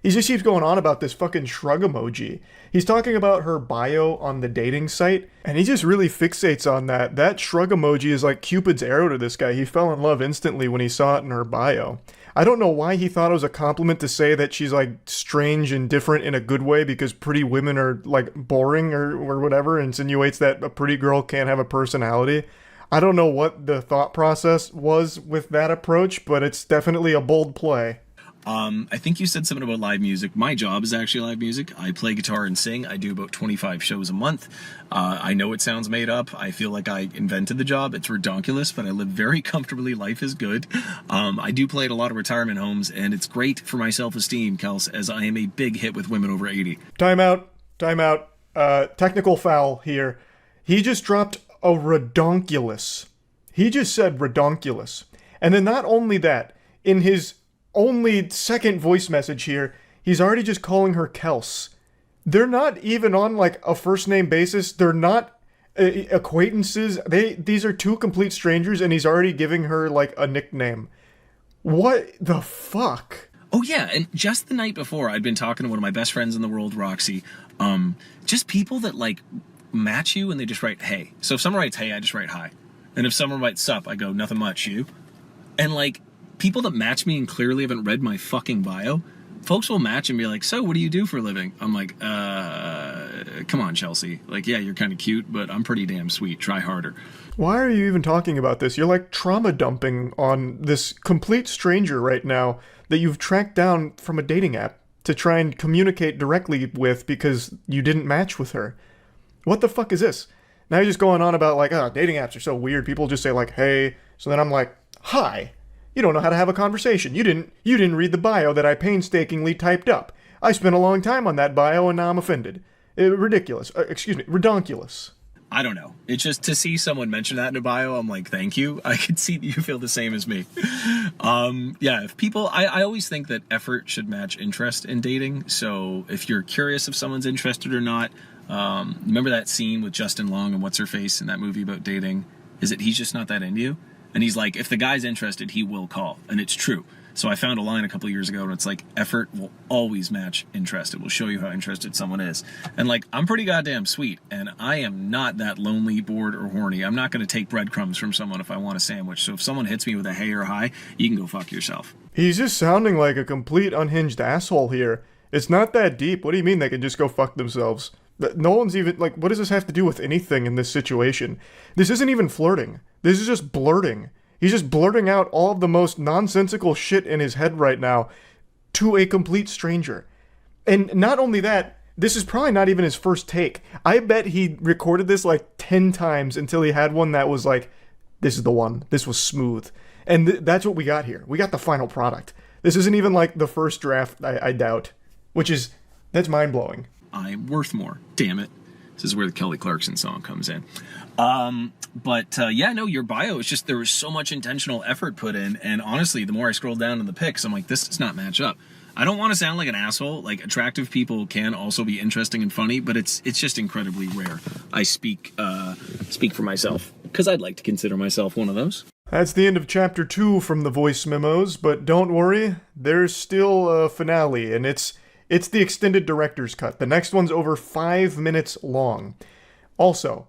He just keeps going on about this fucking shrug emoji. He's talking about her bio on the dating site, and he just really fixates on that. That shrug emoji is like Cupid's arrow to this guy. He fell in love instantly when he saw it in her bio. I don't know why he thought it was a compliment to say that she's like strange and different in a good way because pretty women are like boring or whatever, insinuates that a pretty girl can't have a personality. I don't know what the thought process was with that approach, but it's definitely a bold play. I think you said something about live music. My job is actually live music. I play guitar and sing. I do about 25 shows a month. I know it sounds made up. I feel like I invented the job. It's redonkulous, but I live very comfortably. Life is good. I do play at a lot of retirement homes, and it's great for my self-esteem, Kels, as I am a big hit with women over 80. Time out. Technical foul here. He just dropped a redonkulous. He just said redonkulous. And then not only that, in his only second voice message here, he's already just calling her Kels. They're not even on like a first name basis. They're not acquaintances. These are two complete strangers, and he's already giving her like a nickname. What the fuck? Oh yeah, and just the night before, I'd been talking to one of my best friends in the world, Roxy. Just people that like match you and they just write hey. So if someone writes hey, I just write hi. And if someone writes sup, I go nothing much, you. And like people that match me and clearly haven't read my fucking bio, folks will match and be like, so what do you do for a living? I'm like, come on, Chelsea. Like, yeah, you're kind of cute, but I'm pretty damn sweet. Try harder. Why are you even talking about this? You're like trauma dumping on this complete stranger right now that you've tracked down from a dating app to try and communicate directly with because you didn't match with her. What the fuck is this? Now you're just going on about like, oh, dating apps are so weird. People just say like, hey. So then I'm like, hi. You don't know how to have a conversation. You didn't read the bio that I painstakingly typed up. I spent a long time on that bio and now I'm offended. Ridiculous. Redonkulous. I don't know. It's just to see someone mention that in a bio, I'm like, thank you. I can see that you feel the same as me. Yeah, if people, I always think that effort should match interest in dating. So if you're curious if someone's interested or not, remember that scene with Justin Long and What's-Her-Face in that movie about dating? Is it he's just not that into you? And he's like, if the guy's interested, he will call. And it's true. So I found a line a couple years ago and it's like, effort will always match interest. It will show you how interested someone is. And like, I'm pretty goddamn sweet and I am not that lonely, bored, or horny. I'm not going to take breadcrumbs from someone if I want a sandwich. So if someone hits me with a hey or hi, you can go fuck yourself. He's just sounding like a complete unhinged asshole here. It's not that deep. What do you mean they can just go fuck themselves? No one's even, like, what does this have to do with anything in this situation? This isn't even flirting. This is just blurting. He's just blurting out all of the most nonsensical shit in his head right now to a complete stranger. And not only that, this is probably not even his first take. I bet he recorded this like 10 times until he had one that was like, this is the one. This was smooth. And that's what we got here. We got the final product. This isn't even like the first draft, I doubt. That's mind-blowing. I'm worth more. Damn it. This is where the Kelly Clarkson song comes in. Yeah, no, your bio is just, there was so much intentional effort put in. And honestly, the more I scroll down in the pics, I'm like, this does not match up. I don't want to sound like an asshole. Like, attractive people can also be interesting and funny, but it's just incredibly rare. I speak for myself because I'd like to consider myself one of those. That's the end of chapter 2 from the voice memos, but don't worry, there's still a finale, and it's the extended director's cut. The next one's over 5 minutes long. Also,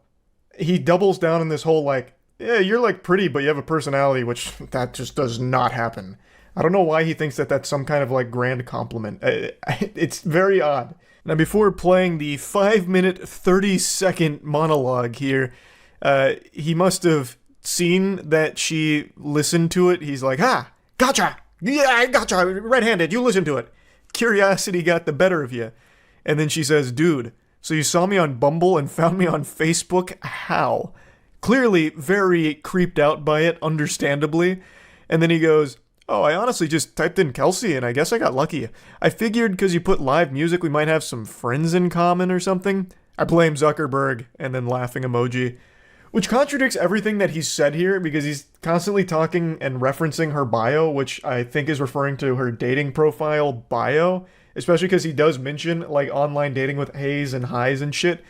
he doubles down on this whole like, yeah, you're like pretty, but you have a personality, which that just does not happen. I don't know why he thinks that that's some kind of like grand compliment. It's very odd. Now, before playing the 5-minute, 30-second monologue here, he must have seen that she listened to it. He's like, gotcha! Yeah, I gotcha! Red-handed, you listen to it. Curiosity got the better of you. And then she says, dude, so you saw me on Bumble and found me on Facebook? How? Clearly very creeped out by it, understandably. And then he goes, oh, I honestly just typed in Kelsey and I guess I got lucky. I figured because you put live music we might have some friends in common or something. I blame Zuckerberg, and then laughing emoji. Which contradicts everything that he's said here because he's constantly talking and referencing her bio, which I think is referring to her dating profile bio, especially because he does mention like online dating with hays and highs and shit.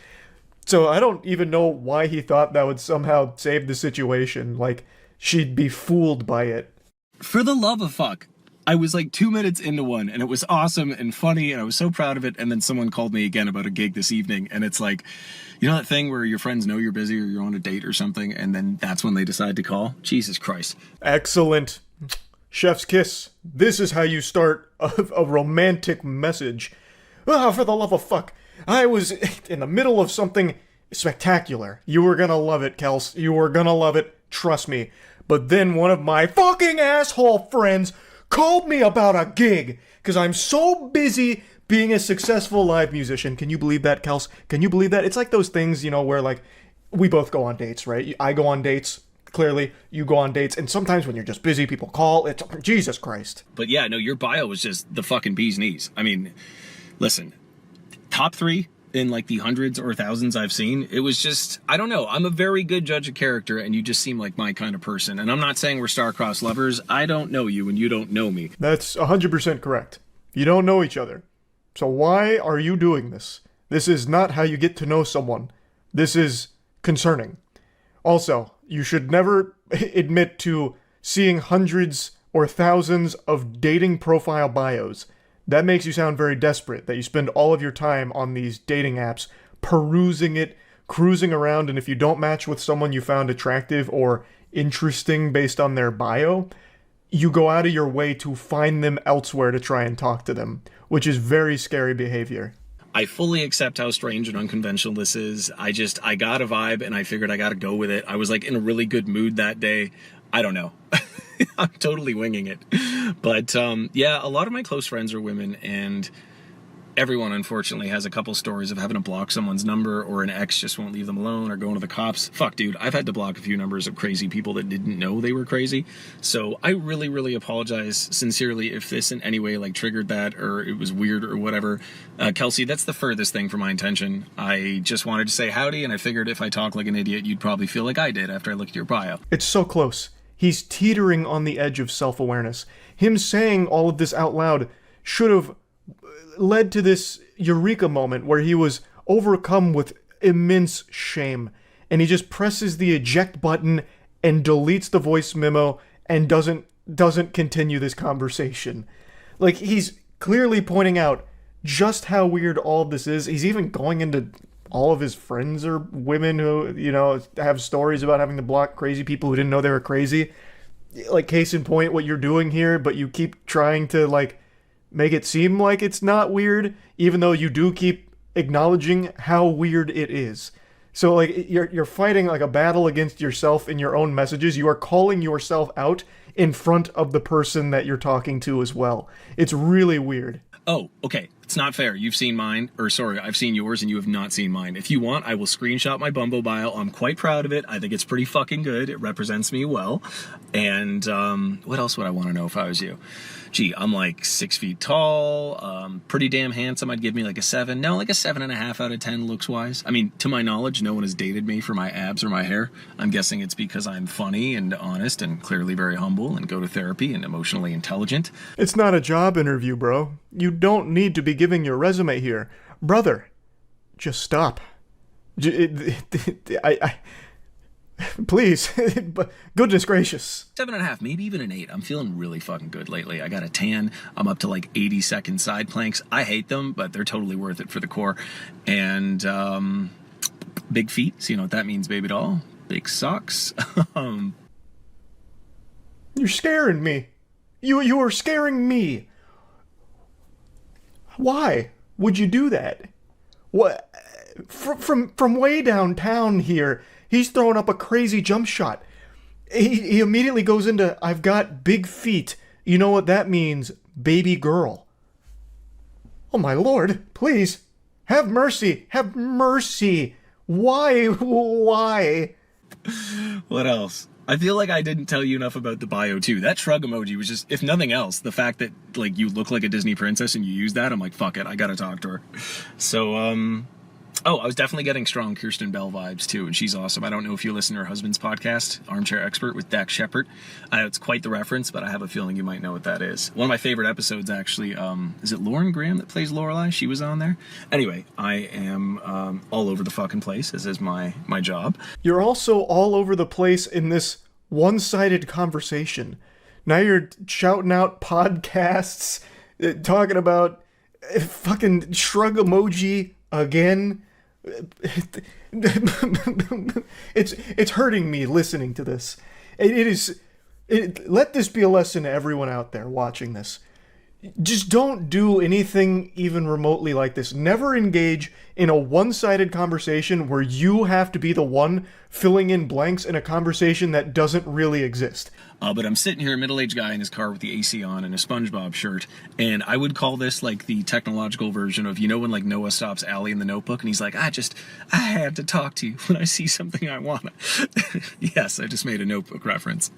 So I don't even know why he thought that would somehow save the situation. Like, she'd be fooled by it. For the love of fuck. I was like 2 minutes into one and it was awesome and funny and I was so proud of it. And then someone called me again about a gig this evening and it's like, you know that thing where your friends know you're busy or you're on a date or something and then that's when they decide to call? Jesus Christ. Excellent. Chef's kiss. This is how you start a romantic message. Ah, for the love of fuck. I was in the middle of something spectacular. You were gonna love it, Kels. You were gonna love it. Trust me. But then one of my fucking asshole friends called me about a gig because I'm so busy being a successful live musician. Can you believe that, Kels? Can you believe that? It's like those things, you know, where like we both go on dates, right? I go on dates. Clearly, you go on dates. And sometimes when you're just busy, people call. It's Jesus Christ. But yeah, no, your bio was just the fucking bee's knees. I mean, listen, top 3 in like the hundreds or thousands I've seen. It was just, I don't know. I'm a very good judge of character and you just seem like my kind of person. And I'm not saying we're star-crossed lovers. I don't know you and you don't know me. That's 100% correct. You don't know each other. So why are you doing this? This is not how you get to know someone. This is concerning. Also, you should never admit to seeing hundreds or thousands of dating profile bios. That makes you sound very desperate, that you spend all of your time on these dating apps, perusing it, cruising around, and if you don't match with someone you found attractive or interesting based on their bio, you go out of your way to find them elsewhere to try and talk to them, which is very scary behavior. I fully accept how strange and unconventional this is. I got a vibe and I figured I gotta go with it. I was like in a really good mood that day. I don't know. I'm totally winging it. But yeah, a lot of my close friends are women, and everyone unfortunately has a couple stories of having to block someone's number, or an ex just won't leave them alone, or going to the cops. Fuck, dude, I've had to block a few numbers of crazy people that didn't know they were crazy. So I really, really apologize sincerely if this in any way like triggered that, or it was weird or whatever. Kelsey, that's the furthest thing from my intention. I just wanted to say howdy, and I figured if I talk like an idiot, you'd probably feel like I did after I looked at your bio. It's so close. He's teetering on the edge of self-awareness. Him saying all of this out loud should have led to this eureka moment where he was overcome with immense shame, and he just presses the eject button and deletes the voice memo and doesn't continue this conversation. Like, he's clearly pointing out just how weird all of this is. He's even going into all of his friends are women who, you know, have stories about having to block crazy people who didn't know they were crazy. Like, case in point, what you're doing here, but you keep trying to, like, make it seem like it's not weird, even though you do keep acknowledging how weird it is. So, like, you're fighting, like, a battle against yourself in your own messages. You are calling yourself out in front of the person that you're talking to as well. It's really weird. Oh, okay. It's not fair. You've seen mine, or sorry, I've seen yours and you have not seen mine. If you want, I will screenshot my Bumble bio. I'm quite proud of it. I think it's pretty fucking good. It represents me well. And what else would I want to know if I was you? Gee, I'm like 6 feet tall, pretty damn handsome. I'd give me like a 7. No, like a 7.5 out of 10 looks wise. I mean, to my knowledge, no one has dated me for my abs or my hair. I'm guessing it's because I'm funny and honest and clearly very humble and go to therapy and emotionally intelligent. It's not a job interview, bro. You don't need to be giving your resume here. Brother, just stop. Please, goodness gracious. 7.5, maybe even an 8. I'm feeling really fucking good lately. I got a tan. I'm up to like 80-second side planks. I hate them, but they're totally worth it for the core. And big feet. So you know what that means, baby doll. Big socks. You're scaring me. You are scaring me. Why would you do that? What? From way downtown here, he's throwing up a crazy jump shot. He immediately goes into, I've got big feet. You know what that means, baby girl. Oh my lord, please. Have mercy. Have mercy. Why? Why? What else? I feel like I didn't tell you enough about the bio too. That shrug emoji was just, if nothing else, the fact that like you look like a Disney princess and you use that, I'm like, fuck it, I gotta talk to her. So, oh, I was definitely getting strong Kirsten Bell vibes too, and she's awesome. I don't know if you listen to her husband's podcast, Armchair Expert with Dax Shepard. It's quite the reference, but I have a feeling you might know what that is. One of my favorite episodes, actually, is it Lauren Graham that plays Lorelai? She was on there. Anyway, I am all over the fucking place, as is my job. You're also all over the place in this one-sided conversation. Now you're shouting out podcasts, talking about fucking shrug emoji again. It's hurting me listening to this. Let this be a lesson to everyone out there watching this. Just don't do anything even remotely like this. Never engage in a one-sided conversation where you have to be the one filling in blanks in a conversation that doesn't really exist. But I'm sitting here, a middle-aged guy in his car with the AC on and a SpongeBob shirt, and I would call this like the technological version of, you know, when like Noah stops Allie in the Notebook and he's like, I had to talk to you when I see something I want. Yes, I just made a Notebook reference.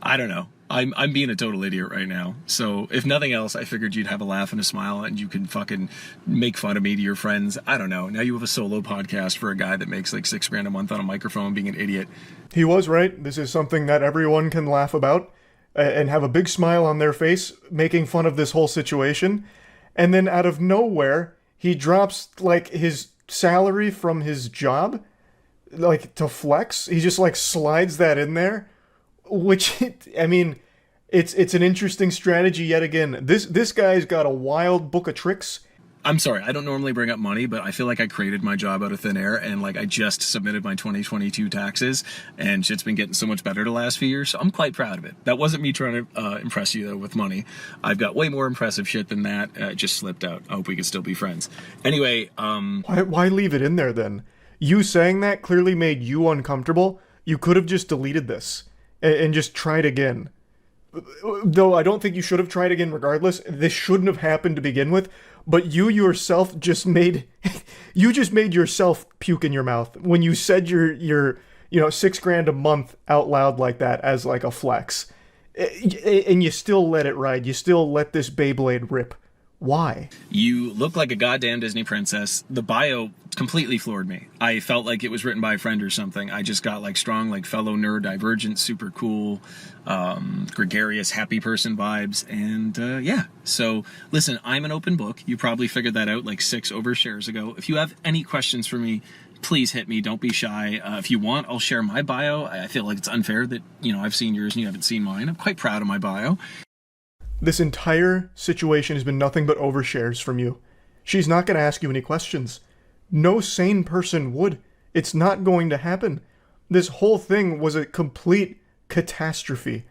I don't know. I'm being a total idiot right now. So if nothing else, I figured you'd have a laugh and a smile and you can fucking make fun of me to your friends. I don't know. Now you have a solo podcast for a guy that makes like $6,000 a month on a microphone being an idiot. He was right. This is something that everyone can laugh about and have a big smile on their face making fun of this whole situation. And then out of nowhere, he drops like his salary from his job, like, to flex. He just, like, slides that in there, which, I mean, it's an interesting strategy yet again. This guy's got a wild book of tricks. I'm sorry, I don't normally bring up money, but I feel like I created my job out of thin air, and like I just submitted my 2022 taxes, and shit's been getting so much better the last few years, so I'm quite proud of it. That wasn't me trying to impress you, though, with money. I've got way more impressive shit than that. It just slipped out. I hope we can still be friends. Anyway, Why leave it in there, then? You saying that clearly made you uncomfortable. You could have just deleted this and just tried again. Though I don't think you should have tried again regardless. This shouldn't have happened to begin with. But you yourself just made yourself puke in your mouth when you said your $6,000 a month out loud like that as like a flex, and you still let it ride. You still let this Beyblade rip. Why? You look like a goddamn Disney princess. The bio completely floored me. I felt like it was written by a friend or something. I just got like strong, like fellow nerd, divergent, super cool, gregarious, happy person vibes. And yeah, so listen, I'm an open book. You probably figured that out like 6 overshares ago. If you have any questions for me, please hit me. Don't be shy. If you want, I'll share my bio. I feel like it's unfair that, I've seen yours and you haven't seen mine. I'm quite proud of my bio. This entire situation has been nothing but overshares from you. She's not going to ask you any questions. No sane person would. It's not going to happen. This whole thing was a complete catastrophe.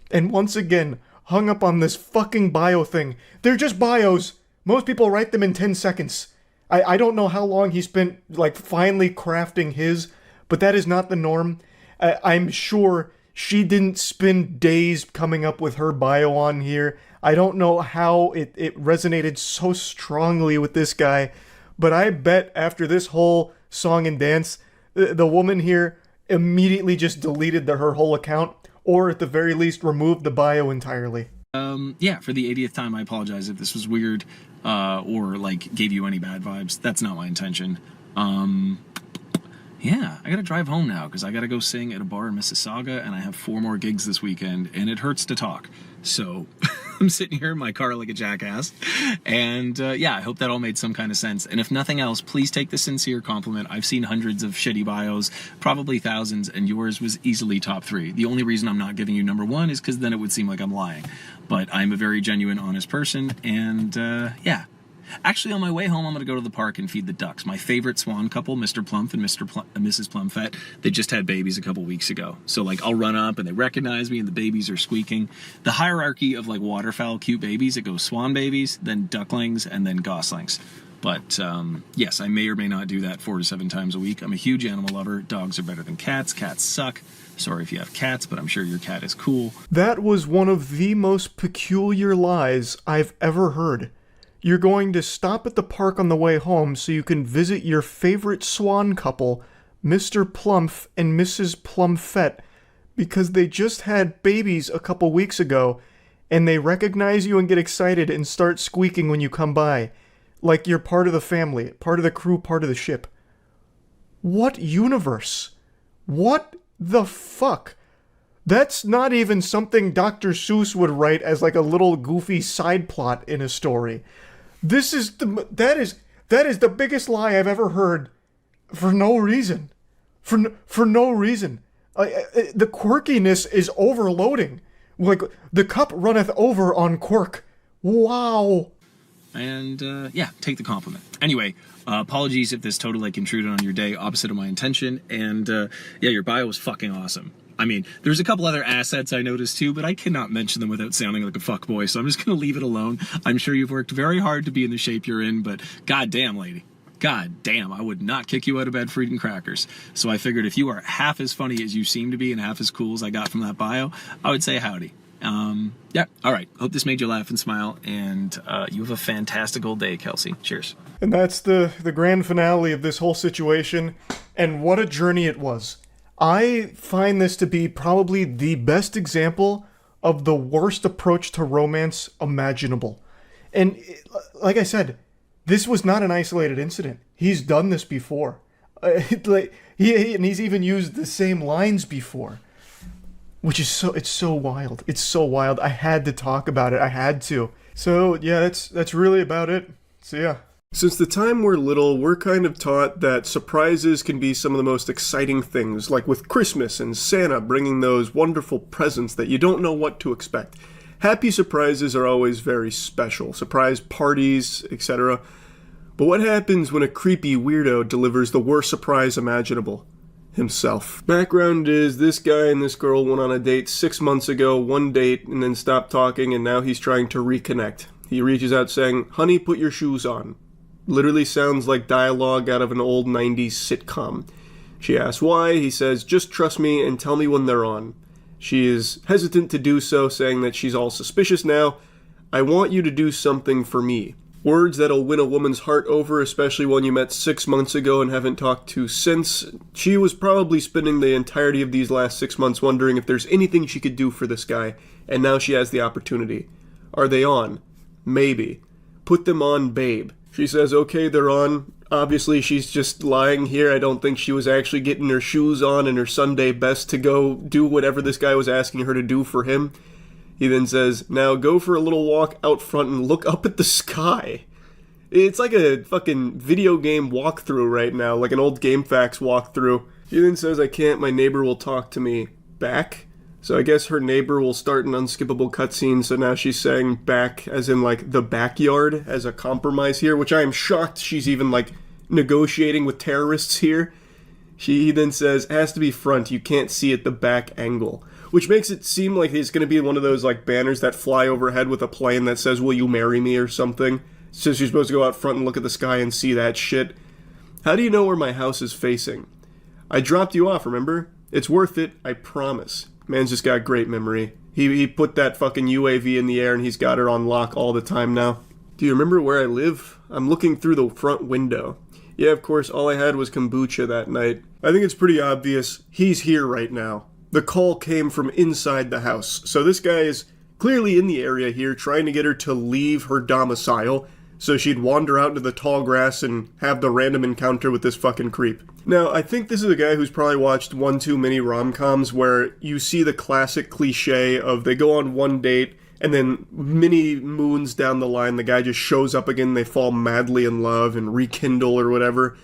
And once again, hung up on this fucking bio thing. They're just bios. Most people write them in 10 seconds. I don't know how long he spent, like, finally crafting his, but that is not the norm. I'm sure she didn't spend days coming up with her bio on here. I don't know how it resonated so strongly with this guy, but I bet after this whole song and dance, the woman here immediately just deleted her whole account, or at the very least removed the bio entirely. Yeah, for the 80th time, I apologize if this was weird, or like gave you any bad vibes. That's not my intention. Yeah, I gotta drive home now because I gotta go sing at a bar in Mississauga, and I have 4 more gigs this weekend, and it hurts to talk. So I'm sitting here in my car like a jackass, and yeah, I hope that all made some kind of sense. And if nothing else, please take the sincere compliment. I've seen hundreds of shitty bios, probably thousands, and yours was easily top 3. The only reason I'm not giving you number 1 is because then it would seem like I'm lying. But I'm a very genuine, honest person, and yeah. Actually, on my way home, I'm going to go to the park and feed the ducks. My favorite swan couple, Mr. Plump and Mrs. Plumfett, they just had babies a couple weeks ago. So, like, I'll run up and they recognize me and the babies are squeaking. The hierarchy of, like, waterfowl cute babies, it goes swan babies, then ducklings, and then goslings. But, yes, I may or may not do that 4 to 7 times a week. I'm a huge animal lover. Dogs are better than cats. Cats suck. Sorry if you have cats, but I'm sure your cat is cool. That was one of the most peculiar lies I've ever heard. You're going to stop at the park on the way home so you can visit your favorite swan couple, Mr. Plumph and Mrs. Plumfett, because they just had babies a couple weeks ago, and they recognize you and get excited and start squeaking when you come by, like you're part of the family, part of the crew, part of the ship. What universe? What the fuck? That's not even something Dr. Seuss would write as like a little goofy side plot in a story. That is the biggest lie I've ever heard, for no reason, for no reason. The quirkiness is overloading. Like the cup runneth over on quirk. Wow. And yeah, take the compliment. Anyway, apologies if this totally intruded on your day, opposite of my intention. And yeah, your bio was fucking awesome. I mean, there's a couple other assets I noticed too, but I cannot mention them without sounding like a fuckboy, so I'm just going to leave it alone. I'm sure you've worked very hard to be in the shape you're in, but goddamn, lady. God damn, I would not kick you out of bed for eating crackers. So I figured if you are half as funny as you seem to be and half as cool as I got from that bio, I would say howdy. Yeah, all right. Hope this made you laugh and smile, and you have a fantastical day, Kelsey. Cheers. And that's the grand finale of this whole situation, and what a journey it was. I find this to be probably the best example of the worst approach to romance imaginable. And like I said, this was not an isolated incident. He's done this before. And he's even used the same lines before. Which is it's so wild. It's so wild. I had to talk about it. I had to. So yeah, that's really about it. See ya. Since the time we're little, we're kind of taught that surprises can be some of the most exciting things, like with Christmas and Santa bringing those wonderful presents that you don't know what to expect. Happy surprises are always very special, surprise parties, etc. But what happens when a creepy weirdo delivers the worst surprise imaginable? Himself. Background is this guy and this girl went on a date 6 months ago, one date, and then stopped talking, and now he's trying to reconnect. He reaches out saying, "Honey, put your shoes on." Literally sounds like dialogue out of an old 90s sitcom. She asks why. He says, "Just trust me and tell me when they're on." She is hesitant to do so, saying that she's all suspicious now. "I want you to do something for me." Words that'll win a woman's heart over, especially one you met 6 months ago and haven't talked to since. She was probably spending the entirety of these last 6 months wondering if there's anything she could do for this guy, and now she has the opportunity. Are they on? Maybe. Put them on, babe. She says, okay, they're on. Obviously, she's just lying here. I don't think she was actually getting her shoes on and her Sunday best to go do whatever this guy was asking her to do for him. He then says, "Now go for a little walk out front and look up at the sky." It's like a fucking video game walkthrough right now, like an old GameFAQs walkthrough. She then says, "I can't, my neighbor will talk to me back." So I guess her neighbor will start an unskippable cutscene, so now she's saying back as in like the backyard as a compromise here, which I am shocked she's even like negotiating with terrorists here. He then says, "Has to be front, you can't see at the back angle." Which makes it seem like it's going to be one of those like banners that fly overhead with a plane that says, "Will you marry me?" or something. So you're supposed to go out front and look at the sky and see that shit. How do you know where my house is facing? I dropped you off, remember? It's worth it, I promise. Man's just got great memory. He put that fucking UAV in the air and he's got her on lock all the time now. Do you remember where I live? I'm looking through the front window. Yeah, of course, all I had was kombucha that night. I think it's pretty obvious. He's here right now. The call came from inside the house. So this guy is clearly in the area here trying to get her to leave her domicile so she'd wander out into the tall grass and have the random encounter with this fucking creep. Now, I think this is a guy who's probably watched one too many rom-coms where you see the classic cliche of they go on one date and then many moons down the line the guy just shows up again, they fall madly in love and rekindle or whatever.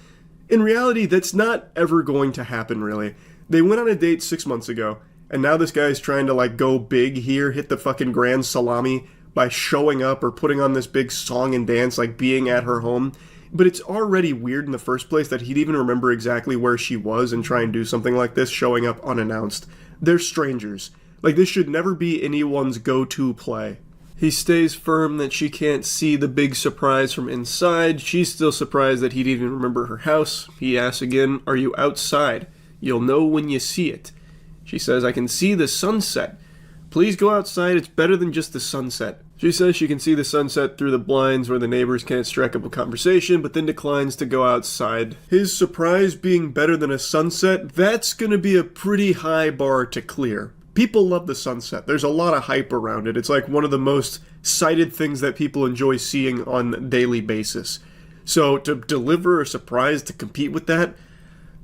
In reality, that's not ever going to happen, really. They went on a date 6 months ago, and now this guy's trying to like go big here, hit the fucking grand salami by showing up or putting on this big song and dance, like being at her home. But it's already weird in the first place that he'd even remember exactly where she was and try and do something like this, showing up unannounced. They're strangers. Like, this should never be anyone's go-to play. He stays firm that she can't see the big surprise from inside. She's still surprised that he'd even remember her house. He asks again, "Are you outside? You'll know when you see it." She says, "I can see the sunset. Please go outside, it's better than just the sunset." She says she can see the sunset through the blinds where the neighbors can't strike up a conversation, but then declines to go outside. His surprise being better than a sunset, that's gonna be a pretty high bar to clear. People love the sunset. There's a lot of hype around it. It's like one of the most cited things that people enjoy seeing on a daily basis. So to deliver a surprise to compete with that,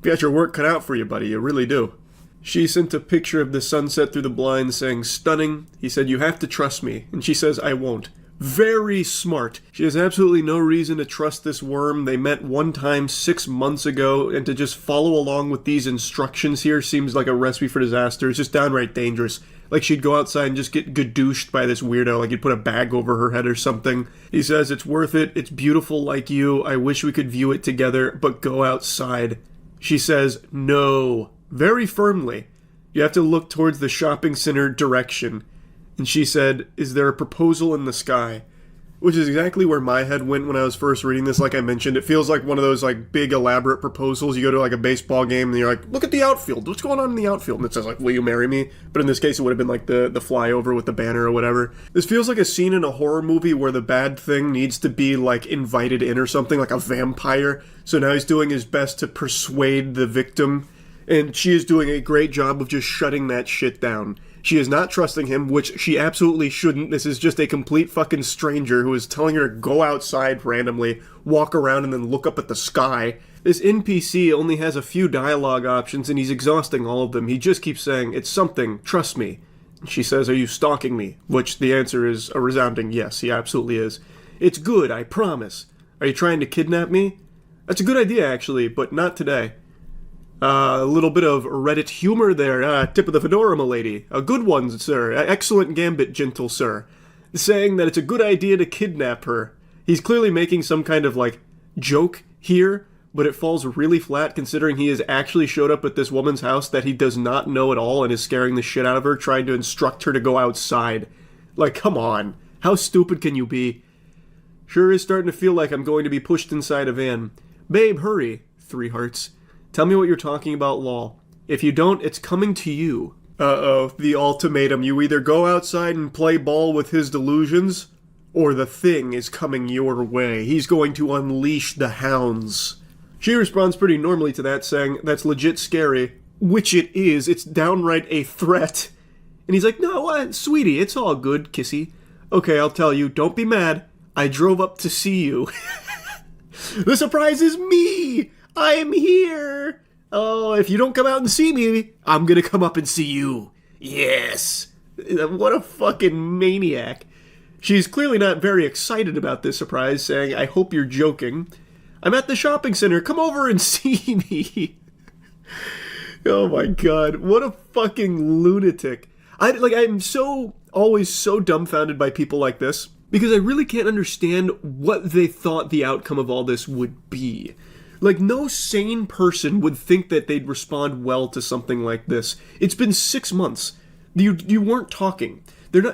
you got your work cut out for you, buddy. You really do. She sent a picture of the sunset through the blinds saying, "Stunning." He said, "You have to trust me." And she says, "I won't." Very smart. She has absolutely no reason to trust this worm. They met one time 6 months ago, and to just follow along with these instructions here seems like a recipe for disaster. It's just downright dangerous. Like she'd go outside and just get gadooshed by this weirdo, like you'd put a bag over her head or something. He says, "It's worth it. It's beautiful like you. I wish we could view it together, but go outside." She says, "No." Very firmly. You have to look towards the shopping center direction. And she said, "Is there a proposal in the sky?" Which is exactly where my head went when I was first reading this, like I mentioned. It feels like one of those like big elaborate proposals. You go to like a baseball game and you're like, "Look at the outfield. What's going on in the outfield?" And it says like, "Will you marry me?" But in this case it would have been like the flyover with the banner or whatever. This feels like a scene in a horror movie where the bad thing needs to be like invited in or something, like a vampire. So now he's doing his best to persuade the victim. And she is doing a great job of just shutting that shit down. She is not trusting him, which she absolutely shouldn't. This is just a complete fucking stranger who is telling her to go outside randomly, walk around, and then look up at the sky. This NPC only has a few dialogue options, and he's exhausting all of them. He just keeps saying, "It's something, trust me." She says, "Are you stalking me?" Which the answer is a resounding yes, he absolutely is. "It's good, I promise." Are you trying to kidnap me? That's a good idea, actually, but not today. A little bit of Reddit humor there. Tip of the fedora, m'lady. A good one, sir. Excellent gambit, gentle sir. Saying that it's a good idea to kidnap her. He's clearly making some kind of, like, joke here, but it falls really flat considering he has actually showed up at this woman's house that he does not know at all and is scaring the shit out of her, trying to instruct her to go outside. Like, come on. How stupid can you be? Sure is starting to feel like I'm going to be pushed inside a van. Babe, hurry. 3 hearts. Tell me what you're talking about, lol. If you don't, it's coming to you. Uh-oh, the ultimatum. You either go outside and play ball with his delusions, or the thing is coming your way. He's going to unleash the hounds. She responds pretty normally to that, saying, that's legit scary. Which it is. It's downright a threat. And he's like, no, sweetie, it's all good, kissy. Okay, I'll tell you, don't be mad. I drove up to see you. The surprise is me! I'm here! Oh, if you don't come out and see me, I'm gonna come up and see you. Yes! What a fucking maniac. She's clearly not very excited about this surprise, saying, I hope you're joking. I'm at the shopping center, come over and see me. Oh my god, what a fucking lunatic. I'm always so dumbfounded by people like this, because I really can't understand what they thought the outcome of all this would be. Like, no sane person would think that they'd respond well to something like this. It's been 6 months. You weren't talking.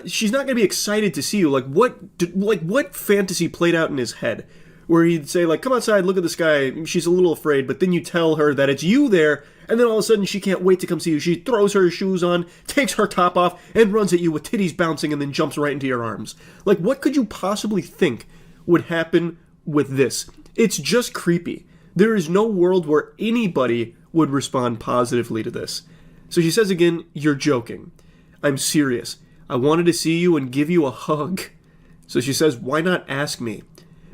She's not gonna be excited to see you. What fantasy played out in his head? Where he'd say, like, come outside, look at the sky. She's a little afraid, but then you tell her that it's you there, and then all of a sudden she can't wait to come see you. She throws her shoes on, takes her top off, and runs at you with titties bouncing, and then jumps right into your arms. Like, what could you possibly think would happen with this? It's just creepy. There is no world where anybody would respond positively to this. So she says again, you're joking. I'm serious. I wanted to see you and give you a hug. So she says, why not ask me?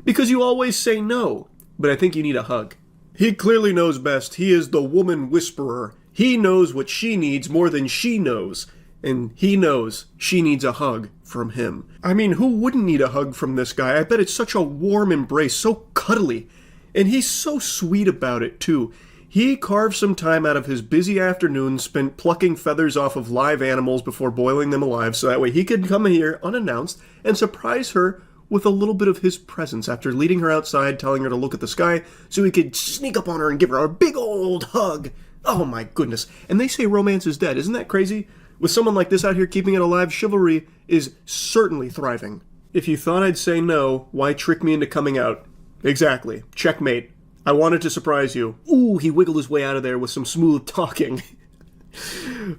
Because you always say no, but I think you need a hug. He clearly knows best. He is the woman whisperer. He knows what she needs more than she knows. And he knows she needs a hug from him. I mean, who wouldn't need a hug from this guy? I bet it's such a warm embrace, so cuddly. And he's so sweet about it, too. He carved some time out of his busy afternoon spent plucking feathers off of live animals before boiling them alive, so that way he could come here unannounced and surprise her with a little bit of his presence after leading her outside, telling her to look at the sky, so he could sneak up on her and give her a big old hug. Oh my goodness. And they say romance is dead. Isn't that crazy? With someone like this out here keeping it alive, chivalry is certainly thriving. If you thought I'd say no, why trick me into coming out? Exactly. Checkmate. I wanted to surprise you. Ooh, he wiggled his way out of there with some smooth talking.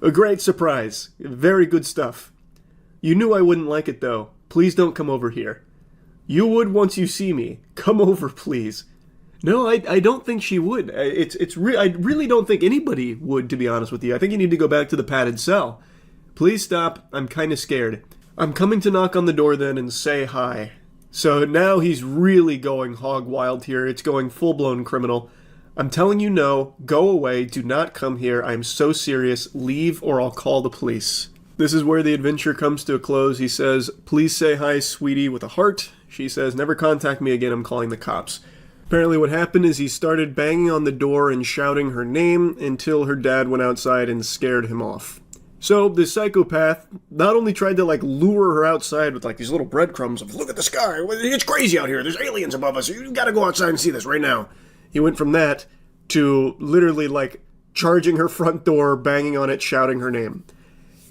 A great surprise. Very good stuff. You knew I wouldn't like it, though. Please don't come over here. You would once you see me. Come over, please. No, I don't think she would. I really don't think anybody would, to be honest with you. I think you need to go back to the padded cell. Please stop. I'm kind of scared. I'm coming to knock on the door then and say hi. So now he's really going hog wild here. It's going full-blown criminal. I'm telling you no. Go away. Do not come here. I'm so serious. Leave or I'll call the police. This is where the adventure comes to a close. He says, please say hi, sweetie, with a heart. She says, never contact me again. I'm calling the cops. Apparently what happened is he started banging on the door and shouting her name until her dad went outside and scared him off. So this psychopath not only tried to lure her outside with these little breadcrumbs of look at the sky, it's crazy out here, there's aliens above us, you gotta go outside and see this right now. He went from that to literally charging her front door, banging on it, shouting her name.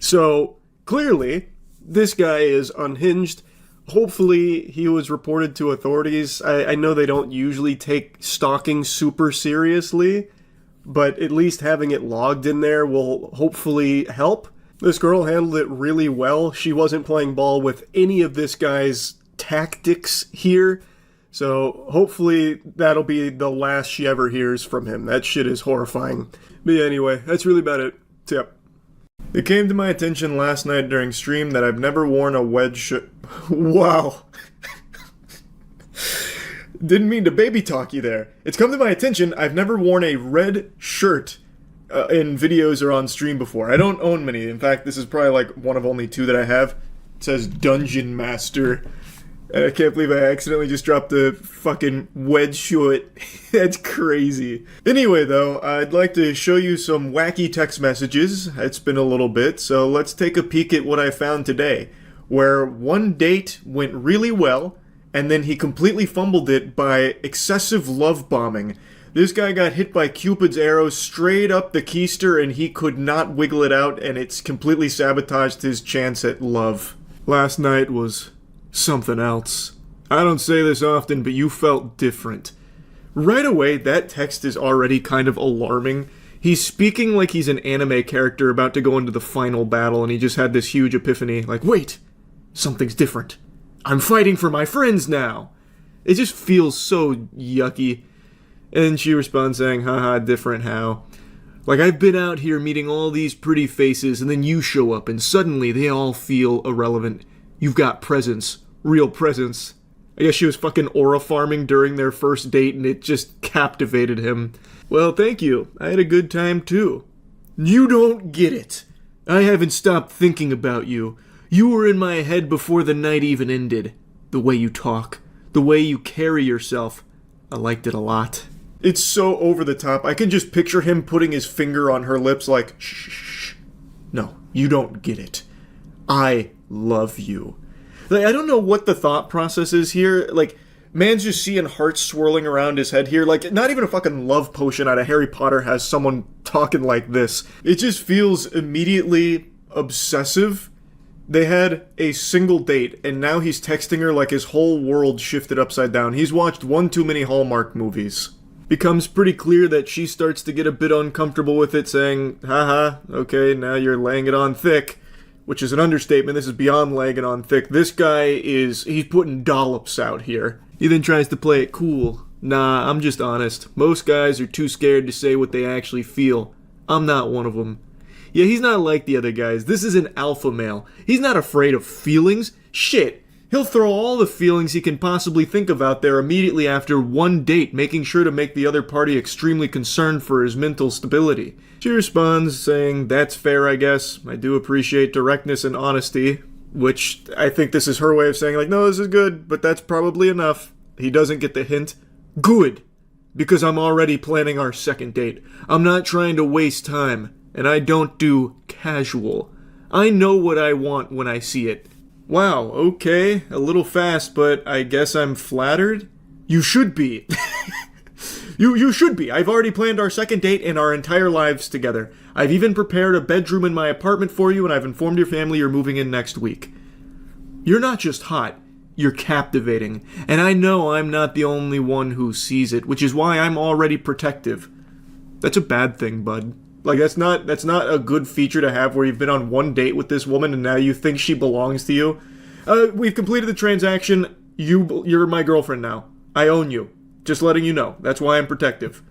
So clearly this guy is unhinged. Hopefully he was reported to authorities. I know they don't usually take stalking super seriously, but at least having it logged in there will hopefully help. This girl handled it really well. She wasn't playing ball with any of this guy's tactics here, so hopefully that'll be the last she ever hears from him. That shit is horrifying. But yeah, anyway, that's really about it. Yep. It came to my attention last night during stream that I've never worn a wedge shirt. Wow. Didn't mean to baby talk you there. It's come to my attention I've never worn a red shirt in videos or on stream before. I don't own many. In fact, this is probably one of only 2 that I have. It says Dungeon Master. I can't believe I accidentally just dropped a fucking wedge short. That's crazy. Anyway, though, I'd like to show you some wacky text messages. It's been a little bit, so let's take a peek at what I found today, where one date went really well, and then he completely fumbled it by excessive love bombing. This guy got hit by Cupid's arrow straight up the keister, and he could not wiggle it out, and it's completely sabotaged his chance at love. Last night was something else. I don't say this often, but you felt different. Right away, that text is already kind of alarming. He's speaking like he's an anime character about to go into the final battle, and he just had this huge epiphany, like, wait, something's different. I'm fighting for my friends now. It just feels so yucky. And she responds saying, haha, different how? Like, I've been out here meeting all these pretty faces, and then you show up, and suddenly they all feel irrelevant. You've got presence. Real presence. I guess she was fucking aura farming during their first date, and it just captivated him. Well, thank you. I had a good time, too. You don't get it. I haven't stopped thinking about you. You were in my head before the night even ended. The way you talk. The way you carry yourself. I liked it a lot. It's so over the top. I can just picture him putting his finger on her lips like, shh. No, you don't get it. I love you. Like, I don't know what the thought process is here. Like, man's just seeing hearts swirling around his head here. Like, not even a fucking love potion out of Harry Potter has someone talking like this. It just feels immediately obsessive. They had a single date, and now he's texting her like his whole world shifted upside down. He's watched one too many Hallmark movies. Becomes pretty clear that she starts to get a bit uncomfortable with it, saying, haha, okay, now you're laying it on thick. Which is an understatement. This is beyond laying it on thick. This guy he's putting dollops out here. He then tries to play it cool. Nah, I'm just honest. Most guys are too scared to say what they actually feel. I'm not one of them. Yeah, he's not like the other guys. This is an alpha male. He's not afraid of feelings. Shit. He'll throw all the feelings he can possibly think of out there immediately after one date, making sure to make the other party extremely concerned for his mental stability. She responds, saying, that's fair, I guess. I do appreciate directness and honesty, which I think this is her way of saying, like, no, this is good, but that's probably enough. He doesn't get the hint. Good, because I'm already planning our second date. I'm not trying to waste time, and I don't do casual. I know what I want when I see it. Wow, okay, a little fast, but I guess I'm flattered? You should be. You should be. I've already planned our second date and our entire lives together. I've even prepared a bedroom in my apartment for you, and I've informed your family you're moving in next week. You're not just hot, you're captivating, and I know I'm not the only one who sees it, which is why I'm already protective. That's a bad thing, bud. Like, that's not a good feature to have where you've been on one date with this woman and now you think she belongs to you. We've completed the transaction. You're my girlfriend now. I own you. Just letting you know. That's why I'm protective.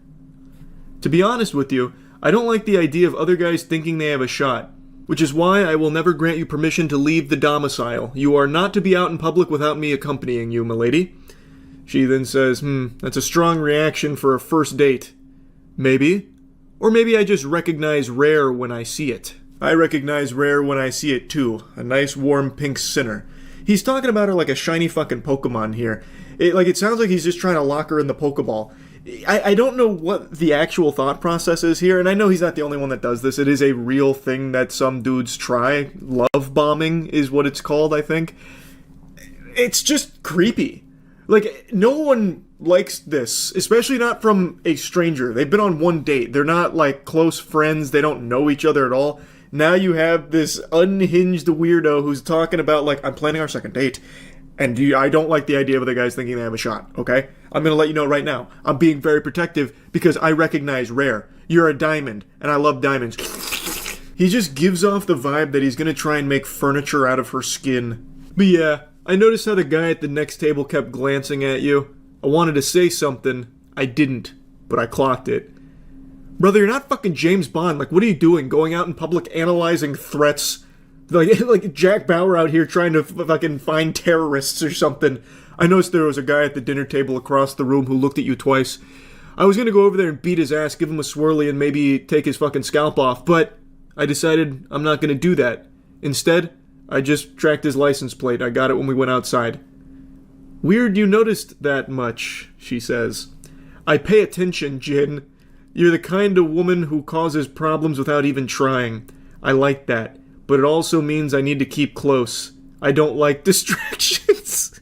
To be honest with you, I don't like the idea of other guys thinking they have a shot, which is why I will never grant you permission to leave the domicile. You are not to be out in public without me accompanying you, milady. She then says, that's a strong reaction for a first date. Maybe. Or maybe I just recognize rare when I see it. I recognize rare when I see it too. A nice warm pink sinner. He's talking about her like a shiny fucking Pokemon here. It sounds like he's just trying to lock her in the Pokeball. I don't know what the actual thought process is here, and I know he's not the only one that does this. It is a real thing that some dudes try. Love bombing is what it's called, I think. It's just creepy. Like, no one likes this, especially not from a stranger. They've been on one date. They're not, like, close friends. They don't know each other at all. Now you have this unhinged weirdo who's talking about, like, I'm planning our second date, and I don't like the idea of other guys thinking they have a shot, okay? I'm gonna let you know right now. I'm being very protective because I recognize rare. You're a diamond, and I love diamonds. He just gives off the vibe that he's gonna try and make furniture out of her skin. But yeah, I noticed how the guy at the next table kept glancing at you. I wanted to say something. I didn't, but I clocked it. Brother, you're not fucking James Bond. Like, what are you doing? Going out in public analyzing threats? Like Jack Bauer out here trying to fucking find terrorists or something. I noticed there was a guy at the dinner table across the room who looked at you twice. I was gonna go over there and beat his ass, give him a swirly, and maybe take his fucking scalp off, but I decided I'm not gonna do that. Instead, I just tracked his license plate. I got it when we went outside. Weird you noticed that much, she says. I pay attention, Jin. You're the kind of woman who causes problems without even trying. I like that, but it also means I need to keep close. I don't like distractions.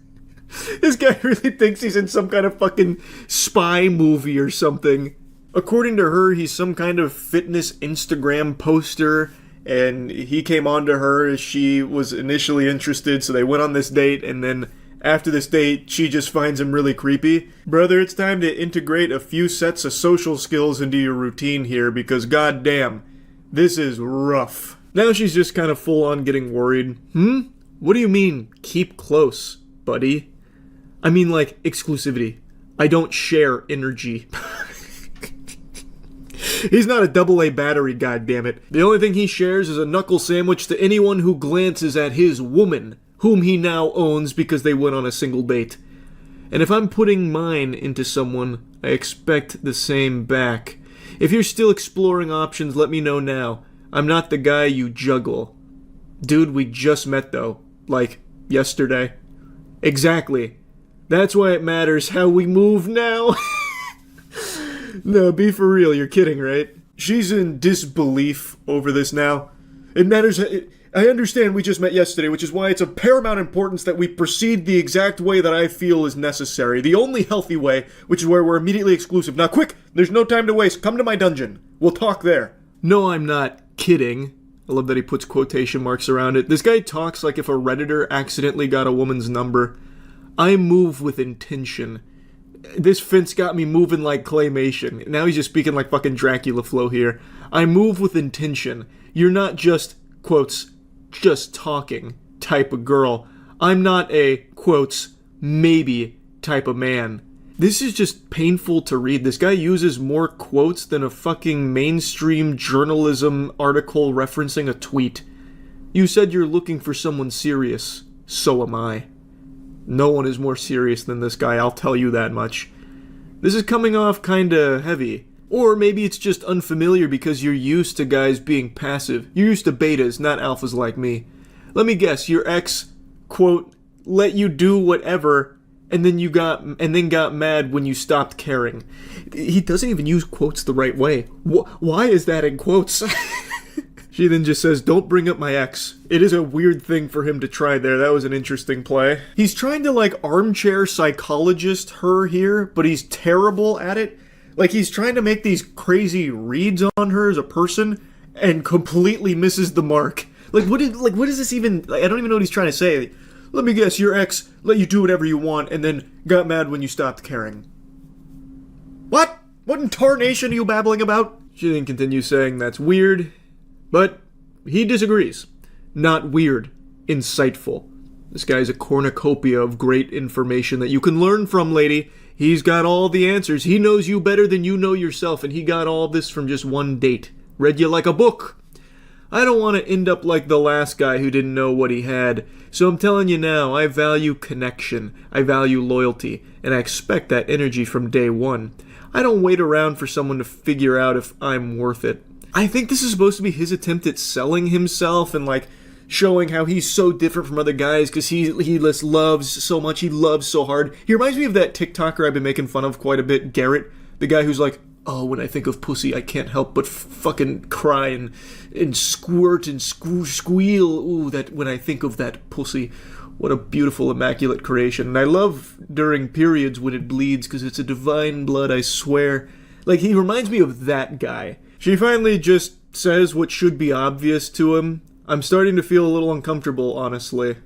This guy really thinks he's in some kind of fucking spy movie or something. According to her, he's some kind of fitness Instagram poster, and he came on to her as she was initially interested, so they went on this date, and then after this date, she just finds him really creepy. Brother, it's time to integrate a few sets of social skills into your routine here, because goddamn, this is rough. Now she's just kind of full on getting worried. What do you mean, keep close, buddy? I mean, like, exclusivity. I don't share energy. He's not a AA battery, goddammit. The only thing he shares is a knuckle sandwich to anyone who glances at his woman, whom he now owns because they went on a single date. And if I'm putting mine into someone, I expect the same back. If you're still exploring options, let me know now. I'm not the guy you juggle. Dude, we just met though. Like, yesterday. Exactly. That's why it matters how we move now. No, be for real, you're kidding, right? She's in disbelief over this now. It matters. I understand we just met yesterday, which is why it's of paramount importance that we proceed the exact way that I feel is necessary. The only healthy way, which is where we're immediately exclusive. Now quick, there's no time to waste. Come to my dungeon. We'll talk there. No, I'm not kidding. I love that he puts quotation marks around it. This guy talks like if a Redditor accidentally got a woman's number. I move with intention. This fence got me moving like claymation. Now he's just speaking like fucking Dracula flow here. I move with intention. You're not just, quotes, just talking type of girl. I'm not a, quotes, maybe type of man. This is just painful to read. This guy uses more quotes than a fucking mainstream journalism article referencing a tweet. You said you're looking for someone serious. So am I. No one is more serious than this guy, I'll tell you that much. This is coming off kinda heavy. Or maybe it's just unfamiliar because you're used to guys being passive. You're used to betas, not alphas like me. Let me guess, your ex, quote, let you do whatever, and then got mad when you stopped caring. He doesn't even use quotes the right way. Why is that in quotes? She then just says, don't bring up my ex. It is a weird thing for him to try there. That was an interesting play. He's trying to, like, armchair psychologist her here, but he's terrible at it. Like, he's trying to make these crazy reads on her as a person and completely misses the mark. Like, what is this even... Like, I don't even know what he's trying to say. Let me guess, your ex let you do whatever you want and then got mad when you stopped caring. What? What in tarnation are you babbling about? She then continues saying that's weird. But he disagrees. Not weird. Insightful. This guy's a cornucopia of great information that you can learn from, lady. He's got all the answers. He knows you better than you know yourself, and he got all this from just one date. Read you like a book. I don't want to end up like the last guy who didn't know what he had. So I'm telling you now, I value connection. I value loyalty. And I expect that energy from day one. I don't wait around for someone to figure out if I'm worth it. I think this is supposed to be his attempt at selling himself and, like, showing how he's so different from other guys because he just loves so much, he loves so hard. He reminds me of that TikToker I've been making fun of quite a bit, Garrett, the guy who's like, oh, when I think of pussy, I can't help but fucking cry and squirt and squeal. Ooh, that when I think of that pussy. What a beautiful, immaculate creation. And I love during periods when it bleeds because it's a divine blood, I swear. Like, he reminds me of that guy. She finally just says what should be obvious to him. I'm starting to feel a little uncomfortable, honestly.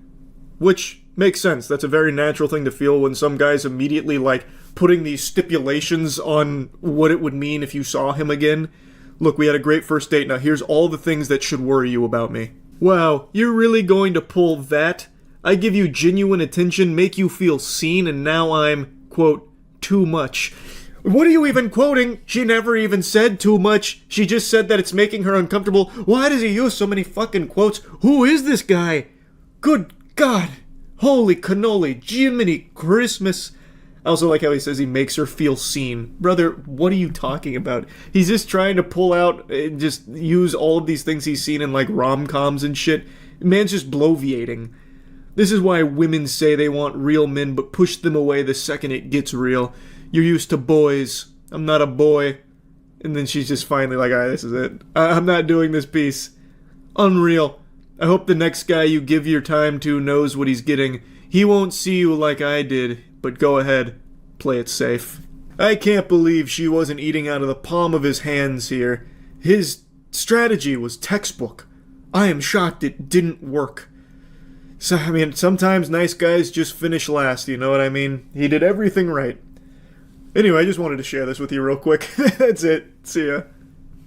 Which makes sense. That's a very natural thing to feel when some guy's immediately, like, putting these stipulations on what it would mean if you saw him again. Look, we had a great first date. Now here's all the things that should worry you about me. Wow, you're really going to pull that? I give you genuine attention, make you feel seen, and now I'm, quote, too much. What are you even quoting? She never even said too much. She just said that it's making her uncomfortable. Why does he use so many fucking quotes? Who is this guy? Good God. Holy cannoli. Jiminy Christmas. I also like how he says he makes her feel seen. Brother, what are you talking about? He's just trying to pull out and just use all of these things he's seen in, like, rom-coms and shit. Man's just bloviating. This is why women say they want real men but push them away the second it gets real. You're used to boys. I'm not a boy. And then she's just finally like, alright, this is it. I'm not doing this piece. Unreal. I hope the next guy you give your time to knows what he's getting. He won't see you like I did, but go ahead. Play it safe. I can't believe she wasn't eating out of the palm of his hands here. His strategy was textbook. I am shocked it didn't work. So, I mean, sometimes nice guys just finish last, you know what I mean? He did everything right. Anyway, I just wanted to share this with you real quick. That's it. See ya.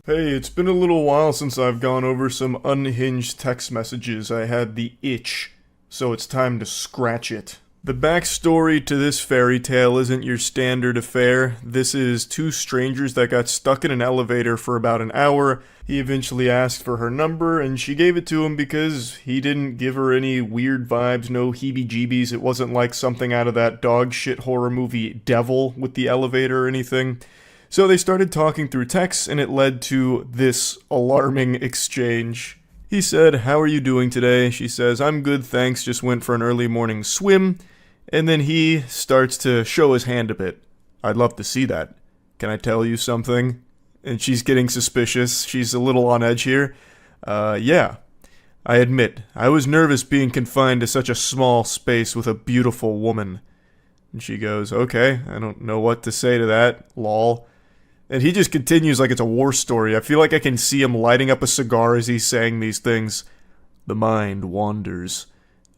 Hey, it's been a little while since I've gone over some unhinged text messages. I had the itch, so it's time to scratch it. The backstory to this fairy tale isn't your standard affair. This is two strangers that got stuck in an elevator for about an hour. He eventually asked for her number, and she gave it to him because he didn't give her any weird vibes, no heebie-jeebies. It wasn't like something out of that dog shit horror movie Devil with the elevator or anything. So they started talking through text, and it led to this alarming exchange. He said, "How are you doing today?" She says, "I'm good, thanks, just went for an early morning swim." And then he starts to show his hand a bit. "I'd love to see that. Can I tell you something?" And she's getting suspicious. She's a little on edge here. Yeah. I admit, I was nervous being confined to such a small space with a beautiful woman. And she goes, "Okay, I don't know what to say to that, lol." And he just continues like it's a war story. I feel like I can see him lighting up a cigar as he's saying these things. "The mind wanders.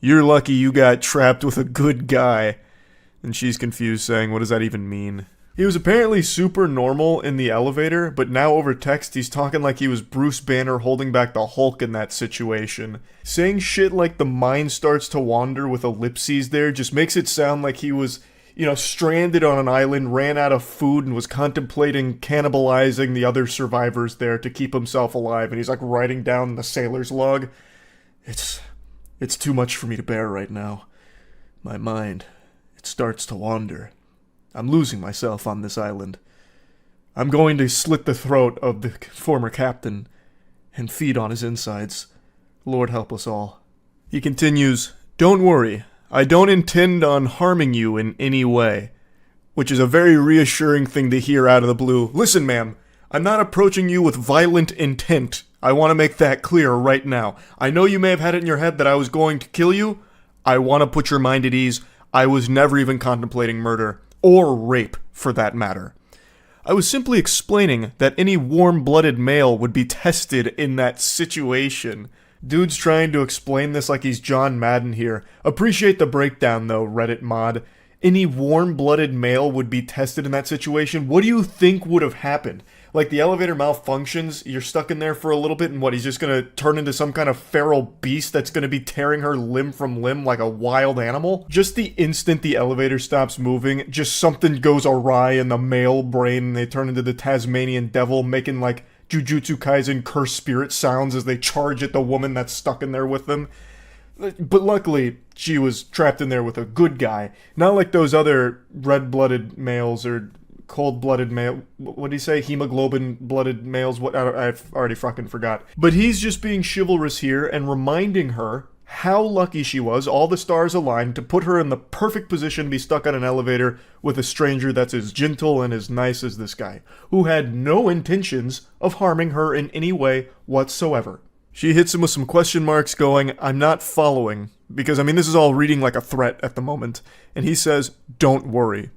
You're lucky you got trapped with a good guy." And she's confused, saying, "What does that even mean?" He was apparently super normal in the elevator, but now over text he's talking like he was Bruce Banner holding back the Hulk in that situation. Saying shit like the mind starts to wander with ellipses there just makes it sound like he was, stranded on an island, ran out of food, and was contemplating cannibalizing the other survivors there to keep himself alive, and he's like writing down the sailor's log. It's too much for me to bear right now. My mind, it starts to wander. I'm losing myself on this island. I'm going to slit the throat of the former captain and feed on his insides. Lord help us all. He continues, "Don't worry, I don't intend on harming you in any way." Which is a very reassuring thing to hear out of the blue. Listen, ma'am, I'm not approaching you with violent intent. I want to make that clear right now. I know you may have had it in your head that I was going to kill you. I want to put your mind at ease. I was never even contemplating murder. Or rape, for that matter. I was simply explaining that any warm-blooded male would be tested in that situation. Dude's trying to explain this like he's John Madden here. Appreciate the breakdown though, Reddit mod. Any warm-blooded male would be tested in that situation? What do you think would have happened? Like, the elevator malfunctions, you're stuck in there for a little bit, and what, he's just gonna turn into some kind of feral beast that's gonna be tearing her limb from limb like a wild animal? Just the instant the elevator stops moving, just something goes awry in the male brain, and they turn into the Tasmanian devil, making, like, Jujutsu Kaisen cursed spirit sounds as they charge at the woman that's stuck in there with them. But luckily, she was trapped in there with a good guy. Not like those other red-blooded males or cold-blooded male. What did he say? Hemoglobin-blooded males? What? I've already fucking forgot. But he's just being chivalrous here and reminding her how lucky she was, all the stars aligned, to put her in the perfect position to be stuck on an elevator with a stranger that's as gentle and as nice as this guy, who had no intentions of harming her in any way whatsoever. She hits him with some question marks going, "I'm not following," because, I mean, this is all reading like a threat at the moment. And he says, "Don't worry,"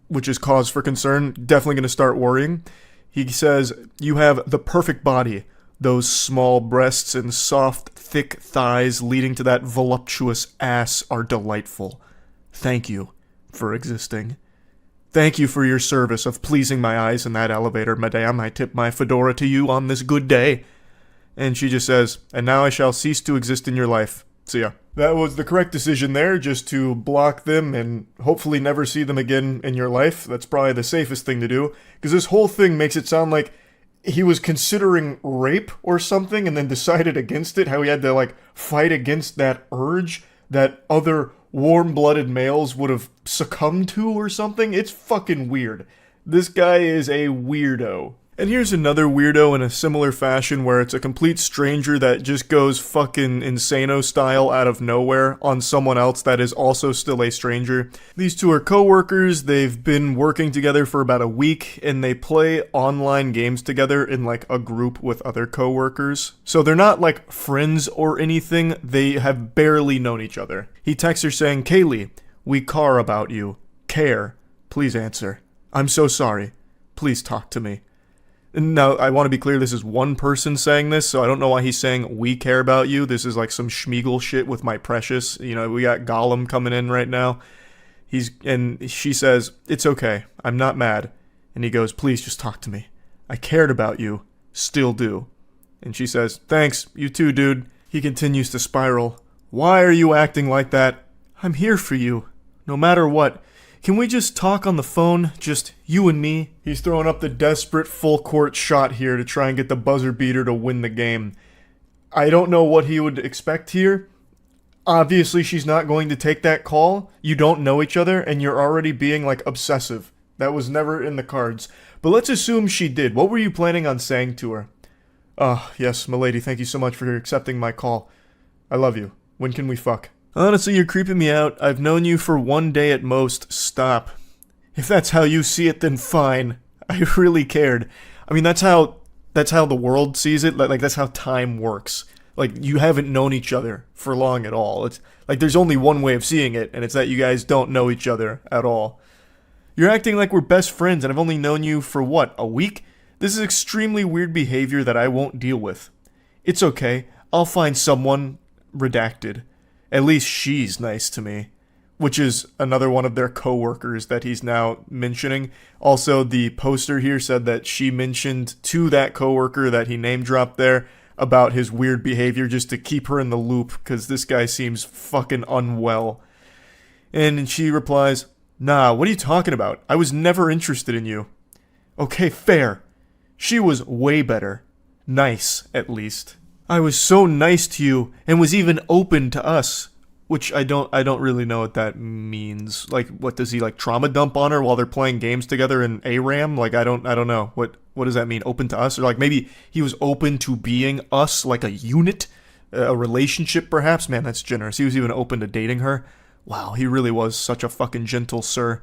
which is cause for concern, definitely going to start worrying. He says, "You have the perfect body. Those small breasts and soft, thick thighs leading to that voluptuous ass are delightful. Thank you for existing. Thank you for your service of pleasing my eyes in that elevator, madame. I tip my fedora to you on this good day." And she just says, "And now I shall cease to exist in your life. See ya." That was the correct decision there, just to block them and hopefully never see them again in your life. That's probably the safest thing to do, because this whole thing makes it sound like he was considering rape or something and then decided against it, how he had to, like, fight against that urge that other warm-blooded males would have succumbed to or something. It's fucking weird. This guy is a weirdo. And here's another weirdo in a similar fashion where it's a complete stranger that just goes fucking insano style out of nowhere on someone else that is also still a stranger. These two are co-workers, they've been working together for about a week, and they play online games together in like a group with other co-workers. So they're not like friends or anything, they have barely known each other. He texts her saying, "Kaylee, we care about you. Care. Please answer. I'm so sorry. Please talk to me." Now, I want to be clear, this is one person saying this, so I don't know why he's saying, "we care about you." This is like some Schmeagol shit with my precious. You know, we got Gollum coming in right now. And she says, "It's okay. I'm not mad." And he goes, "Please just talk to me. I cared about you. Still do." And she says, "Thanks. You too, dude." He continues to spiral. "Why are you acting like that? I'm here for you. No matter what. Can we just talk on the phone? Just you and me?" He's throwing up the desperate full court shot here to try and get the buzzer beater to win the game. I don't know what he would expect here. Obviously, she's not going to take that call. You don't know each other, and you're already being, like, obsessive. That was never in the cards. But let's assume she did. What were you planning on saying to her? Yes, milady, thank you so much for accepting my call. I love you. When can we fuck?" "Honestly, you're creeping me out. I've known you for 1 day at most. Stop." "If that's how you see it, then fine. I really cared." I mean, that's how the world sees it. Like, that's how time works. Like, you haven't known each other for long at all. It's like there's only one way of seeing it, and it's that you guys don't know each other at all. "You're acting like we're best friends, and I've only known you for what, a week? This is extremely weird behavior that I won't deal with." "It's okay. I'll find someone redacted. At least she's nice to me." Which is another one of their co-workers that he's now mentioning. Also, the poster here said that she mentioned to that co-worker that he name-dropped there about his weird behavior just to keep her in the loop, because this guy seems fucking unwell. And she replies, "Nah, what are you talking about? I was never interested in you." "Okay, fair. She was way better. Nice, at least. I was so nice to you, and was even open to us." Which I don't really know what that means. Like, what does he, like, trauma dump on her while they're playing games together in ARAM? Like, I don't know. What does that mean? Open to us? Or like maybe he was open to being us, like a unit? A relationship, perhaps? Man, that's generous. He was even open to dating her. Wow, he really was such a fucking gentle sir.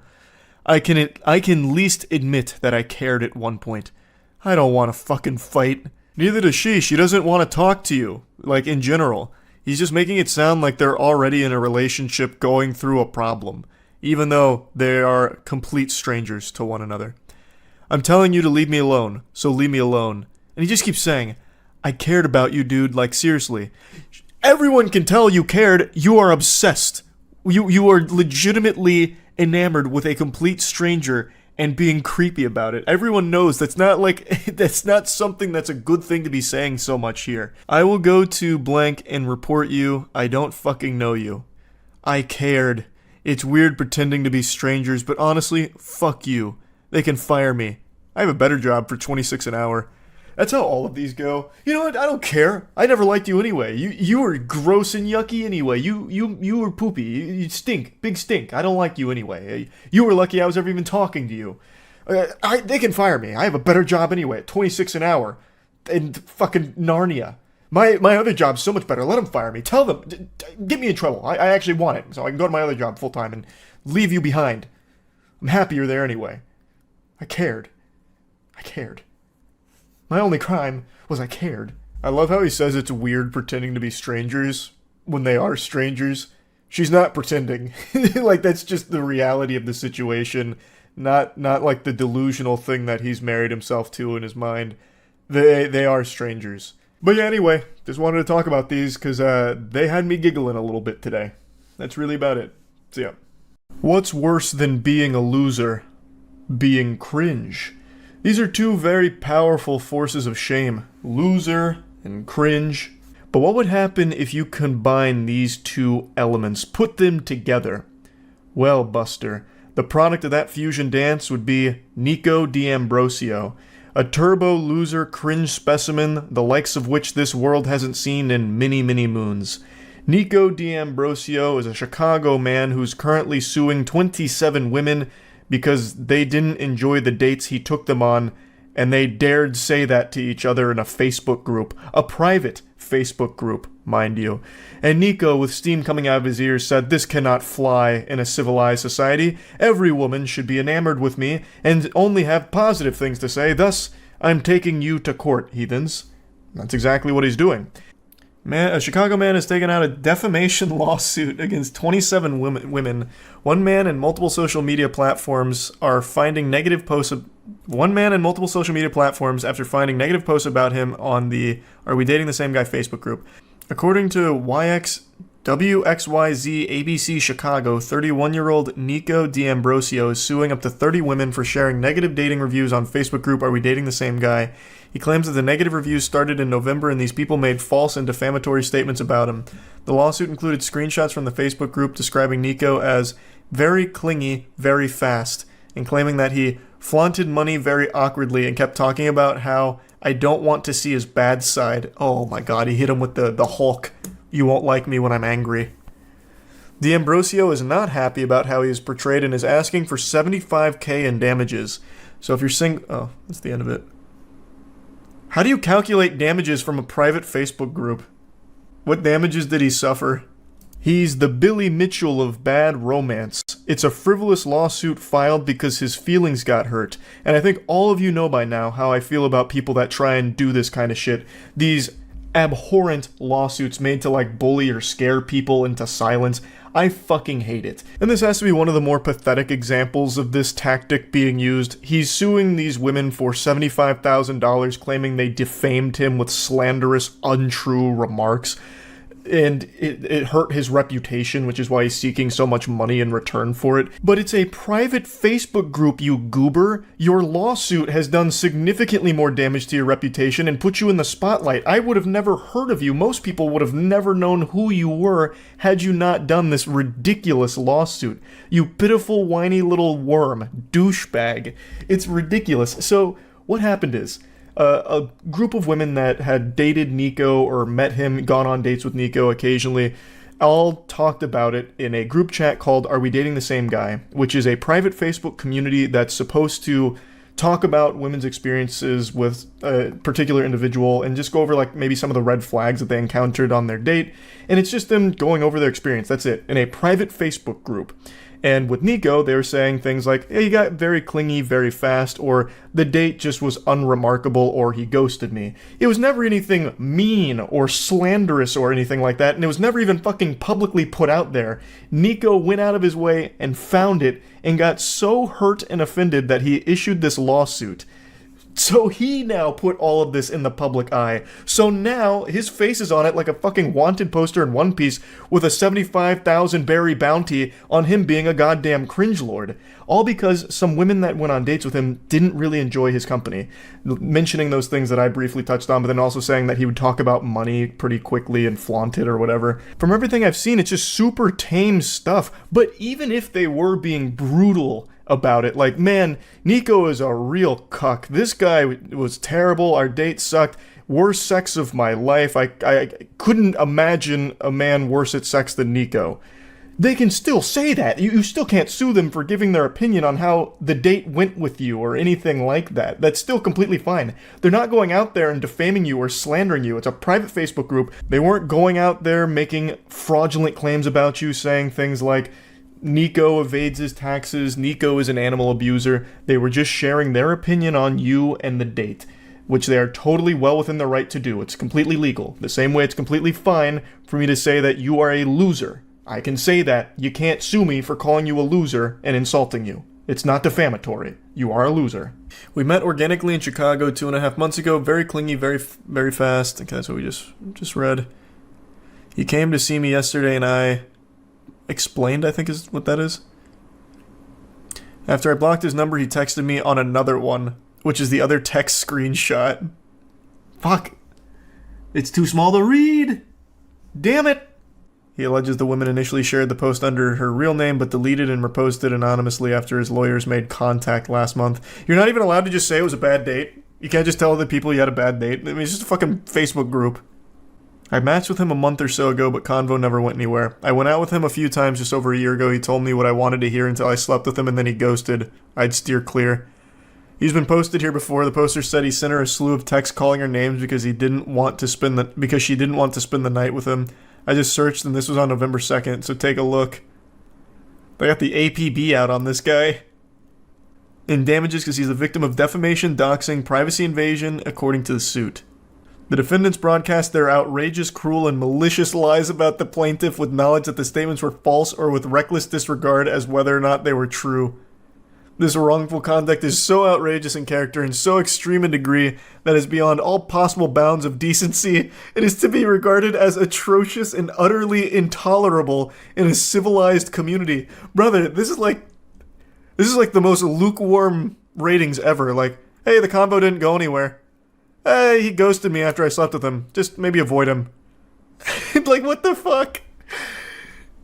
I can least admit that I cared at one point. I don't want to fucking fight. Neither does she. She doesn't want to talk to you. Like, in general. He's just making it sound like they're already in a relationship going through a problem, even though they are complete strangers to one another. "I'm telling you to leave me alone, so leave me alone." And he just keeps saying, "I cared about you, dude, like seriously. Everyone can tell you cared. You are obsessed. You are legitimately enamored with a complete stranger and being creepy about it. Everyone knows that's not something that's a good thing to be saying so much here. I will go to blank and report you. I don't fucking know you. I cared. It's weird pretending to be strangers, but honestly, fuck you. They can fire me. I have a better job for $26 an hour." That's how all of these go. You know what? I don't care. I never liked you anyway. You were gross and yucky anyway. You were poopy. You stink. Big stink. I don't like you anyway. You were lucky I was ever even talking to you. They can fire me. I have a better job anyway at 26 an hour. In fucking Narnia. My other job's so much better. Let them fire me. Tell them. Get me in trouble. I actually want it. So I can go to my other job full time and leave you behind. I'm happier there anyway. I cared. My only crime was I cared. I love how he says it's weird pretending to be strangers when they are strangers. She's not pretending. Like, that's just the reality of the situation. Not like the delusional thing that he's married himself to in his mind. They are strangers. But yeah, anyway, just wanted to talk about these because they had me giggling a little bit today. That's really about it. So yeah. What's worse than being a loser? Being cringe. These are two very powerful forces of shame, loser and cringe. But what would happen if you combine these two elements, put them together? Well, Buster, the product of that fusion dance would be Nico D'Ambrosio, a turbo loser cringe specimen, the likes of which this world hasn't seen in many, many moons. Nico D'Ambrosio is a Chicago man who's currently suing 27 women because they didn't enjoy the dates he took them on, and they dared say that to each other in a Facebook group, a private Facebook group, mind you. And Nico, with steam coming out of his ears, said, "This cannot fly in a civilized society. Every woman should be enamored with me and only have positive things to say. Thus, I'm taking you to court, heathens." That's exactly what he's doing. A Chicago man has taken out a defamation lawsuit against 27 women. One man and multiple social media platforms are finding negative posts. One man and multiple social media platforms after finding negative posts about him on the "Are We Dating the Same Guy" Facebook group. According to WXYZ ABC Chicago, 31-year-old Nico D'Ambrosio is suing up to 30 women for sharing negative dating reviews on Facebook group "Are We Dating the Same Guy?" He claims that the negative reviews started in November and these people made false and defamatory statements about him. The lawsuit included screenshots from the Facebook group describing Nico as very clingy, very fast, and claiming that he flaunted money very awkwardly and kept talking about how "I don't want to see his bad side." Oh my god, he hit him with the Hulk. "You won't like me when I'm angry." D'Ambrosio is not happy about how he is portrayed and is asking for $75,000 in damages. So if you're oh, that's the end of it. How do you calculate damages from a private Facebook group? What damages did he suffer? He's the Billy Mitchell of bad romance. It's a frivolous lawsuit filed because his feelings got hurt. And I think all of you know by now how I feel about people that try and do this kind of shit. These abhorrent lawsuits made to like bully or scare people into silence. I fucking hate it. And this has to be one of the more pathetic examples of this tactic being used. He's suing these women for $75,000, claiming they defamed him with slanderous, untrue remarks. And it hurt his reputation, which is why he's seeking so much money in return for it. But it's a private Facebook group, you goober. Your lawsuit has done significantly more damage to your reputation and put you in the spotlight. I would have never heard of you. Most people would have never known who you were had you not done this ridiculous lawsuit. You pitiful, whiny little worm. Douchebag. It's ridiculous. So, what happened is, a group of women that had dated Nico or met him, gone on dates with Nico occasionally, all talked about it in a group chat called "Are We Dating the Same Guy?", which is a private Facebook community that's supposed to talk about women's experiences with a particular individual and just go over like maybe some of the red flags that they encountered on their date. And it's just them going over their experience. That's it, in a private Facebook group. And with Nico, they were saying things like, "Hey, he got very clingy very fast," or "the date just was unremarkable," or "he ghosted me." It was never anything mean or slanderous or anything like that, and it was never even fucking publicly put out there. Nico went out of his way and found it and got so hurt and offended that he issued this lawsuit. So he now put all of this in the public eye. So now his face is on it like a fucking wanted poster in One Piece with a 75,000 berry bounty on him being a goddamn cringelord. All because some women that went on dates with him didn't really enjoy his company. Mentioning those things that I briefly touched on, but then also saying that he would talk about money pretty quickly and flaunt it or whatever. From everything I've seen, it's just super tame stuff. But even if they were being brutal about it, like, man, Nico is a real cuck. This guy was terrible. Our date sucked. Worst sex of my life. I couldn't imagine a man worse at sex than Nico. They can still say that. You still can't sue them for giving their opinion on how the date went with you or anything like that. That's still completely fine. They're not going out there and defaming you or slandering you. It's a private Facebook group. They weren't going out there making fraudulent claims about you, saying things like, Nico evades his taxes, Nico is an animal abuser. They were just sharing their opinion on you and the date, which they are totally well within their right to do. It's completely legal. The same way it's completely fine for me to say that you are a loser. I can say that. You can't sue me for calling you a loser and insulting you. It's not defamatory. You are a loser. We met organically in Chicago 2.5 months ago. Very clingy, very fast. Okay, that's what we just read. He came to see me yesterday and I explained, I think is what that is. After I blocked his number, he texted me on another one, which is the other text screenshot. Fuck. It's too small to read. Damn it. He alleges the woman initially shared the post under her real name, but deleted and reposted anonymously after his lawyers made contact last month. You're not even allowed to just say it was a bad date. You can't just tell other people you had a bad date. I mean, it's just a fucking Facebook group. I matched with him a month or so ago, but convo never went anywhere. I went out with him a few times just over a year ago. He told me what I wanted to hear until I slept with him, and then he ghosted. I'd steer clear. He's been posted here before. The poster said he sent her a slew of texts calling her names because she didn't want to spend the night with him. I just searched and this was on November 2nd, so take a look. They got the APB out on this guy. In damages because he's the victim of defamation, doxing, privacy invasion, according to the suit. The defendants broadcast their outrageous, cruel, and malicious lies about the plaintiff with knowledge that the statements were false or with reckless disregard as whether or not they were true. This wrongful conduct is so outrageous in character and so extreme in degree that is beyond all possible bounds of decency. It is to be regarded as atrocious and utterly intolerable in a civilized community. Brother, this is like the most lukewarm ratings ever. Like, hey, the convo didn't go anywhere. Hey, he ghosted me after I slept with him. Just maybe avoid him. Like, what the fuck?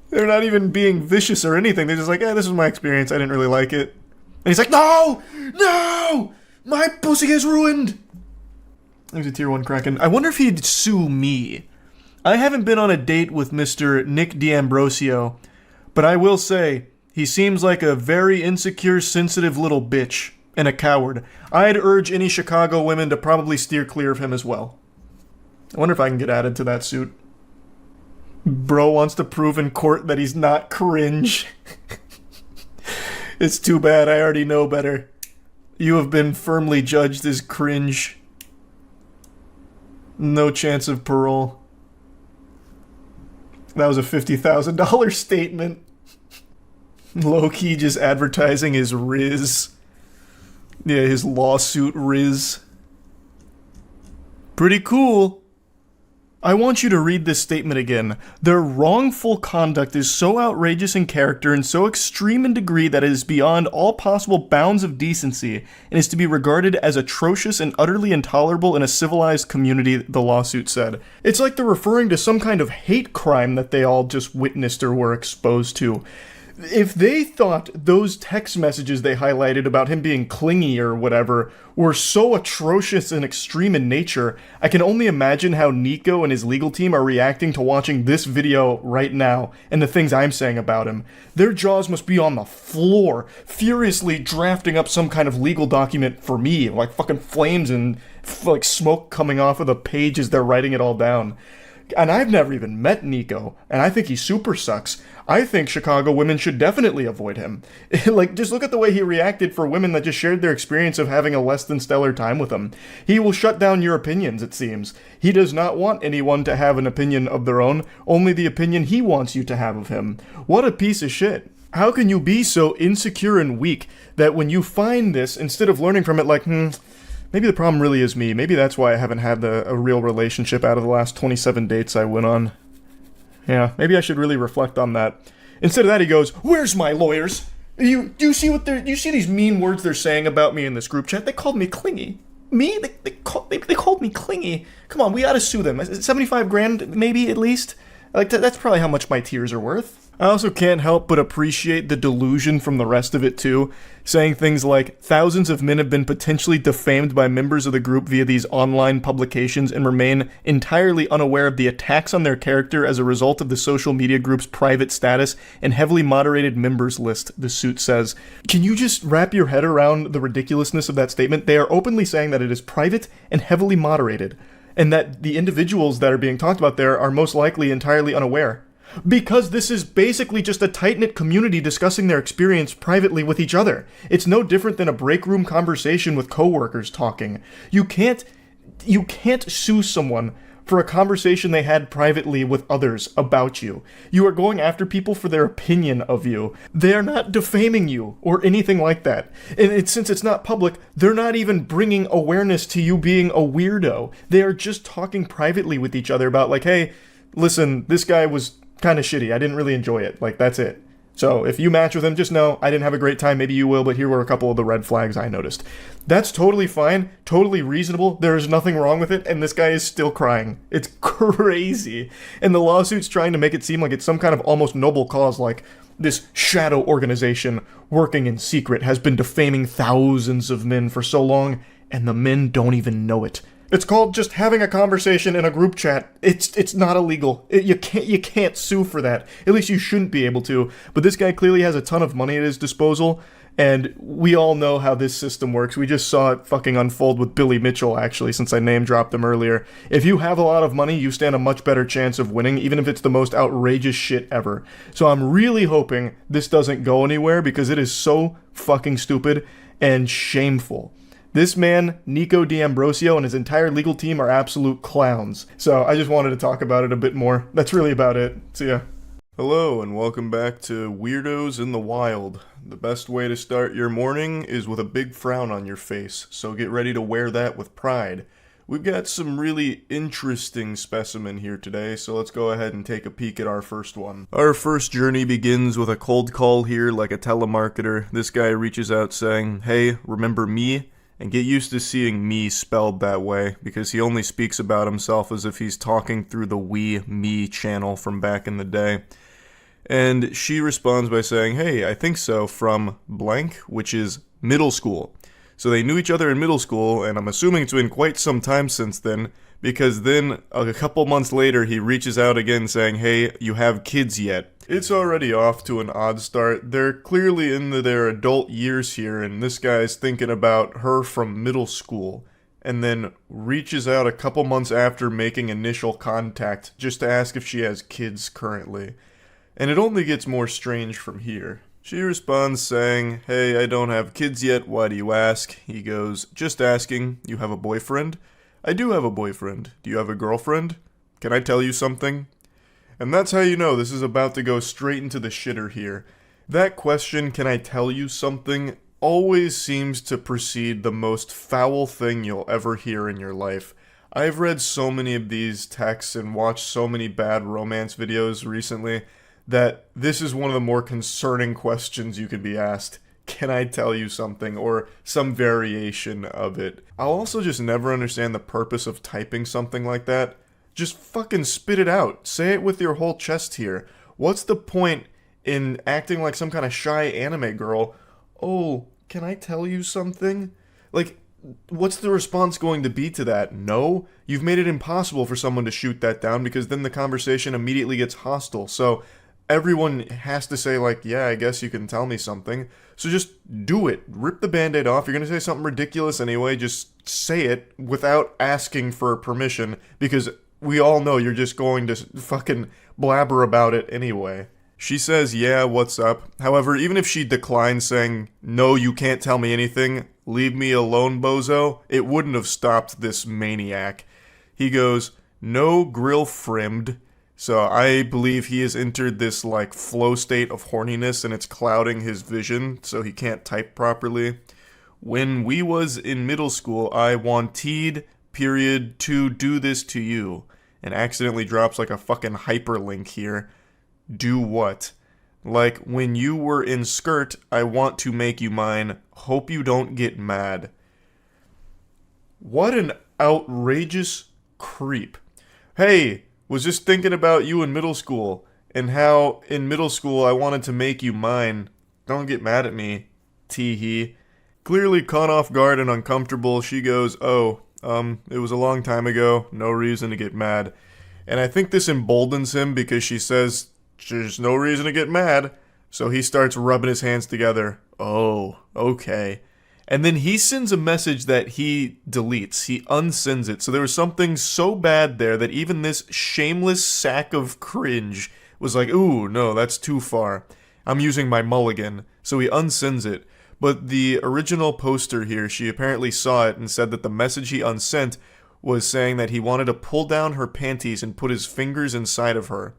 They're not even being vicious or anything. They're just like, this was my experience. I didn't really like it. And he's like, no! No! My pussy is ruined! There's a tier 1 Kraken. I wonder if he'd sue me. I haven't been on a date with Mr. Nick D'Ambrosio, but I will say, he seems like a very insecure, sensitive little bitch. And a coward. I'd urge any Chicago women to probably steer clear of him as well. I wonder if I can get added to that suit. Bro wants to prove in court that he's not cringe. It's too bad, I already know better. You have been firmly judged as cringe. No chance of parole. That was a $50,000 statement. Low-key just advertising his Riz. Yeah, his lawsuit Riz. Pretty cool. I want you to read this statement again. Their wrongful conduct is so outrageous in character and so extreme in degree that it is beyond all possible bounds of decency and is to be regarded as atrocious and utterly intolerable in a civilized community, the lawsuit said. It's like they're referring to some kind of hate crime that they all just witnessed or were exposed to. If they thought those text messages they highlighted about him being clingy or whatever were so atrocious and extreme in nature, I can only imagine how Nico and his legal team are reacting to watching this video right now and the things I'm saying about him. Their jaws must be on the floor, furiously drafting up some kind of legal document for me, like fucking flames and like smoke coming off of the page as they're writing it all down. And I've never even met Nico, and I think he super sucks. I think Chicago women should definitely avoid him. Like, just look at the way he reacted for women that just shared their experience of having a less than stellar time with him. He will shut down your opinions, it seems. He does not want anyone to have an opinion of their own, only the opinion he wants you to have of him. What a piece of shit. How can you be so insecure and weak that when you find this, instead of learning from it like, maybe the problem really is me. Maybe that's why I haven't had a real relationship out of the last 27 dates I went on. Yeah, maybe I should really reflect on that. Instead of that, he goes, "Where's my lawyers? Do you see these mean words they're saying about me in this group chat? They called me clingy. Me? They called me clingy. Come on, we ought to sue them. 75 grand, maybe at least. Like that's probably how much my tears are worth." I also can't help but appreciate the delusion from the rest of it too, saying things like, thousands of men have been potentially defamed by members of the group via these online publications and remain entirely unaware of the attacks on their character as a result of the social media group's private status and heavily moderated members list, the suit says. Can you just wrap your head around the ridiculousness of that statement? They are openly saying that it is private and heavily moderated, and that the individuals that are being talked about there are most likely entirely unaware. Because this is basically just a tight-knit community discussing their experience privately with each other. It's no different than a break room conversation with coworkers talking. You can't sue someone for a conversation they had privately with others about you. You are going after people for their opinion of you. They are not defaming you or anything like that. And since it's not public, they're not even bringing awareness to you being a weirdo. They are just talking privately with each other about like, hey, listen, this guy was kind of shitty. I didn't really enjoy it. Like, that's it. So if you match with him, just know I didn't have a great time. Maybe you will, but here were a couple of the red flags I noticed. That's totally fine, totally reasonable. There is nothing wrong with it, and this guy is still crying. It's crazy. And the lawsuit's trying to make it seem like it's some kind of almost noble cause, like this shadow organization working in secret has been defaming thousands of men for so long, and the men don't even know it. It's called just having a conversation in a group chat. It's not illegal. You can't sue for that. At least you shouldn't be able to. But this guy clearly has a ton of money at his disposal, and we all know how this system works. We just saw it fucking unfold with Billy Mitchell, actually, since I name-dropped him earlier. If you have a lot of money, you stand a much better chance of winning, even if it's the most outrageous shit ever. So I'm really hoping this doesn't go anywhere, because it is so fucking stupid and shameful. This man, Nico D'Ambrosio, and his entire legal team are absolute clowns. So I just wanted to talk about it a bit more. That's really about it. See ya. Hello, and welcome back to Weirdos in the Wild. The best way to start your morning is with a big frown on your face, so get ready to wear that with pride. We've got some really interesting specimen here today, so let's go ahead and take a peek at our first one. Our first journey begins with a cold call here like a telemarketer. This guy reaches out saying, "Hey, remember me?" And get used to seeing me spelled that way, because he only speaks about himself as if he's talking through the We Me channel from back in the day. And she responds by saying, "Hey, I think so," from blank, which is middle school. So they knew each other in middle school, and I'm assuming it's been quite some time since then, because then a couple months later he reaches out again saying, "Hey, you have kids yet?" It's already off to an odd start. They're clearly into their adult years here, and this guy's thinking about her from middle school, and then reaches out a couple months after making initial contact just to ask if she has kids currently. And it only gets more strange from here. She responds saying, "Hey, I don't have kids yet, why do you ask?" He goes, "Just asking, you have a boyfriend?" "I do have a boyfriend. Do you have a girlfriend? Can I tell you something?" And that's how you know this is about to go straight into the shitter here. That question, "Can I tell you something?" always seems to precede the most foul thing you'll ever hear in your life. I've read so many of these texts and watched so many bad romance videos recently that this is one of the more concerning questions you could be asked. Can I tell you something? Or some variation of it. I'll also just never understand the purpose of typing something like that. Just fucking spit it out. Say it with your whole chest here. What's the point in acting like some kind of shy anime girl? "Oh, can I tell you something?" Like, what's the response going to be to that? No? You've made it impossible for someone to shoot that down, because then the conversation immediately gets hostile. So everyone has to say, like, "Yeah, I guess you can tell me something." So just do it. Rip the band-aid off. You're gonna say something ridiculous anyway. Just say it without asking for permission, because we all know you're just going to fucking blabber about it anyway. She says, "Yeah, what's up?" However, even if she declines saying, "No, you can't tell me anything, leave me alone, bozo," it wouldn't have stopped this maniac. He goes, "No grill frimmed." So I believe he has entered this, like, flow state of horniness, and it's clouding his vision, so he can't type properly. "When we was in middle school, I wanted, period, to do this to you." And accidentally drops, like, a fucking hyperlink here. Do what? Like, "When you were in skirt, I want to make you mine. Hope you don't get mad." What an outrageous creep. "Hey, was just thinking about you in middle school, and how in middle school I wanted to make you mine. Don't get mad at me, tee-hee." Clearly caught off guard and uncomfortable, she goes, "Oh, it was a long time ago, no reason to get mad." And I think this emboldens him, because she says, "There's no reason to get mad." So he starts rubbing his hands together. Oh, okay. And then he sends a message that he deletes. He unsends it. So there was something so bad there that even this shameless sack of cringe was like, "Ooh, no, that's too far. I'm using my mulligan." So he unsends it. But the original poster here, she apparently saw it and said that the message he unsent was saying that he wanted to pull down her panties and put his fingers inside of her.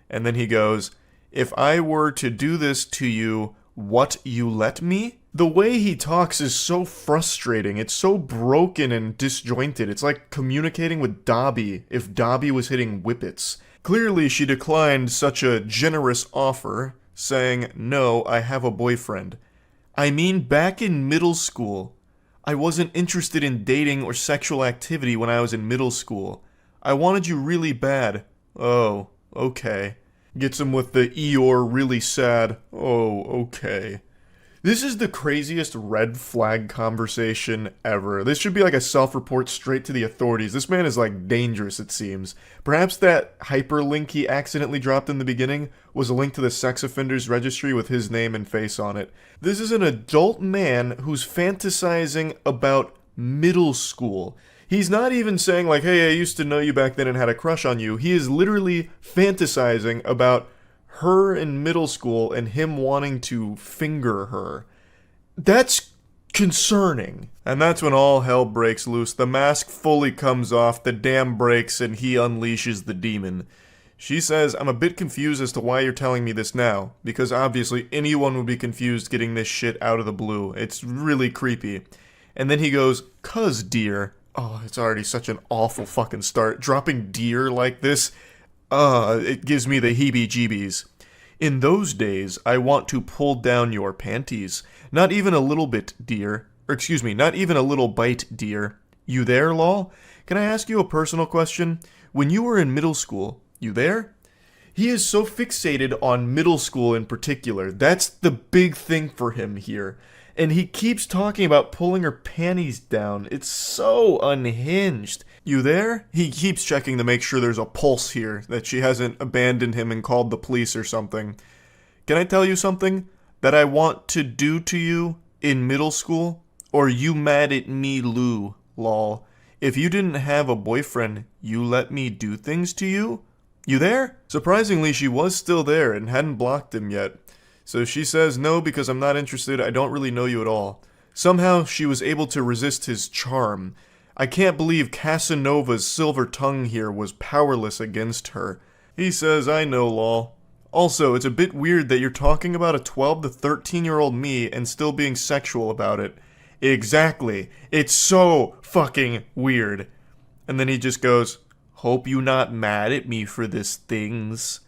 And then he goes, "If I were to do this to you, what, you let me?" The way he talks is so frustrating. It's so broken and disjointed. It's like communicating with Dobby if Dobby was hitting whippets. Clearly, she declined such a generous offer, saying, "No, I have a boyfriend." I mean, back in middle school. I wasn't interested in dating or sexual activity when I was in middle school. I wanted you really bad. Oh, okay. Gets him with the Eeyore really sad. Oh, okay. This is the craziest red flag conversation ever. This should be like a self-report straight to the authorities. This man is like dangerous, it seems. Perhaps that hyperlink he accidentally dropped in the beginning was a link to the sex offenders registry with his name and face on it. This is an adult man who's fantasizing about middle school. He's not even saying like, hey, I used to know you back then and had a crush on you. He is literally fantasizing about her in middle school and him wanting to finger her. That's concerning. And that's when all hell breaks loose. The mask fully comes off, the dam breaks, and he unleashes the demon. She says, I'm a bit confused as to why you're telling me this now, because obviously anyone would be confused getting this shit out of the blue. It's really creepy. And then he goes, 'cause dear. Oh, it's already such an awful fucking start. Dropping dear like this, it gives me the heebie-jeebies. In those days, I want to pull down your panties. Not even a little bit, dear. Or excuse me, not even a little bite, dear. You there, lol? Can I ask you a personal question? When you were in middle school, you there? He is so fixated on middle school in particular. That's the big thing for him here. And he keeps talking about pulling her panties down. It's so unhinged. You there? He keeps checking to make sure there's a pulse here, that she hasn't abandoned him and called the police or something. Can I tell you something that I want to do to you in middle school? Or you mad at me, Lou, lol. If you didn't have a boyfriend, you let me do things to you? You there? Surprisingly, she was still there and hadn't blocked him yet. So she says, no, because I'm not interested, I don't really know you at all. Somehow, she was able to resist his charm. I can't believe Casanova's silver tongue here was powerless against her. He says, I know, lol. Also, it's a bit weird that you're talking about a 12 to 13-year-old me and still being sexual about it. Exactly. It's so fucking weird. And then he just goes, hope you not mad at me for this things.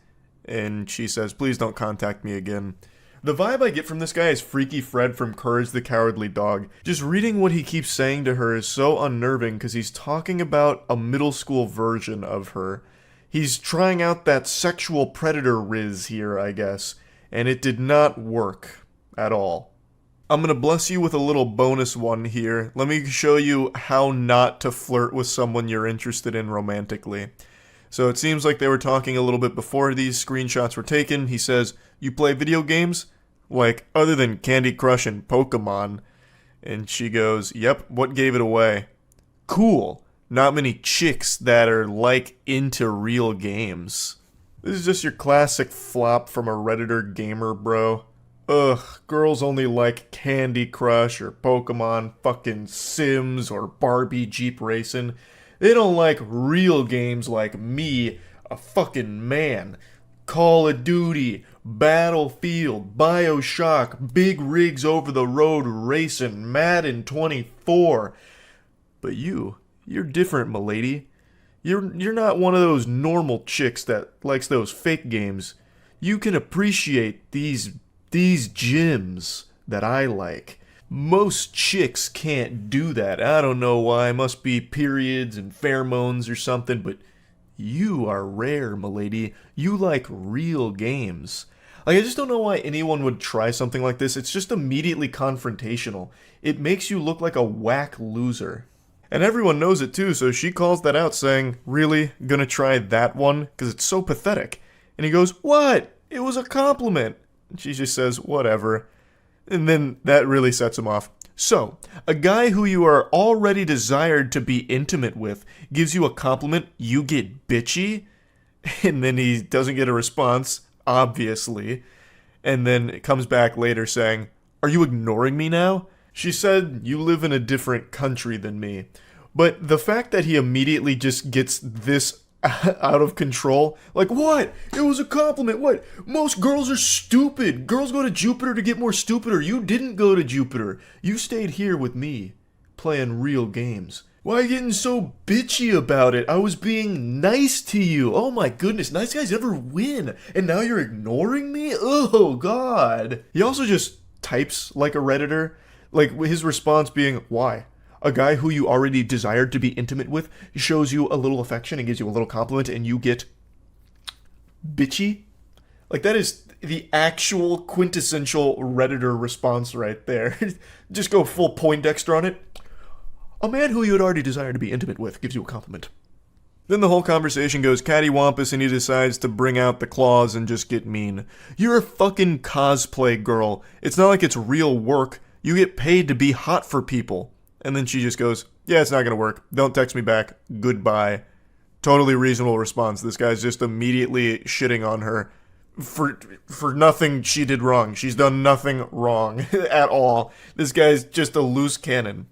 And she says, please don't contact me again. The vibe I get from this guy is Freaky Fred from Courage the Cowardly Dog. Just reading what he keeps saying to her is so unnerving because he's talking about a middle school version of her. He's trying out that sexual predator riz here, I guess, and it did not work at all. I'm gonna bless you with a little bonus one here. Let me show you how not to flirt with someone you're interested in romantically. So it seems like they were talking a little bit before these screenshots were taken. He says, you play video games? Like, other than Candy Crush and Pokemon. And she goes, yep, what gave it away? Cool. Not many chicks that are, like, into real games. This is just your classic flop from a Redditor gamer, bro. Ugh, girls only like Candy Crush or Pokemon, fucking Sims or Barbie Jeep Racing. They don't like real games like me, a fucking man. Call of Duty, Battlefield, BioShock, big rigs over the road racing, Madden 24. But you're different, m'lady. You're not one of those normal chicks that likes those fake games. You can appreciate these gems that I like. Most chicks can't do that. I don't know why. Must be periods and pheromones or something, but you are rare, m'lady. You like real games. Like, I just don't know why anyone would try something like this. It's just immediately confrontational. It makes you look like a whack loser. And everyone knows it too, so she calls that out saying, really? Gonna try that one? Because it's so pathetic. And he goes, what? It was a compliment. And she just says, whatever. And then that really sets him off. So, a guy who you are already desired to be intimate with gives you a compliment, you get bitchy? And then he doesn't get a response, obviously. And then it comes back later saying, are you ignoring me now? She said, you live in a different country than me. But the fact that he immediately just gets this out of control, like, what? It was a compliment. What? Most girls are stupid. Girls go to Jupiter to get more stupider. You didn't go to Jupiter. You stayed here with me, playing real games. Why are you getting so bitchy about it? I was being nice to you. Oh my goodness, nice guys never win. And now you're ignoring me? Oh God. He also just types like a Redditor. Like, his response being, why? A guy who you already desired to be intimate with shows you a little affection and gives you a little compliment and you get bitchy? Like, that is the actual quintessential Redditor response right there. Just go full Poindexter on it. A man who you had already desired to be intimate with gives you a compliment. Then the whole conversation goes cattywampus and he decides to bring out the claws and just get mean. You're a fucking cosplay girl. It's not like it's real work. You get paid to be hot for people. And then she just goes, yeah, it's not gonna work. Don't text me back. Goodbye. Totally reasonable response. This guy's just immediately shitting on her for nothing she did wrong. She's done nothing wrong at all. This guy's just a loose cannon.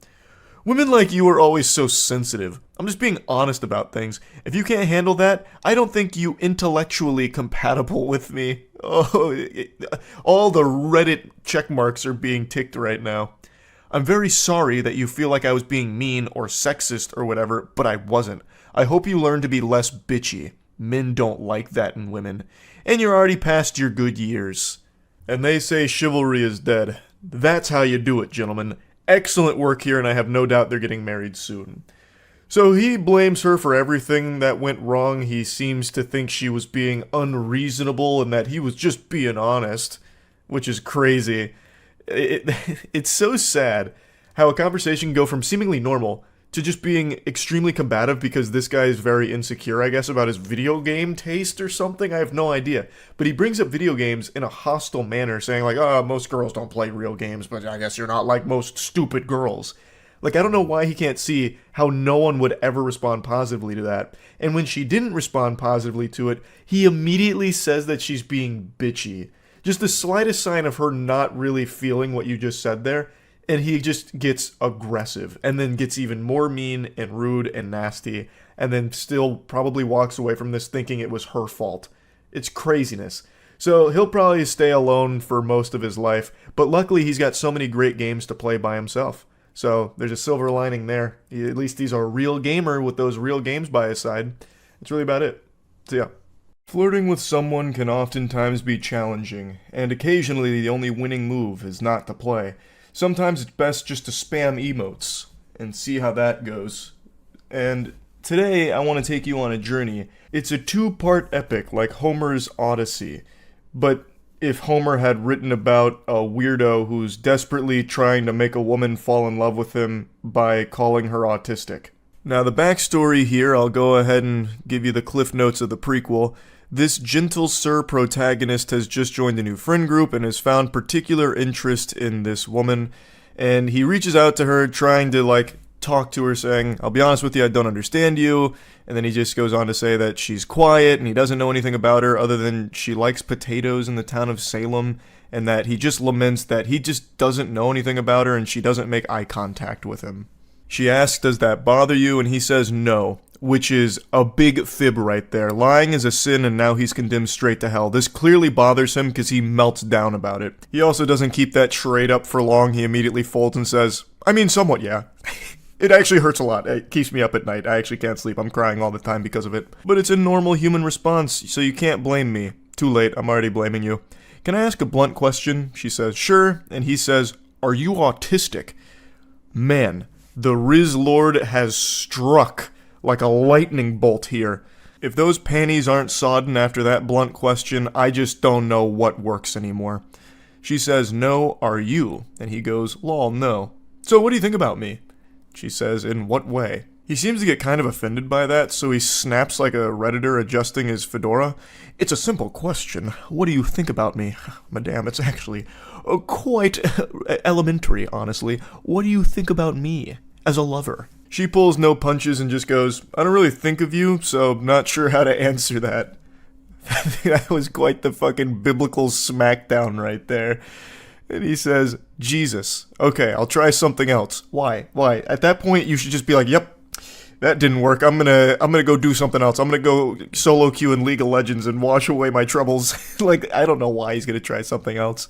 Women like you are always so sensitive. I'm just being honest about things. If you can't handle that, I don't think you intellectually compatible with me. Oh, all the Reddit check marks are being ticked right now. I'm very sorry that you feel like I was being mean or sexist or whatever, but I wasn't. I hope you learn to be less bitchy. Men don't like that in women. And you're already past your good years. And they say chivalry is dead. That's how you do it, gentlemen. Excellent work here, and I have no doubt they're getting married soon. So he blames her for everything that went wrong. He seems to think she was being unreasonable and that he was just being honest, which is crazy. It's so sad how a conversation can go from seemingly normal to just being extremely combative because this guy is very insecure, I guess, about his video game taste or something. I have no idea. But he brings up video games in a hostile manner, saying like, oh, most girls don't play real games, but I guess you're not like most stupid girls. Like, I don't know why he can't see how no one would ever respond positively to that. And when she didn't respond positively to it, he immediately says that she's being bitchy. Just the slightest sign of her not really feeling what you just said there, and he just gets aggressive, and then gets even more mean and rude and nasty, and then still probably walks away from this thinking it was her fault. It's craziness. So he'll probably stay alone for most of his life, but luckily he's got so many great games to play by himself. So there's a silver lining there. At least he's a real gamer with those real games by his side. That's really about it. So yeah. Flirting with someone can oftentimes be challenging, and occasionally the only winning move is not to play. Sometimes it's best just to spam emotes and see how that goes. And today I want to take you on a journey. It's a 2-part epic like Homer's Odyssey, but if Homer had written about a weirdo who's desperately trying to make a woman fall in love with him by calling her autistic. Now the backstory here, I'll go ahead and give you the cliff notes of the prequel. This gentle sir protagonist has just joined a new friend group and has found particular interest in this woman, and he reaches out to her trying to talk to her saying, I'll be honest with you, I don't understand you, and then he just goes on to say that she's quiet and he doesn't know anything about her other than she likes potatoes in the town of Salem, and that he just laments that he just doesn't know anything about her and she doesn't make eye contact with him. She asks, does that bother you? And he says no, which is a big fib right there. Lying is a sin and now he's condemned straight to hell. This clearly bothers him because he melts down about it. He also doesn't keep that charade up for long. He immediately folds and says, I mean, somewhat, yeah. It actually hurts a lot. It keeps me up at night. I actually can't sleep. I'm crying all the time because of it. But it's a normal human response, so you can't blame me. Too late. I'm already blaming you. Can I ask a blunt question? She says, sure. And he says, are you autistic? Man, the Riz Lord has struck like a lightning bolt here. If those panties aren't sodden after that blunt question, I just don't know what works anymore. She says, no, are you? And he goes, lol, no. So what do you think about me? She says, in what way? He seems to get kind of offended by that, so he snaps like a Redditor adjusting his fedora. It's a simple question. What do you think about me? Madame, it's actually quite elementary, honestly. What do you think about me as a lover? She pulls no punches and just goes, I don't really think of you, so not sure how to answer that. That was quite the fucking biblical smackdown right there. And he says, Jesus. Okay, I'll try something else. Why? At that point, you should just be like, yep, that didn't work. I'm gonna go do something else. I'm gonna go solo queue in League of Legends and wash away my troubles. I don't know why he's gonna try something else.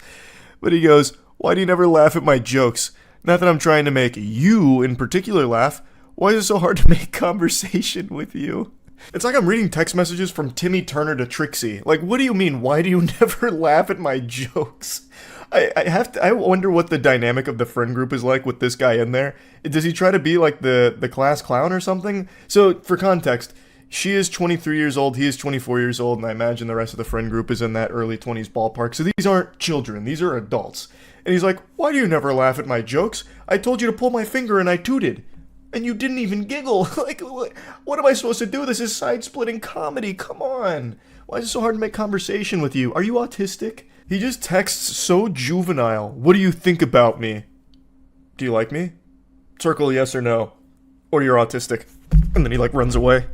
But he goes, why do you never laugh at my jokes? Not that I'm trying to make you in particular laugh. Why is it so hard to make conversation with you? It's like I'm reading text messages from Timmy Turner to Trixie. What do you mean, why do you never laugh at my jokes? I wonder what the dynamic of the friend group is like with this guy in there. Does he try to be like the class clown or something? So, for context, She is 23 years old, he is 24 years old, and I imagine the rest of the friend group is in that early 20s ballpark. So these aren't children, these are adults. And he's like, why do you never laugh at my jokes? I told you to pull my finger and I tooted. And you didn't even giggle. Like, what am I supposed to do? This is side-splitting comedy, come on. Why is it so hard to make conversation with you? Are you autistic? He just texts so juvenile. What do you think about me? Do you like me? Circle yes or no. Or you're autistic. And then he like runs away.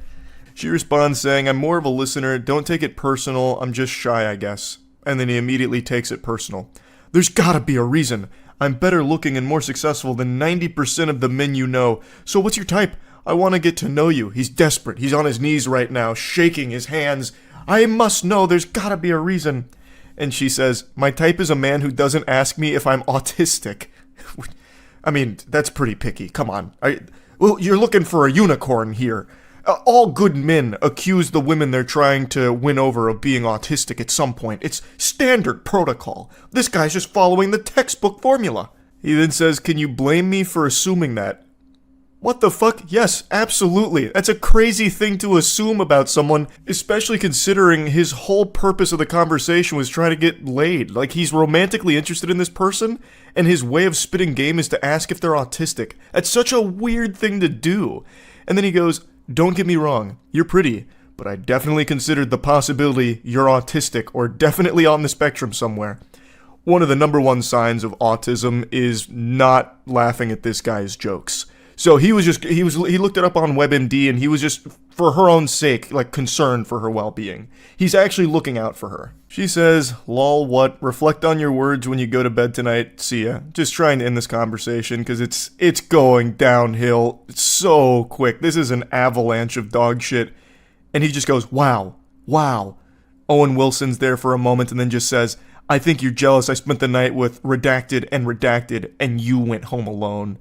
She responds saying, I'm more of a listener, don't take it personal, I'm just shy, I guess. And then he immediately takes it personal. There's gotta be a reason. I'm better looking and more successful than 90% of the men you know. So what's your type? I want to get to know you. He's desperate. He's on his knees right now, shaking his hands. I must know, there's gotta be a reason. And she says, my type is a man who doesn't ask me if I'm autistic. I mean, that's pretty picky, come on. Well, you're looking for a unicorn here. All good men accuse the women they're trying to win over of being autistic at some point. It's standard protocol. This guy's just following the textbook formula. He then says, can you blame me for assuming that? What the fuck? Yes, absolutely. That's a crazy thing to assume about someone, especially considering his whole purpose of the conversation was trying to get laid. Like, he's romantically interested in this person, and his way of spitting game is to ask if they're autistic. That's such a weird thing to do. And then he goes, don't get me wrong, you're pretty, but I definitely considered the possibility you're autistic or definitely on the spectrum somewhere. One of the number one signs of autism is not laughing at this guy's jokes. So he looked it up on WebMD and he was just, for her own sake, like concerned for her well-being. He's actually looking out for her. She says, lol, what? Reflect on your words when you go to bed tonight. See ya. Just trying to end this conversation because it's going downhill so quick. This is an avalanche of dog shit. And he just goes, wow, wow. Owen Wilson's there for a moment and then just says, I think you're jealous I spent the night with redacted, and you went home alone.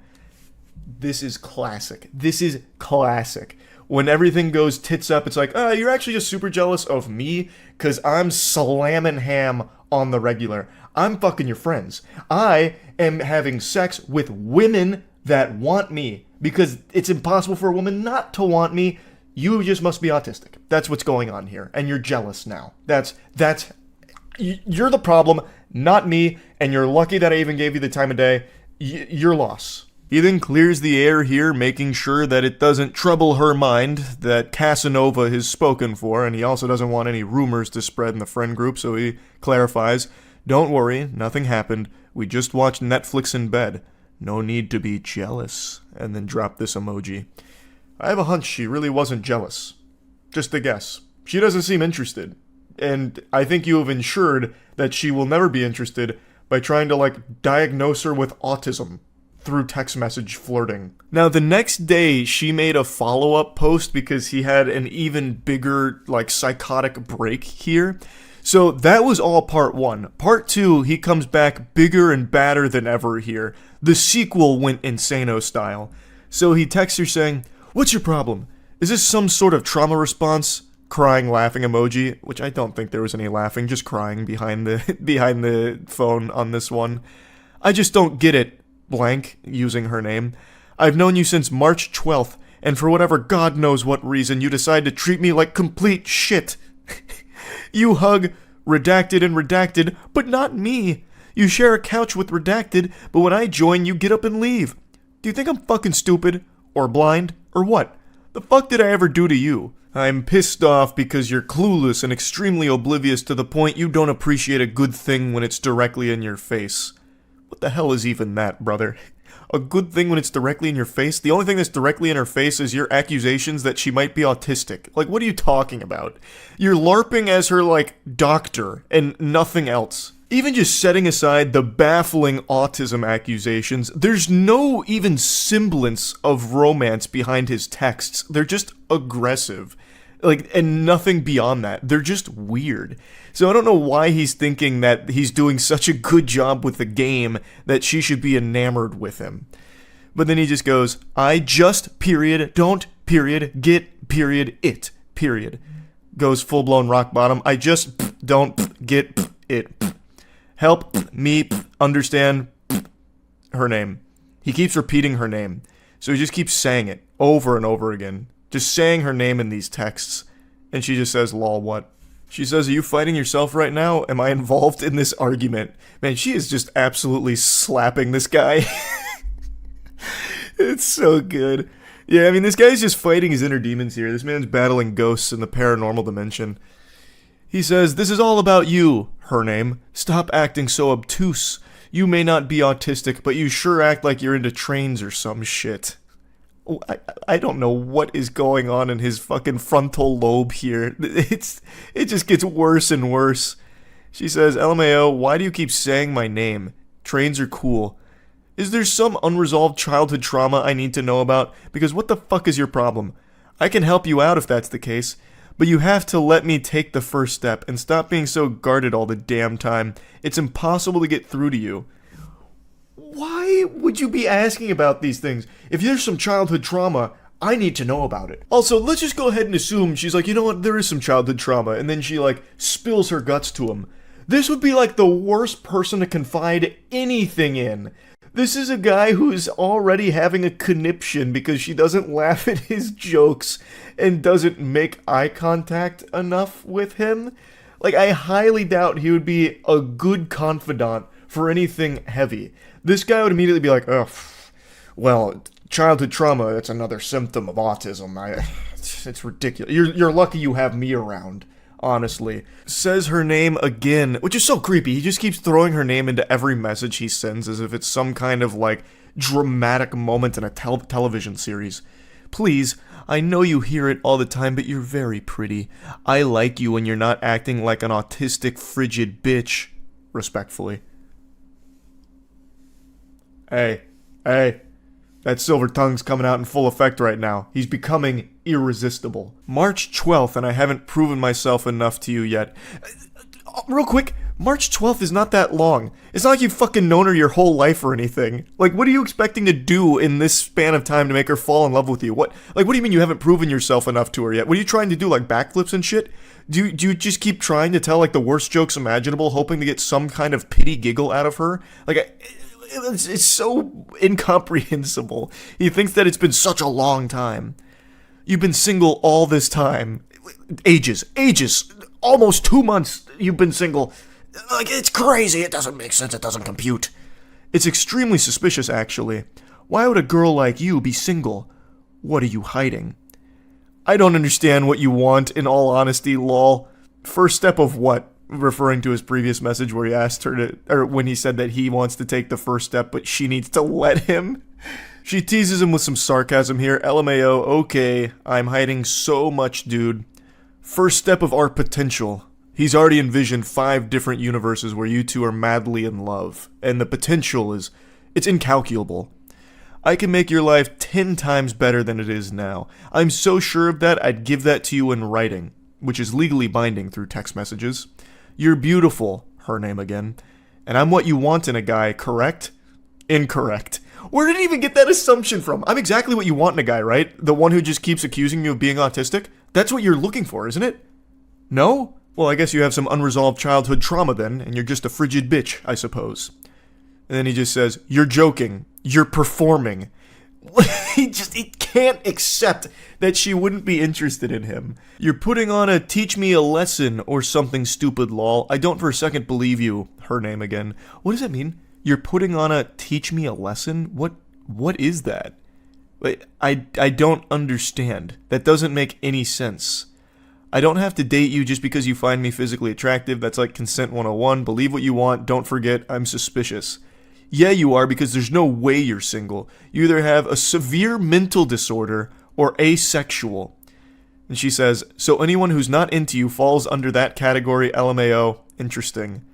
This is classic. This is classic. When everything goes tits up, it's like, you're actually just super jealous of me because I'm slamming ham on the regular. I'm fucking your friends. I am having sex with women that want me because it's impossible for a woman not to want me. You just must be autistic. That's what's going on here. And you're jealous now. You're the problem, not me, and you're lucky that I even gave you the time of day. Your loss. He then clears the air here, making sure that it doesn't trouble her mind that Casanova has spoken for, and he also doesn't want any rumors to spread in the friend group, so he clarifies, don't worry, nothing happened, we just watched Netflix in bed. No need to be jealous. And then drop this emoji. I have a hunch she really wasn't jealous. Just a guess. She doesn't seem interested. And I think you have ensured that she will never be interested by trying to, diagnose her with autism through text message flirting. Now, the next day, she made a follow-up post because he had an even bigger, psychotic break here. So that was all part one. Part two, he comes back bigger and badder than ever here. The sequel went insano style. So he texts her saying, what's your problem? Is this some sort of trauma response? Crying, laughing emoji, which I don't think there was any laughing, just crying behind the phone on this one. I just don't get it. Blank, using her name. I've known you since March 12th, and for whatever God knows what reason, you decide to treat me like complete shit. You hug redacted, but not me. You share a couch with redacted, but when I join, you get up and leave. Do you think I'm fucking stupid? Or blind? Or what? The fuck did I ever do to you? I'm pissed off because you're clueless and extremely oblivious to the point you don't appreciate a good thing when it's directly in your face. What the hell is even that, brother? A good thing when it's directly in your face? The only thing that's directly in her face is your accusations that she might be autistic. What are you talking about? You're LARPing as her, doctor, and nothing else. Even just setting aside the baffling autism accusations, there's no even semblance of romance behind his texts. They're just aggressive. And nothing beyond that. They're just weird. So I don't know why he's thinking that he's doing such a good job with the game that she should be enamored with him. But then he just goes, I just, don't, get, it, Goes full-blown rock bottom. I just, don't, get, it. Help me understand her name. He keeps repeating her name. So he just keeps saying it over and over again. just saying her name in these texts. And she just says, lol, what? She says, are you fighting yourself right now? Am I involved in this argument? Man, she is just absolutely slapping this guy. It's so good. Yeah, I mean, this guy's just fighting his inner demons here. This man's battling ghosts in the paranormal dimension. He says, this is all about you, her name. Stop acting so obtuse. You may not be autistic, but you sure act like you're into trains or some shit. I don't know what is going on in his fucking frontal lobe here. It just gets worse and worse. She says, LMAO, why do you keep saying my name? Trains are cool. Is there some unresolved childhood trauma I need to know about? Because what the fuck is your problem? I can help you out if that's the case, but you have to let me take the first step and stop being so guarded all the damn time. It's impossible to get through to you. Why would you be asking about these things? If there's some childhood trauma, I need to know about it. Also, let's just go ahead and assume she's like, you know what, there is some childhood trauma, and then she, like, spills her guts to him. This would be, like, the worst person to confide anything in. This is a guy who's already having a conniption because she doesn't laugh at his jokes and doesn't make eye contact enough with him. Like, I highly doubt he would be a good confidant for anything heavy. This guy would immediately be like, oh, well, childhood trauma, that's another symptom of autism. It's ridiculous. You're lucky you have me around, honestly. Says her name again, which is so creepy. He just keeps throwing her name into every message he sends as if it's some kind of, like, dramatic moment in a television series. Please, I know you hear it all the time, but you're very pretty. I like you when you're not acting like an autistic, frigid bitch. Respectfully. Hey, that silver tongue's coming out in full effect right now. He's becoming irresistible. March 12th, and I haven't proven myself enough to you yet. Real quick, March 12th is not that long. It's not like you've fucking known her your whole life or anything. Like, what are you expecting to do in this span of time to make her fall in love with you? What do you mean you haven't proven yourself enough to her yet? What are you trying to do, like backflips and shit? Do you just keep trying to tell, like, the worst jokes imaginable, hoping to get some kind of pity giggle out of her? Like, it's so incomprehensible. He thinks that it's been such a long time. You've been single all this time. Ages. Almost 2 months you've been single. Like, it's crazy. It doesn't make sense. It doesn't compute. It's extremely suspicious, actually. Why would a girl like you be single? What are you hiding? I don't understand what you want, in all honesty, lol. First step of what? Referring to his previous message where he asked her to, or when he said that he wants to take the first step, but she needs to let him. She teases him with some sarcasm here. LMAO, okay, I'm hiding so much, dude. First step of our potential. He's already envisioned 5 different universes where you two are madly in love, and the potential it's incalculable. I can make your life 10 times better than it is now. I'm so sure of that, I'd give that to you in writing, which is legally binding through text messages. You're beautiful, her name again, and I'm what you want in a guy, correct? Incorrect. Where did he even get that assumption from? I'm exactly what you want in a guy, right? The one who just keeps accusing you of being autistic? That's what you're looking for, isn't it? No? Well, I guess you have some unresolved childhood trauma then, and you're just a frigid bitch, I suppose. And then he just says, you're joking. You're performing. He can't accept that she wouldn't be interested in him. You're putting on a teach me a lesson or something stupid, lol. I don't for a second believe you. Her name again. What does that mean? You're putting on a teach me a lesson? What is that? I don't understand. That doesn't make any sense. I don't have to date you just because you find me physically attractive. That's like consent 101. Believe what you want. Don't forget, I'm suspicious. Yeah, you are, because there's no way you're single. You either have a severe mental disorder or asexual. And she says, so anyone who's not into you falls under that category, LMAO. Interesting.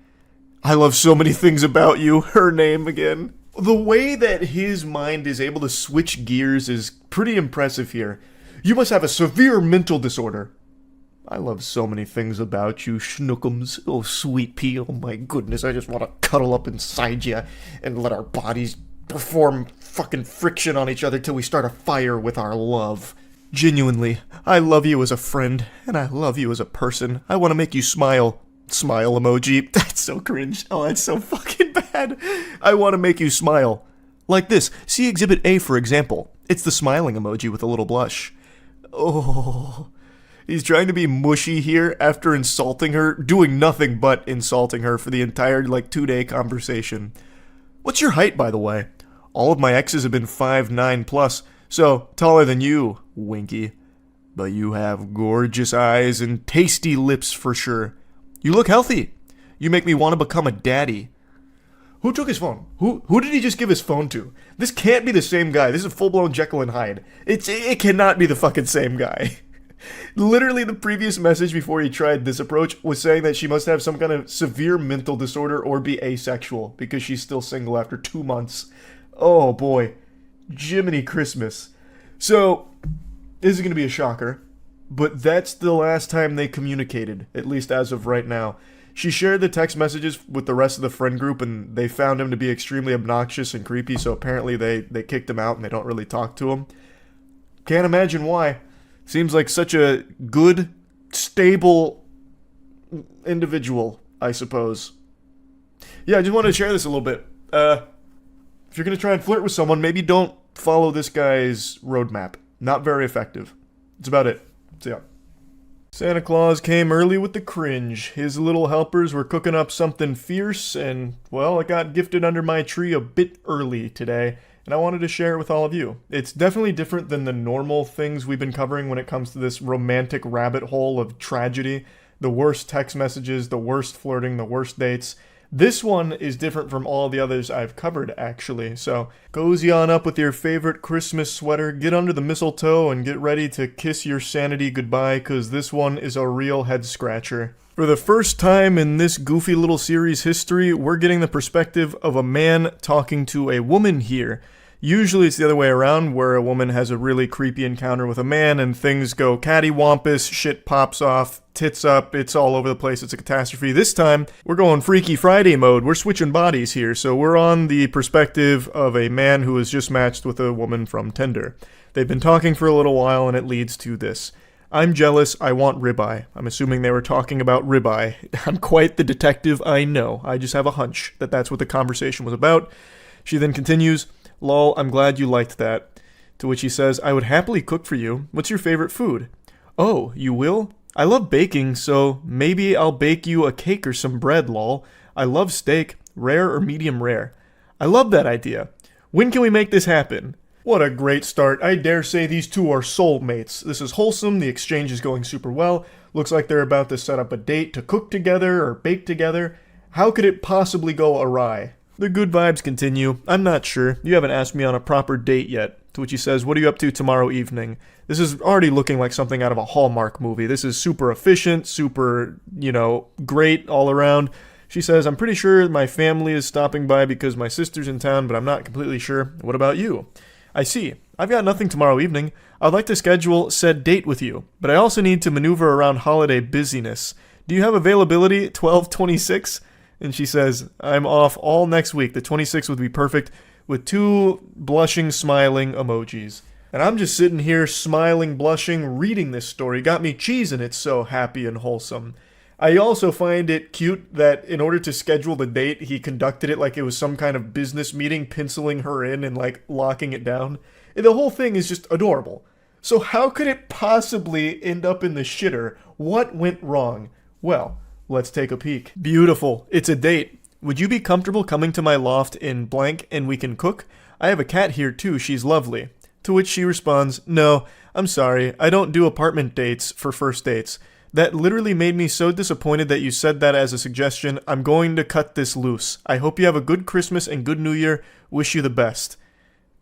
I love so many things about you. Her name again. The way that his mind is able to switch gears is pretty impressive here. You must have a severe mental disorder. I love so many things about you, schnookums. Oh, sweet pea, oh my goodness, I just want to cuddle up inside you and let our bodies perform fucking friction on each other till we start a fire with our love. Genuinely, I love you as a friend, and I love you as a person. I want to make you smile. Smile emoji. That's so cringe. Oh, that's so fucking bad. I want to make you smile. Like this. See Exhibit A, for example. It's the smiling emoji with a little blush. Oh, he's trying to be mushy here after insulting her, doing nothing but insulting her for the entire, 2-day conversation. What's your height, by the way? All of my exes have been 5'9 plus, so taller than you, Winky. But you have gorgeous eyes and tasty lips for sure. You look healthy. You make me want to become a daddy. Who took his phone? Who did he just give his phone to? This can't be the same guy. This is full-blown Jekyll and Hyde. It cannot be the fucking same guy. Literally, the previous message before he tried this approach was saying that she must have some kind of severe mental disorder or be asexual because she's still single after 2 months. Oh boy. Jiminy Christmas. So, this is going to be a shocker, but that's the last time they communicated, at least as of right now. She shared the text messages with the rest of the friend group, and they found him to be extremely obnoxious and creepy, so apparently they kicked him out and they don't really talk to him. Can't imagine why. Seems like such a good, stable individual, I suppose. Yeah, I just wanted to share this a little bit. If you're going to try and flirt with someone, maybe don't follow this guy's roadmap. Not very effective. That's about it. So yeah. Santa Claus came early with the cringe. His little helpers were cooking up something fierce, and, well, it got gifted under my tree a bit early today, and I wanted to share it with all of you. It's definitely different than the normal things we've been covering when it comes to this romantic rabbit hole of tragedy. The worst text messages, the worst flirting, the worst dates. This one is different from all the others I've covered, actually. So, cozy on up with your favorite Christmas sweater, get under the mistletoe, and get ready to kiss your sanity goodbye, because this one is a real head-scratcher. For the first time in this goofy little series history, we're getting the perspective of a man talking to a woman here. Usually it's the other way around, where a woman has a really creepy encounter with a man and things go cattywampus, shit pops off, tits up, it's all over the place, it's a catastrophe. This time, we're going Freaky Friday mode, we're switching bodies here, so we're on the perspective of a man who has just matched with a woman from Tinder. They've been talking for a little while and it leads to this. I'm jealous, I want ribeye. I'm assuming they were talking about ribeye. I'm quite the detective, I know. I just have a hunch that that's what the conversation was about. She then continues, lol, I'm glad you liked that. To which he says, I would happily cook for you. What's your favorite food? Oh, you will? I love baking, so maybe I'll bake you a cake or some bread, lol. I love steak, rare or medium rare. I love that idea. When can we make this happen? What a great start. I dare say these two are soulmates. This is wholesome, the exchange is going super well. Looks like they're about to set up a date to cook together or bake together. How could it possibly go awry? The good vibes continue. I'm not sure. You haven't asked me on a proper date yet. To which he says, what are you up to tomorrow evening? This is already looking like something out of a Hallmark movie. This is super efficient, super, great all around. She says, I'm pretty sure my family is stopping by because my sister's in town, but I'm not completely sure. What about you? I see. I've got nothing tomorrow evening. I'd like to schedule said date with you, but I also need to maneuver around holiday busyness. Do you have availability 12/26? And she says, I'm off all next week. The 26th would be perfect, with 2 blushing, smiling emojis. And I'm just sitting here, smiling, blushing, reading this story. Got me cheesing, it's so happy and wholesome. I also find it cute that in order to schedule the date, he conducted it like it was some kind of business meeting, penciling her in and, locking it down. And the whole thing is just adorable. So how could it possibly end up in the shitter? What went wrong? Well, let's take a peek. Beautiful. It's a date. Would you be comfortable coming to my loft in blank and we can cook? I have a cat here too, she's lovely. To which she responds, no, I'm sorry, I don't do apartment dates for first dates. That literally made me so disappointed that you said that as a suggestion. I'm going to cut this loose. I hope you have a good Christmas and good New Year. Wish you the best.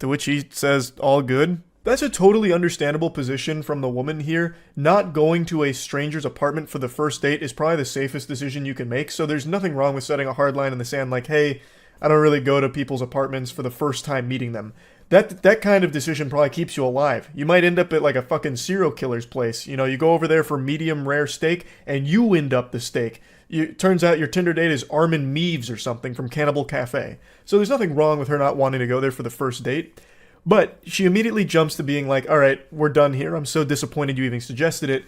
To which he says, all good? That's a totally understandable position from the woman here. Not going to a stranger's apartment for the first date is probably the safest decision you can make, so there's nothing wrong with setting a hard line in the sand like, hey, I don't really go to people's apartments for the first time meeting them. That kind of decision probably keeps you alive. You might end up at like a fucking serial killer's place. You go over there for medium rare steak, and you end up the steak. Turns out your Tinder date is Armin Meaves or something from Cannibal Cafe. So there's nothing wrong with her not wanting to go there for the first date. But she immediately jumps to being like, all right, we're done here. I'm so disappointed you even suggested it.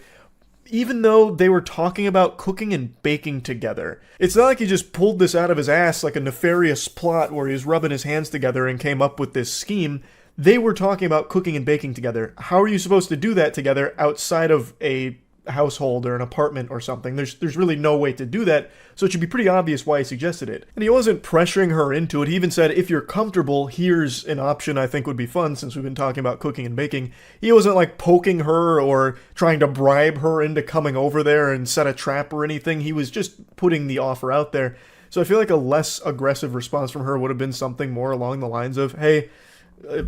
Even though they were talking about cooking and baking together. It's not like he just pulled this out of his ass like a nefarious plot where he was rubbing his hands together and came up with this scheme. They were talking about cooking and baking together. How are you supposed to do that together outside of a household or an apartment or something? There's really no way to do that, so it should be pretty obvious why he suggested it. And he wasn't pressuring her into it. He even said, if you're comfortable, here's an option I think would be fun, since we've been talking about cooking and baking. He wasn't like poking her or trying to bribe her into coming over there and set a trap or anything. He was just putting the offer out there. So I feel like a less aggressive response from her would have been something more along the lines of, hey,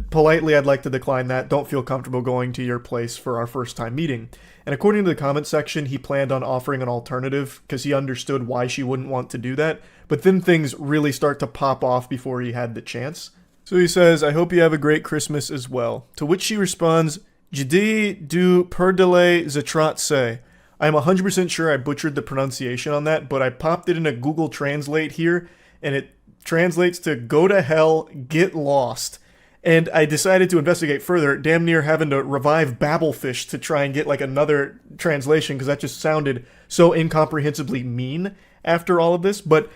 politely, I'd like to decline that. Don't feel comfortable going to your place for our first time meeting. And according to the comment section, he planned on offering an alternative because he understood why she wouldn't want to do that. But then things really start to pop off before he had the chance. So he says, I hope you have a great Christmas as well. To which she responds, Jdi du perdele zatratse. I'm 100% sure I butchered the pronunciation on that, but I popped it in a Google Translate here, and it translates to go to hell, get lost. And I decided to investigate further, damn near having to revive Babelfish to try and get like another translation, because that just sounded so incomprehensibly mean after all of this. But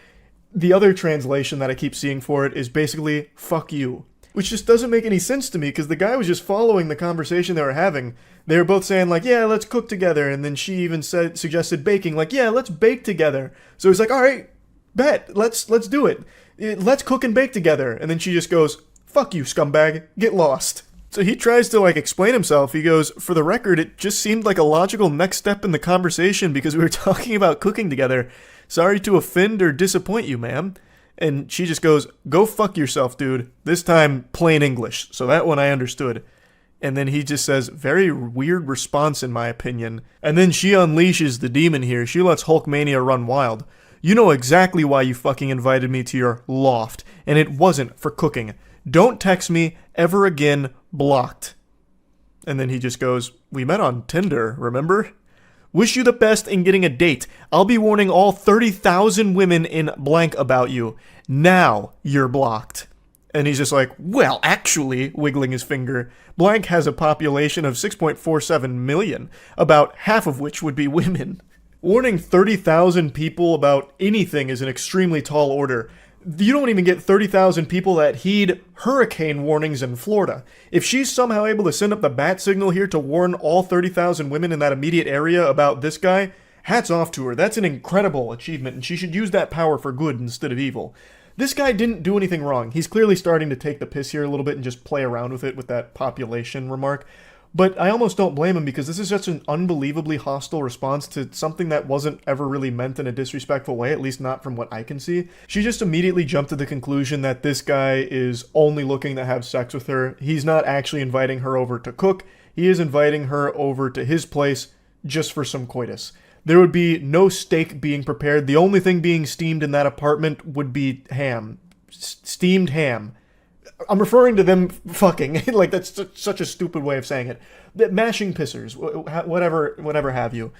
the other translation that I keep seeing for it is basically, fuck you. Which just doesn't make any sense to me, because the guy was just following the conversation they were having. They were both saying like, yeah, let's cook together. And then she even suggested baking, like, yeah, let's bake together. So he's like, all right, bet, let's do it. Let's cook and bake together. And then she just goes, fuck you, scumbag, get lost. So he tries to like explain himself. He goes, for the record, it just seemed like a logical next step in the conversation because we were talking about cooking together. Sorry to offend or disappoint you, ma'am. And she just goes, go fuck yourself, dude. This time, plain English. So that one I understood. And then he just says, very weird response in my opinion. And then she unleashes the demon here. She lets Hulkmania run wild. You know exactly why you fucking invited me to your loft. And it wasn't for cooking. Don't text me ever again, blocked. And then he just goes, we met on Tinder, remember? Wish you the best in getting a date. I'll be warning all 30,000 women in blank about you. Now you're blocked. And he's just like, well, actually, wiggling his finger, blank has a population of 6.47 million, about half of which would be women. Warning 30,000 people about anything is an extremely tall order. You don't even get 30,000 people that heed hurricane warnings in Florida. If she's somehow able to send up the bat signal here to warn all 30,000 women in that immediate area about this guy, hats off to her. That's an incredible achievement, and she should use that power for good instead of evil. This guy didn't do anything wrong. He's clearly starting to take the piss here a little bit and just play around with it with that population remark. But I almost don't blame him because this is such an unbelievably hostile response to something that wasn't ever really meant in a disrespectful way, at least not from what I can see. She just immediately jumped to the conclusion that this guy is only looking to have sex with her. He's not actually inviting her over to cook. He is inviting her over to his place just for some coitus. There would be no steak being prepared. The only thing being steamed in that apartment would be ham. Steamed ham. I'm referring to them fucking. Like, that's such a stupid way of saying it. Mashing pissers, whatever have you.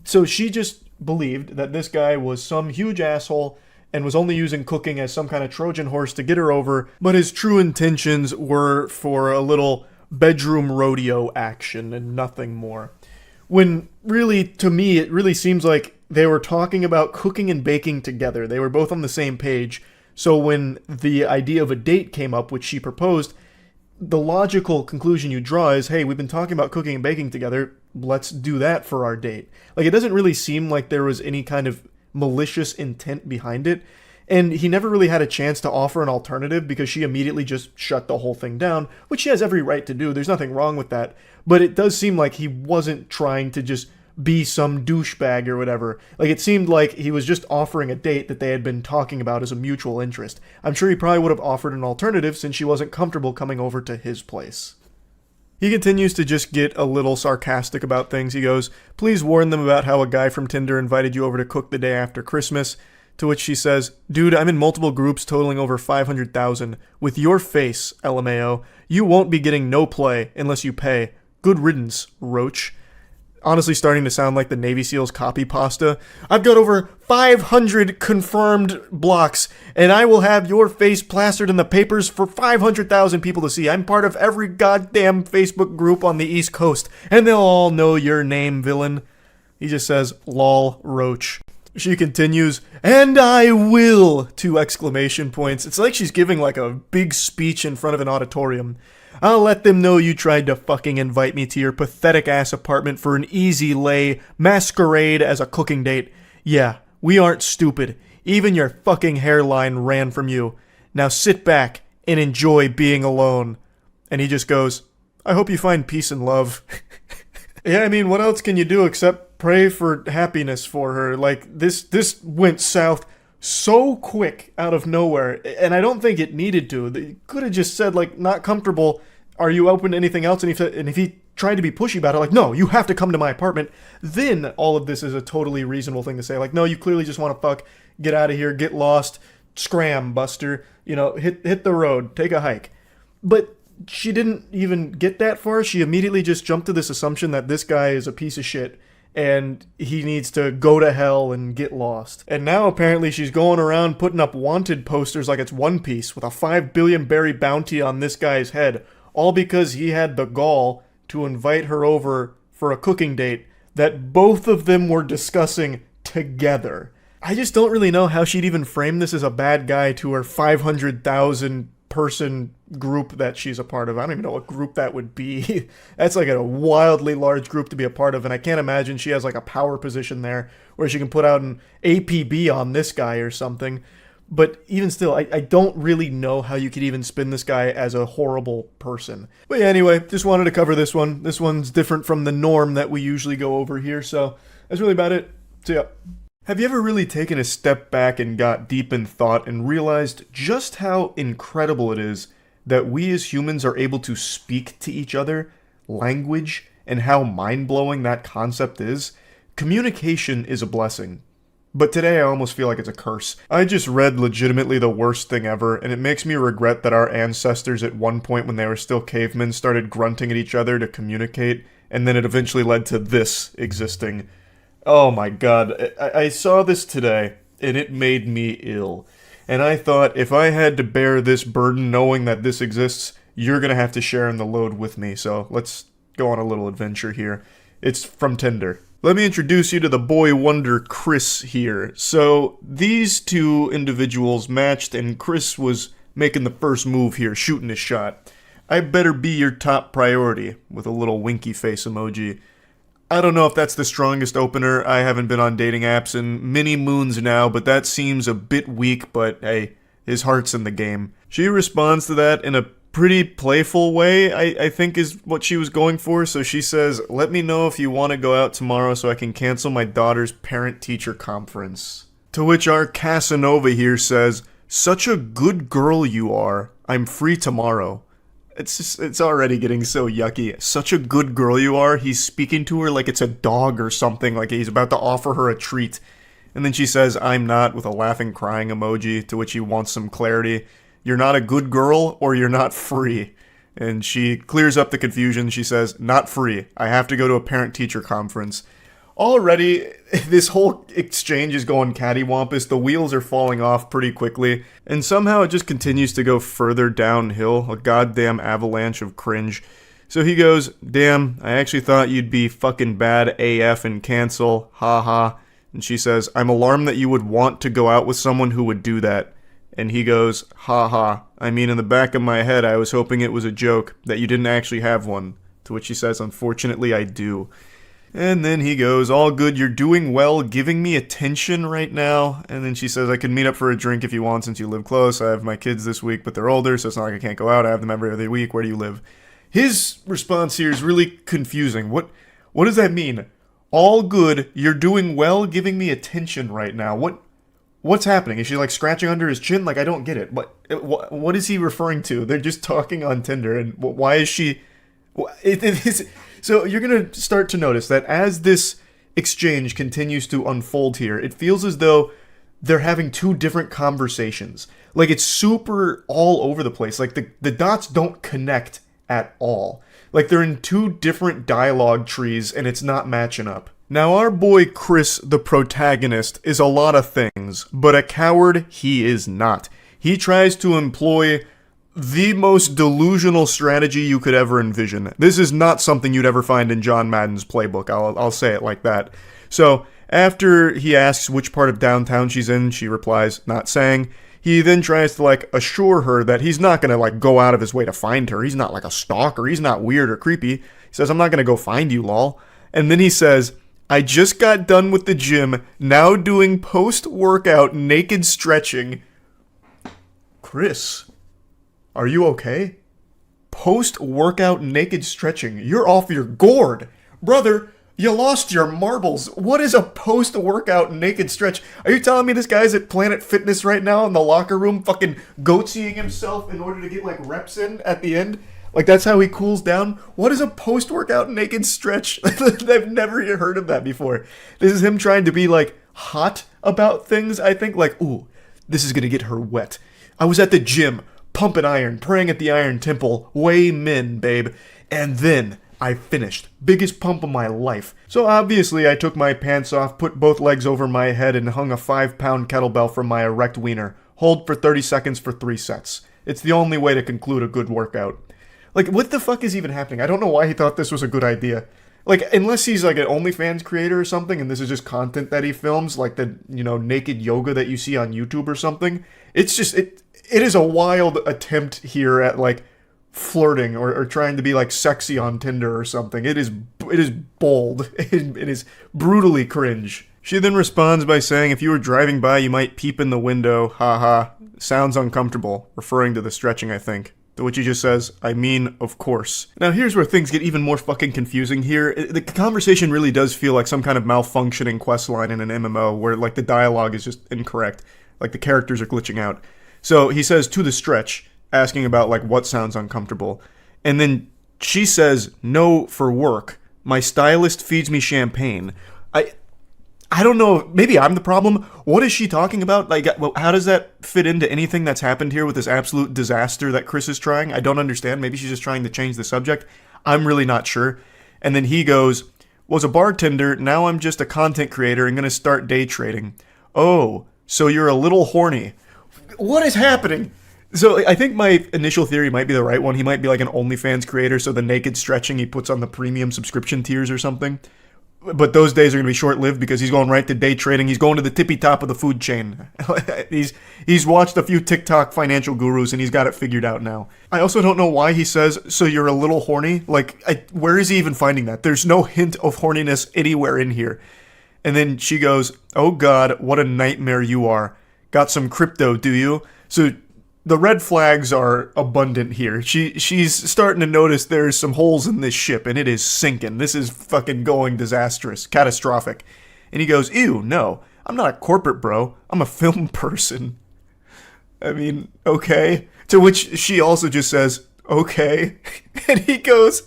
So she just believed that this guy was some huge asshole and was only using cooking as some kind of Trojan horse to get her over, but his true intentions were for a little bedroom rodeo action and nothing more. When really, to me, it really seems like they were talking about cooking and baking together. They were both on the same page. So when the idea of a date came up, which she proposed, the logical conclusion you draw is, hey, we've been talking about cooking and baking together, let's do that for our date. Like, it doesn't really seem like there was any kind of malicious intent behind it, and he never really had a chance to offer an alternative because she immediately just shut the whole thing down, which she has every right to do. There's nothing wrong with that, but it does seem like he wasn't trying to just be some douchebag or whatever. Like, it seemed like he was just offering a date that they had been talking about as a mutual interest. I'm sure he probably would have offered an alternative since she wasn't comfortable coming over to his place. He continues to just get a little sarcastic about things. He goes, please warn them about how a guy from Tinder invited you over to cook the day after Christmas. To which she says, dude, I'm in multiple groups totaling over 500,000. With your face, LMAO, you won't be getting no play unless you pay. Good riddance, roach. Honestly starting to sound like the Navy SEALs copy pasta. I've got over 500 confirmed blocks, and I will have your face plastered in the papers for 500,000 people to see. I'm part of every goddamn Facebook group on the East Coast, and they'll all know your name, villain. He just says, lol, roach. She continues, and I will! 2 exclamation points. It's like she's giving like a big speech in front of an auditorium. I'll let them know you tried to fucking invite me to your pathetic ass apartment for an easy lay masquerade as a cooking date. Yeah, we aren't stupid. Even your fucking hairline ran from you. Now sit back and enjoy being alone. And he just goes, I hope you find peace and love. Yeah, I mean, what else can you do except pray for happiness for her? Like, this went south so quick out of nowhere, and I don't think it needed to. They could have just said, like, not comfortable, are you open to anything else? And if he tried to be pushy about it, like, no, you have to come to my apartment, then all of this is a totally reasonable thing to say. Like, no, you clearly just want to fuck, get out of here, get lost, scram, Buster, you know, hit the road, take a hike. But she didn't even get that far. She immediately just jumped to this assumption that this guy is a piece of shit and he needs to go to hell and get lost. And now apparently she's going around putting up wanted posters like it's One Piece with a 5 billion berry bounty on this guy's head, all because he had the gall to invite her over for a cooking date that both of them were discussing together. I just don't really know how she'd even frame this as a bad guy to her 500,000 person group that she's a part of. I don't even know what group that would be. That's like a wildly large group to be a part of, and I can't imagine she has like a power position there where she can put out an APB on this guy or something. But even still, I don't really know how you could even spin this guy as a horrible person. But yeah, anyway, just wanted to cover this one. This one's different from the norm that we usually go over here, so that's really about it. So yeah. Have you ever really taken a step back and got deep in thought and realized just how incredible it is that we as humans are able to speak to each other, language, and how mind-blowing that concept is? Communication is a blessing. But today I almost feel like it's a curse. I just read legitimately the worst thing ever, and it makes me regret that our ancestors at one point when they were still cavemen started grunting at each other to communicate, and then it eventually led to this existing. Oh my god, I saw this today, and it made me ill. And I thought, if I had to bear this burden knowing that this exists, you're gonna have to share in the load with me, so let's go on a little adventure here. It's from Tinder. Let me introduce you to the boy wonder Chris here. So, these two individuals matched, and Chris was making the first move here, shooting his shot. I better be your top priority, with a little winky face emoji. I don't know if that's the strongest opener. I haven't been on dating apps in many moons now, but that seems a bit weak, but hey, his heart's in the game. She responds to that in a pretty playful way, I think is what she was going for. So she says, let me know if you want to go out tomorrow so I can cancel my daughter's parent-teacher conference. To which our Casanova here says, such a good girl you are. I'm free tomorrow. It's already getting so yucky. Such a good girl you are. He's speaking to her like it's a dog or something, like he's about to offer her a treat. And then she says, I'm not, with a laughing crying emoji, to which he wants some clarity. You're not a good girl, or you're not free. And she clears up the confusion. She says, not free. I have to go to a parent-teacher conference. Already, this whole exchange is going cattywampus. The wheels are falling off pretty quickly. And somehow it just continues to go further downhill. A goddamn avalanche of cringe. So he goes, damn, I actually thought you'd be fucking bad AF and cancel. Haha. And she says, I'm alarmed that you would want to go out with someone who would do that. And he goes, haha. I mean, in the back of my head, I was hoping it was a joke, that you didn't actually have one. To which she says, unfortunately, I do. And then he goes, all good, you're doing well, giving me attention right now. And then she says, I can meet up for a drink if you want since you live close. I have my kids this week, but they're older, so it's not like I can't go out. I have them every other week. Where do you live? His response here is really confusing. What does that mean? All good, you're doing well, giving me attention right now. What's happening? Is she like scratching under his chin? Like, I don't get it. What is he referring to? They're just talking on Tinder, and why is she... So you're going to start to notice that as this exchange continues to unfold here, it feels as though they're having two different conversations. Like, it's super all over the place. Like, the dots don't connect at all. Like, they're in two different dialogue trees, and it's not matching up. Now, our boy Chris, the protagonist, is a lot of things, but a coward he is not. He tries to employ the most delusional strategy you could ever envision. This is not something you'd ever find in John Madden's playbook. I'll say it like that. So, After he asks which part of downtown she's in, she replies, not saying. He then tries to, like, assure her that he's not gonna, like, go out of his way to find her. He's not, like, a stalker. He's not weird or creepy. He says, I'm not gonna go find you, lol. And then he says, I just got done with the gym, now doing post-workout naked stretching. Chris, are you okay? Post-workout naked stretching. You're off your gourd. Brother, you lost your marbles. What is a post-workout naked stretch? Are you telling me this guy's at Planet Fitness right now in the locker room fucking goatseeing himself in order to get, like, reps in at the end? Like, that's how he cools down? What is a post-workout naked stretch? I've never heard of that before. This is him trying to be, like, hot about things, I think. Like, ooh, this is gonna get her wet. I was at the gym, pumping iron, praying at the Iron Temple, way min, babe. And then I finished. Biggest pump of my life. So obviously I took my pants off, put both legs over my head, and hung a 5-pound kettlebell from my erect wiener. Hold for 30 seconds for 3 sets. It's the only way to conclude a good workout. Like, what the fuck is even happening? I don't know why he thought this was a good idea. Like, unless he's like an OnlyFans creator or something, and this is just content that he films, like the, you know, naked yoga that you see on YouTube or something. It's just, it is a wild attempt here at, like, flirting or trying to be, like, sexy on Tinder or something. It is bold. It is brutally cringe. She then responds by saying, if you were driving by, you might peep in the window. Haha. Sounds uncomfortable. Referring to the stretching, I think. To which he just says, I mean, of course. Now here's where things get even more fucking confusing here. The conversation really does feel like some kind of malfunctioning questline in an MMO where, like, the dialogue is just incorrect. Like, the characters are glitching out. So he says, to the stretch, asking about, like, what sounds uncomfortable. And then she says, no, for work. My stylist feeds me champagne. I don't know, maybe I'm the problem. What is she talking about? Like, how does that fit into anything that's happened here with this absolute disaster that Chris is trying? I don't understand. Maybe she's just trying to change the subject. I'm really not sure. And then he goes, was a bartender, now I'm just a content creator and gonna start day trading. Oh, so you're a little horny. What is happening? So I think my initial theory might be the right one. He might be like an OnlyFans creator, so the naked stretching he puts on the premium subscription tiers or something. But those days are going to be short-lived because he's going right to day trading. He's going to the tippy top of the food chain. He's watched a few TikTok financial gurus and he's got it figured out now. I also don't know why he says, so you're a little horny? Like, where is he even finding that? There's no hint of horniness anywhere in here. And then she goes, oh God, what a nightmare you are. Got some crypto, do you? So the red flags are abundant here. She's starting to notice there's some holes in this ship, and it is sinking. This is fucking going disastrous, catastrophic. And he goes, ew, no, I'm not a corporate bro. I'm a film person. I mean, okay. To which she also just says, okay. And he goes,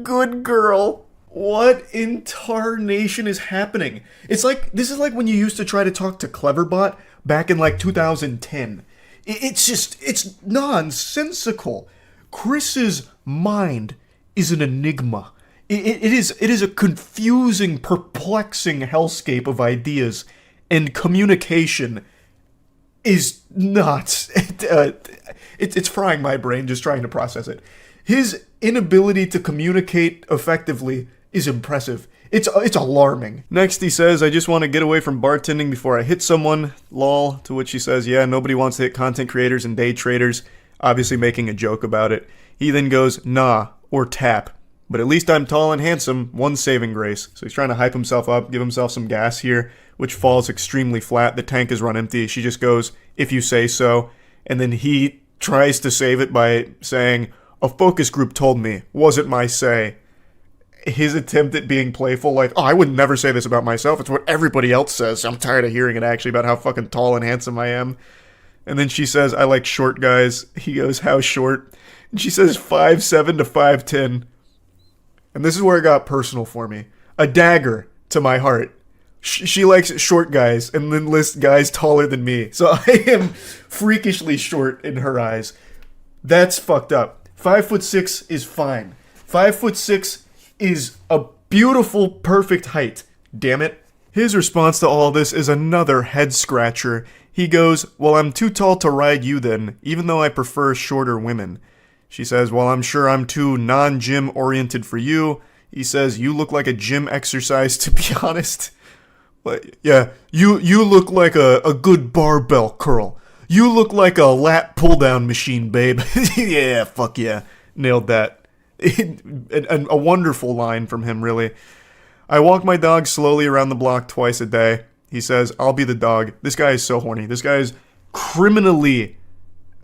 good girl. What in tarnation is happening? It's like, this is like when you used to try to talk to Cleverbot back in like 2010. It's nonsensical. Chris's mind is an enigma. It is a confusing, perplexing hellscape of ideas, and communication is not. It's frying my brain just trying to process it. His inability to communicate effectively is impressive. It's alarming. Next he says, I just want to get away from bartending before I hit someone, lol. To which he says, yeah, nobody wants to hit content creators and day traders, obviously making a joke about it. He then goes, nah, or tap. But at least I'm tall and handsome, one saving grace. So he's trying to hype himself up, give himself some gas here, which falls extremely flat. The tank is run empty. She just goes, if you say so. And then he tries to save it by saying, a focus group told me, wasn't my say. His attempt at being playful, like, oh, I would never say this about myself. It's what everybody else says. I'm tired of hearing it, actually, about how fucking tall and handsome I am. And then she says, I like short guys. He goes, how short? And she says 5'7" to 5'10". And this is where it got personal for me. A dagger to my heart. She likes short guys and then lists guys taller than me. So I am freakishly short in her eyes. That's fucked up. 5'6" is fine. 5'6" is a beautiful, perfect height. Damn it. His response to all this is another head scratcher. He goes, well, I'm too tall to ride you then, even though I prefer shorter women. She says, well, I'm sure I'm too non-gym oriented for you. He says, you look like a gym exercise, to be honest. Like, yeah, you look like a good barbell curl. You look like a lat pull-down machine, babe. Yeah, fuck yeah. Nailed that. A wonderful line from him, really. I walk my dog slowly around the block twice a day. He says, I'll be the dog. This guy is so horny. This guy is criminally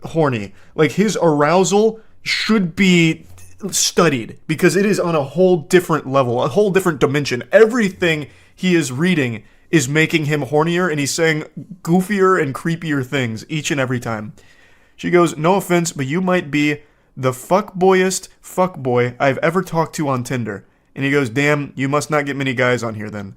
horny. Like, his arousal should be studied because it is on a whole different level, a whole different dimension. Everything he is reading is making him hornier, and he's saying goofier and creepier things each and every time. She goes, no offense, but you might be the fuckboyest fuckboy I've ever talked to on Tinder. And he goes, damn, you must not get many guys on here then.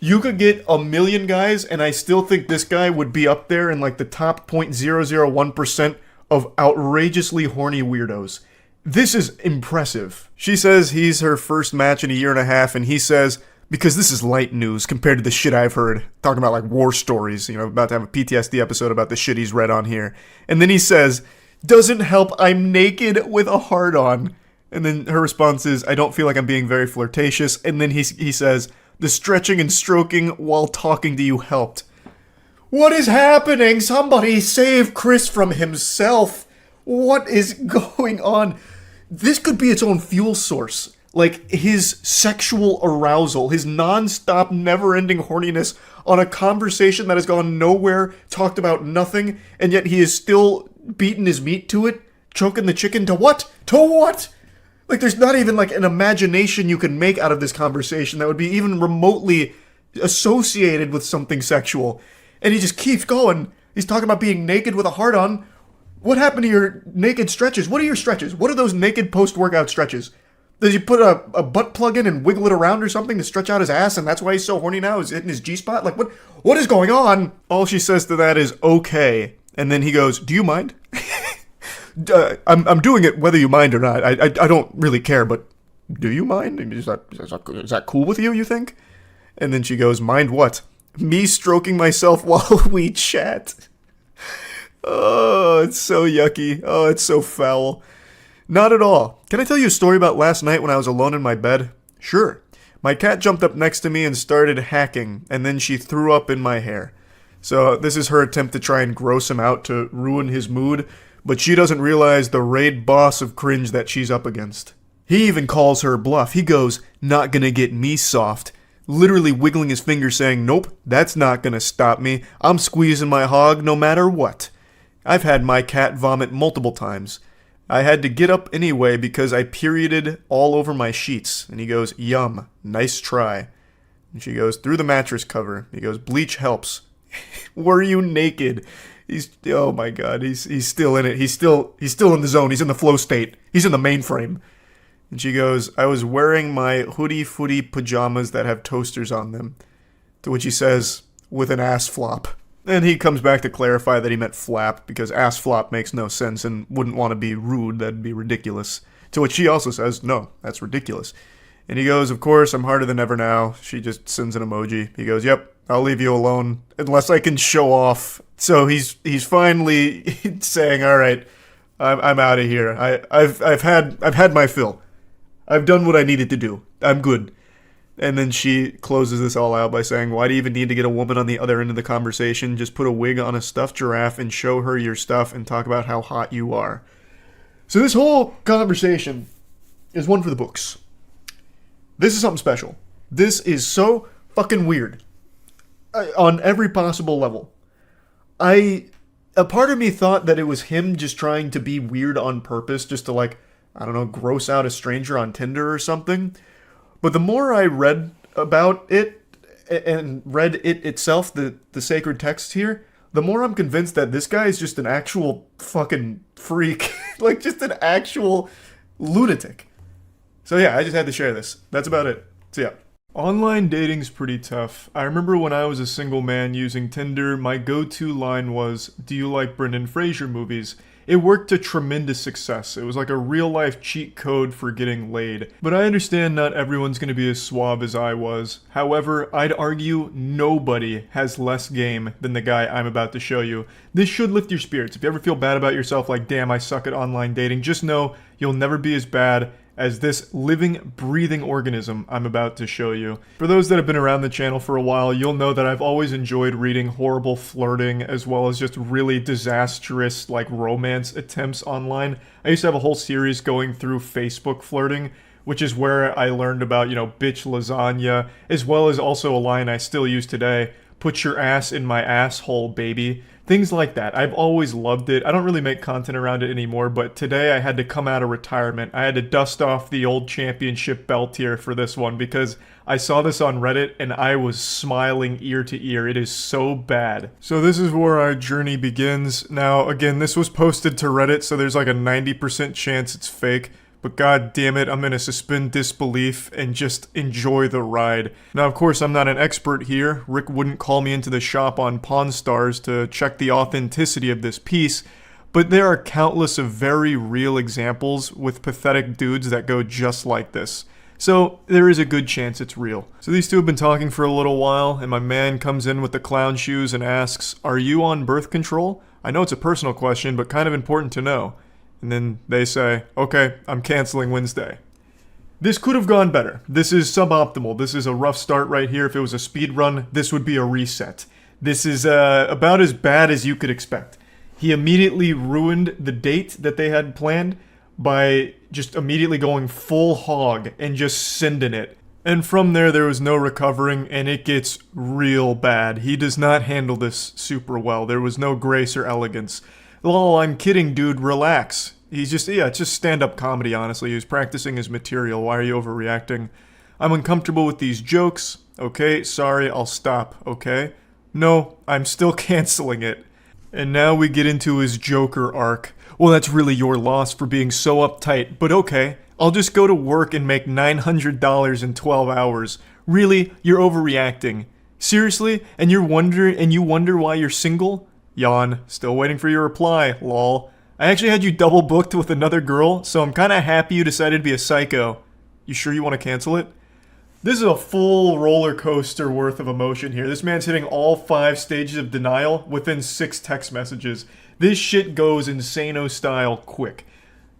You could get 1 million guys, and I still think this guy would be up there in like the top 0.001% of outrageously horny weirdos. This is impressive. She says he's her first match in a year and a half, and he says, because this is light news compared to the shit I've heard, talking about like war stories, you know, about to have a PTSD episode about the shit he's read on here. And then he says, doesn't help, I'm naked with a heart on. And then her response is, I don't feel like I'm being very flirtatious. And then he says, the stretching and stroking while talking to you helped. What is happening? Somebody save Chris from himself. What is going on? This could be its own fuel source. Like, his sexual arousal, his non-stop, never-ending horniness on a conversation that has gone nowhere, talked about nothing, and yet he is still beating his meat to it, choking the chicken to what? To what? Like, there's not even, like, an imagination you can make out of this conversation that would be even remotely associated with something sexual. And he just keeps going. He's talking about being naked with a heart on. What happened to your naked stretches? What are your stretches? What are those naked post-workout stretches? Does he put a butt plug in and wiggle it around or something to stretch out his ass, and that's why he's so horny now? Is hitting his G-spot? Like, what is going on? All she says to that is, okay. And then he goes, do you mind? I'm doing it whether you mind or not. I don't really care, but do you mind? Is that cool with you, you think? And then she goes, mind what? Me stroking myself while we chat. Oh, it's so yucky. Oh, it's so foul. Not at all. Can I tell you a story about last night when I was alone in my bed? Sure. My cat jumped up next to me and started hacking, and then she threw up in my hair. So this is her attempt to try and gross him out to ruin his mood, but she doesn't realize the raid boss of cringe that she's up against. He even calls her bluff. He goes, not gonna get me soft. Literally wiggling his finger saying, nope, that's not gonna stop me. I'm squeezing my hog no matter what. I've had my cat vomit multiple times. I had to get up anyway because I perioded all over my sheets. And he goes, yum, nice try. And she goes, through the mattress cover. He goes, bleach helps. Were you naked? Oh my god, he's still in it. He's still in the zone. He's in the flow state. He's in the mainframe. And she goes, I was wearing my hoodie footy pajamas that have toasters on them. To which he says, with an ass flop. And he comes back to clarify that he meant flap, because ass flop makes no sense and wouldn't want to be rude, that'd be ridiculous. To which she also says, no, that's ridiculous. And he goes, of course, I'm harder than ever now. She just sends an emoji. He goes, yep, I'll leave you alone, unless I can show off. So he's finally saying, all right, I'm out of here. I've had my fill. I've done what I needed to do. I'm good. And then she closes this all out by saying, why do you even need to get a woman on the other end of the conversation? Just put a wig on a stuffed giraffe and show her your stuff and talk about how hot you are. So this whole conversation is one for the books. This is something special. This is so fucking weird. On every possible level. A part of me thought that it was him just trying to be weird on purpose, just to like, I don't know, gross out a stranger on Tinder or something. But the more I read about it, and read it itself, the sacred text here, the more I'm convinced that this guy is just an actual fucking freak. Like, just an actual lunatic. So yeah, I just had to share this. That's about it. So yeah. Online dating's pretty tough. I remember when I was a single man using Tinder, my go-to line was, do you like Brendan Fraser movies? It worked to tremendous success. It was like a real-life cheat code for getting laid. But I understand not everyone's going to be as suave as I was. However, I'd argue nobody has less game than the guy I'm about to show you. This should lift your spirits. If you ever feel bad about yourself, like, damn, I suck at online dating, just know you'll never be as bad as this living, breathing organism I'm about to show you. For those that have been around the channel for a while, you'll know that I've always enjoyed reading horrible flirting as well as just really disastrous like romance attempts online. I used to have a whole series going through Facebook flirting, which is where I learned about, you know, bitch lasagna, as well as also a line I still use today, put your ass in my asshole, baby. Things like that. I've always loved it. I don't really make content around it anymore, but today I had to come out of retirement. I had to dust off the old championship belt here for this one because I saw this on Reddit and I was smiling ear to ear. It is so bad. So this is where our journey begins. Now, again, this was posted to Reddit, so there's like a 90% chance it's fake. But god damn it, I'm gonna suspend disbelief and just enjoy the ride. Now, of course, I'm not an expert here. Rick wouldn't call me into the shop on Pawn Stars to check the authenticity of this piece, but there are countless of very real examples with pathetic dudes that go just like this. So, there is a good chance it's real. So these two have been talking for a little while, and my man comes in with the clown shoes and asks, "Are you on birth control? I know it's a personal question, but kind of important to know." And then they say, "Okay, I'm canceling Wednesday." This could have gone better. This is suboptimal. This is a rough start right here. If it was a speed run, this would be a reset. This is about as bad as you could expect. He immediately ruined the date that they had planned by just immediately going full hog and just sending it. And from there was no recovering, and it gets real bad. He does not handle this super well. There was no grace or elegance. "Lol, I'm kidding, dude, relax." He's just, it's just stand-up comedy, honestly. He was practicing his material. Why are you overreacting? "I'm uncomfortable with these jokes." "Okay, sorry, I'll stop." "Okay." "No, I'm still canceling it." And now we get into his Joker arc. "Well, that's really your loss for being so uptight, but okay. I'll just go to work and make $900 in 12 hours. Really? You're overreacting. Seriously? And you wonder why you're single? Yawn. Still waiting for your reply, lol. I actually had you double booked with another girl, so I'm kinda happy you decided to be a psycho. You sure you want to cancel it?" This is a full roller coaster worth of emotion here. This man's hitting all 5 stages of denial within 6 text messages. This shit goes insano style quick.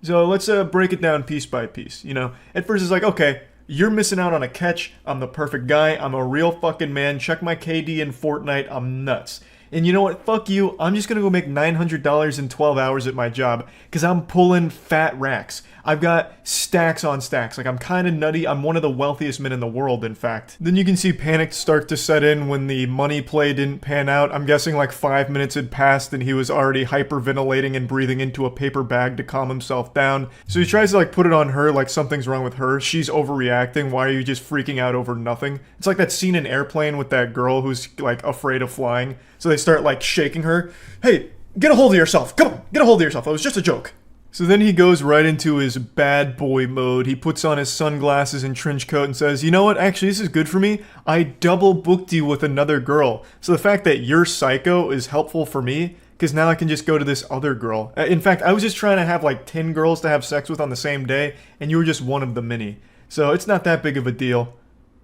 So let's break it down piece by piece. You know, at first it's like, okay, you're missing out on a catch. I'm the perfect guy. I'm a real fucking man. Check my KD in Fortnite. I'm nuts. And you know what? Fuck you. I'm just gonna go make $900 in 12 hours at my job because I'm pulling fat racks. I've got stacks on stacks. Like, I'm kind of nutty. I'm one of the wealthiest men in the world, in fact. Then you can see panic start to set in when the money play didn't pan out. I'm guessing like 5 minutes had passed and he was already hyperventilating and breathing into a paper bag to calm himself down. So he tries to like put it on her like something's wrong with her. She's overreacting. Why are you just freaking out over nothing? It's like that scene in Airplane with that girl who's like afraid of flying. So they start like shaking her. "Hey, get a hold of yourself. Come on, get a hold of yourself. It was just a joke." So then he goes right into his bad boy mode. He puts on his sunglasses and trench coat and says, "You know what? Actually, this is good for me. I double booked you with another girl. So the fact that you're psycho is helpful for me because now I can just go to this other girl. In fact, I was just trying to have like 10 girls to have sex with on the same day, and you were just one of the many. So it's not that big of a deal.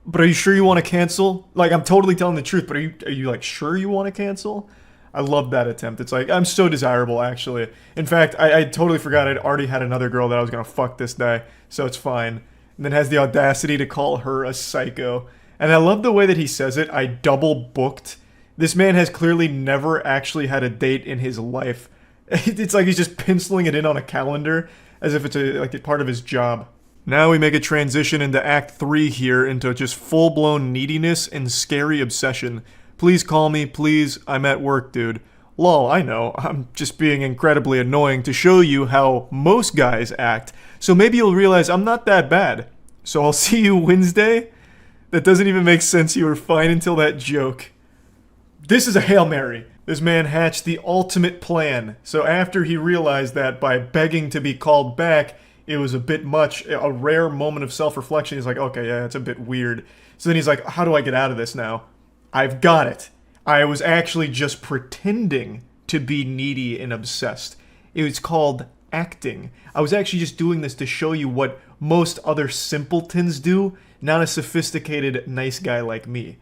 But are you sure you want to cancel? Like, I'm totally telling the truth, but are you like sure you want to cancel?" I love that attempt. It's like, I'm so desirable, actually. In fact, I totally forgot I'd already had another girl that I was going to fuck this day, so it's fine. And then has the audacity to call her a psycho. And I love the way that he says it, "I double booked." This man has clearly never actually had a date in his life. It's like he's just penciling it in on a calendar as if it's like a part of his job. Now we make a transition into Act 3 here, into just full-blown neediness and scary obsession. "Please call me, please. I'm at work, dude." Lol, I know. I'm just being incredibly annoying to show you how most guys act. So maybe you'll realize I'm not that bad. "So I'll see you Wednesday?" That doesn't even make sense. You were fine until that joke. This is a Hail Mary. This man hatched the ultimate plan. So after he realized that by begging to be called back, it was a bit much, a rare moment of self-reflection, he's like, okay, yeah, it's a bit weird. So then he's like, how do I get out of this now? I've got it. I was actually just pretending to be needy and obsessed. It was called acting. I was actually just doing this to show you what most other simpletons do, not a sophisticated, nice guy like me.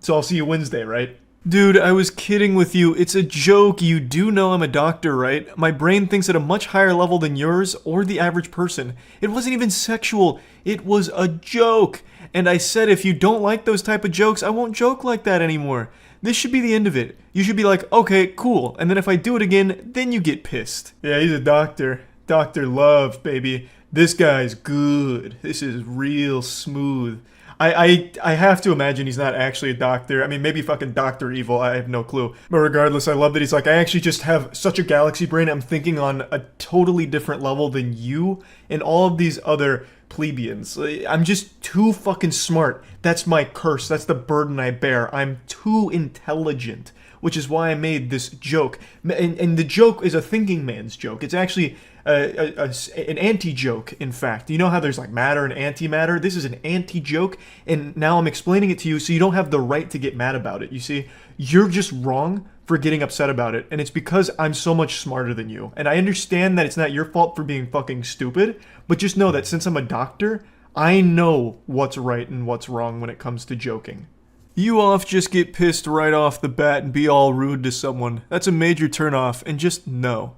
So I'll see you Wednesday, right? Dude, I was kidding with you. It's a joke. You do know I'm a doctor, right? My brain thinks at a much higher level than yours or the average person. It wasn't even sexual. It was a joke. And I said if you don't like those type of jokes, I won't joke like that anymore. This should be the end of it. You should be like, okay, cool. And then if I do it again, then you get pissed. Yeah, he's a doctor. Dr. Love, baby. This guy's good. This is real smooth. I have to imagine he's not actually a doctor. I mean, maybe fucking Dr. Evil, I have no clue. But regardless, I love that he's like, I actually just have such a galaxy brain, I'm thinking on a totally different level than you and all of these other plebeians. I'm just too fucking smart. That's my curse. That's the burden I bear. I'm too intelligent, which is why I made this joke. And the joke is a thinking man's joke. It's actually an anti-joke, in fact. You know how there's like matter and antimatter? This is an anti-joke, and now I'm explaining it to you so you don't have the right to get mad about it. You see, you're just wrong for getting upset about it, and it's because I'm so much smarter than you. And I understand that it's not your fault for being fucking stupid, but just know that since I'm a doctor, I know what's right and what's wrong when it comes to joking. You off just get pissed right off the bat and be all rude to someone. That's a major turnoff, and just know.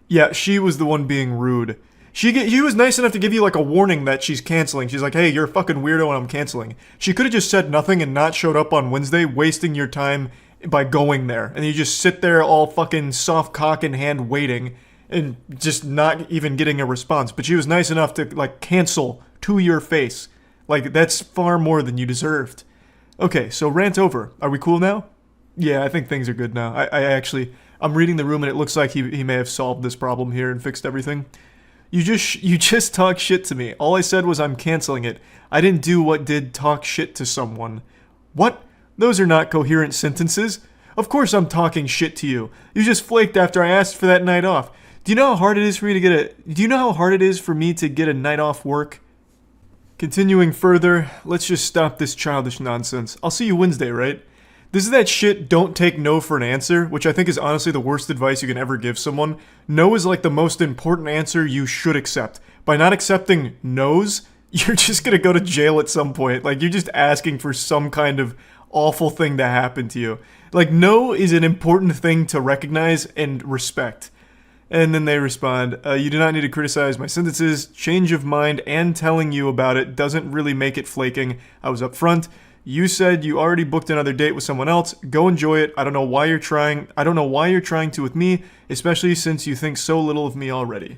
Yeah, she was the one being rude. She was nice enough to give you like a warning that she's canceling. She's like, hey, you're a fucking weirdo and I'm canceling. She could have just said nothing and not showed up on Wednesday, wasting your time by going there. And you just sit there all fucking soft cock in hand waiting and just not even getting a response. But she was nice enough to like cancel to your face. Like, that's far more than you deserved. Okay, so rant over. Are we cool now? Yeah, I think things are good now. I'm reading the room and it looks like he may have solved this problem here and fixed everything. You just talk shit to me. All I said was I'm canceling it. I didn't do what did talk shit to someone. What? Those are not coherent sentences. Of course I'm talking shit to you. You just flaked after I asked for that night off. Do you know how hard it is for me to get a night off work? Continuing further, let's just stop this childish nonsense. I'll see you Wednesday, right? This is that shit, don't take no for an answer, which I think is honestly the worst advice you can ever give someone. No is like the most important answer you should accept. By not accepting no's, you're just gonna go to jail at some point. Like, you're just asking for some kind of awful thing to happen to you. Like, no is an important thing to recognize and respect. And then they respond, you do not need to criticize my sentences. Change of mind and telling you about it doesn't really make it flaking. I was upfront. You said you already booked another date with someone else. Go enjoy it. I don't know why you're trying to with me, especially since you think so little of me already.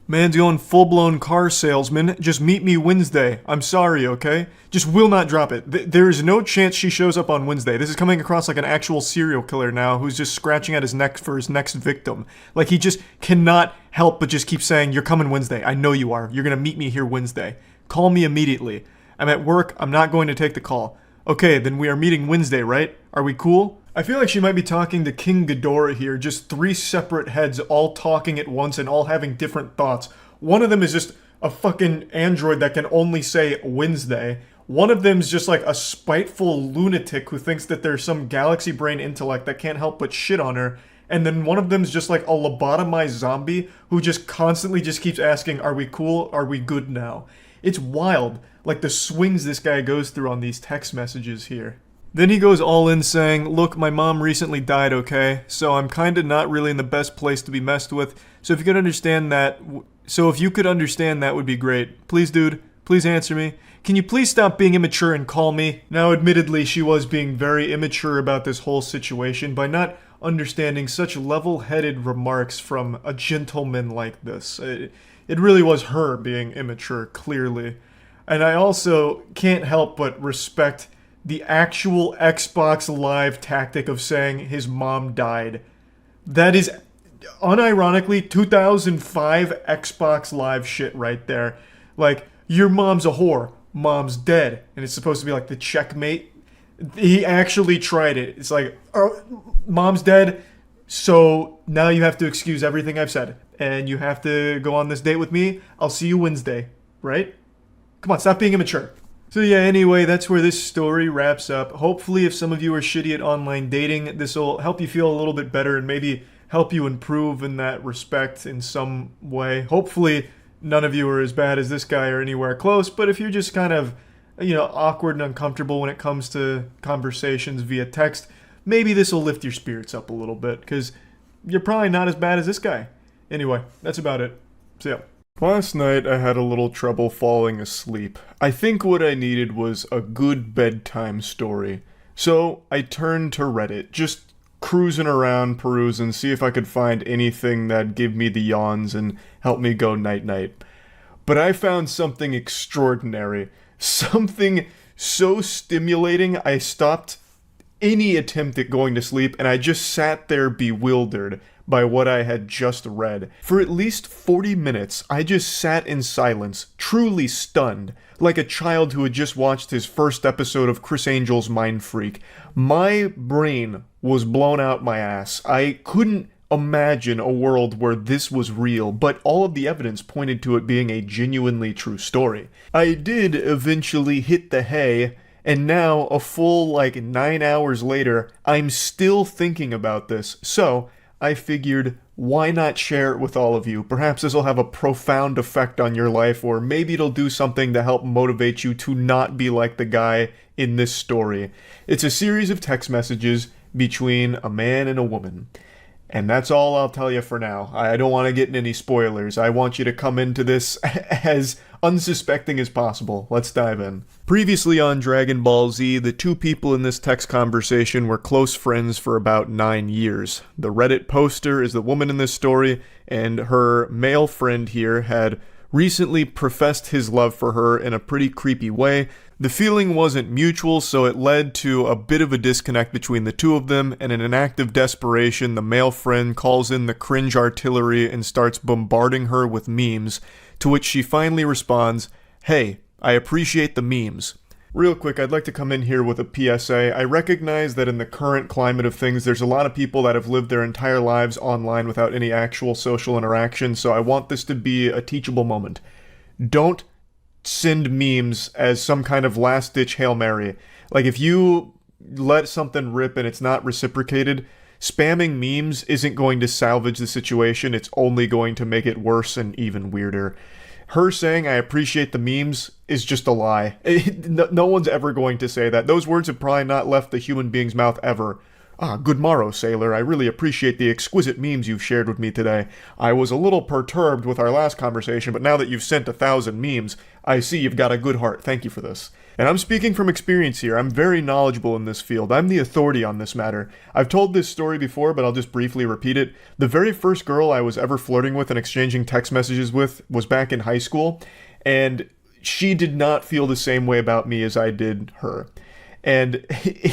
Man's going full-blown car salesman. Just meet me Wednesday. I'm sorry, okay? Just will not drop it. There is no chance she shows up on Wednesday. This is coming across like an actual serial killer now who's just scratching at his neck for his next victim. Like, he just cannot help but just keep saying, you're coming Wednesday. I know you are. You're gonna meet me here Wednesday. Call me immediately. I'm at work. I'm not going to take the call. Okay, then we are meeting Wednesday, right? Are we cool? I feel like she might be talking to King Ghidorah here, just three separate heads all talking at once and all having different thoughts. One of them is just a fucking android that can only say Wednesday. One of them's just like a spiteful lunatic who thinks that there's some galaxy brain intellect that can't help but shit on her. And then one of them's just like a lobotomized zombie who just constantly just keeps asking, are we cool? Are we good now? It's wild, like the swings this guy goes through on these text messages here. Then he goes all in saying, look, my mom recently died, okay? So I'm kinda not really in the best place to be messed with. So if you could understand that would be great. Please, dude, please answer me. Can you please stop being immature and call me? Now, admittedly, she was being very immature about this whole situation by not understanding such level-headed remarks from a gentleman like this. It really was her being immature, clearly. And I also can't help but respect the actual Xbox Live tactic of saying his mom died. That is unironically 2005 Xbox Live shit right there. Like, your mom's a whore, mom's dead. And it's supposed to be like the checkmate. He actually tried it. It's like, oh, mom's dead, so now you have to excuse everything I've said. And you have to go on this date with me. I'll see you Wednesday, right? Come on, stop being immature. So yeah, anyway, that's where this story wraps up. Hopefully, if some of you are shitty at online dating, this will help you feel a little bit better and maybe help you improve in that respect in some way. Hopefully, none of you are as bad as this guy or anywhere close, but if you're just kind of, awkward and uncomfortable when it comes to conversations via text, maybe this will lift your spirits up a little bit, because you're probably not as bad as this guy. Anyway, that's about it. See ya. Last night I had a little trouble falling asleep. I think what I needed was a good bedtime story. So I turned to Reddit, just cruising around, perusing, see if I could find anything that'd give me the yawns and help me go night-night. But I found something extraordinary. Something so stimulating I stopped any attempt at going to sleep, and I just sat there bewildered by what I had just read. For at least 40 minutes, I just sat in silence, truly stunned, like a child who had just watched his first episode of Chris Angel's Mind Freak. My brain was blown out my ass. I couldn't imagine a world where this was real, but all of the evidence pointed to it being a genuinely true story. I did eventually hit the hay, and now, a full 9 hours later, I'm still thinking about this, so I figured, why not share it with all of you? Perhaps this will have a profound effect on your life, or maybe it'll do something to help motivate you to not be like the guy in this story. It's a series of text messages between a man and a woman. And that's all I'll tell you for now. I don't want to get in any spoilers. I want you to come into this as unsuspecting as possible. Let's dive in. Previously on Dragon Ball Z, the two people in this text conversation were close friends for about 9 years. The Reddit poster is the woman in this story, and her male friend here had recently professed his love for her in a pretty creepy way. The feeling wasn't mutual, so it led to a bit of a disconnect between the two of them, and in an act of desperation, the male friend calls in the cringe artillery and starts bombarding her with memes, to which she finally responds, "Hey, I appreciate the memes." Real quick, I'd like to come in here with a PSA. I recognize that in the current climate of things, there's a lot of people that have lived their entire lives online without any actual social interaction, so I want this to be a teachable moment. Don't send memes as some kind of last-ditch Hail Mary. Like, if you let something rip and it's not reciprocated, spamming memes isn't going to salvage the situation, it's only going to make it worse and even weirder. Her saying, "I appreciate the memes," is just a lie. No one's ever going to say that. Those words have probably not left the human being's mouth ever. "Ah, good morrow, sailor. I really appreciate the exquisite memes you've shared with me today. I was a little perturbed with our last conversation, but now that you've sent 1,000 memes, I see you've got a good heart. Thank you for this." And I'm speaking from experience here. I'm very knowledgeable in this field. I'm the authority on this matter. I've told this story before, but I'll just briefly repeat it. The very first girl I was ever flirting with and exchanging text messages with was back in high school, and she did not feel the same way about me as I did her. And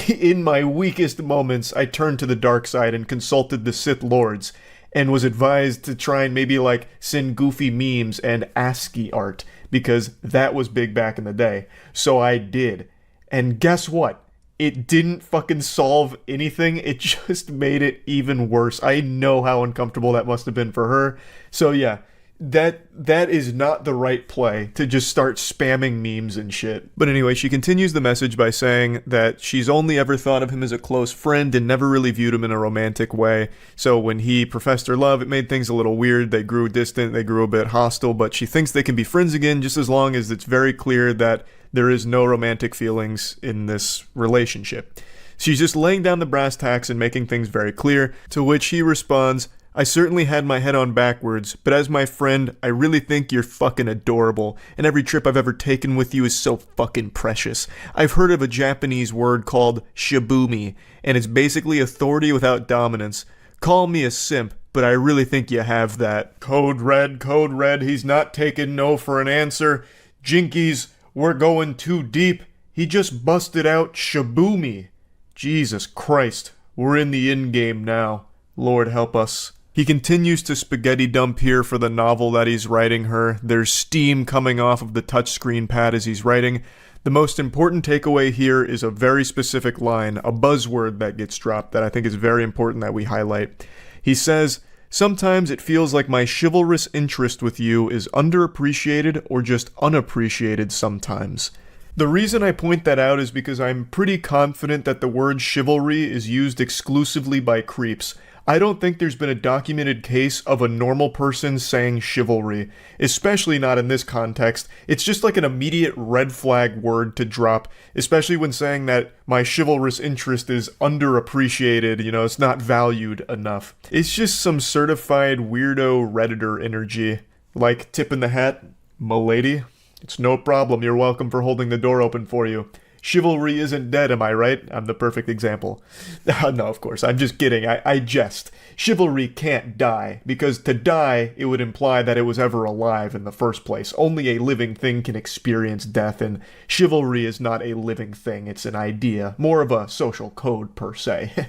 in my weakest moments, I turned to the dark side and consulted the Sith Lords, and was advised to try and maybe send goofy memes and ASCII art, because that was big back in the day. So I did. And guess what? It didn't fucking solve anything. It just made it even worse. I know how uncomfortable that must have been for her. So yeah, that is not the right play, to just start spamming memes and shit. But anyway, she continues the message by saying that she's only ever thought of him as a close friend and never really viewed him in a romantic way. So when he professed her love, it made things a little weird. They grew distant, they grew a bit hostile, but she thinks they can be friends again just as long as it's very clear that there is no romantic feelings in this relationship. She's just laying down the brass tacks and making things very clear, to which he responds, "I certainly had my head on backwards, but as my friend, I really think you're fucking adorable, and every trip I've ever taken with you is so fucking precious. I've heard of a Japanese word called shibumi, and it's basically authority without dominance. Call me a simp, but I really think you have that." Code red, he's not taking no for an answer. Jinkies, we're going too deep. He just busted out shibumi. Jesus Christ, we're in the in-game now. Lord help us. He continues to spaghetti dump here for the novel that he's writing her. There's steam coming off of the touchscreen pad as he's writing. The most important takeaway here is a very specific line, a buzzword that gets dropped that I think is very important that we highlight. He says, "Sometimes it feels like my chivalrous interest with you is underappreciated or just unappreciated sometimes." The reason I point that out is because I'm pretty confident that the word chivalry is used exclusively by creeps. I don't think there's been a documented case of a normal person saying chivalry, especially not in this context. It's just like an immediate red flag word to drop, especially when saying that my chivalrous interest is underappreciated, it's not valued enough. It's just some certified weirdo Redditor energy. Like, tip in the hat, m'lady. It's no problem, you're welcome for holding the door open for you. Chivalry isn't dead, am I right? I'm the perfect example. No, of course, I'm just kidding. I jest. Chivalry can't die, because to die, it would imply that it was ever alive in the first place. Only a living thing can experience death, and chivalry is not a living thing. It's an idea, more of a social code, per se.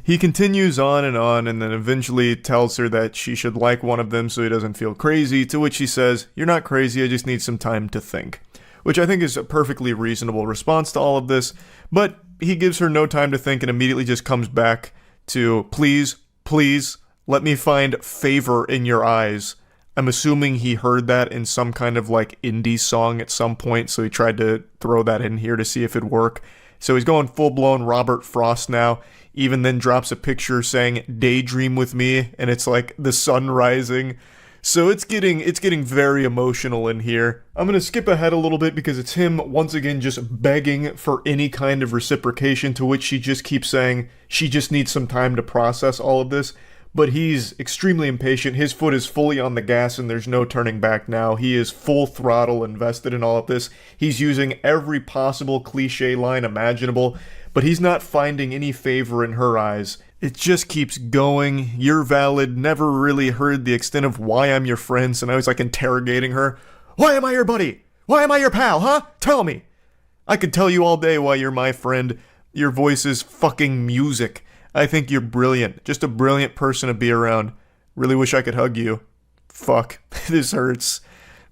He continues on, and then eventually tells her that she should like one of them so he doesn't feel crazy, to which he says, "You're not crazy, I just need some time to think." Which I think is a perfectly reasonable response to all of this, but he gives her no time to think and immediately just comes back to, please, let me find favor in your eyes. I'm assuming he heard that in some kind of like indie song at some point, so he tried to throw that in here to see if it'd work. So he's going full-blown Robert Frost now, even then drops a picture saying, "Daydream with me," and it's like the sun rising. So it's getting very emotional in here. I'm going to skip ahead a little bit because it's him once again just begging for any kind of reciprocation, to which she just keeps saying she just needs some time to process all of this. But he's extremely impatient. His foot is fully on the gas and there's no turning back now. He is full throttle invested in all of this. He's using every possible cliche line imaginable, but he's not finding any favor in her eyes. It just keeps going. You're valid. Never really heard the extent of why I'm your friend. So now he's like interrogating her. Why am I your buddy? Why am I your pal, huh? Tell me. I could tell you all day why you're my friend. Your voice is fucking music. I think you're brilliant. Just a brilliant person to be around. Really wish I could hug you. Fuck. This hurts.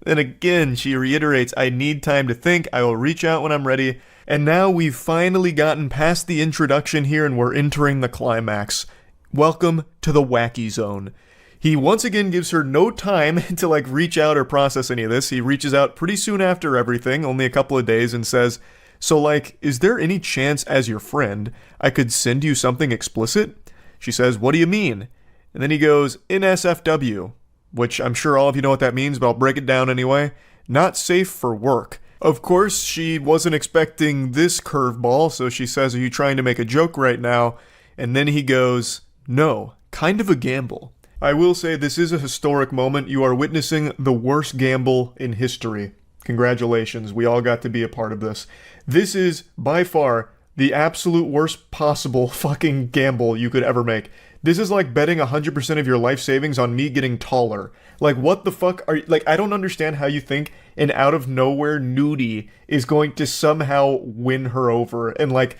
Then again, she reiterates, I need time to think. I will reach out when I'm ready. And now we've finally gotten past the introduction here and we're entering the climax. Welcome to the wacky zone. He once again gives her no time to reach out or process any of this. He reaches out pretty soon after everything, only a couple of days, and says, so is there any chance as your friend I could send you something explicit? She says, what do you mean? And then he goes, NSFW, which I'm sure all of you know what that means, but I'll break it down anyway. Not safe for work. Of course, she wasn't expecting this curveball, so she says, are you trying to make a joke right now? And then he goes, no, kind of a gamble. I will say this is a historic moment. You are witnessing the worst gamble in history. Congratulations, we all got to be a part of this. This is, by far, the absolute worst possible fucking gamble you could ever make. This is like betting 100% of your life savings on me getting taller. What the fuck are you, I don't understand how you think an out-of-nowhere nudie is going to somehow win her over and,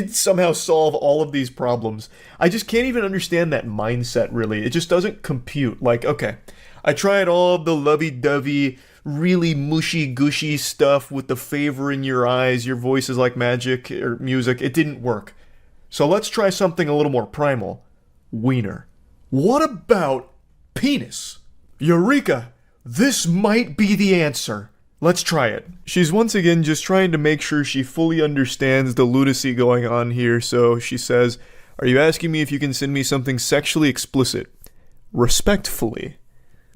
somehow solve all of these problems. I just can't even understand that mindset, really. It just doesn't compute. Okay, I tried all the lovey-dovey, really mushy-gushy stuff with the favor in your eyes, your voice is like magic or music. It didn't work. So let's try something a little more primal. Wiener. What about penis? Eureka! This might be the answer. Let's try it. She's once again just trying to make sure she fully understands the lunacy going on here, so she says, are you asking me if you can send me something sexually explicit? Respectfully.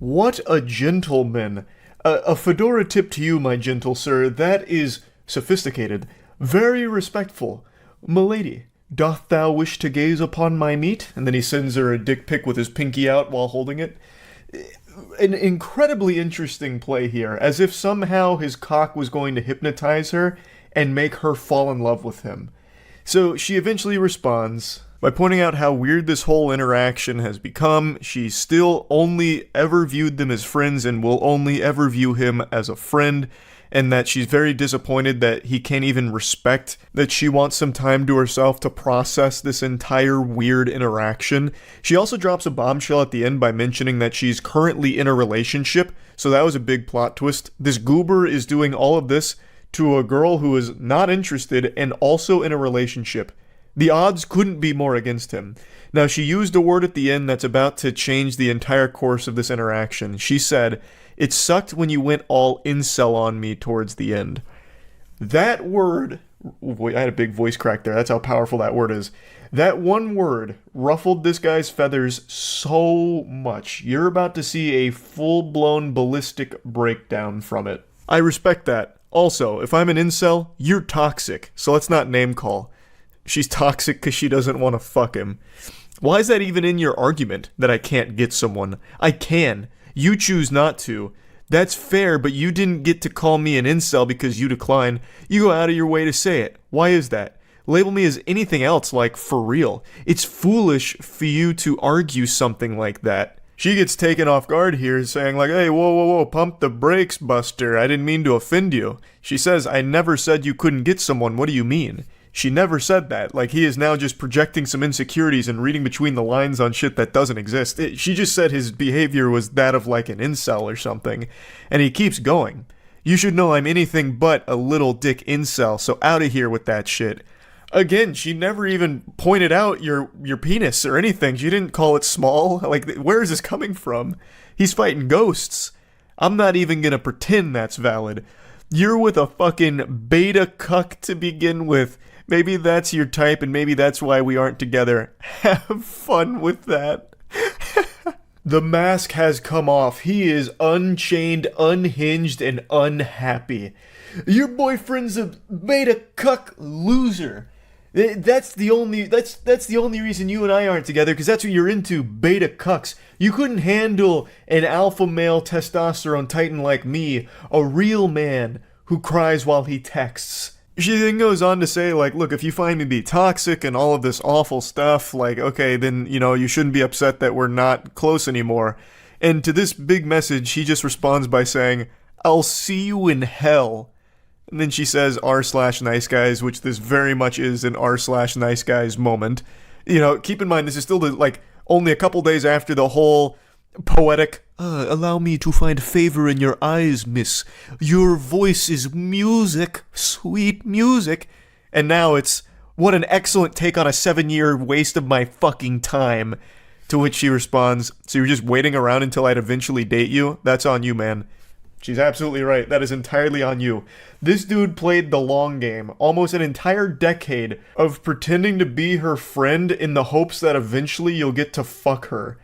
What a gentleman. A fedora tip to you, my gentle sir. That is sophisticated. Very respectful. Milady, doth thou wish to gaze upon my meat? And then he sends her a dick pic with his pinky out while holding it. An incredibly interesting play here, as if somehow his cock was going to hypnotize her and make her fall in love with him. So she eventually responds by pointing out how weird this whole interaction has become. She still only ever viewed them as friends and will only ever view him as a friend, and that she's very disappointed that he can't even respect that she wants some time to herself to process this entire weird interaction. She also drops a bombshell at the end by mentioning that she's currently in a relationship, so that was a big plot twist. This goober is doing all of this to a girl who is not interested and also in a relationship. The odds couldn't be more against him. Now, she used a word at the end that's about to change the entire course of this interaction. She said, it sucked when you went all incel on me towards the end. That word I had a big voice crack there. That's how powerful that word is. That one word ruffled this guy's feathers so much. You're about to see a full-blown ballistic breakdown from it. I respect that. Also, if I'm an incel, you're toxic, so let's not name call. She's toxic because she doesn't want to fuck him. Why is that even in your argument, that I can't get someone? I can. You choose not to. That's fair, but you didn't get to call me an incel because you decline. You go out of your way to say it. Why is that? Label me as anything else, like, for real. It's foolish for you to argue something like that. She gets taken off guard here, saying like, hey, whoa, pump the brakes, Buster. I didn't mean to offend you. She says, I never said you couldn't get someone. What do you mean? She never said that. Like, he is now just projecting some insecurities and reading between the lines on shit that doesn't exist. She just said his behavior was that of like an incel or something. And he keeps going. You should know I'm anything but a little dick incel, so out of here with that shit. Again, she never even pointed out your penis or anything. She didn't call it small. Like, where is this coming from? He's fighting ghosts. I'm not even gonna pretend that's valid. You're with a fucking beta cuck to begin with. Maybe that's your type and maybe that's why we aren't together. Have fun with that. The mask has come off. He is unchained, unhinged, and unhappy. Your boyfriend's a beta cuck loser. That's the only reason you and I aren't together, because that's what you're into, beta cucks. You couldn't handle an alpha male testosterone titan like me, a real man who cries while he texts. She then goes on to say, like, look, if you find me to be toxic and all of this awful stuff, like, okay, then, you know, you shouldn't be upset that we're not close anymore. And to this big message, he just responds by saying, I'll see you in hell. And then she says r/nice guys, which this very much is an r/nice guys moment. You know, keep in mind, this is still, like, only a couple days after the whole poetic, allow me to find favor in your eyes, miss. Your voice is music, sweet music. And now it's, what an excellent take on a 7-year waste of my fucking time. To which she responds, so you're just waiting around until I'd eventually date you? That's on you, man. She's absolutely right. That is entirely on you. This dude played the long game, almost an entire decade of pretending to be her friend in the hopes that eventually you'll get to fuck her,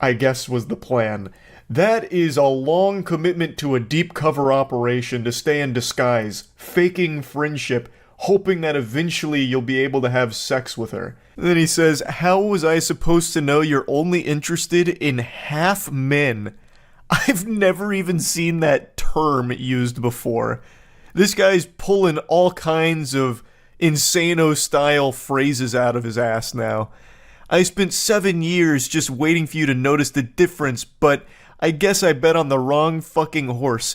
I guess was the plan. That is a long commitment to a deep cover operation to stay in disguise, faking friendship, hoping that eventually you'll be able to have sex with her. And then he says, how was I supposed to know you're only interested in half men? I've never even seen that term used before. This guy's pulling all kinds of Insano-style phrases out of his ass now. I spent 7 years just waiting for you to notice the difference, but I guess I bet on the wrong fucking horse.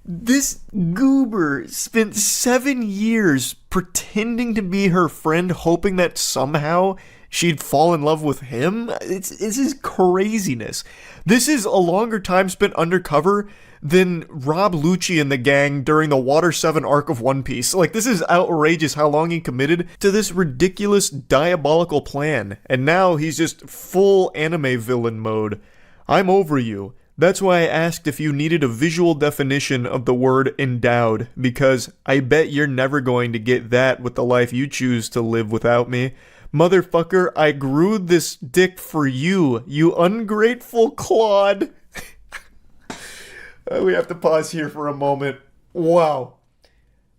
This goober spent 7 years pretending to be her friend, hoping that somehow she'd fall in love with him? This is craziness. This is a longer time spent undercover than Rob Lucci and the gang during the Water 7 arc of One Piece. Like, this is outrageous how long he committed to this ridiculous, diabolical plan. And now he's just full anime villain mode. I'm over you. That's why I asked if you needed a visual definition of the word endowed, because I bet you're never going to get that with the life you choose to live without me. Motherfucker, I grew this dick for you, you ungrateful clod. We have to pause here for a moment. Wow.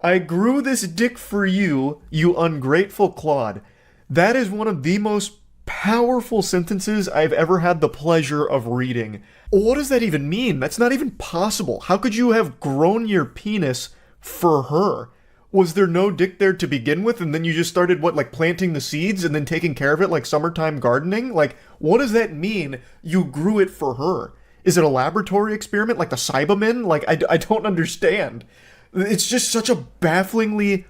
I grew this dick for you, you ungrateful clod. That is one of the most powerful sentences I've ever had the pleasure of reading. What does that even mean? That's not even possible. How could you have grown your penis for her? Was there no dick there to begin with, and then you just started, like planting the seeds and then taking care of it like summertime gardening? Like, what does that mean, you grew it for her? Is it a laboratory experiment like the Cybermen? Like, I don't understand. It's just such a bafflingly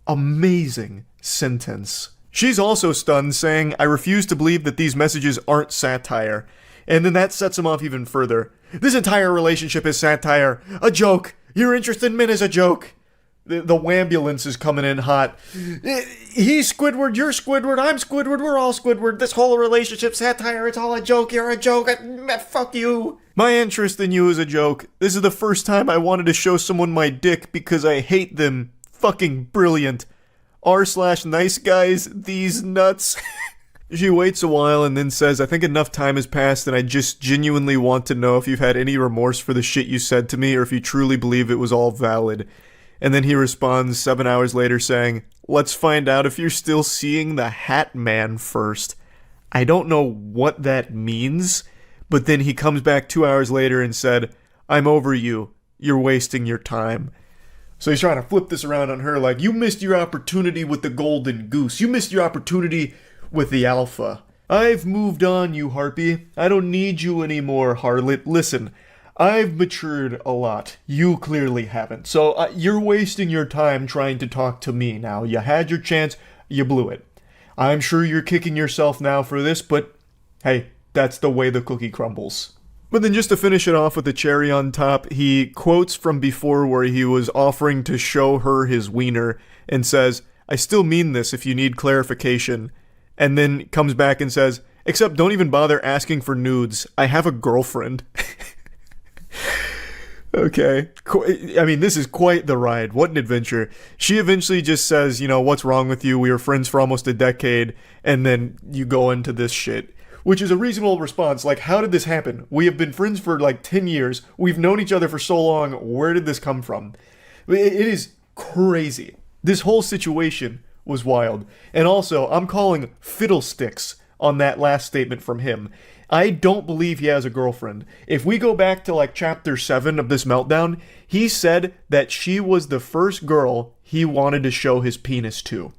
amazing sentence. She's also stunned, saying, I refuse to believe that these messages aren't satire. And then that sets him off even further. This entire relationship is satire. A joke. Your interest in men is a joke. The wambulance is coming in hot. He's Squidward, you're Squidward, I'm Squidward, we're all Squidward. This whole relationship satire, it's all a joke, you're a joke. Fuck you. My interest in you is a joke. This is the first time I wanted to show someone my dick because I hate them. Fucking brilliant. r/nice guys, these nuts. She waits a while and then says, I think enough time has passed and I just genuinely want to know if you've had any remorse for the shit you said to me or if you truly believe it was all valid. And then he responds 7 hours later saying, let's find out if you're still seeing the Hat Man first. I don't know what that means, but then he comes back 2 hours later and said, I'm over you. You're wasting your time. So he's trying to flip this around on her like, you missed your opportunity with the golden goose. You missed your opportunity with the alpha. I've moved on, you harpy. I don't need you anymore, harlot. Listen, I've matured a lot. You clearly haven't. So you're wasting your time trying to talk to me now. You had your chance, you blew it. I'm sure you're kicking yourself now for this, but hey, that's the way the cookie crumbles. But then just to finish it off with the cherry on top, he quotes from before where he was offering to show her his wiener and says, I still mean this if you need clarification. And then comes back and says, except don't even bother asking for nudes. I have a girlfriend. Okay. I mean, this is quite the ride. What an adventure. She eventually just says, you know, what's wrong with you? We were friends for almost a decade. And then you go into this shit. Which is a reasonable response. Like, how did this happen? We have been friends for like 10 years. We've known each other for so long. Where did this come from? It is crazy. This whole situation was wild. And also, I'm calling fiddlesticks on that last statement from him. I don't believe he has a girlfriend. If we go back to like chapter 7 of this meltdown, he said that she was the first girl he wanted to show his penis to.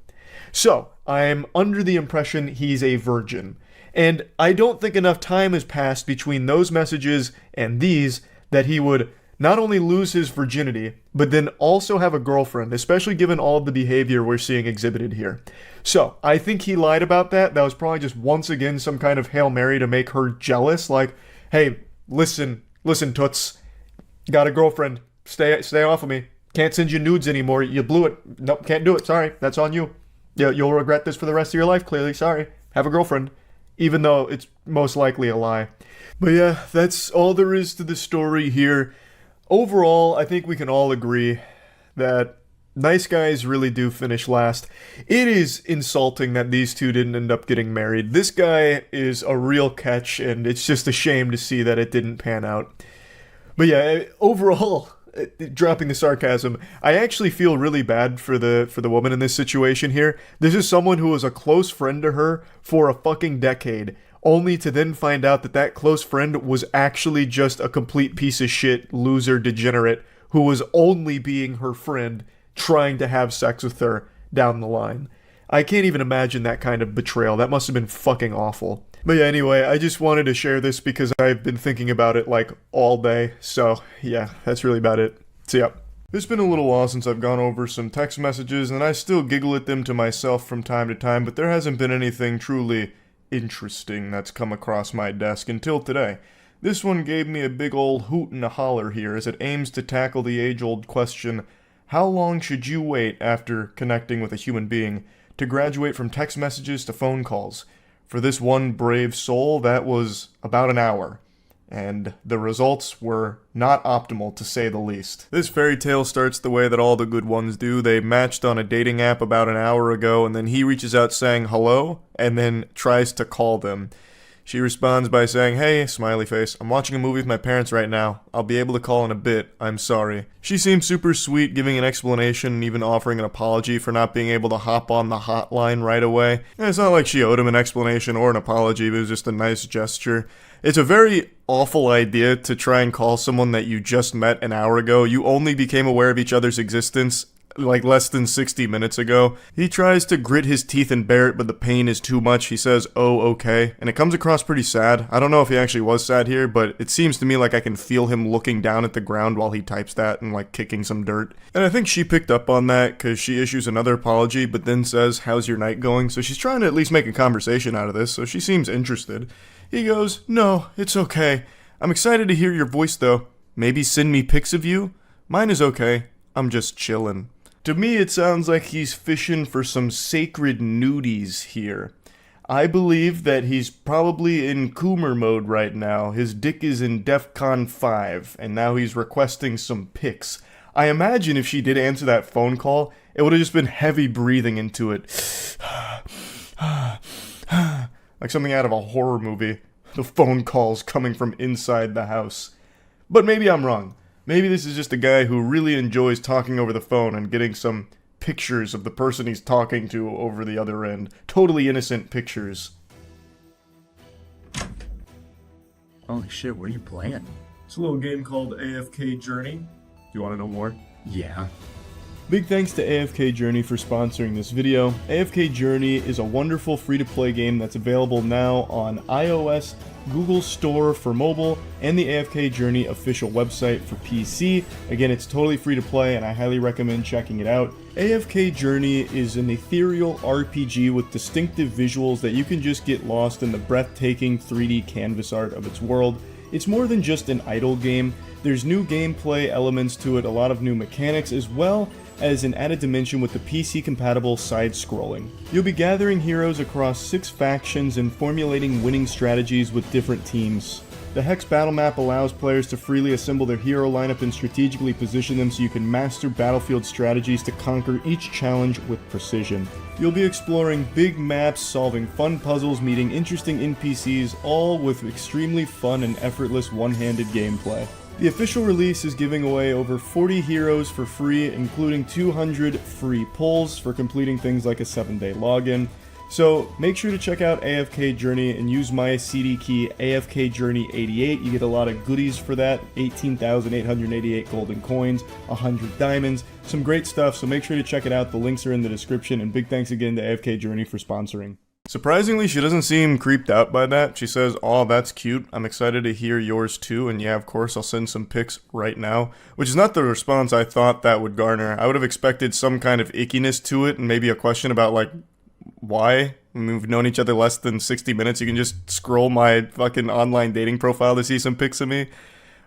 So, I'm under the impression he's a virgin. And I don't think enough time has passed between those messages and these that he would not only lose his virginity, but then also have a girlfriend, especially given all of the behavior we're seeing exhibited here. So, I think he lied about that. That was probably just once again some kind of Hail Mary to make her jealous. Like, hey, listen, Toots. Got a girlfriend. Stay off of me. Can't send you nudes anymore. You blew it. Nope, can't do it. Sorry. That's on you. Yeah, you'll regret this for the rest of your life, clearly. Sorry. Have a girlfriend. Even though it's most likely a lie. But yeah, that's all there is to the story here. Overall, I think we can all agree that nice guys really do finish last. It is insulting that these two didn't end up getting married. This guy is a real catch, and it's just a shame to see that it didn't pan out. But yeah, overall, dropping the sarcasm, I actually feel really bad for the woman in this situation here. This is someone who was a close friend to her for a fucking decade, only to then find out that that close friend was actually just a complete piece of shit, loser, degenerate, who was only being her friend, trying to have sex with her down the line. I can't even imagine that kind of betrayal. That must have been fucking awful. But yeah, anyway, I just wanted to share this because I've been thinking about it like all day. So yeah, that's really about it. So yeah. It's been a little while since I've gone over some text messages, and I still giggle at them to myself from time to time, but there hasn't been anything truly interesting that's come across my desk until today. This one gave me a big old hoot and a holler here as it aims to tackle the age-old question, how long should you wait after connecting with a human being to graduate from text messages to phone calls? For this one brave soul, that was about an hour. And the results were not optimal, to say the least. This fairy tale starts the way that all the good ones do. They matched on a dating app about an hour ago, and then he reaches out saying hello, and then tries to call them. She responds by saying, hey, smiley face, I'm watching a movie with my parents right now. I'll be able to call in a bit. I'm sorry. She seems super sweet, giving an explanation and even offering an apology for not being able to hop on the hotline right away. And it's not like she owed him an explanation or an apology, but it was just a nice gesture. It's a very awful idea to try and call someone that you just met an hour ago. You only became aware of each other's existence like less than 60 minutes ago. He tries to grit his teeth and bear it, but the pain is too much. He says, oh, okay. And it comes across pretty sad. I don't know if he actually was sad here, but it seems to me like I can feel him looking down at the ground while he types that and like kicking some dirt. And I think she picked up on that because she issues another apology, but then says, how's your night going? So she's trying to at least make a conversation out of this, so she seems interested. He goes, no, it's okay. I'm excited to hear your voice though. Maybe send me pics of you? Mine is okay. I'm just chillin'. To me, it sounds like he's fishing for some sacred nudies here. I believe that he's probably in Coomer mode right now. His dick is in DEFCON 5, and now he's requesting some pics. I imagine if she did answer that phone call, it would have just been heavy breathing into it. Like something out of a horror movie. The phone calls coming from inside the house. But maybe I'm wrong. Maybe this is just a guy who really enjoys talking over the phone and getting some pictures of the person he's talking to over the other end. Totally innocent pictures. Holy shit, what are you playing? It's a little game called AFK Journey. Do you want to know more? Yeah. Big thanks to AFK Journey for sponsoring this video. AFK Journey is a wonderful free-to-play game that's available now on iOS, Google Store for mobile, and the AFK Journey official website for PC. Again, it's totally free to play and I highly recommend checking it out. AFK Journey is an ethereal RPG with distinctive visuals that you can just get lost in the breathtaking 3D canvas art of its world. It's more than just an idle game. There's new gameplay elements to it, a lot of new mechanics, as well as an added dimension with the PC-compatible side-scrolling. You'll be gathering heroes across 6 factions and formulating winning strategies with different teams. The Hex battle map allows players to freely assemble their hero lineup and strategically position them so you can master battlefield strategies to conquer each challenge with precision. You'll be exploring big maps, solving fun puzzles, meeting interesting NPCs, all with extremely fun and effortless one-handed gameplay. The official release is giving away over 40 heroes for free, including 200 free pulls for completing things like a 7-day login. So make sure to check out AFK Journey and use my CD key AFKJourney88. You get a lot of goodies for that, 18,888 golden coins, 100 diamonds, some great stuff, so make sure to check it out. The links are in the description, and big thanks again to AFK Journey for sponsoring. Surprisingly, she doesn't seem creeped out by that. She says, "Oh, that's cute. I'm excited to hear yours too." And yeah, of course, I'll send some pics right now. Which is not the response I thought that would garner. I would have expected some kind of ickiness to it and maybe a question about, like, why? I mean, we've known each other less than 60 minutes. You can just scroll my fucking online dating profile to see some pics of me.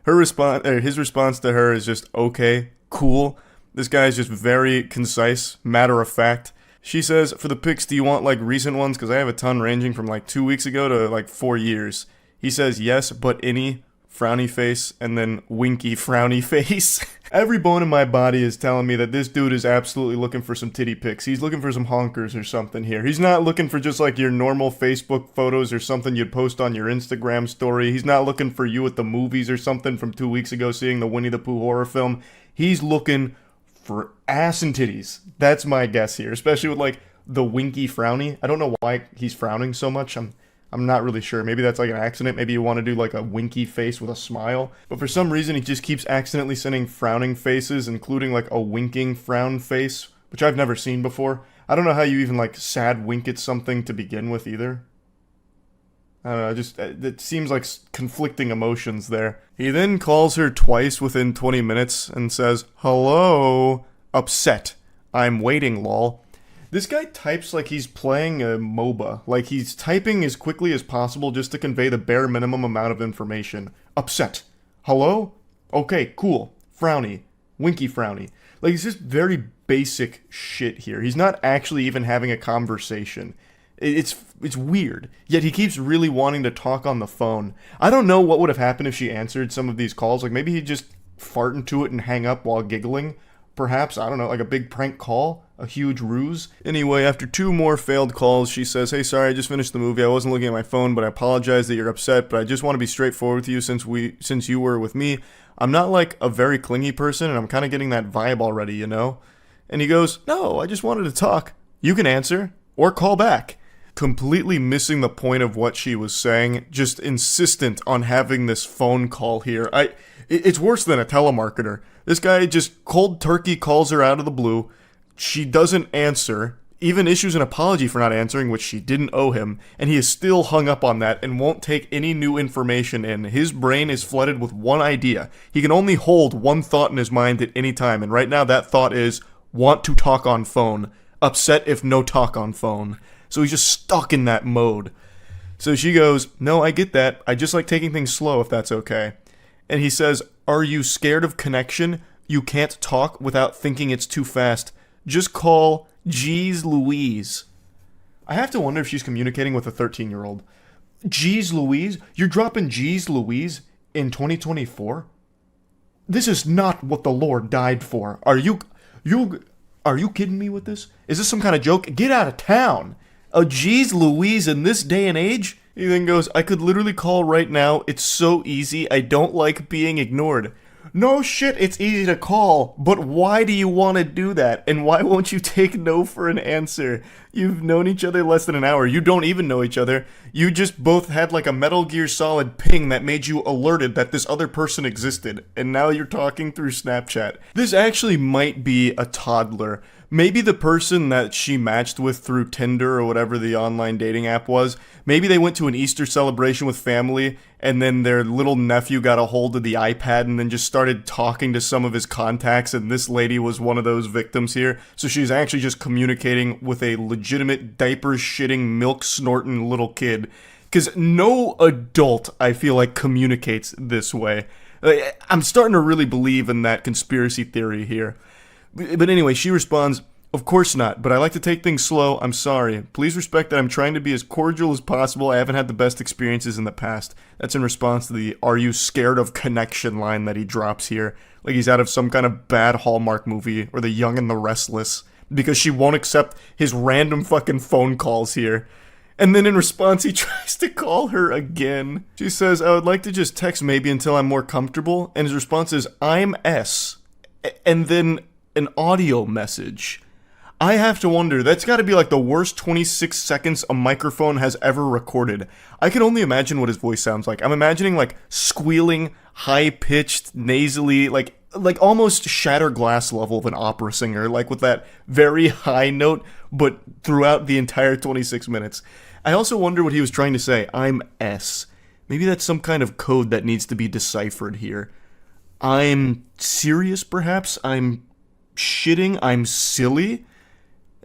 His response to her is just, okay, cool. This guy is just very concise, matter of fact. She says, for the pics, do you want like recent ones? Because I have a ton ranging from like 2 weeks ago to like 4 years. He says, yes, but any, frowny face, and then winky frowny face. Every bone in my body is telling me that this dude is absolutely looking for some titty pics. He's looking for some honkers or something here. He's not looking for just like your normal Facebook photos or something you'd post on your Instagram story. He's not looking for you at the movies or something from 2 weeks ago seeing the Winnie the Pooh horror film. He's looking for ass and titties. That's my guess here, especially with like the winky frowny. I don't know why he's frowning so much. I'm not really sure. Maybe that's like an accident. Maybe you want to do like a winky face with a smile. But for some reason, he just keeps accidentally sending frowning faces, including like a winking frown face, which I've never seen before. I don't know how you even like sad wink at something to begin with either. I don't know, just, it seems like conflicting emotions there. He then calls her twice within 20 minutes and says, hello, upset. I'm waiting, lol. This guy types like he's playing a MOBA, like he's typing as quickly as possible just to convey the bare minimum amount of information. Upset. Hello? Okay, cool. Frowny. Winky frowny. Like, it's just very basic shit here. He's not actually even having a conversation. It's weird. Yet he keeps really wanting to talk on the phone. I don't know what would have happened if she answered some of these calls. Like, maybe he'd just fart into it and hang up while giggling. Perhaps, I don't know, like a big prank call? A huge ruse? Anyway, after 2 more failed calls, she says, hey, sorry, I just finished the movie. I wasn't looking at my phone, but I apologize that you're upset, but I just want to be straightforward with you since you were with me. I'm not like a very clingy person, and I'm kind of getting that vibe already, you know? And he goes, no, I just wanted to talk. You can answer, or call back. Completely missing the point of what she was saying, just insistent on having this phone call here. It's worse than a telemarketer. This guy just cold turkey calls her out of the blue. She doesn't answer, even issues an apology for not answering, which she didn't owe him, and he is still hung up on that and won't take any new information in. His brain is flooded with one idea. He can only hold one thought in his mind at any time, and right now that thought is, want to talk on phone. Upset if no talk on phone. So he's just stuck in that mode. So she goes, no, I get that. I just like taking things slow if that's okay. And he says, are you scared of connection? You can't talk without thinking it's too fast. Just call Jeez Louise. I have to wonder if she's communicating with a 13-year-old. Jeez Louise? You're dropping Jeez Louise in 2024? This is not what the Lord died for. Are you kidding me with this? Is this some kind of joke? Get out of town. Oh, geez Louise, in this day and age? He then goes, I could literally call right now. It's so easy. I don't like being ignored. No shit, it's easy to call, but why do you want to do that? And why won't you take no for an answer? You've known each other less than an hour. You don't even know each other. You just both had like a Metal Gear Solid ping that made you alerted that this other person existed, and now you're talking through Snapchat. This actually might be a toddler. Maybe the person that she matched with through Tinder or whatever the online dating app was, maybe they went to an Easter celebration with family, and then their little nephew got a hold of the iPad and then just started talking to some of his contacts, and this lady was one of those victims here. So she's actually just communicating with a legitimate diaper-shitting, milk-snorting little kid. Because no adult, I feel like, communicates this way. I'm starting to really believe in that conspiracy theory here. But anyway, she responds, of course not, but I like to take things slow. I'm sorry. Please respect that I'm trying to be as cordial as possible. I haven't had the best experiences in the past. That's in response to the "Are you scared of connection" line that he drops here. Like he's out of some kind of bad Hallmark movie, or The Young and the Restless. Because she won't accept his random fucking phone calls here. And then in response, he tries to call her again. She says, I would like to just text maybe until I'm more comfortable. And his response is, I'm S. And then an audio message. I have to wonder, that's got to be like the worst 26 seconds a microphone has ever recorded. I can only imagine what his voice sounds like. I'm imagining like squealing, high-pitched, nasally, like almost shattered glass level of an opera singer, like with that very high note, but throughout the entire 26 minutes. I also wonder what he was trying to say. I'm S. Maybe that's some kind of code that needs to be deciphered here. I'm serious, perhaps? I'm shitting? I'm silly?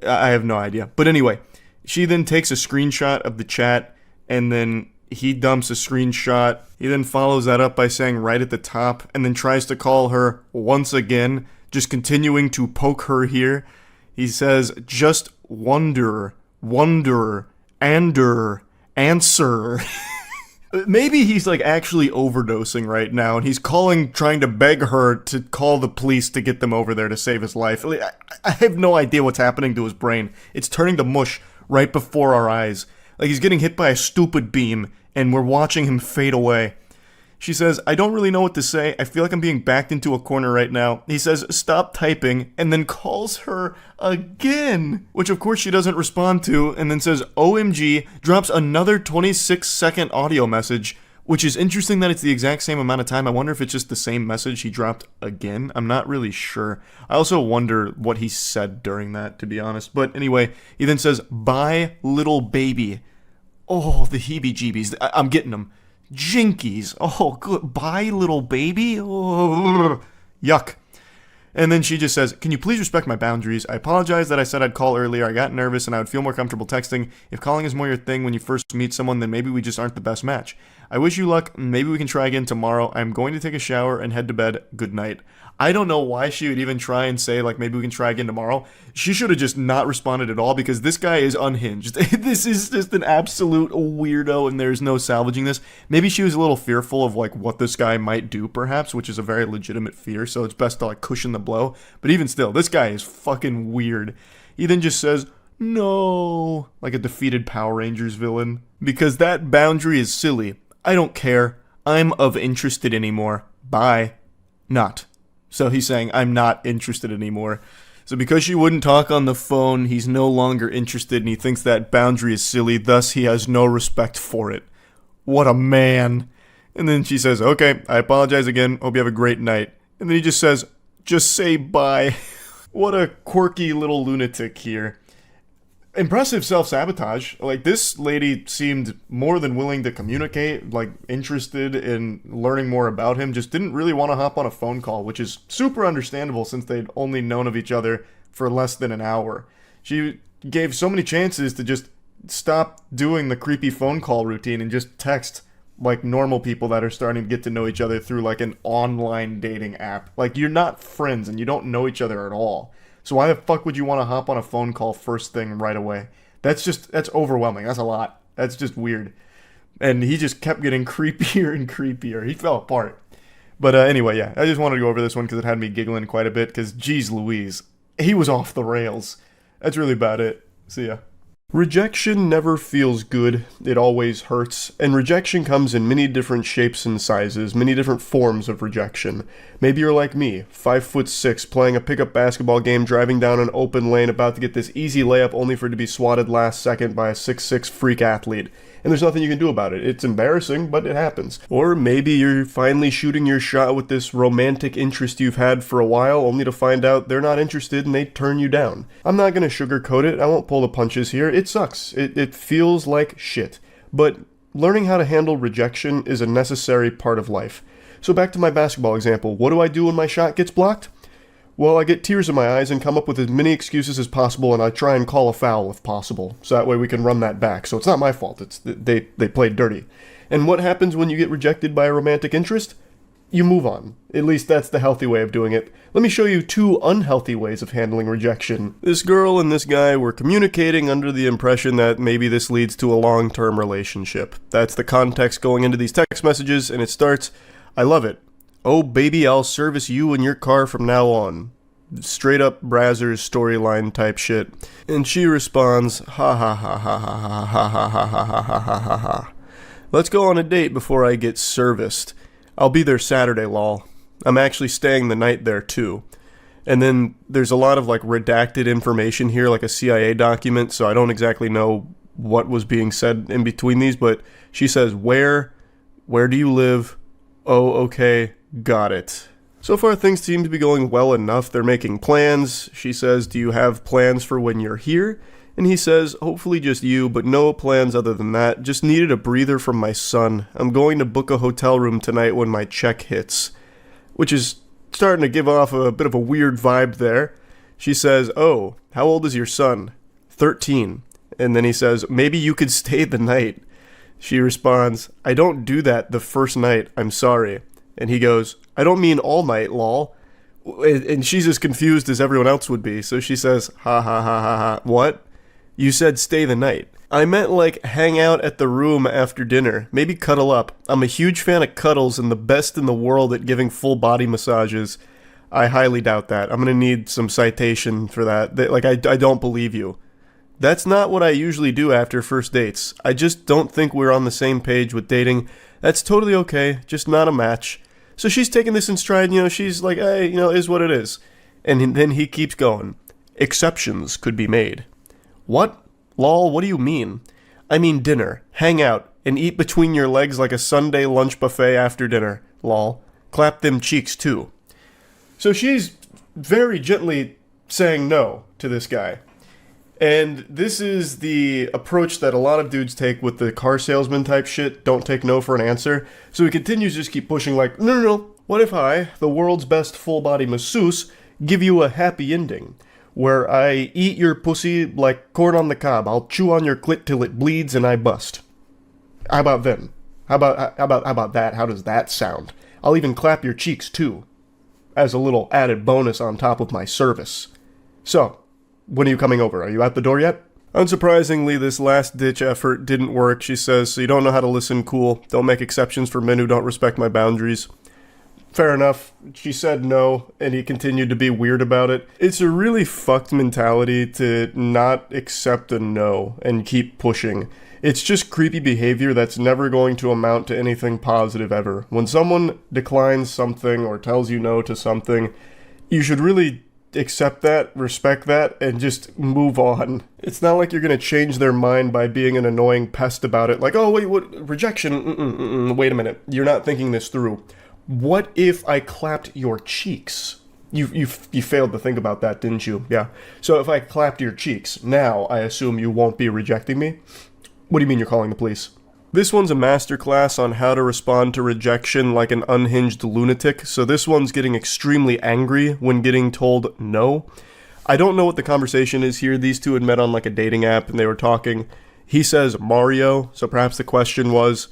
I have no idea. But anyway, she then takes a screenshot of the chat, and then he dumps a screenshot. He then follows that up by saying right at the top, and then tries to call her once again, just continuing to poke her here. He says, just wonder, answer. Maybe he's like actually overdosing right now, and he's trying to beg her to call the police to get them over there to save his life. I have no idea what's happening to his brain. It's turning to mush right before our eyes. Like he's getting hit by a stupid beam, and we're watching him fade away. She says, I don't really know what to say. I feel like I'm being backed into a corner right now. He says, stop typing, and then calls her again, which of course she doesn't respond to, and then says, OMG, drops another 26-second audio message, which is interesting that it's the exact same amount of time. I wonder if it's just the same message he dropped again. I'm not really sure. I also wonder what he said during that, to be honest. But anyway, he then says, bye, little baby. Oh, the heebie-jeebies. I'm getting them. Jinkies. Oh, good. Bye, little baby. Oh, yuck. And then she just says, can you please respect my boundaries? I apologize that I said I'd call earlier. I got nervous and I would feel more comfortable texting. If calling is more your thing when you first meet someone, then maybe we just aren't the best match. I wish you luck. Maybe we can try again tomorrow. I'm going to take a shower and head to bed. Good night. I don't know why she would even try and say, like, maybe we can try again tomorrow. She should have just not responded at all, because this guy is unhinged. This is just an absolute weirdo, and there's no salvaging this. Maybe she was a little fearful of, like, what this guy might do, perhaps, which is a very legitimate fear, so it's best to, like, cushion the blow. But even still, this guy is fucking weird. He then just says, no, like a defeated Power Rangers villain. Because that boundary is silly. I don't care. I'm of interested anymore. Bye. Not. So he's saying, I'm not interested anymore. So because she wouldn't talk on the phone, he's no longer interested, and he thinks that boundary is silly, thus he has no respect for it. What a man. And then she says, okay, I apologize again, hope you have a great night. And then he just says, just say bye. What a quirky little lunatic here. Impressive self-sabotage. Like, this lady seemed more than willing to communicate, like, interested in learning more about him, just didn't really want to hop on a phone call, which is super understandable since they'd only known of each other for less than an hour. She gave so many chances to just stop doing the creepy phone call routine and just text like normal people that are starting to get to know each other through like an online dating app. Like, you're not friends and you don't know each other at all. So why the fuck would you want to hop on a phone call first thing right away? That's overwhelming. That's a lot. That's just weird. And he just kept getting creepier and creepier. He fell apart. But anyway, yeah, I just wanted to go over this one because it had me giggling quite a bit because, geez Louise, he was off the rails. That's really about it. See ya. Rejection never feels good, it always hurts, and rejection comes in many different shapes and sizes, many different forms of rejection. Maybe you're like me, 5'6", playing a pickup basketball game, driving down an open lane, about to get this easy layup only for it to be swatted last second by a 6'6" freak athlete. And there's nothing you can do about it. It's embarrassing, but it happens. Or maybe you're finally shooting your shot with this romantic interest you've had for a while, only to find out they're not interested and they turn you down. I'm not gonna sugarcoat it, I won't pull the punches here. It sucks. It feels like shit. But learning how to handle rejection is a necessary part of life. So back to my basketball example, what do I do when my shot gets blocked? Well, I get tears in my eyes and come up with as many excuses as possible, and I try and call a foul if possible, so that way we can run that back. So it's not my fault, it's they played dirty. And what happens when you get rejected by a romantic interest? You move on. At least that's the healthy way of doing it. Let me show you 2 unhealthy ways of handling rejection. This girl and this guy were communicating under the impression that maybe this leads to a long-term relationship. That's the context going into these text messages, and it starts, "I love it. Oh baby, I'll service you in your car from now on." Straight up Brazzers storyline type shit. And she responds, "Ha ha ha ha ha ha ha ha ha ha ha ha ha ha. Let's go on a date before I get serviced. I'll be there Saturday, lol. I'm actually staying the night there too." And then there's a lot of like redacted information here, like a CIA document, so I don't exactly know what was being said in between these, but she says, Where do you live? Oh, okay. Got it. So far, things seem to be going well enough. They're making plans. She says, "Do you have plans for when you're here?" And he says, "Hopefully just you, but no plans other than that. Just needed a breather from my son. I'm going to book a hotel room tonight when my check hits." Which is starting to give off a bit of a weird vibe there. She says, "Oh, how old is your son?" 13. And then he says, "Maybe you could stay the night." She responds, "I don't do that the first night. I'm sorry." And he goes, "I don't mean all night, lol." And she's as confused as everyone else would be. So she says, "Ha ha ha ha ha. What? You said stay the night." "I meant like hang out at the room after dinner. Maybe cuddle up. I'm a huge fan of cuddles and the best in the world at giving full body massages." I highly doubt that. I'm going to need some citation for that. Like, I don't believe you. That's not what I usually do after first dates. I just don't think we're on the same page with dating. That's totally okay. Just not a match. So she's taking this in stride, she's like, hey, is what it is. And then he keeps going. "Exceptions could be made." "What? Lol, what do you mean?" "I mean dinner. Hang out. And eat between your legs like a Sunday lunch buffet after dinner. Lol. Clap them cheeks too." So she's very gently saying no to this guy. And this is the approach that a lot of dudes take with the car salesman type shit. Don't take no for an answer. So he continues to just keep pushing like, no. What if I, the world's best full body masseuse, give you a happy ending? Where I eat your pussy like corn on the cob. I'll chew on your clit till it bleeds and I bust. How about them? How about that? How does that sound? I'll even clap your cheeks too. As a little added bonus on top of my service. So, when are you coming over? Are you at the door yet? Unsurprisingly, this last-ditch effort didn't work, she says, so you don't know how to listen, cool. Don't make exceptions for men who don't respect my boundaries. Fair enough. She said no, and he continued to be weird about it. It's a really fucked mentality to not accept a no and keep pushing. It's just creepy behavior that's never going to amount to anything positive ever. When someone declines something or tells you no to something, you should really accept that, respect that, and just move on. It's not like you're gonna change their mind by being an annoying pest about it. Like, oh wait, what, rejection, wait a minute, you're not thinking this through. What if I clapped your cheeks? You failed to think about that, didn't you? Yeah. So if I clapped your cheeks, now I assume you won't be rejecting me? What do you mean you're calling the police? This one's a masterclass on how to respond to rejection like an unhinged lunatic, so this one's getting extremely angry when getting told no. I don't know what the conversation is here. These two had met on like a dating app and they were talking. He says Mario, so perhaps the question was,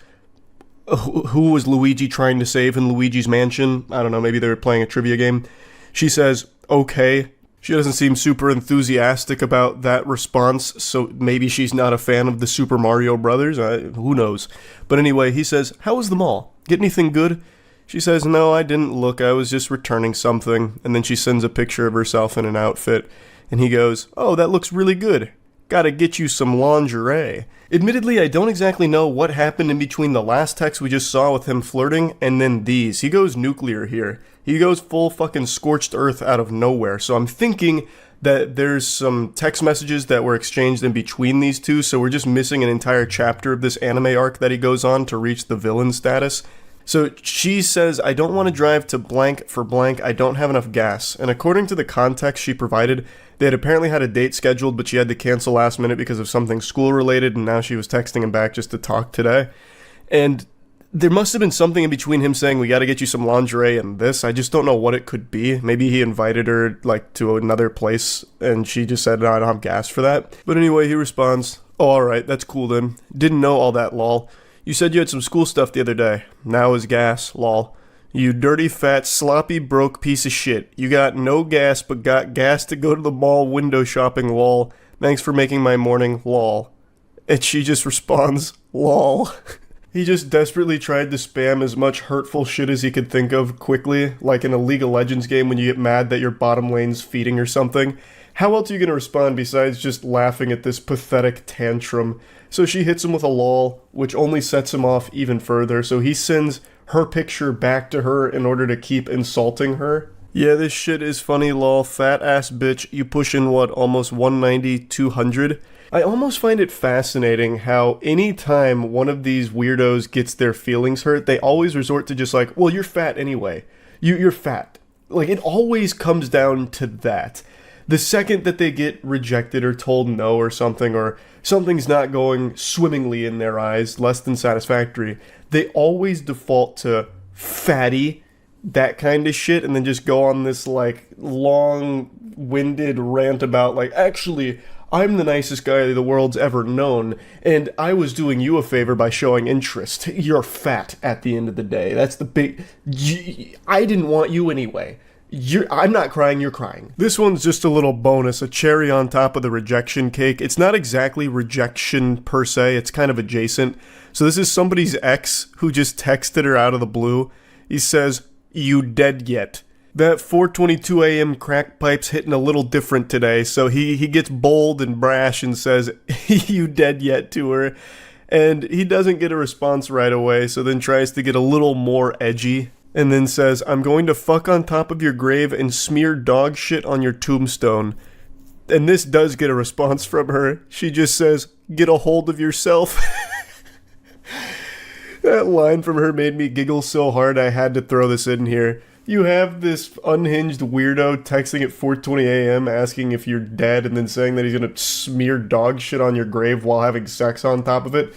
who was Luigi trying to save in Luigi's Mansion? I don't know, maybe they were playing a trivia game. She says, okay. She doesn't seem super enthusiastic about that response, so maybe she's not a fan of the Super Mario Brothers. Who knows? But anyway, he says, how was the mall? Get anything good? She says, no, I didn't look, I was just returning something. And then she sends a picture of herself in an outfit. And he goes, oh, that looks really good. Gotta get you some lingerie. Admittedly, I don't exactly know what happened in between the last text we just saw with him flirting and then these. He goes nuclear here. He goes full fucking scorched earth out of nowhere. So I'm thinking that there's some text messages that were exchanged in between these two, so we're just missing an entire chapter of this anime arc that he goes on to reach the villain status. So she says, I don't want to drive to blank for blank, I don't have enough gas. And according to the context she provided, they had apparently had a date scheduled, but she had to cancel last minute because of something school related, and now she was texting him back just to talk today. And there must have been something in between him saying, we gotta get you some lingerie and this. I just don't know what it could be. Maybe he invited her, like, to another place, and she just said, no, I don't have gas for that. But anyway, he responds, oh, alright, that's cool then. Didn't know all that, lol. You said you had some school stuff the other day. Now is gas, lol. You dirty, fat, sloppy, broke piece of shit. You got no gas, but got gas to go to the mall window shopping, lol. Thanks for making my morning, lol. And she just responds, lol. He just desperately tried to spam as much hurtful shit as he could think of quickly, like in a League of Legends game when you get mad that your bottom lane's feeding or something. How else are you going to respond besides just laughing at this pathetic tantrum? So she hits him with a lol, which only sets him off even further, so he sends her picture back to her in order to keep insulting her. Yeah, this shit is funny, lol, fat ass bitch, you pushing what, almost 190, 200? I almost find it fascinating how anytime one of these weirdos gets their feelings hurt, they always resort to just like, well, you're fat anyway. You're fat. Like, it always comes down to that. The second that they get rejected or told no or something's not going swimmingly in their eyes, less than satisfactory, they always default to fatty, that kind of shit, and then just go on this, like, long-winded rant about, like, actually, I'm the nicest guy the world's ever known, and I was doing you a favor by showing interest. You're fat at the end of the day. That's the big... I didn't want you anyway. I'm not crying, you're crying. This one's just a little bonus, a cherry on top of the rejection cake. It's not exactly rejection per se, it's kind of adjacent. So this is somebody's ex who just texted her out of the blue. He says, you dead yet? That 4:22 a.m. crack pipe's hitting a little different today, so he gets bold and brash and says, you dead yet to her. And he doesn't get a response right away, so then tries to get a little more edgy. And then says, I'm going to fuck on top of your grave and smear dog shit on your tombstone. And this does get a response from her. She just says, get a hold of yourself. That line from her made me giggle so hard I had to throw this in here. You have this unhinged weirdo texting at 4:20 a.m. asking if you're dead and then saying that he's going to smear dog shit on your grave while having sex on top of it.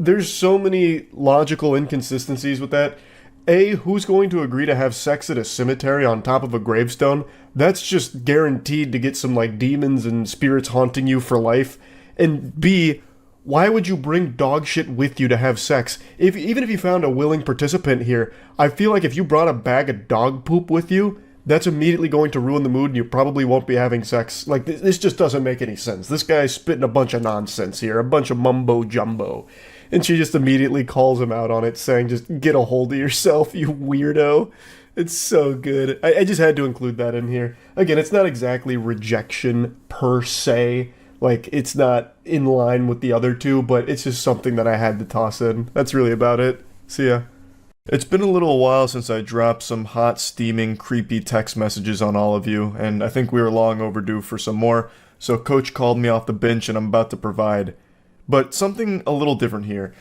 There's so many logical inconsistencies with that. A, who's going to agree to have sex at a cemetery on top of a gravestone? That's just guaranteed to get some, like, demons and spirits haunting you for life. And B, why would you bring dog shit with you to have sex? Even if you found a willing participant here, I feel like if you brought a bag of dog poop with you, that's immediately going to ruin the mood and you probably won't be having sex. Like, this just doesn't make any sense. This guy's spitting a bunch of nonsense here, a bunch of mumbo-jumbo. And she just immediately calls him out on it, saying, just get a hold of yourself, you weirdo. It's so good. I just had to include that in here. Again, it's not exactly rejection per se. Like, it's not in line with the other two, but it's just something that I had to toss in. That's really about it. See ya. It's been a little while since I dropped some hot, steaming, creepy text messages on all of you, and I think we were long overdue for some more, so Coach called me off the bench and I'm about to provide. But something a little different here.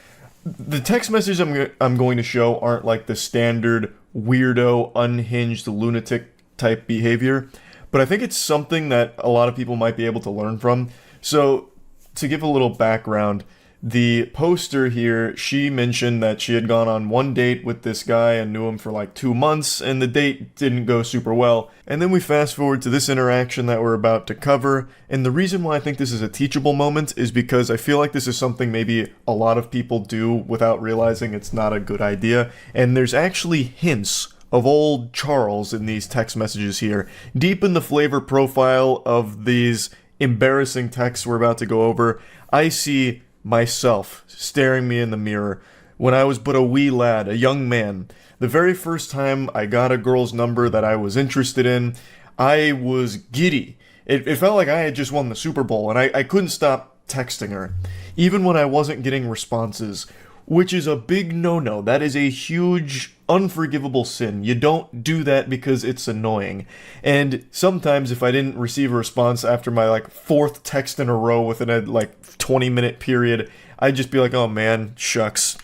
The text messages I'm going to show aren't like the standard weirdo, unhinged, lunatic type behavior, but I think it's something that a lot of people might be able to learn from. So, to give a little background, the poster here, she mentioned that she had gone on one date with this guy and knew him for like 2 months, and the date didn't go super well. And then we fast forward to this interaction that we're about to cover, and the reason why I think this is a teachable moment is because I feel like this is something maybe a lot of people do without realizing it's not a good idea, and there's actually hints of old Charles in these text messages here, deep in the flavor profile of these embarrassing texts we're about to go over. I see myself staring me in the mirror, when I was but a wee lad, a young man. The very first time I got a girl's number that I was interested in, I was giddy. It felt like I had just won the Super Bowl, and I couldn't stop texting her, even when I wasn't getting responses, which is a big no-no. That is a huge, unforgivable sin. You don't do that because it's annoying. And sometimes if I didn't receive a response after my, like, 4th text in a row within a, like, 20-minute period, I'd just be like, oh man, shucks.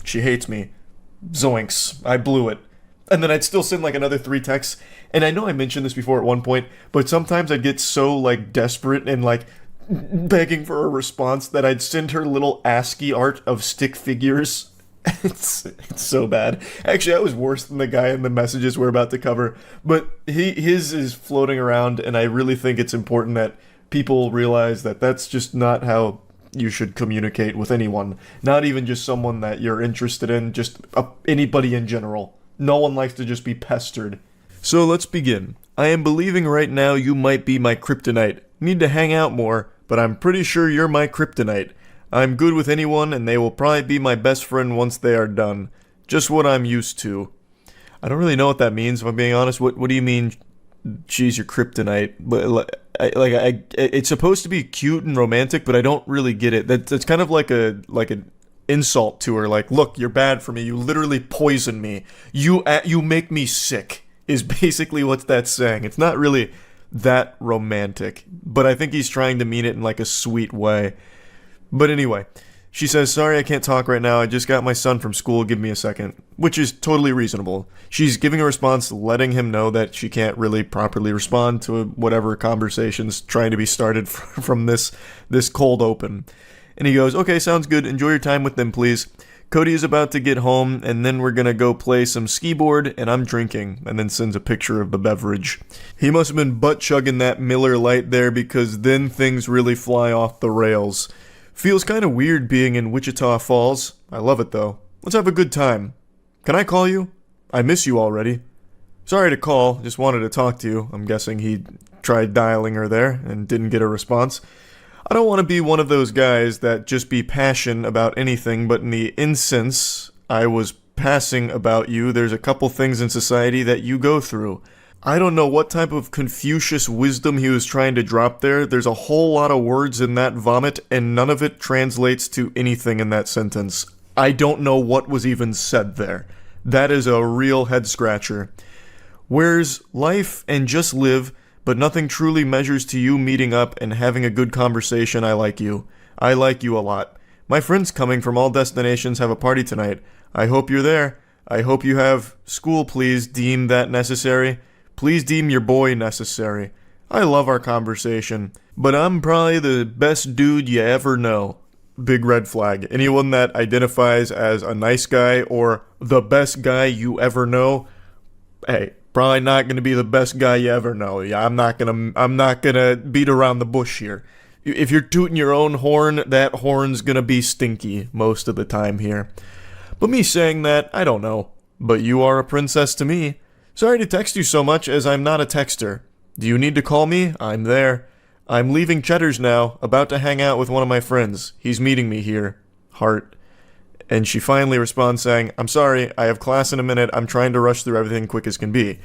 She hates me. Zoinks. I blew it. And then I'd still send, like, another 3 texts. And I know I mentioned this before at one point, but sometimes I'd get so, like, desperate and, like, begging for a response that I'd send her little ASCII art of stick figures. It's so bad. Actually, I was worse than the guy in the messages we're about to cover, but his is floating around, and I really think it's important that people realize that that's just not how you should communicate with anyone. Not even just someone that you're interested in, just anybody in general. No one likes to just be pestered. So let's begin. I am believing right now you might be my kryptonite. Need to hang out more, but I'm pretty sure you're my kryptonite. I'm good with anyone, and they will probably be my best friend once they are done. Just what I'm used to. I don't really know what that means, if I'm being honest. What do you mean, she's your kryptonite? But it's supposed to be cute and romantic, but I don't really get it. That's kind of like an insult to her. Like, look, you're bad for me. You literally poison me. You make me sick, is basically what that's saying. It's not really that romantic, but I think he's trying to mean it in like a sweet way. But anyway, she says, sorry I can't talk right now, I just got my son from school, give me a second, which is totally reasonable. She's giving a response letting him know that she can't really properly respond to whatever conversation's trying to be started from this cold open. And he goes, okay, sounds good, enjoy your time with them please. Cody is about to get home, and then we're gonna go play some skee board, and I'm drinking, and then sends a picture of the beverage. He must have been butt-chugging that Miller Lite there, because then things really fly off the rails. Feels kinda weird being in Wichita Falls. I love it though. Let's have a good time. Can I call you? I miss you already. Sorry to call, just wanted to talk to you. I'm guessing he tried dialing her there, and didn't get a response. I don't want to be one of those guys that just be passionate about anything, but in the instance I was passing about you, there's a couple things in society that you go through. I don't know what type of Confucius wisdom he was trying to drop there. There's a whole lot of words in that vomit, and none of it translates to anything in that sentence. I don't know what was even said there. That is a real head-scratcher. Where's life and just live, but nothing truly measures to you meeting up and having a good conversation. I like you. I like you a lot. My friends coming from all destinations have a party tonight. I hope you're there. I hope you have school, please deem that necessary. Please deem your boy necessary. I love our conversation, but I'm probably the best dude you ever know. Big red flag. Anyone that identifies as a nice guy or the best guy you ever know, hey, probably not going to be the best guy you ever know. Yeah, I'm not gonna beat around the bush here. If you're tooting your own horn, that horn's gonna be stinky most of the time here. But me saying that, I don't know. But you are a princess to me. Sorry to text you so much as I'm not a texter. Do you need to call me? I'm there. I'm leaving Cheddar's now, about to hang out with one of my friends. He's meeting me here. Heart. And she finally responds saying, I'm sorry, I have class in a minute, I'm trying to rush through everything quick as can be.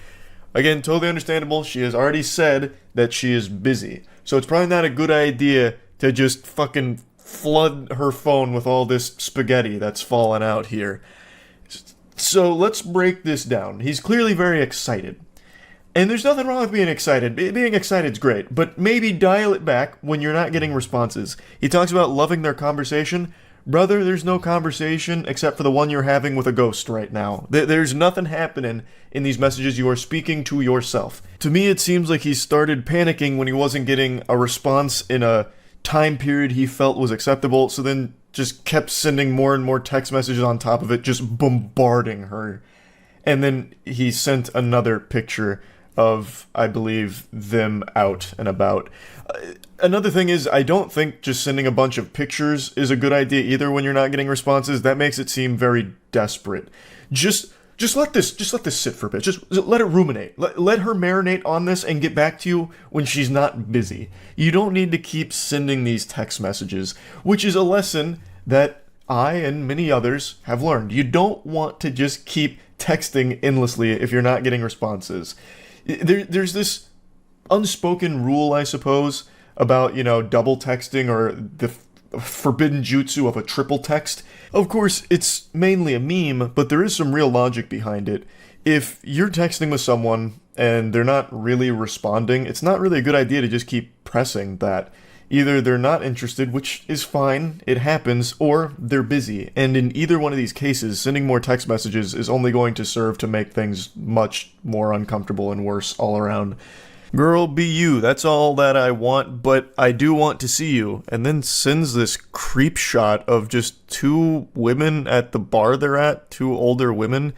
Again, totally understandable, she has already said that she is busy. So it's probably not a good idea to just fucking flood her phone with all this spaghetti that's fallen out here. So let's break this down. He's clearly very excited. And there's nothing wrong with being excited. Being excited's great, but maybe dial it back when you're not getting responses. He talks about loving their conversation. Brother, there's no conversation except for the one you're having with a ghost right now. There's nothing happening in these messages. You are speaking to yourself. To me, it seems like he started panicking when he wasn't getting a response in a time period he felt was acceptable, so then just kept sending more and more text messages on top of it, just bombarding her. And then he sent another picture of, I believe, them out and about. Another thing is, I don't think just sending a bunch of pictures is a good idea either when you're not getting responses. That makes it seem very desperate. Just let this sit for a bit. Just let it ruminate. Let her marinate on this and get back to you when she's not busy. You don't need to keep sending these text messages, which is a lesson that I and many others have learned. You don't want to just keep texting endlessly if you're not getting responses. There's this unspoken rule, I suppose, about, double texting or the forbidden jutsu of a triple text. Of course, it's mainly a meme, but there is some real logic behind it. If you're texting with someone and they're not really responding, it's not really a good idea to just keep pressing that. Either they're not interested, which is fine, it happens, or they're busy. And in either one of these cases, sending more text messages is only going to serve to make things much more uncomfortable and worse all around. Girl, be you, that's all that I want, but I do want to see you. And then sends this creep shot of just two women at the bar they're at, two older women.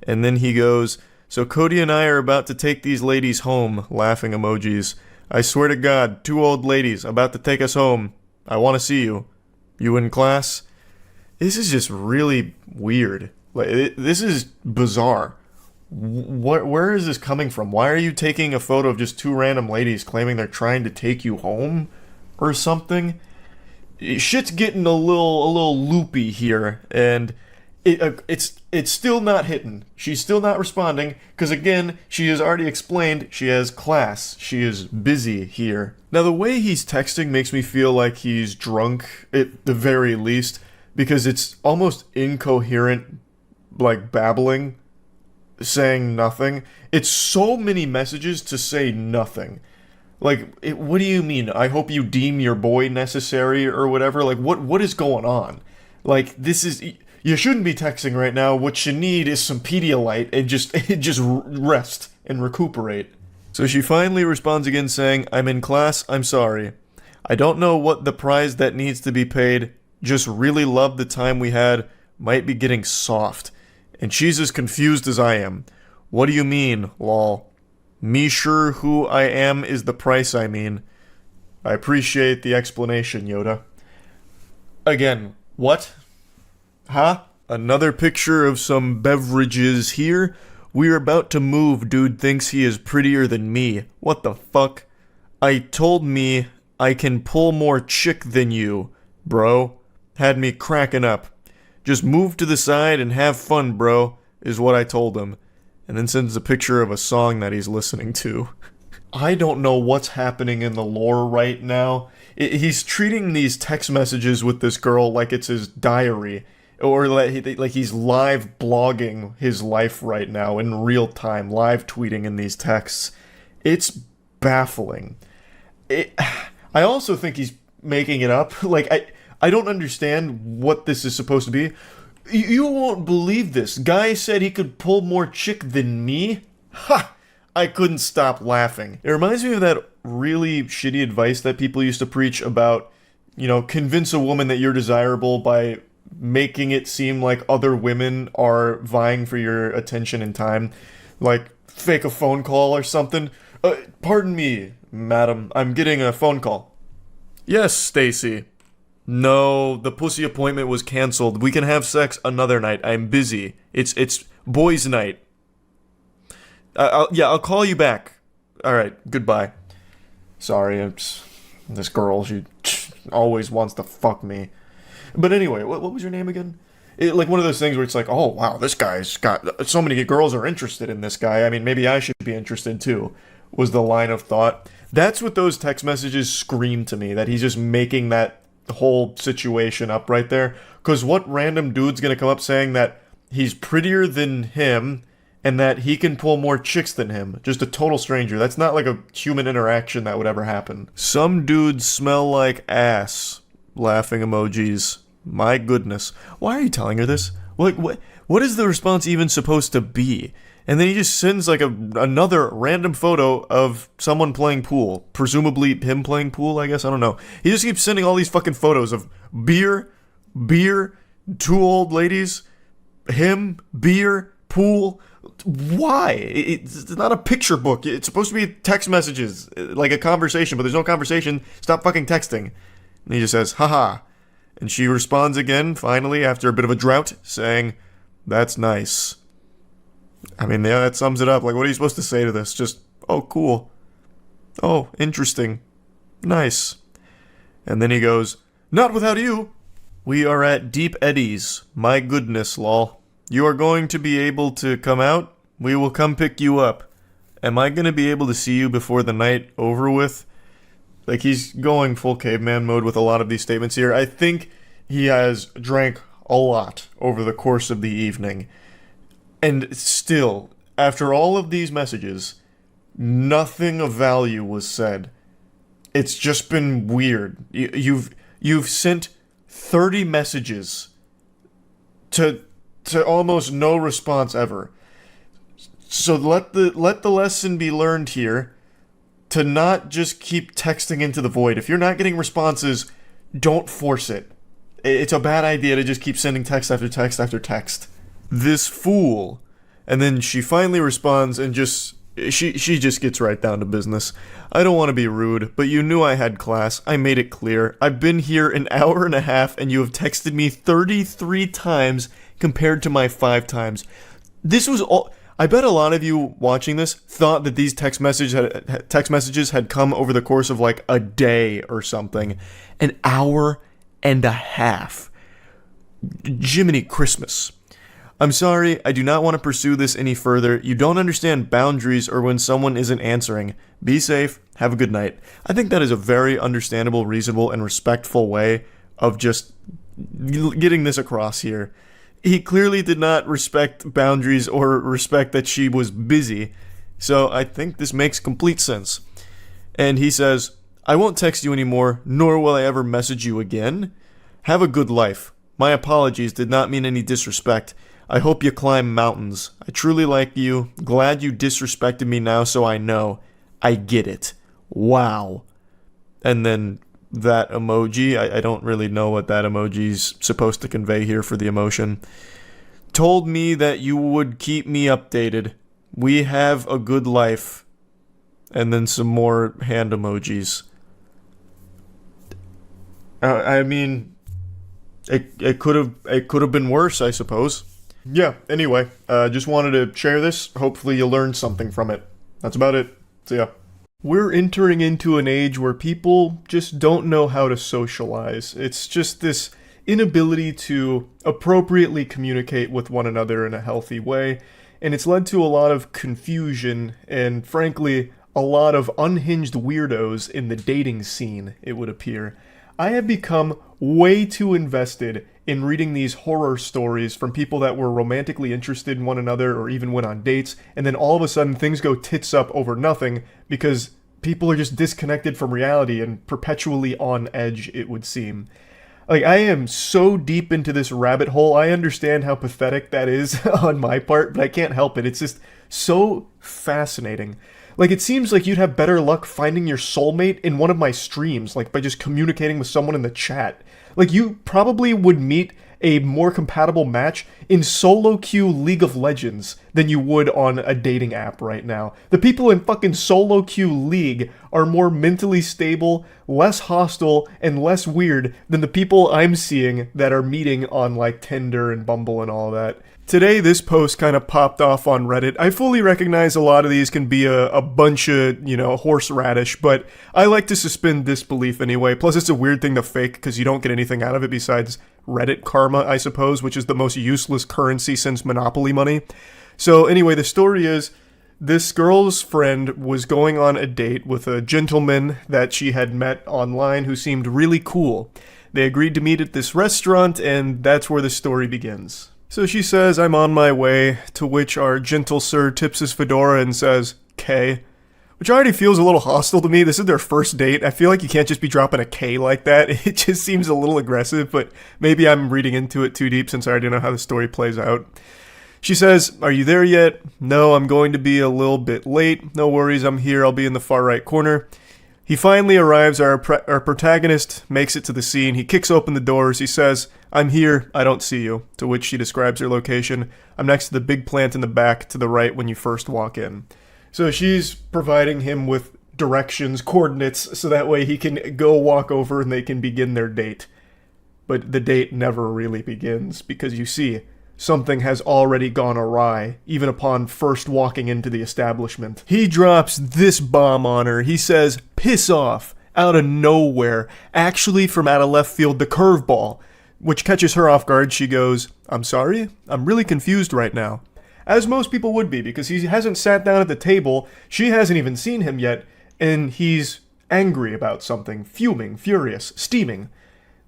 And then he goes, so Cody and I are about to take these ladies home, laughing emojis. I swear to God, two old ladies about to take us home. I want to see you. You in class? This is just really weird. This is bizarre. Where is this coming from? Why are you taking a photo of just two random ladies claiming they're trying to take you home or something? Shit's getting a little loopy here, and it's still not hitting. She's still not responding, because again, she has already explained she has class. She is busy here. Now, the way he's texting makes me feel like he's drunk, at the very least, because it's almost incoherent, like babbling, saying nothing. It's so many messages to say nothing. Like, what do you mean? I hope you deem your boy necessary or whatever? Like, what is going on? Like, this is... You shouldn't be texting right now. What you need is some Pedialyte and just rest and recuperate. So she finally responds again saying, I'm in class, I'm sorry. I don't know what the prize that needs to be paid. Just really love the time we had. Might be getting soft. And she's as confused as I am. What do you mean, lol? Me sure who I am is the price I mean. I appreciate the explanation, Yoda. Again, what? Huh? Another picture of some beverages here. We're about to move. Dude thinks he is prettier than me. What the fuck? I told me I can pull more chick than you, bro. Had me cracking up. Just move to the side and have fun, bro, is what I told him. And then sends a picture of a song that he's listening to. I don't know what's happening in the lore right now. He's treating these text messages with this girl like it's his diary. Or like he's live blogging his life right now in real time, live tweeting in these texts. It's baffling. I also think he's making it up. Like, I don't understand what this is supposed to be. You won't believe this. Guy said he could pull more chick than me? Ha! I couldn't stop laughing. It reminds me of that really shitty advice that people used to preach about, convince a woman that you're desirable by making it seem like other women are vying for your attention and time. Like, fake a phone call or something. Pardon me, madam, I'm getting a phone call. Yes, Stacy. No, the pussy appointment was canceled. We can have sex another night. I'm busy. It's boys' night. I'll call you back. Alright, goodbye. Sorry, this girl, she always wants to fuck me. But anyway, what was your name again? Like one of those things where it's like, oh wow, this guy's got so many girls are interested in this guy. I mean, maybe I should be interested too, was the line of thought. That's what those text messages scream to me, that he's just making that whole situation up right there. Because what random dude's gonna come up saying that he's prettier than him and that he can pull more chicks than him? Just a total stranger. That's not like a human interaction that would ever happen. Some dudes smell like ass. Laughing emojis. My goodness. Why are you telling her this? What is the response even supposed to be? And then he just sends like another random photo of someone playing pool. Presumably him playing pool, I guess. I don't know. He just keeps sending all these fucking photos of beer, two old ladies, him, beer, pool. Why? It's not a picture book. It's supposed to be text messages, like a conversation, but there's no conversation. Stop fucking texting. And he just says, haha. And she responds again, finally, after a bit of a drought, saying, that's nice. I mean, yeah, that sums it up. Like, what are you supposed to say to this? Just, oh, cool. Oh, interesting. Nice. And then he goes, not without you. We are at Deep Eddies. My goodness, lol. You are going to be able to come out? We will come pick you up. Am I going to be able to see you before the night over with? Like, he's going full caveman mode with a lot of these statements here. I think he has drank a lot over the course of the evening. And still, after all of these messages, nothing of value was said. It's just been weird. You've sent 30 messages to almost no response ever. So let the lesson be learned here to not just keep texting into the void. If you're not getting responses, don't force it. It's a bad idea to just keep sending text after text after text. This fool. And then she finally responds and she just gets right down to business. I don't want to be rude, but you knew I had class. I made it clear. I've been here an hour and a half and you have texted me 33 times compared to my 5 times. This was all... I bet a lot of you watching this thought that these text messages had come over the course of like a day or something. An hour and a half. Jiminy Christmas. I'm sorry, I do not want to pursue this any further. You don't understand boundaries or when someone isn't answering. Be safe. Have a good night. I think that is a very understandable, reasonable, and respectful way of just getting this across here. He clearly did not respect boundaries or respect that she was busy, so I think this makes complete sense. And he says, I won't text you anymore, nor will I ever message you again. Have a good life. My apologies did not mean any disrespect. I hope you climb mountains. I truly like you. Glad you disrespected me now so I know. I get it. Wow. And then that emoji, I don't really know what that emoji's supposed to convey here for the emotion. Told me that you would keep me updated. We have a good life. And then some more hand emojis. I mean, it could have been worse, I suppose. Yeah, anyway, just wanted to share this. Hopefully you learned something from it. That's about it. See ya. We're entering into an age where people just don't know how to socialize. It's just this inability to appropriately communicate with one another in a healthy way, and it's led to a lot of confusion and, frankly, a lot of unhinged weirdos in the dating scene, it would appear. I have become way too invested in reading these horror stories from people that were romantically interested in one another or even went on dates, and then all of a sudden things go tits up over nothing because people are just disconnected from reality and perpetually on edge, it would seem. Like, I am so deep into this rabbit hole, I understand how pathetic that is on my part, but I can't help it. It's just so fascinating. Like, it seems like you'd have better luck finding your soulmate in one of my streams, like by just communicating with someone in the chat. Like, you probably would meet a more compatible match in solo queue League of Legends than you would on a dating app right now. The people in fucking solo queue League are more mentally stable, less hostile, and less weird than the people I'm seeing that are meeting on like Tinder and Bumble and all that. Today, this post kind of popped off on Reddit. I fully recognize a lot of these can be a bunch of, horseradish, but I like to suspend disbelief anyway. Plus, it's a weird thing to fake because you don't get anything out of it besides Reddit karma, I suppose, which is the most useless currency since Monopoly money. So anyway, the story is this girl's friend was going on a date with a gentleman that she had met online who seemed really cool. They agreed to meet at this restaurant, and that's where the story begins. So she says, I'm on my way, to which our gentle sir tips his fedora and says, K. Which already feels a little hostile to me. This is their first date. I feel like you can't just be dropping a K like that. It just seems a little aggressive, but maybe I'm reading into it too deep since I already know how the story plays out. She says, are you there yet? No, I'm going to be a little bit late. No worries, I'm here. I'll be in the far right corner. He finally arrives. Our protagonist makes it to the scene. He kicks open the doors. He says, I'm here. I don't see you. To which she describes her location. I'm next to the big plant in the back to the right when you first walk in. So she's providing him with directions, coordinates, so that way he can go walk over and they can begin their date. But the date never really begins because you see, something has already gone awry, even upon first walking into the establishment. He drops this bomb on her. He says, piss off, out of nowhere. Actually, from out of left field, the curveball. which catches her off guard. She goes, "I'm sorry, I'm really confused right now." As most people would be, because he hasn't sat down at the table, she hasn't even seen him yet, and he's angry about something, fuming, furious, steaming.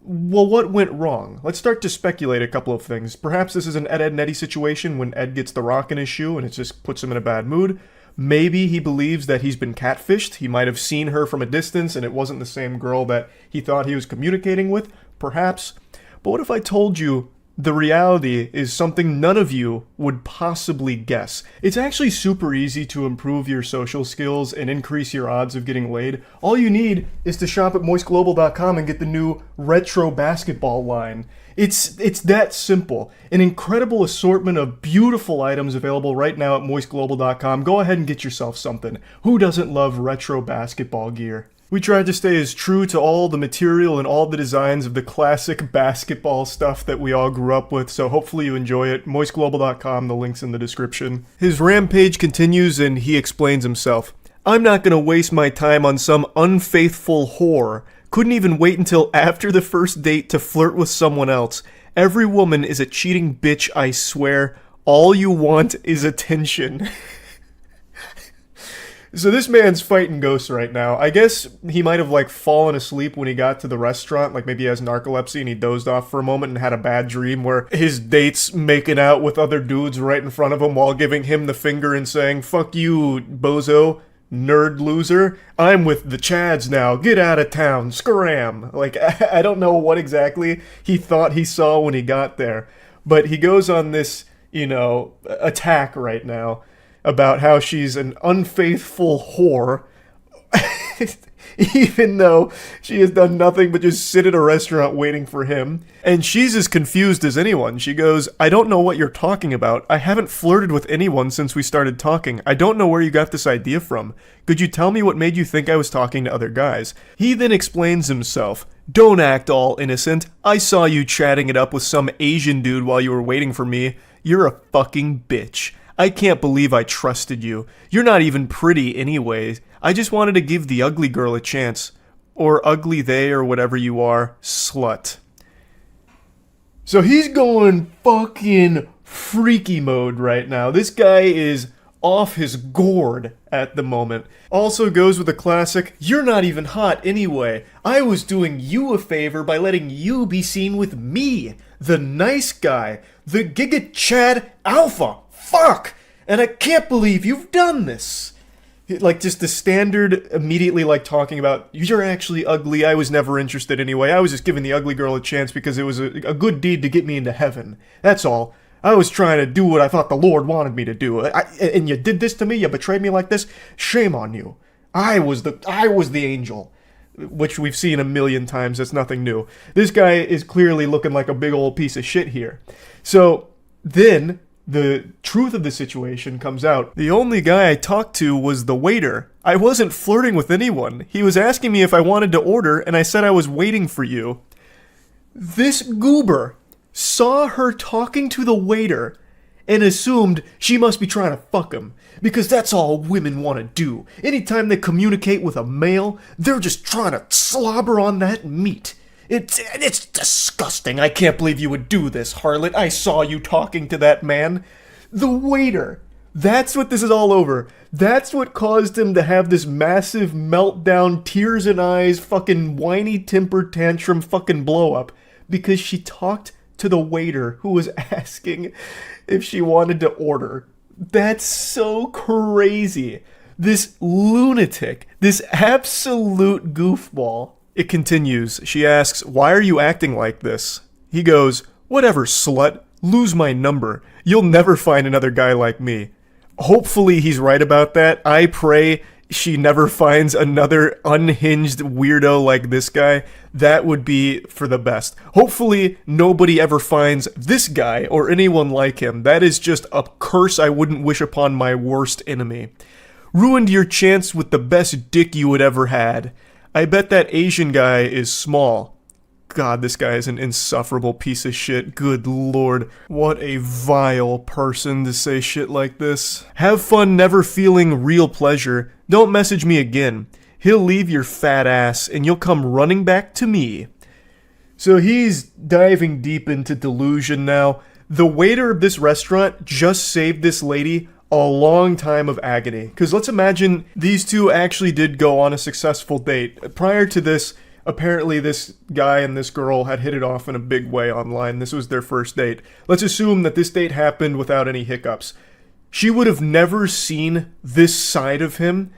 Well, what went wrong? Let's start to speculate a couple of things. Perhaps this is an Ed, Edd n Eddy situation when Ed gets the rock in his shoe and it just puts him in a bad mood. Maybe he believes that he's been catfished. He might have seen her from a distance and it wasn't the same girl that he thought he was communicating with. Perhaps. But what if I told you the reality is something none of you would possibly guess? It's actually super easy to improve your social skills and increase your odds of getting laid. All you need is to shop at moistglobal.com and get the new retro basketball line. It's that simple. An incredible assortment of beautiful items available right now at moistglobal.com. Go ahead and get yourself something. Who doesn't love retro basketball gear? We tried to stay as true to all the material and all the designs of the classic basketball stuff that we all grew up with, so hopefully you enjoy it. Moistglobal.com, the link's in the description. His rampage continues and he explains himself. "I'm not gonna waste my time on some unfaithful whore. Couldn't even wait until after the first date to flirt with someone else. Every woman is a cheating bitch, I swear. All you want is attention." So this man's fighting ghosts right now. I guess he might have fallen asleep when he got to the restaurant, like maybe he has narcolepsy and he dozed off for a moment and had a bad dream where his date's making out with other dudes right in front of him while giving him the finger and saying, "Fuck you, bozo, nerd loser. I'm with the Chads now. Get out of town. Scram." I don't know what exactly he thought he saw when he got there, but he goes on this, attack right now about how she's an unfaithful whore, even though she has done nothing but just sit at a restaurant waiting for him. And she's as confused as anyone. She goes, "I don't know what you're talking about. I haven't flirted with anyone since we started talking. I don't know where you got this idea from. Could you tell me what made you think I was talking to other guys?" He then explains himself. "Don't act all innocent. I saw you chatting it up with some Asian dude while you were waiting for me. You're a fucking bitch. I can't believe I trusted you. You're not even pretty anyways. I just wanted to give the ugly girl a chance. Or ugly they or whatever you are. Slut." So he's going fucking freaky mode right now. This guy is off his gourd at the moment. Also goes with the classic, "You're not even hot anyway. I was doing you a favor by letting you be seen with me, the nice guy, the Giga Chad Alpha. Fuck! And I can't believe you've done this." Just the standard, immediately talking about, "You're actually ugly, I was never interested anyway, I was just giving the ugly girl a chance because it was a good deed to get me into heaven. That's all. I was trying to do what I thought the Lord wanted me to do. And you did this to me, you betrayed me like this? Shame on you. I was the angel." Which we've seen a million times, that's nothing new. This guy is clearly looking like a big old piece of shit here. So, then the truth of the situation comes out. "The only guy I talked to was the waiter. I wasn't flirting with anyone. He was asking me if I wanted to order, and I said I was waiting for you." This goober saw her talking to the waiter and assumed she must be trying to fuck him, because that's all women want to do. Anytime they communicate with a male, they're just trying to slobber on that meat. It's disgusting. I can't believe you would do this, harlot. I saw you talking to that man. The waiter. That's what this is all over. That's what caused him to have this massive meltdown, tears in eyes, fucking whiny temper tantrum fucking blow up. Because she talked to the waiter who was asking if she wanted to order. That's so crazy. This lunatic. This absolute goofball. It continues. She asks, "Why are you acting like this?" He goes, "Whatever, slut. Lose my number. You'll never find another guy like me." Hopefully he's right about that. I pray she never finds another unhinged weirdo like this guy. That would be for the best. Hopefully nobody ever finds this guy or anyone like him. That is just a curse I wouldn't wish upon my worst enemy. Ruined your chance with the best dick you had ever had. I bet that Asian guy is small. God, this guy is an insufferable piece of shit. Good lord. What a vile person to say shit like this. Have fun never feeling real pleasure. Don't message me again. He'll leave your fat ass and you'll come running back to me. So he's diving deep into delusion now. The waiter of this restaurant just saved this lady a long time of agony. Because let's imagine these two actually did go on a successful date. Prior to this, apparently this guy and this girl had hit it off in a big way online. This was their first date. Let's assume that this date happened without any hiccups. She would have never seen this side of him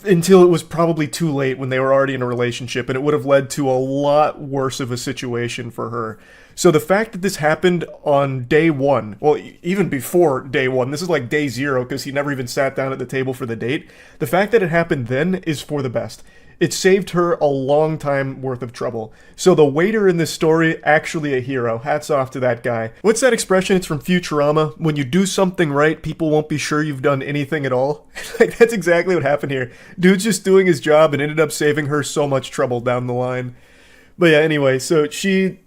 until it was probably too late when they were already in a relationship, and it would have led to a lot worse of a situation for her. So the fact that this happened on day one, well, even before day one, this is like day zero because he never even sat down at the table for the date. The fact that it happened then is for the best. It saved her a long time worth of trouble. So the waiter in this story, actually a hero. Hats off to that guy. What's that expression? It's from Futurama. When you do something right, people won't be sure you've done anything at all. Like, that's exactly what happened here. Dude's just doing his job and ended up saving her so much trouble down the line. But yeah, anyway, so she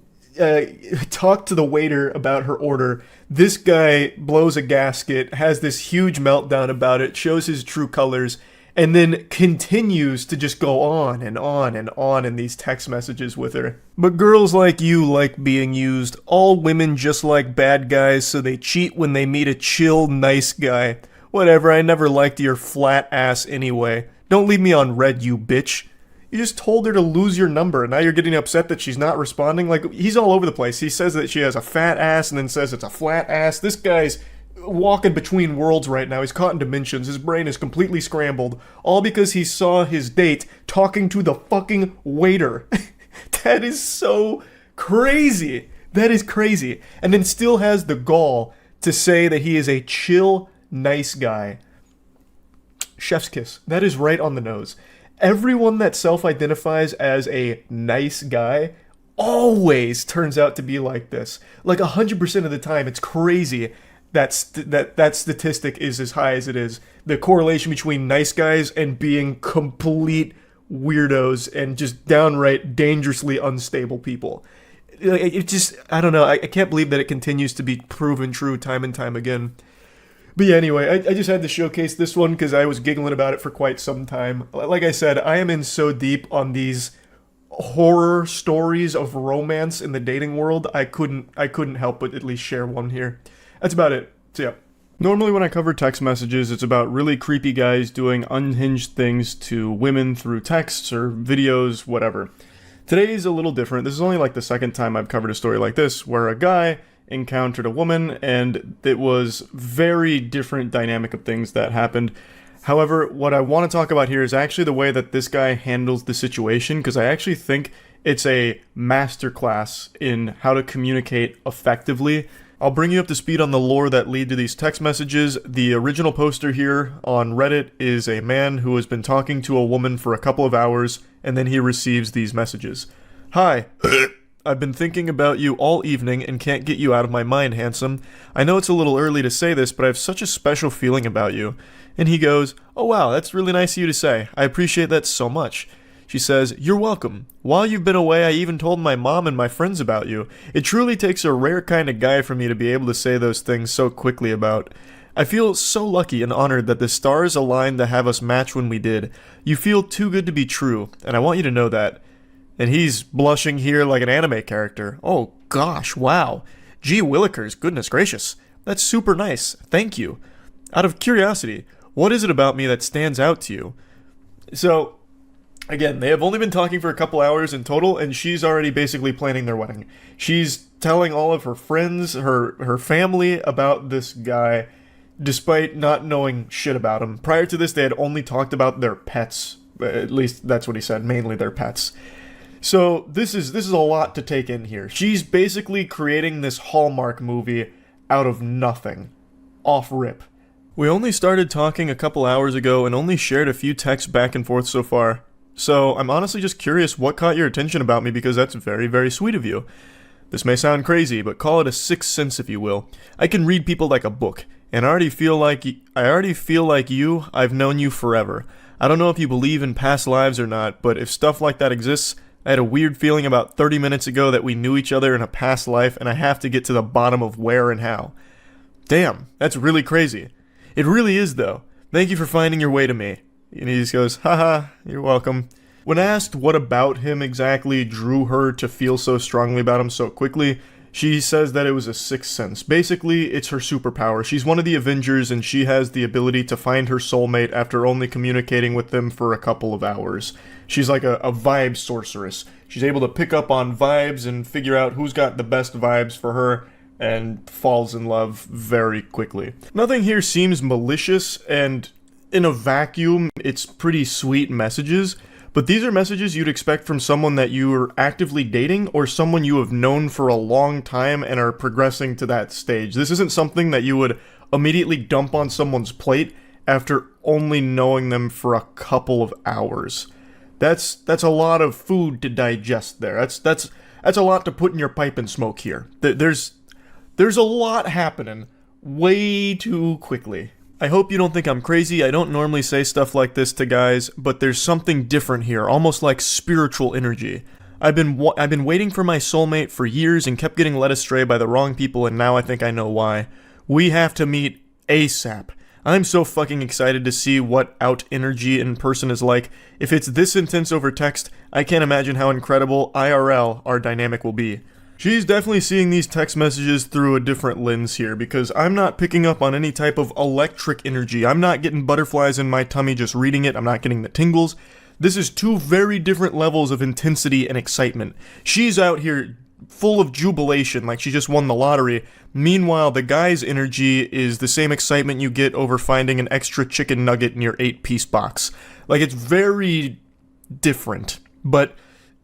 talked to the waiter about her order. This guy blows a gasket, has this huge meltdown about it, shows his true colors, and then continues to just go on and on and on in these text messages with her. But girls like you like being used. All women just like bad guys, so they cheat when they meet a chill, nice guy. Whatever, I never liked your flat ass anyway. Don't leave me on red, you bitch. You just told her to lose your number, and now you're getting upset that she's not responding? Like, he's all over the place. He says that she has a fat ass and then says it's a flat ass. This guy's walking between worlds right now. He's caught in dimensions. His brain is completely scrambled. All because he saw his date talking to the fucking waiter. That is so crazy. That is crazy. And then still has the gall to say that he is a chill, nice guy. Chef's kiss. That is right on the nose. Everyone that self-identifies as a nice guy always turns out to be like this. Like 100% of the time. It's crazy. That statistic is as high as it is. The correlation between nice guys and being complete weirdos and just downright dangerously unstable people. It just, I don't know, I can't believe that it continues to be proven true time and time again. But yeah, anyway, I just had to showcase this one because I was giggling about it for quite some time. Like I said, I am in so deep on these horror stories of romance in the dating world, I couldn't help but at least share one here. That's about it. So yeah. Normally when I cover text messages, it's about really creepy guys doing unhinged things to women through texts or videos, whatever. Today's a little different. This is only like the second time I've covered a story like this, where a guy encountered a woman and it was very different dynamic of things that happened. However, what I want to talk about here is actually the way that this guy handles the situation, because I actually think it's a masterclass in how to communicate effectively. I'll bring you up to speed on the lore that lead to these text messages. The original poster here on Reddit is a man who has been talking to a woman for a couple of hours, and then he receives these messages. Hi. I've been thinking about you all evening and can't get you out of my mind, handsome. I know it's a little early to say this, but I have such a special feeling about you. And he goes, oh wow, that's really nice of you to say. I appreciate that so much. She says, you're welcome. While you've been away, I even told my mom and my friends about you. It truly takes a rare kind of guy for me to be able to say those things so quickly about. I feel so lucky and honored that the stars aligned to have us match when we did. You feel too good to be true, and I want you to know that. And he's blushing here like an anime character. Oh gosh, wow. Gee willikers, goodness gracious. That's super nice. Thank you. Out of curiosity, what is it about me that stands out to you? So, again, they have only been talking for a couple hours in total, and she's already basically planning their wedding. She's telling all of her friends, her family about this guy, despite not knowing shit about him. Prior to this, they had only talked about their pets. At least that's what he said, mainly their pets. So this is a lot to take in here. She's basically creating this Hallmark movie out of nothing. Off rip. We only started talking a couple hours ago and only shared a few texts back and forth so far. So I'm honestly just curious what caught your attention about me, because that's very, very sweet of you. This may sound crazy, but call it a sixth sense if you will. I can read people like a book, and I already feel like you, I've known you forever. I don't know if you believe in past lives or not, but if stuff like that exists, I had a weird feeling about 30 minutes ago that we knew each other in a past life, and I have to get to the bottom of where and how. Damn, that's really crazy. It really is, though. Thank you for finding your way to me. And he just goes, haha, you're welcome. When asked what about him exactly drew her to feel so strongly about him so quickly, she says that it was a sixth sense. Basically, it's her superpower. She's one of the Avengers, and she has the ability to find her soulmate after only communicating with them for a couple of hours. She's like a vibe sorceress. She's able to pick up on vibes and figure out who's got the best vibes for her, and falls in love very quickly. Nothing here seems malicious, and in a vacuum, it's pretty sweet messages. But these are messages you'd expect from someone that you are actively dating or someone you have known for a long time and are progressing to that stage. This isn't something that you would immediately dump on someone's plate after only knowing them for a couple of hours. That's a lot of food to digest there. That's a lot to put in your pipe and smoke here. There's a lot happening way too quickly. I hope you don't think I'm crazy. I don't normally say stuff like this to guys, but there's something different here, almost like spiritual energy. I've been waiting for my soulmate for years and kept getting led astray by the wrong people, and now I think I know why. We have to meet ASAP. I'm so fucking excited to see what out energy in person is like. If it's this intense over text, I can't imagine how incredible IRL our dynamic will be. She's definitely seeing these text messages through a different lens here, because I'm not picking up on any type of electric energy. I'm not getting butterflies in my tummy just reading it. I'm not getting the tingles. This is two very different levels of intensity and excitement. She's out here full of jubilation, like she just won the lottery. Meanwhile, the guy's energy is the same excitement you get over finding an extra chicken nugget in your 8-piece box. Like, it's very different. But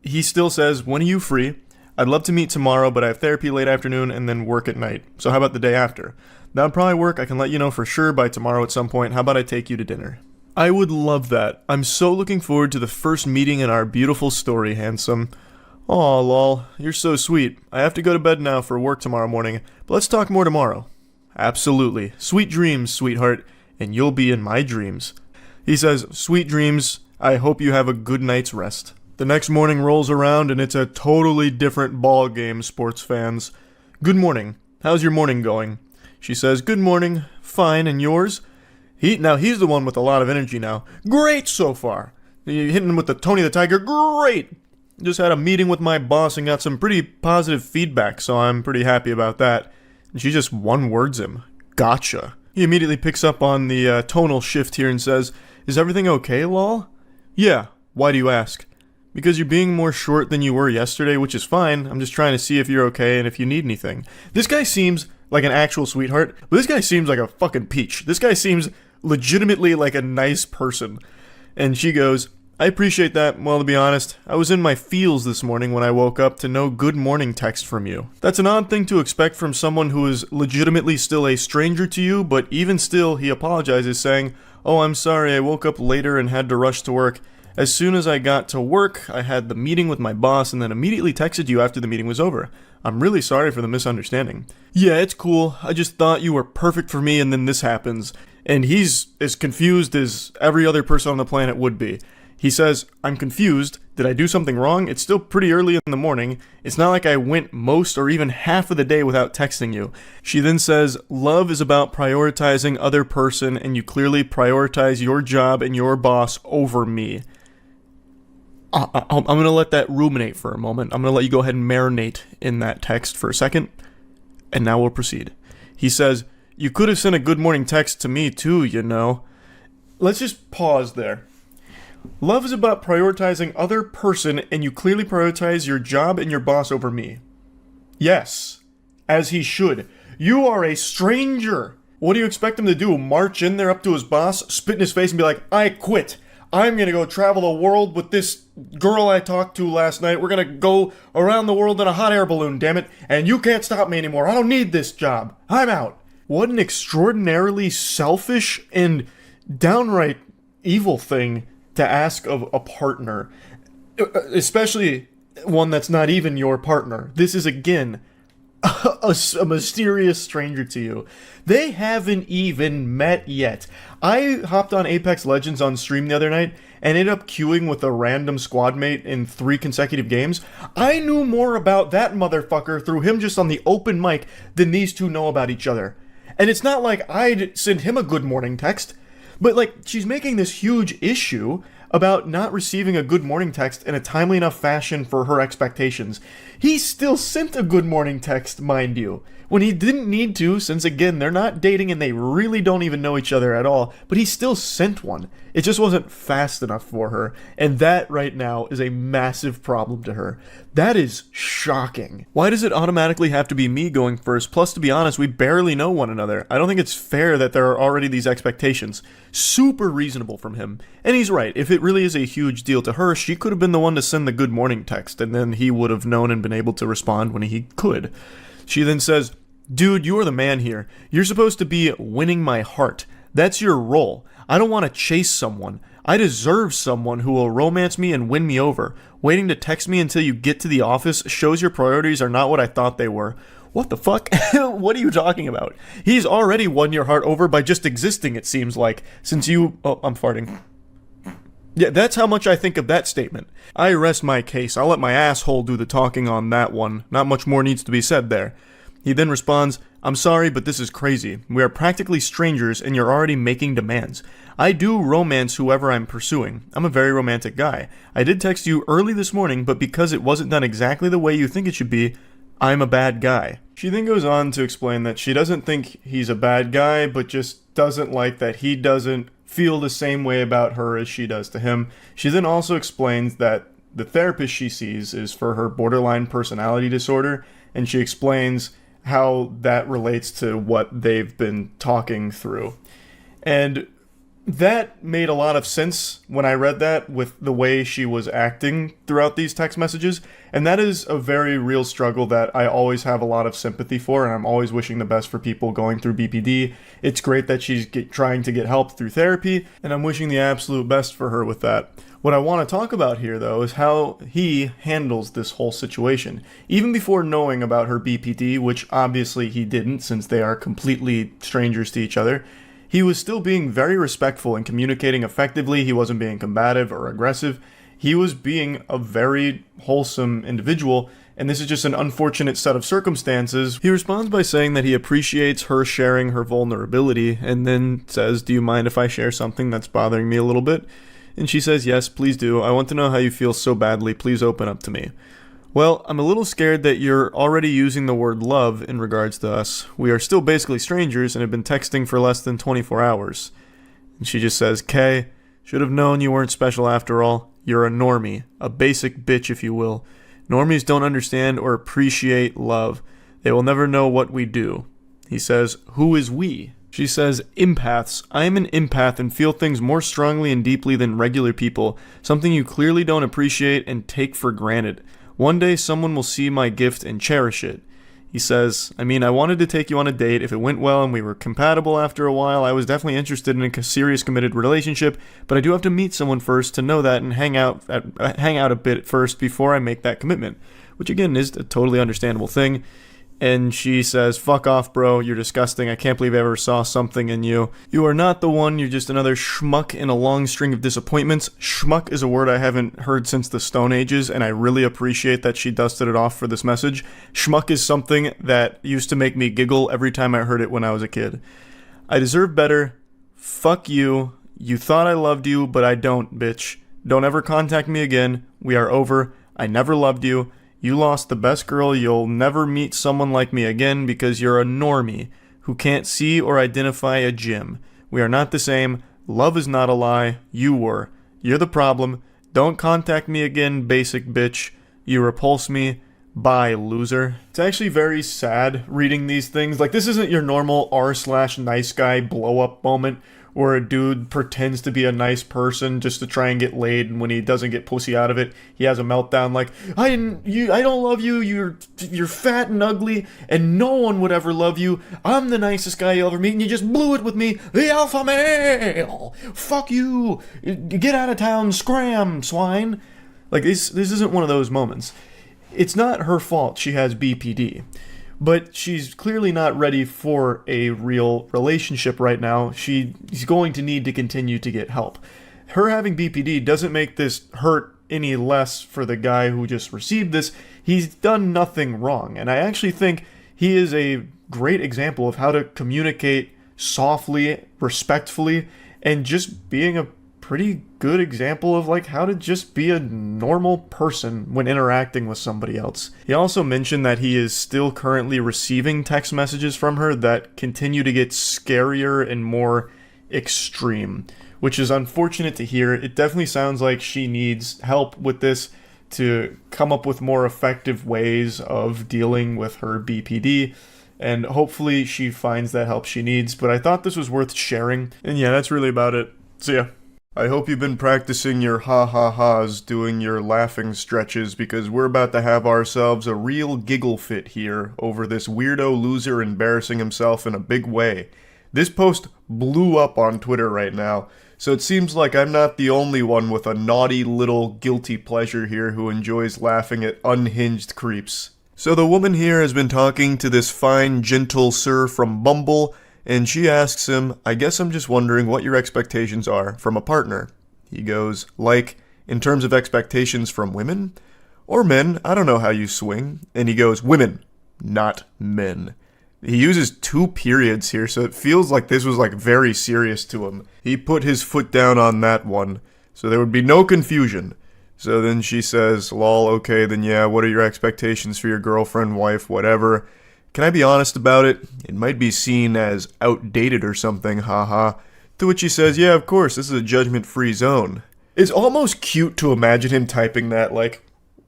he still says, when are you free? I'd love to meet tomorrow, but I have therapy late afternoon and then work at night. So how about the day after? That would probably work. I can let you know for sure by tomorrow at some point. How about I take you to dinner? I would love that. I'm so looking forward to the first meeting in our beautiful story, handsome. Aw, lol. You're so sweet. I have to go to bed now for work tomorrow morning, but let's talk more tomorrow. Absolutely. Sweet dreams, sweetheart, and you'll be in my dreams. He says, sweet dreams. I hope you have a good night's rest. The next morning rolls around and it's a totally different ball game, sports fans. Good morning. How's your morning going? She says, good morning. Fine, and yours? He's the one with a lot of energy now. Great so far. You hitting him with the Tony the Tiger? Great. Just had a meeting with my boss and got some pretty positive feedback, so I'm pretty happy about that. And she just one-words him. Gotcha. He immediately picks up on the tonal shift here and says, is everything okay, lol? Yeah. Why do you ask? Because you're being more short than you were yesterday, which is fine. I'm just trying to see if you're okay and if you need anything. This guy seems like an actual sweetheart, but this guy seems like a fucking peach. This guy seems legitimately like a nice person. And she goes, I appreciate that. Well, to be honest, I was in my feels this morning when I woke up to no good morning text from you. That's an odd thing to expect from someone who is legitimately still a stranger to you, but even still, he apologizes, saying, oh, I'm sorry, I woke up later and had to rush to work. As soon as I got to work, I had the meeting with my boss and then immediately texted you after the meeting was over. I'm really sorry for the misunderstanding. Yeah, it's cool. I just thought you were perfect for me and then this happens. And he's as confused as every other person on the planet would be. He says, I'm confused. Did I do something wrong? It's still pretty early in the morning. It's not like I went most or even half of the day without texting you. She then says, love is about prioritizing other person and you clearly prioritize your job and your boss over me. I'm going to let that ruminate for a moment. I'm going to let you go ahead and marinate in that text for a second, and now we'll proceed. He says, you could have sent a good morning text to me too, you know. Let's just pause there. Love is about prioritizing other person, and you clearly prioritize your job and your boss over me. Yes, as he should. You are a stranger. What do you expect him to do? March in there up to his boss, spit in his face, and be like, I quit. I'm going to go travel the world with this girl I talked to last night. We're going to go around the world in a hot air balloon, damn it. And you can't stop me anymore. I don't need this job. I'm out. What an extraordinarily selfish and downright evil thing to ask of a partner. Especially one that's not even your partner. This is, again, a mysterious stranger to you. They haven't even met yet. I hopped on Apex Legends on stream the other night and ended up queuing with a random squad mate in 3 consecutive games. I knew more about that motherfucker through him just on the open mic than these two know about each other. And it's not like I'd send him a good morning text, but like she's making this huge issue about not receiving a good morning text in a timely enough fashion for her expectations. He still sent a good morning text, mind you, when he didn't need to, since again, they're not dating and they really don't even know each other at all, but he still sent one. It just wasn't fast enough for her, and that right now is a massive problem to her. That is shocking. Why does it automatically have to be me going first? Plus, to be honest, we barely know one another. I don't think it's fair that there are already these expectations. Super reasonable from him. And he's right, if it really is a huge deal to her, she could have been the one to send the good morning text, and then he would have known and been able to respond when he could. She then says, "Dude, you are the man here. You're supposed to be winning my heart. That's your role. I don't want to chase someone. I deserve someone who will romance me and win me over. Waiting to text me until you get to the office shows your priorities are not what I thought they were." What the fuck? What are you talking about? He's already won your heart over by just existing, it seems like, since you... Oh, I'm farting. Yeah, that's how much I think of that statement. I rest my case. I'll let my asshole do the talking on that one. Not much more needs to be said there. He then responds, "I'm sorry, but this is crazy. We are practically strangers and you're already making demands. I do romance whoever I'm pursuing. I'm a very romantic guy. I did text you early this morning, but because it wasn't done exactly the way you think it should be, I'm a bad guy." She then goes on to explain that she doesn't think he's a bad guy, but just doesn't like that he doesn't feel the same way about her as she does to him. She then also explains that the therapist she sees is for her borderline personality disorder, and she explains how that relates to what they've been talking through. And that made a lot of sense when I read that with the way she was acting throughout these text messages. And that is a very real struggle that I always have a lot of sympathy for, and I'm always wishing the best for people going through BPD. It's great that she's trying to get help through therapy, and I'm wishing the absolute best for her with that. What I want to talk about here, though, is how he handles this whole situation. Even before knowing about her BPD, which obviously he didn't since they are completely strangers to each other, he was still being very respectful and communicating effectively. He wasn't being combative or aggressive. He was being a very wholesome individual, and this is just an unfortunate set of circumstances. He responds by saying that he appreciates her sharing her vulnerability, and then says, "Do you mind if I share something that's bothering me a little bit?" And she says, "Yes, please do. I want to know how you feel so badly. Please open up to me." "Well, I'm a little scared that you're already using the word love in regards to us. We are still basically strangers and have been texting for less than 24 hours. And she just says, "Kay, should have known you weren't special after all. You're a normie, a basic bitch if you will. Normies don't understand or appreciate love. They will never know what we do." He says, "Who is we?" She says, "Empaths. I am an empath and feel things more strongly and deeply than regular people, something you clearly don't appreciate and take for granted. One day someone will see my gift and cherish it." He says, "I mean, I wanted to take you on a date. If it went well and we were compatible after a while, I was definitely interested in a serious committed relationship, but I do have to meet someone first to know that and hang out a bit first before I make that commitment," which again is a totally understandable thing. And she says, "Fuck off, bro. You're disgusting. I can't believe I ever saw something in you. You are not the one. You're just another schmuck in a long string of disappointments." Schmuck is a word I haven't heard since the Stone Ages, and I really appreciate that she dusted it off for this message. Schmuck is something that used to make me giggle every time I heard it when I was a kid. "I deserve better. Fuck you. You thought I loved you, but I don't, bitch. Don't ever contact me again. We are over. I never loved you. You lost the best girl. You'll never meet someone like me again because you're a normie who can't see or identify a gym. We are not the same. Love is not a lie. You were. You're the problem. Don't contact me again, basic bitch. You repulse me. Bye, loser." It's actually very sad reading these things. Like, this isn't your normal r/nice guy blow up moment where a dude pretends to be a nice person just to try and get laid, and when he doesn't get pussy out of it, he has a meltdown like, I don't love you, you're fat and ugly, and no one would ever love you. I'm the nicest guy you'll ever meet, and you just blew it with me, the alpha male. Fuck you. Get out of town, scram, swine. Like, this isn't one of those moments. It's not her fault she has BPD. But she's clearly not ready for a real relationship right now. She's going to need to continue to get help. Her having BPD doesn't make this hurt any less for the guy who just received this. He's done nothing wrong. And I actually think he is a great example of how to communicate softly, respectfully, and just being a pretty good example of like how to just be a normal person when interacting with somebody else. He also mentioned that he is still currently receiving text messages from her that continue to get scarier and more extreme, which is unfortunate to hear. It definitely sounds like she needs help with this to come up with more effective ways of dealing with her BPD, and hopefully she finds that help she needs. But I thought this was worth sharing, and yeah, that's really about it. See ya. I hope you've been practicing your ha-ha-has, doing your laughing stretches, because we're about to have ourselves a real giggle fit here over this weirdo loser embarrassing himself in a big way. This post blew up on Twitter right now, so it seems like I'm not the only one with a naughty little guilty pleasure here who enjoys laughing at unhinged creeps. So the woman here has been talking to this fine, gentle sir from Bumble, and she asks him, I guess I'm just wondering what your expectations are from a partner. He goes, like, in terms of expectations from women? Or men, I don't know how you swing. And he goes, women, not men. He uses 2 periods here, so it feels like this was like very serious to him. He put his foot down on that one, so there would be no confusion. So then she says, lol, okay, then yeah, what are your expectations for your girlfriend, wife, whatever? Can I be honest about it? It might be seen as outdated or something, haha. To which he says, yeah, of course, this is a judgment-free zone. It's almost cute to imagine him typing that, like,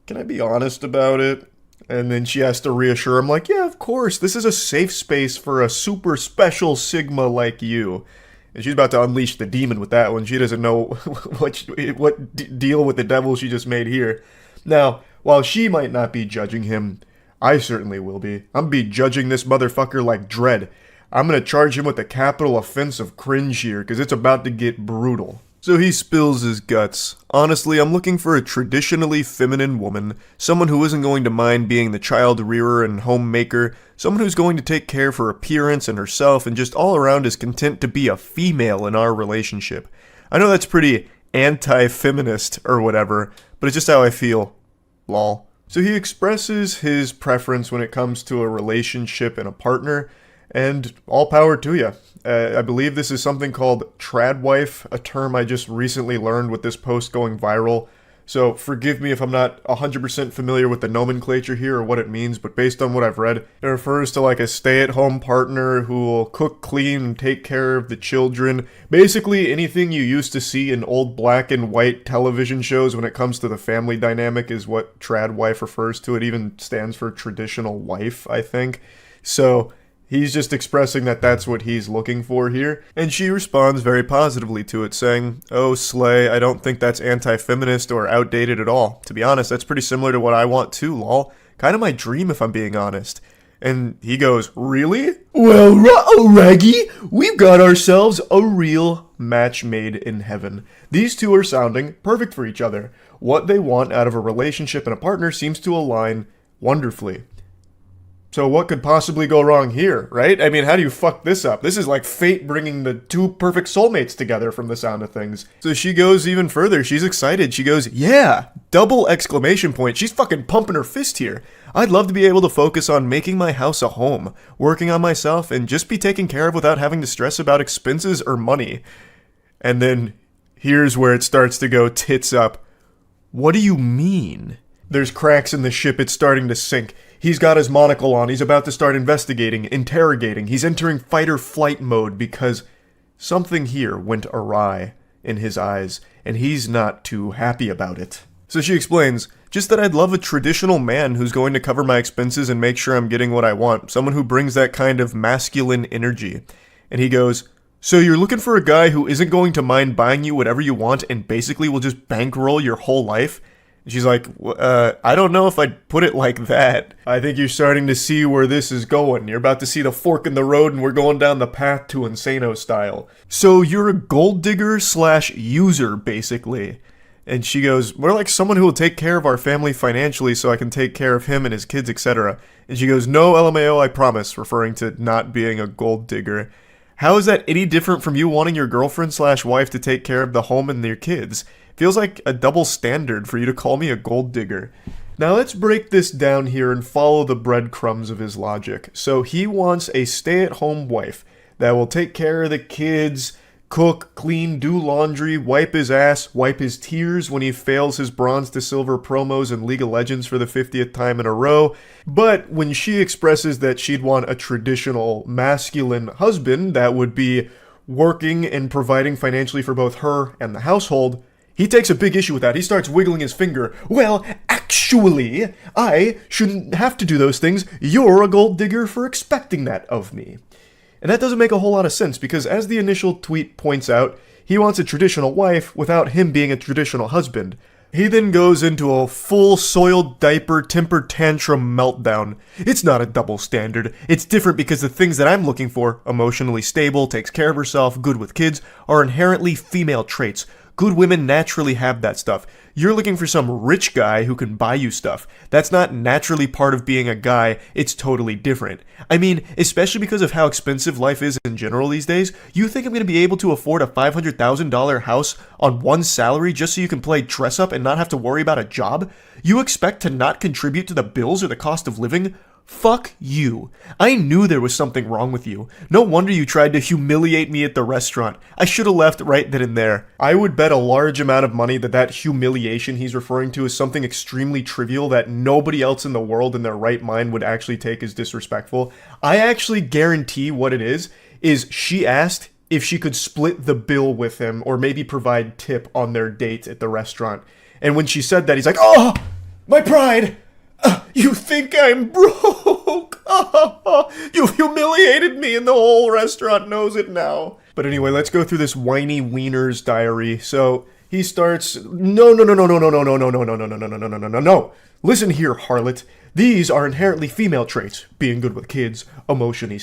can I be honest about it? And then she has to reassure him, like, yeah, of course, this is a safe space for a super special Sigma like you. And she's about to unleash the demon with that one. She doesn't know what deal with the devil she just made here. Now, while she might not be judging him, I certainly will be. I'm be judging this motherfucker like dread. I'm gonna charge him with the capital offense of cringe here, because it's about to get brutal. So he spills his guts. Honestly, I'm looking for a traditionally feminine woman, someone who isn't going to mind being the child rearer and homemaker, someone who's going to take care of her appearance and herself and just all around is content to be a female in our relationship. I know that's pretty anti-feminist or whatever, but it's just how I feel. Lol. So he expresses his preference when it comes to a relationship and a partner, and all power to you. I believe this is something called tradwife, a term I just recently learned with this post going viral. So forgive me if I'm not 100% familiar with the nomenclature here or what it means, but based on what I've read, it refers to like a stay-at-home partner who will cook, clean, and take care of the children. Basically anything you used to see in old black and white television shows when it comes to the family dynamic is what tradwife refers to. It even stands for traditional wife, I think. So he's just expressing that that's what he's looking for here, and she responds very positively to it, saying, oh, slay, I don't think that's anti-feminist or outdated at all. To be honest, that's pretty similar to what I want too, lol. Kind of my dream if I'm being honest. And he goes, really? Well, ruh-oh, Raggy, we've got ourselves a real match made in heaven. These two are sounding perfect for each other. What they want out of a relationship and a partner seems to align wonderfully. So what could possibly go wrong here, right? I mean, how do you fuck this up? This is like fate bringing the 2 perfect soulmates together from the sound of things. So she goes even further. She's excited. She goes, yeah, double exclamation point. She's fucking pumping her fist here. I'd love to be able to focus on making my house a home, working on myself, and just be taken care of without having to stress about expenses or money. And then here's where it starts to go tits up. What do you mean? There's cracks in the ship. It's starting to sink. He's got his monocle on. He's about to start investigating, interrogating. He's entering fight-or-flight mode because something here went awry in his eyes, and he's not too happy about it. So she explains, just that I'd love a traditional man who's going to cover my expenses and make sure I'm getting what I want. Someone who brings that kind of masculine energy. And he goes, so you're looking for a guy who isn't going to mind buying you whatever you want and basically will just bankroll your whole life? She's like, I don't know if I'd put it like that. I think you're starting to see where this is going. You're about to see the fork in the road and we're going down the path to Insano style. So you're a gold digger / user, basically. And she goes, we're like someone who will take care of our family financially so I can take care of him and his kids, etc. And she goes, no, LMAO, I promise, referring to not being a gold digger. How is that any different from you wanting your girlfriend / wife to take care of the home and their kids? Feels like a double standard for you to call me a gold digger. Now let's break this down here and follow the breadcrumbs of his logic. So he wants a stay-at-home wife that will take care of the kids, cook, clean, do laundry, wipe his ass, wipe his tears when he fails his bronze to silver promos in League of Legends for the 50th time in a row. But when she expresses that she'd want a traditional masculine husband that would be working and providing financially for both her and the household, he takes a big issue with that. He starts wiggling his finger. Well, actually, I shouldn't have to do those things. You're a gold digger for expecting that of me. And that doesn't make a whole lot of sense because as the initial tweet points out, he wants a traditional wife without him being a traditional husband. He then goes into a full soiled diaper temper tantrum meltdown. It's not a double standard. It's different because the things that I'm looking for, emotionally stable, takes care of herself, good with kids, are inherently female traits. Good women naturally have that stuff. You're looking for some rich guy who can buy you stuff. That's not naturally part of being a guy, it's totally different. I mean, especially because of how expensive life is in general these days, you think I'm going to be able to afford a $500,000 house on one salary just so you can play dress up and not have to worry about a job? You expect to not contribute to the bills or the cost of living? Fuck you. I knew there was something wrong with you. No wonder you tried to humiliate me at the restaurant. I should have left right then and there. I would bet a large amount of money that that humiliation he's referring to is something extremely trivial that nobody else in the world in their right mind would actually take as disrespectful. I actually guarantee what it is she asked if she could split the bill with him or maybe provide tip on their date at the restaurant. And when she said that, he's like, "Oh, my pride! You think I'm broke? You've humiliated me and the whole restaurant knows it now." But anyway, let's go through this whiny wiener's diary. So he starts, no. Listen here, harlot. These are inherently female traits. Being good with kids, emotionally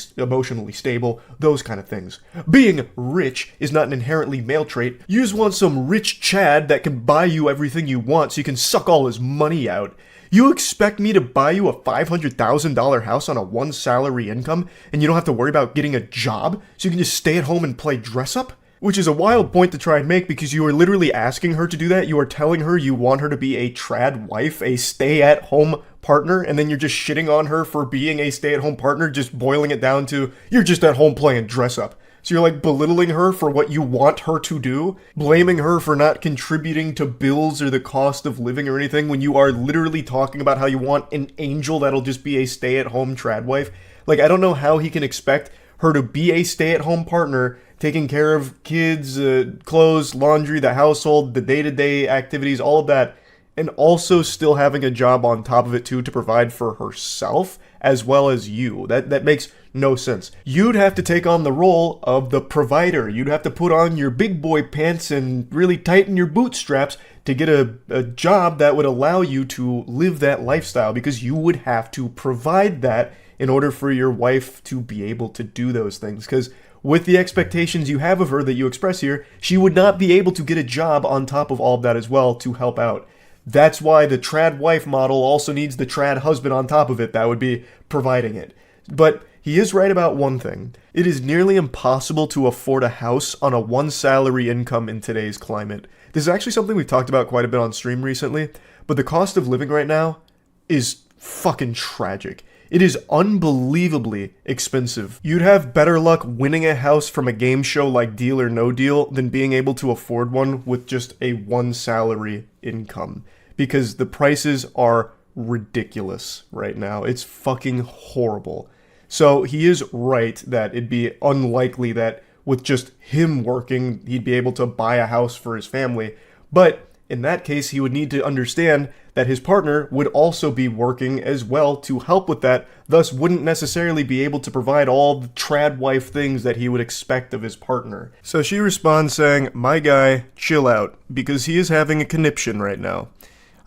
stable, those kind of things. Being rich is not an inherently male trait. You just want some rich Chad that can buy you everything you want so you can suck all his money out. You expect me to buy you a $500,000 house on a one salary income and you don't have to worry about getting a job so you can just stay at home and play dress up? Which is a wild point to try and make because you are literally asking her to do that. You are telling her you want her to be a trad wife, a stay-at-home partner, and then you're just shitting on her for being a stay-at-home partner, just boiling it down to, you're just at home playing dress up. So you're like belittling her for what you want her to do, blaming her for not contributing to bills or the cost of living or anything when you are literally talking about how you want an angel that'll just be a stay-at-home trad wife. Like, I don't know how he can expect her to be a stay-at-home partner, taking care of kids, clothes, laundry, the household, the day-to-day activities, all of that, and also still having a job on top of it too to provide for herself as well as you. That makes no sense. You'd have to take on the role of the provider. You'd have to put on your big boy pants and really tighten your bootstraps to get a job that would allow you to live that lifestyle because you would have to provide that in order for your wife to be able to do those things. Because with the expectations you have of her that you express here, she would not be able to get a job on top of all of that as well to help out. That's why the trad wife model also needs the trad husband on top of it that would be providing it. But he is right about one thing. It is nearly impossible to afford a house on a one salary income in today's climate. This is actually something we've talked about quite a bit on stream recently, but the cost of living right now is fucking tragic. It is unbelievably expensive. You'd have better luck winning a house from a game show like Deal or No Deal than being able to afford one with just a one salary income. Because the prices are ridiculous right now. It's fucking horrible. So he is right that it'd be unlikely that with just him working, he'd be able to buy a house for his family. But in that case, he would need to understand that his partner would also be working as well to help with that, thus wouldn't necessarily be able to provide all the trad wife things that he would expect of his partner. So she responds saying, "My guy, chill out, because he is having a conniption right now.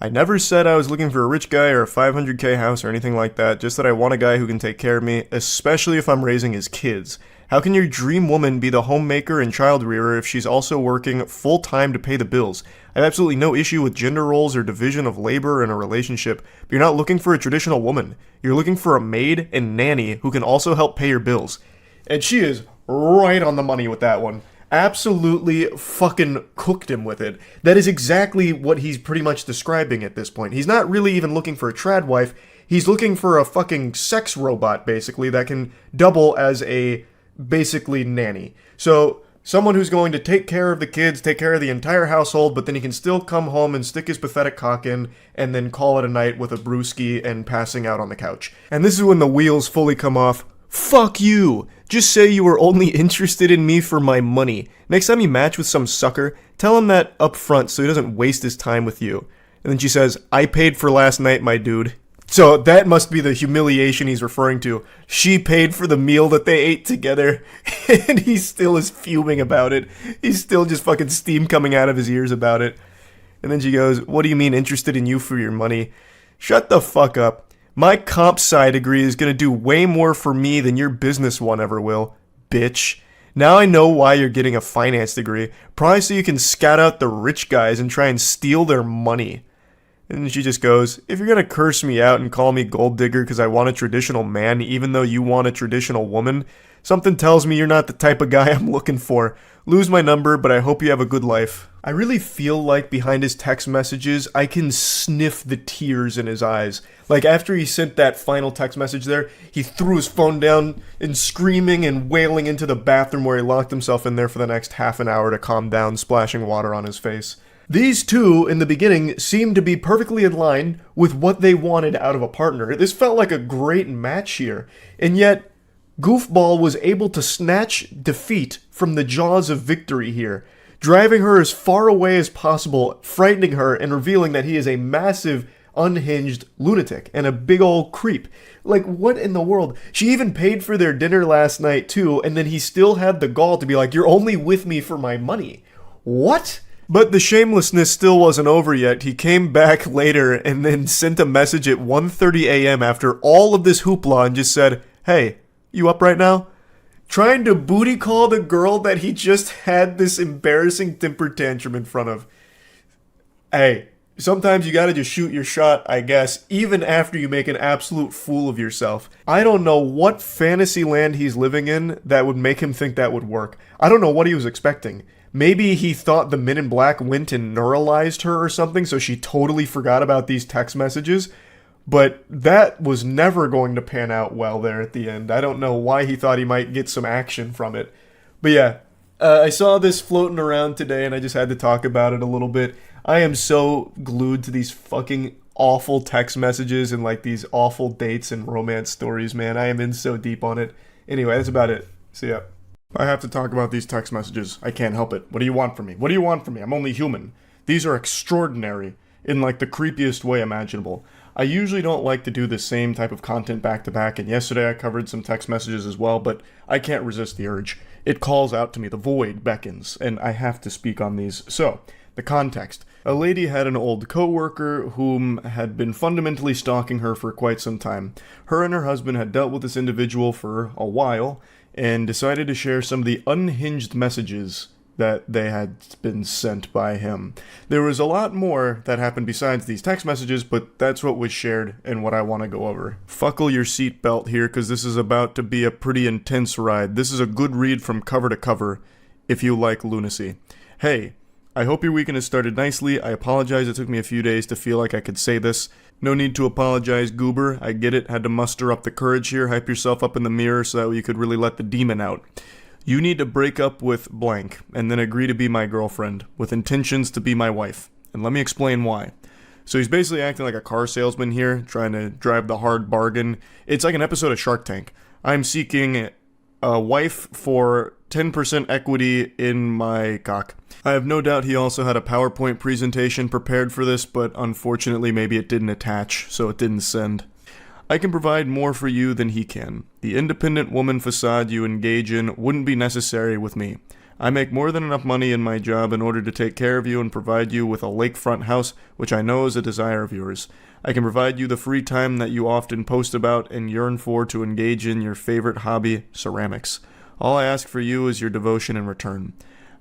I never said I was looking for a rich guy or a 500k house or anything like that, just that I want a guy who can take care of me, especially if I'm raising his kids. How can your dream woman be the homemaker and child rearer if she's also working full-time to pay the bills? I have absolutely no issue with gender roles or division of labor in a relationship, but you're not looking for a traditional woman. You're looking for a maid and nanny who can also help pay your bills." And she is right on the money with that one. Absolutely fucking cooked him with it. That is exactly what he's pretty much describing at this point. He's not really even looking for a trad wife. He's looking for a fucking sex robot, basically, that can double as a basically nanny. So Someone who's going to take care of the kids, take care of the entire household, but then he can still come home and stick his pathetic cock in and then call it a night with a brewski and passing out on the couch. And this is when the wheels fully come off. Fuck you! Just say you were only interested in me for my money. Next time you match with some sucker, tell him that up front so he doesn't waste his time with you. And then she says, I paid for last night, my dude. So that must be the humiliation he's referring to. She paid for the meal that they ate together, and he still is fuming about it. He's still just fucking steam coming out of his ears about it. And then she goes, what do you mean interested in you for your money? Shut the fuck up. My comp sci degree is gonna do way more for me than your business one ever will, bitch. Now I know why you're getting a finance degree. Probably so you can scout out the rich guys and try and steal their money. And then she just goes, if you're going to curse me out and call me gold digger because I want a traditional man even though you want a traditional woman, something tells me you're not the type of guy I'm looking for. Lose my number, but I hope you have a good life. I really feel like behind his text messages, I can sniff the tears in his eyes. Like after he sent that final text message there, he threw his phone down and screaming and wailing into the bathroom where he locked himself in there for the next half an hour to calm down, splashing water on his face. These two, in the beginning, seemed to be perfectly in line with what they wanted out of a partner. This felt like a great match here. And yet, Goofball was able to snatch defeat from the jaws of victory here, driving her as far away as possible, frightening her, and revealing that he is a massive, unhinged lunatic and a big old creep. Like, what in the world? She even paid for their dinner last night, too, and then he still had the gall to be like, you're only with me for my money. What? But the shamelessness still wasn't over yet. He came back later and then sent a message at 1:30 a.m. after all of this hoopla and just said, hey, you up right now? Trying to booty call the girl that he just had this embarrassing temper tantrum in front of. Hey, sometimes you gotta just shoot your shot, I guess, even after you make an absolute fool of yourself. I don't know what fantasy land he's living in that would make him think that would work. I don't know what he was expecting. Maybe he thought the Men in Black went and neuralized her or something, so she totally forgot about these text messages. But that was never going to pan out well there at the end. I don't know why he thought he might get some action from it. But yeah, I saw this floating around today and I just had to talk about it a little bit. I am so glued to these fucking awful text messages and like these awful dates and romance stories, man. I am in so deep on it. Anyway, that's about it. See ya. I have to talk about these text messages. I can't help it. What do you want from me? What do you want from me? I'm only human. These are extraordinary in like the creepiest way imaginable. I usually don't like to do the same type of content back to back, and yesterday I covered some text messages as well, but I can't resist the urge. It calls out to me. The void beckons, and I have to speak on these. So, the context. A lady had an old co-worker whom had been fundamentally stalking her for quite some time. Her and her husband had dealt with this individual for a while, and decided to share some of the unhinged messages that they had been sent by him. There was a lot more that happened besides these text messages, but that's what was shared and what I want to go over. Buckle your seatbelt here, because this is about to be a pretty intense ride. This is a good read from cover to cover, if you like lunacy. Hey, I hope your weekend has started nicely. I apologize it took me a few days to feel like I could say this. No need to apologize, goober. I get it. Had to muster up the courage here. Hype yourself up in the mirror so that you could really let the demon out. You need to break up with blank and then agree to be my girlfriend with intentions to be my wife. And let me explain why. So he's basically acting like a car salesman here, trying to drive the hard bargain. It's like an episode of Shark Tank. I'm seeking a wife for 10% equity in my cock. I have no doubt he also had a PowerPoint presentation prepared for this, but unfortunately maybe it didn't attach, so it didn't send. I can provide more for you than he can. The independent woman facade you engage in wouldn't be necessary with me. I make more than enough money in my job in order to take care of you and provide you with a lakefront house, which I know is a desire of yours. I can provide you the free time that you often post about and yearn for to engage in your favorite hobby, ceramics. All I ask for you is your devotion in return.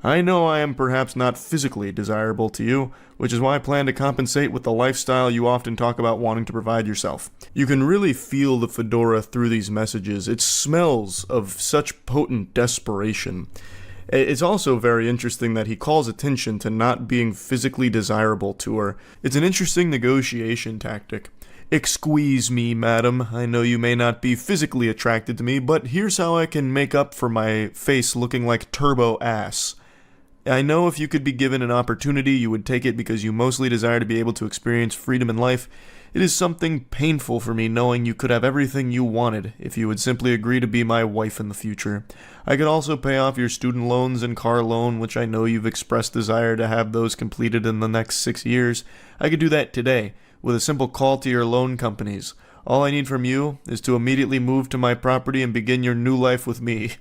I know I am perhaps not physically desirable to you, which is why I plan to compensate with the lifestyle you often talk about wanting to provide yourself. You can really feel the fedora through these messages. It smells of such potent desperation. It's also very interesting that he calls attention to not being physically desirable to her. It's an interesting negotiation tactic. Excuse me, madam. I know you may not be physically attracted to me, but here's how I can make up for my face looking like turbo ass. I know if you could be given an opportunity, you would take it because you mostly desire to be able to experience freedom in life. It is something painful for me knowing you could have everything you wanted if you would simply agree to be my wife in the future. I could also pay off your student loans and car loan, which I know you've expressed desire to have those completed in the next 6 years. I could do that today, with a simple call to your loan companies. All I need from you is to immediately move to my property and begin your new life with me.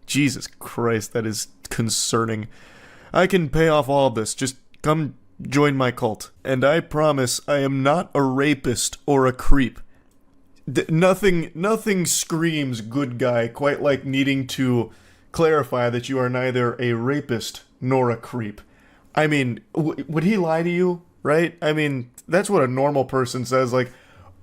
Jesus Christ, that is concerning. I can pay off all of this. Just come join my cult. And I promise I am not a rapist or a creep. Nothing screams good guy quite like needing to clarify that you are neither a rapist nor a creep. I mean, would he lie to you, right? I mean, that's what a normal person says, like,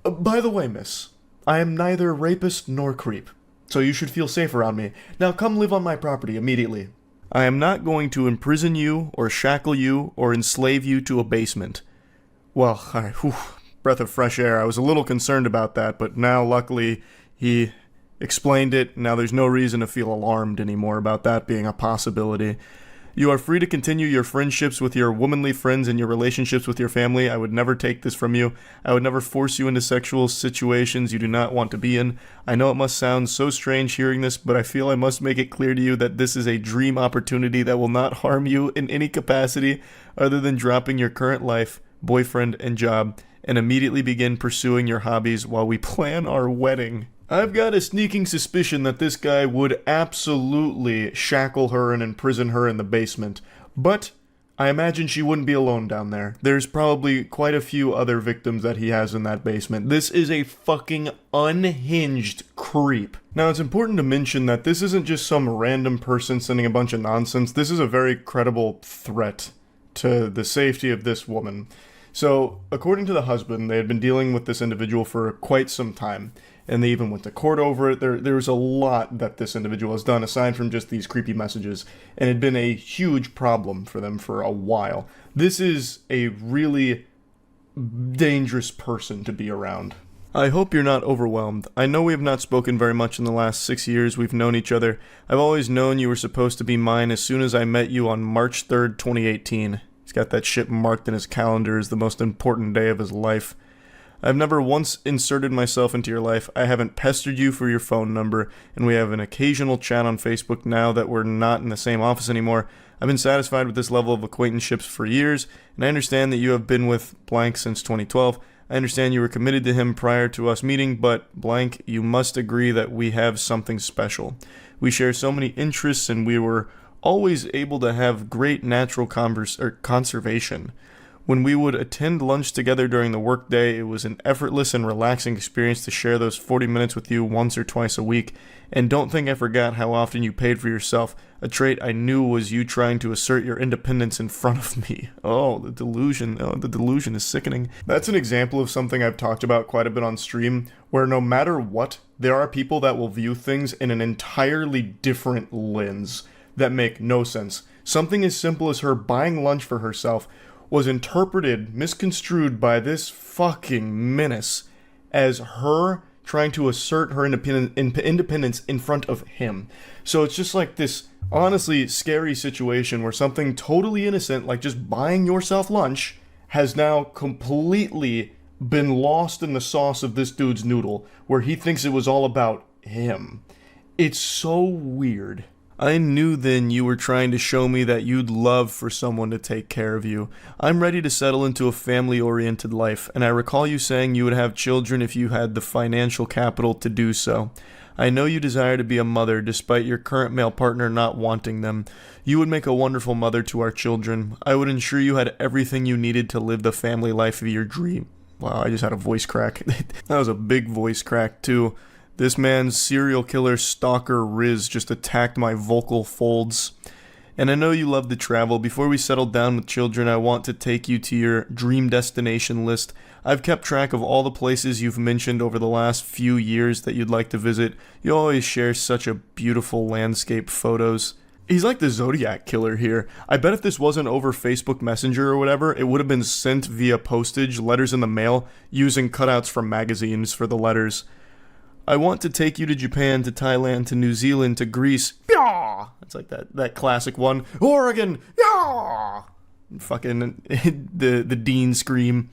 by the way, miss, I am neither rapist nor creep, so you should feel safe around me. Now come live on my property immediately. I am not going to imprison you, or shackle you, or enslave you to a basement. Well, breath of fresh air. I was a little concerned about that, but now, luckily, he explained it. Now there's no reason to feel alarmed anymore about that being a possibility. You are free to continue your friendships with your womanly friends and your relationships with your family. I would never take this from you. I would never force you into sexual situations you do not want to be in. I know it must sound so strange hearing this, but I feel I must make it clear to you that this is a dream opportunity that will not harm you in any capacity other than dropping your current life, boyfriend, and job, and immediately begin pursuing your hobbies while we plan our wedding. I've got a sneaking suspicion that this guy would absolutely shackle her and imprison her in the basement, but I imagine she wouldn't be alone down there. There's probably quite a few other victims that he has in that basement. This is a fucking unhinged creep. Now, it's important to mention that this isn't just some random person sending a bunch of nonsense. This is a very credible threat to the safety of this woman. So, according to the husband, they had been dealing with this individual for quite some time, and they even went to court over it. There's a lot that this individual has done, aside from just these creepy messages, and it had been a huge problem for them for a while. This is a really dangerous person to be around. I hope you're not overwhelmed. I know we have not spoken very much in the last 6 years we've known each other. I've always known you were supposed to be mine as soon as I met you on March 3rd, 2018. He's got that shit marked in his calendar as the most important day of his life. I've never once inserted myself into your life. I haven't pestered you for your phone number, and we have an occasional chat on Facebook now that we're not in the same office anymore. I've been satisfied with this level of acquaintanceships for years, and I understand that you have been with blank since 2012. I understand you were committed to him prior to us meeting, but blank, you must agree that we have something special. We share so many interests, and we were always able to have great natural conservation. When we would attend lunch together during the workday, it was an effortless and relaxing experience to share those 40 minutes with you once or twice a week. And don't think I forgot how often you paid for yourself, a trait I knew was you trying to assert your independence in front of me. Oh, the delusion. Oh, the delusion is sickening. That's an example of something I've talked about quite a bit on stream, where no matter what, there are people that will view things in an entirely different lens that make no sense. Something as simple as her buying lunch for herself was interpreted, misconstrued by this fucking menace as her trying to assert her independence in front of him. So it's just like this honestly scary situation where something totally innocent, like just buying yourself lunch, has now completely been lost in the sauce of this dude's noodle, where he thinks it was all about him. It's so weird. I knew then you were trying to show me that you'd love for someone to take care of you. I'm ready to settle into a family-oriented life, and I recall you saying you would have children if you had the financial capital to do so. I know you desire to be a mother, despite your current male partner not wanting them. You would make a wonderful mother to our children. I would ensure you had everything you needed to live the family life of your dream. Wow, I just had a voice crack. That was a big voice crack, too. This man's serial killer stalker Riz just attacked my vocal folds. And I know you love to travel. Before we settle down with children, I want to take you to your dream destination list. I've kept track of all the places you've mentioned over the last few years that you'd like to visit. You always share such a beautiful landscape photos. He's like the Zodiac killer here. I bet if this wasn't over Facebook Messenger or whatever, it would have been sent via postage, letters in the mail, using cutouts from magazines for the letters. I want to take you to Japan, to Thailand, to New Zealand, to Greece. Yaw! It's like that classic one. Oregon! Yaw! Fucking the Dean scream.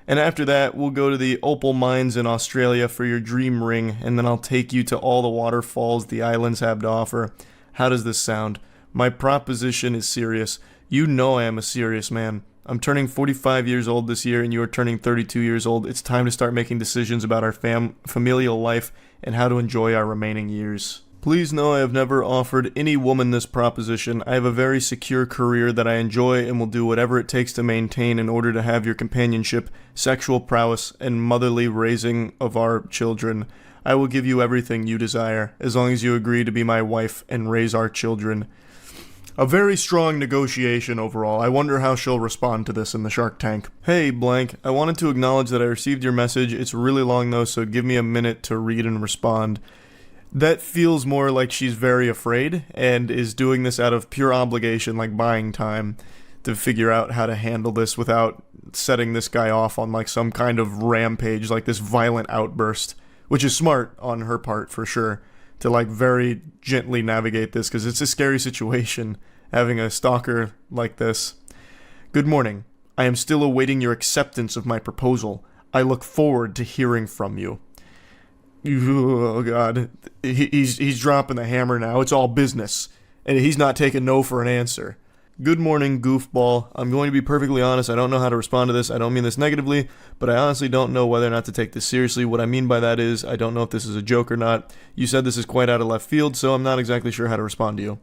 And after that, we'll go to the opal mines in Australia for your dream ring, and then I'll take you to all the waterfalls the islands have to offer. How does this sound? My proposition is serious. You know I am a serious man. I'm turning 45 years old this year, and you are turning 32 years old. It's time to start making decisions about our familial life and how to enjoy our remaining years. Please know I have never offered any woman this proposition. I have a very secure career that I enjoy and will do whatever it takes to maintain in order to have your companionship, sexual prowess, and motherly raising of our children. I will give you everything you desire, as long as you agree to be my wife and raise our children. A very strong negotiation overall. I wonder how she'll respond to this in the Shark Tank. Hey, blank, I wanted to acknowledge that I received your message. It's really long though, so give me a minute to read and respond. That feels more like she's very afraid and is doing this out of pure obligation, like buying time to figure out how to handle this without setting this guy off on like some kind of rampage, like this violent outburst. Which is smart on her part, for sure, to like very gently navigate this, because it's a scary situation, having a stalker like this. Good morning. I am still awaiting your acceptance of my proposal. I look forward to hearing from you. Oh, God. He's dropping the hammer now. It's all business. And he's not taking no for an answer. Good morning, goofball. I'm going to be perfectly honest, I don't know how to respond to this. I don't mean this negatively, but I honestly don't know whether or not to take this seriously. What I mean by that is, I don't know if this is a joke or not. You said this is quite out of left field, so I'm not exactly sure how to respond to you.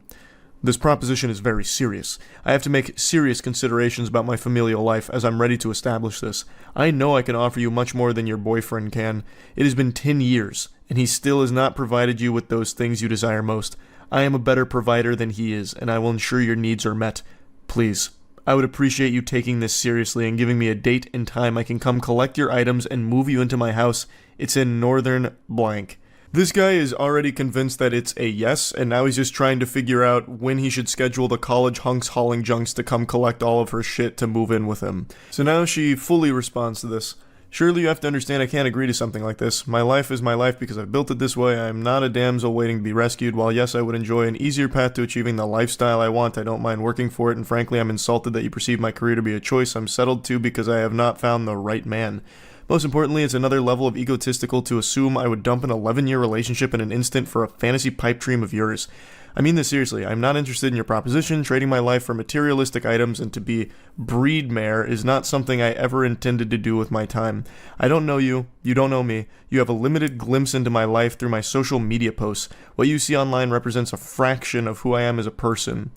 This proposition is very serious. I have to make serious considerations about my familial life as I'm ready to establish this. I know I can offer you much more than your boyfriend can. It has been 10 years, and he still has not provided you with those things you desire most. I am a better provider than he is, and I will ensure your needs are met. Please, I would appreciate you taking this seriously and giving me a date and time I can come collect your items and move you into my house. It's in northern blank. This guy is already convinced that it's a yes, and now he's just trying to figure out when he should schedule the college hunks hauling junks to come collect all of her shit to move in with him. So now she fully responds to this. Surely you have to understand I can't agree to something like this. My life is my life because I've built it this way. I am not a damsel waiting to be rescued. While yes, I would enjoy an easier path to achieving the lifestyle I want, I don't mind working for it, and frankly, I'm insulted that you perceive my career to be a choice I'm settled to because I have not found the right man. Most importantly, it's another level of egotistical to assume I would dump an 11-year relationship in an instant for a fantasy pipe dream of yours. I mean this seriously. I'm not interested in your proposition. Trading my life for materialistic items and to be breed mare is not something I ever intended to do with my time. I don't know you. You don't know me. You have a limited glimpse into my life through my social media posts. What you see online represents a fraction of who I am as a person.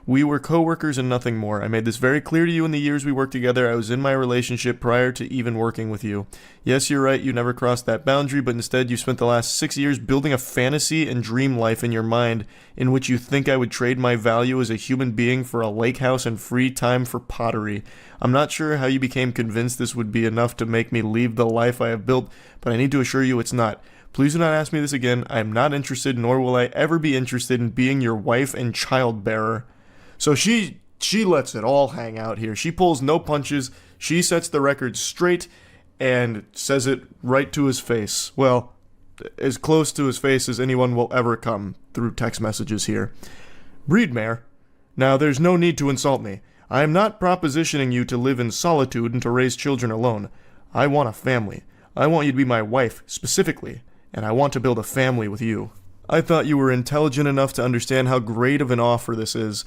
We were co-workers and nothing more. I made this very clear to you in the years we worked together. I was in my relationship prior to even working with you. Yes, you're right, you never crossed that boundary, but instead you spent the last 6 years building a fantasy and dream life in your mind in which you think I would trade my value as a human being for a lake house and free time for pottery. I'm not sure how you became convinced this would be enough to make me leave the life I have built, but I need to assure you it's not. Please do not ask me this again. I am not interested, nor will I ever be interested in being your wife and child bearer. So she lets it all hang out here. She pulls no punches. She sets the record straight and says it right to his face. Well, as close to his face as anyone will ever come through text messages here. Breedmare. Now, there's no need to insult me. I am not propositioning you to live in solitude and to raise children alone. I want a family. I want you to be my wife, specifically, and I want to build a family with you. I thought you were intelligent enough to understand how great of an offer this is.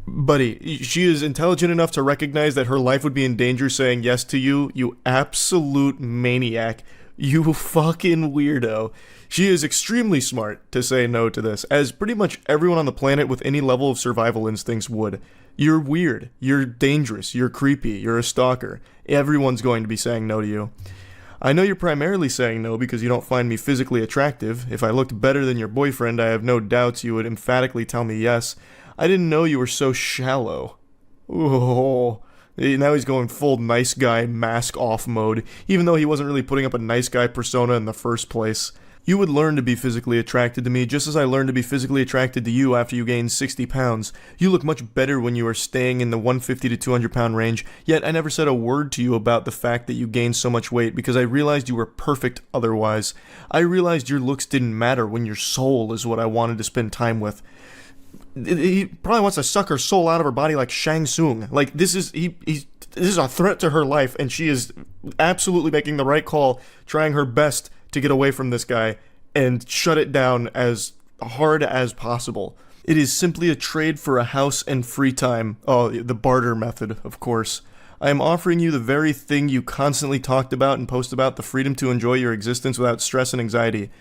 Buddy, she is intelligent enough to recognize that her life would be in danger saying yes to you, you absolute maniac. You fucking weirdo. She is extremely smart to say no to this, as pretty much everyone on the planet with any level of survival instincts would. You're weird. You're dangerous. You're creepy. You're a stalker. Everyone's going to be saying no to you. I know you're primarily saying no because you don't find me physically attractive. If I looked better than your boyfriend, I have no doubts you would emphatically tell me yes. I didn't know you were so shallow. Oh, now he's going full nice guy mask off mode, even though he wasn't really putting up a nice guy persona in the first place. You would learn to be physically attracted to me just as I learned to be physically attracted to you after you gained 60 pounds. You look much better when you are staying in the 150 to 200 pound range, yet I never said a word to you about the fact that you gained so much weight because I realized you were perfect otherwise. I realized your looks didn't matter when your soul is what I wanted to spend time with. He probably wants to suck her soul out of her body like Shang Tsung. Like, this is a threat to her life, and she is absolutely making the right call, trying her best to get away from this guy and shut it down as hard as possible. It is simply a trade for a house and free time. Oh, the barter method, of course. I am offering you the very thing you constantly talked about and post about, the freedom to enjoy your existence without stress and anxiety.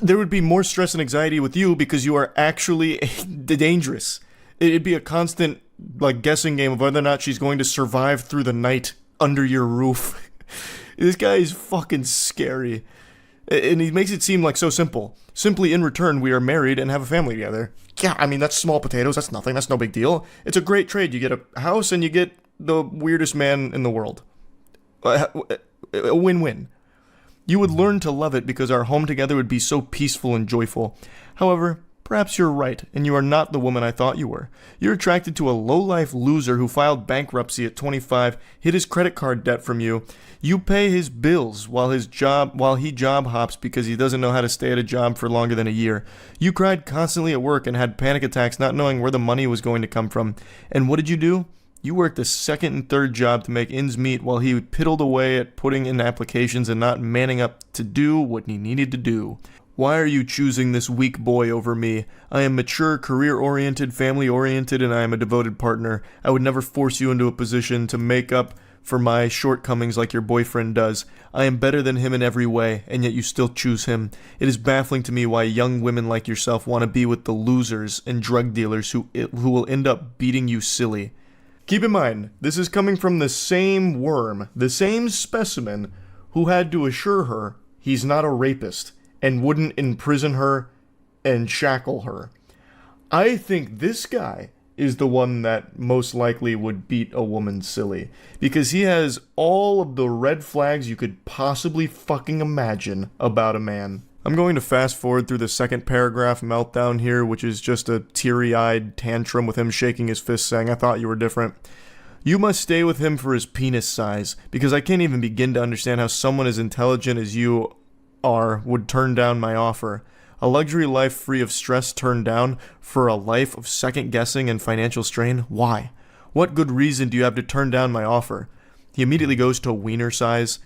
There would be more stress and anxiety with you because you are actually dangerous. It'd be a constant, like, guessing game of whether or not she's going to survive through the night under your roof. This guy is fucking scary. And he makes it seem like so simple. Simply in return, we are married and have a family together. Yeah, I mean, that's small potatoes. That's nothing. That's no big deal. It's a great trade. You get a house and you get the weirdest man in the world. A win-win. You would learn to love it because our home together would be so peaceful and joyful. However, perhaps you're right, and you are not the woman I thought you were. You're attracted to a low-life loser who filed bankruptcy at 25, hid his credit card debt from you. You pay his bills while he job hops because he doesn't know how to stay at a job for longer than a year. You cried constantly at work and had panic attacks not knowing where the money was going to come from. And what did you do? You worked a second and third job to make ends meet while he piddled away at putting in applications and not manning up to do what he needed to do. Why are you choosing this weak boy over me? I am mature, career-oriented, family-oriented, and I am a devoted partner. I would never force you into a position to make up for my shortcomings like your boyfriend does. I am better than him in every way, and yet you still choose him. It is baffling to me why young women like yourself want to be with the losers and drug dealers who will end up beating you silly. Keep in mind, this is coming from the same worm, the same specimen, who had to assure her he's not a rapist and wouldn't imprison her and shackle her. I think this guy is the one that most likely would beat a woman silly, because he has all of the red flags you could possibly fucking imagine about a man. I'm going to fast forward through the second paragraph meltdown here, which is just a teary-eyed tantrum with him shaking his fist saying, I thought you were different. You must stay with him for his penis size, because I can't even begin to understand how someone as intelligent as you are would turn down my offer. A luxury life free of stress turned down for a life of second-guessing and financial strain? Why? What good reason do you have to turn down my offer? He immediately goes to wiener size.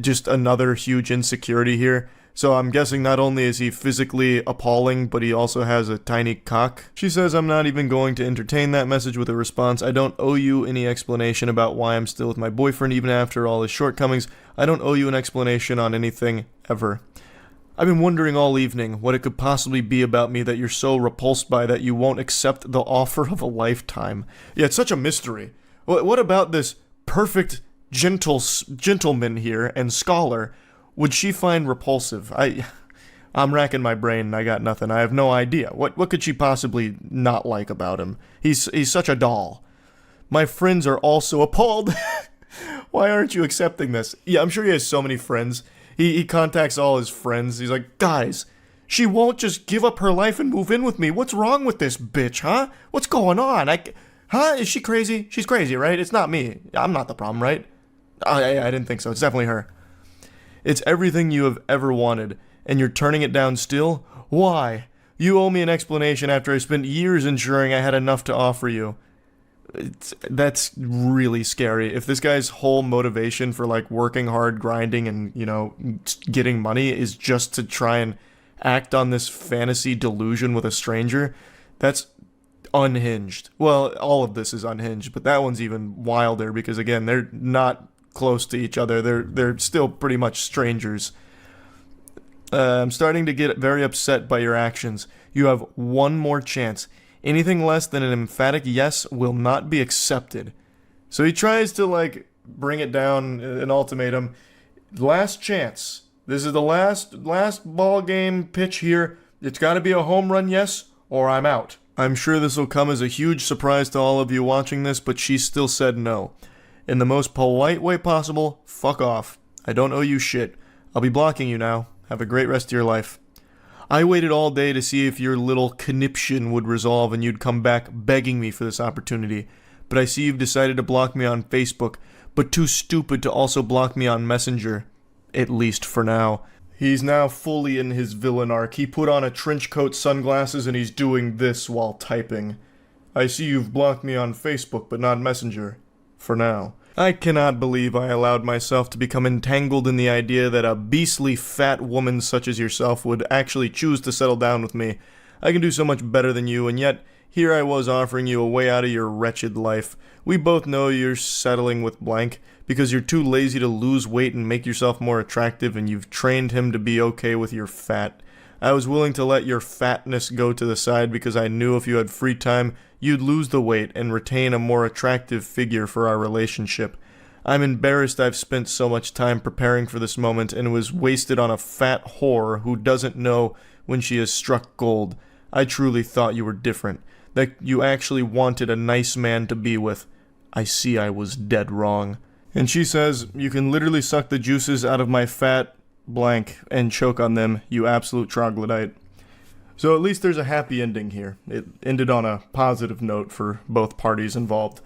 Just another huge insecurity here. So I'm guessing not only is he physically appalling, but he also has a tiny cock. She says I'm not even going to entertain that message with a response. I don't owe you any explanation about why I'm still with my boyfriend even after all his shortcomings. I don't owe you an explanation on anything, ever. I've been wondering all evening what it could possibly be about me that you're so repulsed by that you won't accept the offer of a lifetime. Yeah, it's such a mystery. What about this perfect gentleman here and scholar would she find repulsive? I'm racking my brain and I got nothing. I have no idea. What could she possibly not like about him? He's such a doll. My friends are also appalled. Why aren't you accepting this? Yeah, I'm sure he has so many friends. He contacts all his friends. He's like, guys, she won't just give up her life and move in with me. What's wrong with this bitch, huh? What's going on? Is she crazy? She's crazy, right? It's not me. I'm not the problem, right? I didn't think so. It's definitely her. It's everything you have ever wanted, and you're turning it down still? Why? You owe me an explanation after I spent years ensuring I had enough to offer you. That's really scary. If this guy's whole motivation for, like, working hard, grinding, and, you know, getting money is just to try and act on this fantasy delusion with a stranger, that's unhinged. Well, all of this is unhinged, but that one's even wilder because, again, they're not close to each other. They're still pretty much strangers. I'm starting to get very upset by your actions. You have one more chance. Anything less than an emphatic yes will not be accepted. So he tries to, like, bring it down, an ultimatum. Last chance. This is the last ball game pitch here. It's got to be a home run yes, or I'm out. I'm sure this will come as a huge surprise to all of you watching this, but she still said no. In the most polite way possible, fuck off. I don't owe you shit. I'll be blocking you now. Have a great rest of your life. I waited all day to see if your little conniption would resolve and you'd come back begging me for this opportunity. But I see you've decided to block me on Facebook, but too stupid to also block me on Messenger. At least for now. He's now fully in his villain arc. He put on a trench coat, sunglasses, and he's doing this while typing. I see you've blocked me on Facebook, but not Messenger. For now. I cannot believe I allowed myself to become entangled in the idea that a beastly fat woman such as yourself would actually choose to settle down with me. I can do so much better than you, and yet here I was offering you a way out of your wretched life. We both know you're settling with blank because you're too lazy to lose weight and make yourself more attractive, and you've trained him to be okay with your fat. I was willing to let your fatness go to the side because I knew if you had free time, you'd lose the weight and retain a more attractive figure for our relationship. I'm embarrassed I've spent so much time preparing for this moment and was wasted on a fat whore who doesn't know when she has struck gold. I truly thought you were different, that you actually wanted a nice man to be with. I see I was dead wrong. And she says, you can literally suck the juices out of my fat blank and choke on them, you absolute troglodyte. So at least there's a happy ending here. It ended on a positive note for both parties involved.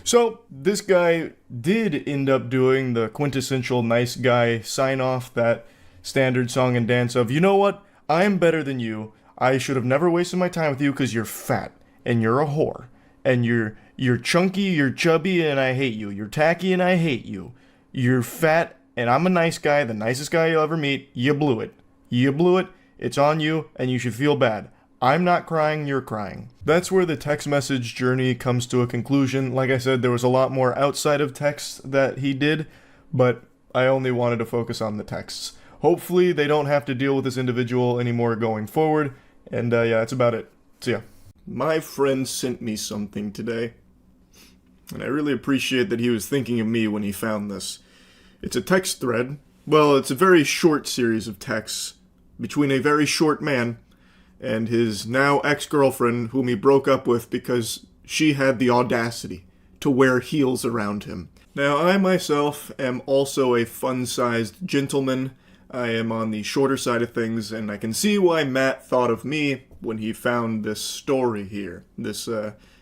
So this guy did end up doing the quintessential nice guy sign-off, that standard song and dance of, you know what, I'm better than you. I should have never wasted my time with you because you're fat, and you're a whore, and you're chunky, you're chubby, and I hate you. You're tacky, and I hate you. You're fat, and I'm a nice guy, the nicest guy you'll ever meet. You blew it. You blew it. It's on you, and you should feel bad. I'm not crying, you're crying. That's where the text message journey comes to a conclusion. Like I said, there was a lot more outside of text that he did, but I only wanted to focus on the texts. Hopefully they don't have to deal with this individual anymore going forward, and yeah, that's about it. So yeah. My friend sent me something today, and I really appreciate that he was thinking of me when he found this. It's a text thread. Well, it's a very short series of texts between a very short man and his now ex-girlfriend, whom he broke up with because she had the audacity to wear heels around him. Now, I myself am also a fun-sized gentleman. I am on the shorter side of things, and I can see why Matt thought of me when he found this story here, this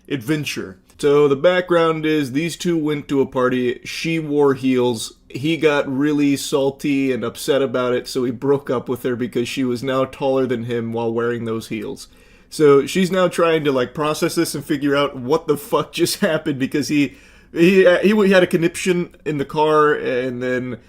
adventure. So the background is these two went to a party, she wore heels, he got really salty and upset about it, so he broke up with her because she was now taller than him while wearing those heels. So she's now trying to process this and figure out what the fuck just happened because he had a conniption in the car and then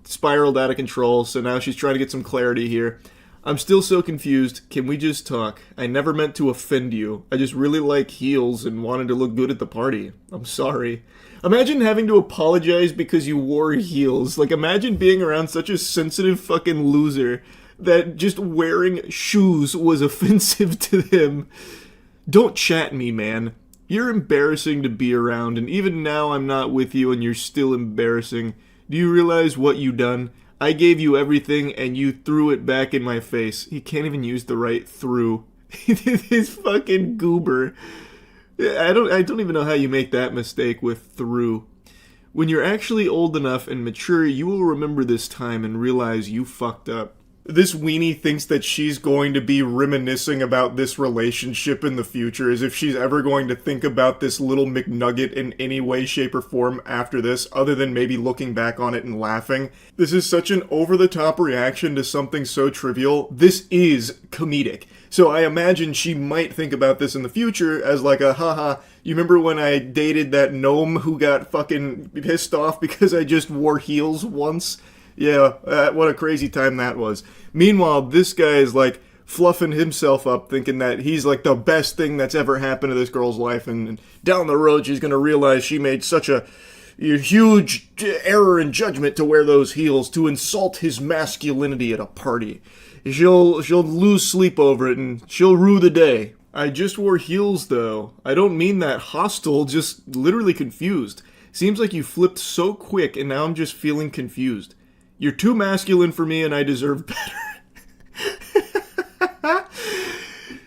spiraled out of control, so now she's trying to get some clarity here. I'm still so confused. Can we just talk? I never meant to offend you. I just really like heels and wanted to look good at the party. I'm sorry. Imagine having to apologize because you wore heels. Imagine being around such a sensitive fucking loser that just wearing shoes was offensive to him. Don't chat me, man. You're embarrassing to be around, and even now I'm not with you and you're still embarrassing. Do you realize what you done? I gave you everything and you threw it back in my face. He can't even use the right through. His fucking goober. I don't even know how you make that mistake with through. When you're actually old enough and mature, you will remember this time and realize you fucked up. This weenie thinks that she's going to be reminiscing about this relationship in the future, as if she's ever going to think about this little McNugget in any way, shape, or form after this, other than maybe looking back on it and laughing. This is such an over-the-top reaction to something so trivial. This is comedic. So I imagine she might think about this in the future as a haha, you remember when I dated that gnome who got fucking pissed off because I just wore heels once? Yeah, what a crazy time that was. Meanwhile, this guy is fluffing himself up, thinking that he's the best thing that's ever happened to this girl's life, and down the road she's going to realize she made such a huge error in judgment to wear those heels, to insult his masculinity at a party. She'll lose sleep over it, and she'll rue the day. I just wore heels, though. I don't mean that hostile, just literally confused. Seems like you flipped so quick, and now I'm just feeling confused. You're too masculine for me and I deserve better.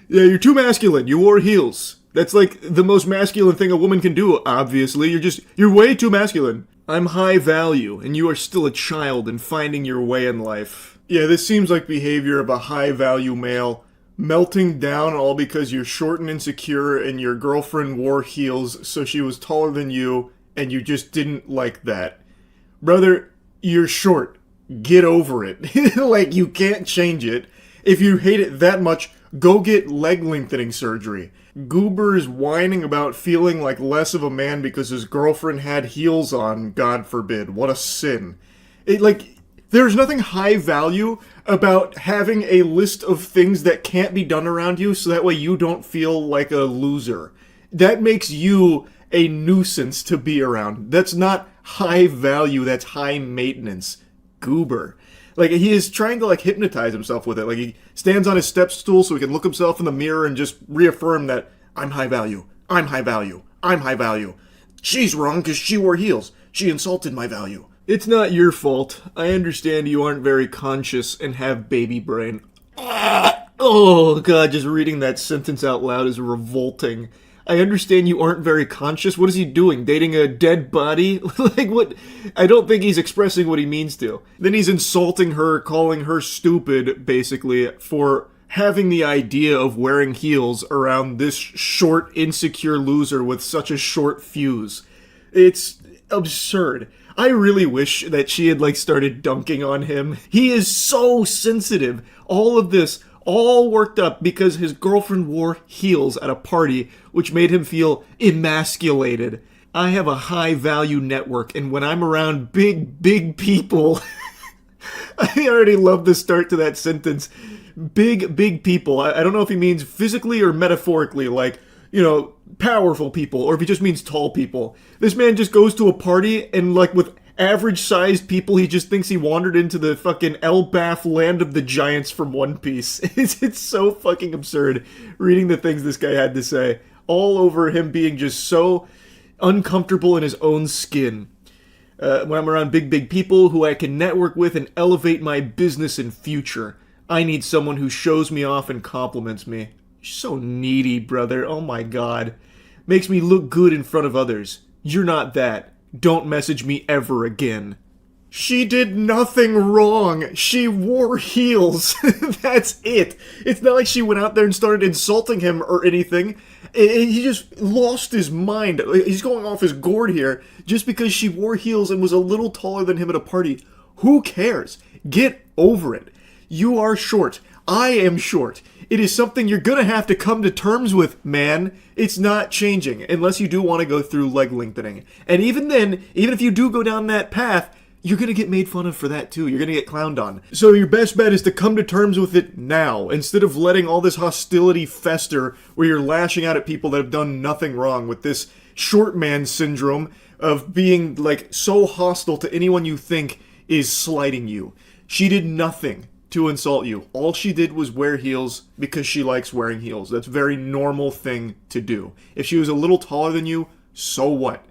Yeah, you're too masculine. You wore heels. That's the most masculine thing a woman can do, obviously. You're way too masculine. I'm high value, and you are still a child and finding your way in life. Yeah, this seems like behavior of a high value male. Melting down all because you're short and insecure and your girlfriend wore heels so she was taller than you and you just didn't like that. Brother, you're short. Get over it. Like, you can't change it. If you hate it that much, go get leg lengthening surgery. Goober is whining about feeling like less of a man because his girlfriend had heels on, God forbid. What a sin. There's nothing high value about having a list of things that can't be done around you so that way you don't feel like a loser. That makes you a nuisance to be around. That's not high value, that's high maintenance. Goober. Like, he is trying to, like, hypnotize himself with it. Like, he stands on his step stool so he can look himself in the mirror and just reaffirm that, I'm high value, I'm high value, I'm high value. She's wrong because she wore heels. She insulted my value. It's not your fault. I understand you aren't very conscious and have baby brain. Oh, God, just reading that sentence out loud is revolting. I understand you aren't very conscious. What is he doing? Dating a dead body? Like, what? I don't think he's expressing what he means to. Then he's insulting her, calling her stupid, basically, for having the idea of wearing heels around this short, insecure loser with such a short fuse. It's absurd. I really wish that she had, like, started dunking on him. He is so sensitive. All of this, all worked up because his girlfriend wore heels at a party, which made him feel emasculated. I have a high-value network, and when I'm around big people... I already love the start to that sentence. Big people. I don't know if he means physically or metaphorically, like, you know, powerful people, or if he just means tall people. This man just goes to a party and, like, with average-sized people, he just thinks he wandered into the fucking Elbaf land of the giants from One Piece. It's so fucking absurd reading the things this guy had to say. All over him being just so uncomfortable in his own skin. When I'm around big people who I can network with and elevate my business and future, I need someone who shows me off and compliments me. You're so needy, brother. Oh my God. Makes me look good in front of others. You're not that. Don't message me ever again. She did nothing wrong. She wore heels. That's it. It's not like she went out there and started insulting him or anything. He just lost his mind. He's going off his gourd here just because she wore heels and was a little taller than him at a party. Who cares? Get over it. You are short. I am short. It is something you're gonna have to come to terms with, man. It's not changing, unless you do want to go through leg lengthening. And even then, even if you do go down that path, you're gonna get made fun of for that too. You're gonna get clowned on. So your best bet is to come to terms with it now, instead of letting all this hostility fester where you're lashing out at people that have done nothing wrong with this short man syndrome of being, like, so hostile to anyone you think is slighting you. She did nothing to insult you. All she did was wear heels because she likes wearing heels. That's a very normal thing to do. If she was a little taller than you, so what?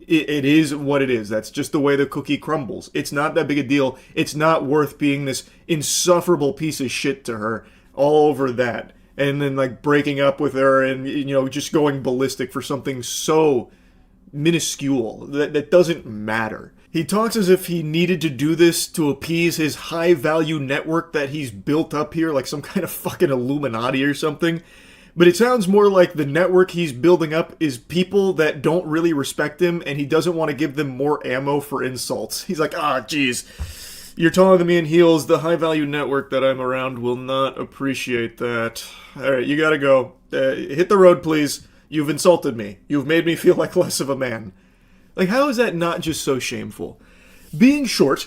It is what it is. That's just the way the cookie crumbles. It's not that big a deal. It's not worth being this insufferable piece of shit to her all over that. And then, like, breaking up with her and, you know, just going ballistic for something so minuscule that doesn't matter. He talks as if he needed to do this to appease his high-value network that he's built up here, like some kind of fucking Illuminati or something. But it sounds more like the network he's building up is people that don't really respect him, and he doesn't want to give them more ammo for insults. He's like, geez, you're taller than me in heels. The high-value network that I'm around will not appreciate that. All right, you gotta go. Hit the road, please. You've insulted me. You've made me feel like less of a man. Like, how is that not just so shameful? Being short,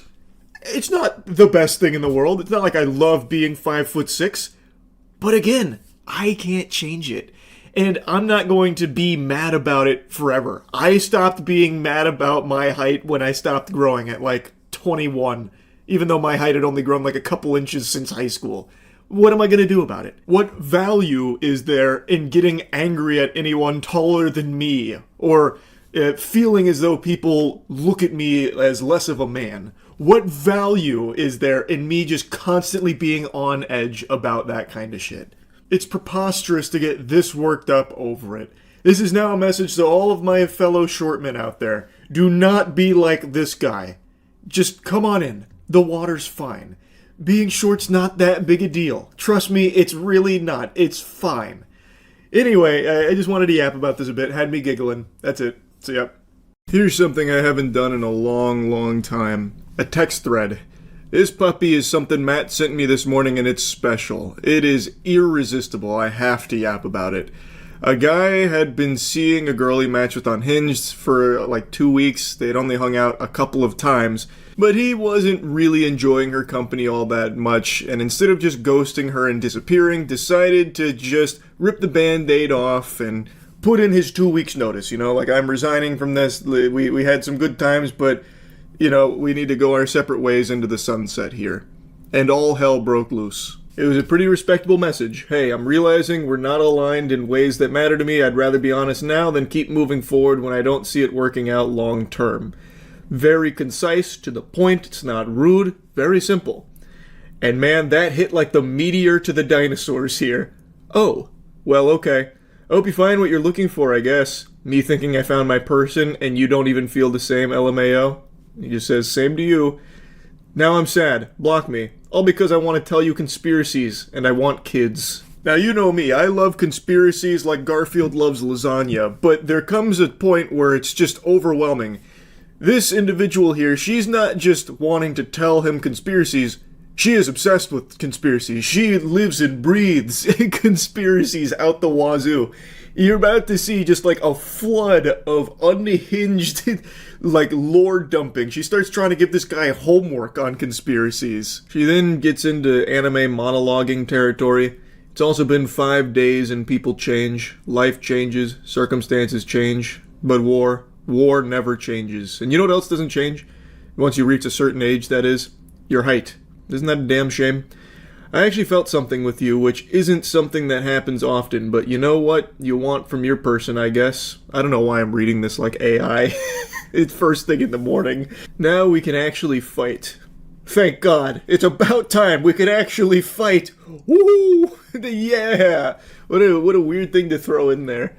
it's not the best thing in the world. It's not like I love being 5'6", but again, I can't change it. And I'm not going to be mad about it forever. I stopped being mad about my height when I stopped growing at, like, 21, even though my height had only grown like a couple inches since high school. What am I going to do about it? What value is there in getting angry at anyone taller than me? Or feeling as though people look at me as less of a man? What value is there in me just constantly being on edge about that kind of shit? It's preposterous to get this worked up over it. This is now a message to all of my fellow shortmen out there. Do not be like this guy. Just come on in. The water's fine. Being short's not that big a deal. Trust me, it's really not. It's fine. Anyway, I just wanted to yap about this a bit. Had me giggling. That's it. So, yep. Here's something I haven't done in a long, long time. A text thread. This puppy is something Matt sent me this morning, and it's special. It is irresistible. I have to yap about it. A guy had been seeing a girl he matched with on Hinge for like 2 weeks. They'd only hung out a couple of times, but he wasn't really enjoying her company all that much, and instead of just ghosting her and disappearing, decided to just rip the band-aid off and put in his 2 weeks notice, you know, like, I'm resigning from this, we had some good times, but, you know, we need to go our separate ways into the sunset here. And all hell broke loose. It was a pretty respectable message. Hey, I'm realizing we're not aligned in ways that matter to me. I'd rather be honest now than keep moving forward when I don't see it working out long term. Very concise, to the point, it's not rude, very simple. And man, that hit like the meteor to the dinosaurs here. Oh, well, okay. I hope you find what you're looking for, I guess. Me thinking I found my person and you don't even feel the same, LMAO. He just says, same to you. Now I'm sad. Block me. All because I want to tell you conspiracies, and I want kids. Now, you know me, I love conspiracies like Garfield loves lasagna, but there comes a point where it's just overwhelming. This individual here, she's not just wanting to tell him conspiracies, she is obsessed with conspiracies. She lives and breathes conspiracies out the wazoo. You're about to see just like a flood of unhinged, like, lore dumping. She starts trying to give this guy homework on conspiracies. She then gets into anime monologuing territory. It's also been 5 days and people change. Life changes. Circumstances change. But war never changes. And you know what else doesn't change? Once you reach a certain age, that is, your height. Isn't that a damn shame? I actually felt something with you, which isn't something that happens often, but you know what you want from your person, I guess? I don't know why I'm reading this like AI. It's first thing in the morning. Now we can actually fight. Thank God. It's about time we can actually fight. Woo! Yeah! What a weird thing to throw in there.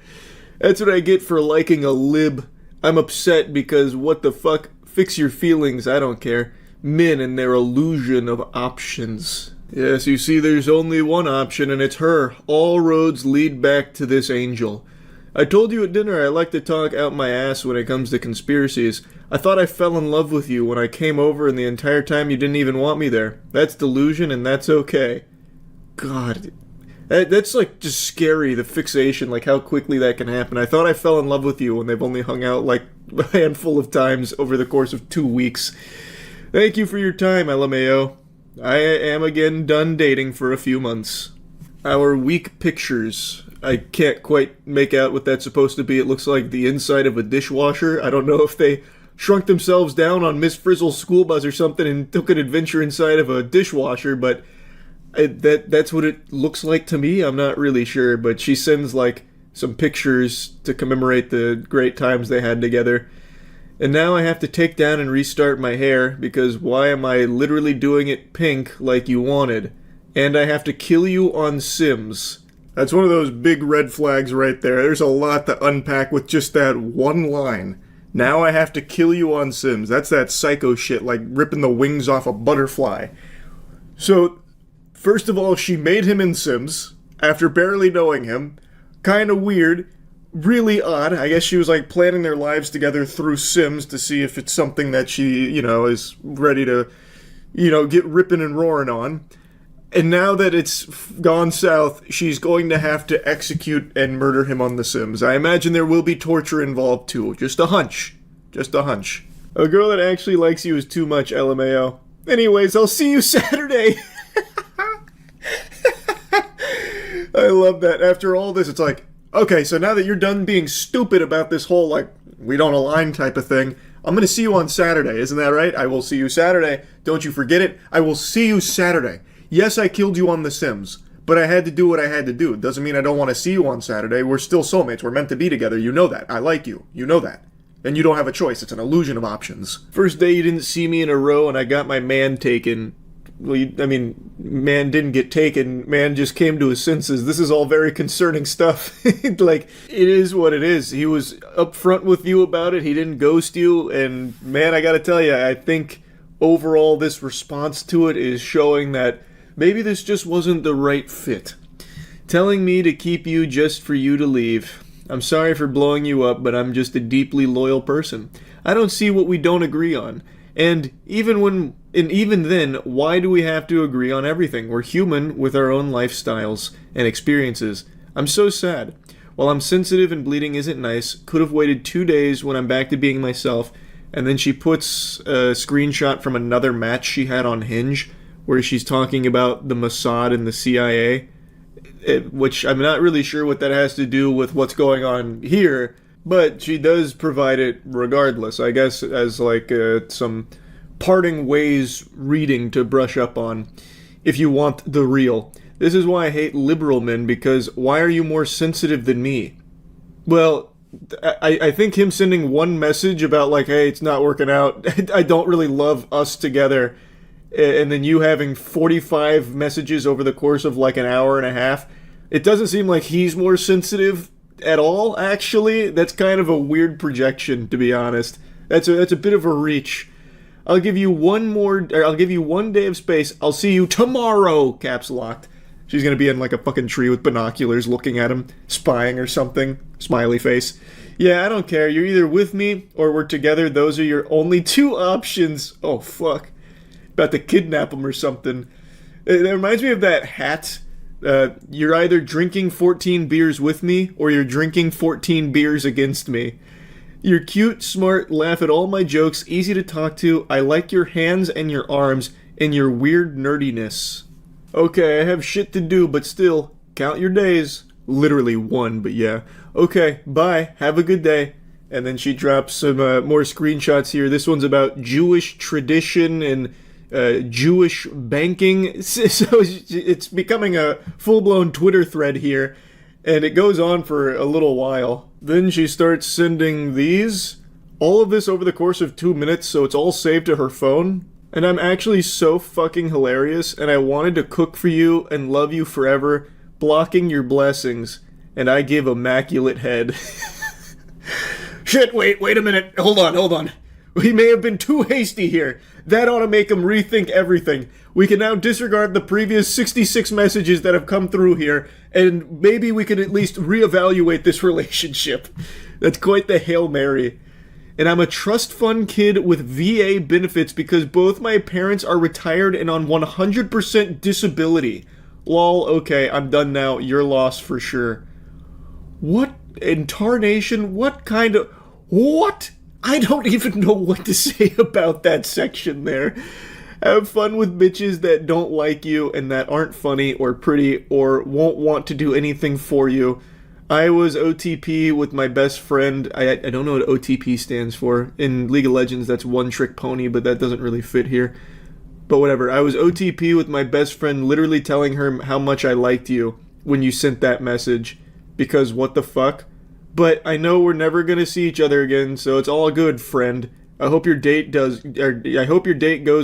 That's what I get for liking a lib. I'm upset because what the fuck? Fix your feelings, I don't care. Men and their illusion of options. Yes, you see, there's only one option, and it's her. All roads lead back to this angel. I told you at dinner I like to talk out my ass when it comes to conspiracies. I thought I fell in love with you when I came over, and the entire time you didn't even want me there. That's delusion, and that's okay. God, that's like just scary, the fixation, like how quickly that can happen. I thought I fell in love with you when they've only hung out like a handful of times over the course of 2 weeks. Thank you for your time, LMAO. I am again done dating for a few months. Our week pictures. I can't quite make out what that's supposed to be. It looks like the inside of a dishwasher. I don't know if they shrunk themselves down on Miss Frizzle's school bus or something and took an adventure inside of a dishwasher, but that's what it looks like to me. I'm not really sure, but she sends like some pictures to commemorate the great times they had together. And now I have to take down and restart my hair, because why am I literally doing it pink like you wanted? And I have to kill you on Sims. That's one of those big red flags right there. There's a lot to unpack with just that one line. Now I have to kill you on Sims. That's that psycho shit, like ripping the wings off a butterfly. So, first of all, she made him in Sims, after barely knowing him. Kinda weird. Really odd. I guess she was like planning their lives together through Sims to see if it's something that she, you know, is ready to, you know, get ripping and roaring on. And now that it's gone south, she's going to have to execute and murder him on The Sims. I imagine there will be torture involved too. Just a hunch. Just a hunch. A girl that actually likes you is too much, LMAO. Anyways, I'll see you Saturday. I love that. After all this, it's like, okay, so now that you're done being stupid about this whole, like, we don't align type of thing, I'm going to see you on Saturday. Isn't that right? I will see you Saturday. Don't you forget it. I will see you Saturday. Yes, I killed you on The Sims, but I had to do what I had to do. It doesn't mean I don't want to see you on Saturday. We're still soulmates. We're meant to be together. You know that. I like you. You know that. And you don't have a choice. It's an illusion of options. First day you didn't see me in a row and I got my man taken. I mean, man didn't get taken. Man just came to his senses. This is all very concerning stuff. Like, it is what it is. He was upfront with you about it. He didn't ghost you. And, man, I gotta tell you, I think overall this response to it is showing that maybe this just wasn't the right fit. Telling me to keep you just for you to leave. I'm sorry for blowing you up, but I'm just a deeply loyal person. I don't see what we don't agree on. And even then, why do we have to agree on everything? We're human with our own lifestyles and experiences. I'm so sad. While I'm sensitive and bleeding isn't nice, could have waited 2 days when I'm back to being myself. And then she puts a screenshot from another match she had on Hinge where she's talking about the Mossad and the CIA, which I'm not really sure what that has to do with what's going on here. But she does provide it regardless, I guess, as like some parting ways reading to brush up on if you want the real. This is why I hate liberal men, because why are you more sensitive than me? Well, I think him sending one message about like, hey, it's not working out, I don't really love us together, and then you having 45 messages over the course of like an hour and a half, it doesn't seem like he's more sensitive at all, actually. That's kind of a weird projection, to be honest. That's a bit of a reach. I'll give you one day of space. I'll see you tomorrow, caps locked. She's gonna be in like a fucking tree with binoculars looking at him, spying or something. Smiley face. Yeah, I don't care. You're either with me or we're together. Those are your only two options. Oh, fuck. About to kidnap him or something. It reminds me of that hat. You're either drinking 14 beers with me, or you're drinking 14 beers against me. You're cute, smart, laugh at all my jokes, easy to talk to, I like your hands and your arms, and your weird nerdiness. Okay, I have shit to do, but still, count your days. Literally one, but yeah. Okay, bye, have a good day. And then she drops some more screenshots here. This one's about Jewish tradition and Jewish banking. So it's becoming a full-blown Twitter thread here, and it goes on for a little while. Then she starts sending these. All of this over the course of 2 minutes, so it's all saved to her phone. And I'm actually so fucking hilarious, and I wanted to cook for you and love you forever, blocking your blessings, and I give immaculate head. Shit, wait a minute. Hold on. We may have been too hasty here. That ought to make him rethink everything. We can now disregard the previous 66 messages that have come through here, and maybe we can at least reevaluate this relationship. That's quite the Hail Mary. And I'm a trust fund kid with VA benefits because both my parents are retired and on 100% disability. Lol, okay, I'm done now. Your loss for sure. What in tarnation? What? I don't even know what to say about that section there. Have fun with bitches that don't like you and that aren't funny or pretty or won't want to do anything for you. I was OTP with my best friend. I don't know what OTP stands for. In League of Legends, that's one trick pony, but that doesn't really fit here. But whatever. I was OTP with my best friend, literally telling her how much I liked you when you sent that message. Because what the fuck? But I know we're never gonna see each other again, so it's all good, friend. I hope your date goes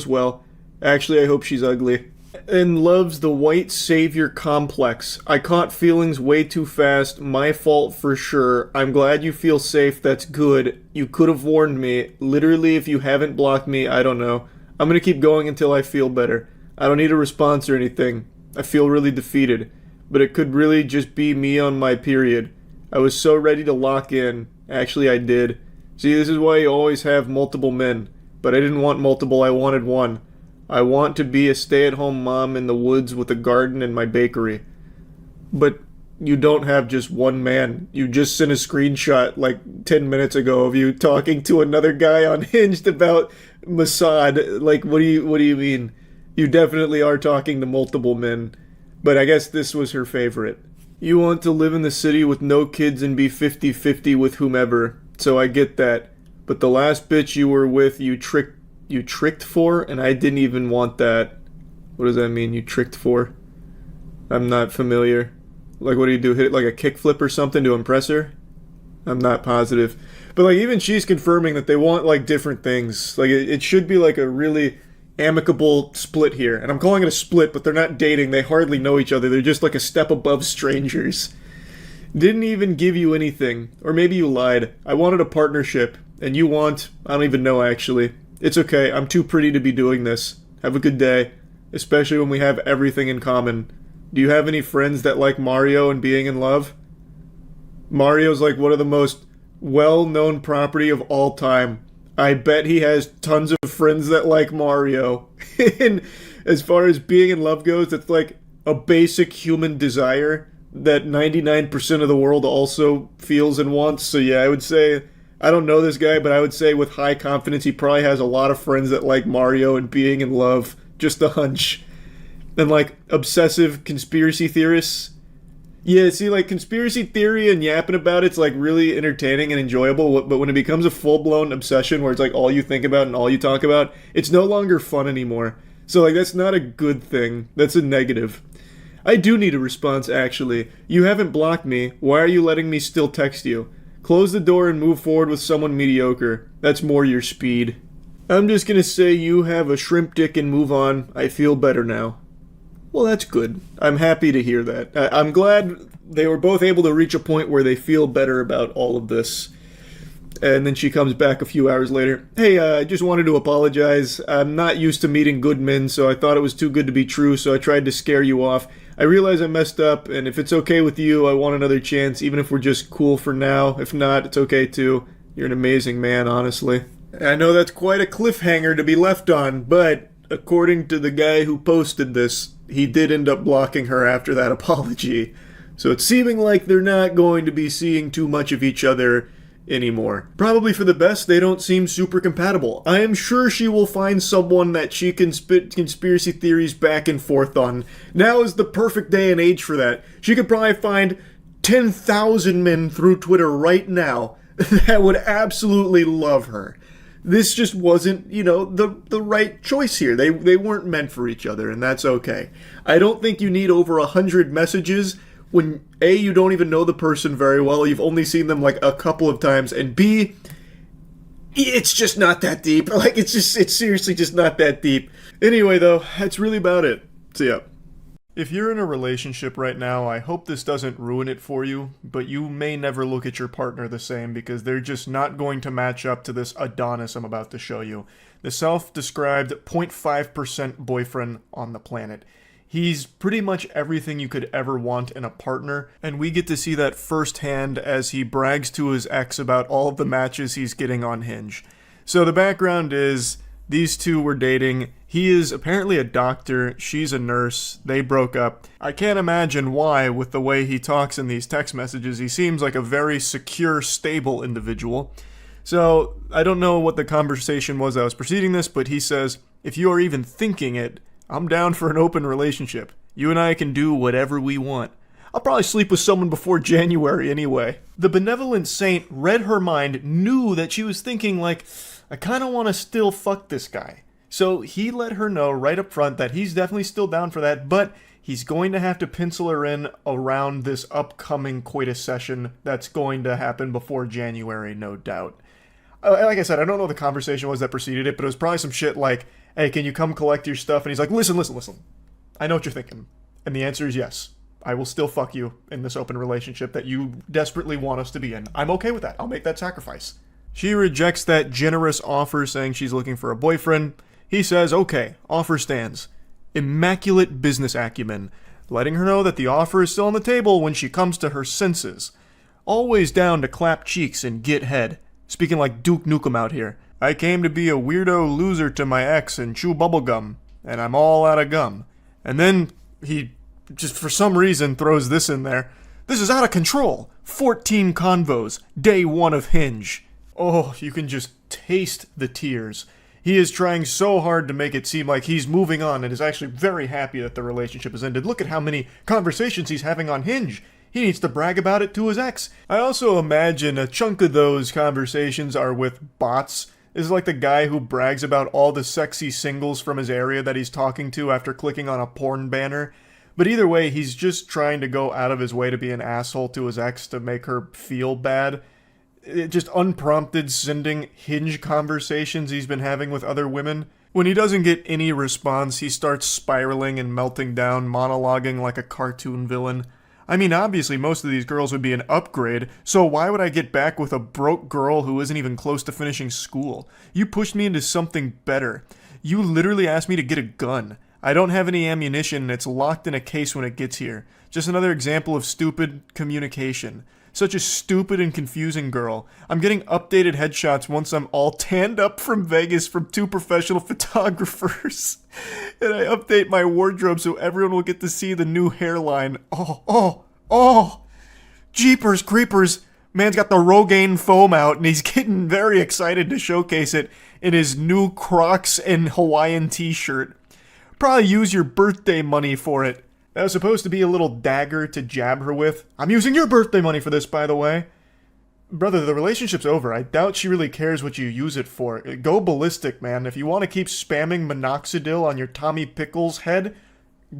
well. Actually, I hope she's ugly. And loves the white savior complex. I caught feelings way too fast. My fault for sure. I'm glad you feel safe. That's good. You could have warned me. Literally, if you haven't blocked me, I don't know. I'm gonna keep going until I feel better. I don't need a response or anything. I feel really defeated. But it could really just be me on my period. I was so ready to lock in. Actually, I did. See, this is why you always have multiple men. But I didn't want multiple, I wanted one. I want to be a stay-at-home mom in the woods with a garden and my bakery. But you don't have just one man. You just sent a screenshot like 10 minutes ago of you talking to another guy on Hinged about Mossad. Like, what do you mean? You definitely are talking to multiple men. But I guess this was her favorite. You want to live in the city with no kids and be 50-50 with whomever. So I get that. But the last bitch you were with, you tricked for, and I didn't even want that. What does that mean, you tricked for? I'm not familiar. Like, what do you do? Hit it like a kickflip or something to impress her? I'm not positive. But, like, even she's confirming that they want, like, different things. Like, it should be, like, a really amicable split here. And I'm calling it a split, but they're not dating. They hardly know each other. They're just like a step above strangers. Didn't even give you anything. Or maybe you lied. I wanted a partnership. And you want... I don't even know, actually. It's okay. I'm too pretty to be doing this. Have a good day. Especially when we have everything in common. Do you have any friends that like Mario and being in love? Mario's like one of the most well-known property of all time. I bet he has tons of friends that like Mario. And as far as being in love goes, it's like a basic human desire that 99% of the world also feels and wants. So yeah, I would say, I don't know this guy, but I would say with high confidence he probably has a lot of friends that like Mario and being in love. Just a hunch. And like obsessive conspiracy theorists. Yeah, see, like conspiracy theory and yapping about it's like really entertaining and enjoyable, but when it becomes a full-blown obsession where it's like all you think about and all you talk about, it's no longer fun anymore. So like that's not a good thing. That's a negative. I do need a response, actually. You haven't blocked me. Why are you letting me still text you? Close the door and move forward with someone mediocre. That's more your speed. I'm just gonna say you have a shrimp dick and move on. I feel better now. Well, that's good. I'm happy to hear that. I'm glad they were both able to reach a point where they feel better about all of this. And then she comes back a few hours later. Hey, I just wanted to apologize. I'm not used to meeting good men, so I thought it was too good to be true, so I tried to scare you off. I realize I messed up, and if it's okay with you, I want another chance, even if we're just cool for now. If not, it's okay too. You're an amazing man, honestly. I know that's quite a cliffhanger to be left on, but according to the guy who posted this, he did end up blocking her after that apology. So it's seeming like they're not going to be seeing too much of each other anymore. Probably for the best, they don't seem super compatible. I am sure she will find someone that she can spit conspiracy theories back and forth on. Now is the perfect day and age for that. She could probably find 10,000 men through Twitter right now that would absolutely love her. This just wasn't, the right choice here. They weren't meant for each other, and that's okay. I don't think you need over 100 messages when, A, you don't even know the person very well, you've only seen them like a couple of times, and B, it's just not that deep. Like, it's seriously just not that deep. Anyway, though, that's really about it. So, yeah. If you're in a relationship right now, I hope this doesn't ruin it for you, but you may never look at your partner the same because they're just not going to match up to this Adonis I'm about to show you. The self-described 0.5% boyfriend on the planet. He's pretty much everything you could ever want in a partner, and we get to see that firsthand as he brags to his ex about all of the matches he's getting on Hinge. So the background is, these two were dating. He is apparently a doctor, she's a nurse, they broke up. I can't imagine why, with the way he talks in these text messages. He seems like a very secure, stable individual. So, I don't know what the conversation was that was preceding this, but he says, if you are even thinking it, I'm down for an open relationship. You and I can do whatever we want. I'll probably sleep with someone before January anyway. The benevolent saint read her mind, knew that she was thinking like, I kind of want to still fuck this guy. So he let her know right up front that he's definitely still down for that, but he's going to have to pencil her in around this upcoming coitus session that's going to happen before January, no doubt. Like I said, I don't know what the conversation was that preceded it, but it was probably some shit like, hey, can you come collect your stuff? And he's like, listen. I know what you're thinking. And the answer is yes. I will still fuck you in this open relationship that you desperately want us to be in. I'm okay with that. I'll make that sacrifice. She rejects that generous offer, saying she's looking for a boyfriend. He says, okay, offer stands. Immaculate business acumen, letting her know that the offer is still on the table when she comes to her senses. Always down to clap cheeks and get head. Speaking like Duke Nukem out here. I came to be a weirdo loser to my ex and chew bubblegum, and I'm all out of gum. And then he just for some reason throws this in there. This is out of control. 14 convos, day 1 of Hinge. Oh, you can just taste the tears. He is trying so hard to make it seem like he's moving on and is actually very happy that the relationship has ended. Look at how many conversations he's having on Hinge. He needs to brag about it to his ex. I also imagine a chunk of those conversations are with bots. This is like the guy who brags about all the sexy singles from his area that he's talking to after clicking on a porn banner. But either way, he's just trying to go out of his way to be an asshole to his ex to make her feel bad. just unprompted sending Hinge conversations he's been having with other women. When he doesn't get any response, he starts spiraling and melting down, monologuing like a cartoon villain. I mean, obviously most of these girls would be an upgrade, so why would I get back with a broke girl who isn't even close to finishing school? You pushed me into something better. You literally asked me to get a gun. I don't have any ammunition and it's locked in a case when it gets here. Just another example of stupid communication. Such a stupid and confusing girl. I'm getting updated headshots once I'm all tanned up from Vegas from 2 professional photographers. And I update my wardrobe so everyone will get to see the new hairline. Oh! Jeepers creepers! Man's got the Rogaine foam out and he's getting very excited to showcase it in his new Crocs and Hawaiian t-shirt. Probably use your birthday money for it. That was supposed to be a little dagger to jab her with. I'm using your birthday money for this, by the way. Brother, the relationship's over. I doubt she really cares what you use it for. Go ballistic, man. If you want to keep spamming minoxidil on your Tommy Pickles head,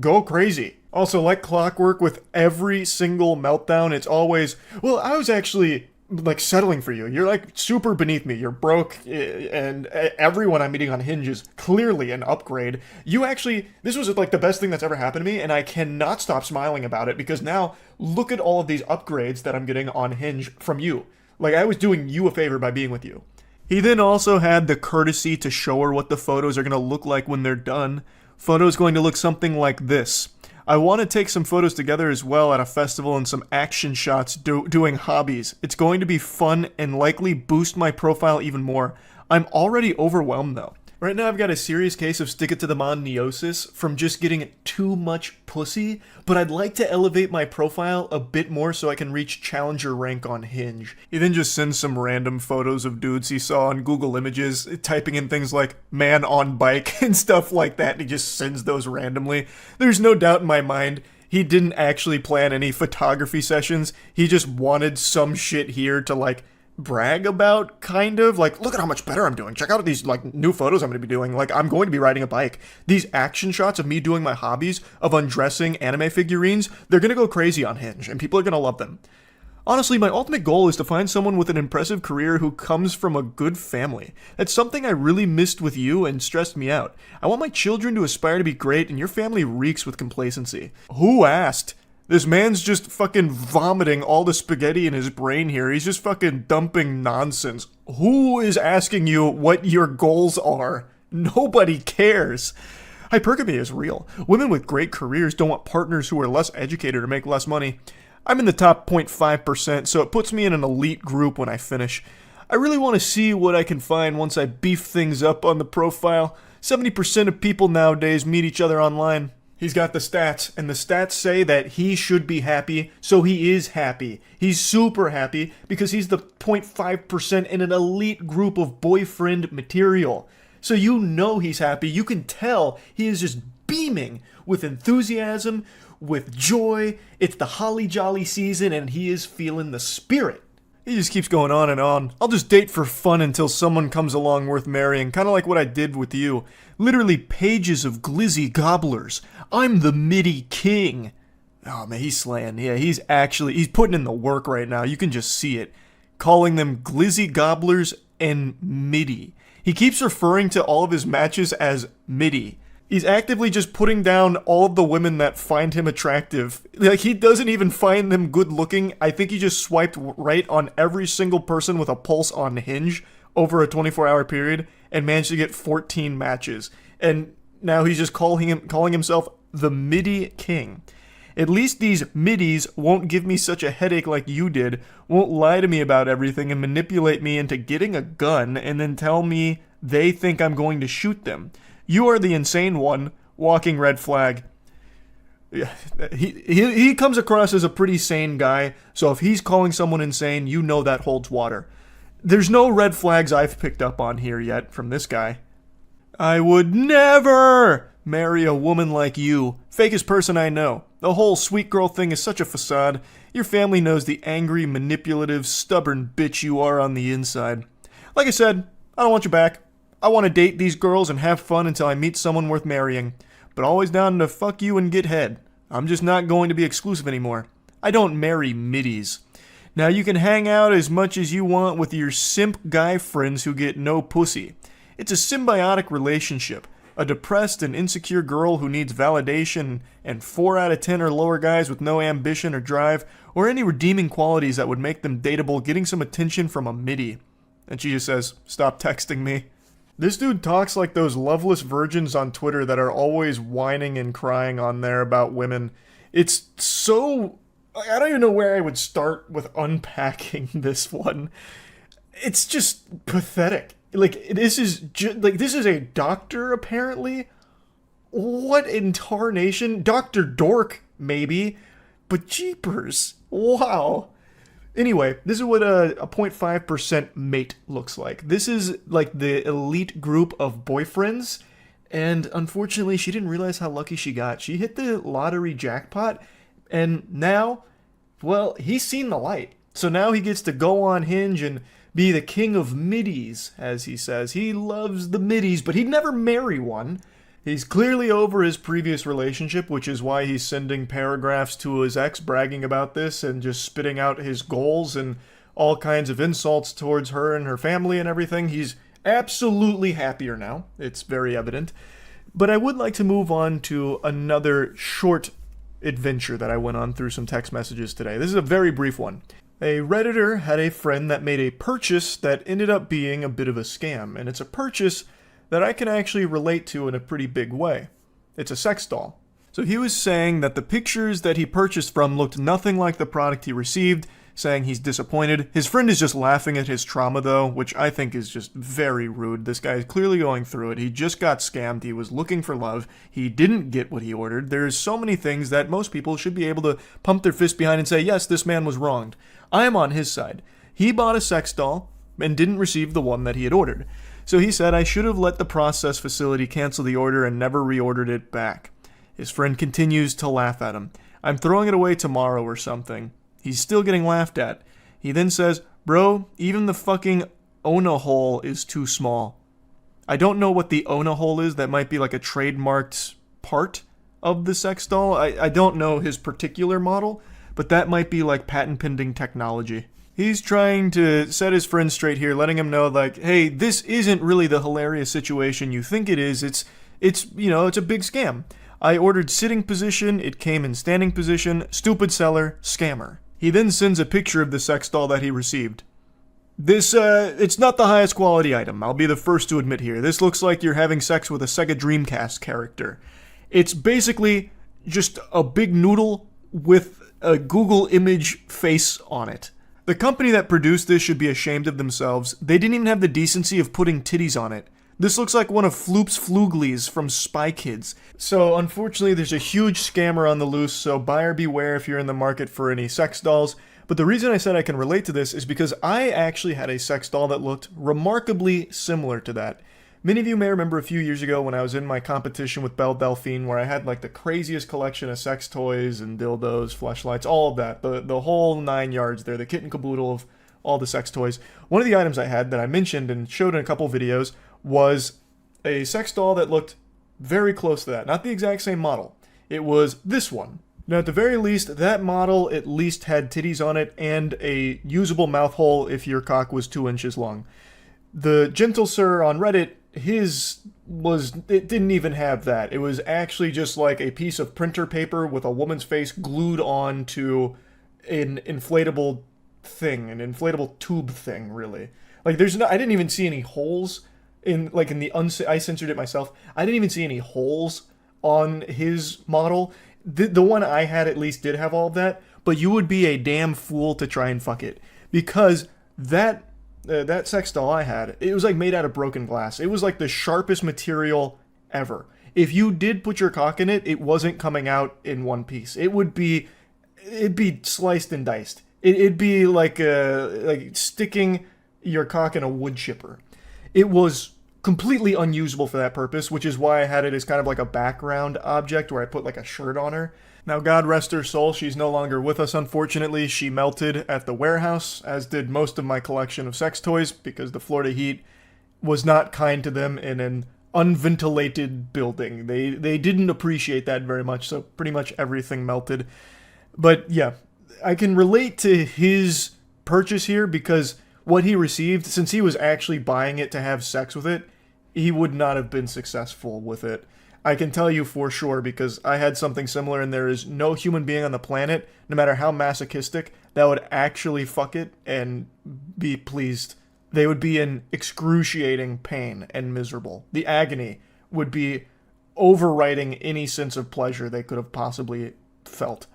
go crazy. Also, like clockwork with every single meltdown, it's always, well, I was actually, like, settling for you. You're, like, super beneath me. You're broke, and everyone I'm meeting on Hinge is clearly an upgrade. You actually, this was, like, the best thing that's ever happened to me, and I cannot stop smiling about it, because now, look at all of these upgrades that I'm getting on Hinge from you. Like, I was doing you a favor by being with you. He then also had the courtesy to show her what the photos are going to look like when they're done. Photos going to look something like this. I want to take some photos together as well at a festival and some action shots doing hobbies. It's going to be fun and likely boost my profile even more. I'm already overwhelmed though. Right now I've got a serious case of stick-it-to-the-man-neosis from just getting too much pussy, but I'd like to elevate my profile a bit more so I can reach challenger rank on Hinge. He then just sends some random photos of dudes he saw on Google Images, typing in things like man on bike and stuff like that, and he just sends those randomly. There's no doubt in my mind he didn't actually plan any photography sessions. He just wanted some shit here to, like, brag about, kind of. Like, look at how much better I'm doing. Check out these, like, new photos I'm going to be doing. Like, I'm going to be riding a bike. These action shots of me doing my hobbies, of undressing anime figurines, they're going to go crazy on Hinge, and people are going to love them. Honestly, my ultimate goal is to find someone with an impressive career who comes from a good family. That's something I really missed with you and stressed me out. I want my children to aspire to be great, and your family reeks with complacency. Who asked? This man's just fucking vomiting all the spaghetti in his brain here. He's just fucking dumping nonsense. Who is asking you what your goals are? Nobody cares. Hypergamy is real. Women with great careers don't want partners who are less educated or make less money. I'm in the top 0.5%, so it puts me in an elite group when I finish. I really want to see what I can find once I beef things up on the profile. 70% of people nowadays meet each other online. He's got the stats, and the stats say that he should be happy, so he is happy. He's super happy because he's the 0.5% in an elite group of boyfriend material. So you know he's happy. You can tell he is just beaming with enthusiasm, with joy. It's the holly jolly season, and he is feeling the spirit. He just keeps going on and on. I'll just date for fun until someone comes along worth marrying, kind of like what I did with you. Literally pages of glizzy gobblers. I'm the MIDI king. Oh man, he's slaying. Yeah, he's putting in the work right now. You can just see it. Calling them glizzy gobblers and MIDI. He keeps referring to all of his matches as MIDI. He's actively just putting down all of the women that find him attractive. Like, he doesn't even find them good looking. I think he just swiped right on every single person with a pulse on Hinge over a 24-hour period and managed to get 14 matches. And now he's just calling himself the MIDI king. At least these middies won't give me such a headache like you did, won't lie to me about everything and manipulate me into getting a gun and then tell me they think I'm going to shoot them. You are the insane one, walking red flag. Yeah, he comes across as a pretty sane guy, so if he's calling someone insane, you know that holds water. There's no red flags I've picked up on here yet from this guy. I would never marry a woman like you. Fakest person I know. The whole sweet girl thing is such a facade. Your family knows the angry, manipulative, stubborn bitch you are on the inside. Like I said, I don't want you back. I want to date these girls and have fun until I meet someone worth marrying. But always down to fuck you and get head. I'm just not going to be exclusive anymore. I don't marry middies. Now you can hang out as much as you want with your simp guy friends who get no pussy. It's a symbiotic relationship. A depressed and insecure girl who needs validation, and 4 out of 10 or lower guys with no ambition or drive, or any redeeming qualities that would make them dateable, getting some attention from a midi. And she just says, stop texting me. This dude talks like those loveless virgins on Twitter that are always whining and crying on there about women. It's so... I don't even know where I would start with unpacking this one. It's just pathetic. Like, this is this is a doctor, apparently? What in tarnation? Dr. Dork, maybe? But jeepers. Wow. Anyway, this is what a 0.5% mate looks like. This is like the elite group of boyfriends, and unfortunately she didn't realize how lucky she got. She hit the lottery jackpot, and now, well, he's seen the light. So now he gets to go on Hinge and be the king of middies, as he says. He loves the middies, but he'd never marry one. He's clearly over his previous relationship, which is why he's sending paragraphs to his ex bragging about this and just spitting out his goals and all kinds of insults towards her and her family and everything. He's absolutely happier now. It's very evident. But I would like to move on to another short adventure that I went on through some text messages today. This is a very brief one. A Redditor had a friend that made a purchase that ended up being a bit of a scam, and it's a purchase that I can actually relate to in a pretty big way. It's a sex doll. So he was saying that the pictures that he purchased from looked nothing like the product he received, saying he's disappointed. His friend is just laughing at his trauma though, which I think is just very rude. This guy is clearly going through it. He just got scammed. He was looking for love. He didn't get what he ordered. There's so many things that most people should be able to pump their fist behind and say, yes, this man was wronged. I am on his side. He bought a sex doll and didn't receive the one that he had ordered. So he said, I should have let the process facility cancel the order and never reordered it back. His friend continues to laugh at him. I'm throwing it away tomorrow or something. He's still getting laughed at. He then says, bro, even the fucking Ona hole is too small. I don't know what the Ona hole is. That might be like a trademarked part of the sex doll. I don't know his particular model, but that might be like patent pending technology. He's trying to set his friend straight here, letting him know, like, hey, this isn't really the hilarious situation you think it is. It's a big scam. I ordered sitting position, it came in standing position, stupid seller, scammer. He then sends a picture of the sex doll that he received. This, it's not the highest quality item, I'll be the first to admit here. This looks like you're having sex with a Sega Dreamcast character. It's basically just a big noodle with a Google image face on it. The company that produced this should be ashamed of themselves. They didn't even have the decency of putting titties on it. This looks like one of Floop's Fluglies from Spy Kids. So unfortunately there's a huge scammer on the loose, so buyer beware if you're in the market for any sex dolls. But the reason I said I can relate to this is because I actually had a sex doll that looked remarkably similar to that. Many of you may remember a few years ago when I was in my competition with Belle Delphine, where I had like the craziest collection of sex toys and dildos, fleshlights, all of that. The whole 9 yards there, the kit and caboodle of all the sex toys. One of the items I had that I mentioned and showed in a couple videos was a sex doll that looked very close to that. Not the exact same model. It was this one. Now at the very least, that model at least had titties on it and a usable mouth hole if your cock was 2 inches long. The Gentle Sir on Reddit, it didn't even have that. It was actually just like a piece of printer paper with a woman's face glued on to an inflatable thing, an inflatable tube thing, really. Like I didn't even see any holes I censored it myself. I didn't even see any holes on his model. The one I had at least did have all of that, but you would be a damn fool to try and fuck it, because that sex doll I had, it was like made out of broken glass. It was like the sharpest material ever. If you did put your cock in it, it wasn't coming out in one piece. It'd be sliced and diced. It'd be like sticking your cock in a wood chipper. It was completely unusable for that purpose, which is why I had it as kind of like a background object where I put like a shirt on her. Now, God rest her soul, she's no longer with us, unfortunately. She melted at the warehouse, as did most of my collection of sex toys, because the Florida heat was not kind to them in an unventilated building. They didn't appreciate that very much, so pretty much everything melted. But yeah, I can relate to his purchase here because what he received, since he was actually buying it to have sex with it, he would not have been successful with it. I can tell you for sure because I had something similar, and there is no human being on the planet, no matter how masochistic, that would actually fuck it and be pleased. They would be in excruciating pain and miserable. The agony would be overriding any sense of pleasure they could have possibly felt.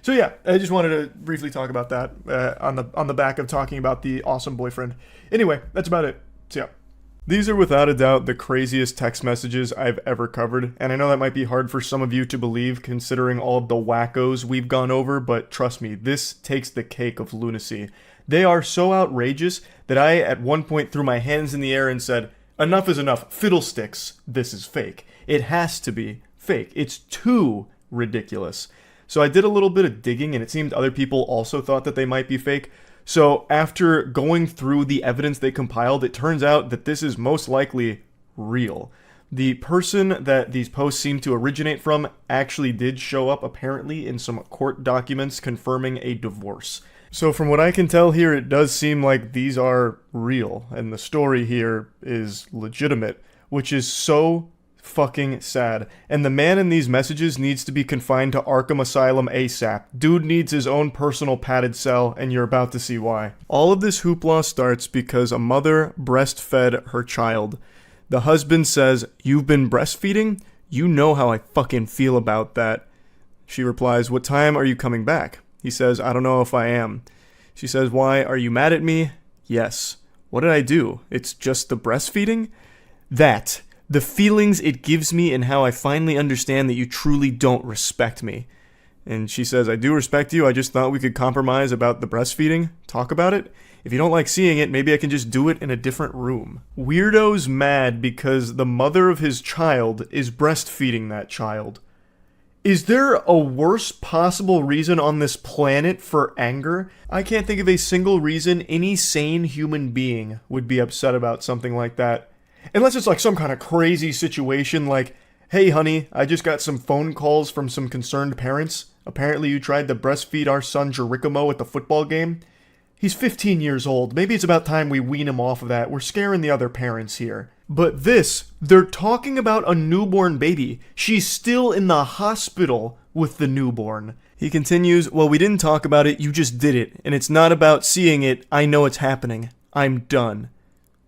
So yeah, I just wanted to briefly talk about that on the back of talking about the awesome boyfriend. Anyway, that's about it. So yeah. These are without a doubt the craziest text messages I've ever covered, and I know that might be hard for some of you to believe considering all of the wackos we've gone over, but trust me, this takes the cake of lunacy. They are so outrageous that I at one point threw my hands in the air and said, enough is enough, fiddlesticks, this is fake. It has to be fake. It's too ridiculous. So I did a little bit of digging, and it seemed other people also thought that they might be fake. So after going through the evidence they compiled, it turns out that this is most likely real. The person that these posts seem to originate from actually did show up apparently in some court documents confirming a divorce. So from what I can tell here, it does seem like these are real, and the story here is legitimate, which is so fucking sad. And the man in these messages needs to be confined to Arkham Asylum ASAP. Dude needs his own personal padded cell, and you're about to see why. All of this hoopla starts because a mother breastfed her child. The husband says, "You've been breastfeeding? You know how I fucking feel about that." She replies, "What time are you coming back?" He says, "I don't know if I am." She says, "Why, are you mad at me?" "Yes." "What did I do? It's just the breastfeeding?" "That. The feelings it gives me and how I finally understand that you truly don't respect me." And she says, "I do respect you. I just thought we could compromise about the breastfeeding. Talk about it. If you don't like seeing it, maybe I can just do it in a different room." Weirdo's mad because the mother of his child is breastfeeding that child. Is there a worse possible reason on this planet for anger? I can't think of a single reason any sane human being would be upset about something like that. Unless it's like some kind of crazy situation like, "Hey honey, I just got some phone calls from some concerned parents. Apparently you tried to breastfeed our son Jerichomo at the football game. He's 15 years old. Maybe it's about time we wean him off of that. We're scaring the other parents here." But this, they're talking about a newborn baby. She's still in the hospital with the newborn. He continues, "Well, we didn't talk about it, you just did it. And it's not about seeing it, I know it's happening. I'm done."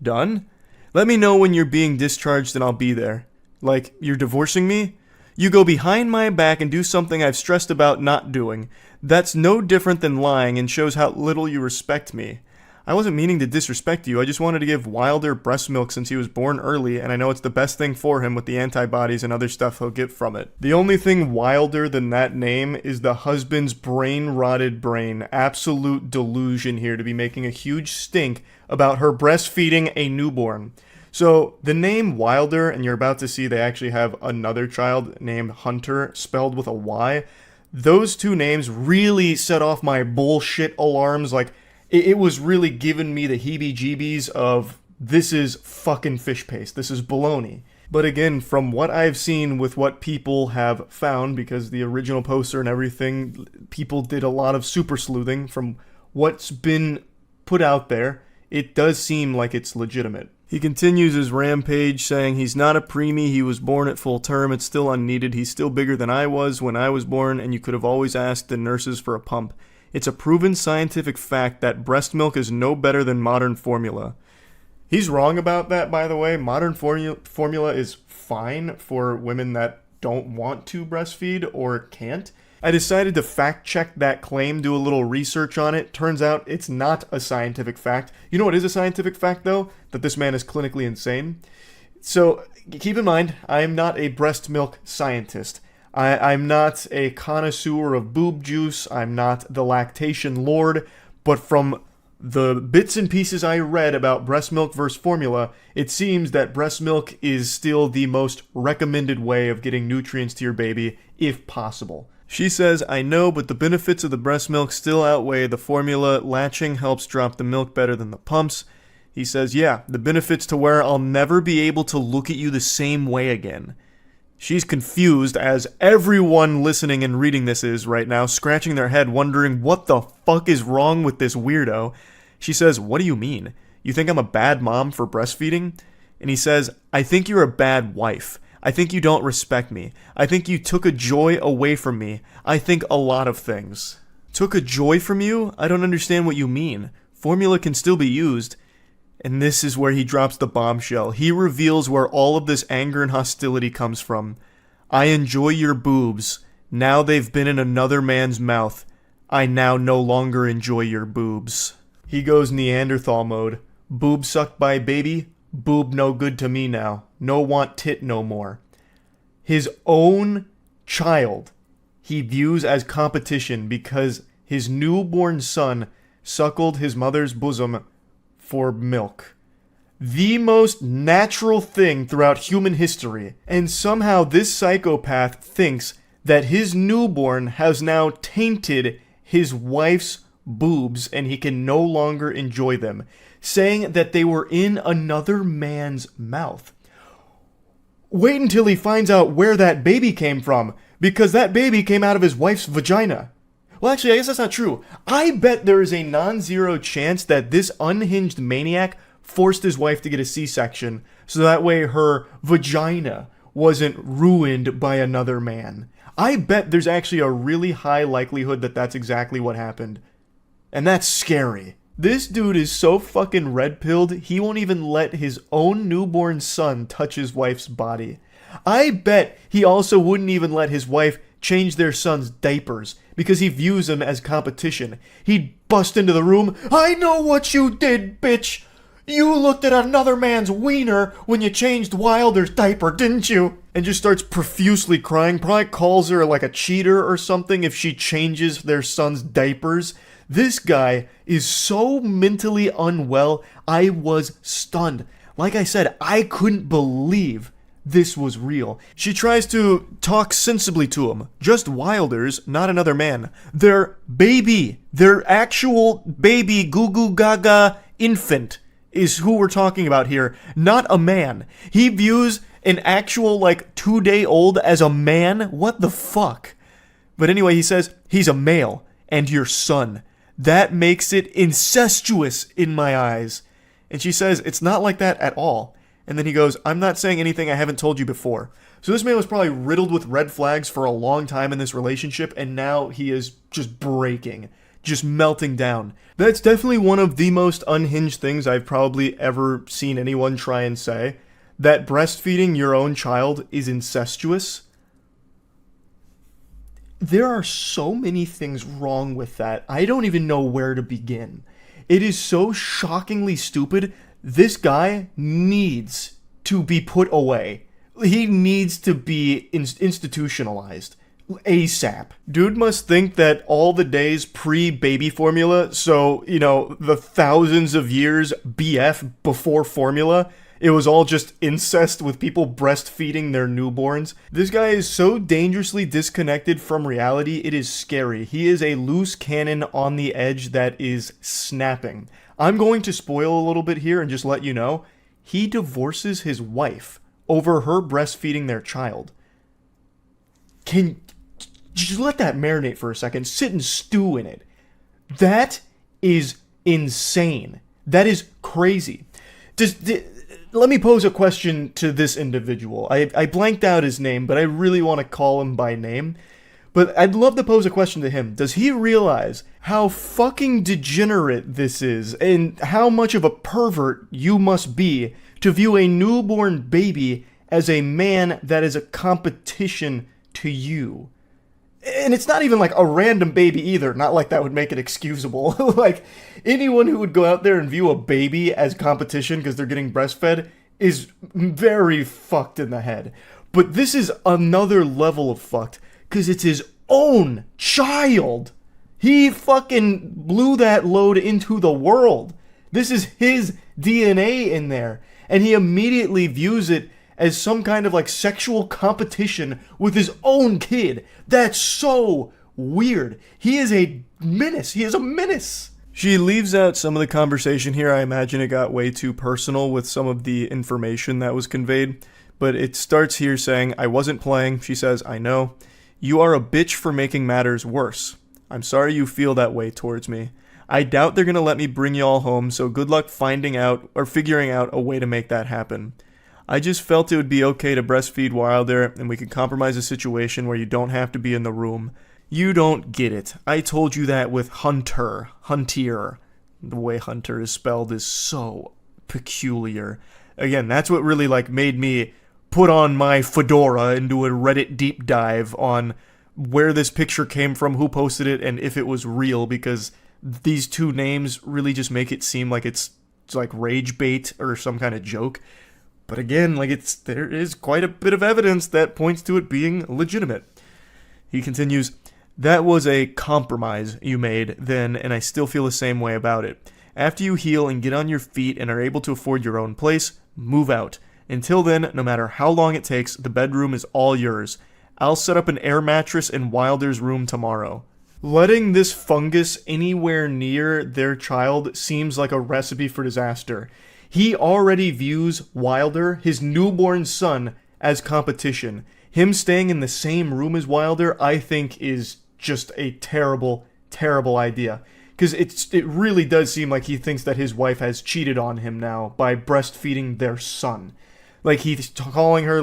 Done? "Let me know when you're being discharged and I'll be there." Like, you're divorcing me? You go behind my back and do something I've stressed about not doing. That's no different than lying and shows how little you respect me. I wasn't meaning to disrespect you, I just wanted to give Wilder breast milk since he was born early, and I know it's the best thing for him with the antibodies and other stuff he'll get from it. The only thing wilder than that name is the husband's brain-rotted brain. Absolute delusion here to be making a huge stink about her breastfeeding a newborn. So, the name Wilder, and you're about to see they actually have another child named Hunter, spelled with a Y. Those two names really set off my bullshit alarms. Like, it was really giving me the heebie-jeebies of, this is fucking fish paste. This is baloney. But again, from what I've seen with what people have found, because the original poster and everything, people did a lot of super sleuthing from what's been put out there, it does seem like it's legitimate. He continues his rampage saying he's not a preemie, he was born at full term, it's still unneeded, he's still bigger than I was when I was born, and you could have always asked the nurses for a pump. It's a proven scientific fact that breast milk is no better than modern formula. He's wrong about that, by the way. Modern formula is fine for women that don't want to breastfeed or can't. I decided to fact check that claim, do a little research on it. Turns out it's not a scientific fact. You know what is a scientific fact, though? That this man is clinically insane. So keep in mind, I am not a breast milk scientist. I'm not a connoisseur of boob juice. I'm not the lactation lord. But from the bits and pieces I read about breast milk versus formula, it seems that breast milk is still the most recommended way of getting nutrients to your baby, if possible. She says, "I know, but the benefits of the breast milk still outweigh the formula. Latching helps drop the milk better than the pumps." He says, "Yeah, the benefits to where I'll never be able to look at you the same way again." She's confused, as everyone listening and reading this is right now, scratching their head wondering what the fuck is wrong with this weirdo. She says, "What do you mean? You think I'm a bad mom for breastfeeding?" And he says, "I think you're a bad wife. I think you don't respect me. I think you took a joy away from me. I think a lot of things." Took a joy from you? I don't understand what you mean. Formula can still be used. And this is where he drops the bombshell. He reveals where all of this anger and hostility comes from. "I enjoy your boobs. Now they've been in another man's mouth. I now no longer enjoy your boobs." He goes Neanderthal mode. "Boob sucked by baby? Boob no good to me now. No want tit no more." His own child he views as competition because his newborn son suckled his mother's bosom for milk. The most natural thing throughout human history. And somehow this psychopath thinks that his newborn has now tainted his wife's boobs and he can no longer enjoy them, saying that they were in another man's mouth. Wait until he finds out where that baby came from, because that baby came out of his wife's vagina. Well, actually, I guess that's not true. I bet there is a non-zero chance that this unhinged maniac forced his wife to get a C-section, so that way her vagina wasn't ruined by another man. I bet there's actually a really high likelihood that that's exactly what happened. And that's scary. This dude is so fucking red-pilled, he won't even let his own newborn son touch his wife's body. I bet he also wouldn't even let his wife change their son's diapers because he views them as competition. He'd bust into the room, "I know what you did, bitch! You looked at another man's wiener when you changed Wilder's diaper, didn't you?" And just starts profusely crying, probably calls her like a cheater or something if she changes their son's diapers. This guy is so mentally unwell, I was stunned. Like I said, I couldn't believe this was real. She tries to talk sensibly to him. Just Wilder's, not another man. Their baby, their actual baby goo goo gaga infant is who we're talking about here, not a man. He views an actual, 2-day-old as a man? What the fuck? But anyway, he says, "He's a male, and your son. That makes it incestuous in my eyes." And she says, "It's not like that at all." And then he goes, "I'm not saying anything I haven't told you before." So this man was probably riddled with red flags for a long time in this relationship, and now he is just breaking, just melting down. That's definitely one of the most unhinged things I've probably ever seen anyone try and say, that breastfeeding your own child is incestuous. There are so many things wrong with that. I don't even know where to begin. It is so shockingly stupid. This guy needs to be put away. He needs to be institutionalized ASAP. Dude must think that all the days pre-baby formula, so, the thousands of years BF before formula, it was all just incest with people breastfeeding their newborns. This guy is so dangerously disconnected from reality, it is scary. He is a loose cannon on the edge that is snapping. I'm going to spoil a little bit here and just let you know, he divorces his wife over her breastfeeding their child. Just let that marinate for a second. Sit and stew in it. That is insane. That is crazy. Let me pose a question to this individual. I blanked out his name, but I really want to call him by name. But I'd love to pose a question to him. Does he realize how fucking degenerate this is and how much of a pervert you must be to view a newborn baby as a man that is a competition to you? And it's not even like a random baby either. Not like that would make it excusable. Like, anyone who would go out there and view a baby as competition because they're getting breastfed is very fucked in the head. But this is another level of fucked because it's his own child. He fucking blew that load into the world. This is his DNA in there. And he immediately views it as some kind of sexual competition with his own kid. That's so weird. He is a menace. He is a menace. She leaves out some of the conversation here. I imagine it got way too personal with some of the information that was conveyed. But it starts here saying, I wasn't playing. She says, I know. You are a bitch for making matters worse. I'm sorry you feel that way towards me. I doubt they're going to let me bring y'all home, so good luck finding out or figuring out a way to make that happen. I just felt it would be okay to breastfeed Wilder, and we could compromise a situation where you don't have to be in the room. You don't get it. I told you that with Hunter. The way Hunter is spelled is so peculiar. Again, that's what really made me put on my fedora and do a Reddit deep dive on where this picture came from, who posted it, and if it was real, because these two names really just make it seem like it's like rage bait or some kind of joke. But again, there is quite a bit of evidence that points to it being legitimate. He continues, that was a compromise you made then, and I still feel the same way about it. After you heal and get on your feet and are able to afford your own place, move out. Until then, no matter how long it takes, the bedroom is all yours. I'll set up an air mattress in Wilder's room tomorrow. Letting this fungus anywhere near their child seems like a recipe for disaster. He already views Wilder, his newborn son, as competition. Him staying in the same room as Wilder, I think, is just a terrible, terrible idea. Because it really does seem like he thinks that his wife has cheated on him now by breastfeeding their son. He's calling her,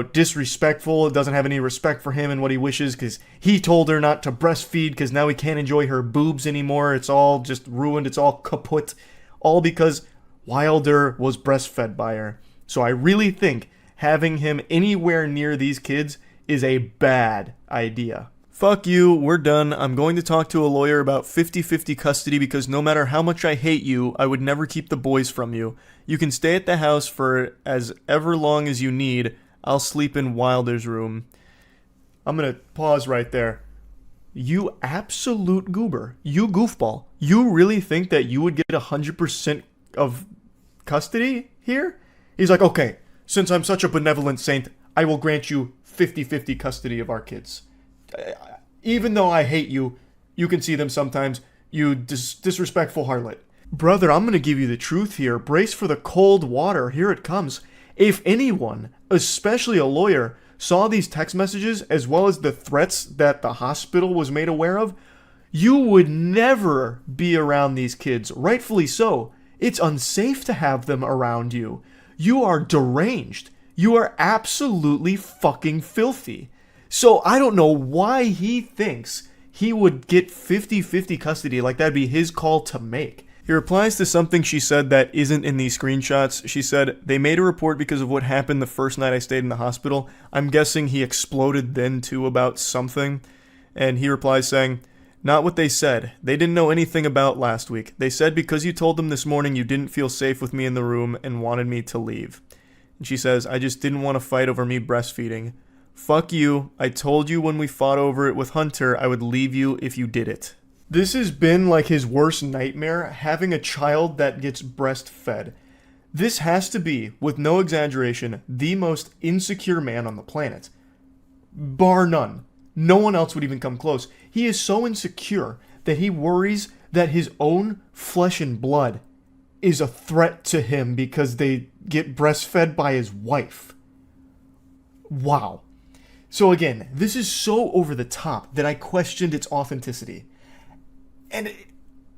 disrespectful, doesn't have any respect for him and what he wishes, because he told her not to breastfeed because now he can't enjoy her boobs anymore. It's all just ruined. It's all kaput. All because Wilder was breastfed by her. So I really think having him anywhere near these kids is a bad idea. Fuck you, we're done. I'm going to talk to a lawyer about 50-50 custody because no matter how much I hate you, I would never keep the boys from you. You can stay at the house for as ever long as you need. I'll sleep in Wilder's room. I'm going to pause right there. You absolute goober. You goofball. You really think that you would get 100% of custody here? He's like, okay, since I'm such a benevolent saint, I will grant you 50-50 custody of our kids. Even though I hate you, you can see them sometimes, you disrespectful harlot. Brother, I'm going to give you the truth here. Brace for the cold water. Here it comes. If anyone, especially a lawyer, saw these text messages as well as the threats that the hospital was made aware of, you would never be around these kids. Rightfully so. It's unsafe to have them around you. You are deranged. You are absolutely fucking filthy. So I don't know why he thinks he would get 50-50 custody, like that'd be his call to make. He replies to something she said that isn't in these screenshots. She said, they made a report because of what happened the first night I stayed in the hospital. I'm guessing he exploded then too about something. And he replies saying, not what they said. They didn't know anything about last week. They said because you told them this morning you didn't feel safe with me in the room and wanted me to leave. And she says, I just didn't want to fight over me breastfeeding. Fuck you. I told you when we fought over it with Hunter I would leave you if you did it. This has been like his worst nightmare, having a child that gets breastfed. This has to be, with no exaggeration, the most insecure man on the planet. Bar none. No one else would even come close. He is so insecure that he worries that his own flesh and blood is a threat to him because they get breastfed by his wife. Wow. So again, this is so over the top that I questioned its authenticity. And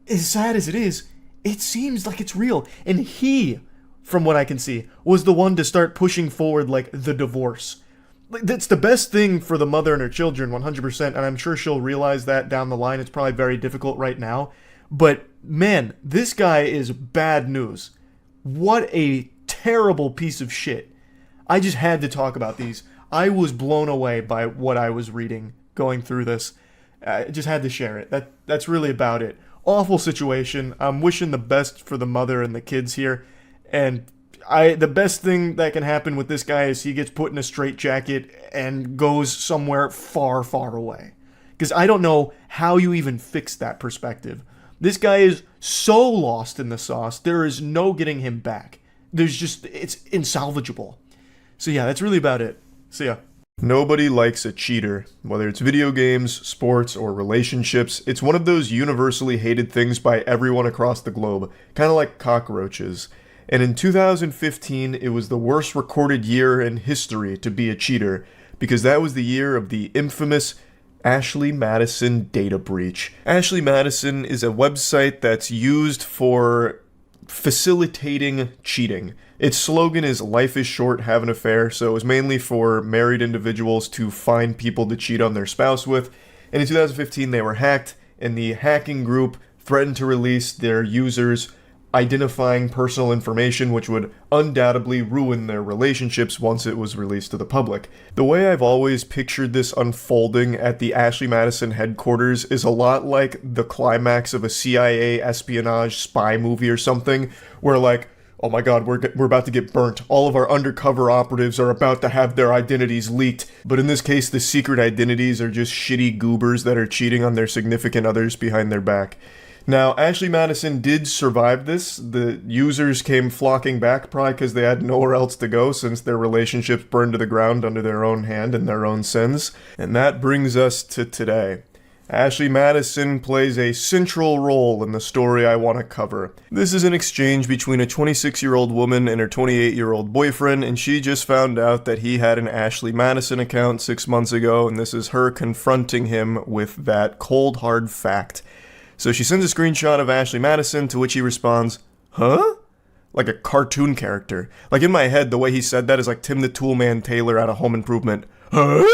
as sad as it is, it seems like it's real. And he, from what I can see, was the one to start pushing forward the divorce. That's the best thing for the mother and her children, 100%, and I'm sure she'll realize that down the line. It's probably very difficult right now. But man, this guy is bad news. What a terrible piece of shit. I just had to talk about these. I was blown away by what I was reading going through this. I just had to share it. That's really about it. Awful situation. I'm wishing the best for the mother and the kids here. And the best thing that can happen with this guy is he gets put in a straitjacket and goes somewhere far, far away. Because I don't know how you even fix that perspective. This guy is so lost in the sauce, there is no getting him back. It's insalvageable. So yeah, that's really about it. See ya. Nobody likes a cheater. Whether it's video games, sports, or relationships, it's one of those universally hated things by everyone across the globe, kind of like cockroaches. And in 2015, it was the worst recorded year in history to be a cheater, because that was the year of the infamous Ashley Madison data breach. Ashley Madison is a website that's used for facilitating cheating. Its slogan is "Life is short, have an affair," so it was mainly for married individuals to find people to cheat on their spouse with. And in 2015, they were hacked, and the hacking group threatened to release their users' identifying personal information, which would undoubtedly ruin their relationships once it was released to the public. The way I've always pictured this unfolding at the Ashley Madison headquarters is a lot like the climax of a CIA espionage spy movie or something, where like, oh my god, we're about to get burnt. All of our undercover operatives are about to have their identities leaked. But in this case, the secret identities are just shitty goobers that are cheating on their significant others behind their back. Now, Ashley Madison did survive this. The users came flocking back, probably because they had nowhere else to go since their relationships burned to the ground under their own hand and their own sins. And that brings us to today. Ashley Madison plays a central role in the story I want to cover. This is an exchange between a 26-year-old woman and her 28-year-old boyfriend, and she just found out that he had an Ashley Madison account 6 months ago, and this is her confronting him with that cold, hard fact. So she sends a screenshot of Ashley Madison, to which he responds, "Huh?" Like a cartoon character. Like in my head, the way he said that is like Tim the Toolman Taylor out of Home Improvement. "Huh?"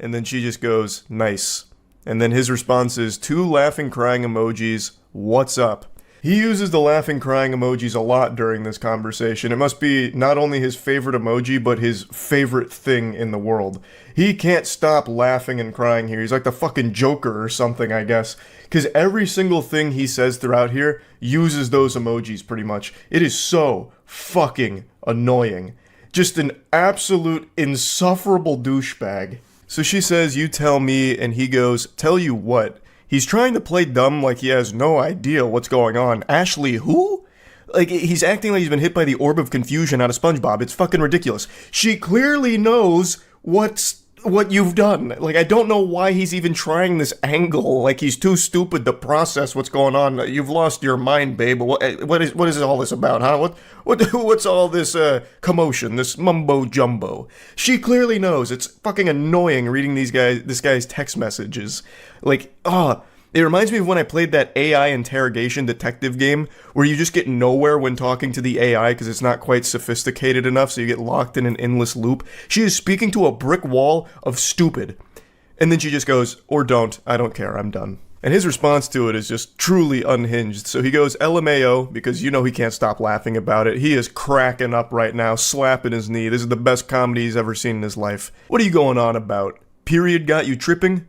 And then she just goes, "Nice." And then his response is 2 laughing crying emojis, "What's up?" He uses the laughing crying emojis a lot during this conversation. It must be not only his favorite emoji, but his favorite thing in the world. He can't stop laughing and crying here. He's like the fucking Joker or something, I guess. Because every single thing he says throughout here uses those emojis pretty much. It is so fucking annoying. Just an absolute insufferable douchebag. So she says, "You tell me," and he goes, "Tell you what?" He's trying to play dumb like he has no idea what's going on. Ashley who? Like, he's acting like he's been hit by the orb of confusion out of SpongeBob. It's fucking ridiculous. She clearly knows what you've done. Like, I don't know why he's even trying this angle. Like, he's too stupid to process what's going on. You've lost your mind, babe. What is all this about, huh? What's all this commotion, this mumbo jumbo? She clearly knows. It's fucking annoying reading this guy's text messages. Like, it reminds me of when I played that AI interrogation detective game where you just get nowhere when talking to the AI because it's not quite sophisticated enough, so you get locked in an endless loop. She is speaking to a brick wall of stupid. And then she just goes, "Or don't, I don't care, I'm done." And his response to it is just truly unhinged. So he goes LMAO, because you know he can't stop laughing about it. He is cracking up right now, slapping his knee. This is the best comedy he's ever seen in his life. What are you going on about? Period got you tripping?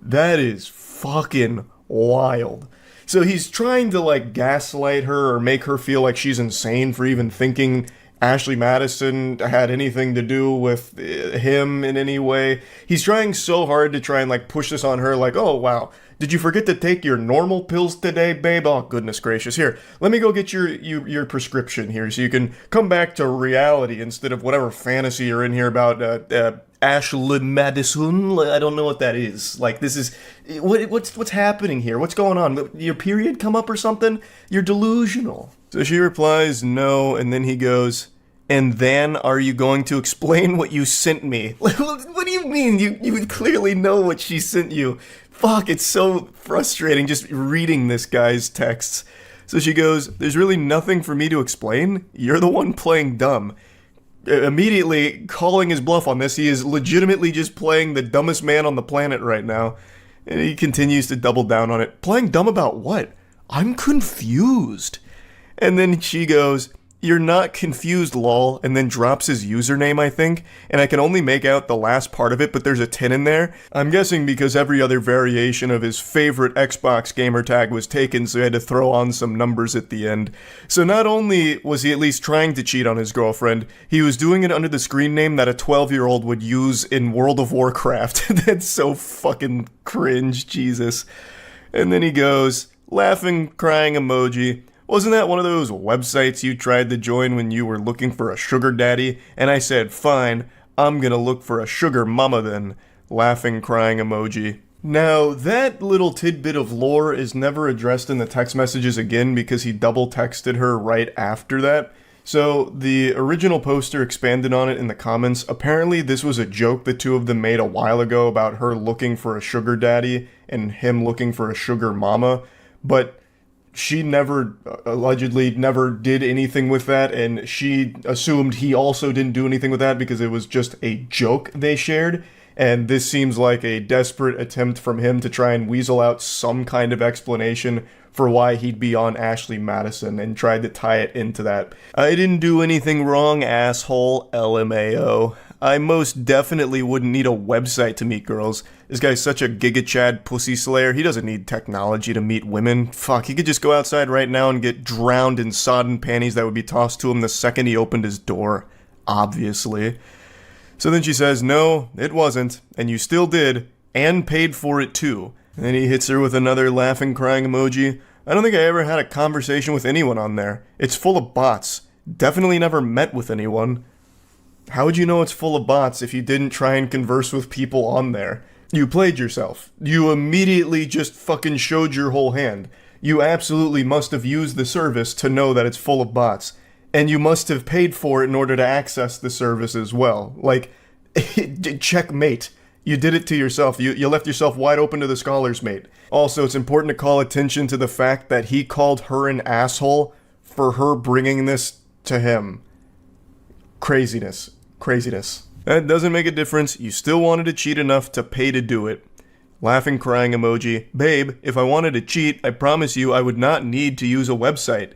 That is fucking wild. So he's trying to like gaslight her or make her feel like she's insane for even thinking Ashley Madison had anything to do with him in any way. He's trying so hard to try and like push this on her like, "Oh wow, did you forget to take your normal pills today, babe? Oh goodness gracious. Here, let me go get your prescription here so you can come back to reality instead of whatever fantasy you're in here about Ashley Madison." I don't know what that is. Like, this is what's happening here? What's going on? Your period come up or something? You're delusional. So she replies no, and then he goes, "And then are you going to explain what you sent me?" What do you mean? You clearly know what she sent you. Fuck, it's so frustrating just reading this guy's texts. So she goes, "There's really nothing for me to explain. You're the one playing dumb." Immediately calling his bluff on this. He is legitimately just playing the dumbest man on the planet right now. And he continues to double down on it. Playing dumb about what? I'm confused. And then she goes, "You're not confused, lol," and then drops his username, I think, and I can only make out the last part of it, but there's a 10 in there. I'm guessing because every other variation of his favorite Xbox gamer tag was taken, so he had to throw on some numbers at the end. So not only was he at least trying to cheat on his girlfriend, he was doing it under the screen name that a 12-year-old would use in World of Warcraft. That's so fucking cringe, Jesus. And then he goes, laughing, crying emoji. "Wasn't that one of those websites you tried to join when you were looking for a sugar daddy?" And I said, "Fine, I'm gonna look for a sugar mama then." Laughing, crying emoji. Now, that little tidbit of lore is never addressed in the text messages again because he double texted her right after that. So, the original poster expanded on it in the comments. Apparently, this was a joke the two of them made a while ago about her looking for a sugar daddy and him looking for a sugar mama. But she allegedly never did anything with that, and she assumed he also didn't do anything with that because it was just a joke they shared. And this seems like a desperate attempt from him to try and weasel out some kind of explanation for why he'd be on Ashley Madison and tried to tie it into that. I didn't do anything wrong, asshole, LMAO. I most definitely wouldn't need a website to meet girls. This guy's such a giga-chad pussy slayer, he doesn't need technology to meet women. Fuck, he could just go outside right now and get drowned in sodden panties that would be tossed to him the second he opened his door. Obviously. So then she says, no, it wasn't, and you still did, and paid for it too. And then he hits her with another laughing, crying emoji. I don't think I ever had a conversation with anyone on there. It's full of bots. Definitely never met with anyone. How would you know it's full of bots if you didn't try and converse with people on there? You played yourself. You immediately just fucking showed your whole hand. You absolutely must have used the service to know that it's full of bots. And you must have paid for it in order to access the service as well. Like, checkmate. You did it to yourself. You left yourself wide open to the scholars, mate. Also, it's important to call attention to the fact that he called her an asshole for her bringing this to him. Craziness. Craziness. That doesn't make a difference. You still wanted to cheat enough to pay to do it. Laughing, crying emoji. Babe, if I wanted to cheat, I promise you I would not need to use a website.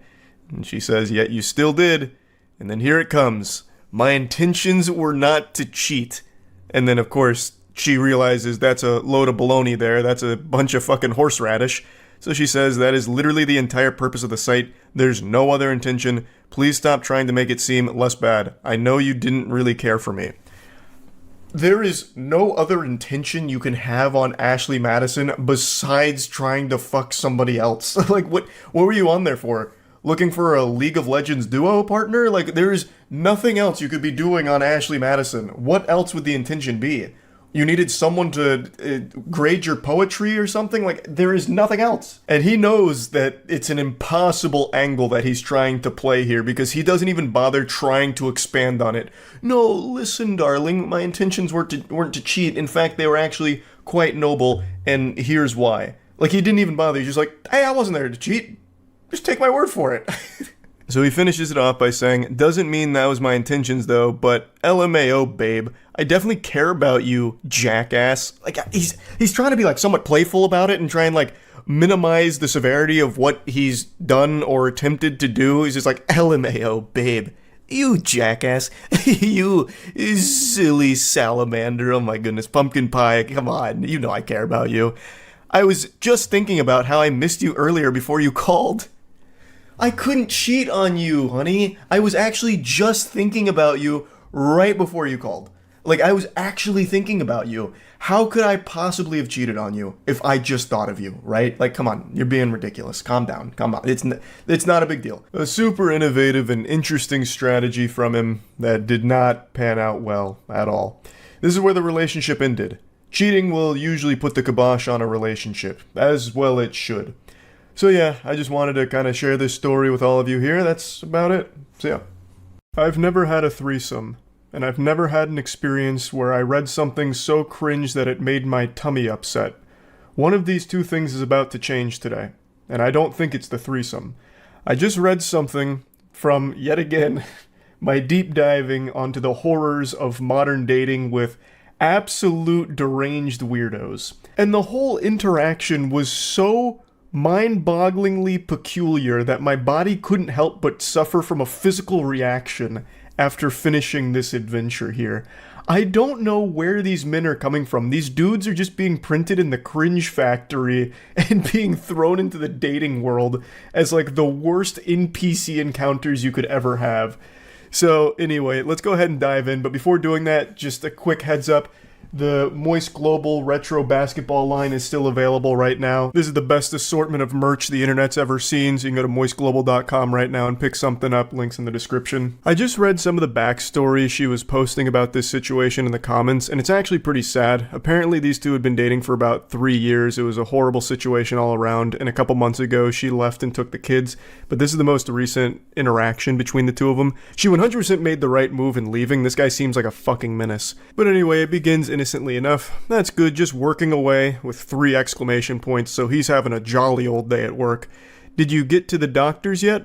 And she says, yet you still did. And then here it comes. My intentions were not to cheat. And then, of course, she realizes that's a load of baloney there. That's a bunch of fucking horseradish. So she says that is literally the entire purpose of the site. There's no other intention. Please stop trying to make it seem less bad. I know you didn't really care for me. There is no other intention you can have on Ashley Madison besides trying to fuck somebody else. Like, what were you on there for? Looking for a League of Legends duo partner? Like, there is nothing else you could be doing on Ashley Madison. What else would the intention be? You needed someone to grade your poetry or something? Like, there is nothing else. And he knows that it's an impossible angle that he's trying to play here because he doesn't even bother trying to expand on it. No, listen, darling, my intentions weren't to cheat. In fact, they were actually quite noble, and here's why. Like, he didn't even bother. He's just like, hey, I wasn't there to cheat. Just take my word for it. So he finishes it off by saying, doesn't mean that was my intentions though, but LMAO, babe. I definitely care about you, jackass. Like, he's trying to be like somewhat playful about it and try and like minimize the severity of what he's done or attempted to do. He's just like, LMAO, babe. You jackass. You silly salamander. Oh my goodness, pumpkin pie. Come on, you know I care about you. I was just thinking about how I missed you earlier before you called. I couldn't cheat on you, honey. I was actually just thinking about you right before you called. Like, I was actually thinking about you. How could I possibly have cheated on you if I just thought of you, right? Like, come on, you're being ridiculous. Calm down. Come on. It's not a big deal. A super innovative and interesting strategy from him that did not pan out well at all. This is where the relationship ended. Cheating will usually put the kibosh on a relationship, as well it should. So yeah, I just wanted to kind of share this story with all of you here. That's about it. So yeah. I've never had a threesome, and I've never had an experience where I read something so cringe that it made my tummy upset. One of these two things is about to change today, and I don't think it's the threesome. I just read something from, yet again, my deep diving onto the horrors of modern dating with absolute deranged weirdos. And the whole interaction was so mind-bogglingly peculiar that my body couldn't help but suffer from a physical reaction after finishing this adventure here. I don't know where these men are coming from. These dudes are just being printed in the cringe factory and being thrown into the dating world as like the worst NPC encounters you could ever have. So anyway, let's go ahead and dive in. But before doing that, just a quick heads up. The Moist Global Retro Basketball line is still available right now. This is the best assortment of merch the internet's ever seen, so you can go to moistglobal.com right now and pick something up. Links in the description. I just read some of the backstory she was posting about this situation in the comments, and it's actually pretty sad. Apparently these two had been dating for about 3 years. It was a horrible situation all around, and a couple months ago she left and took the kids, but this is the most recent interaction between the two of them. She 100% made the right move in leaving. This guy seems like a fucking menace. But anyway, it begins innocently enough. That's good, just working away with 3 exclamation points, so he's having a jolly old day at work. Did you get to the doctors yet?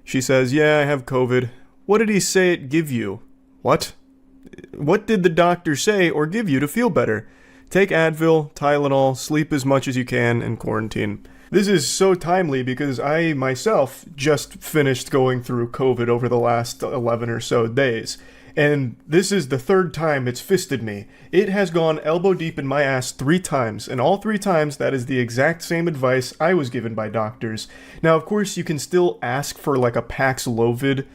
She says, yeah, I have COVID. What did he say it give you? What? What did the doctor say or give you to feel better? Take Advil, Tylenol, sleep as much as you can, and quarantine. This is so timely because I myself just finished going through COVID over the last 11 or so days. And this is the 3rd time it's fisted me. It has gone elbow deep in my ass 3 times, and all 3 times that is the exact same advice I was given by doctors. Now, of course, you can still ask for like a Paxlovid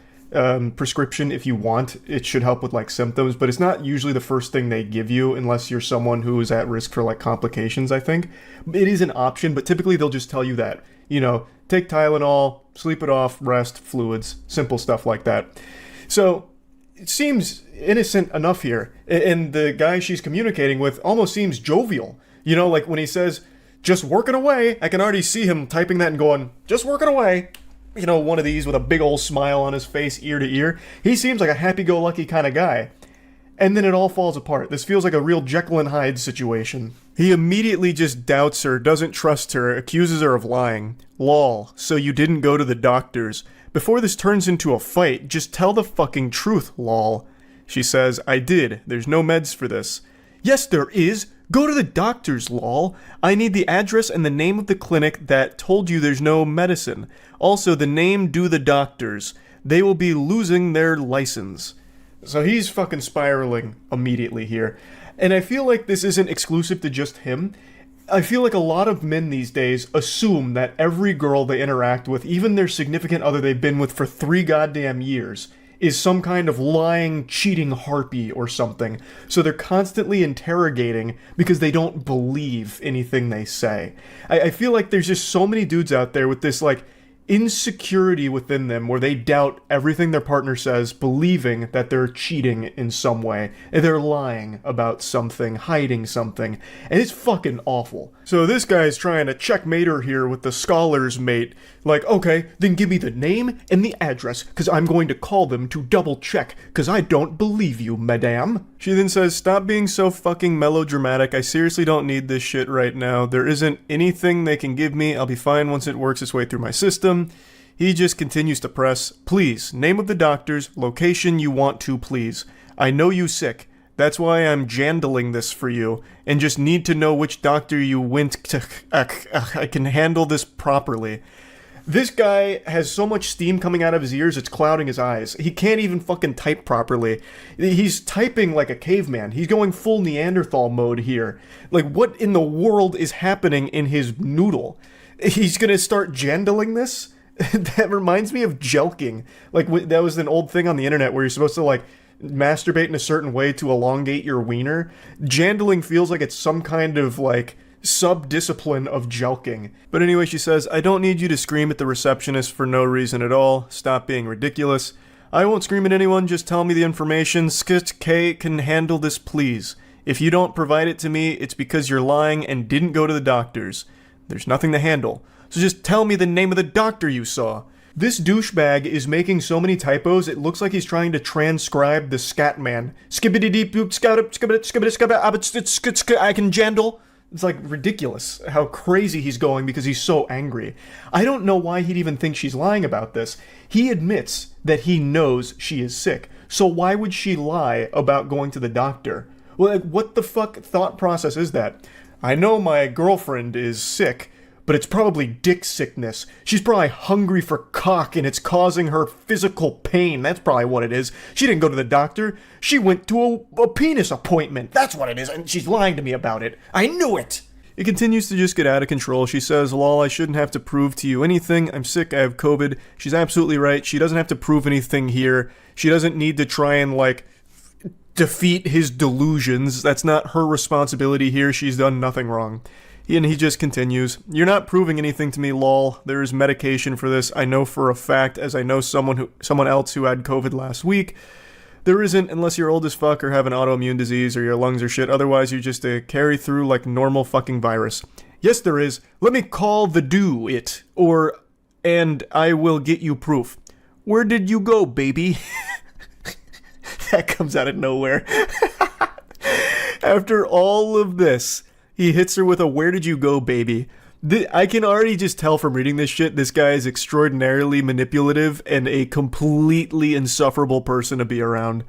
prescription if you want. It should help with like symptoms, but it's not usually the first thing they give you unless you're someone who is at risk for like complications, I think. It is an option, but typically they'll just tell you that. You know, take Tylenol, sleep it off, rest, fluids, simple stuff like that. So it seems innocent enough here, and the guy she's communicating with almost seems jovial. You know, like when he says, just working away, I can already see him typing that and going, just working away. You know, one of these with a big old smile on his face, ear to ear. He seems like a happy-go-lucky kind of guy. And then it all falls apart. This feels like a real Jekyll and Hyde situation. He immediately just doubts her, doesn't trust her, accuses her of lying. Lol, so you didn't go to the doctors. Before this turns into a fight, just tell the fucking truth, lol. She says, I did. There's no meds for this. Yes, there is. Go to the doctors, lol. I need the address and the name of the clinic that told you there's no medicine. Also, the name do the doctors. They will be losing their license. So he's fucking spiraling immediately here. And I feel like this isn't exclusive to just him. I feel like a lot of men these days assume that every girl they interact with, even their significant other they've been with for 3 goddamn years, is some kind of lying, cheating harpy or something. So they're constantly interrogating because they don't believe anything they say. I feel like there's just so many dudes out there with this, like, insecurity within them where they doubt everything their partner says, believing that they're cheating in some way. They're lying about something, hiding something, and it's fucking awful. So this guy's trying to checkmate her here with the scholar's mate. Like, okay, then give me the name and the address, because I'm going to call them to double check, because I don't believe you, madame. She then says, stop being so fucking melodramatic. I seriously don't need this shit right now. There isn't anything they can give me. I'll be fine once it works its way through my system. He just continues to press, please, name of the doctors, location you want to, please. I know you sick. That's why I'm jandling this for you, and just need to know which doctor you went to. I can handle this properly. This guy has so much steam coming out of his ears, it's clouding his eyes. He can't even fucking type properly. He's typing like a caveman. He's going full Neanderthal mode here. Like, what in the world is happening in his noodle? He's gonna start jandling this? That reminds me of jelking. Like, that was an old thing on the internet where you're supposed to, like, masturbate in a certain way to elongate your wiener. Jandling feels like it's some kind of, like, sub-discipline of jelking. But anyway, she says, I don't need you to scream at the receptionist for no reason at all. Stop being ridiculous. I won't scream at anyone, just tell me the information. Skit K can handle this, please. If you don't provide it to me, it's because you're lying and didn't go to the doctors. There's nothing to handle. So just tell me the name of the doctor you saw. This douchebag is making so many typos, it looks like he's trying to transcribe the Scatman. I can jandle. It's like ridiculous how crazy he's going because he's so angry. I don't know why he'd even think she's lying about this. He admits that he knows she is sick. So why would she lie about going to the doctor? Well, like, what the fuck thought process is that? I know my girlfriend is sick, but it's probably dick sickness. She's probably hungry for cock and it's causing her physical pain. That's probably what it is. She didn't go to the doctor. She went to a penis appointment. That's what it is, and she's lying to me about it. I knew it! It continues to just get out of control. She says, lol, I shouldn't have to prove to you anything. I'm sick, I have COVID. She's absolutely right. She doesn't have to prove anything here. She doesn't need to try and, like, defeat his delusions. That's not her responsibility here. She's done nothing wrong. And he just continues, "You're not proving anything to me, lol. There is medication for this. I know for a fact, as I know someone else who had COVID last week. There isn't, unless you're old as fuck or have an autoimmune disease or your lungs are shit. Otherwise, you're just a carry through like normal fucking virus. Yes, there is. Let me call the do it, and I will get you proof. Where did you go, baby?" That comes out of nowhere. After all of this, he hits her with a "where did you go, baby?" I can already just tell from reading this shit, this guy is extraordinarily manipulative and a completely insufferable person to be around.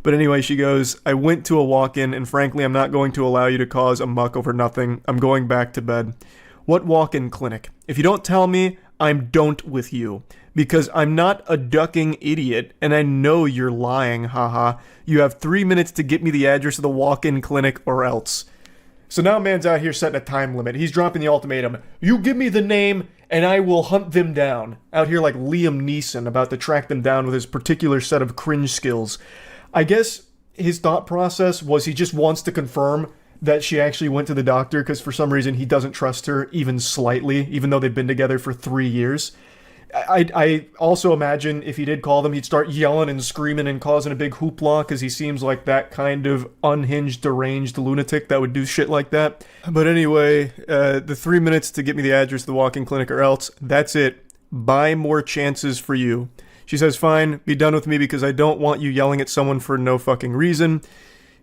But anyway, she goes, "I went to a walk-in, and frankly, I'm not going to allow you to cause a muck over nothing. I'm going back to bed." "What walk-in clinic? If you don't tell me, I'm don't with you. Because I'm not a ducking idiot, and I know you're lying, haha. You have 3 minutes to get me the address of the walk-in clinic or else." So now man's out here setting a time limit. He's dropping the ultimatum. "You give me the name, and I will hunt them down." Out here like Liam Neeson, about to track them down with his particular set of cringe skills. I guess his thought process was he just wants to confirm that she actually went to the doctor, because for some reason he doesn't trust her even slightly, even though they've been together for 3 years. I also imagine if he did call them, he'd start yelling and screaming and causing a big hoopla, because he seems like that kind of unhinged, deranged lunatic that would do shit like that. But anyway, the 3 minutes to get me the address of the walk-in clinic or else, that's it. Buy more chances for you. She says, "Fine, be done with me because I don't want you yelling at someone for no fucking reason."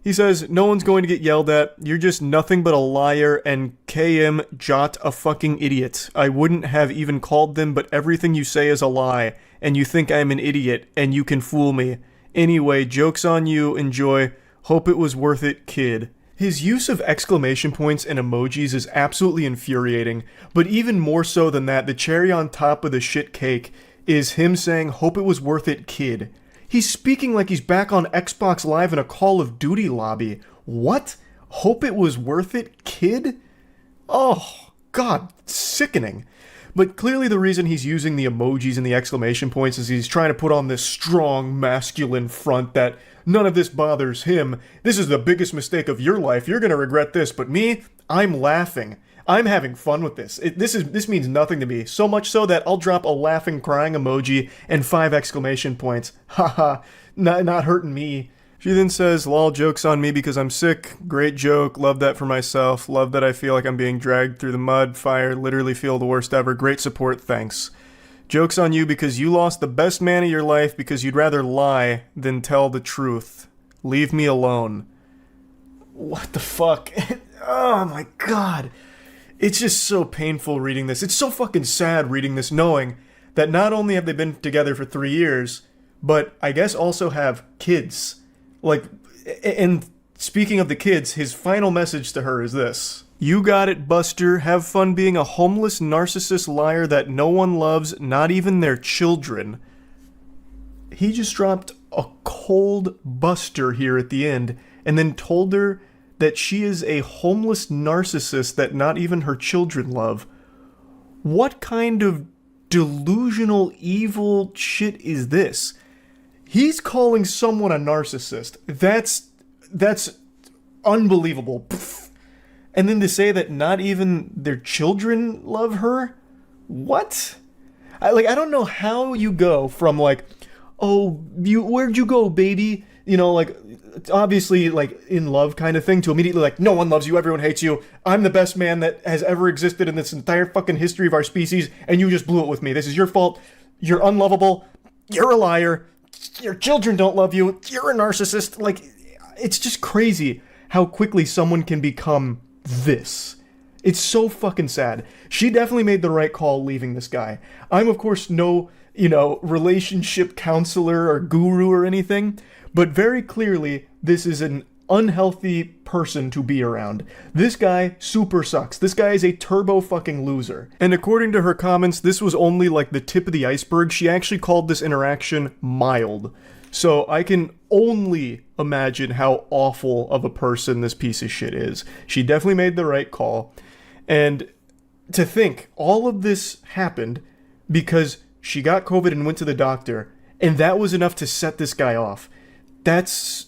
He says, "No one's going to get yelled at. You're just nothing but a liar and KM Jot a fucking idiot. I wouldn't have even called them, but everything you say is a lie, and you think I'm an idiot, and you can fool me. Anyway, joke's on you. Enjoy. Hope it was worth it, kid." His use of exclamation points and emojis is absolutely infuriating, but even more so than that, the cherry on top of the shit cake is him saying, "Hope it was worth it, kid." He's speaking like he's back on Xbox Live in a Call of Duty lobby. What? Hope it was worth it, kid? Oh, God, sickening. But clearly the reason he's using the emojis and the exclamation points is he's trying to put on this strong, masculine front that none of this bothers him. This is the biggest mistake of your life. You're going to regret this. But me, I'm laughing. I'm having fun with this. This means nothing to me. So much so that I'll drop a laughing, crying emoji and 5 exclamation points. Haha, not hurting me. She then says, "Lol, joke's on me because I'm sick. Great joke. Love that for myself. Love that I feel like I'm being dragged through the mud, fire, literally feel the worst ever. Great support, thanks. Joke's on you because you lost the best man of your life because you'd rather lie than tell the truth. Leave me alone." What the fuck? Oh my God. It's just so painful reading this. It's so fucking sad reading this, knowing that not only have they been together for 3 years, but I guess also have kids. Like, and speaking of the kids, his final message to her is this: "You got it, Buster. Have fun being a homeless narcissist liar that no one loves, not even their children." He just dropped a cold Buster here at the end, and then told her that she is a homeless narcissist that not even her children love. What kind of delusional, evil shit is this? He's calling someone a narcissist. That's unbelievable. And then to say that not even their children love her? What? I don't know how you go from like, "Oh, where'd you go, baby?" You know, like, obviously, like, in love kind of thing, to immediately like, "No one loves you, everyone hates you, I'm the best man that has ever existed in this entire fucking history of our species, and you just blew it with me. This is your fault. You're unlovable. You're a liar. Your children don't love you. You're a narcissist." Like, it's just crazy how quickly someone can become this. It's so fucking sad. She definitely made the right call leaving this guy. I'm, of course, no, relationship counselor or guru or anything, but very clearly, this is an unhealthy person to be around. This guy super sucks. This guy is a turbo fucking loser. And according to her comments, this was only like the tip of the iceberg. She actually called this interaction mild. So I can only imagine how awful of a person this piece of shit is. She definitely made the right call. And to think all of this happened because she got COVID and went to the doctor, and that was enough to set this guy off. That's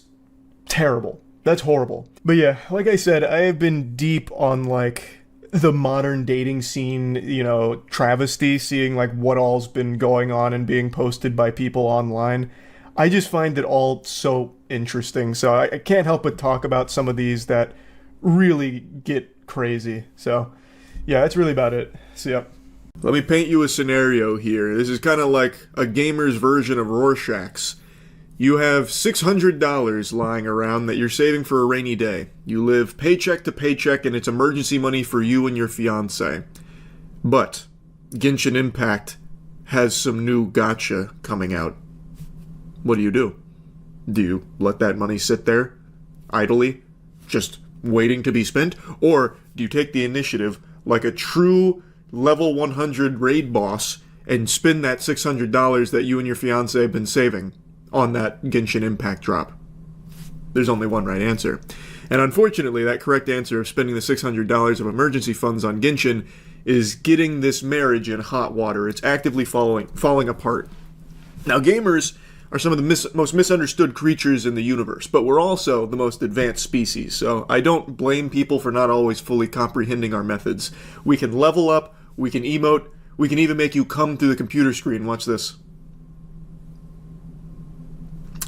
terrible. That's horrible. But yeah, like I said, I have been deep on like the modern dating scene, you know, travesty, seeing like what all's been going on and being posted by people online. I just find it all so interesting. So I can't help but talk about some of these that really get crazy. So yeah, that's really about it. So yeah. Let me paint you a scenario here. This is kind of like a gamer's version of Rorschach's. You have $600 lying around that you're saving for a rainy day. You live paycheck to paycheck and it's emergency money for you and your fiancé. But Genshin Impact has some new gacha coming out. What do? Do you let that money sit there, idly, just waiting to be spent? Or do you take the initiative like a true level 100 raid boss and spend that $600 that you and your fiancé have been saving on that Genshin Impact drop? There's only one right answer. And unfortunately, that correct answer of spending the $600 of emergency funds on Genshin is getting this marriage in hot water. It's actively falling apart. Now, gamers are some of the most misunderstood creatures in the universe, but we're also the most advanced species, so I don't blame people for not always fully comprehending our methods. We can level up, we can emote, we can even make you come through the computer screen. Watch this.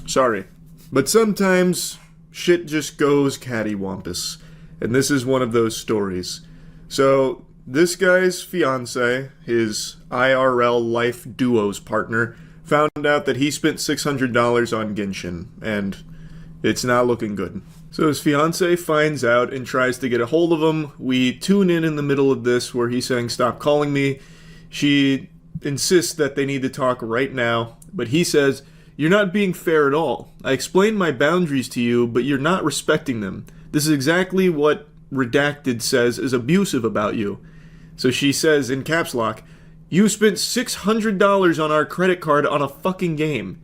Sorry, but sometimes shit just goes cattywampus, and this is one of those stories. So, this guy's fiance, his IRL life duos partner, found out that he spent $600 on Genshin, and it's not looking good. So his fiance finds out and tries to get a hold of him. We tune in the middle of this where he's saying, "Stop calling me." She insists that they need to talk right now, but he says, "You're not being fair at all. I explained my boundaries to you, but you're not respecting them. This is exactly what Redacted says is abusive about you." So she says in caps lock, "You spent $600 on our credit card on a fucking game.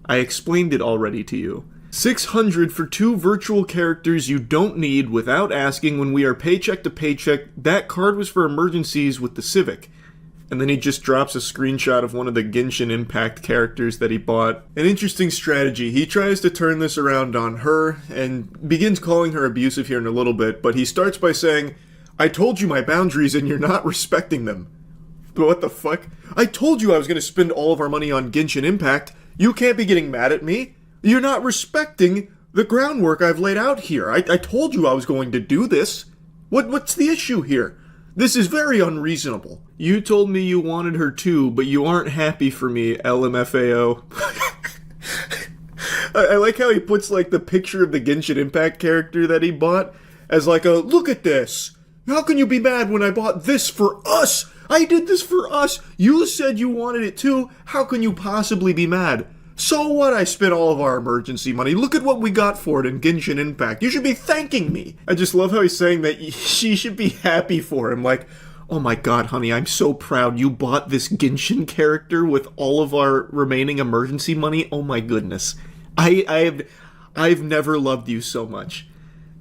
I explained it already to you. $600 for 2 virtual characters you don't need without asking when we are paycheck to paycheck. That card was for emergencies with the Civic." And then he just drops a screenshot of one of the Genshin Impact characters that he bought. An interesting strategy. He tries to turn this around on her and begins calling her abusive here in a little bit, but he starts by saying, "I told you my boundaries and you're not respecting them." But what the fuck? I told you I was going to spend all of our money on Genshin Impact. You can't be getting mad at me. You're not respecting the groundwork I've laid out here. I told you I was going to do this. What's the issue here? This is very unreasonable. You told me you wanted her too, but you aren't happy for me, LMFAO. I like how he puts like the picture of the Genshin Impact character that he bought as like a, "Look at this. How can you be mad when I bought this for us? I did this for us. You said you wanted it too. How can you possibly be mad? So what? I spent all of our emergency money. Look at what we got for it in Genshin Impact. You should be thanking me." I just love how he's saying that she should be happy for him. Like, "Oh my god, honey, I'm so proud you bought this Genshin character with all of our remaining emergency money. Oh my goodness. I've never loved you so much."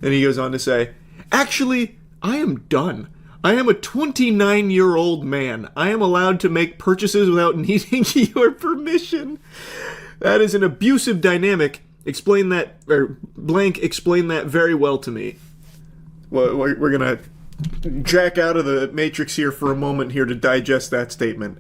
And he goes on to say, "Actually, I am done. I am a 29-year-old man. I am allowed to make purchases without needing your permission. That is an abusive dynamic. Explain that, or blank, explain that very well to me." Well, we're gonna jack out of the Matrix here for a moment here to digest that statement.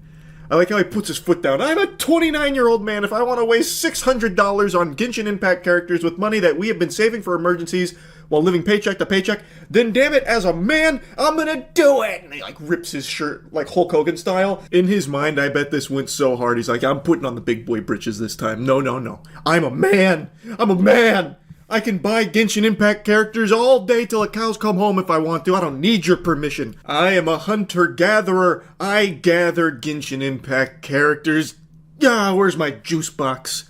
I like how he puts his foot down. "I'm a 29-year-old man. If I want to waste $600 on Genshin Impact characters with money that we have been saving for emergencies while living paycheck to paycheck, then damn it, as a man, I'm gonna do it!" And he like rips his shirt like Hulk Hogan style. In his mind, I bet this went so hard. He's like, "I'm putting on the big boy britches this time. No. I'm a man. I'm a man. I can buy Genshin Impact characters all day till the cows come home if I want to. I don't need your permission. I am a hunter-gatherer. I gather Genshin Impact characters. Yeah, where's my juice box?"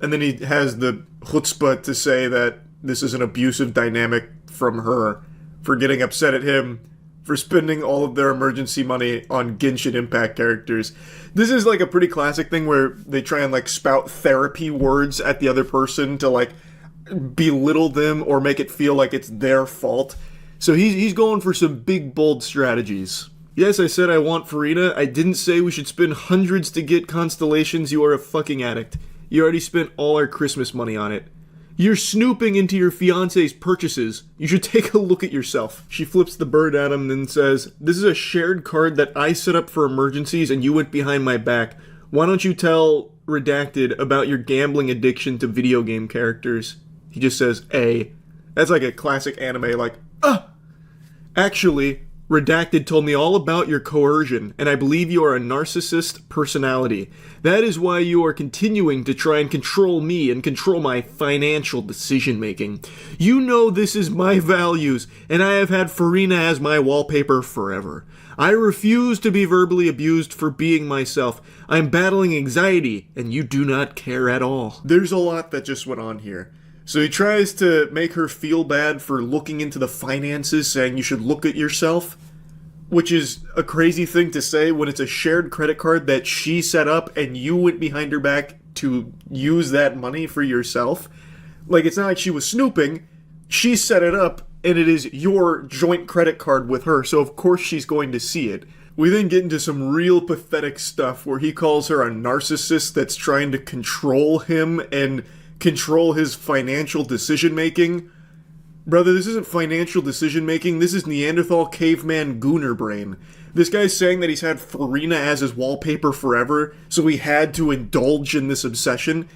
And then he has the chutzpah to say that this is an abusive dynamic from her for getting upset at him for spending all of their emergency money on Genshin Impact characters. This is like a pretty classic thing where they try and like spout therapy words at the other person to like belittle them or make it feel like it's their fault. So he's going for some big, bold strategies. "Yes, I said I want Farina. I didn't say we should spend hundreds to get constellations. You are a fucking addict. You already spent all our Christmas money on it. You're snooping into your fiance's purchases. You should take a look at yourself. She flips the bird at him and says, this is a shared card that I set up for emergencies and you went behind my back. Why don't you tell Redacted about your gambling addiction to video game characters? He just says, A. That's like a classic anime, like, Actually, Redacted told me all about your coercion, and I believe you are a narcissist personality. That is why you are continuing to try and control me and control my financial decision-making. You know this is my values, and I have had Farina as my wallpaper forever. I refuse to be verbally abused for being myself. I'm battling anxiety, and you do not care at all. There's a lot that just went on here. So he tries to make her feel bad for looking into the finances, saying you should look at yourself, which is a crazy thing to say when it's a shared credit card that she set up and you went behind her back to use that money for yourself. Like, it's not like she was snooping. She set it up, and it is your joint credit card with her, so of course she's going to see it. We then get into some real pathetic stuff where he calls her a narcissist that's trying to control him and control his financial decision-making. Brother, this isn't financial decision-making, this is Neanderthal caveman gooner brain. This guy's saying that he's had Farina as his wallpaper forever, so he had to indulge in this obsession.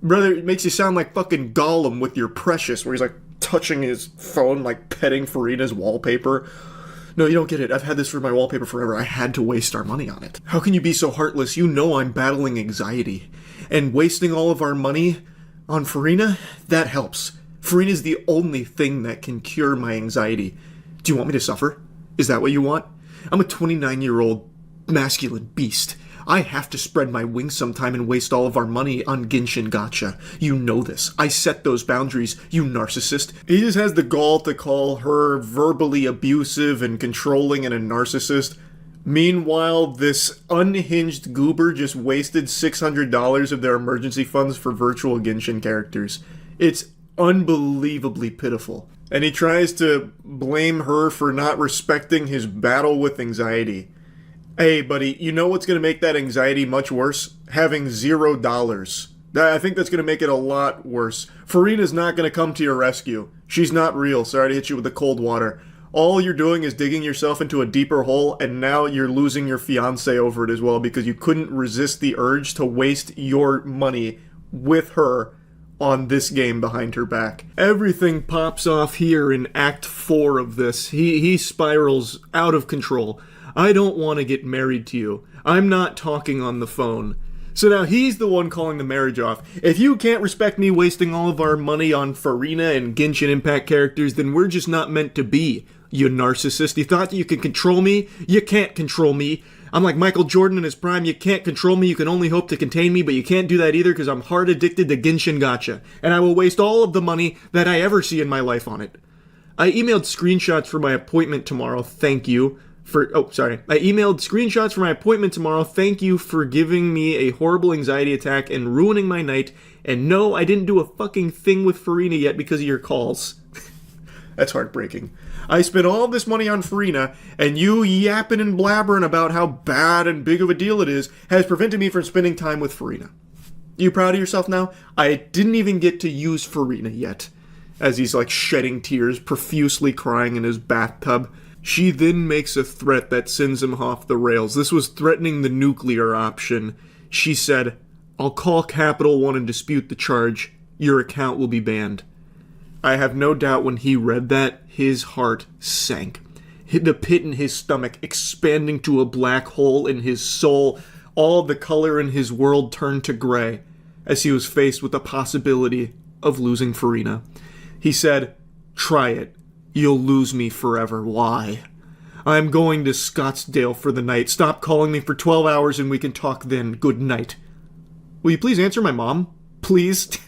Brother, it makes you sound like fucking Gollum with your Precious, where he's like touching his phone, like petting Farina's wallpaper. No, you don't get it. I've had this for my wallpaper forever. I had to waste our money on it. How can you be so heartless? You know I'm battling anxiety. And wasting all of our money on Farina? That helps. Farina's the only thing that can cure my anxiety. Do you want me to suffer? Is that what you want? I'm a 29-year-old masculine beast. I have to spread my wings sometime and waste all of our money on Genshin Gacha. You know this. I set those boundaries, you narcissist. He just has the gall to call her verbally abusive and controlling and a narcissist. Meanwhile, this unhinged goober just wasted $600 of their emergency funds for virtual Genshin characters. It's unbelievably pitiful. And he tries to blame her for not respecting his battle with anxiety. Hey, buddy, you know what's going to make that anxiety much worse? Having $0. I think that's going to make it a lot worse. Farina's not going to come to your rescue. She's not real. Sorry to hit you with the cold water. All you're doing is digging yourself into a deeper hole, and now you're losing your fiancé over it as well because you couldn't resist the urge to waste your money with her on this game behind her back. Everything pops off here in Act 4 of this. He spirals out of control. I don't want to get married to you. I'm not talking on the phone. So now he's the one calling the marriage off. If you can't respect me wasting all of our money on Farina and Genshin Impact characters, then we're just not meant to be, you narcissist. You thought that you could control me? You can't control me. I'm like Michael Jordan in his prime. You can't control me. You can only hope to contain me, but you can't do that either because I'm hard addicted to Genshin Gacha. And I will waste all of the money that I ever see in my life on it. I emailed screenshots for my appointment tomorrow. Thank you. I emailed screenshots for my appointment tomorrow. Thank you for giving me a horrible anxiety attack and ruining my night. And no, I didn't do a fucking thing with Farina yet because of your calls. That's heartbreaking. I spent all this money on Farina, and you yapping and blabbering about how bad and big of a deal it is has prevented me from spending time with Farina. You proud of yourself now? I didn't even get to use Farina yet. As he's like shedding tears, profusely crying in his bathtub. She then makes a threat that sends him off the rails. This was threatening the nuclear option. She said, I'll call Capital One and dispute the charge. Your account will be banned. I have no doubt when he read that, his heart sank. The pit in his stomach expanding to a black hole in his soul. All the color in his world turned to gray as he was faced with the possibility of losing Farina. He said, try it. You'll lose me forever. Why? I'm going to Scottsdale for the night. Stop calling me for 12 hours and we can talk then. Good night. Will you please answer my mom? Please?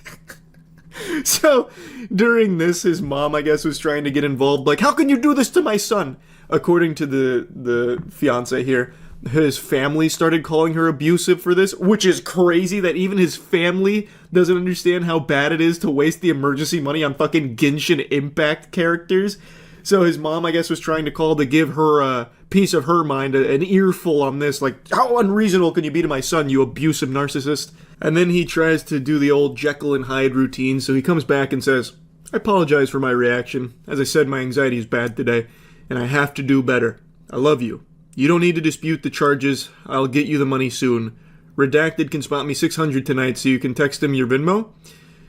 So, during this, his mom, I guess, was trying to get involved. Like, how can you do this to my son? According to the fiancé here, his family started calling her abusive for this, which is crazy that even his family doesn't understand how bad it is to waste the emergency money on fucking Genshin Impact characters. So his mom, I guess, was trying to call to give her a piece of her mind, an earful on this, like, how unreasonable can you be to my son, you abusive narcissist? And then he tries to do the old Jekyll and Hyde routine, so he comes back and says, I apologize for my reaction. As I said, my anxiety is bad today, and I have to do better. I love you. You don't need to dispute the charges. I'll get you the money soon. Redacted can spot me $600 tonight, so you can text him your Venmo.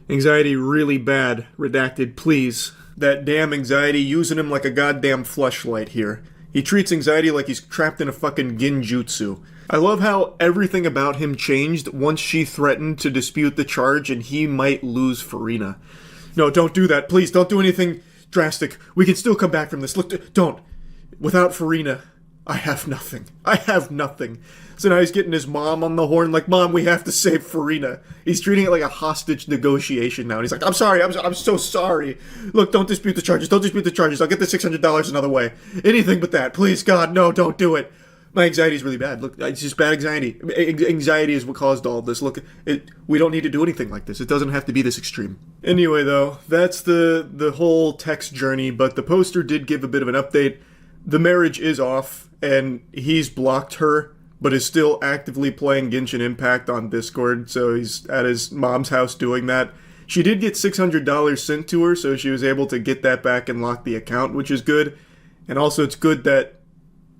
Anxiety really bad. Redacted, please. That damn anxiety using him like a goddamn fleshlight here. He treats anxiety like he's trapped in a fucking genjutsu. I love how everything about him changed once she threatened to dispute the charge and he might lose Farina. No, don't do that. Please, don't do anything drastic. We can still come back from this. Look, don't. Without Farina, I have nothing. I have nothing. So now he's getting his mom on the horn like, Mom, we have to save Farina. He's treating it like a hostage negotiation now. And he's like, I'm sorry. I'm so sorry. Look, don't dispute the charges. Don't dispute the charges. I'll get the $600 another way. Anything but that. Please, God, no, don't do it. My anxiety is really bad. Look, it's just bad anxiety. Anxiety is what caused all of this. Look, we don't need to do anything like this. It doesn't have to be this extreme. Anyway, though, that's the whole text journey, but the poster did give a bit of an update. The marriage is off, and he's blocked her, but is still actively playing Genshin Impact on Discord, so he's at his mom's house doing that. She did get $600 sent to her, so she was able to get that back and lock the account, which is good. And also it's good that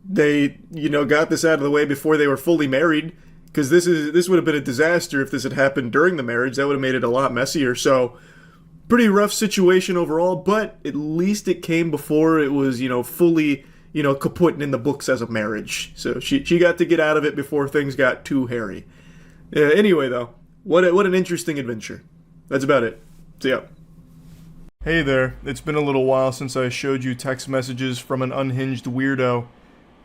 they, got this out of the way before they were fully married, because this would have been a disaster if this had happened during the marriage. That would have made it a lot messier. So pretty rough situation overall, but at least it came before it was, fully, kaput in the books as a marriage. So she got to get out of it before things got too hairy. Anyway, though, what an interesting adventure. That's about it. See ya. Hey there, it's been a little while since I showed you text messages from an unhinged weirdo.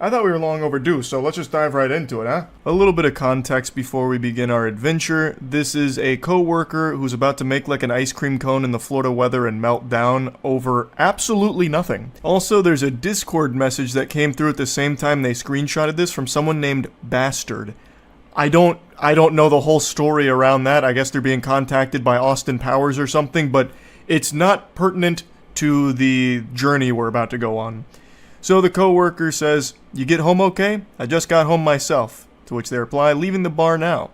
I thought we were long overdue, so let's just dive right into it, huh? A little bit of context before we begin our adventure. This is a co-worker who's about to make like an ice cream cone in the Florida weather and melt down over absolutely nothing. Also, there's a Discord message that came through at the same time they screenshotted this from someone named Bastard. I don't know the whole story around that. I guess they're being contacted by Austin Powers or something, but it's not pertinent to the journey we're about to go on. So the co-worker says, "You get home okay? I just got home myself." To which they reply, "Leaving the bar now."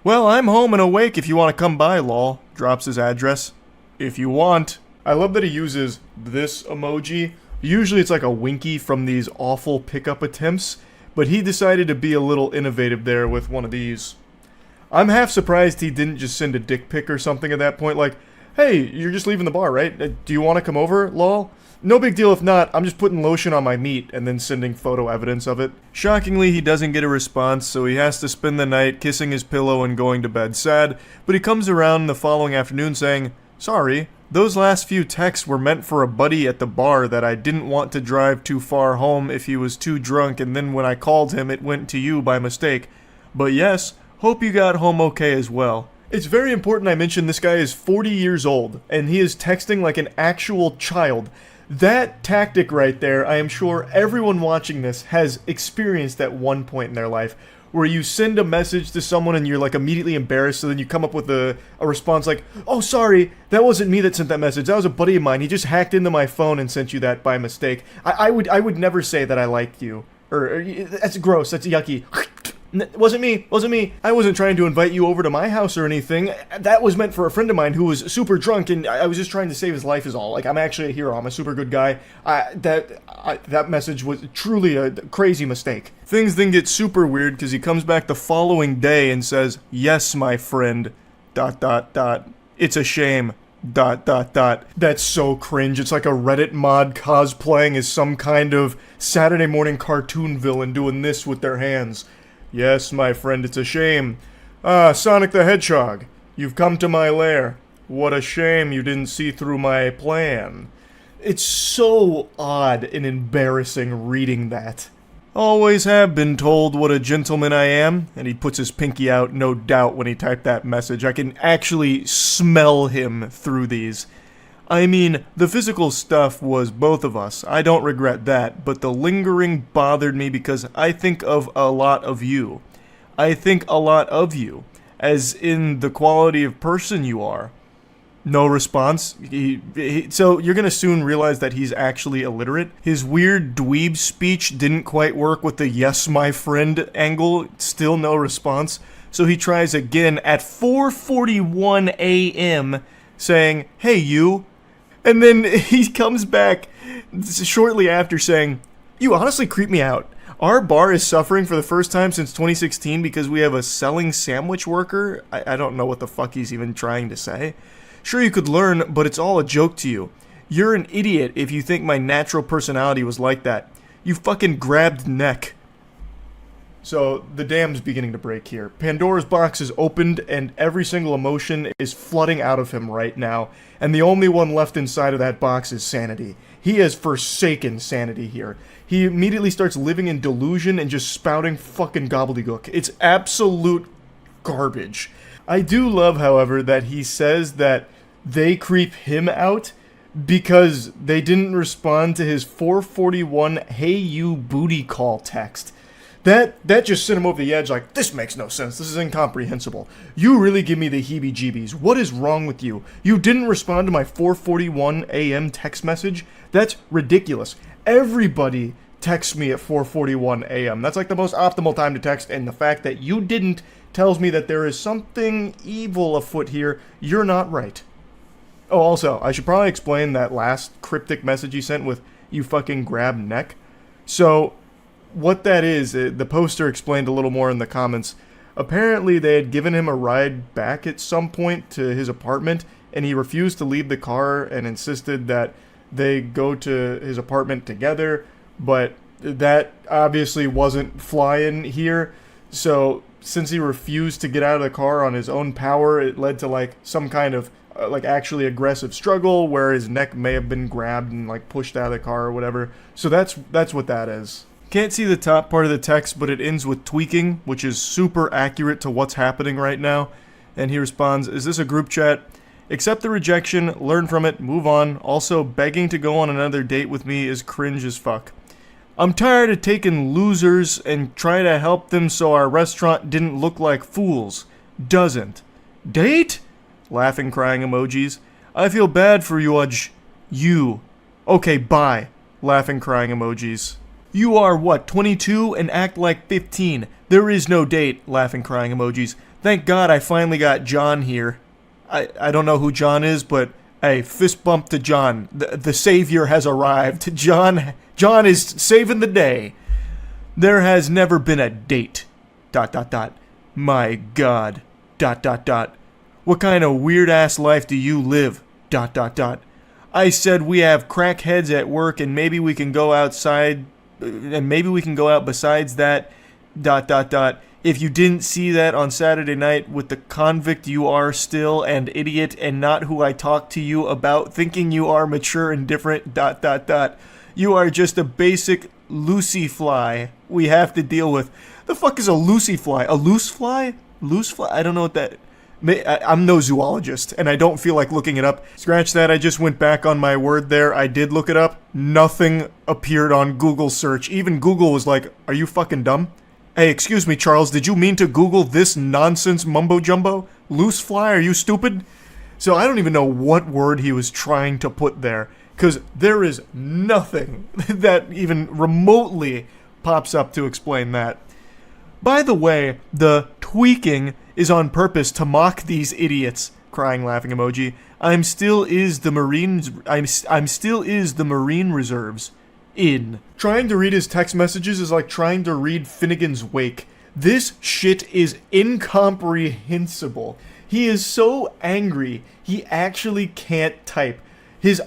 "Well, I'm home and awake if you want to come by, lol." Drops his address. "If you want." I love that he uses this emoji. Usually it's like a winky from these awful pickup attempts, but he decided to be a little innovative there with one of these. I'm half surprised he didn't just send a dick pic or something at that point, like, "Hey, you're just leaving the bar, right? Do you want to come over, lol?" No big deal if not, I'm just putting lotion on my meat and then sending photo evidence of it. Shockingly, he doesn't get a response, so he has to spend the night kissing his pillow and going to bed sad, but he comes around the following afternoon saying, "Sorry, those last few texts were meant for a buddy at the bar that I didn't want to drive too far home if he was too drunk, and then when I called him it went to you by mistake. But yes, hope you got home okay as well." It's very important I mention this guy is 40 years old, and he is texting like an actual child. That tactic right there, I am sure everyone watching this has experienced at one point in their life, where you send a message to someone and you're like immediately embarrassed, so then you come up with a response like, "Oh, sorry, that wasn't me that sent that message, that was a buddy of mine, he just hacked into my phone and sent you that by mistake. I would never say that I liked you." Or "That's gross, that's yucky." Wasn't me. I wasn't trying to invite you over to my house or anything. That was meant for a friend of mine who was super drunk, and I was just trying to save his life is all. Like, I'm actually a hero. I'm a super good guy. That message was truly a crazy mistake. Things then get super weird because he comes back the following day and says, "Yes, my friend, ... It's a shame, ... That's so cringe. It's like a Reddit mod cosplaying as some kind of Saturday morning cartoon villain doing this with their hands. "Yes, my friend, it's a shame. Ah, Sonic the Hedgehog, you've come to my lair. What a shame you didn't see through my plan." It's so odd and embarrassing reading that. "Always have been told what a gentleman I am," and he puts his pinky out, no doubt, when he typed that message. I can actually smell him through these. I mean, the physical stuff was both of us, I don't regret that, but the lingering bothered me because I think of a lot of you. I think a lot of you, as in the quality of person you are. No response. So you're gonna soon realize that he's actually illiterate. His weird dweeb speech didn't quite work with the "yes, my friend" angle. Still no response. So he tries again at 4:41 a.m. saying, "Hey, you." And then he comes back shortly after saying, "You honestly creep me out. Our bar is suffering for the first time since 2016 because we have a selling sandwich worker." I don't know what the fuck he's even trying to say. "Sure, you could learn, but it's all a joke to you. You're an idiot if you think my natural personality was like that. You fucking grabbed neck." So the dam's beginning to break here. Pandora's box is opened and every single emotion is flooding out of him right now. And the only one left inside of that box is sanity. He has forsaken sanity here. He immediately starts living in delusion and just spouting fucking gobbledygook. It's absolute garbage. I do love, however, that he says that they creep him out because they didn't respond to his 441 "Hey you booty call" text. That just sent him over the edge like, this makes no sense. This is incomprehensible. You really give me the heebie-jeebies. What is wrong with you? You didn't respond to my 4:41 a.m. text message? That's ridiculous. Everybody texts me at 4:41 a.m. That's like the most optimal time to text, and the fact that you didn't tells me that there is something evil afoot here. You're not right. Oh, also, I should probably explain that last cryptic message he sent with "you fucking grab neck." So, what that is, the poster explained a little more in the comments. Apparently, they had given him a ride back at some point to his apartment, and he refused to leave the car and insisted that they go to his apartment together, but that obviously wasn't flying here. So, since he refused to get out of the car on his own power, it led to like some kind of like actually aggressive struggle where his neck may have been grabbed and like pushed out of the car or whatever. So that's what that is. Can't see the top part of the text, but it ends with tweaking, which is super accurate to what's happening right now. And he responds, "Is this a group chat? Accept the rejection, learn from it, move on. Also, begging to go on another date with me is cringe as fuck. I'm tired of taking losers and try to help them so our restaurant didn't look like fools. Doesn't. Date?" Laughing, crying emojis. "I feel bad for you. Okay, bye." Laughing, crying emojis. "You are what, 22 and act like 15. There is no date." Laughing, crying emojis. "Thank God I finally got John here." I don't know who John is, but hey, fist bump to John. The savior has arrived. John is saving the day. "There has never been a date. ... My God. ... What kind of weird ass life do you live? ... I said we have crackheads at work and maybe we can go outside and maybe we can go out besides that ... If you didn't see that on Saturday night with the convict, you are still an idiot and not who I talked to you about, thinking you are mature and different ... You are just a basic Lucy fly we have to deal with." The fuck is a Lucy fly? A loose fly? Loose fly? I don't know what that... I'm no zoologist, and I don't feel like looking it up. Scratch that, I just went back on my word there. I did look it up. Nothing appeared on Google search. Even Google was like, "Are you fucking dumb? Hey, excuse me, Charles, did you mean to Google this nonsense mumbo-jumbo? Loose fly, are you stupid?" So I don't even know what word he was trying to put there, because there is nothing that even remotely pops up to explain that. By the way, the tweaking is on purpose to mock these idiots. Crying, laughing emoji. I'm still is the Marine Reserves. In. Trying to read his text messages is like trying to read Finnegan's Wake. This shit is incomprehensible. He is so angry, he actually can't type. He's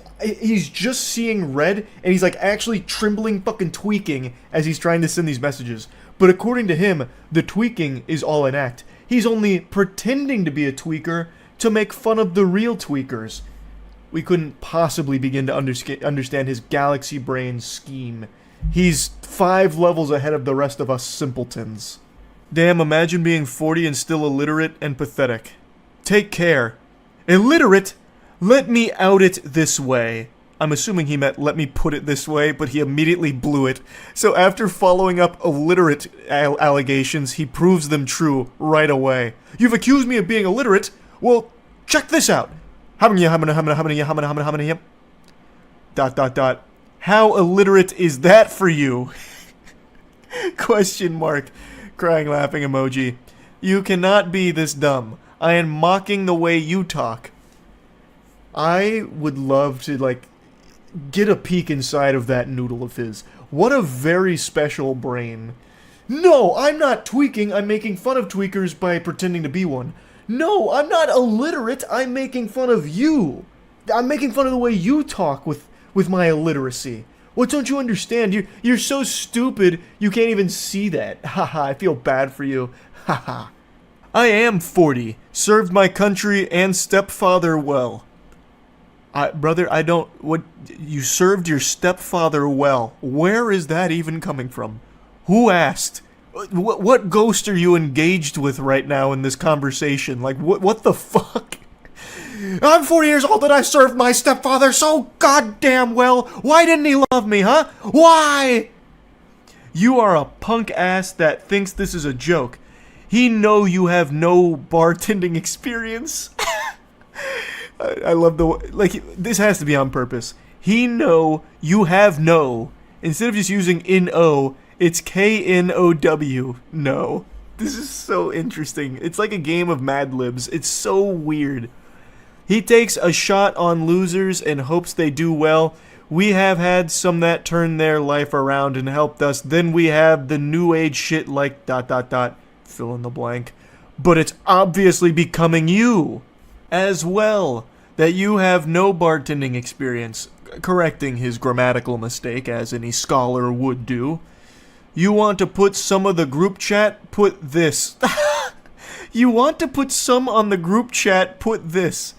just seeing red, and he's like actually trembling, fucking tweaking as he's trying to send these messages. But according to him, the tweaking is all an act. He's only pretending to be a tweaker to make fun of the real tweakers. We couldn't possibly begin to understand his galaxy brain scheme. He's 5 levels ahead of the rest of us simpletons. Damn, imagine being 40 and still illiterate and pathetic. Take care. Illiterate? Let me out it this way. I'm assuming he meant let me put it this way, but he immediately blew it. So after following up illiterate allegations, he proves them true right away. You've accused me of being illiterate? Well, check this out. How illiterate is that for you? Question mark. Crying laughing emoji. You cannot be this dumb. I am mocking the way you talk. I would love to, like, get a peek inside of that noodle of his. What a very special brain. No, I'm not tweaking. I'm making fun of tweakers by pretending to be one. No, I'm not illiterate. I'm making fun of you. I'm making fun of the way you talk with my illiteracy. What don't you understand? You're so stupid, you can't even see that. Haha, I feel bad for you. Haha. I am 40. Served my country and stepfather well. Brother, I don't... What? You served your stepfather well. Where is that even coming from? Who asked? What ghost are you engaged with right now in this conversation? Like, what the fuck? I'm 40 years old and I served my stepfather so goddamn well. Why didn't he love me, huh? Why? You are a punk ass that thinks this is a joke. He know you have no bartending experience. I love the... Like, this has to be on purpose. He know you have no. Instead of just using N-O, it's K-N-O-W. No. This is so interesting. It's like a game of Mad Libs. It's so weird. He takes a shot on losers and hopes they do well. We have had some that turned their life around and helped us. Then we have the new age shit like ... Fill in the blank. But it's obviously becoming you as well. That you have no bartending experience. Correcting his grammatical mistake as any scholar would do. You want to put some of the group chat? Put this. You want to put some on the group chat? Put this.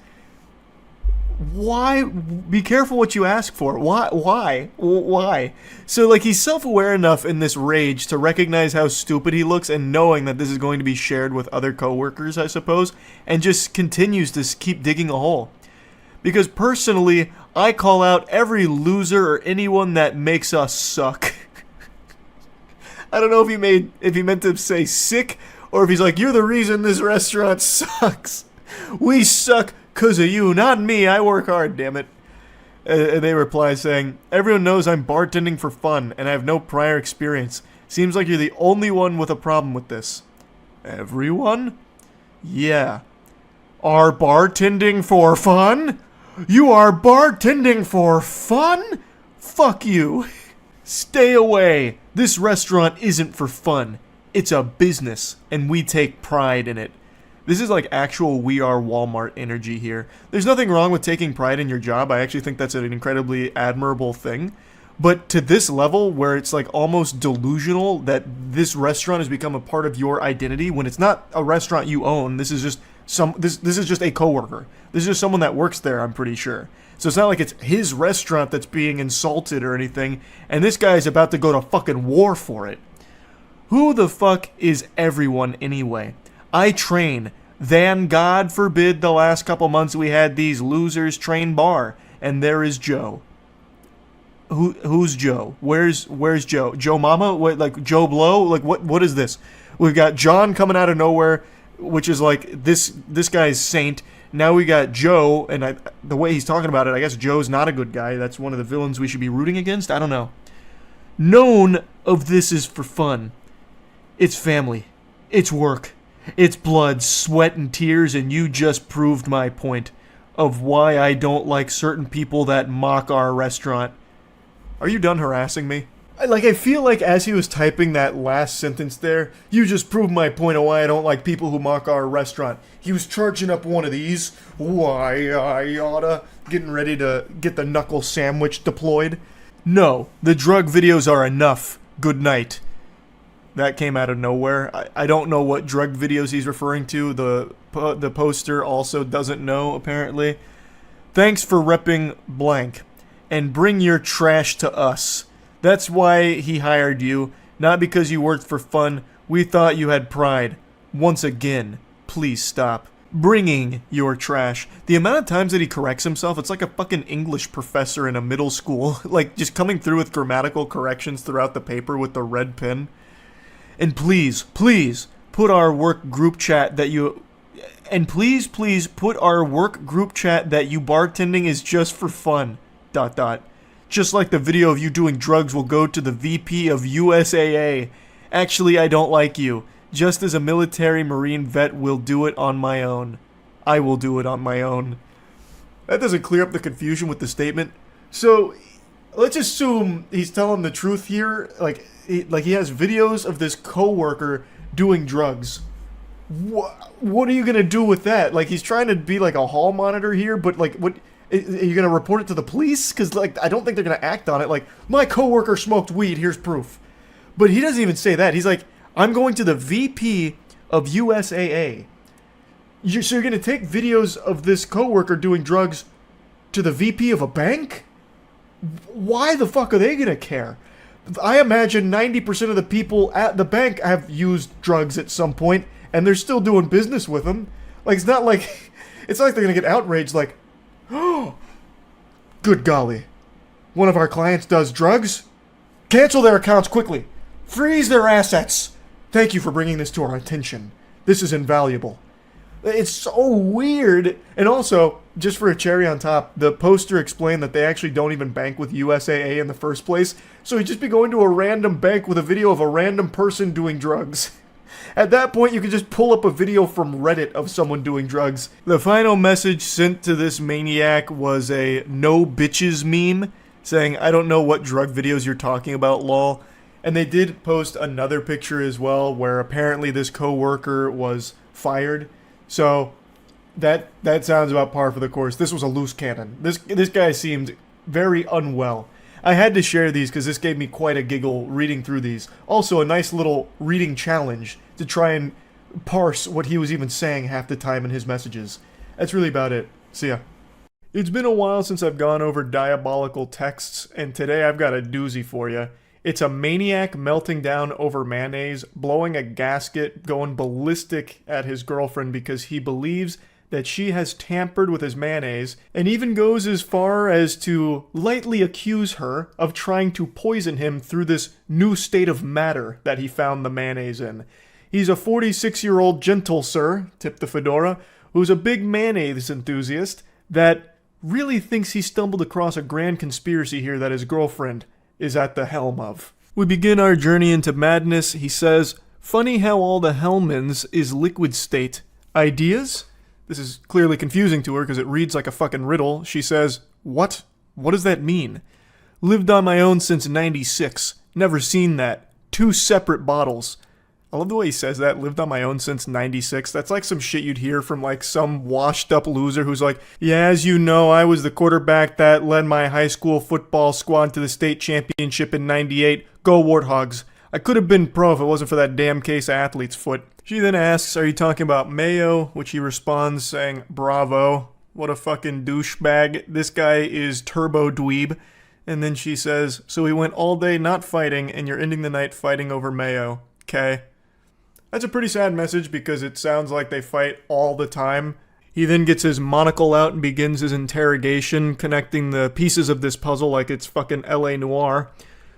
Why? Be careful what you ask for. Why? So, like, he's self-aware enough in this rage to recognize how stupid he looks and knowing that this is going to be shared with other coworkers, I suppose, and just continues to keep digging a hole. Because personally, I call out every loser or anyone that makes us suck. I don't know if he meant to say sick, or if he's like, you're the reason this restaurant sucks. We suck 'cause of you, not me. I work hard, damn it. They reply saying, everyone knows I'm bartending for fun, and I have no prior experience. Seems like you're the only one with a problem with this. Everyone? Yeah. Are bartending for fun? You are bartending for fun? Fuck you. Stay away. This restaurant isn't for fun. It's a business, and we take pride in it. This is like actual We Are Walmart energy here. There's nothing wrong with taking pride in your job. I actually think that's an incredibly admirable thing. But to this level, where it's like almost delusional that this restaurant has become a part of your identity, when it's not a restaurant you own, this is just this is just a coworker. This is just someone that works there, I'm pretty sure. So it's not like it's his restaurant that's being insulted or anything, and this guy's about to go to fucking war for it. Who the fuck is everyone anyway? I train. Then, God forbid, the last couple months we had these losers train bar, and there is Joe. Who's Joe? Where's Joe? Joe Mama? What, like Joe Blow? Like what is this? We've got John coming out of nowhere, which is like this guy's saint. Now we got Joe, and the way he's talking about it, I guess Joe's not a good guy. That's one of the villains we should be rooting against. I don't know. None of this is for fun. It's family. It's work. It's blood, sweat, and tears, and you just proved my point of why I don't like certain people that mock our restaurant. Are you done harassing me? I feel like as he was typing that last sentence there, you just proved my point of why I don't like people who mock our restaurant. He was charging up one of these. Why I oughta. Getting ready to get the knuckle sandwich deployed. No, the drug videos are enough. Good night. That came out of nowhere. I don't know what drug videos he's referring to. The poster also doesn't know, apparently. Thanks for repping blank. And bring your trash to us. That's why he hired you. Not because you worked for fun. We thought you had pride. Once again, please stop. Bringing your trash. The amount of times that he corrects himself, it's like a fucking English professor in a middle school. Like, just coming through with grammatical corrections throughout the paper with the red pen. And please, please, put our work group chat that you And please put our work group chat that you bartending is just for fun. ... Just like the video of you doing drugs will go to the VP of USAA. Actually, I don't like you. Just as a military Marine vet will do it on my own. I will do it on my own. That doesn't clear up the confusion with the statement. So, let's assume he's telling the truth here. Like he has videos of this coworker doing drugs. What are you gonna do with that? Like, he's trying to be like a hall monitor here, but like, what? Are you gonna report it to the police? Because like, I don't think they're gonna act on it. Like, my coworker smoked weed. Here's proof. But he doesn't even say that. He's like, I'm going to the VP of USAA. So you're gonna take videos of this coworker doing drugs to the VP of a bank? Why the fuck are they gonna care? I imagine 90% of the people at the bank have used drugs at some point, and they're still doing business with them. Like, it's not like they're gonna get outraged like, oh, good golly, one of our clients does drugs? Cancel their accounts quickly. Freeze their assets. Thank you for bringing this to our attention. This is invaluable. It's so weird. And also, just for a cherry on top, the poster explained that they actually don't even bank with USAA in the first place. So he'd just be going to a random bank with a video of a random person doing drugs. At that point, you could just pull up a video from Reddit of someone doing drugs. The final message sent to this maniac was a no bitches meme saying, I don't know what drug videos you're talking about, lol. And they did post another picture as well where apparently this coworker was fired. So that sounds about par for the course. This was a loose cannon. This guy seemed very unwell. I had to share these because this gave me quite a giggle reading through these. Also, a nice little reading challenge to try and parse what he was even saying half the time in his messages. That's really about it. See ya. It's been a while since I've gone over diabolical texts, and today I've got a doozy for you. It's a maniac melting down over mayonnaise, blowing a gasket, going ballistic at his girlfriend because he believes that she has tampered with his mayonnaise, and even goes as far as to lightly accuse her of trying to poison him through this new state of matter that he found the mayonnaise in. He's a 46-year-old gentle sir, tip the fedora, who's a big mayonnaise enthusiast that really thinks he stumbled across a grand conspiracy here that his girlfriend is at the helm of. We begin our journey into madness. He says, funny how all the Hellmans is liquid state. Ideas? This is clearly confusing to her because it reads like a fucking riddle. She says, what? What does that mean? Lived on my own since 96. Never seen that. 2 separate bottles. I love the way he says that. Lived on my own since 96. That's like some shit you'd hear from like some washed up loser who's like, yeah, as you know, I was the quarterback that led my high school football squad to the state championship in 98. Go Warthogs. I could have been pro if it wasn't for that damn case of athlete's foot. She then asks, are you talking about mayo? Which he responds saying, bravo. What a fucking douchebag. This guy is turbo dweeb. And then she says, so we went all day not fighting and you're ending the night fighting over mayo. Okay. That's a pretty sad message because it sounds like they fight all the time. He then gets his monocle out and begins his interrogation, connecting the pieces of this puzzle like it's fucking LA Noire.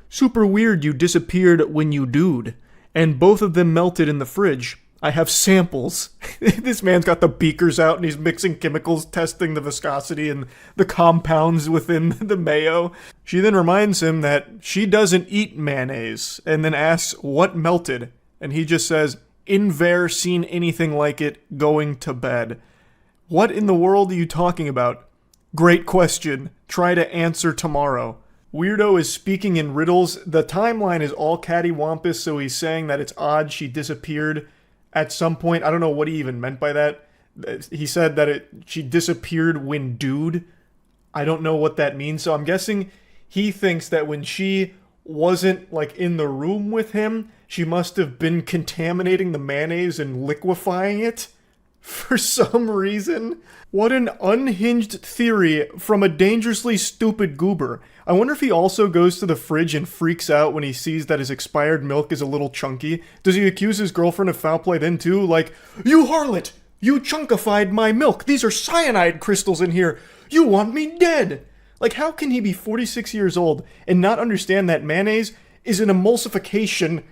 Super weird you disappeared when you dude. And both of them melted in the fridge. I have samples. This man's got the beakers out and he's mixing chemicals, testing the viscosity and the compounds within the mayo. She then reminds him that she doesn't eat mayonnaise and then asks what melted. And he just says, "Inver seen anything like it, going to bed." What in the world are you talking about? Great question. Try to answer tomorrow. Weirdo is speaking in riddles. The timeline is all cattywampus, so he's saying that it's odd she disappeared at some point. I don't know what he even meant by that. He said that she disappeared when dude. I don't know what that means, so I'm guessing he thinks that when she wasn't like in the room with him, she must have been contaminating the mayonnaise and liquefying it for some reason. What an unhinged theory from a dangerously stupid goober. I wonder if he also goes to the fridge and freaks out when he sees that his expired milk is a little chunky. Does he accuse his girlfriend of foul play then too? Like, you harlot! You chunkified my milk! These are cyanide crystals in here! You want me dead! Like, how can he be 46 years old and not understand that mayonnaise is an emulsification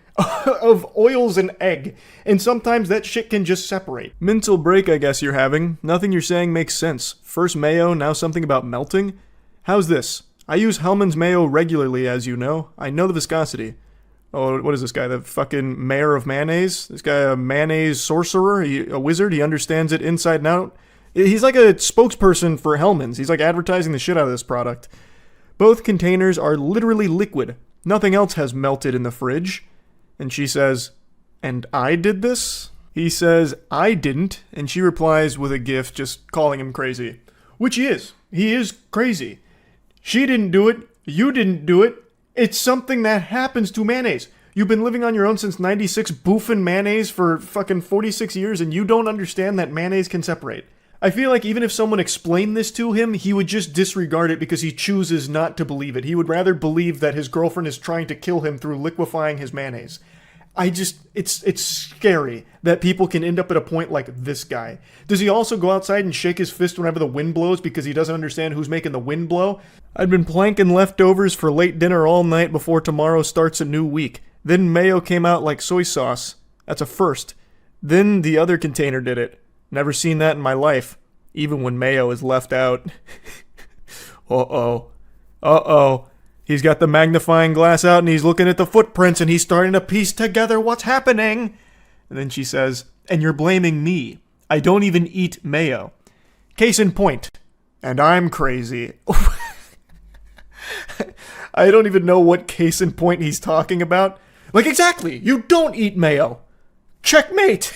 of oils and egg, and sometimes that shit can just separate. Mental break, I guess you're having. Nothing you're saying makes sense. First mayo, now something about melting? How's this? I use Hellmann's mayo regularly, as you know. I know the viscosity. Oh, what is this guy? The fucking mayor of mayonnaise? This guy a mayonnaise sorcerer? A wizard? He understands it inside and out? He's like a spokesperson for Hellmann's. He's like advertising the shit out of this product. Both containers are literally liquid. Nothing else has melted in the fridge. And she says, and I did this? He says, I didn't. And she replies with a gif just calling him crazy. Which he is. He is crazy. She didn't do it. You didn't do it. It's something that happens to mayonnaise. You've been living on your own since 96, boofing mayonnaise for fucking 46 years, and you don't understand that mayonnaise can separate. I feel like even if someone explained this to him, he would just disregard it because he chooses not to believe it. He would rather believe that his girlfriend is trying to kill him through liquefying his mayonnaise. It's scary that people can end up at a point like this guy. Does he also go outside and shake his fist whenever the wind blows because he doesn't understand who's making the wind blow? I'd been planking leftovers for late dinner all night before tomorrow starts a new week. Then mayo came out like soy sauce. That's a first. Then the other container did it. Never seen that in my life, even when mayo is left out. Uh-oh. Uh-oh. He's got the magnifying glass out and he's looking at the footprints and he's starting to piece together what's happening. And then she says, and you're blaming me. I don't even eat mayo. Case in point. And I'm crazy. I don't even know what case in point he's talking about. Like, exactly. You don't eat mayo. Checkmate.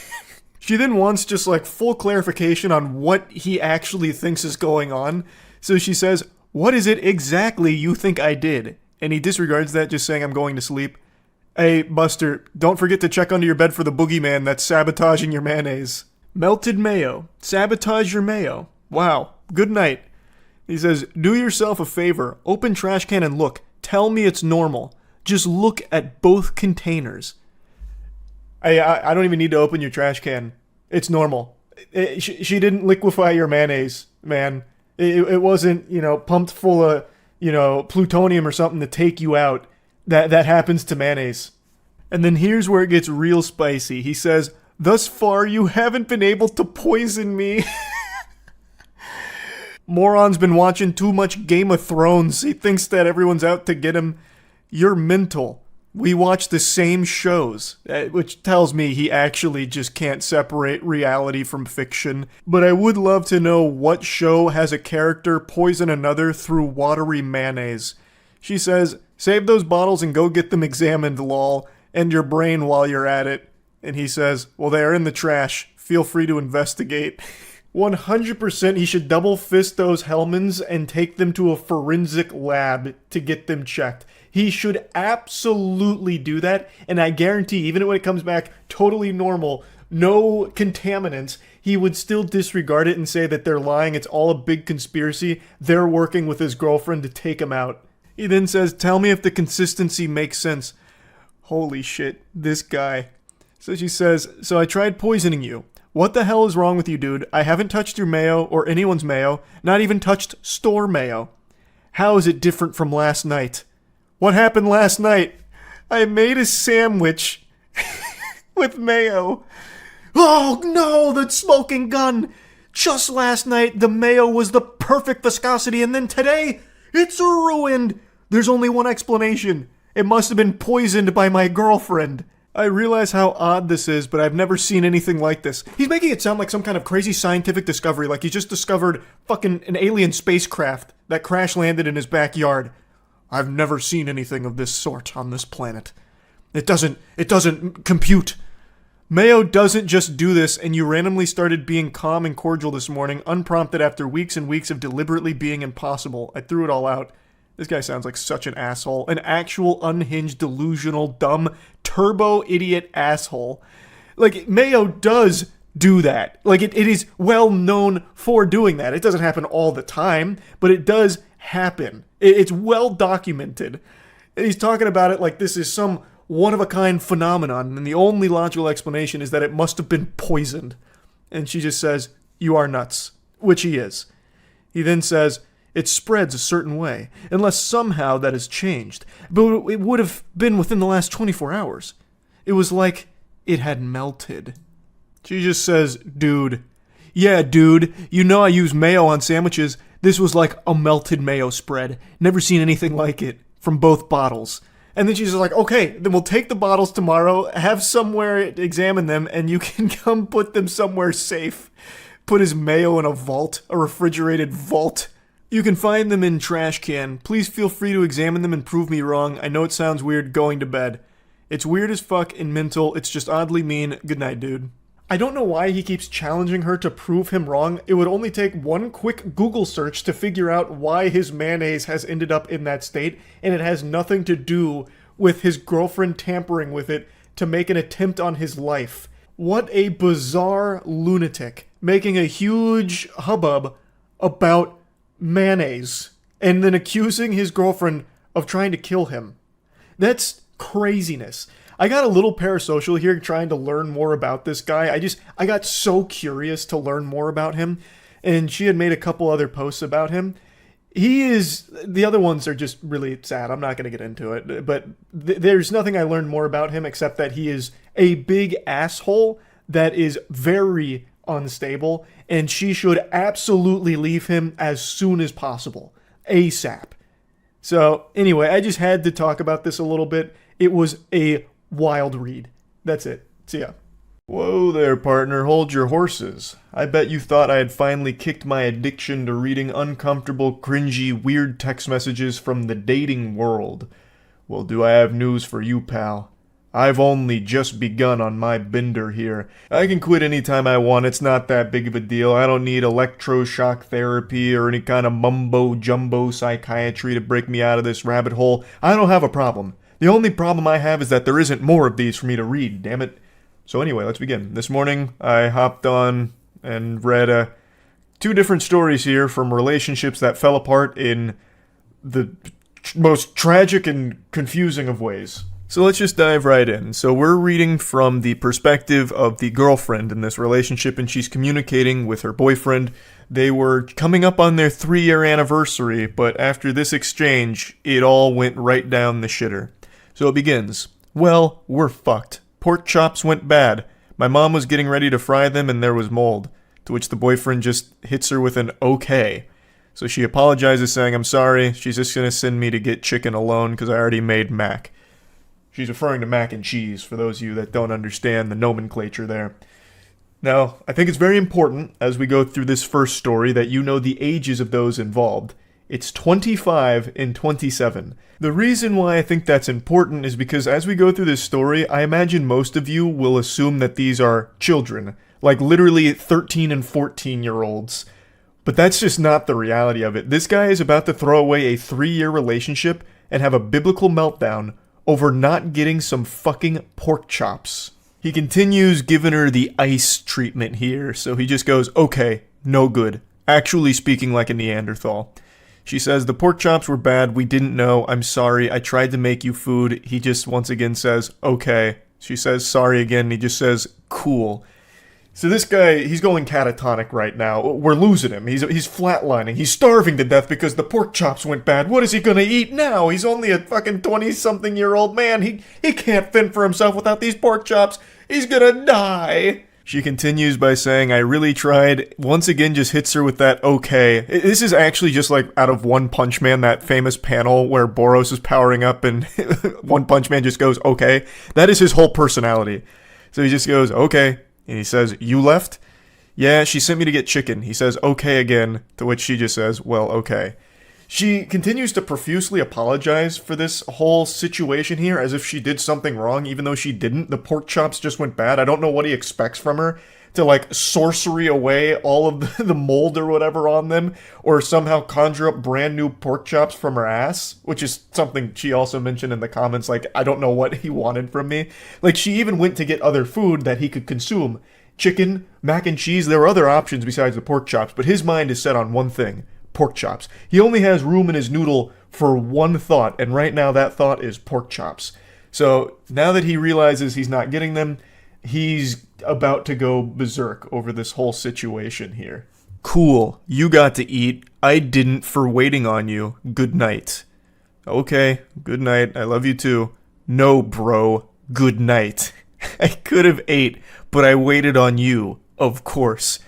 She then wants just like full clarification on what he actually thinks is going on. So she says, what is it exactly you think I did? And he disregards that, just saying I'm going to sleep. Hey, Buster, don't forget to check under your bed for the boogeyman that's sabotaging your mayonnaise. Melted mayo. Sabotage your mayo. Wow. Good night. He says, do yourself a favor. Open trash can and look. Tell me it's normal. Just look at both containers. I don't even need to open your trash can. It's normal. She didn't liquefy your mayonnaise, man. It wasn't, pumped full of, plutonium or something to take you out. That happens to mayonnaise. And then here's where it gets real spicy. He says, thus far you haven't been able to poison me. Moron's been watching too much Game of Thrones. He thinks that everyone's out to get him. You're mental. We watch the same shows, which tells me he actually just can't separate reality from fiction. But I would love to know what show has a character poison another through watery mayonnaise. She says, save those bottles and go get them examined, lol, and your brain while you're at it. And he says, well, they are in the trash. Feel free to investigate. 100% he should double fist those Hellmann's and take them to a forensic lab to get them checked. He should absolutely do that, and I guarantee, even when it comes back totally normal, no contaminants, he would still disregard it and say that they're lying, it's all a big conspiracy, they're working with his girlfriend to take him out. He then says, tell me if the consistency makes sense. Holy shit, this guy. So she says, so I tried poisoning you. What the hell is wrong with you, dude? I haven't touched your mayo or anyone's mayo, not even touched store mayo. How is it different from last night? What happened last night? I made a sandwich with mayo. Oh no, the smoking gun! Just last night, the mayo was the perfect viscosity, and then today, it's ruined! There's only one explanation. It must have been poisoned by my girlfriend. I realize how odd this is, but I've never seen anything like this. He's making it sound like some kind of crazy scientific discovery, like he just discovered fucking an alien spacecraft that crash landed in his backyard. I've never seen anything of this sort on this planet. It doesn't compute. Mayo doesn't just do this, and you randomly started being calm and cordial this morning, unprompted after weeks and weeks of deliberately being impossible. I threw it all out. This guy sounds like such an asshole. An actual unhinged, delusional, dumb, turbo-idiot asshole. Like, Mayo does do that. Like, it is well known for doing that. It doesn't happen all the time, but it does happen. It's well documented. And he's talking about it like this is some one-of-a-kind phenomenon, and the only logical explanation is that it must have been poisoned. And she just says, you are nuts. Which he is. He then says, It spreads a certain way, unless somehow that has changed. But it would have been within the last 24 hours. It was like it had melted. She just says, dude. Yeah, dude, you know I use mayo on sandwiches. This was like a melted mayo spread. Never seen anything like it from both bottles. And then she's just like, okay, then we'll take the bottles tomorrow, have somewhere examine them, and you can come put them somewhere safe. Put his mayo in a vault, a refrigerated vault. You can find them in trash can. Please feel free to examine them and prove me wrong. I know it sounds weird going to bed. It's weird as fuck and mental. It's just oddly mean. Good night, dude. I don't know why he keeps challenging her to prove him wrong. It would only take one quick Google search to figure out why his mayonnaise has ended up in that state, and it has nothing to do with his girlfriend tampering with it to make an attempt on his life. What a bizarre lunatic, making a huge hubbub about mayonnaise, and then accusing his girlfriend of trying to kill him. That's craziness. I got a little parasocial here trying to learn more about this guy. I got so curious to learn more about him, and she had made a couple other posts about him. The other ones are just really sad. I'm not going to get into it, but there's nothing I learned more about him except that he is a big asshole that is very unstable, and she should absolutely leave him as soon as possible. ASAP. So, anyway, I just had to talk about this a little bit. It was a wild read. That's it. See ya. Whoa there, partner. Hold your horses. I bet you thought I had finally kicked my addiction to reading uncomfortable, cringy, weird text messages from the dating world. Well, do I have news for you, pal? I've only just begun on my bender here. I can quit anytime I want. It's not that big of a deal. I don't need electroshock therapy or any kind of mumbo-jumbo psychiatry to break me out of this rabbit hole. I don't have a problem. The only problem I have is that there isn't more of these for me to read, damn it. So anyway, let's begin. This morning, I hopped on and read two different stories here from relationships that fell apart in the most tragic and confusing of ways. So let's just dive right in. So we're reading from the perspective of the girlfriend in this relationship, and she's communicating with her boyfriend. They were coming up on their 3-year anniversary, but after this exchange, it all went right down the shitter. So it begins. Well, we're fucked. Pork chops went bad. My mom was getting ready to fry them and there was mold. To which the boyfriend just hits her with an okay. So she apologizes saying, I'm sorry, she's just gonna send me to get chicken alone because I already made mac. She's referring to mac and cheese, for those of you that don't understand the nomenclature there. Now, I think it's very important, as we go through this first story, that you know the ages of those involved. It's 25 and 27. The reason why I think that's important is because as we go through this story, I imagine most of you will assume that these are children, like literally 13 and 14-year-olds. But that's just not the reality of it. This guy is about to throw away a 3-year relationship and have a biblical meltdown over not getting some fucking pork chops. He continues giving her the ice treatment here, so he just goes, okay, no good. Actually speaking like a Neanderthal. She says, the pork chops were bad, we didn't know, I'm sorry, I tried to make you food. He just once again says, okay. She says, sorry again, and he just says, cool. So this guy, he's going catatonic right now. We're losing him. He's flatlining. He's starving to death because the pork chops went bad. What is he gonna eat now? He's only a fucking 20-something-year-old man. He can't fend for himself without these pork chops. He's gonna die. She continues by saying, I really tried. Once again, just hits her with that okay. This is actually just like out of One Punch Man, that famous panel where Boros is powering up and One Punch Man just goes, okay. That is his whole personality. So he just goes, okay. And he says, you left? Yeah, she sent me to get chicken. He says, okay again, to which she just says, well, okay. She continues to profusely apologize for this whole situation here, as if she did something wrong, even though she didn't. The pork chops just went bad. I don't know what he expects from her, to like sorcery away all of the mold or whatever on them, or somehow conjure up brand new pork chops from her ass, which is something she also mentioned in the comments, like, I don't know what he wanted from me. Like, she even went to get other food that he could consume. Chicken, mac and cheese, there are other options besides the pork chops, but his mind is set on one thing. Pork chops. He only has room in his noodle for one thought, and right now that thought is pork chops. So now that he realizes he's not getting them, he's about to go berserk over this whole situation here. Cool, you got to eat. I didn't for waiting on you. Good night. Okay, good night. I love you too. No, bro. Good night. I could have ate, but I waited on you. Of course.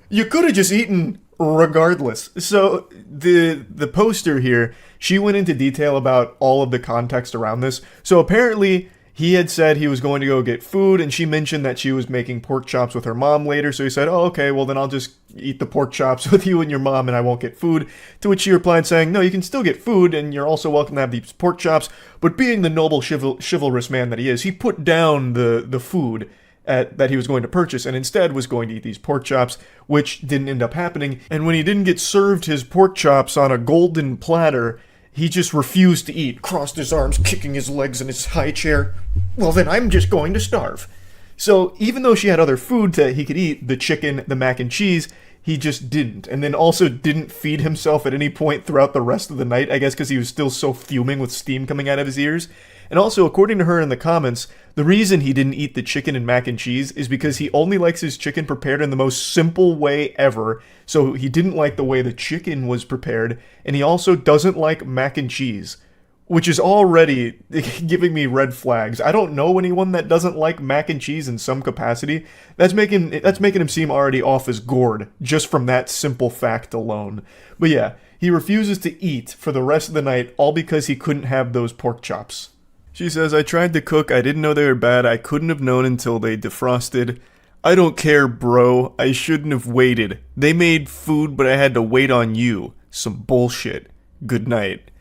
You could have just eaten regardless. So the poster here, she went into detail about all of the context around this. So apparently he had said he was going to go get food, and she mentioned that she was making pork chops with her mom later. So he said, oh, okay, well then I'll just eat the pork chops with you and your mom and I won't get food. To which she replied saying, no, you can still get food and you're also welcome to have these pork chops. But being the noble chivalrous man that he is, he put down the food that he was going to purchase and instead was going to eat these pork chops, which didn't end up happening. And when he didn't get served his pork chops on a golden platter, he just refused to eat, crossed his arms, kicking his legs in his high chair. Well, then I'm just going to starve. So even though she had other food that he could eat, the chicken, the mac and cheese, he just didn't. And then also didn't feed himself at any point throughout the rest of the night, I guess because he was still so fuming with steam coming out of his ears. And also, according to her in the comments, the reason he didn't eat the chicken and mac and cheese is because he only likes his chicken prepared in the most simple way ever. So he didn't like the way the chicken was prepared, and he also doesn't like mac and cheese, which is already giving me red flags. I don't know anyone that doesn't like mac and cheese in some capacity. That's making him seem already off his gourd just from that simple fact alone. But yeah, he refuses to eat for the rest of the night, all because he couldn't have those pork chops. She says, I tried to cook, I didn't know they were bad, I couldn't have known until they defrosted. I don't care, bro, I shouldn't have waited. They made food, but I had to wait on you. Some bullshit. Good night.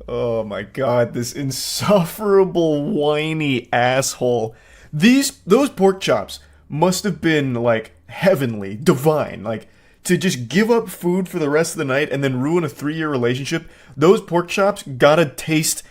Oh my god, this insufferable, whiny asshole. Those pork chops must have been, like, heavenly, divine, like, to just give up food for the rest of the night and then ruin a 3-year relationship. Those pork chops gotta taste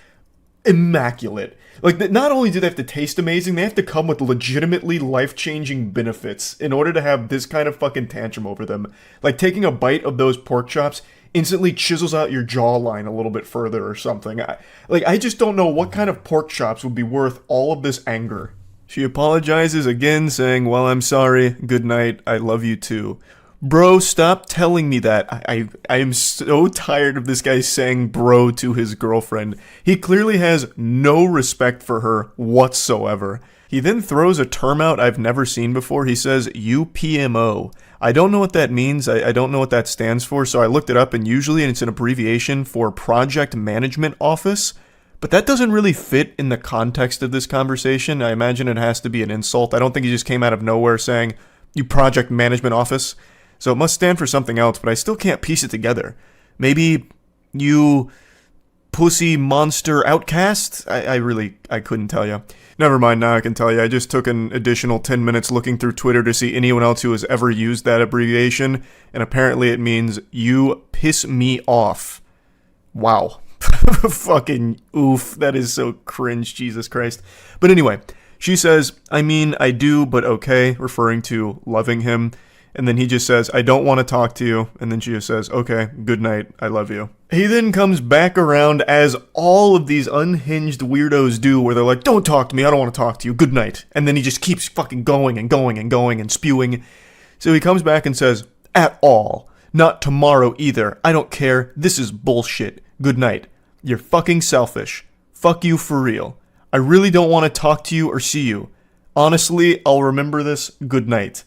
immaculate. Like, not only do they have to taste amazing, they have to come with legitimately life-changing benefits in order to have this kind of fucking tantrum over them. Like, taking a bite of those pork chops instantly chisels out your jawline a little bit further or something. I just don't know what kind of pork chops would be worth all of this anger. She apologizes again, saying, well, I'm sorry, good night, I love you too. Bro, stop telling me that. I am so tired of this guy saying bro to his girlfriend. He clearly has no respect for her whatsoever. He then throws a term out I've never seen before. He says UPMO. I don't know what that means. I don't know what that stands for, so I looked it up, and usually it's an abbreviation for Project Management Office. But that doesn't really fit in the context of this conversation. I imagine it has to be an insult. I don't think he just came out of nowhere saying, you Project Management Office. So it must stand for something else, but I still can't piece it together. Maybe you pussy monster outcast? I couldn't tell you. Never mind, now I can tell you. I just took an additional 10 minutes looking through Twitter to see anyone else who has ever used that abbreviation, and apparently it means you piss me off. Wow. Fucking oof. That is so cringe, Jesus Christ. But anyway, she says, I mean, I do, but okay, referring to loving him. And then he just says, I don't want to talk to you. And then she just says, okay, good night, I love you. He then comes back around, as all of these unhinged weirdos do, where they're like, don't talk to me, I don't want to talk to you, good night. And then he just keeps fucking going and going and going and spewing. So he comes back and says, at all. Not tomorrow either. I don't care. This is bullshit. Good night. You're fucking selfish. Fuck you for real. I really don't want to talk to you or see you. Honestly, I'll remember this. Good night.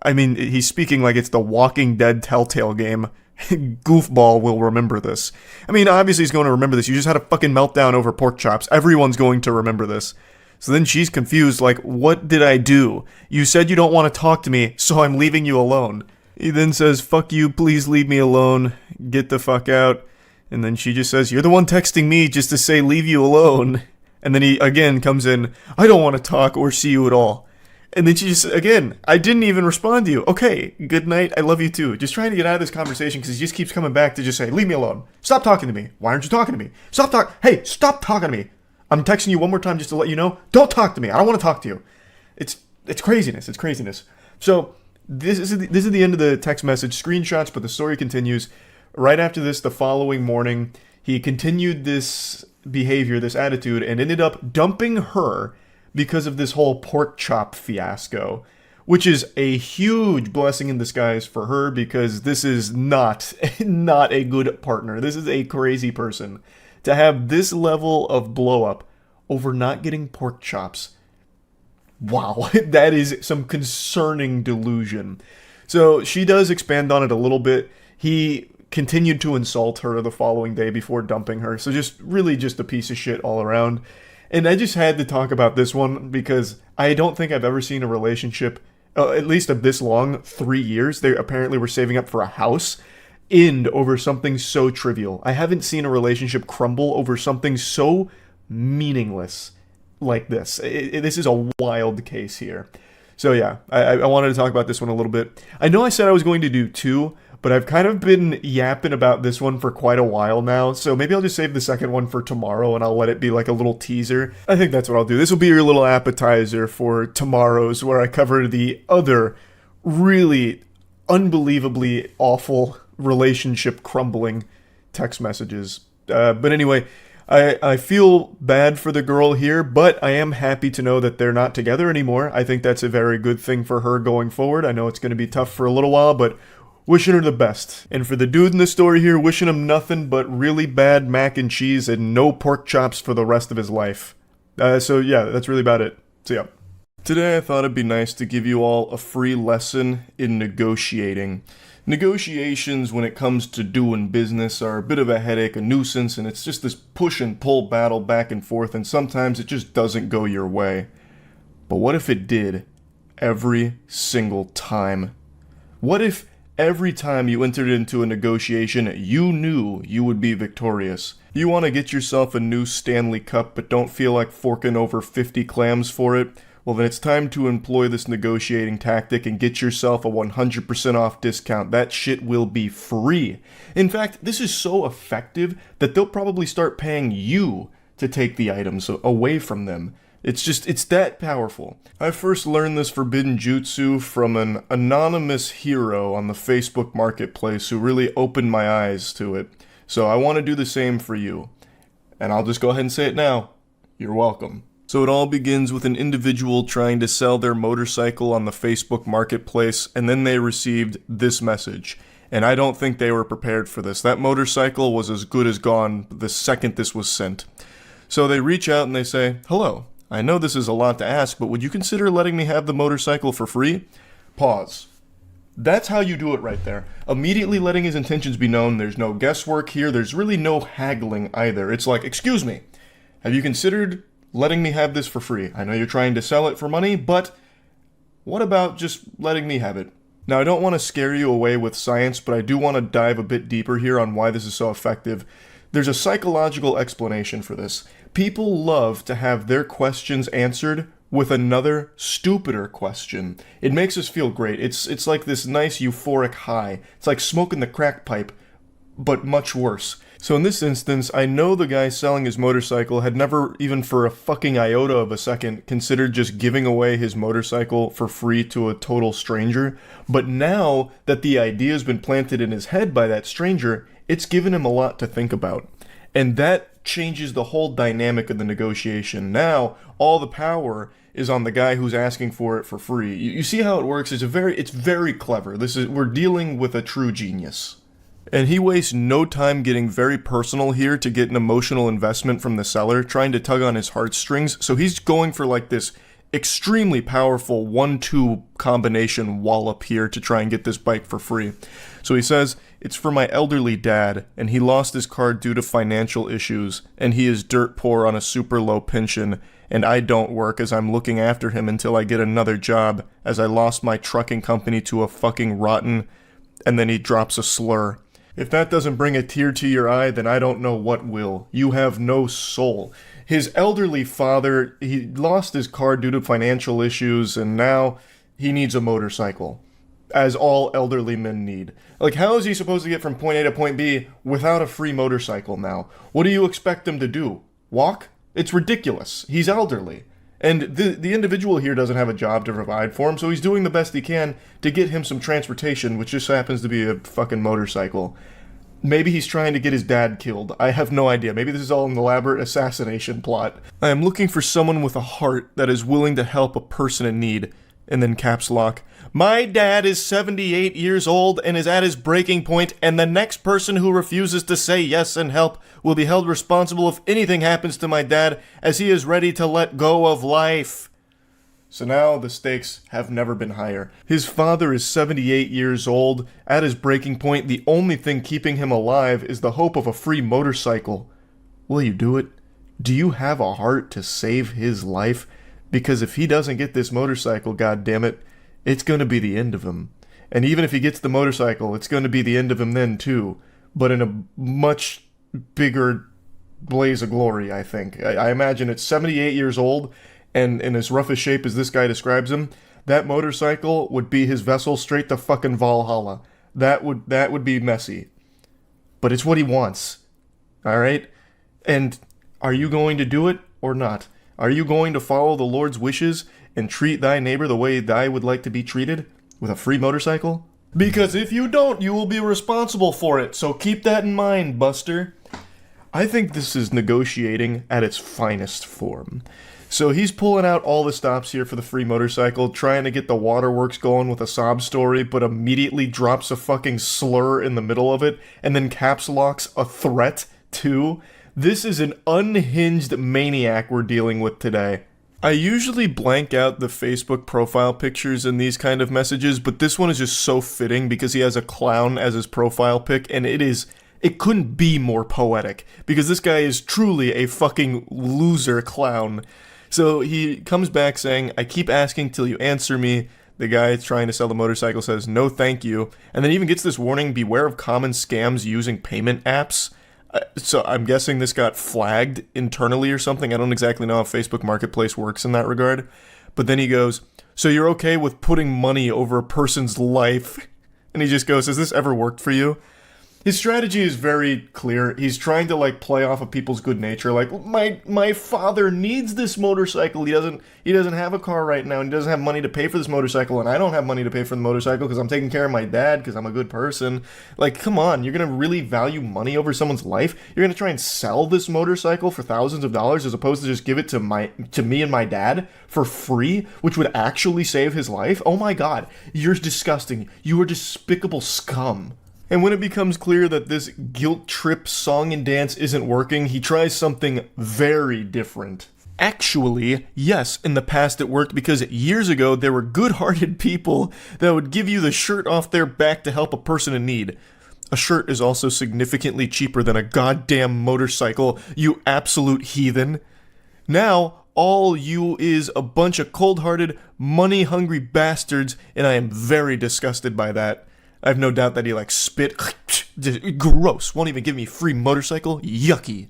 I mean, he's speaking like it's the Walking Dead Telltale game. Goofball will remember this. I mean, obviously he's going to remember this. You just had a fucking meltdown over pork chops. Everyone's going to remember this. So then she's confused, like, what did I do? You said you don't want to talk to me, so I'm leaving you alone. He then says, fuck you, please leave me alone. Get the fuck out. And then she just says, you're the one texting me just to say leave you alone. And then he again comes in, I don't want to talk or see you at all. And then she just, again, I didn't even respond to you. Okay, good night, I love you too. Just trying to get out of this conversation because he just keeps coming back to just say, leave me alone. Stop talking to me. Why aren't you talking to me? Stop talking to me. I'm texting you one more time just to let you know. Don't talk to me. I don't want to talk to you. It's craziness. It's craziness. So this is the end of the text message screenshots, but the story continues. Right after this, the following morning, he continued this behavior, this attitude, and ended up dumping her because of this whole pork chop fiasco, which is a huge blessing in disguise for her because this is not a good partner. This is a crazy person. To have this level of blow up over not getting pork chops. Wow, that is some concerning delusion. So she does expand on it a little bit. He continued to insult her the following day before dumping her. So just a piece of shit all around. And I just had to talk about this one because I don't think I've ever seen a relationship, at least of this long, 3 years. They apparently were saving up for a house, end over something so trivial. I haven't seen a relationship crumble over something so meaningless like this. This is a wild case here. So yeah, I wanted to talk about this one a little bit. I know I said I was going to do 2, but I've kind of been yapping about this one for quite a while now, so maybe I'll just save the second one for tomorrow and I'll let it be like a little teaser. I think that's what I'll do. This will be your little appetizer for tomorrow's, where I cover the other really unbelievably awful relationship crumbling text messages. But anyway, I feel bad for the girl here, but I am happy to know that they're not together anymore. I think that's a very good thing for her going forward. I know it's going to be tough for a little while, but wishing her the best. And for the dude in the story here, wishing him nothing but really bad mac and cheese and no pork chops for the rest of his life. So yeah, that's really about it. So yeah. Today I thought it'd be nice to give you all a free lesson in negotiating. Negotiations when it comes to doing business are a bit of a headache, a nuisance, and it's just this push and pull battle back and forth, and sometimes it just doesn't go your way. But what if it did every single time? What if every time you entered into a negotiation, you knew you would be victorious? You want to get yourself a new Stanley Cup but don't feel like forking over 50 clams for it? Well, then it's time to employ this negotiating tactic and get yourself a 100% off discount. That shit will be free. In fact, this is so effective that they'll probably start paying you to take the items away from them. It's that powerful. I first learned this forbidden jutsu from an anonymous hero on the Facebook marketplace who really opened my eyes to it. So I want to do the same for you. And I'll just go ahead and say it now. You're welcome. So it all begins with an individual trying to sell their motorcycle on the Facebook marketplace, and then they received this message. And I don't think they were prepared for this. That motorcycle was as good as gone the second this was sent. So they reach out and they say, "Hello, I know this is a lot to ask, but would you consider letting me have the motorcycle for free?" Pause. That's how you do it right there. Immediately letting his intentions be known. There's no guesswork here. There's really no haggling either. It's like, "Excuse me, have you considered letting me have this for free? I know you're trying to sell it for money, but what about just letting me have it?" Now, I don't want to scare you away with science, but I do want to dive a bit deeper here on why this is so effective. There's a psychological explanation for this. People love to have their questions answered with another, stupider question. It makes us feel great. It's like this nice euphoric high. It's like smoking the crack pipe, but much worse. So in this instance, I know the guy selling his motorcycle had never, even for a fucking iota of a second, considered just giving away his motorcycle for free to a total stranger. But now that the idea has been planted in his head by that stranger, it's given him a lot to think about. And that changes the whole dynamic of the negotiation. Now, all the power is on the guy who's asking for it for free. You see how it works? It's very clever. We're dealing with a true genius. And he wastes no time getting very personal here to get an emotional investment from the seller, trying to tug on his heartstrings. So he's going for like this extremely powerful 1-2 combination wallop here to try and get this bike for free. So he says, "It's for my elderly dad, and he lost his car due to financial issues, and he is dirt poor on a super low pension, and I don't work as I'm looking after him until I get another job, as I lost my trucking company to a fucking rotten," and then he drops a slur. If that doesn't bring a tear to your eye, then I don't know what will. You have no soul. His elderly father, he lost his car due to financial issues, and now he needs a motorcycle. As all elderly men need. Like, how is he supposed to get from point A to point B without a free motorcycle now? What do you expect him to do? Walk? It's ridiculous. He's elderly. And the individual here doesn't have a job to provide for him, so he's doing the best he can to get him some transportation, which just happens to be a fucking motorcycle. Maybe he's trying to get his dad killed. I have no idea. Maybe this is all an elaborate assassination plot. I am looking for someone with a heart that is willing to help a person in need. And then caps lock. My dad is 78 years old and is at his breaking point, and the next person who refuses to say yes and help will be held responsible if anything happens to my dad, as he is ready to let go of life. So now the stakes have never been higher. His father is 78 years old. At his breaking point, the only thing keeping him alive is the hope of a free motorcycle. Will you do it? Do you have a heart to save his life? Because if he doesn't get this motorcycle, goddammit, it's going to be the end of him. And even if he gets the motorcycle, it's going to be the end of him then too. But in a much bigger blaze of glory, I think. I imagine it's 78 years old, and in as rough a shape as this guy describes him, that motorcycle would be his vessel straight to fucking Valhalla. That would be messy. But it's what he wants. Alright? And are you going to do it or not? Are you going to follow the Lord's wishes and treat thy neighbor the way thy would like to be treated? With a free motorcycle? Because if you don't, you will be responsible for it, so keep that in mind, Buster. I think this is negotiating at its finest form. So he's pulling out all the stops here for the free motorcycle, trying to get the waterworks going with a sob story, but immediately drops a fucking slur in the middle of it, and then caps locks a threat, too. This is an unhinged maniac we're dealing with today. I usually blank out the Facebook profile pictures in these kind of messages, but this one is just so fitting because he has a clown as his profile pic, and it couldn't be more poetic, because this guy is truly a fucking loser clown. So he comes back saying, I keep asking till you answer me. The guy trying to sell the motorcycle says, no thank you, and then even gets this warning, beware of common scams using payment apps. So I'm guessing this got flagged internally or something. I don't exactly know how Facebook Marketplace works in that regard. But then he goes, so you're okay with putting money over a person's life? And he just goes, has this ever worked for you? His strategy is very clear. He's trying to like play off of people's good nature. Like, my father needs this motorcycle. He doesn't have a car right now, and he doesn't have money to pay for this motorcycle, and I don't have money to pay for the motorcycle because I'm taking care of my dad because I'm a good person. Like, come on, you're gonna really value money over someone's life? You're gonna try and sell this motorcycle for thousands of dollars as opposed to just give it to me and my dad for free, which would actually save his life? Oh my god, you're disgusting. You are despicable scum. And when it becomes clear that this guilt trip song and dance isn't working, he tries something very different. Actually, yes, in the past it worked because years ago there were good-hearted people that would give you the shirt off their back to help a person in need. A shirt is also significantly cheaper than a goddamn motorcycle, you absolute heathen. Now, all you is a bunch of cold-hearted, money-hungry bastards, and I am very disgusted by that. I have no doubt that he like spit. Gross. Won't even give me a free motorcycle. Yucky.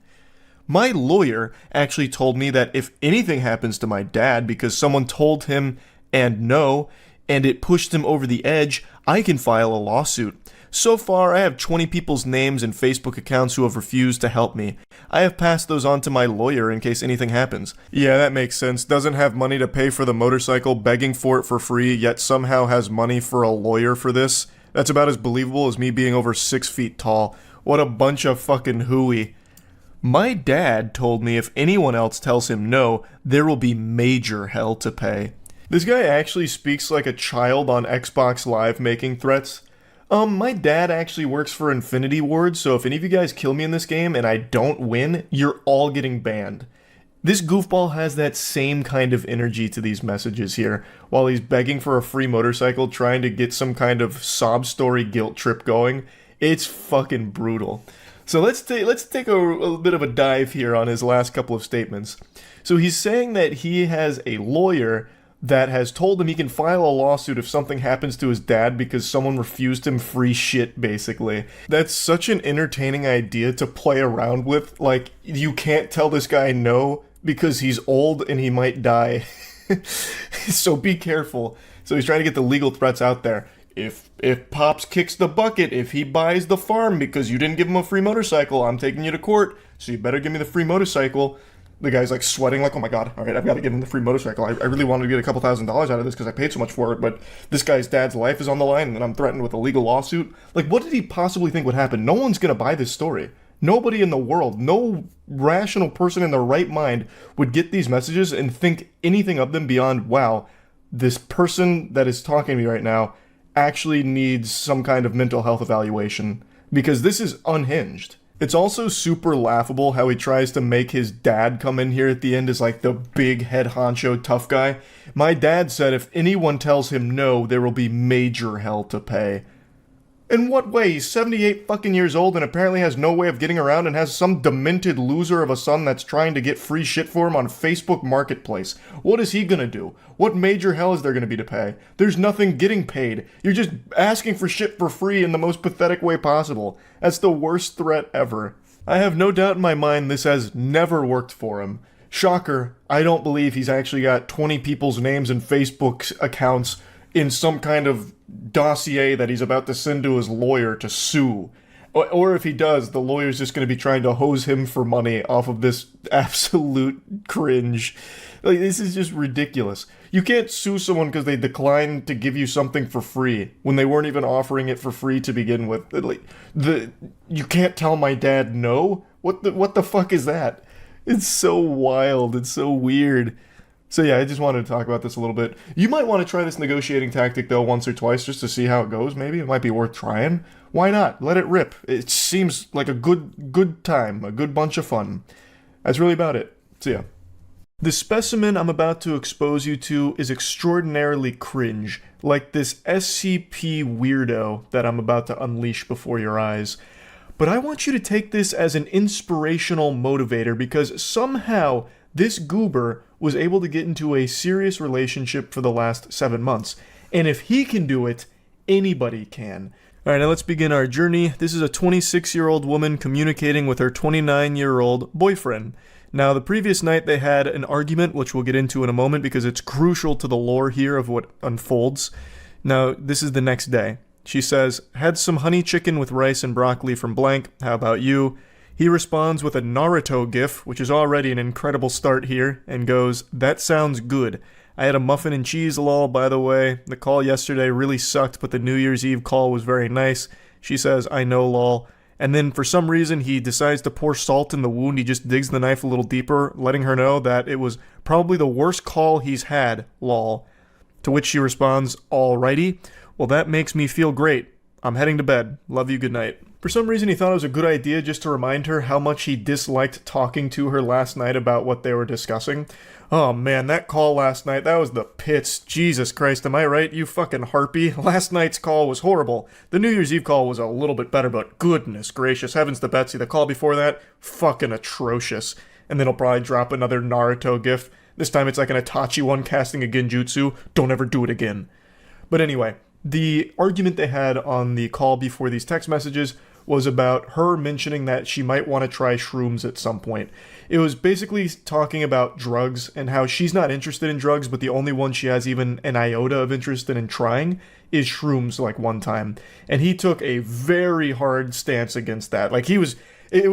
My lawyer actually told me that if anything happens to my dad because someone told him and no, and it pushed him over the edge, I can file a lawsuit. So far, I have 20 people's names and Facebook accounts who have refused to help me. I have passed those on to my lawyer in case anything happens. Yeah, that makes sense. Doesn't have money to pay for the motorcycle, begging for it for free, yet somehow has money for a lawyer for this. That's about as believable as me being over 6 feet tall. What a bunch of fucking hooey. My dad told me if anyone else tells him no, there will be major hell to pay. This guy actually speaks like a child on Xbox Live making threats. My dad actually works for Infinity Ward, so if any of you guys kill me in this game and I don't win, you're all getting banned. This goofball has that same kind of energy to these messages here, while he's begging for a free motorcycle, trying to get some kind of sob story guilt trip going. It's fucking brutal. So let's take a bit of a dive here on his last couple of statements. So he's saying that he has a lawyer that has told him he can file a lawsuit if something happens to his dad because someone refused him free shit, basically. That's such an entertaining idea to play around with. Like, you can't tell this guy no because he's old and he might die. So be careful. So he's trying to get the legal threats out there. If Pops kicks the bucket, if he buys the farm because you didn't give him a free motorcycle, I'm taking you to court, so you better give me the free motorcycle. The guy's like sweating like, oh my god, alright, I've got to give him the free motorcycle. I really wanted to get a couple $1,000s out of this because I paid so much for it, but this guy's dad's life is on the line and I'm threatened with a legal lawsuit. Like, what did he possibly think would happen? No one's going to buy this story. Nobody in the world, no rational person in their right mind would get these messages and think anything of them beyond, wow, this person that is talking to me right now actually needs some kind of mental health evaluation, because this is unhinged. It's also super laughable how he tries to make his dad come in here at the end as like the big head honcho tough guy. My dad said if anyone tells him no, there will be major hell to pay. In what way? He's 78 fucking years old and apparently has no way of getting around and has some demented loser of a son that's trying to get free shit for him on Facebook Marketplace. What is he gonna do? What major hell is there gonna be to pay? There's nothing getting paid. You're just asking for shit for free in the most pathetic way possible. That's the worst threat ever. I have no doubt in my mind this has never worked for him. Shocker, I don't believe he's actually got 20 people's names and Facebook accounts in some kind of dossier that he's about to send to his lawyer to sue. Or if he does, the lawyer's just going to be trying to hose him for money off of this absolute cringe. Like, this is just ridiculous. You can't sue someone because they declined to give you something for free when they weren't even offering it for free to begin with. Like, you can't tell my dad no? What the fuck is that? It's so wild. It's so weird. So yeah, I just wanted to talk about this a little bit. You might want to try this negotiating tactic though once or twice just to see how it goes. Maybe it might be worth trying. Why not? Let it rip. It seems like a good time, a good bunch of fun. That's really about it. So yeah. The specimen I'm about to expose you to is extraordinarily cringe, like this SCP weirdo that I'm about to unleash before your eyes. But I want you to take this as an inspirational motivator because somehow this goober was able to get into a serious relationship for the last 7 months. And if he can do it, anybody can. Alright, now let's begin our journey. This is a 26-year-old woman communicating with her 29-year-old boyfriend. Now, the previous night they had an argument, which we'll get into in a moment because it's crucial to the lore here of what unfolds. Now, this is the next day. She says, "Had some honey chicken with rice and broccoli from blank. How about you?" He responds with a Naruto gif, which is already an incredible start here, and goes, "That sounds good. I had a muffin and cheese lol, by the way. The call yesterday really sucked, but the New Year's Eve call was very nice." She says, "I know lol." And then for some reason he decides to pour salt in the wound. He just digs the knife a little deeper, letting her know that it was probably the worst call he's had, lol. To which she responds, "Alrighty. Well, that makes me feel great. I'm heading to bed. Love you, good night." For some reason he thought it was a good idea just to remind her how much he disliked talking to her last night about what they were discussing. Oh man, that call last night, that was the pits. Jesus Christ, am I right, you fucking harpy? Last night's call was horrible. The New Year's Eve call was a little bit better, but goodness gracious, heavens to Betsy, the call before that, fucking atrocious. And then he'll probably drop another Naruto gif. This time it's like an Itachi one casting a genjutsu. Don't ever do it again. But anyway, the argument they had on the call before these text messages was about her mentioning that she might want to try shrooms at some point. It was basically talking about drugs and how she's not interested in drugs, but the only one she has even an iota of interest in trying is shrooms like one time. And he took a very hard stance against that. Like it was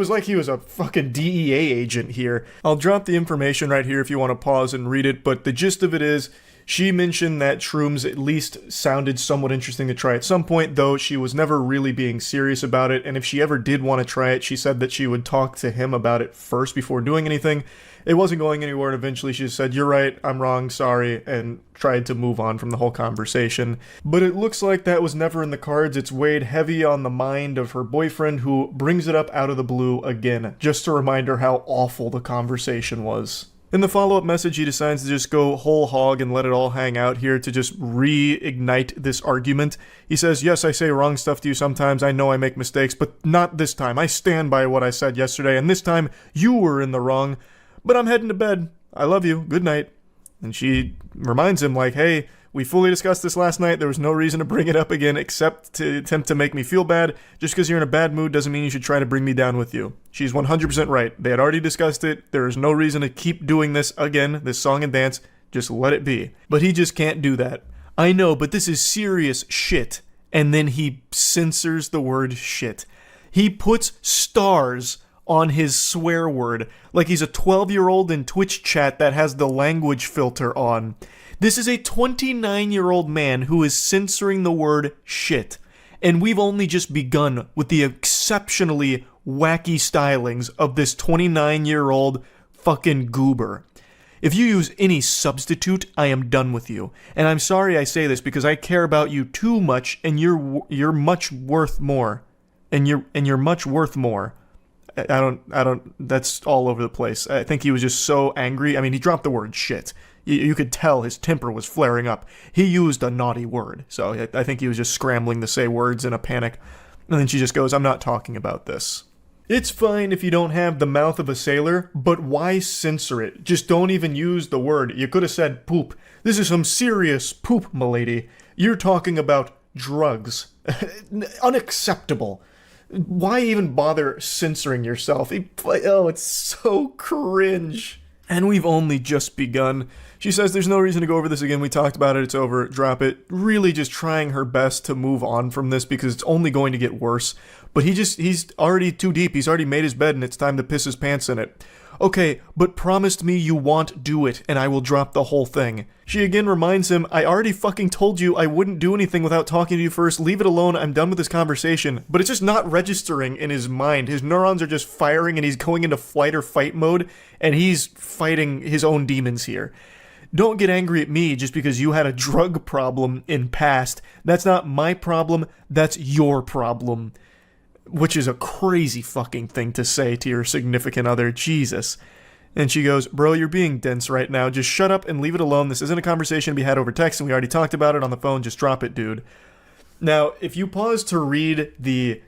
like he was a fucking DEA agent here. I'll drop the information right here if you want to pause and read it, but the gist of it is, she mentioned that shrooms at least sounded somewhat interesting to try at some point, though she was never really being serious about it, and if she ever did want to try it, she said that she would talk to him about it first before doing anything. It wasn't going anywhere, and eventually she just said, "You're right, I'm wrong, sorry," and tried to move on from the whole conversation. But it looks like that was never in the cards. It's weighed heavy on the mind of her boyfriend, who brings it up out of the blue again, just to remind her how awful the conversation was. In the follow-up message, he decides to just go whole hog and let it all hang out here to just reignite this argument. He says, "Yes, I say wrong stuff to you sometimes. I know I make mistakes, but not this time. I stand by what I said yesterday, and this time you were in the wrong. But I'm heading to bed. I love you. Good night." And she reminds him, like, "Hey, we fully discussed this last night. There was no reason to bring it up again except to attempt to make me feel bad. Just because you're in a bad mood doesn't mean you should try to bring me down with you." She's 100% right. They had already discussed it. There is no reason to keep doing this again, this song and dance. Just let it be. But he just can't do that. "I know, but this is serious shit." And then he censors the word shit. He puts stars on his swear word like he's a 12-year-old in Twitch chat that has the language filter on. This is a 29-year-old man who is censoring the word shit. And we've only just begun with the exceptionally wacky stylings of this 29-year-old fucking goober. If you use any substitute, I am done with you. And I'm sorry I say this because I care about you too much, and you're much worth more. And you're much worth more. I don't, that's all over the place. I think he was just so angry. I mean, he dropped the word shit. You could tell his temper was flaring up. He used a naughty word. So I think he was just scrambling to say words in a panic. And then she just goes, I'm not talking about this. It's fine if you don't have the mouth of a sailor, but why censor it? Just don't even use the word. You could have said poop. This is some serious poop, milady. You're talking about drugs. Unacceptable. Why even bother censoring yourself? Oh, it's so cringe. And we've only just begun. She says there's no reason to go over this again. We talked about it. It's over. Drop it. Really just trying her best to move on from this because it's only going to get worse. But he's already too deep. He's already made his bed and it's time to piss his pants in it. Okay, but promised me you won't do it and I will drop the whole thing. She again reminds him, I already fucking told you I wouldn't do anything without talking to you first. Leave it alone. I'm done with this conversation. But it's just not registering in his mind. His neurons are just firing and he's going into flight or fight mode and he's fighting his own demons here. Don't get angry at me just because you had a drug problem in past. That's not my problem. That's your problem. Which is a crazy fucking thing to say to your significant other. Jesus. And she goes, bro, you're being dense right now. Just shut up and leave it alone. This isn't a conversation to be had over text, and we already talked about it on the phone. Just drop it, dude. Now, if you pause to read the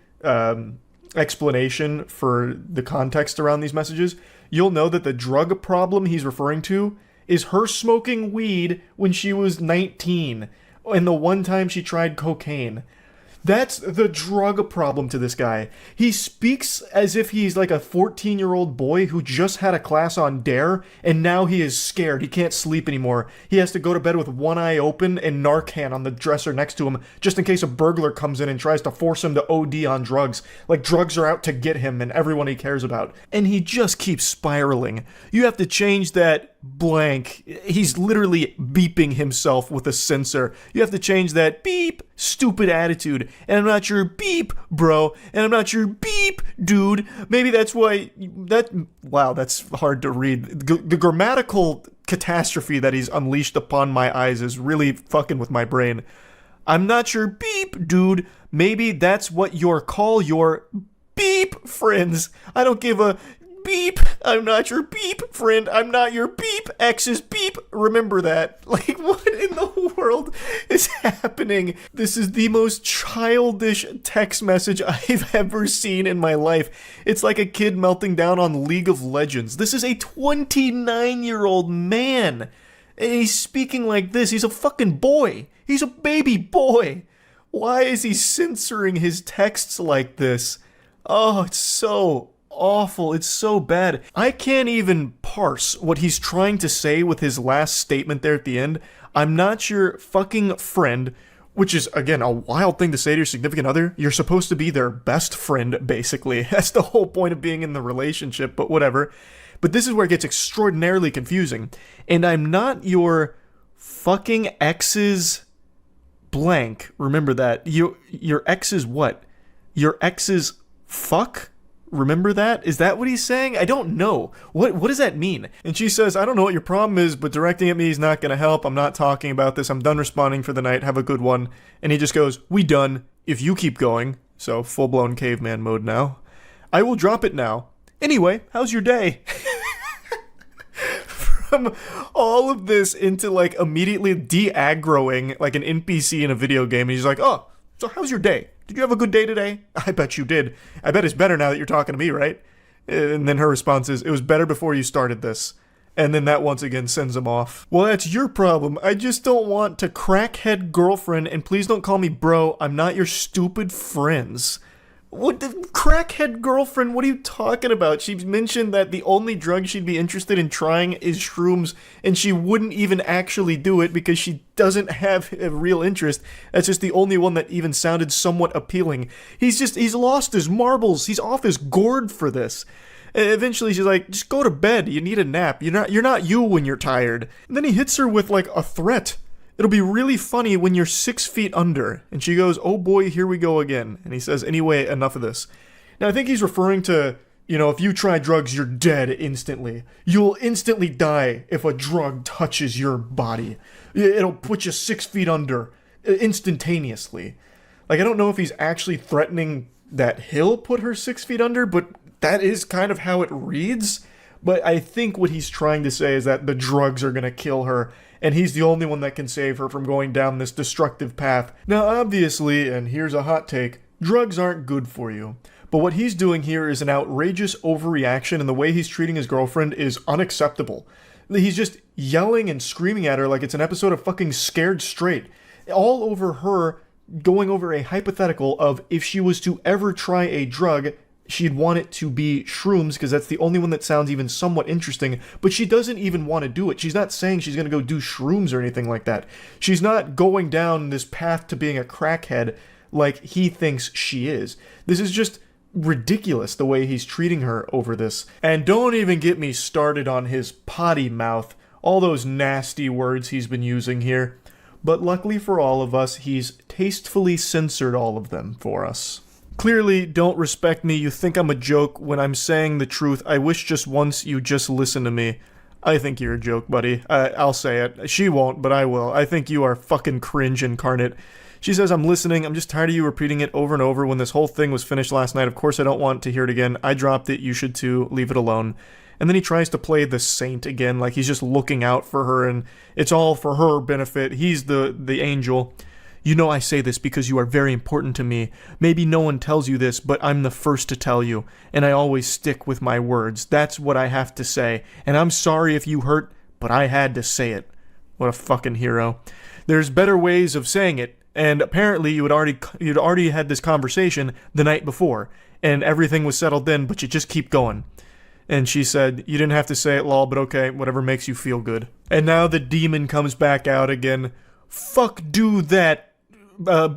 explanation for the context around these messages, you'll know that the drug problem he's referring to is her smoking weed when she was 19, and the one time she tried cocaine. That's the drug problem to this guy. He speaks as if he's like a 14-year-old boy who just had a class on Dare, and now he is scared. He can't sleep anymore. He has to go to bed with one eye open and Narcan on the dresser next to him, just in case a burglar comes in and tries to force him to OD on drugs. Like drugs are out to get him and everyone he cares about. And he just keeps spiraling. You have to change that blank. He's literally beeping himself with a sensor. You have to change that beep, stupid attitude. And I'm not your beep, bro. And I'm not your beep, dude. Maybe that's why wow, that's hard to read. The grammatical catastrophe that he's unleashed upon my eyes is really fucking with my brain. I'm not your beep, dude. Maybe that's what you're call your beep friends. I don't give a beep. I'm not your beep friend. I'm not your beep. X is beep. Remember that. Like, what in the world is happening? This is the most childish text message I've ever seen in my life. It's like a kid melting down on League of Legends. This is a 29-year-old man. And he's speaking like this. He's a fucking boy. He's a baby boy. Why is he censoring his texts like this? Oh, it's so awful. It's so bad. I can't even parse what he's trying to say with his last statement there at the end. I'm not your fucking friend, which is, again, a wild thing to say to your significant other. You're supposed to be their best friend, basically. That's the whole point of being in the relationship, but whatever. But this is where it gets extraordinarily confusing. And I'm not your fucking ex's blank. Remember that. Your ex's what? Your ex's fuck? Remember that? Is that what he's saying? I don't know. What does that mean? And she says, I don't know what your problem is, but directing at me is not going to help. I'm not talking about this. I'm done responding for the night. Have a good one. And he just goes, we done. If you keep going. So full-blown caveman mode now. I will drop it now. Anyway, how's your day? From all of this into like immediately de-aggroing like an NPC in a video game. And he's like, oh, so how's your day? Did you have a good day today? I bet you did. I bet it's better now that you're talking to me, right? And then her response is, it was better before you started this. And then that once again sends him off. Well, that's your problem. I just don't want to crackhead girlfriend, and please don't call me bro. I'm not your stupid friends. What the crackhead girlfriend? What are you talking about? She mentioned that the only drug she'd be interested in trying is shrooms, and she wouldn't even actually do it because she doesn't have a real interest. That's just the only one that even sounded somewhat appealing. He's lost his marbles. He's off his gourd for this. And eventually she's like, just go to bed. You need a nap. You're not you when you're tired. And then he hits her with like a threat. It'll be really funny when you're 6 feet under. And she goes, oh boy, here we go again. And he says, anyway, enough of this. Now, I think he's referring to You know, if you try drugs, you're dead instantly. You'll instantly die if a drug touches your body. It'll put you 6 feet under instantaneously. Like, I don't know if he's actually threatening that he'll put her 6 feet under, but that is kind of how it reads. But I think what he's trying to say is that the drugs are going to kill her, and he's the only one that can save her from going down this destructive path. Now, obviously, and here's a hot take, drugs aren't good for you. But what he's doing here is an outrageous overreaction, and the way he's treating his girlfriend is unacceptable. He's just yelling and screaming at her like it's an episode of fucking Scared Straight. All over her, going over a hypothetical of if she was to ever try a drug, she'd want it to be shrooms, because that's the only one that sounds even somewhat interesting, but she doesn't even want to do it. She's not saying she's going to go do shrooms or anything like that. She's not going down this path to being a crackhead like he thinks she is. This is just ridiculous the way he's treating her over this. And don't even get me started on his potty mouth, all those nasty words he's been using here. But luckily for all of us, he's tastefully censored all of them for us. Clearly don't respect me, you think I'm a joke when I'm saying the truth. I wish just once you just listen to me. I think you're a joke, buddy. I'll say it. She won't, but I will. I think you are fucking cringe incarnate. She says, I'm listening. I'm just tired of you repeating it over and over when this whole thing was finished last night. Of course I don't want to hear it again. I dropped it. You should too. Leave it alone. And then he tries to play the saint again, like he's just looking out for her and it's all for her benefit. He's the angel. You know I say this because you are very important to me. Maybe no one tells you this, but I'm the first to tell you. And I always stick with my words. That's what I have to say. And I'm sorry if you hurt, but I had to say it. What a fucking hero. There's better ways of saying it. And apparently you'd already had this conversation the night before. And everything was settled then, but you just keep going. And she said, you didn't have to say it, lol, but okay, whatever makes you feel good. And now the demon comes back out again. Fuck do that.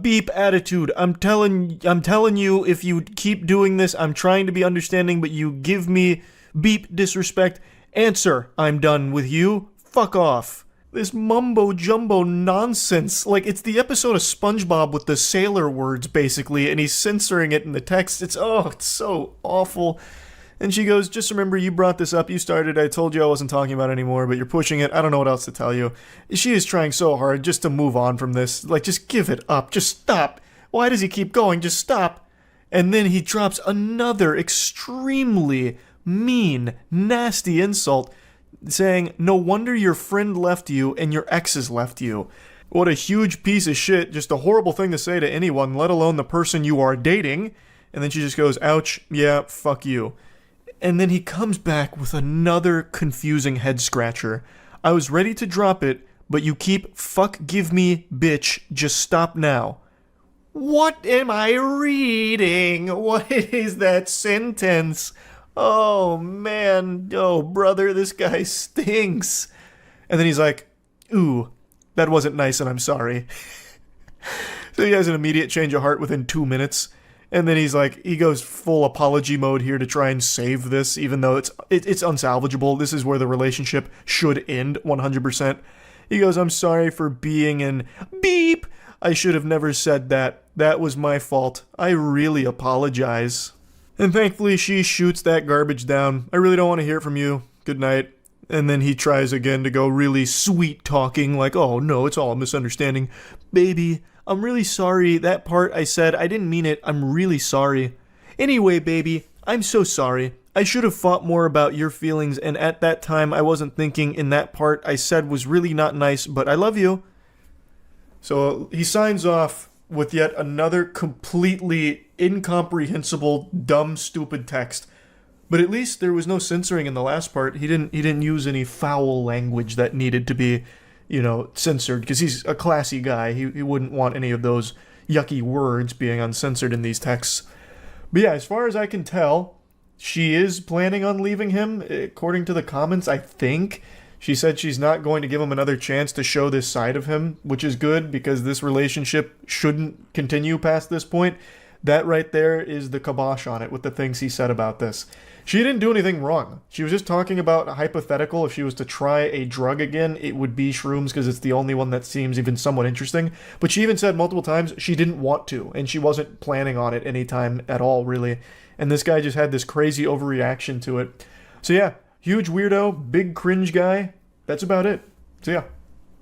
Beep attitude. I'm telling you, if you keep doing this, I'm trying to be understanding, but you give me beep disrespect. Answer, I'm done with you. Fuck off. This mumbo-jumbo nonsense. Like, it's the episode of SpongeBob with the sailor words, basically, and he's censoring it in the text. It's so awful. And she goes, just remember, you brought this up, you started, I told you I wasn't talking about it anymore, but you're pushing it, I don't know what else to tell you. She is trying so hard just to move on from this. Like, just give it up, just stop. Why does he keep going? Just stop. And then he drops another extremely mean, nasty insult, saying, no wonder your friend left you and your exes left you. What a huge piece of shit, just a horrible thing to say to anyone, let alone the person you are dating. And then she just goes, ouch, yeah, fuck you. And then he comes back with another confusing head scratcher. I was ready to drop it, but you keep fuck give me bitch, just stop now. What am I reading? What is that sentence? Oh man, oh brother, this guy stinks. And then he's like, ooh, that wasn't nice and I'm sorry. So he has an immediate change of heart within 2 minutes. And then he's like, he goes full apology mode here to try and save this, even though it's unsalvageable. This is where the relationship should end 100%. He goes, I'm sorry for being an beep. I should have never said that. That was my fault. I really apologize. And thankfully she shoots that garbage down. I really don't want to hear from you. Good night. And then he tries again to go really sweet talking, like, oh no, it's all a misunderstanding. Baby, I'm really sorry. That part I said, I didn't mean it. I'm really sorry. Anyway, baby, I'm so sorry. I should have thought more about your feelings, and at that time I wasn't thinking in that part I said was really not nice, but I love you. So he signs off with yet another completely incomprehensible, dumb, stupid text. But at least there was no censoring in the last part. He didn't use any foul language that needed to be, censored, because he's a classy guy. He wouldn't want any of those yucky words being uncensored in these texts. But yeah, as far as I can tell, she is planning on leaving him, according to the comments, I think. She said she's not going to give him another chance to show this side of him, which is good, because this relationship shouldn't continue past this point. That right there is the kibosh on it with the things he said about this. She didn't do anything wrong. She was just talking about a hypothetical. If she was to try a drug again, it would be shrooms because it's the only one that seems even somewhat interesting. But she even said multiple times she didn't want to, and she wasn't planning on it anytime at all, really. And this guy just had this crazy overreaction to it. So yeah, huge weirdo, big cringe guy. That's about it. So yeah.